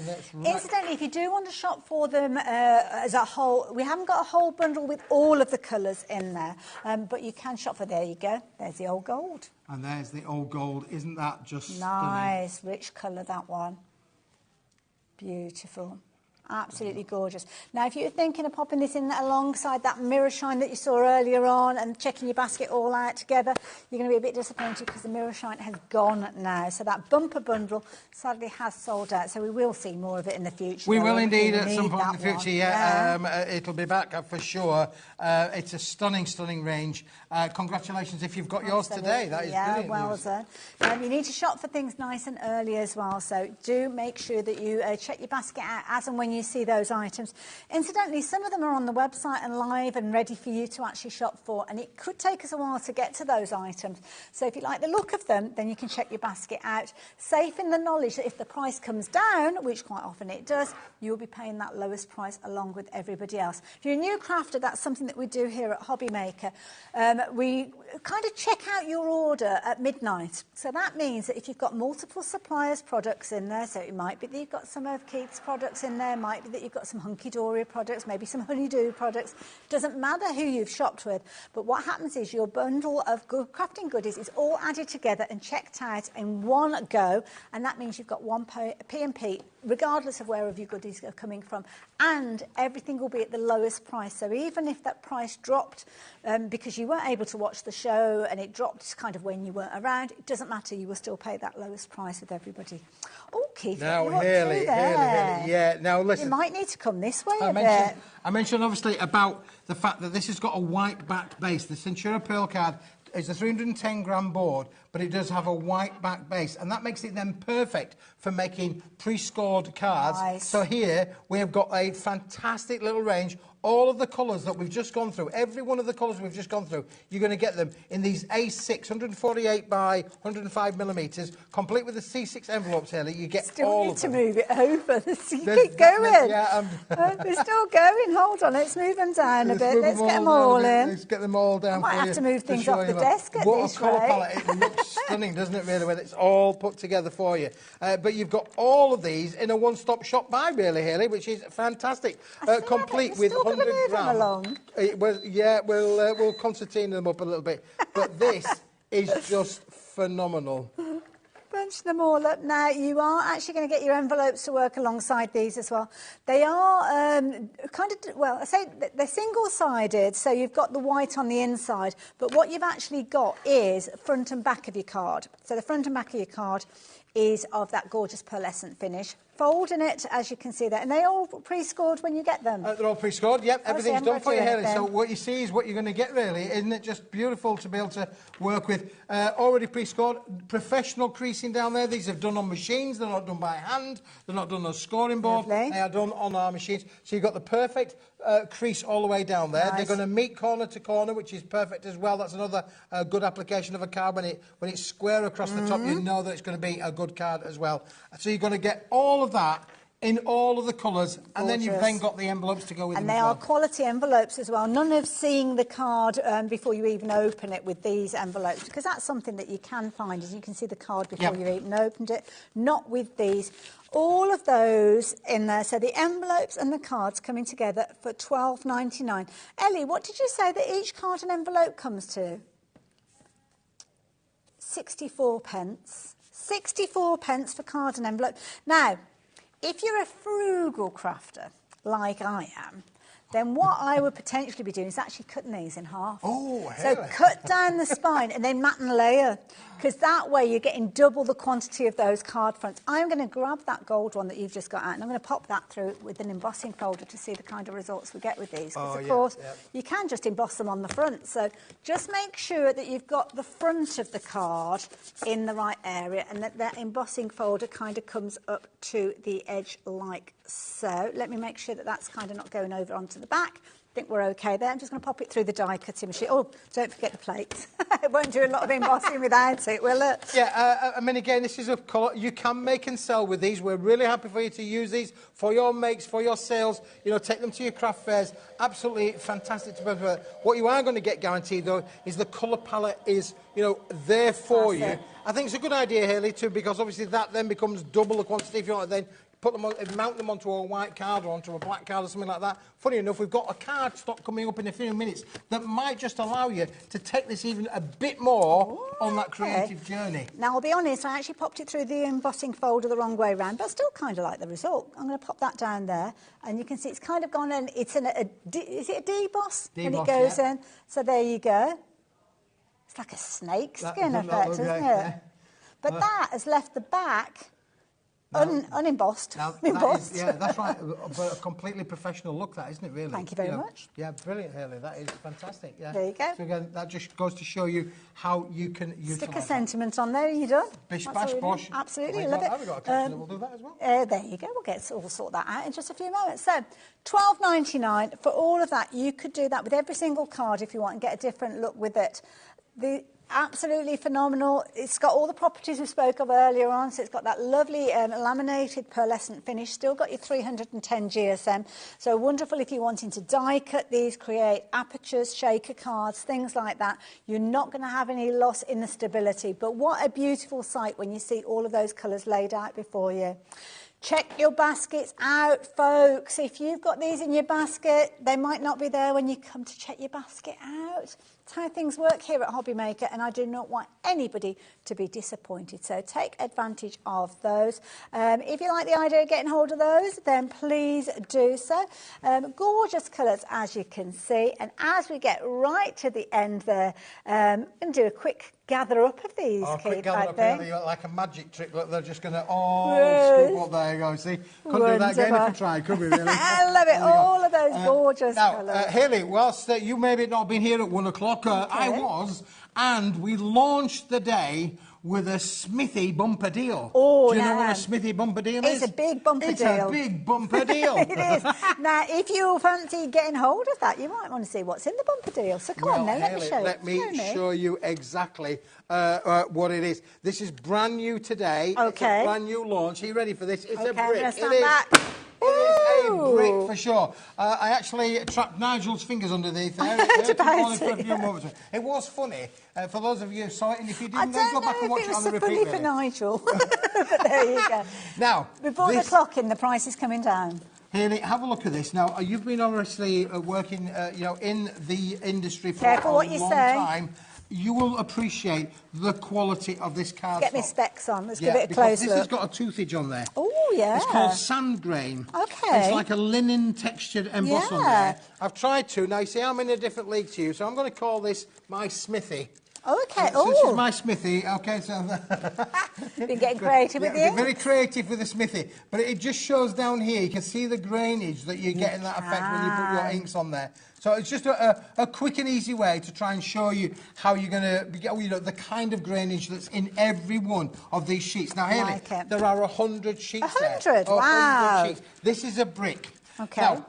Incidentally, if you do want to shop for them as a whole, we haven't got a whole bundle with all of the colours in there, but you can shop for, there you go. There's the old gold. And there's the old gold. Isn't that just nice, stunning? rich colour, that one. Beautiful. Absolutely gorgeous. Now, if you're thinking of popping this in alongside that mirror shine that you saw earlier on and checking your basket all out together, you're going to be a bit disappointed because the mirror shine has gone now. So that bumper bundle sadly has sold out. So we will see more of it in the future. We will indeed at some point in the future, yeah. It'll be back for sure. It's a stunning, stunning range. Congratulations if you've got yours today. That is brilliant well news. done. You need to shop for things nice and early as well. So do make sure that you check your basket out as and when you see those items. Incidentally, some of them are on the website and live and ready for you to actually shop for, and it could take us a while to get to those items. So if you like the look of them, then you can check your basket out, safe in the knowledge that if the price comes down, which quite often it does, you'll be paying that lowest price along with everybody else. If you're a new crafter, that's something that we do here at HobbyMaker. We kind of check out your order at midnight. So that means that if you've got multiple suppliers' products in there, so it might be that you've got some of Keith's products in there, might be that you've got some Hunky Dory products, maybe some Honeydew products. Doesn't matter who you've shopped with, but what happens is your bundle of good crafting goodies is all added together and checked out in one go, and that means you've got one P&P, regardless of wherever your goodies are coming from, and everything will be at the lowest price. So even if that price dropped because you weren't able to watch the show and it dropped kind of when you weren't around, it doesn't matter, you will still pay that lowest price with everybody. Oh, Keith, now, Haley, yeah. Now, listen. You might need to come this way a bit. I mentioned, obviously, about the fact that this has got a white back base. The Centura Pearl card is a 310-gram board, but it does have a white back base, and that makes it then perfect for making pre-scored cards. Nice. So here we have got a fantastic little range. All of the colours that we've just gone through, every one of the colours we've just gone through, you're going to get them in these A6, 148 by 105 millimetres, complete with the C6 envelopes, Haley. You get all of them. Still need to move it over. Keep going. Yeah, they're still going. Hold on, let's move them down a bit. Let's get them all in. Let's get them all down. I might have to move things off the desk at this rate. What a colour palette. It looks stunning, doesn't it, really, when it's all put together for you. But you've got all of these in a one-stop shop buy, really, Haley, which is fantastic. Complete with 100 grams. We'll concertina them up a little bit. But this is just phenomenal. Bunch them all up now. You are actually going to get your envelopes to work alongside these as well. They are I say they're single-sided, so you've got the white on the inside, but what you've actually got is front and back of your card. So the front and back of your card is of that gorgeous pearlescent finish. Folding it, as you can see there. And they all pre-scored when you get them? They're all pre-scored, yep. Everything's done for you, Haley. So what you see is what you're going to get, really. Isn't it just beautiful to be able to work with? Already pre-scored, professional creasing down there. These are done on machines. They're not done by hand. They're not done on a scoring board. Lovely. They are done on our machines. So you've got the perfect crease all the way down there. Nice. They're going to meet corner to corner, which is perfect as well. That's another good application of a card. When it's square across the top, you know that it's going to be a good card as well. So you're going to get all of that in all of the colours, and then you've then got the envelopes to go with them. And they are quality envelopes as well. None of seeing the card before you even open it with these envelopes, because that's something that you can find, as you can see the card before you even opened it. Not with these. All of those in there. So the envelopes and the cards coming together for $12.99. Ellie, what did you say that each card and envelope comes to? 64 pence. 64 pence for card and envelope. Now, if you're a frugal crafter, like I am, then what I would potentially be doing is actually cutting these in half. Oh, so cut down the spine and then mat and layer, because that way you're getting double the quantity of those card fronts. I'm going to grab that gold one that you've just got out, and I'm going to pop that through with an embossing folder to see the kind of results we get with these. Because, of course, you can just emboss them on the front. So just make sure that you've got the front of the card in the right area, and that embossing folder kind of comes up to the edge like So let me make sure that that's kind of not going over onto the back. I think we're okay there. I'm just going to pop it through the die cutting machine. Oh, don't forget the plates. It won't do a lot of embossing without it, will it? Yeah, I mean, again, this is a colour you can make and sell with these. We're really happy for you to use these for your makes, for your sales. You know, take them to your craft fairs. Absolutely fantastic to be. What you are going to get guaranteed, though, is the colour palette is, you know, there for you. I think it's a good idea, Hayley, too, because obviously that then becomes double the quantity if you want to then put them on, mount them onto a white card or onto a black card or something like that. Funny enough, we've got a card stock coming up in a few minutes that might just allow you to take this even a bit more on that creative journey. Now, I'll be honest, I actually popped it through the embossing folder the wrong way round, but I still kind of like the result. I'm going to pop that down there, and you can see it's kind of gone, and it's is it a deboss? When it goes in. So there you go. It's like a snake skin effect, isn't it? Yeah. But that has left the back unembossed. Yeah, that's right. But a completely professional look, that, isn't it, really? Thank you very much. Yeah, brilliant, Hayley. That is fantastic. Yeah. There you go. So, again, that just goes to show you how you can utilise Stick a sentiment on there and you're done. Bish, bash, bosh. Absolutely, love it. We've got a caption that will do that as well. There you go. We'll sort that out in just a few moments. So, $12.99 for all of that. You could do that with every single card if you want and get a different look with it. Absolutely phenomenal. It's got all the properties we spoke of earlier on. So it's got that lovely laminated pearlescent finish. Still got your 310 GSM. So wonderful if you're wanting to die cut these, create apertures, shaker cards, things like that. You're not going to have any loss in the stability. But what a beautiful sight when you see all of those colours laid out before you. Check your baskets out, folks. If you've got these in your basket, they might not be there when you come to check your basket out. That's how things work here at HobbyMaker, and I do not want anybody to be disappointed. So take advantage of those. If you like the idea of getting hold of those, then please do so. Gorgeous colours, as you can see. And as we get right to the end there, I'm going to do a quick gather up of these, quick gather up, really, like a magic trick. Look, they're just going to scoop up. There you go. See, couldn't do that again if we tried, could we? Really? I love it. All of those gorgeous colours. Hayley, whilst you may not been here at 1 o'clock, I was, and we launched the day with a Smithy bumper deal. Oh, do you know what a Smithy bumper deal is? It's a big bumper deal. It's a big bumper deal. It is. Now, if you fancy getting hold of that, you might want to see what's in the bumper deal. So come on now, Hayley, let me show you exactly what it is. This is brand new today. Okay. It's a brand new launch. Are you ready for this? It's a brick. It is. It is a brick for sure. I actually trapped Nigel's fingers underneath there. It was funny. For those of you who saw it, and if you didn't, then go back and watch it on the repeat. Funny for Nigel. But there you go. Now, before the clock in, the price is coming down. Hayley, have a look at this. Now, you've been obviously working, in the industry for a long time. You will appreciate the quality of this card. Get me specs on. Let's give it a close look. This has got a toothage on there. Oh, yeah. It's called sand grain. Okay. It's like a linen textured emboss on there. I've tried to. Now, you see, I'm in a different league to you, so I'm going to call this my Smithy. Okay. So this is my Smithy. Okay, so been getting creative with you. Very creative with the Smithy, but it just shows down here. You can see the grainage that you get in that effect when you put your inks on there. So it's just a quick and easy way to try and show you how you're going to get, the kind of grainage that's in every one of these sheets. Now, Hayley, there are 100 sheets 100? there. Wow. 100 sheets. This is a brick. Okay. Now,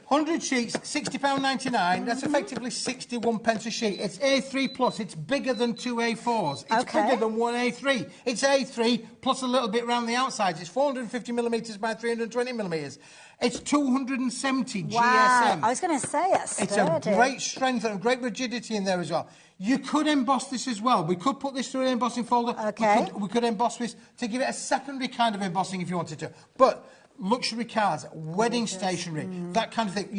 100 sheets, £60.99. That's effectively 61 pence a sheet. It's A3 plus. It's bigger than 2 A4s. It's bigger than 1 A3. It's A3 plus a little bit around the outsides. It's 450 millimetres by 320 millimetres. It's 270 GSM. I was going to say it's a great strength and a great rigidity in there as well. You could emboss this as well. We could put this through an embossing folder. Okay. We could emboss this to give it a secondary kind of embossing if you wanted to. But luxury cards, wedding stationery, that kind of thing.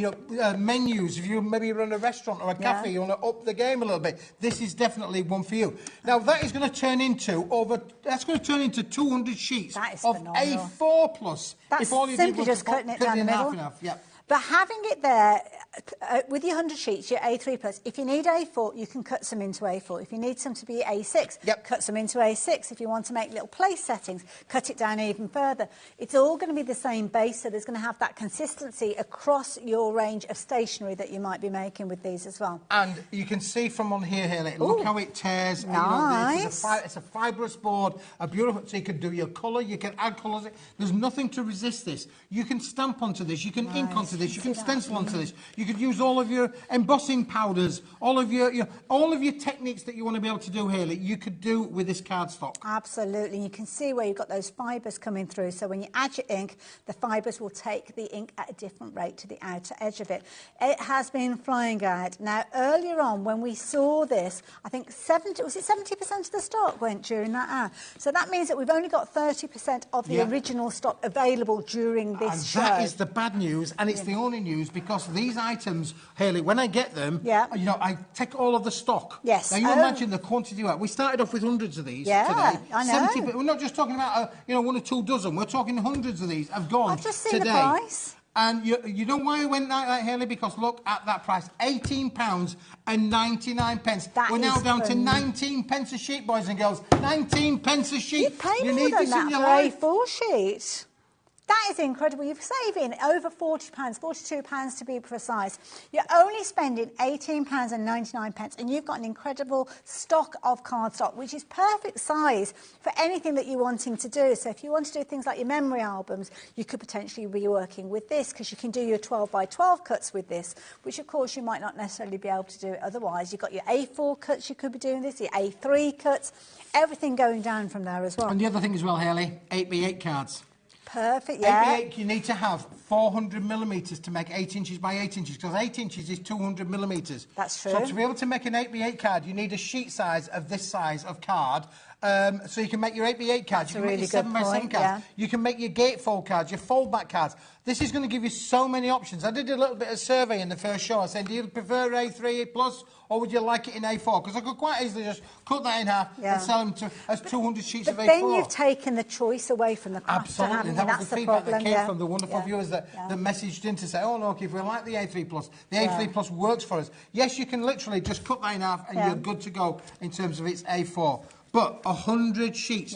Menus. If you maybe run a restaurant or a cafe, you want to up the game a little bit. This is definitely one for you. Now that is going to turn into 200 sheets of A4 plus. That's simply just cutting it down the middle. Yep. But having it there, with your 100 sheets, your A3 plus, if you need A4, you can cut some into A4. If you need some to be A6, cut some into A6. If you want to make little place settings, cut it down even further. It's all going to be the same base, so there's going to have that consistency across your range of stationery that you might be making with these as well. And you can see from on here, look how it tears. Nice. It's a fibrous board, a beautiful, so you can do your colour, you can add colours. There's nothing to resist this. You can stamp onto this, you can ink onto this, you can stencil onto this. You could use all of your embossing powders, all of your techniques that you want to be able to do, Hayley, you could do with this cardstock. Absolutely. You can see where you've got those fibres coming through. So when you add your ink, the fibres will take the ink at a different rate to the outer edge of it. It has been flying out. Now, earlier on, when we saw this, I think 70% of the stock went during that hour. So that means that we've only got 30% of the original stock available during this show. That is the bad news, and it's the only news, because these items, Hayley, when I get them, I take all of the stock. Yes. Now, you imagine the quantity. We started off with hundreds of these today. I know. 70, we're not just talking about, 1 or 2 dozen. We're talking hundreds of these have gone I've just seen today. the price. And you know why I went like that, Hayley? Because look at that price, £18.99. We're now down to 19 pence a sheet, boys and girls. 19 pence a sheet. You pay more need than this in your that for life. A4 sheet. That is incredible. You're saving over £40, £42 to be precise. You're only spending £18.99, and you've got an incredible stock of cardstock, which is perfect size for anything that you're wanting to do. So if you want to do things like your memory albums, you could potentially be working with this, because you can do your 12 by 12 cuts with this, which of course you might not necessarily be able to do otherwise. You've got your A4 cuts, you could be doing this, your A3 cuts, everything going down from there as well. And the other thing as well, Hayley, 8x8 cards. Perfect, yeah. 8x8, you need to have 400 millimetres to make 8 inches by 8 inches, because 8 inches is 200 millimetres. That's true. So to be able to make an 8x8 card, you need a sheet size of this size of card. So you can make your 8x8 cards, you can make your 7x7 cards, you can make your gatefold cards, your fold-back cards. This is going to give you so many options. I did a little bit of survey in the first show. I said, do you prefer A3 plus, or would you like it in A4? Because I could quite easily just cut that in half and sell them as 200 sheets of A4. But then you've taken the choice away from the crafter. Absolutely, and that was the feedback that came from the wonderful viewers that messaged in to say, oh, look, if we like the A3 plus, the A3 plus works for us. Yes, you can literally just cut that in half and you're good to go in terms of its A4. But 100 sheets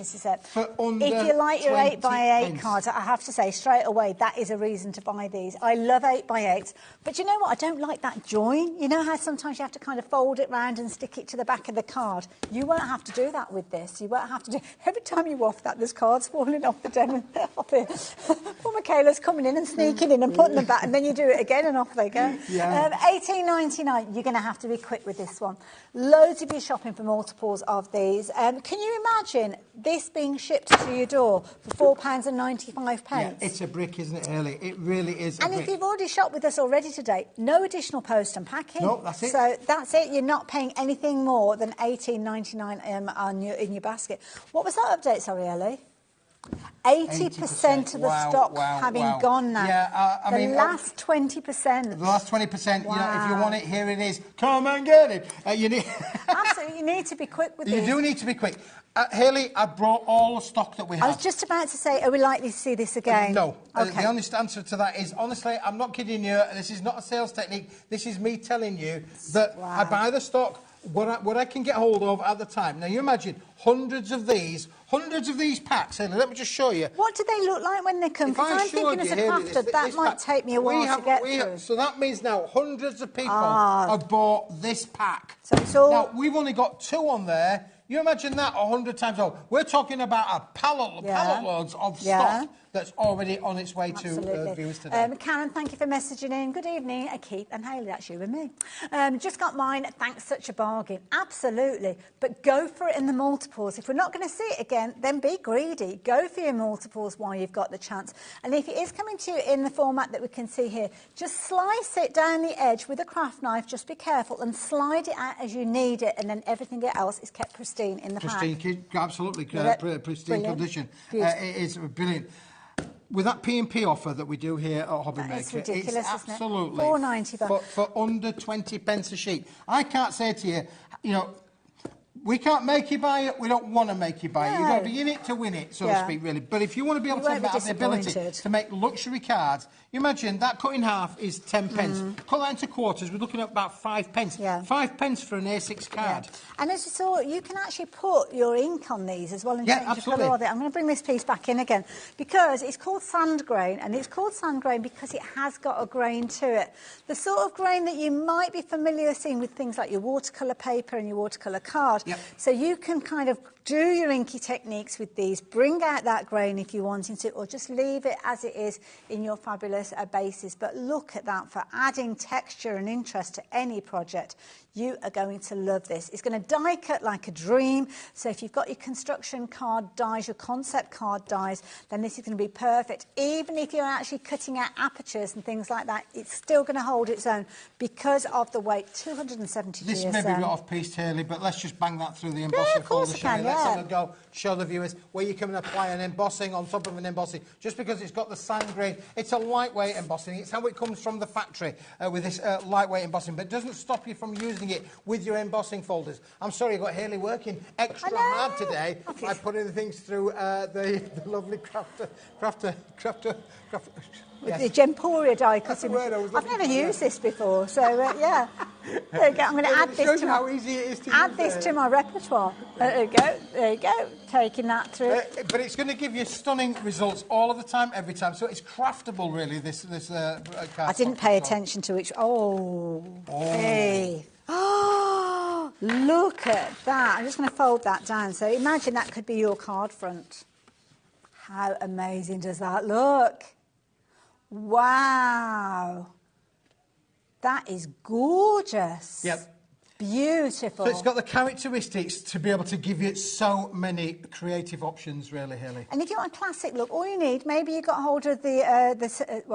for under If you like your 8x8 pence. cards, I have to say straight away, that is a reason to buy these. I love 8x8s, but you know what? I don't like that join. You know how sometimes you have to kind of fold it round and stick it to the back of the card? You won't have to do that with this. You won't have to do... Every time you waft that, there's cards falling off the demo. Poor Michaela's coming in and sneaking in and putting them back, and then you do it again and off they go. $18.99. You're going to have to be quick with this one. Loads of you shopping for multiples of these. Can you imagine this being shipped to your door for £4.95? Yeah, it's a brick, isn't it, Hayley? It really is a brick. And if you've already shopped with us already today, no additional post and packing. No, that's it. So that's it. You're not paying anything more than $18.99 in your basket. What was that update, sorry, Ellie? 80% of the stock having gone now. Yeah, I mean... last 20%. The last 20%, you know, if you want it, here it is. Come and get it. You need... Absolutely, you need to be quick with this. You do need to be quick. Hayley, I brought all the stock that we have. I was just about to say, are we likely to see this again? No. Okay. The honest answer to that is, honestly, I'm not kidding you. This is not a sales technique. This is me telling you that I buy the stock, what I can get hold of at the time. Now, you imagine hundreds of these packs. Hayley, let me just show you. What do they look like when they come? Because I'm thinking as a crafter, that might take me a while to get through. So that means now hundreds of people have bought this pack. So it's all... Now, we've only got 2 on there. You imagine that 100 times over. We're talking about a pallet loads of stock that's already on its way to viewers today. Karen, thank you for messaging in. Good evening, Keith and Hayley, that's you and me. Just got mine, thanks, such a bargain. Absolutely, but go for it in the multiples. If we're not going to see it again, then be greedy. Go for your multiples while you've got the chance. And if it is coming to you in the format that we can see here, just slice it down the edge with a craft knife, just be careful, and slide it out as you need it, and then everything else is kept pristine in the pack. Pristine, absolutely, pristine condition. It is brilliant. With that P&P offer that we do here at HobbyMaker, it's ridiculous, it's isn't it? absolutely £4.90 for under 20 pence a sheet. I can't say to you, you know, we can't make you buy it. We don't want to make you buy it. You've got to be in it to win it, so to speak, really. But if you want to be able to have the ability to make luxury cards, You imagine that cut in half is 10 pence. Cut that into quarters, we're looking at about 5 pence. Yeah. 5 pence for an A6 card. Yeah. And as you saw, you can actually put your ink on these as well and change the colour of it. I'm going to bring this piece back in again because it's called sand grain, and it's called sand grain because it has got a grain to it. The sort of grain that you might be familiar seeing with things like your watercolour paper and your watercolour card. Yep. So you can kind of do your inky techniques with these, bring out that grain if you're wanting to, or just leave it as it is in your fabulous bases. But look at that, for adding texture and interest to any project. You are going to love this. It's going to die cut like a dream. So if you've got your construction card dies, your concept card dies, then this is going to be perfect. Even if you're actually cutting out apertures and things like that, it's still going to hold its own because of the weight, 270 GSM. This may be a bit off-piece, Haley, but let's just bang that through the embossing folder. Let's have a go. Show the viewers where you can apply an embossing on top of an embossing. Just because it's got the sand grain, it's a lightweight embossing. It's how it comes from the factory with this lightweight embossing, but it doesn't stop you from using it with your embossing folders. I'm sorry, I've got Haley working extra hard today by putting the things through the lovely crafter. With the Gemporia die cutting. I've never used this before, so yeah. There you go. I'm going to add this to how easy it is to add this to my repertoire. There you go. There you go. Taking that through. But it's going to give you stunning results all of the time, every time. So it's craftable, really. This card. I didn't pay attention to which. Hey. Oh, look at that. I'm just going to fold that down. So imagine that could be your card front. How amazing does that look? Wow. That is gorgeous. Yep. Beautiful. So it's got the characteristics to be able to give you so many creative options, really, Haley. And if you want a classic look, all you need, maybe you got hold of the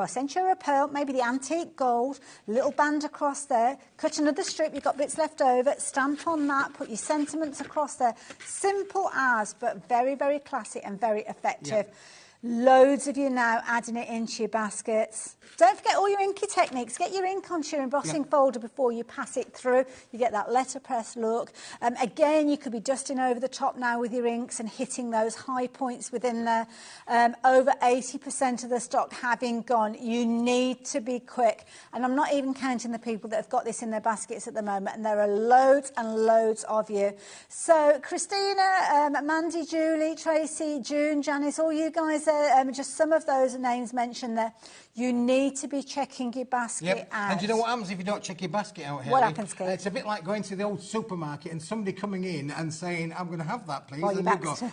Centura Pearl, maybe the antique gold, little band across there, cut another strip, you've got bits left over, stamp on that, put your sentiments across there. Simple as, but very, very classic and very effective. Yep. Loads of you now adding it into your baskets. Don't forget all your inky techniques. Get your ink onto your embossing folder before you pass it through. You get that letterpress look. Again, you could be dusting over the top now with your inks and hitting those high points within there. Over 80% of the stock having gone. You need to be quick. And I'm not even counting the people that have got this in their baskets at the moment. And there are loads and loads of you. So, Christina, Mandy, Julie, Tracy, June, Janice, all you guys just some of those names mentioned there. You need to be checking your basket out. And do you know what happens if you don't check your basket out, Haley? What happens, Kate? It's a bit like going to the old supermarket and somebody coming in and saying, I'm going to have that, please.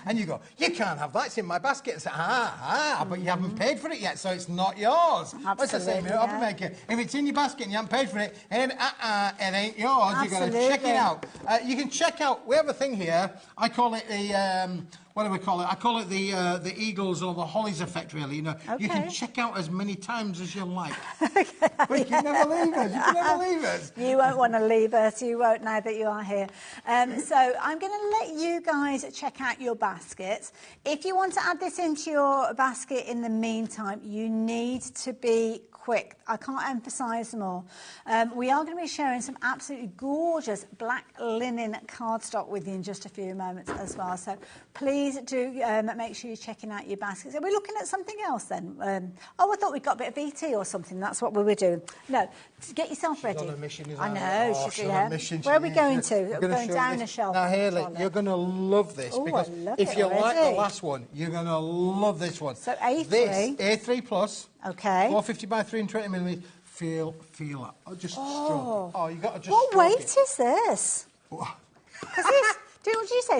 And you go, you can't have that, it's in my basket. And say, but you haven't paid for it yet, so it's not yours. What's the same here, HobbyMaker? If it's in your basket and you haven't paid for it, and it ain't yours. You've got to check it out. You can check out, we have a thing here, I call it the... what do we call it? I call it the Eagles or the Hollies effect, really. You know, you can check out as many times as you like. But you can never leave us. You can never leave us. You won't want to leave us. You won't now that you are here. So I'm going to let you guys check out your baskets. If you want to add this into your basket in the meantime, you need to be quick. I can't emphasise them all. We are going to be sharing some absolutely gorgeous black linen cardstock with you in just a few moments as well. So please do make sure you're checking out your baskets. Are we looking at something else then? I thought we'd got a bit of ET or something. That's what we were doing. No, get yourself ready. She's on a mission, isn't I know. she's on a mission. Where are we going to? We're going down the shelf. Now, Haley, you're going to love this because if you like the last one, you're going to love this one. So A3. This, A3 Plus. Okay. 450 by 320 millimetres. Feel that. Oh, just stroke it. Oh, you got to just What weight is this? Because this... What did you say?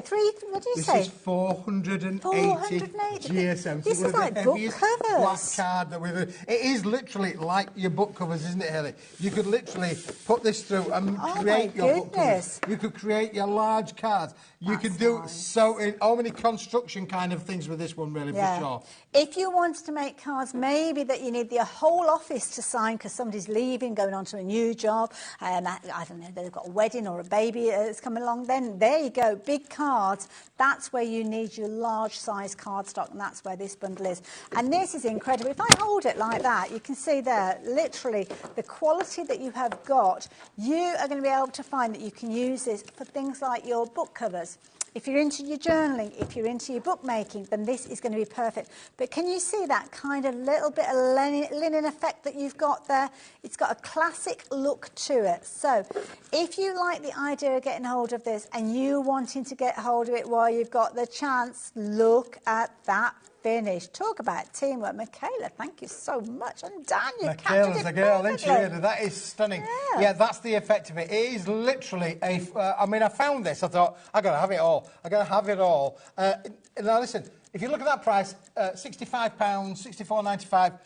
What did you say? This is 480 GSM. This is like book covers. Black card that we've... It is literally like your book covers, isn't it, Haley? You could literally put this through and create your book covers. You could create your large cards. You could do so many construction kind of things with this one, really, for sure. If you wanted to make cards, maybe that you need the whole office to sign because somebody's leaving, going on to a new job, I don't know, they've got a wedding or a baby that's coming along, then there you go, big cards. That's where you need your large size cardstock, and that's where this bundle is. And this is incredible. If I hold it like that, you can see there, literally, the quality that you have got, you are going to be able to find that you can use this for things like your book covers. If you're into your journaling, if you're into your bookmaking, then this is going to be perfect. But can you see that kind of little bit of linen effect that you've got there? It's got a classic look to it. So if you like the idea of getting hold of this and you wanting to get hold of it while you've got the chance, look at that finish. Talk about teamwork. Michaela, thank you so much. And Dan, you captured it the girl, isn't she? perfectly. That is stunning. Yeah. Yeah, that's the effect of it. It is literally a... I mean, I found this. I thought, I got to have it all. I got to have it all. Now, listen, if you look at that price, £65, $64.95...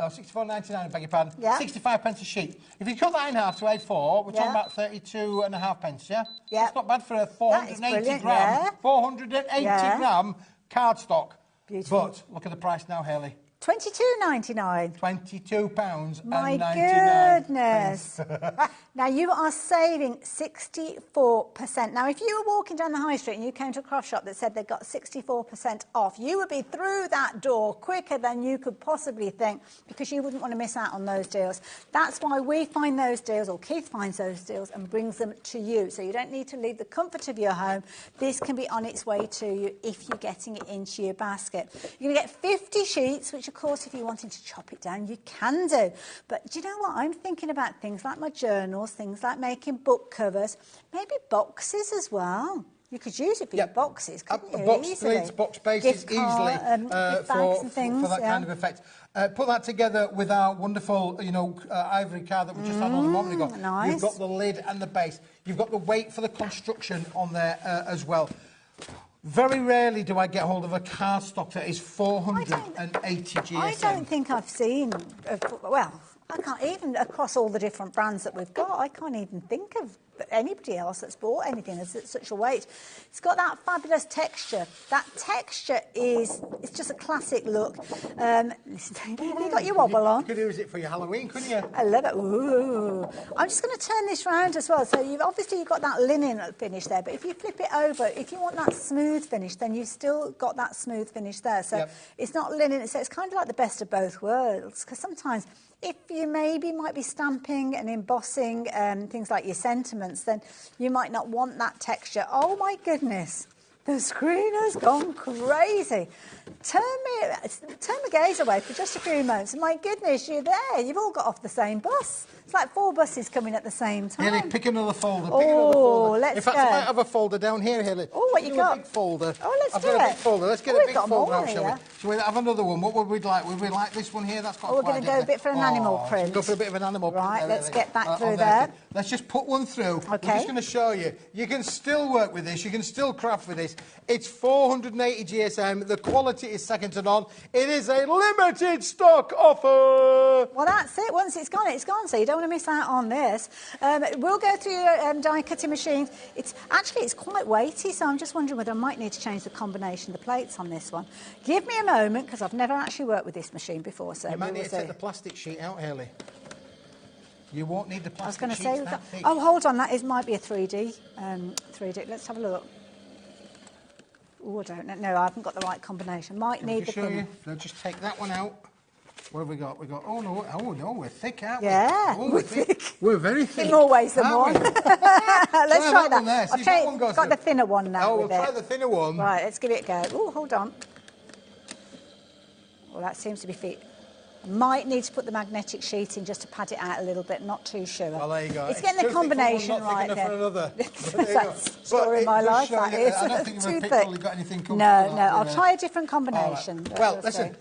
Oh, $64.99, I beg your pardon. Yeah. 65 pence a sheet. If you cut that in half to A4, we're talking about 32.5 pence, yeah? Yeah. That's not bad for a 480 gram, yeah. 480 gram cardstock. Beautiful. But look at the price now, Hayley. £22.99. £22 My and 99 goodness. Now, you are saving 64%. Now, if you were walking down the high street and you came to a craft shop that said they got 64% off, you would be through that door quicker than you could possibly think, because you wouldn't want to miss out on those deals. That's why we find those deals, or Keith finds those deals and brings them to you. So you don't need to leave the comfort of your home. This can be on its way to you if you're getting it into your basket. You're going to get 50 sheets, which, of course, if you're wanting to chop it down, you can do. But do you know what? I'm thinking about things like my journals, things like making book covers, maybe boxes as well. You could use it for your boxes, couldn't you? Box bases Gift easily for that kind of effect. Put that together with our wonderful, ivory card that we just had on a moment ago. Nice. You've got the lid and the base. You've got the weight for the construction on there as well. Very rarely do I get hold of a cardstock that is 480 GSM. I don't think I've seen, well, I can't even, across all the different brands that we've got, I can't even think of anybody else that's bought anything that's at such a weight. It's got that fabulous texture. That texture it's just a classic look. Listen, you got your wobble on. You could use it for your Halloween, couldn't you? I love it. Ooh. I'm just going to turn this round as well. So you've got that linen finish there, but if you flip it over, if you want that smooth finish, then you've still got that smooth finish there. So it's not linen, so it's kind of like the best of both worlds, because sometimes if you might be stamping and embossing things like your sentiments, then you might not want that texture. Oh, my goodness. The screen has gone crazy. Turn my gaze away for just a few moments. My goodness, you're there. You've all got off the same bus. It's like 4 buses coming at the same time. Haley, pick another folder. Let's In fact, go. I might have a folder down here, Haley. Oh, what you got? A big folder. Oh, let's I've do got a it. big folder. Let's get a big folder out, shall we? Shall we have another one? What would we like? Would we like this one here? That's got we're going to go a bit for an animal print. Go for a bit of an animal print. Right, there, let's get that through there. there. Let's just put one through. Okay. We're just going to show you. You can still work with this. You can still craft with this. It's 480 GSM. The quality is second to none. It is a limited stock offer. Well, that's it. Once it's gone, so you don't want to miss out on this. We'll go through your die cutting machines. It's quite weighty, so I'm just wondering whether I might need to change the combination of the plates on this one. Give me a moment, because I've never actually worked with this machine before. So you might need to take the plastic sheet out, Haley. You won't need the plastic sheet. I was going to say, oh, hold on, might be a 3D. 3D. Let's have a look. Oh, I don't know. No, I haven't got the right combination. Might need the thing. So just take that one out. What have we got? Oh no, we're thick, aren't we? Yeah, we're thick. We're very thick. In more ways than one. Let's try that. I've got the thinner one now. Oh, we'll try the thinner one. Right, let's give it a go. Oh, hold on. Well, that seems to be fit. Might need to put the magnetic sheet in just to pad it out a little bit. Not too sure. Well, there you go. It's getting the combination right there. For another. That's the story of my life. That is. I don't think you've got anything. No. I'll try a different combination. Right. Well, listen.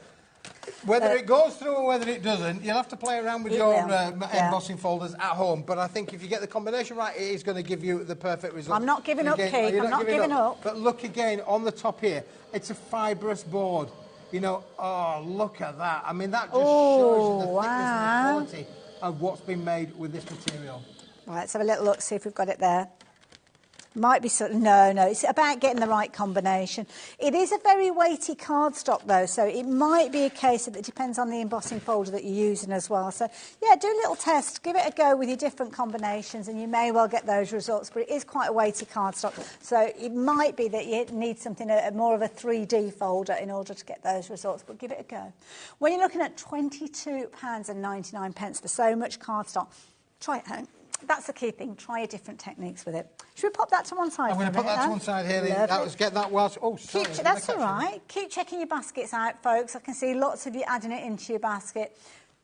Whether it goes through or whether it doesn't, you'll have to play around with your embossing folders at home. But I think if you get the combination right, it is going to give you the perfect result. I'm not giving up, Keith. I'm not giving up. But look again on the top here. It's a fibrous board. Oh, look at that. I mean, that just shows you the thickness and the quality of what's been made with this material. Right, let's have a little look, see if we've got it there. Might be no, it's about getting the right combination. It is a very weighty cardstock though, so it might be a case that it depends on the embossing folder that you're using as well. So yeah, do a little test, give it a go with your different combinations and you may well get those results, but it is quite a weighty cardstock. So it might be that you need something, more of a 3D folder in order to get those results, but give it a go. When you're looking at £22.99 for so much cardstock, try it home. That's the key thing. Try different techniques with it. Should we pop that to one side? I'm going to put that to one side here. Get that whilst... Oh, sorry. That's all right. Keep checking your baskets out, folks. I can see lots of you adding it into your basket.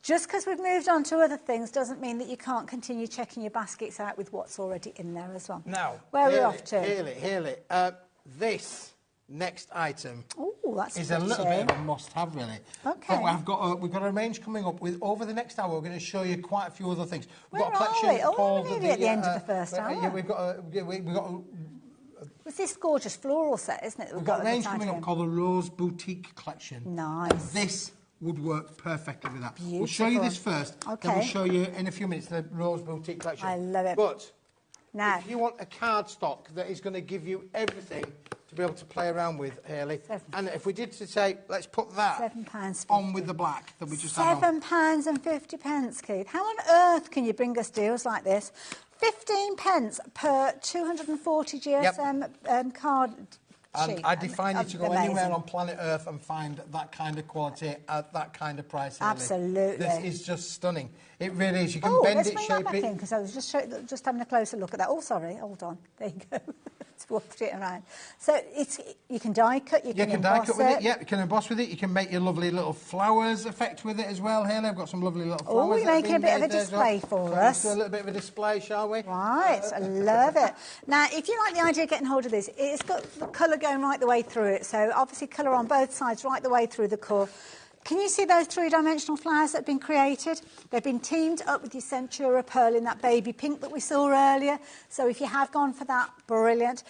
Just because we've moved on to other things doesn't mean that you can't continue checking your baskets out with what's already in there as well. Now, where are we off to? Haley, this next item is a little bit of a must-have, really. Okay. But we've got a range coming up with over the next hour. We're going to show you quite a few other things. We've Where got a collection are we? called We're nearly at the end of the first hour. Yeah, we've got a It's this gorgeous floral set, isn't it? We've got a range coming up called the Rose Boutique Collection. Nice. This would work perfectly with that. Beautiful. We'll show you this first, okay. then we'll show you in a few minutes the Rose Boutique Collection. I love it. But now, if you want a cardstock that is going to give you everything to be able to play around with, Haley, and if we did to say, let's put that on with the black that we just had on. £7.50, Keith. How on earth can you bring us deals like this? 15 pence per 240 GSM card sheet. I define you to go anywhere on planet Earth and find that kind of quality at that kind of price. Haley. Absolutely. This is just stunning. It really is. You can bend it, shape it. Because I was just having a closer look at that. Oh, sorry. Hold on. There you go. Swapped it around. So you can die cut. You can die cut with it. Yeah, you can emboss with it. You can make your lovely little flowers effect with it as well. Haley, I've got some lovely little flowers. Oh, we're making a bit of a display for us. Do a little bit of a display, shall we? Right, I love it. Now, if you like the idea of getting hold of this, it's got the colour going right the way through it. So obviously colour on both sides right the way through the core. Can you see those three-dimensional flowers that have been created? They've been teamed up with your Centura Pearl in that baby pink that we saw earlier. So if you have gone for that, brilliant.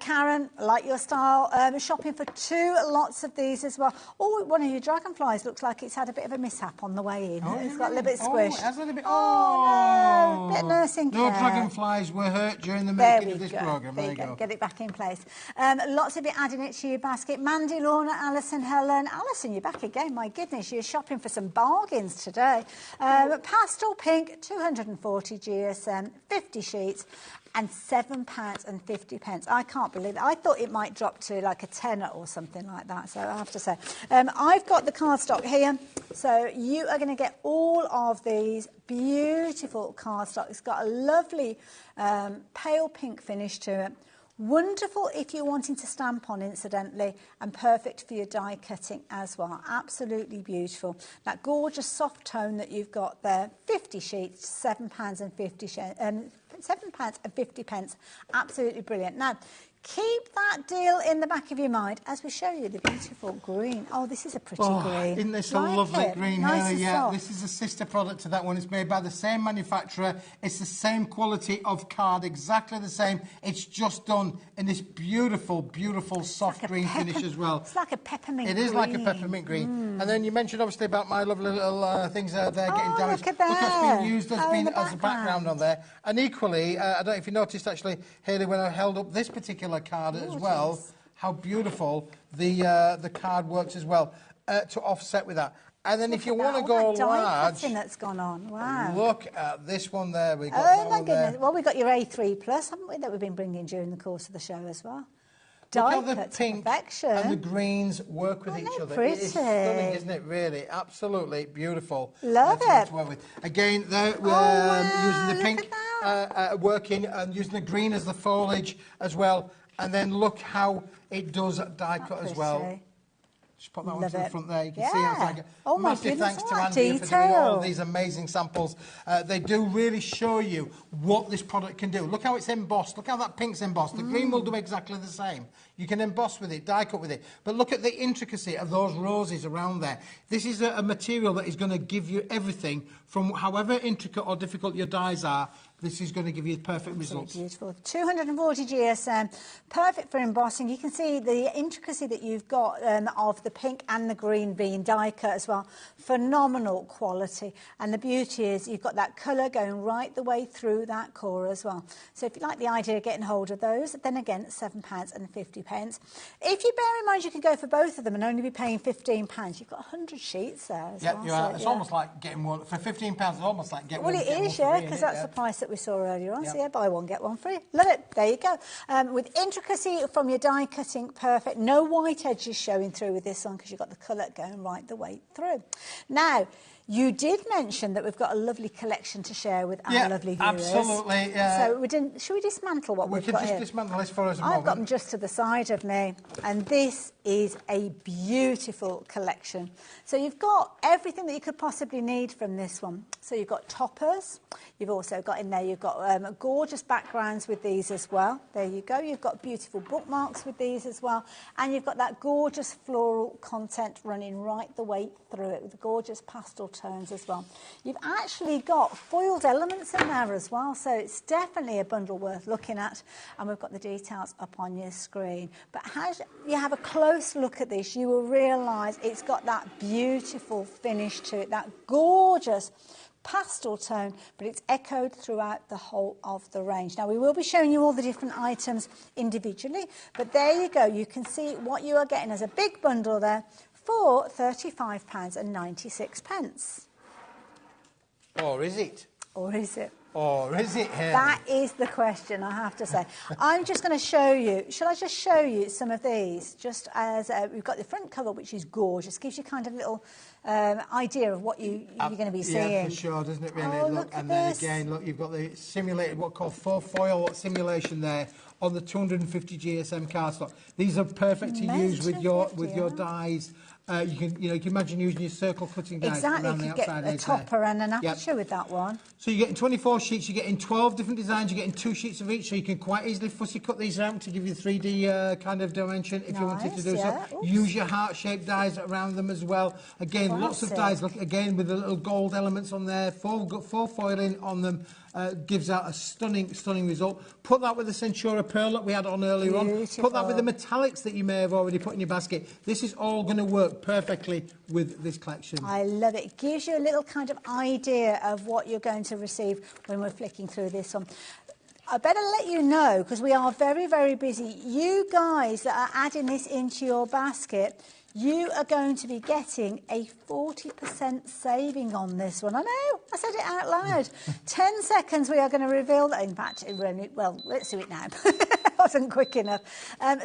Karen, I like your style. Shopping for 2 lots of these as well. Oh, one of your dragonflies looks like it's had a bit of a mishap on the way in. It's got a little bit squished. Oh, it has a little bit... Oh, no. Bit of nursing care. No dragonflies were hurt during the making of this programme. There you go. Get it back in place. Lots of you adding it to your basket. Mandy, Lorna, Alison, Helen. Alison, you're back again. My goodness, you're shopping for some bargains today. Pastel pink, 240 GSM, 50 sheets, and £7.50. I can't believe it. I thought it might drop to like a tenner or something like that, so I have to say. I've got the cardstock here, so you are going to get all of these beautiful cardstock. It's got a lovely pale pink finish to it. Wonderful if you're wanting to stamp on, incidentally, and perfect for your die cutting as well. Absolutely beautiful. That gorgeous soft tone that you've got there. 50 sheets, £7.50. Absolutely brilliant. Now, keep that deal in the back of your mind as we show you the beautiful green. Oh, this is a pretty green. Isn't this a lovely green? Nice yeah, this is a sister product to that one. It's made by the same manufacturer. It's the same quality of card, exactly the same. It's just done in this beautiful, beautiful soft green finish as well. It's like a peppermint green. It is like a peppermint green. And then you mentioned, obviously, about my lovely little things there getting damaged. Look at that. Look, that's been used as a background on there. And equally, I don't know if you noticed, actually, Haley, when I held up this particular card as well, how beautiful the card works as well to offset with that. And then if you want to go large, that's gone on. Wow! Look at this one there. We got oh my goodness! Well, we got your A3 Plus, haven't we? That we've been bringing during the course of the show as well. Look how the pink and the greens work with each other. Pretty. It is stunning, isn't it? Really, absolutely beautiful. Love it. To work with. Again, they're using the pink, working and using the green as the foliage as well. And then look how it does die cut as well. Just pop that one to the front there. You can see how it's like massive thanks to Andy for doing all of these amazing samples. They do really show you what this product can do. Look how it's embossed. Look how that pink's embossed. The green will do exactly the same. You can emboss with it, die cut with it. But look at the intricacy of those roses around there. This is a material that is going to give you everything from however intricate or difficult your dies are. This is going to give you perfect results. Beautiful. 240 GSM, perfect for embossing. You can see the intricacy that you've got of the pink and the green being die cut as well. Phenomenal quality. And the beauty is you've got that colour going right the way through that core as well. So if you like the idea of getting hold of those, then again, £7.50. If you bear in mind you can go for both of them and only be paying £15, you've got 100 sheets there as well. Yeah, it's almost like getting one. For £15, it's almost like getting one. Well, it is, yeah, because that's the price that we saw earlier on. So yeah, buy one, get one free. Love it. There you go. With intricacy from your die cutting, perfect. No white edges showing through with this one because you've got the colour going right the way through. Now, You did mention that we've got a lovely collection to share with our lovely viewers. Absolutely. So should we dismantle what we've got here? We can just dismantle this for us a I've moment. got them just to the side of me, and this is a beautiful collection. So you've got everything that you could possibly need from this one. So you've got toppers. You've also got in there, you've got gorgeous backgrounds with these as well. There you go. You've got beautiful bookmarks with these as well. And you've got that gorgeous floral content running right the way through it with gorgeous pastel tones as well. You've actually got foiled elements in there as well, so it's definitely a bundle worth looking at, and we've got the details up on your screen. But as you have a close look at this, you will realise it's got that beautiful finish to it, that gorgeous pastel tone, but it's echoed throughout the whole of the range. Now, we will be showing you all the different items individually, but there you go. You can see what you are getting as a big bundle there for £35.96. Or is it? Or is it? Or is it here? That is the question, I have to say. I'm just going to show you, shall I just show you some of these? Just as we've got the front cover, which is gorgeous, gives you kind of a little idea of what you're going to be seeing. Yeah, for sure, doesn't it, really? Oh, look, at and then this. again, look, you've got the simulated, what called faux foil simulation there on the 250 GSM cardstock. These are perfect to use with your dies. You can imagine using your circle cutting dies around the outside edge. Exactly, you could get a topper and an aperture with that one. So you're getting 24 sheets, you're getting 12 different designs, you're getting 2 sheets of each, so you can quite easily fussy cut these out to give you 3D kind of dimension if you wanted to do so. Use your heart-shaped dies around them as well. Again, lots of dies, look, again, with the little gold elements on there, full foiling on them. Gives out a stunning result. Put that with the Centura Pearl that we had on earlier on. Put that with the metallics that you may have already put in your basket. This is all going to work perfectly with this collection. I love it. It gives you a little kind of idea of what you're going to receive when we're flicking through this one. I better let you know, because we are very, very busy. You guys that are adding this into your basket, you are going to be getting a 40% saving on this one. I know, I said it out loud. 10 seconds, we are going to reveal that. In fact, well, let's do it now. Wasn't quick enough.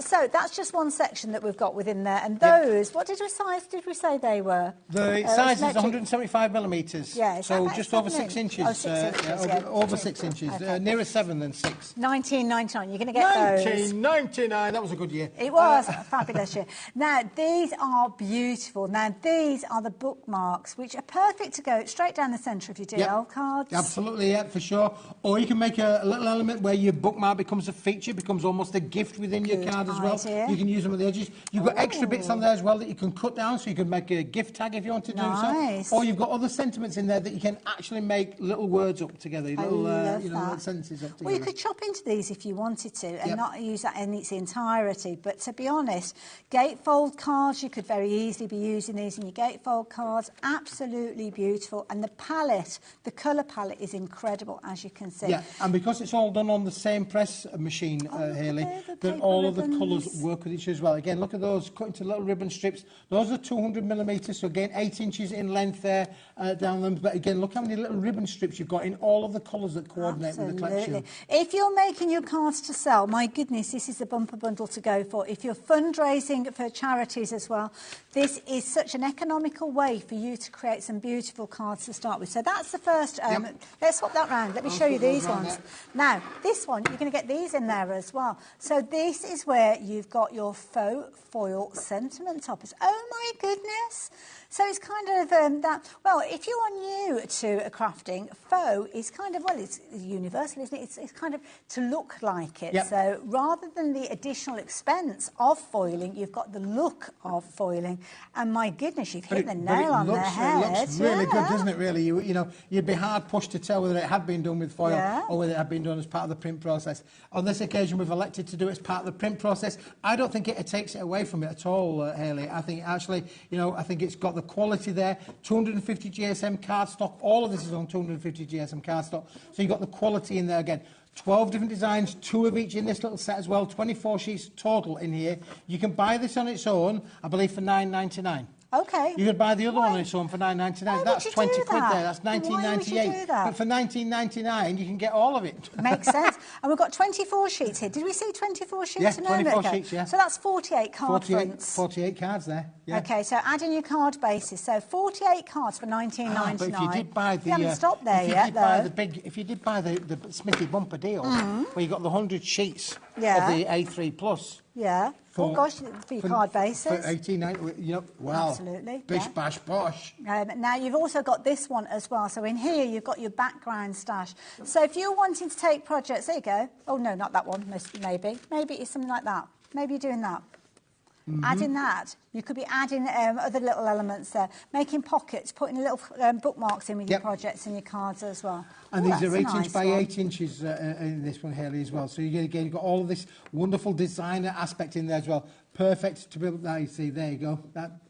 So that's just one section that we've got within there. And those, what size did we say they were? The size is 175 millimetres. Yeah, so just over 6 inches. Oh, 6 inches, over 6 inches. Okay. Nearer 7 than 6. $19.99. You're going to get those. $19.99. That was a good year. It was a fabulous year. Now, these are beautiful. Now, these are the bookmarks, which are perfect to go straight down the centre of your DL cards. Absolutely, yeah, for sure. Or you can make a little element where your bookmark becomes a feature, becomes almost a gift within your card as well. You can use them at the edges. You've got extra bits on there as well that you can cut down, so you can make a gift tag if you want to do so. Or you've got other sentiments in there that you can actually make little words up together, little sentences up together. Well, you could chop into these if you wanted to and not use that in its entirety. But to be honest, gatefold cards, you could very easily be using these in your gatefold cards. Absolutely beautiful. And the palette, the colour palette is incredible, as you can see. Yeah, and because it's all done on the same press machine, Hayley, that all of the colours work with each other as well. Again, look at those cut into little ribbon strips. Those are 200 millimetres, so again, 8 inches in length there down them. But again, look how many little ribbon strips you've got in all of the colours that coordinate with the collection. If you're making your cards to sell, my goodness, this is the bumper bundle to go for. If you're fundraising for charities as well, this is such an economical way for you to create some beautiful cards to start with. So that's the first. Let's swap that round. Let me show you these ones. Now, this one, you're going to get these in there as well. So this is where you've got your faux foil sentiment toppers. Oh, my goodness. So it's kind of that, well, if you are new to crafting, faux is kind of, well, it's universal, isn't it? It's kind of to look like it. So rather than the additional expense of foiling, you've got the look of foiling. And my goodness, you've hit the nail on the head. It looks really good, doesn't it, really? You'd be hard pushed to tell whether it had been done with foil or whether it had been done as part of the print process. On this occasion, we've elected to do it as part of the print process. I don't think it takes it away from it at all, Hayley. I think actually, I think it's got the quality there. 250 GSM cardstock. All of this is on 250 GSM cardstock. So you've got the quality in there again. 12 different designs, 2 of each in this little set as well. 24 sheets total in here. You can buy this on its own, I believe, for $9.99. Okay. You could buy the other one on its own for £9.99. That's 20 quid there. That's 19.98. Why would you do that? But for 19.99, you can get all of it. Makes sense. And we've got 24 sheets here. Did we see 24 sheets? Yeah, a moment 24 ago? sheets, yeah. So that's 48 card fronts. 48 cards there. Yeah. Okay, so add in your card bases. So 48 cards for $19.99. But if you did buy the... We haven't stopped there yet, though. If you did buy the Smithy bumper deal, where you got the 100 sheets of the A3 Plus... Yeah. For your card bases. For $18.99, well, absolutely. Bish, bash, bosh. Now, you've also got this one as well. So in here, you've got your background stash. So if you're wanting to take projects, there you go. Oh, no, not that one, maybe. Maybe it's something like that. Maybe you're doing that. Adding that, you could be adding other little elements there, making pockets, putting little bookmarks in with your projects and your cards as well. And these are 8 inch by 8 inches in this one, Haley, as well. So you've got all of this wonderful designer aspect in there as well. Perfect to be able to, you see, there you go.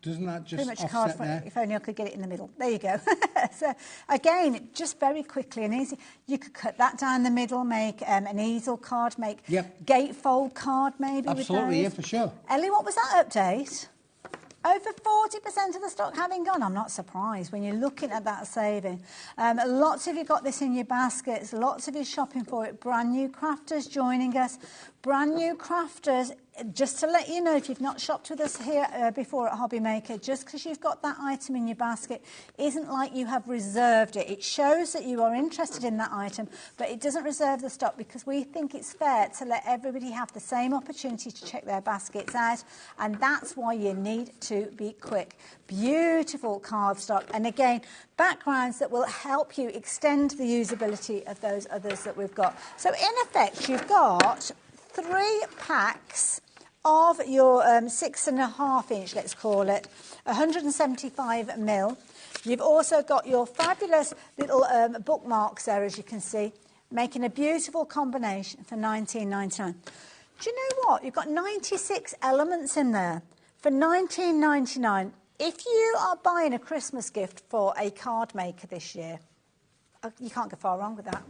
Doesn't that just pretty much offset there? If only I could get it in the middle. There you go. So, again, just very quickly and easy. You could cut that down the middle, make an easel card, make gatefold card maybe. Absolutely, with those. yeah, for sure. Ellie, what was that update? Over 40% of the stock having gone. I'm not surprised when you're looking at that saving. Lots of you got this in your baskets. Lots of you shopping for it. Brand new crafters joining us. Brand new crafters. Just to let you know, if you've not shopped with us here before at HobbyMaker, just because you've got that item in your basket isn't like you have reserved it. It shows that you are interested in that item, but it doesn't reserve the stock because we think it's fair to let everybody have the same opportunity to check their baskets out, and that's why you need to be quick. Beautiful card stock, and again, backgrounds that will help you extend the usability of those others that we've got. So in effect, you've got 3 packs of your 6.5 inch, let's call it, 175 mil. You've also got your fabulous little bookmarks there, as you can see, making a beautiful combination for $19.99. Do you know what? You've got 96 elements in there for $19.99. If you are buying a Christmas gift for a card maker this year, you can't go far wrong with that.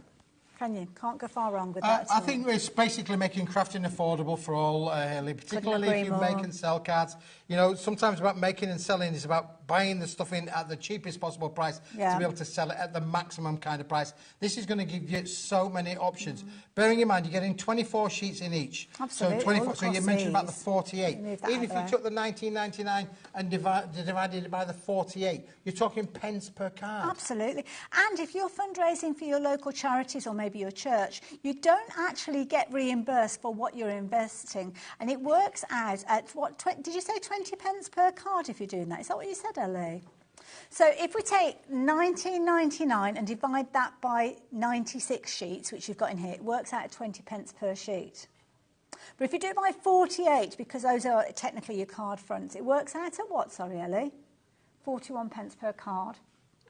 Can you? Can't go far wrong with that. I think it's basically making crafting affordable for all, Haley, particularly if you make and sell cards. You know, sometimes about making and selling is about buying the stuff in at the cheapest possible price to be able to sell it at the maximum kind of price. This is going to give you so many options. Bearing in mind, you're getting 24 sheets in each. Absolutely. So 24. So you mentioned about the 48. Even if you took the $19.99 and divided it by the 48, you're talking pence per card. Absolutely. And if you're fundraising for your local charities or maybe your church, you don't actually get reimbursed for what you're investing, and it works out at what? Did you say 20 pence per card if you're doing that? Is that what you said, Ellie? So if we take $19.99 and divide that by 96 sheets, which you've got in here, it works out at 20 pence per sheet. But if you do it by 48, because those are technically your card fronts, it works out at what, sorry, Ellie? 41 pence per card.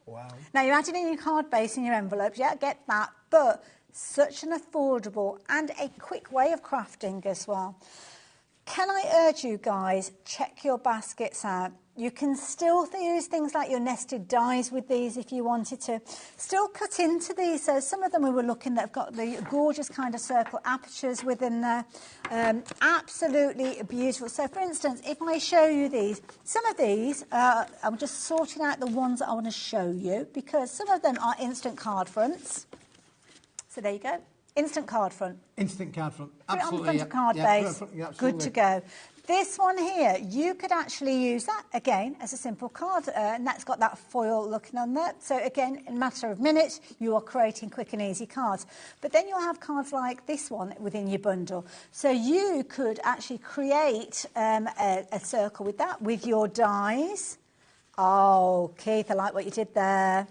Wow. Now, you're adding in your card base in your envelopes, yeah, get that, but such an affordable and a quick way of crafting as well. Can I urge you guys, check your baskets out. You can still use things like your nested dies with these if you wanted to. Still cut into these. So some of them we were looking at have got the gorgeous kind of circle apertures within there. Absolutely beautiful. So for instance, if I show you these, some of these, I'm just sorting out the ones that I want to show you because some of them are instant card fronts. So there you go. Instant card front. Instant card front. Absolutely. Put it on the front of card base. Good to go. This one here, you could actually use that, again, as a simple card, and that's got that foil looking on there. So, again, in a matter of minutes, you are creating quick and easy cards. But then you'll have cards like this one within your bundle. So you could actually create a circle with that, with your dies. Oh, Keith, I like what you did there.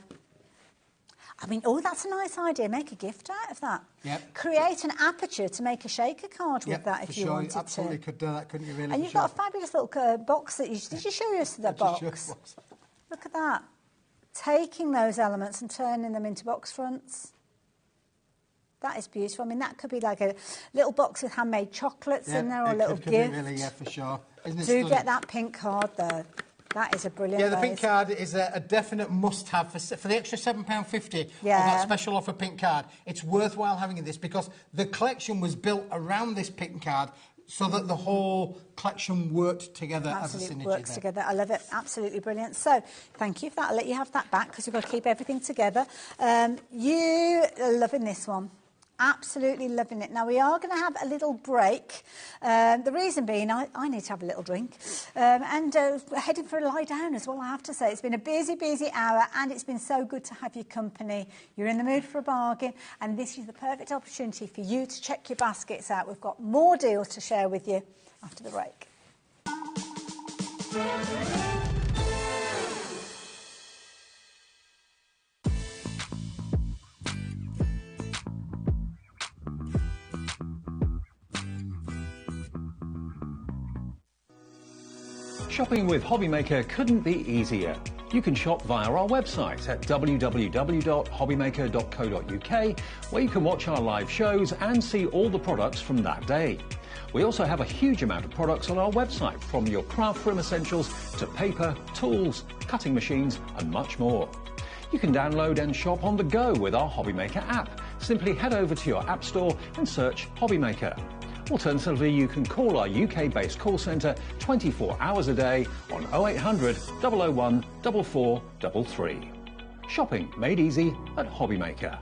I mean, oh, that's a nice idea. Make a gift out of that. Yep. Create an aperture to make a shaker card with that if you wanted to. Absolutely could do that, couldn't you, really? And you've got a fabulous little box that you... Did you show us the box? Look at that. Taking those elements and turning them into box fronts. That is beautiful. I mean, that could be like a little box with handmade chocolates in there or a little gift. Really, yeah, for sure. Isn't it Do stunning? get that pink card, though. That is a brilliant the pink card is a definite must-have for the extra £7.50 of that special offer pink card. It's worthwhile having this because the collection was built around this pink card so that the whole collection worked together as a synergy. Works together. I love it. Absolutely brilliant. So thank you for that. I'll let you have that back because we've got to keep everything together. You are loving this one. Absolutely loving it. Now, we are going to have a little break. The reason being, I need to have a little drink. And heading for a lie down as well, I have to say. It's been a busy, busy hour, and it's been so good to have your company. You're in the mood for a bargain, and this is the perfect opportunity for you to check your baskets out. We've got more deals to share with you after the break. Shopping with HobbyMaker couldn't be easier. You can shop via our website at www.hobbymaker.co.uk, where you can watch our live shows and see all the products from that day. We also have a huge amount of products on our website, from your craft room essentials to paper, tools, cutting machines and much more. You can download and shop on the go with our HobbyMaker app. Simply head over to your app store and search HobbyMaker. Alternatively, you can call our UK-based call centre 24 hours a day on 0800 001 4433. Shopping made easy at HobbyMaker.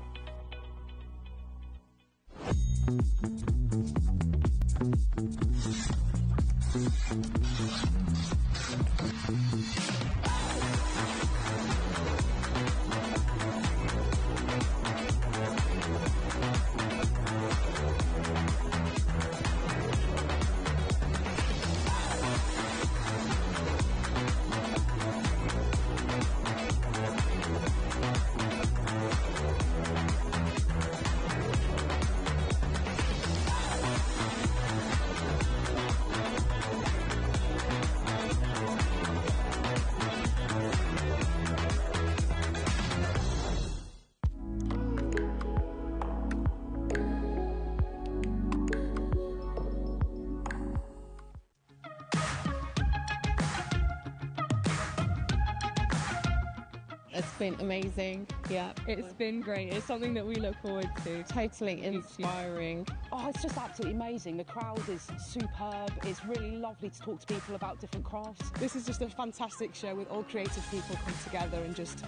It's been amazing. Yeah, it's been great. It's something that we look forward to. Totally inspiring. Oh, it's just absolutely amazing. The crowd is superb. It's really lovely to talk to people about different crafts. This is just a fantastic show with all creative people come together and just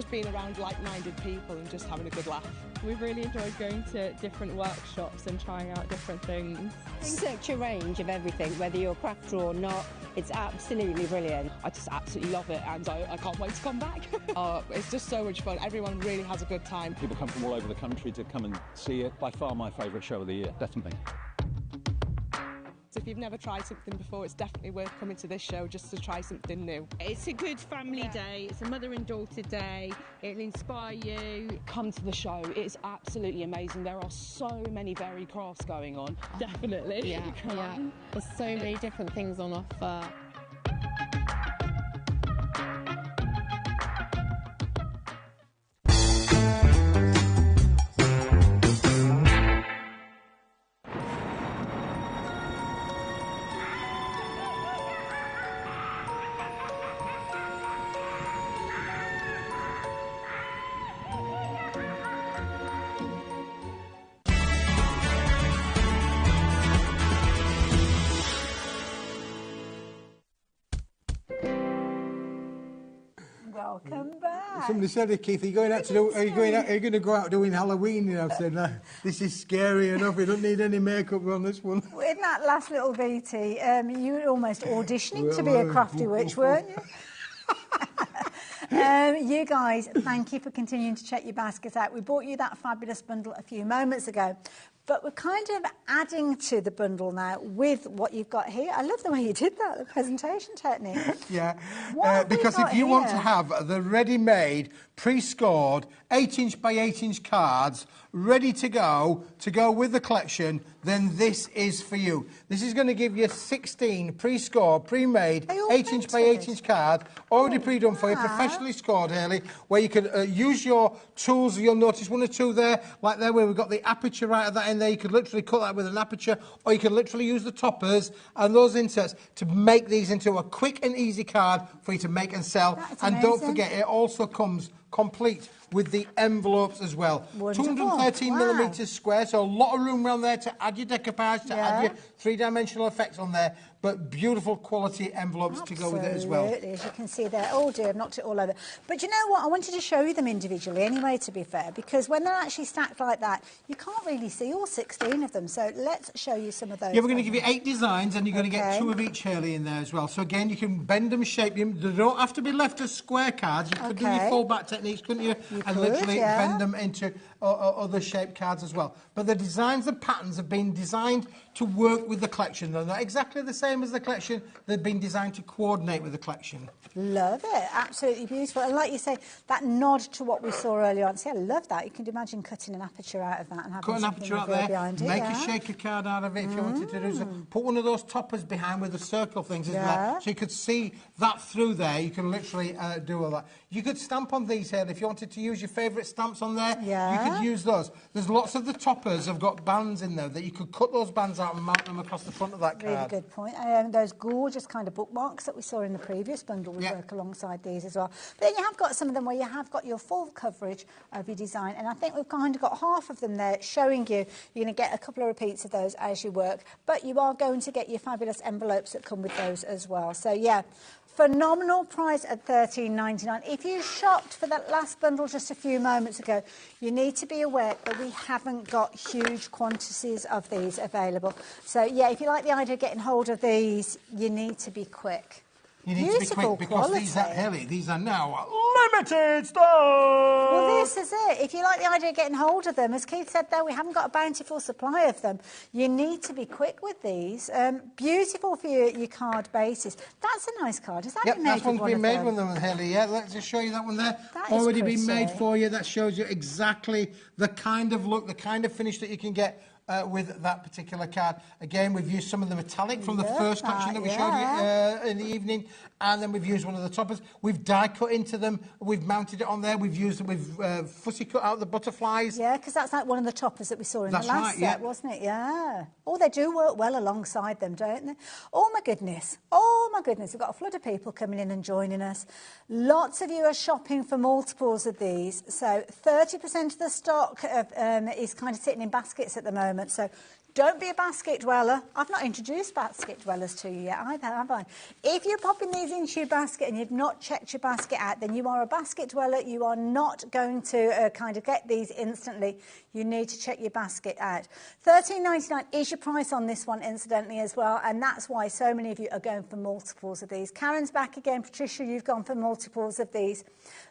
being around like-minded people and just having a good laugh. We've really enjoyed going to different workshops and trying out different things. Such a range of everything, whether you're a crafter or not. It's absolutely brilliant. I just absolutely love it, and I can't wait to come back. It's just so much fun. Everyone really has a good time. People come from all over the country to come and see it. By far my favourite show of the year, definitely. So if you've never tried something before, it's definitely worth coming to this show just to try something new. It's a good family day. It's a mother and daughter day. It'll inspire you. Come to the show. It's absolutely amazing. There are so many varied crafts going on. Definitely. Yeah, yeah. There's so many different things on offer. Welcome back. Somebody said, Keith, are you going to go out doing Halloween? You know, I said, no, this is scary enough. We don't need any makeup on this one. In that last little VT, you were almost auditioning to be a crafty witch, weren't you? You guys, thank you for continuing to check your baskets out. We bought you that fabulous bundle a few moments ago, but we're kind of adding to the bundle now with what you've got here. I love the way you did that, the presentation technique. Yeah, because if you want to have the ready-made, pre-scored 8-inch by 8-inch cards ready to go with the collection, then this is for you. This is going to give you 16 pre-scored, pre-made 8-inch by 8-inch cards, already pre-done for you, professionally scored, Hayley, where you can use your tools. You'll notice one or two there, like there where we've got the aperture right at that end there. You could literally cut that with an aperture, or you can literally use the toppers and those inserts to make these into a quick and easy card for you to make and sell. And don't forget, it also comes complete with the envelopes as well. Wonderful. 213 Wow. millimetres square, so a lot of room around there to add your decoupage, to add your three-dimensional effects on there, but beautiful quality envelopes to go with it as well. Absolutely, as you can see there. Oh dear, I've knocked it all over. But you know what? I wanted to show you them individually anyway, to be fair, because when they're actually stacked like that, you can't really see all 16 of them. So let's show you some of those. Yeah, we're going to give you 8 designs, and you're going to get 2 of each Hurley in there as well. So again, you can bend them, shape them. They don't have to be left as square cards. You could do your full back techniques, couldn't you? Literally bend them into other shaped cards as well. But the designs and patterns have been designed to work with the collection. They're not exactly the same as the collection. They've been designed to coordinate with the collection. Love it. Absolutely beautiful. And like you say, that nod to what we saw earlier on. See, I love that. You can imagine cutting an aperture out of that and having cut an aperture out there, make a shaker card out of it if you wanted to do so. Put one of those toppers behind with the circle things as well, so you could see that through there. You can literally do all that. You could stamp on these here if you wanted to use your favourite stamps on there. You could use those. There's lots of the toppers have got bands in there that you could cut those bands out and mount them across the front of that card. Really good point. Those gorgeous kind of bookmarks that we saw in the previous bundle would work alongside these as well. But then you have got some of them where you have got your full coverage of your design, and I think we've kind of got half of them there showing you. You're going to get a couple of repeats of those as you work, but you are going to get your fabulous envelopes that come with those as well. So yeah, phenomenal price at $13.99. If you shopped for that last bundle just a few moments ago, you need to be aware that we haven't got huge quantities of these available. So yeah, if you like the idea of getting hold of these, you need to be quick. You need to be quick because these are now limited stock. Well, this is it. If you like the idea of getting hold of them, as Keith said there, we haven't got a bountiful supply of them. You need to be quick with these. Beautiful for your card bases. That's a nice card. Is that been made with one of them? That's been made with them, Haley. Yeah, let's just show you that one there. That already been made for you. That shows you exactly the kind of look, the kind of finish that you can get with that particular card. Again, we've used some of the metallic from the first collection that we showed you in the evening, and then we've used one of the toppers. We've die cut into them. We've mounted it on there. We've used them with fussy cut out the butterflies. Yeah, because that's like one of the toppers that we saw in the last set, wasn't it? Yeah. Oh, they do work well alongside them, don't they? Oh, my goodness. Oh, my goodness. We've got a flood of people coming in and joining us. Lots of you are shopping for multiples of these. So 30% of the stock is kind of sitting in baskets at the moment. So don't be a basket dweller. I've not introduced basket dwellers to you yet either, have I? If you're popping these into your basket and you've not checked your basket out, then you are a basket dweller. You are not going to kind of get these instantly. You need to check your basket out. $13.99 is your price on this one, incidentally, as well, and that's why so many of you are going for multiples of these. Karen's back again. Patricia, you've gone for multiples of these.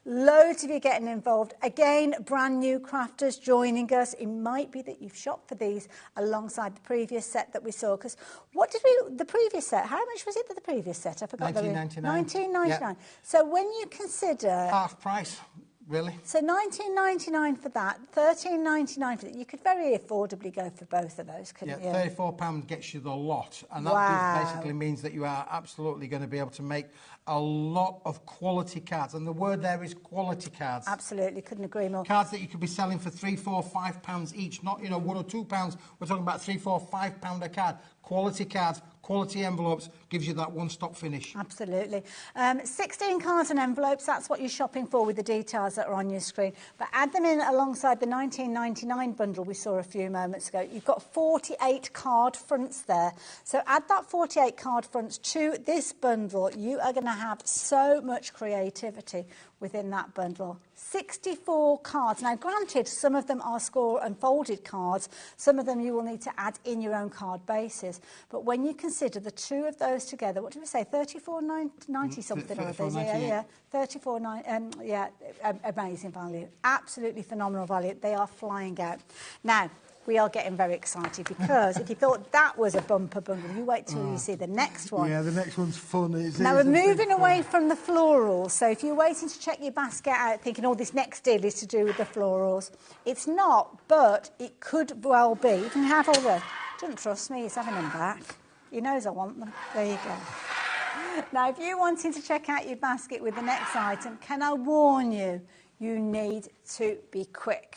Loads of you getting involved. Again, brand new crafters joining us. It might be that you've shopped for these alongside the previous set that we saw. Because what did the previous set, how much was it for the previous set? I forgot. $19.99. $19.99. Yep. So when you consider... half price. Really? So $19.99 for that, $13.99 for that. You could very affordably go for both of those, couldn't you? £34 gets you the lot. And that basically means that you are absolutely going to be able to make a lot of quality cards. And the word there is quality cards. Absolutely, couldn't agree more. Cards that you could be selling for £3, £4, £5 each, not, £1 or £2. We're talking about £3, £4, £5 a card. Quality cards, quality envelopes, gives you that one-stop finish. Absolutely. 16 cards and envelopes, that's what you're shopping for with the details that are on your screen. But add them in alongside the $19.99 bundle we saw a few moments ago. You've got 48 card fronts there. So add that 48 card fronts to this bundle. You are going to have so much creativity within that bundle. 64 cards. Now, granted, some of them are score and folded cards. Some of them you will need to add in your own card bases. But when you consider the two of those together, what did we say? $34.90 something or other. Yeah. $34.90. Yeah, amazing value. Absolutely phenomenal value. They are flying out. Now, we are getting very excited because if you thought that was a bumper bundle, you wait till you see the next one. Yeah, the next one's fun. Now, we're moving away from the florals. So if you're waiting to check your basket out thinking, oh, this next deal is to do with the florals, it's not, but it could well be. You can have all the... Don't trust me, he's having them back. He knows I want them. There you go. Now, if you're wanting to check out your basket with the next item, can I warn you, you need to be quick.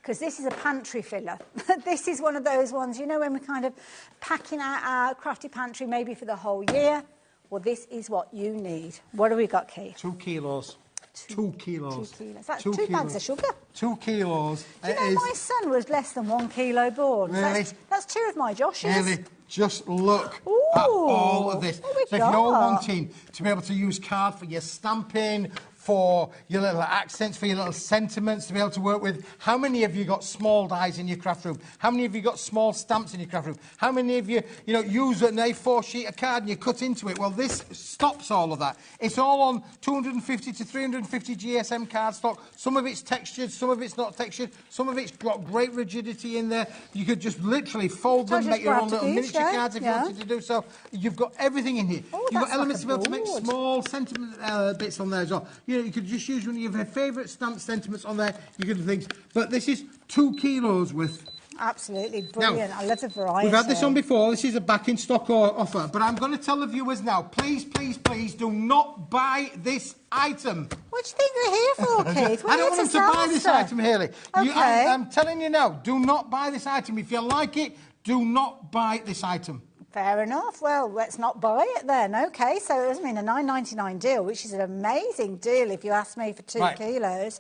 Because this is a pantry filler. This is one of those ones, you know, when we're kind of packing out our crafty pantry maybe for the whole year. Well, this is what you need. What have we got, Keith? 2 kilos. 2 kilos. 2 kilos. That's 2 2 bags of sugar. 2 kilos. Do you know my son was less than 1 kilo born? Really? That's 2 of my Joshes. Really? Just look at all of this. So if you're wanting to be able to use card for your stamping, for your little accents, for your little sentiments to be able to work with. How many of you got small dies in your craft room? How many of you got small stamps in your craft room? How many of you, use an A4 sheet of card and you cut into it? Well, this stops all of that. It's all on 250 to 350 GSM cardstock. Some of it's textured, some of it's not textured, some of it's got great rigidity in there. You could just literally fold them, make your own little miniature cards if you wanted to do so. You've got everything in here. You've got elements to be able to make small sentiment bits on there as well. You could just use one of your favourite stamp sentiments on there. You could do things. But this is 2 kilos worth. Absolutely brilliant. Now, I love the variety. We've had this on before. This is a back in stock offer. But I'm going to tell the viewers now, please, please, please do not buy this item. What do you think we're here for, Keith? I don't want them to buy this item, Hayley. Okay. I'm telling you now, do not buy this item. If you like it, do not buy this item. Fair enough. Well, let's not buy it then. OK, so it mean a $9.99 deal, which is an amazing deal if you ask me for 2 kilos.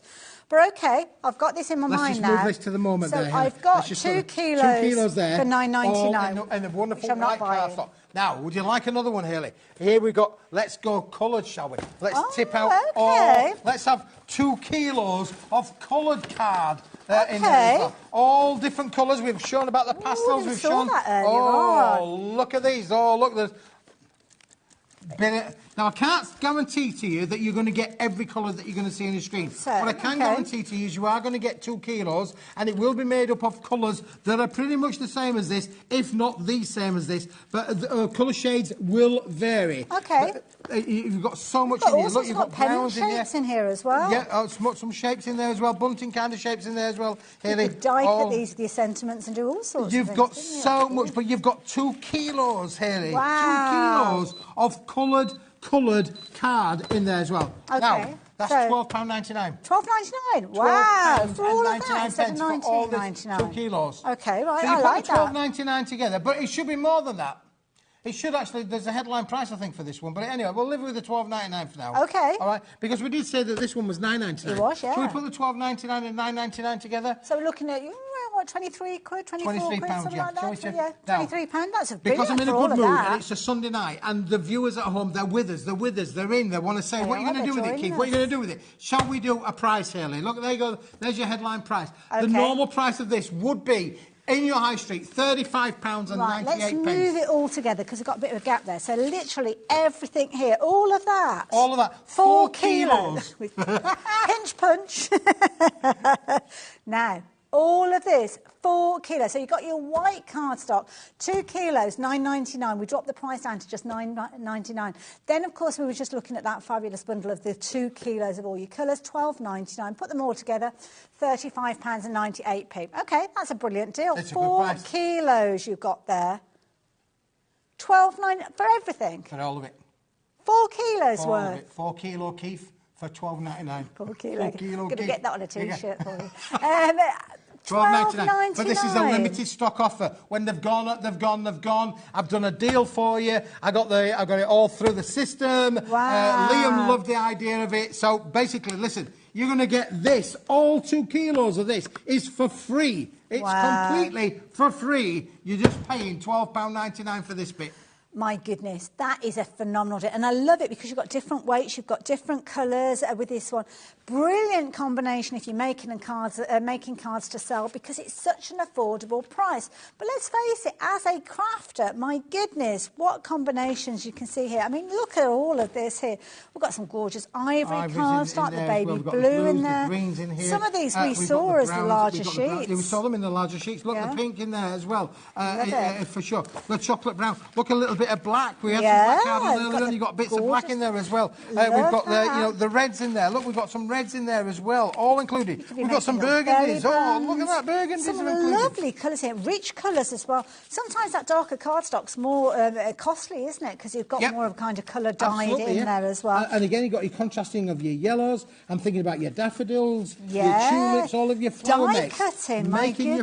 But OK, I've got this in my mind now. Let's just move this to the moment so there. So I've got 2 kilos there for $9.99. And a wonderful white cardstock. Now, would you like another one, Hayley? Here we've got, let's go coloured, shall we? Let's tip out all. Let's have 2 kilos of coloured card in there as well. All different colours. We've shown about the pastels. We've shown that earlier on. Look at these. Oh, look, there's now, I can't guarantee to you that you're going to get every colour that you're going to see on the screen. What I can guarantee to you is you are going to get 2 kilos, and it will be made up of colours that are pretty much the same as this, if not the same as this. But colour shades will vary. OK. You've got so much in here. Look, you've got browns in here. Shapes in here as well. Yeah, some shapes in there as well. Bunting kind of shapes in there as well. You could die cut these with your sentiments and do all sorts of things. You've got so much, but you've got 2 kilos, Hayley. Wow. 2 kilos of coloured card in there as well. Okay. Now, that's £12.99. £12.99? Wow. £12.99 for all of that instead of £19.99. 2 kilos. OK, right, so you I like that. £12.99 together, but it should be more than that. It should actually, there's a headline price, I think, for this one. But anyway, we'll live with the £12.99 for now. OK. All right? Because we did say that this one was $9.99. It was, yeah. Shall we put the £12.99 and $9.99 together? So we're looking at, what, 23 quid, 24 £23, quid, something yeah. like that? So yeah, £23, that's a brilliant because I'm in a for all good of mood that. and it's a Sunday night and the viewers at home, they're with us, they're in, they want to say, what are you going to do with it, Keith? What are you going to do with it? Shall we do a price, Hayley? Look, there you go, there's your headline price. The normal price of this would be, in your high street, £35.98. Right, let's move it all together because we've got a bit of a gap there. So literally everything here, all of that. All of that. 4 kilos. Pinch punch. Now, all of this, 4 kilos. So you've got your white cardstock, 2 kilos, $9.99. We dropped the price down to just $9.99. Then, of course, we were just looking at that fabulous bundle of the 2 kilos of all your colours, $12.99. Put them all together, £35.98. OK, that's a brilliant deal. It's 4 kilos you've got there. $12.99 for everything. For all of it. 4 kilos worth. 4 kilo Keith for $12.99. 4 kilo. Keith. I'm going to get that on a T-shirt for you. $12.99. But this is a limited stock offer. When they've gone, they've gone. I've done a deal for you. I got it all through the system. Wow. Liam loved the idea of it. So basically, listen, you're going to get this. All 2 kilos of this is for free. It's completely for free. You're just paying £12.99 for this bit. My goodness, that is a phenomenal deal. And I love it because you've got different weights, you've got different colours with this one. Brilliant combination if you're making cards to sell because it's such an affordable price. But let's face it, as a crafter, my goodness, what combinations you can see here. I mean, look at all of this here. We've got some gorgeous ivory cards, like the baby blue in there. The greens in here. Some of these we saw as the larger sheets. We saw them in the larger sheets. Look, the pink in there as well, for sure. The chocolate brown. Look, a little bit of black. We had some black card in there. You've got bits of black in there as well. We've got the reds in there. Look, we've got some reds in there as well, all included. We've got some burgundies. Oh, look at that, burgundies. Some lovely colours here, rich colours as well. Sometimes that darker cardstock's more costly, isn't it? Because you've got more of a kind of colour dyed in there as well. And again, you've got your contrasting of your yellows. I'm thinking about your daffodils, your tulips, all of your flower makes. Cutting, making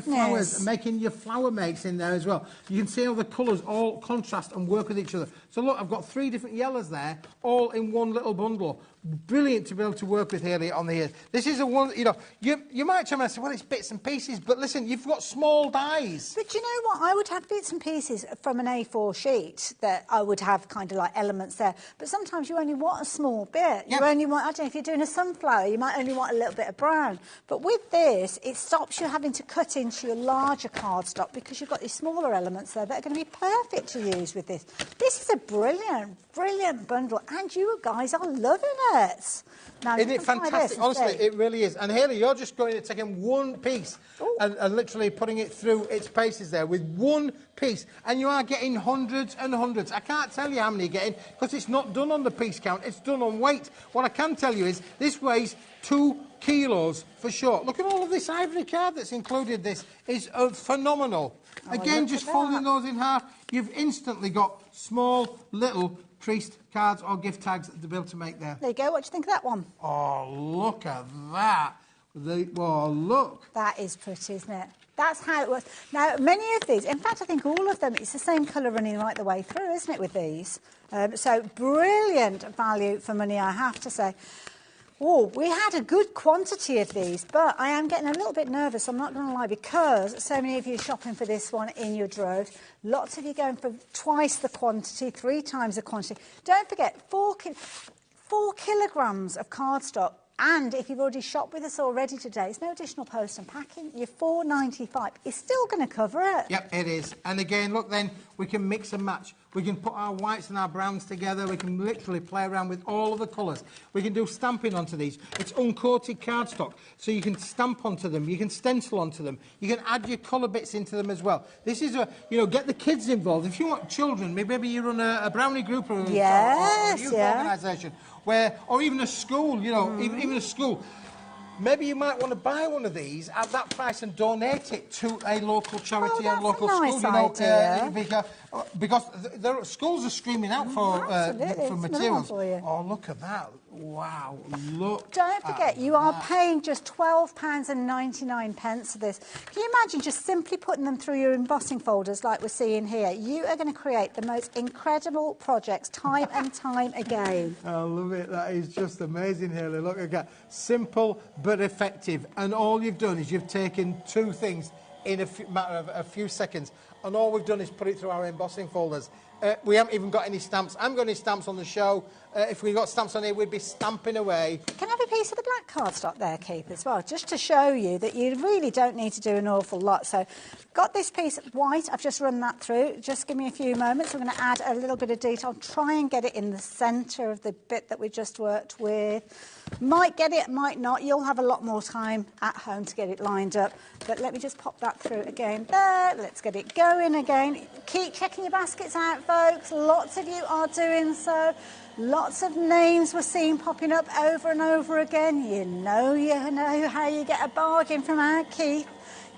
your flower makes in there as well. You can see how the colours all contrast and work with each other. So look, I've got 3 different yellows there, all in one little bundle brilliant to be able to work with Hayley on the ears. This is a one, you know, you might turn around and say, well, it's bits and pieces, but listen, you've got small dies. But you know what? I would have bits and pieces from an A4 sheet that I would have kind of like elements there. But sometimes you only want a small bit. You only want, I don't know, if you're doing a sunflower, you might only want a little bit of brown. But with this, it stops you having to cut into your larger cardstock because you've got these smaller elements there that are going to be perfect to use with this. This is a brilliant, brilliant bundle, and you guys are loving it. Now, isn't it fantastic? Honestly, it really is. And Hayley, you're just going to take in one piece and literally putting it through its paces there with one piece, and you are getting hundreds and hundreds. I can't tell you how many you're getting because it's not done on the piece count, it's done on weight. What I can tell you is this weighs 2 kilos for sure. Look at all of this ivory card that's included. This is phenomenal. Again, just folding those in half, you've instantly got small, little creased cards or gift tags to be able to make there. There you go. What do you think of that one? Oh, look at that. Oh, look. That is pretty, isn't it? That's how it works. Now, many of these, in fact, I think all of them, it's the same colour running right the way through, isn't it, with these? So, brilliant value for money, I have to say. Oh, we had a good quantity of these, but I am getting a little bit nervous, I'm not going to lie, because so many of you are shopping for this one in your droves. Lots of you going for twice the quantity, 3 times the quantity. Don't forget, 4 kilograms of cardstock. And if you've already shopped with us already today, it's no additional post and packing. Your $4.95 is still going to cover it. Yep, it is. And again, look, then we can mix and match. We can put our whites and our browns together. We can literally play around with all of the colours. We can do stamping onto these. It's uncoated cardstock, so you can stamp onto them. You can stencil onto them. You can add your colour bits into them as well. This is get the kids involved. If you want children, maybe you run a brownie group or a youth organisation, or even a school, even a school. Maybe you might want to buy one of these at that price and donate it to a local charity or local school. Because schools are screaming out for materials. Oh, look at that. Wow, look. Don't forget, you are paying just £12.99 for this. Can you imagine just simply putting them through your embossing folders like we're seeing here? You are going to create the most incredible projects time and time again. I love it. That is just amazing, Hayley. Look again. Simple but effective. And all you've done is you've taken 2 things in a matter of a few seconds. And all we've done is put it through our embossing folders. We haven't even got any stamps. I haven't got any stamps on the show. If we got stamps on here, we'd be stamping away. Can I have a piece of the black cardstock there, Keith, as well, just to show you that you really don't need to do an awful lot. So, got this piece of white. I've just run that through. Just give me a few moments. I'm going to add a little bit of detail. Try and get it in the centre of the bit that we just worked with. Might get it, might not. You'll have a lot more time at home to get it lined up. But let me just pop that through again there. Let's get it going again. Keep checking your baskets out, folks. Lots of you are doing so. Lots of names we're seeing popping up over and over again. You know how you get a bargain from our Keith.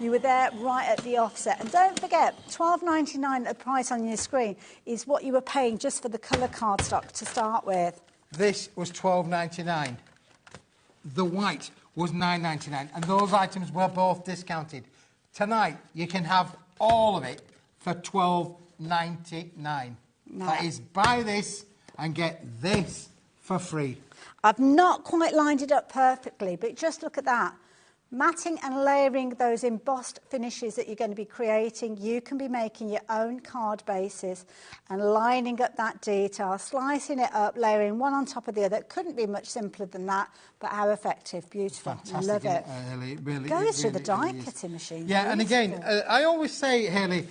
You were there right at the offset. And don't forget, $12.99 at the price on your screen is what you were paying just for the colour cardstock to start with. This was $12.99. The white was $9.99, and those items were both discounted. Tonight, you can have all of it for $12.99. That is, buy this and get this for free. I've not quite lined it up perfectly, but just look at that. Matting and layering those embossed finishes that you're going to be creating, you can be making your own card bases and lining up that detail, slicing it up, layering one on top of the other. It couldn't be much simpler than that, but how effective, beautiful. Fantastic. Love it. Really, goes through the die cutting machine. Yeah, and again, I always say, Hayley,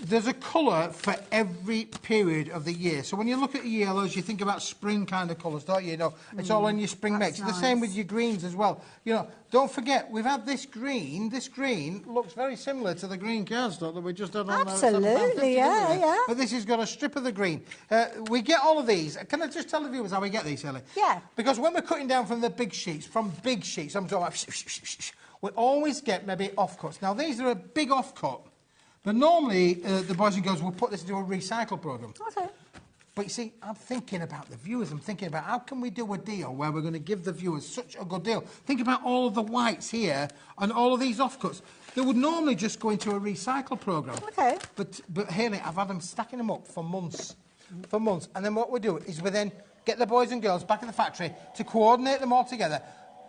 there's a colour for every period of the year. So when you look at your yellows, you think about spring kind of colours, don't you? It's all in your spring mix. Nice. The same with your greens as well. Don't forget, we've had this green. This green looks very similar to the green cardstock that we just had on. Absolutely, yeah. But this has got a strip of the green. We get all of these. Can I just tell the viewers how we get these, Hayley? Yeah. Because when we're cutting down from the big sheets, I'm talking about, we always get maybe offcuts. Now, these are a big offcut. But normally, the boys and girls will put this into a recycle programme. Okay. But you see, I'm thinking about the viewers. I'm thinking about how can we do a deal where we're going to give the viewers such a good deal. Think about all of the whites here and all of these offcuts. They would normally just go into a recycle programme. Okay. But Hayley, I've had them stacking them up for months. And then what we do is we then get the boys and girls back at the factory to coordinate them all together.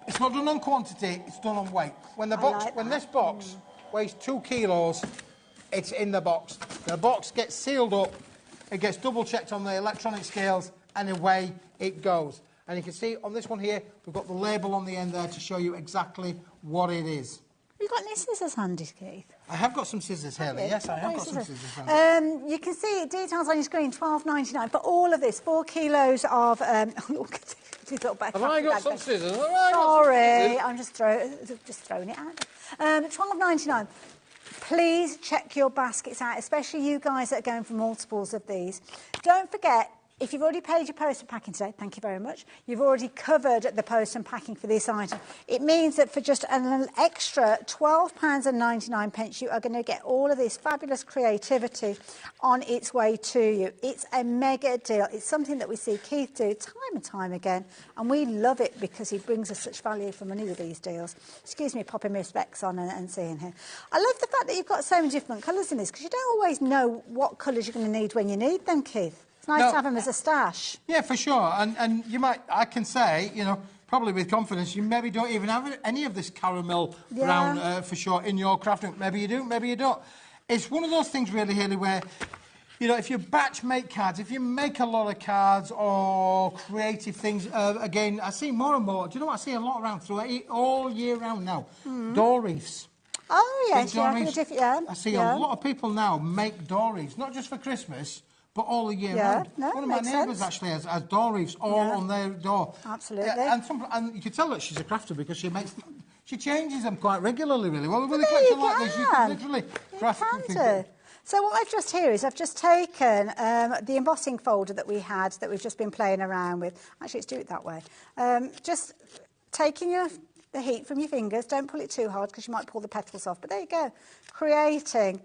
It's not done on quantity, it's done on weight. When this box weighs 2 kilos, it's in the box. The box gets sealed up, it gets double checked on the electronic scales, and away it goes. And you can see on this one here, we've got the label on the end there to show you exactly what it is. Have you got any scissors handy, Keith? I have got some scissors, Haley. Yes, I have got some scissors handy. You can see details on your screen, $12.99. For all of this, 4 kilos of... Have I got some scissors? Sorry, I'm just throwing it out. $12.99. Please check your baskets out, especially you guys that are going for multiples of these. Don't forget, if you've already paid your post and packing today, thank you very much, you've already covered the post and packing for this item. It means that for just an extra £12.99, you are going to get all of this fabulous creativity on its way to you. It's a mega deal. It's something that we see Keith do time and time again, and we love it because he brings us such value for money with these deals. Excuse me popping my specs on and seeing here. I love the fact that you've got so many different colours in this, because you don't always know what colours you're going to need when you need them, Keith. Nice to have them as a stash. Yeah, for sure. And you might, I can say, you know, probably with confidence, you maybe don't even have any of this caramel brown for sure in your crafting. Maybe you do, maybe you don't. It's one of those things really, Haley, where, you know, if you batch make cards, if you make a lot of cards or creative things, again, I see more and more. Do you know what I see a lot around throughout all year round now? Door reefs. Oh, yes, I see a lot of people now make door reefs, not just for Christmas, but all the year round. No, one of my neighbours actually has door reefs all on their door. Absolutely. And you can tell that she's a crafter because she changes them quite regularly, really. Well, with a collection like this, you can literally craft them. So what I've just here is I've just taken the embossing folder that we had that we've just been playing around with. Actually, let's do it that way. Just taking the heat from your fingers. Don't pull it too hard because you might pull the petals off. But there you go. Creating.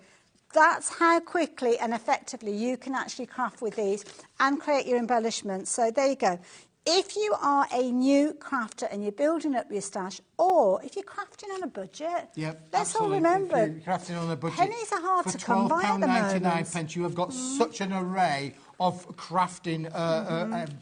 That's how quickly and effectively you can actually craft with these and create your embellishments. So there you go. If you are a new crafter and you're building up your stash, or if you're crafting on a budget, let's all remember, if you're crafting on a budget, pennies are hard to come by at the moment. For £12.99, you have got such an array of crafting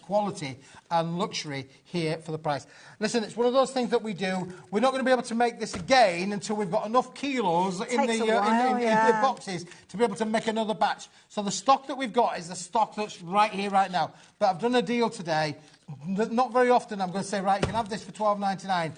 quality and luxury here for the price. Listen, it's one of those things that we do. We're not going to be able to make this again until we've got enough kilos in the boxes to be able to make another batch. So the stock that we've got is the stock that's right here, right now. But I've done a deal today. Not very often I'm going to say, right, you can have this for £12.99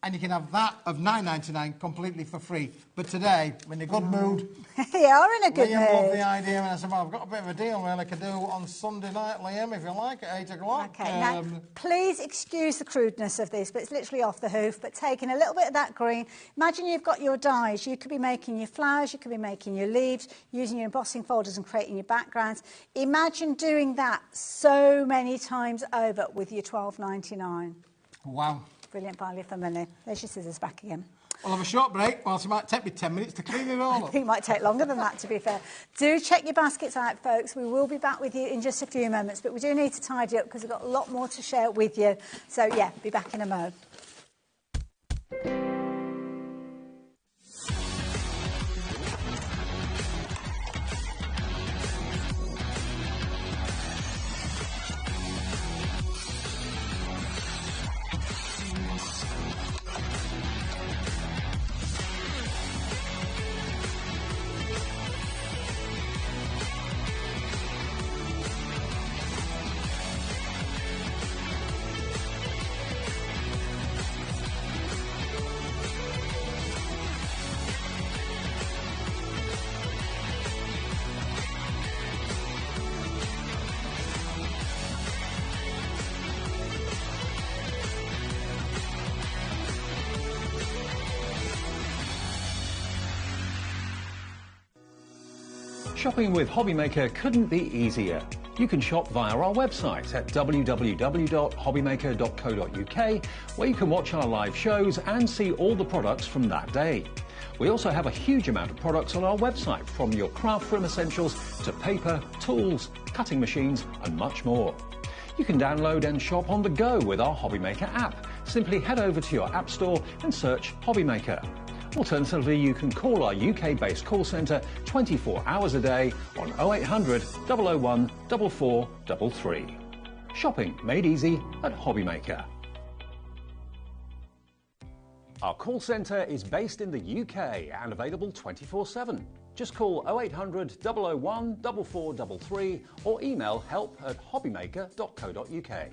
and you can have that of £9.99 completely for free. But today, we're in a good mood. You are in a good mood. Liam loved the idea, and I said, well, I've got a bit of a deal where I could do on Sunday night, Liam, if you like, at 8 o'clock. OK, now, please excuse the crudeness of this, but it's literally off the hoof. But taking a little bit of that green, imagine you've got your dies. You could be making your flowers, you could be making your leaves, using your embossing folders and creating your backgrounds. Imagine doing that so many times over with your £12.99. Wow. Brilliant value for money. There's your scissors back again. I'll have a short break, whilst it might take me 10 minutes to clean it all up. I think it might take longer than that, to be fair. Do check your baskets out, folks. We will be back with you in just a few moments, but we do need to tidy up because we've got a lot more to share with you. So, yeah, be back in a mo. Shopping with HobbyMaker couldn't be easier. You can shop via our website at www.hobbymaker.co.uk, where you can watch our live shows and see all the products from that day. We also have a huge amount of products on our website, from your craft room essentials to paper, tools, cutting machines and much more. You can download and shop on the go with our HobbyMaker app. Simply head over to your app store and search HobbyMaker. Alternatively, you can call our UK-based call centre 24 hours a day on 0800 001 4433. Shopping made easy at HobbyMaker. Our call centre is based in the UK and available 24/7. Just call 0800 001 4433 or email help@hobbymaker.co.uk.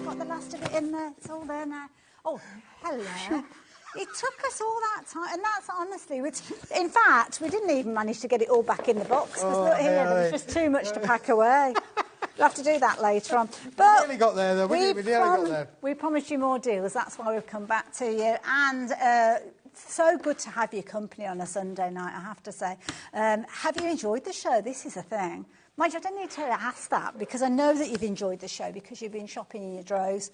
Got the last of it in there. It's all there now. Oh, hello. It took us all that time, and that's honestly, in fact, we didn't even manage to get it all back in the box, because look here, there was just too much to pack away. We'll have to do that later on. But we nearly got there, though. We nearly got there. We promised you more deals, that's why we've come back to you. And so good to have your company on a Sunday night, I have to say. Have you enjoyed the show? This is a thing. Mind you, I don't need to ask that, because I know that you've enjoyed the show, because you've been shopping in your droves.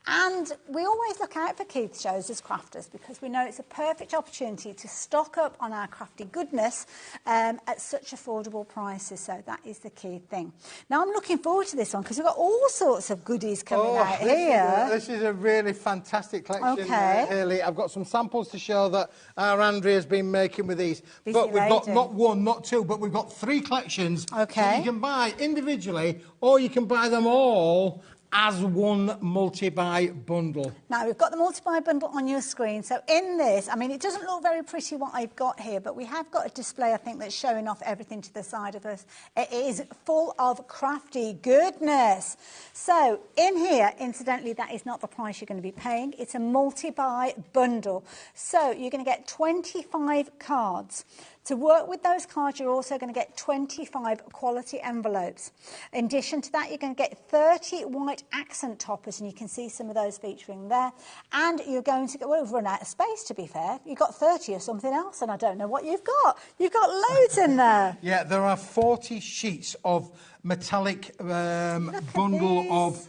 And we always look out for Keith's shows as crafters, because we know it's a perfect opportunity to stock up on our crafty goodness at such affordable prices. So that is the key thing. Now, I'm looking forward to this one, because we've got all sorts of goodies coming out here. This is a really fantastic collection, okay. Hayley. I've got some samples to show that our Andrea's been making with these. Busy but we've got lady. not one, not two, but we've got 3 collections. Okay. So you can buy individually, or you can buy them all as one multi-buy bundle. Now, we've got the multi-buy bundle on your screen. So in this, I mean, it doesn't look very pretty what I've got here, but we have got a display, I think, that's showing off everything to the side of us. It is full of crafty goodness. So in here, incidentally, that is not the price you're going to be paying. It's a multi-buy bundle. So you're going to get 25 cards. To work with those cards, you're also going to get 25 quality envelopes. In addition to that, you're going to get 30 white accent toppers, and you can see some of those featuring there. And you're going to get, well, we've run out of space, to be fair. You've got 30 or something else, and I don't know what you've got. You've got loads in there. Yeah, there are 40 sheets of metallic bundle of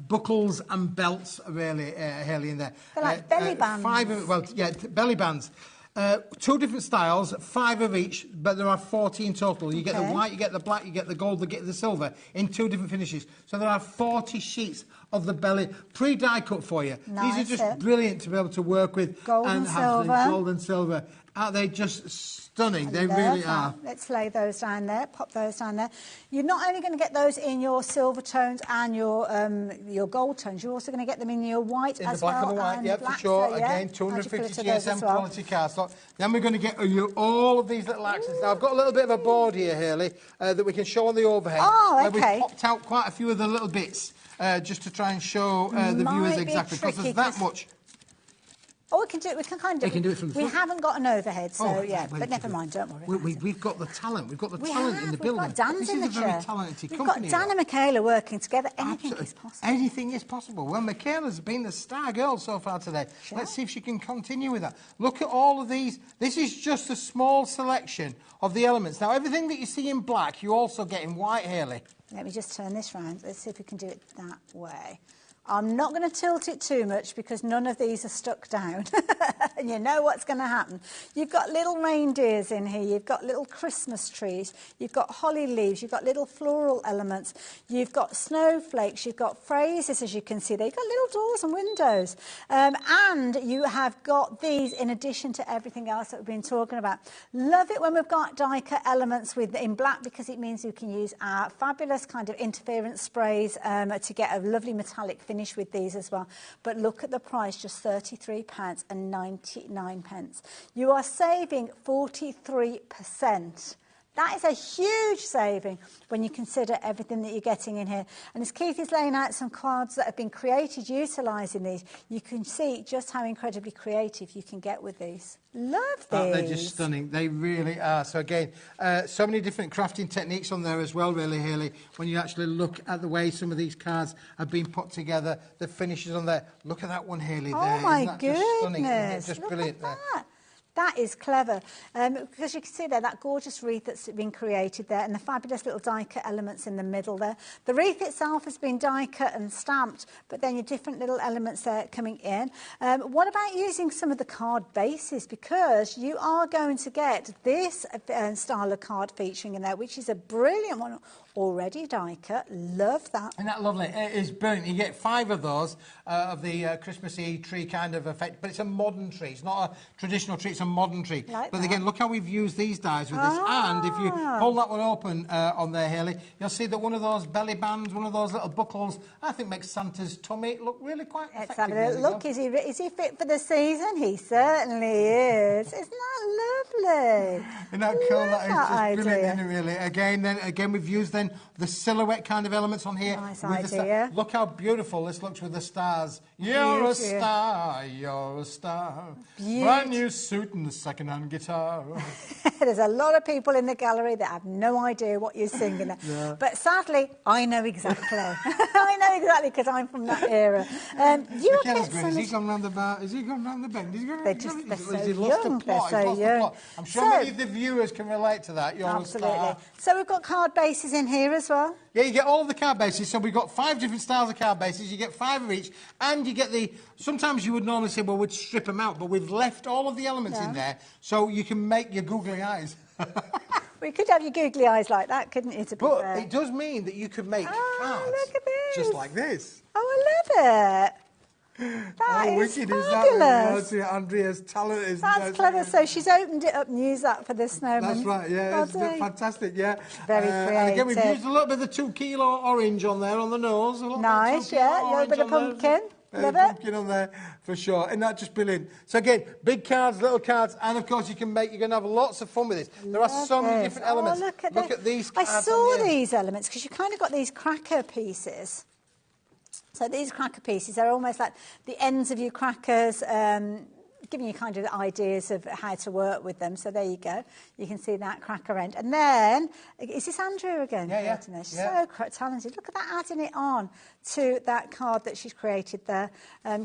buckles and belts, really, Hayley, in there. They're like belly bands. 5 of, well, yeah, belly bands. 2 different styles, 5 of each, but there are 40 in total. You get the white, you get the black, you get the gold, you get the silver in 2 different finishes. So there are 40 sheets of the belly pre-die cut for you. Nice. These are just brilliant to be able to work with. Gold and silver. Gold and silver. Aren't they just stunning? They really are. Let's lay those down there, pop those down there. You're not only going to get those in your silver tones and your gold tones, you're also going to get them in your white in as the black well. and the white, yeah, black, for sure. so, yeah. Again, 250 those GSM as well. quality cardstock. Then we're going to get you all of these little accents. Now, I've got a little bit of a board here, Hayley, that we can show on the overhead. Oh, okay. We've popped out quite a few of the little bits just to try and show the viewers exactly, because there's that much. Oh, we can do it. We can kind of do it. We can do it from the front. We haven't got an overhead, so Oh, yeah. wait, But never mind, don't worry. We've got the talent. We've got the talent in the building. We've got Dan's this in the is a very chair. talented We've company. got Dan and Michaela working together. Anything Absolutely. is possible. Anything is possible. Well, Michaela's been the star girl so far today. Sure. Let's see if she can continue with that. Look at all of these. This is just a small selection of the elements. Now, everything that you see in black, you also get in white, Hayley. Let me just turn this round. Let's see if we can do it that way. I'm not going to tilt it too much because none of these are stuck down. And you know what's going to happen. You've got little reindeers in here. You've got little Christmas trees. You've got holly leaves. You've got little floral elements. You've got snowflakes. You've got phrases, as you can see. They've got little doors and windows. And you have got these in addition to everything else that we've been talking about. Love it when we've got die cut elements in black, because it means you can use our fabulous kind of interference sprays to get a lovely metallic finish with these as well. But look at the price, just £33.99. You are saving 43%. That is a huge saving when you consider everything that you're getting in here. And as Keith is laying out some cards that have been created utilising these, you can see just how incredibly creative you can get with these. Love these. Oh, they're just stunning. They really are. So again, so many different crafting techniques on there as well, really, Hayley. When you actually look at the way some of these cards have been put together, the finishes on there. Look at that one, Hayley. Oh, there. my Isn't that goodness. just stunning? Isn't it? Just look brilliant at that. That is clever, because you can see there that gorgeous wreath that's been created there and the fabulous little die cut elements in the middle there. The wreath itself has been die cut and stamped, but then your different little elements there coming in. What about using some of the card bases? Because you are going to get this style of card featuring in there, which is a brilliant one. Already die cut, love that. Isn't that lovely? It is brilliant. You get 5 of those of the Christmassy tree kind of effect, but it's a modern tree. It's not a traditional tree, it's a modern tree. Like but that. again, look how we've used these dies with this. And if you hold that one open on there, Hayley, you'll see that one of those belly bands, one of those little buckles, I think makes Santa's tummy look really quite Let's effective. have a look. Is he fit for the season? He certainly is. Isn't that lovely? Isn't that cool? Love That is that just idea. brilliant, isn't it, really? Again, we've used then the silhouette kind of elements on here. Nice with the idea. look how beautiful this looks with the stars. You're a star, you're a star. Beautiful. Brand new suit and the second-hand guitar. There's a lot of people in the gallery that have no idea what you're singing. Yeah. But sadly, I know exactly. I know exactly because I'm from that era. You Michaela's good. Has he gone round the bar? Has he gone round the bend? They're so Has he lost the young. plot? They're He's so lost the young. plot. I'm sure many of the viewers can relate to that. You're Absolutely. a star. So we've got card bases in here as well. Yeah, you get all of the card bases. So we've got 5 different styles of card bases. You get 5 of each. And you get the... Sometimes you would normally say, well, we'd strip them out. But we've left all of the elements in there so you can make your googly eyes. We could have your googly eyes like that, couldn't you? But it does mean that you could make cards look at this. just like this. Oh, I love it. That is wicked is fabulous. that? Andrea's talent is... That's clever. So she's opened it up and used that for the snowman. That's right, yeah. It's Lovely. fantastic, yeah. Very And again, we've creative. used a little bit of the 2 kilo orange on there on the nose. Nice, yeah. A little bit of pumpkin. Love it. Pumpkin on there for sure. Isn't that just brilliant? So again, big cards, little cards, and of course you're going to have lots of fun with this. There are so many different elements. Oh, look at these I cards. saw these elements because you kind of got these cracker pieces. So these cracker pieces are almost like the ends of your crackers, giving you kind of ideas of how to work with them. So there you go. You can see that cracker end. And then, is this Andrew again? Yeah. She's so talented. Look at that, adding it on to that card that she's created there,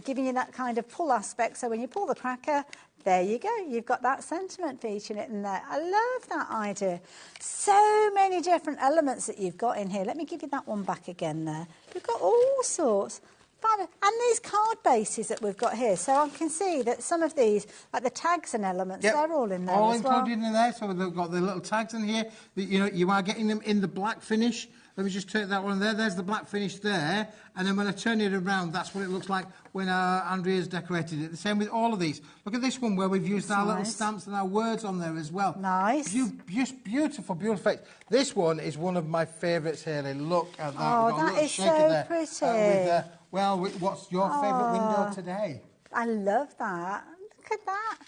giving you that kind of pull aspect. So when you pull the cracker, there you go. You've got that sentiment featuring it in there. I love that idea. So many different elements that you've got in here. Let me give you that one back again there. We've got all sorts. And these card bases that we've got here. So I can see that some of these, like the tags and elements, they're all in there all as well. included in there. So we've got the little tags in here. You are getting them in the black finish. Let me just take that one there. There's the black finish there. And then when I turn it around, that's what it looks like when Andrea's decorated it. The same with all of these. Look at this one where we've used our little stamps and our words on there as well. Nice. Just beautiful, beautiful effects. This one is one of my favourites, Hayley. Look at that. Oh, We've got a that little is shaker so there, pretty. What's your favourite window today? I love that. Look at that.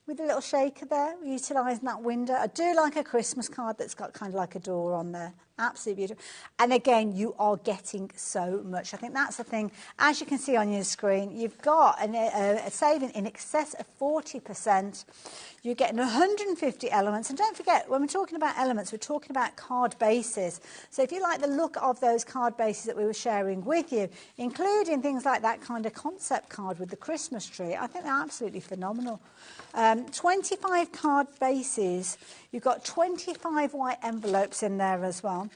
With a little shaker there, utilising that window. I do like a Christmas card that's got kind of like a door on there. Absolutely beautiful. And again, you are getting so much. I think that's the thing. As you can see on your screen, you've got a saving in excess of 40%. You're getting 150 elements. And don't forget, when we're talking about elements, we're talking about card bases. So if you like the look of those card bases that we were sharing with you, including things like that kind of concept card with the Christmas tree, I think they're absolutely phenomenal. 25 card bases. You've got 25 white envelopes in there as well.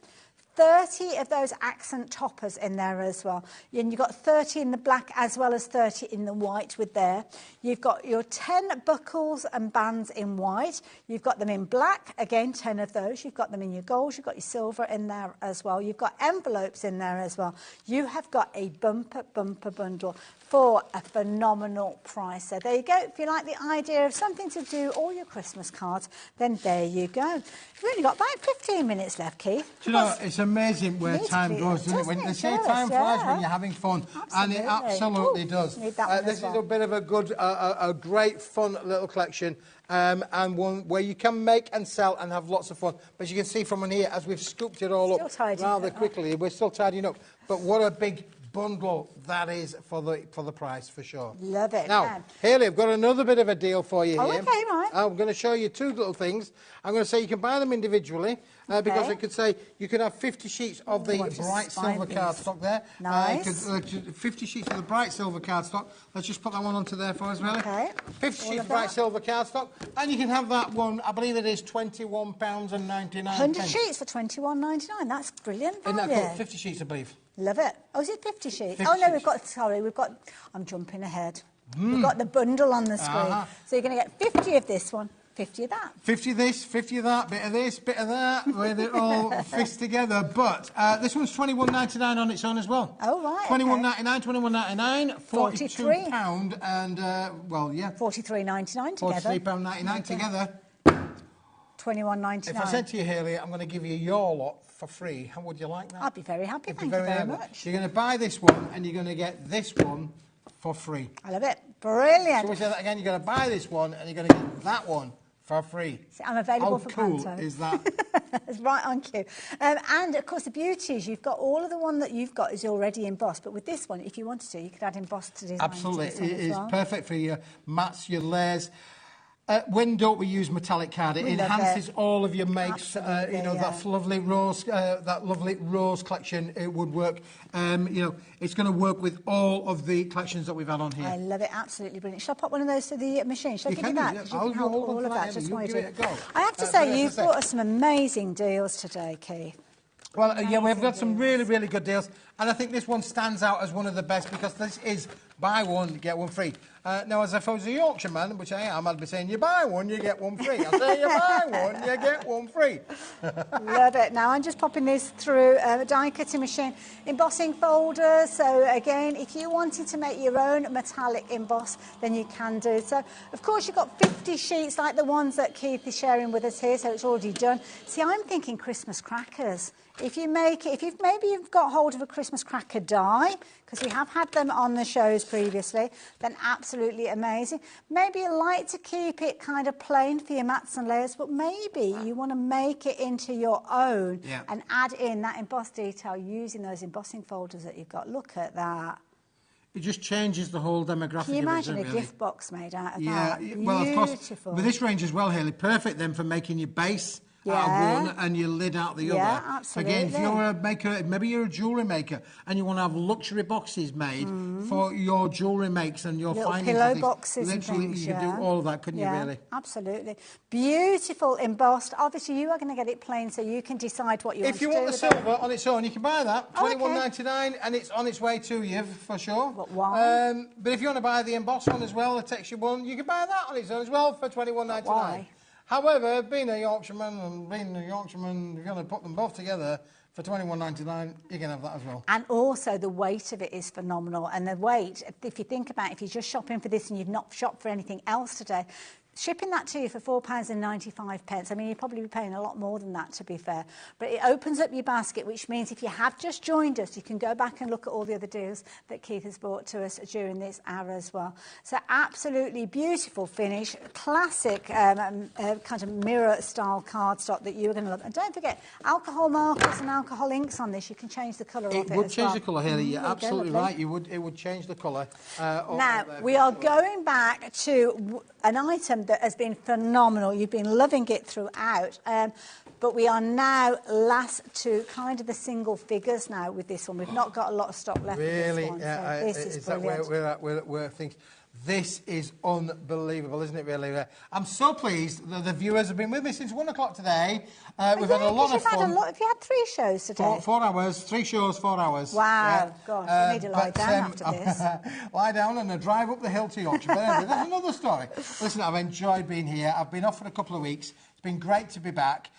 30 of those accent toppers in there as well. And you've got 30 in the black as well as 30 in the white with there. You've got your 10 buckles and bands in white. You've got them in black, again, 10 of those. You've got them in your gold. You've got your silver in there as well. You've got envelopes in there as well. You have got a bumper bundle for a phenomenal price. So there you go. If you like the idea of something to do all your Christmas cards, then there you go. We've only got about 15 minutes left, Keith. Do you know, it's amazing where time goes, doesn't it? When they say time flies when you're having fun, and it absolutely does. Need that one This is a bit of a great, fun little collection, and one where you can make and sell and have lots of fun. But as you can see from in here, as we've scooped it all up rather quickly, we're still tidying up. But what a big bundle, that is for the price for sure. Love it. Now, Hayley, I've got another bit of a deal for you here. Okay, right. I'm going to show you two little things. I'm going to say you can buy them individually because I could say you could have 50 sheets of the bright silver cardstock there. Nice. 50 sheets of the bright silver cardstock. Let's just put that one onto there for us, really. Okay. 50 sheets of bright silver cardstock, and you can have that one. I believe it is £21.99. 100 sheets for £21.99. That's brilliant. Isn't that cool? 50 sheets, I believe. Love it. Oh, is it 50 sheets? 50 oh, no, sheets. I'm jumping ahead. We've got the bundle on the screen. So you're going to get 50 of this one, 50 of that. 50 of this, 50 of that, bit of this, bit of that, with it all fixed together. But this one's £21.99 on its own as well. Oh, right. £21.99, £21.99, £42, and, well, yeah. £43.99 together. £43.99 together. £21.99. If I said to you, Hayley, I'm going to give you your lot for free, how would you like that? I'd be very happy, thank you very much. You're going to buy this one, and you're going to get this one for free. I love it. Brilliant. So we'll say that again. You're going to buy this one, and you're going to get that one for free. See, I'm available for How Panto. cool is that? It's right on cue. And, of course, the beauty is you've got all of the one that you've got is already embossed. But with this one, if you wanted to, you could add embossed to design. Absolutely. To this one It as is well. perfect for your mats, your layers. When don't we use metallic card? It enhances all of your makes. You know, that lovely rose collection. It would work. You know, it's going to work with all of the collections that we've had on here. I love it. Absolutely brilliant. Shall I pop one of those to the machine? Shall I give you that? Yes. You can help hold on all to of that. Emma. Just You while give you it do a go. I have to say, you've brought us some amazing deals today, Keith. Well, yeah, we've got some really, really good deals. And I think this one stands out as one of the best because this is buy one, get one free. Now, as if I was a Yorkshireman, which I am, I'd be saying, you buy one, you get one free. I say, you buy one, you get one free. Love it. Now, I'm just popping this through a die cutting machine. Embossing folder. So, again, if you wanted to make your own metallic emboss, then you can do so. Of course, you've got 50 sheets like the ones that Keith is sharing with us here, so it's already done. See, I'm thinking Christmas crackers. If you make it, maybe you've got hold of a Christmas cracker die, because we have had them on the shows previously, then absolutely amazing. Maybe you like to keep it kind of plain for your mats and layers, but maybe you want to make it into your own and add in that embossed detail using those embossing folders that you've got. Look at that. It just changes the whole demographic. Can you imagine of it, a gift box made out of that? Yeah, well, of course, with this range as well, Hayley, perfect then for making your base out of one and your lid out the other. Yeah, absolutely. Again, if you're a maker, maybe you're a jewellery maker and you want to have luxury boxes made for your jewellery makes and your little findings. Pillow boxes literally, and things, you can do all of that, couldn't you, really? Absolutely. Beautiful embossed. Obviously, you are going to get it plain so you can decide what you want to do. If you want the silver on its own, you can buy that. $21.99 and it's on its way to you, for sure. But why? But if you want to buy the embossed one as well, the texture one, you can buy that on its own as well for $21.99. Why? However, being a Yorkshireman, you're going to put them both together for $21.99, you can have that as well. And also the weight of it is phenomenal. And the weight, if you think about it, if you're just shopping for this and you've not shopped for anything else today, shipping that to you for £4.95. I mean, you'd probably be paying a lot more than that, to be fair. But it opens up your basket, which means if you have just joined us, you can go back and look at all the other deals that Keith has brought to us during this hour as well. So absolutely beautiful finish, classic kind of mirror-style cardstock that you're going to love. And don't forget, alcohol markers and alcohol inks on this. You can change the colour of it as well. It would change the colour, Hayley. You're absolutely right. It would change the colour. Now, we are going back to an item that has been phenomenal. You've been loving it throughout. But we are now last to kind of the single figures now with this one. We've not got a lot of stock left really, for this one. So this is That brilliant. where we're at? Where things... This is unbelievable, isn't it, really? I'm so pleased that the viewers have been with me since 1 o'clock today. We've had a lot of fun. Have you had 3 shows today? 4 hours, 3 shows, 4 hours. Wow, gosh, I need to lie down after this. Lie down and a drive up the hill to Yorkshire. But anyway, that's another story. Listen, I've enjoyed being here. I've been off for a couple of weeks. It's been great to be back.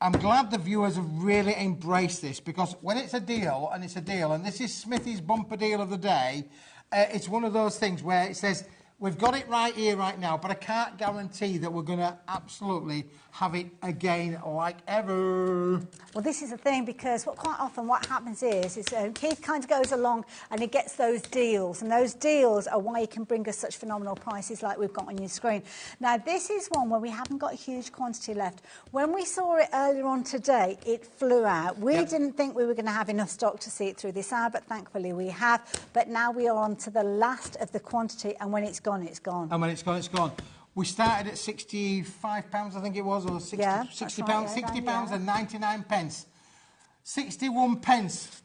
I'm glad the viewers have really embraced this because when it's a deal, and this is Smithy's bumper deal of the day, it's one of those things where it says, We've got it right here, right now, but I can't guarantee that we're going to absolutely have it again like ever. Well, this is the thing, because quite often what happens is Keith kind of goes along and he gets those deals, and those deals are why he can bring us such phenomenal prices like we've got on your screen. Now, this is one where we haven't got a huge quantity left. When we saw it earlier on today, it flew out. We didn't think we were going to have enough stock to see it through this hour, but thankfully we have. But now we are on to the last of the quantity, and when it's gone, it's gone. And when it's gone, it's gone. We started at £65, I think it was, or 60, yeah, £60, right, £60 and 99 pence. 61 pence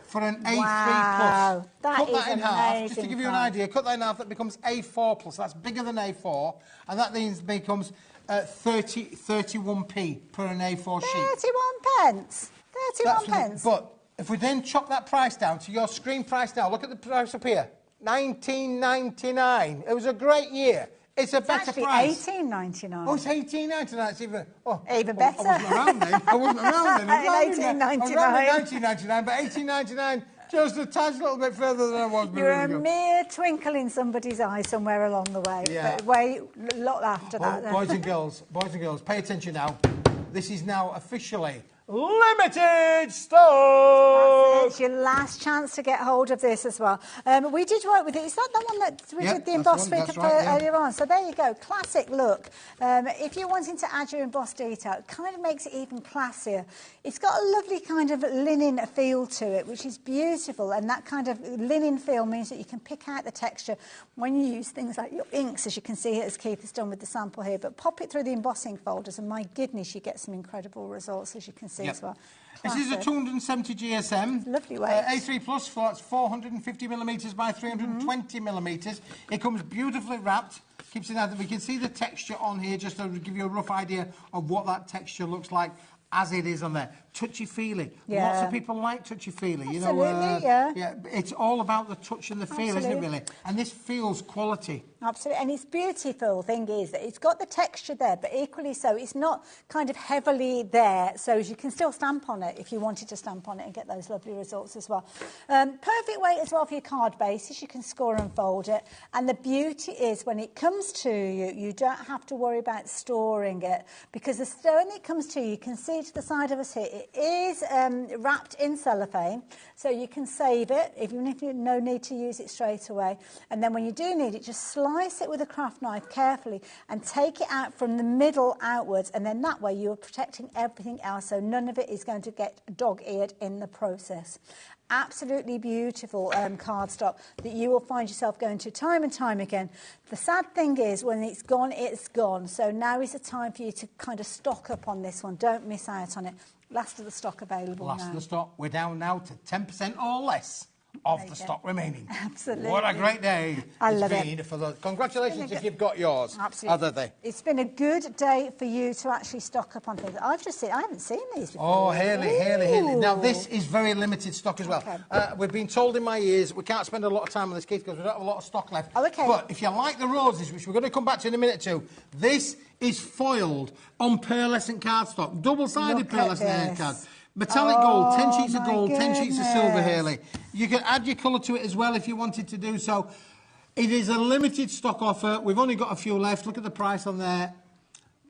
for an A3 wow, plus. Cut that in half, just to give you an price. idea. Cut that in half, that becomes A4 plus. That's bigger than A4, and that means becomes 31p per an A4 sheet. 31 pence. 31 pence. But if we then chop that price down to your screen price now, look at the price up here. £19.99. It was a great year. It's a better price. £18.99. Oh, it's £18.99. It's even even better. I wasn't around then. I wasn't around then. In 1899. I was around in 1999, but £18.99 just a touch little bit further than I was. You're a mere twinkle in somebody's eye somewhere along the way. Yeah. But wait, lot after that. Then. Boys and girls, pay attention now. This is now officially limited stock. It's your last chance to get hold of this as well. We did work with it. Is that the one that we did the embossed with earlier on? So there you go, classic look. If you're wanting to add your embossed detail, it kind of makes it even classier. It's got a lovely kind of linen feel to it, which is beautiful, and that kind of linen feel means that you can pick out the texture when you use things like your inks, as you can see as Keith has done with the sample here, but pop it through the embossing folders and my goodness, you get some incredible results, as you can see as well. This is a 270 GSM. Lovely weight. A3 Plus, that's 450 millimetres by 320 millimetres. It comes beautifully wrapped. Keeps it out. We can see the texture on here, just to give you a rough idea of what that texture looks like as it is on there. Touchy-feely. Yeah. Lots of people like touchy-feely. You Absolutely, know, yeah. It's all about the touch and the feel, isn't it, really? And this feels quality. Absolutely, and it's beautiful. Thing is that it's got the texture there, but equally so, it's not kind of heavily there, so you can still stamp on it if you wanted to stamp on it and get those lovely results as well. Perfect weight as well for your card bases. You can score and fold it, and the beauty is when it comes to you, you don't have to worry about storing it, because when it comes to you can see to the side of us here, it is wrapped in cellophane, so you can save it, even if you no need to use it straight away. And then when you do need it, just slice it with a craft knife carefully and take it out from the middle outwards, and then that way you're protecting everything else, so none of it is going to get dog-eared in the process. Absolutely beautiful cardstock that you will find yourself going to time and time again. The sad thing is when it's gone, it's gone. So now is the time for you to kind of stock up on this one. Don't miss out on it. Last of the stock available now. Last of the stock. We're down now to 10% or less of the stock remaining. Absolutely. What a great day I love it's been it. for those. Congratulations if you've got yours. Absolutely. Other day. It's been a good day for you to actually stock up on things. I haven't seen these before. Oh, Haley. Now, this is very limited stock as well. Okay. We've been told in my ears we can't spend a lot of time on this, Keith, because we don't have a lot of stock left. Oh, okay. But if you like the roses, which we're going to come back to in a minute or two, this is foiled on pearlescent cardstock, double-sided pearlescent card. Metallic gold, 10 sheets of gold, 10 sheets of silver, Haley. You can add your colour to it as well if you wanted to do so. It is a limited stock offer. We've only got a few left. Look at the price on there.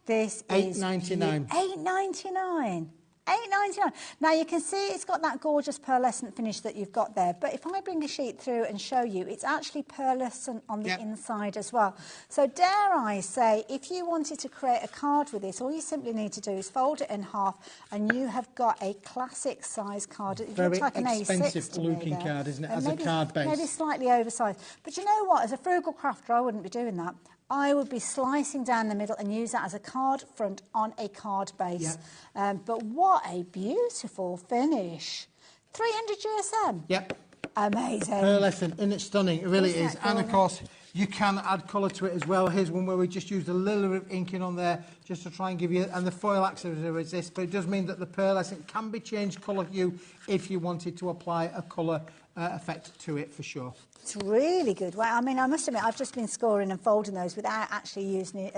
This is $8.99. $8.99. $8.99. Now you can see it's got that gorgeous pearlescent finish that you've got there, but if I bring a sheet through and show you, it's actually pearlescent on the inside as well. So dare I say, if you wanted to create a card with this, all you simply need to do is fold it in half and you have got a classic size card. It Very looks like an expensive A6 to me looking there. card, isn't it, And as maybe, a card base? Maybe slightly oversized. But you know what, as a frugal crafter, I wouldn't be doing that. I would be slicing down the middle and use that as a card front on a card base. But what a beautiful finish. 300 GSM. Yep. Amazing. Pearlescent, isn't it stunning? It really Isn't is. that And of gorgeous? course, you can add colour to it as well. Here's one where we just used a little bit of inking on there just to try and give you, and the foil acts as a resist, but it does mean that the pearlescent can be changed colour hue if you wanted to apply a colour effect to it for sure. It's really good. Well, I mean, I must admit, I've just been scoring and folding those without actually using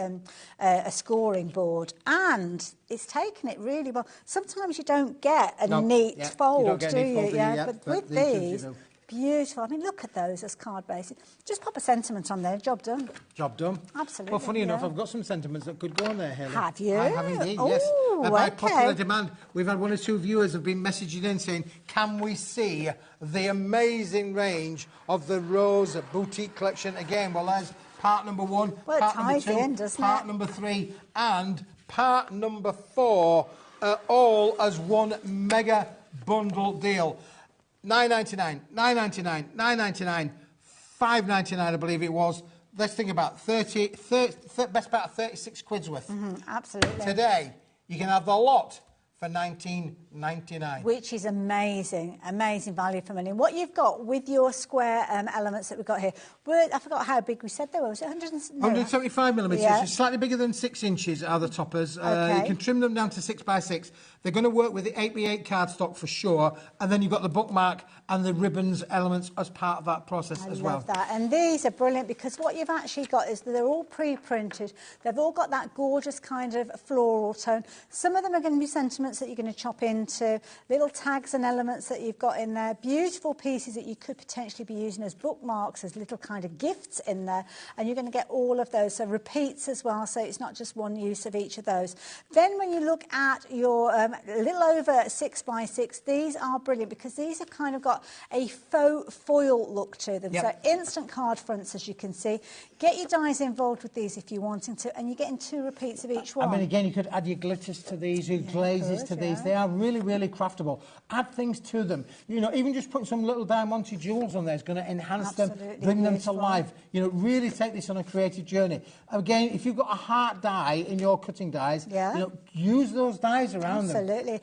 a scoring board. And it's taken it really well. Sometimes you don't get a neat fold, do you? But with these, Beautiful. I mean, look at those as card bases. Just pop a sentiment on there, job done. Job done. Absolutely. Well, funny enough, I've got some sentiments that could go on there, Haley. Have you? I have indeed, Ooh, yes. By okay. popular demand, we've had 1 or 2 viewers have been messaging in saying, can we see the amazing range of the Rose Boutique collection again? Well, there's part number 1, well, part number 2, part number 3, and part number 4, all as one mega bundle deal. $9.99, $9.99, $9.99, $5.99, I believe it was. Let's think about best part of 36 quid's worth. Absolutely. Today, you can have the lot for $19.99. Which is amazing, amazing value for money. What you've got with your square elements that we've got here, I forgot how big we said they were. Was it 175 millimetres, yeah. so slightly bigger than 6 inches are the toppers. Okay. You can trim them down to 6x6. They're going to work with the 8x8 cardstock for sure. And then you've got the bookmark and the ribbons elements as part of that process as well. I love that. And these are brilliant because what you've actually got is that they're all pre-printed. They've all got that gorgeous kind of floral tone. Some of them are going to be sentiments that you're going to chop into, little tags and elements that you've got in there, beautiful pieces that you could potentially be using as bookmarks, as little kind of gifts in there, and you're going to get all of those. So repeats as well, so it's not just one use of each of those. Then when you look at your a little over 6x6, these are brilliant because these have kind of got a faux foil look to them. Yep. So instant card fronts, as you can see. Get your dies involved with these if you're wanting to, and you're getting 2 repeats of each one. I mean, again, you could add your glitters to these, your glazes to these. They are really, really craftable. Add things to them. You know, even just putting some little diamante jewels on there is going to enhance them, bring them to life. You know, really take this on a creative journey. Again, if you've got a heart die in your cutting dies, you know, use those dies around them. Absolutely.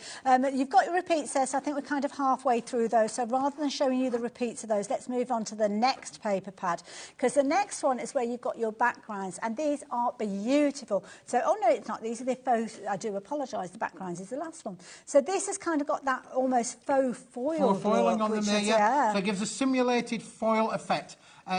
You've got your repeats there, so I think we're kind of halfway through those. So rather than showing you the repeats of those, let's move on to the next paper pad, because the next one is where you've got your backgrounds, and these are beautiful. So, oh no, it's not. These are the faux. I do apologise. The backgrounds is the last one. So this has kind of got that almost faux foil foiling on them there, yeah. So it gives a simulated foil effect.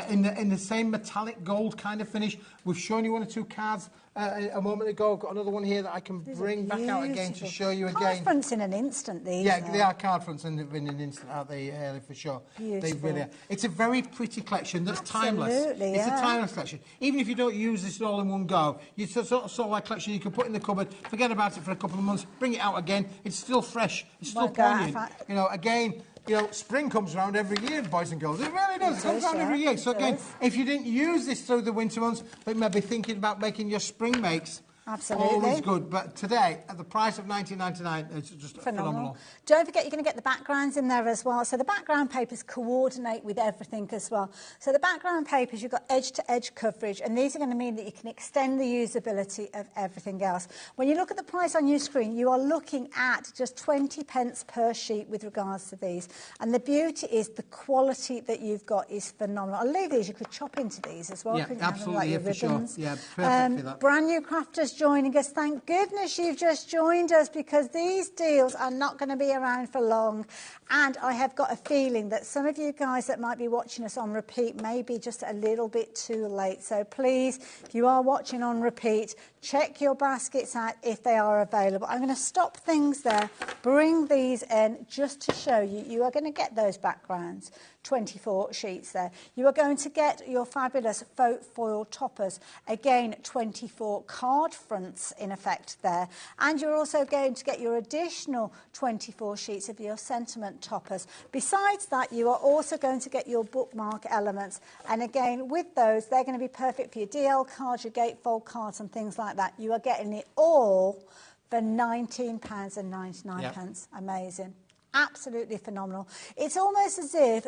In the same metallic gold kind of finish. We've shown you 1 or 2 cards a moment ago. I've got another one here that I can bring back out again to show you again. Card fronts in an instant, these. Yeah, they are card fronts in an instant, aren't they, for sure? Beautiful. They really are. It's a very pretty collection that's timeless. Absolutely, It's a timeless collection. Even if you don't use this all in one go, it's a sort of like collection you can put in the cupboard, forget about it for a couple of months, bring it out again. It's still fresh. It's still poignant. You know, again, you know, spring comes around every year, boys and girls. It really does. It comes around every year. So again, if you didn't use this through the winter months, but maybe thinking about making your spring makes, absolutely, always good. But today, at the price of $19.99, it's just phenomenal. Don't forget, you're going to get the backgrounds in there as well. So the background papers coordinate with everything as well. So the background papers, you've got edge-to-edge coverage, and these are going to mean that you can extend the usability of everything else. When you look at the price on your screen, you are looking at just 20 pence per sheet with regards to these. And the beauty is the quality that you've got is phenomenal. I'll leave these. You could chop into these as well. Yeah, absolutely, like for sure. Yeah, perfect for that. Brand new crafters joining us. Thank goodness you've just joined us, because these deals are not going to be around for long, and I have got a feeling that some of you guys that might be watching us on repeat may be just a little bit too late. So please, if you are watching on repeat, check your baskets out if they are available. I'm going to stop things there, bring these in just to show you. You are going to get those backgrounds, 24 sheets there. You are going to get your fabulous faux foil toppers, again 24 card fronts in effect there, and you're also going to get your additional 24 sheets of your sentiment toppers. Besides that, you are also going to get your bookmark elements, and again with those, they're going to be perfect for your DL cards, your gatefold cards and things like that. You are getting it all for £19.99. Yep. Amazing. Absolutely phenomenal. It's almost as if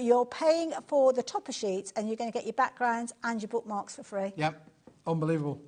you're paying for the topper sheets and you're going to get your backgrounds and your bookmarks for free. Yep, unbelievable.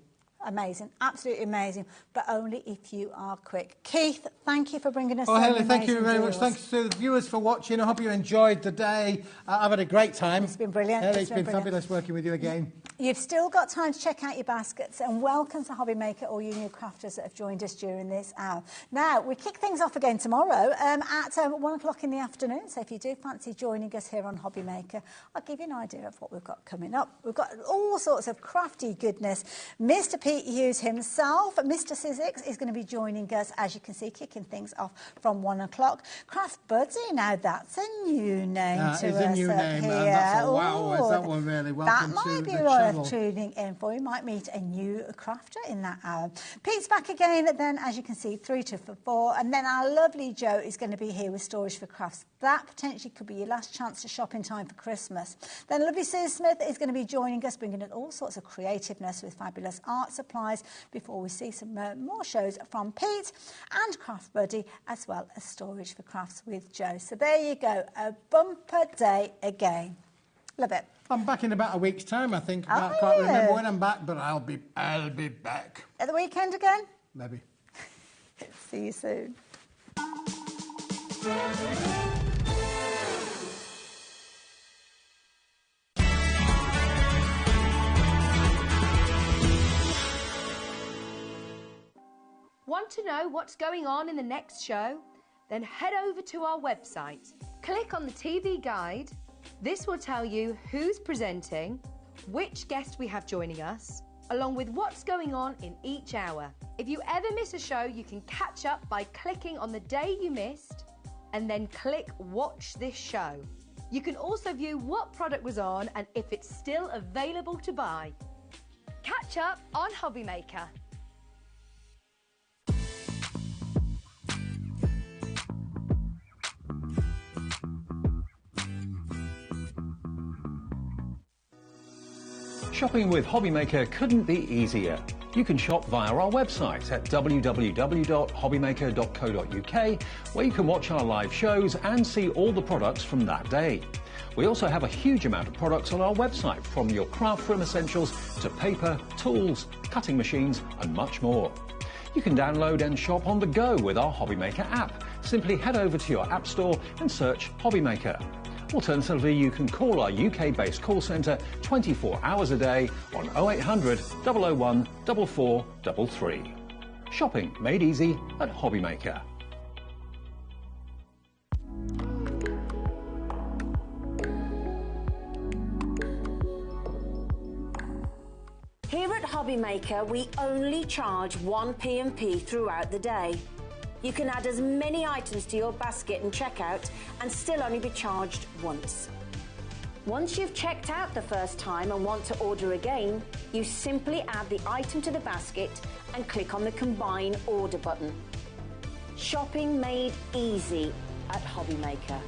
Amazing, absolutely amazing, but only if you are quick. Keith, thank you for bringing us. Oh, Haley, thank you very much. Thanks to the viewers for watching. I hope you enjoyed the day. I've had a great time. It's been brilliant. Haley, it's been fabulous working with you again. You've still got time to check out your baskets, and welcome to HobbyMaker, all you new crafters that have joined us during this hour. Now, we kick things off again tomorrow at 1 o'clock in the afternoon, so if you do fancy joining us here on HobbyMaker, I'll give you an idea of what we've got coming up. We've got all sorts of crafty goodness. Mr. Pete Hughes himself, Mr. Sizzix, is going to be joining us, as you can see, kicking things off from 1 o'clock. Craft Buddy, now that's a new name to us. It's a new name, here. that's a wow, is that one really? Welcome that might to be the worth channel. tuning in for. You might meet a new crafter in that hour. Pete's back again then, as you can see, 3 to 4, and then our lovely Joe is going to be here with Storage for Crafts. That potentially could be your last chance to shop in time for Christmas. Then lovely Sue Smith is going to be joining us, bringing in all sorts of creativeness with fabulous art supplies before we see some more shows from Pete and Craft Buddy, as well as Storage for Crafts with Joe. So there you go, a bumper day again. Love it. I'm back in about a week's time, I think. I Are can't you? remember when I'm back, but I'll be back. At the weekend again? Maybe. See you soon. Want to know what's going on in the next show? Then head over to our website. Click on the TV guide. This will tell you who's presenting, which guest we have joining us, along with what's going on in each hour. If you ever miss a show, you can catch up by clicking on the day you missed and then click Watch This Show. You can also view what product was on and if it's still available to buy. Catch up on HobbyMaker. Shopping with HobbyMaker couldn't be easier. You can shop via our website at www.hobbymaker.co.uk, where you can watch our live shows and see all the products from that day. We also have a huge amount of products on our website, from your craft room essentials to paper, tools, cutting machines and much more. You can download and shop on the go with our HobbyMaker app. Simply head over to your app store and search HobbyMaker. Alternatively, you can call our UK-based call centre 24 hours a day on 0800 001 4433. Shopping made easy at HobbyMaker. Here at HobbyMaker, we only charge 1 P&P throughout the day. You can add as many items to your basket and checkout and still only be charged once. Once you've checked out the first time and want to order again, you simply add the item to the basket and click on the Combine Order button. Shopping made easy at HobbyMaker.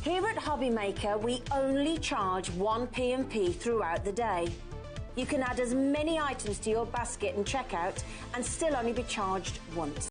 Here at HobbyMaker, we only charge 1 P&P throughout the day. You can add as many items to your basket and checkout and still only be charged once.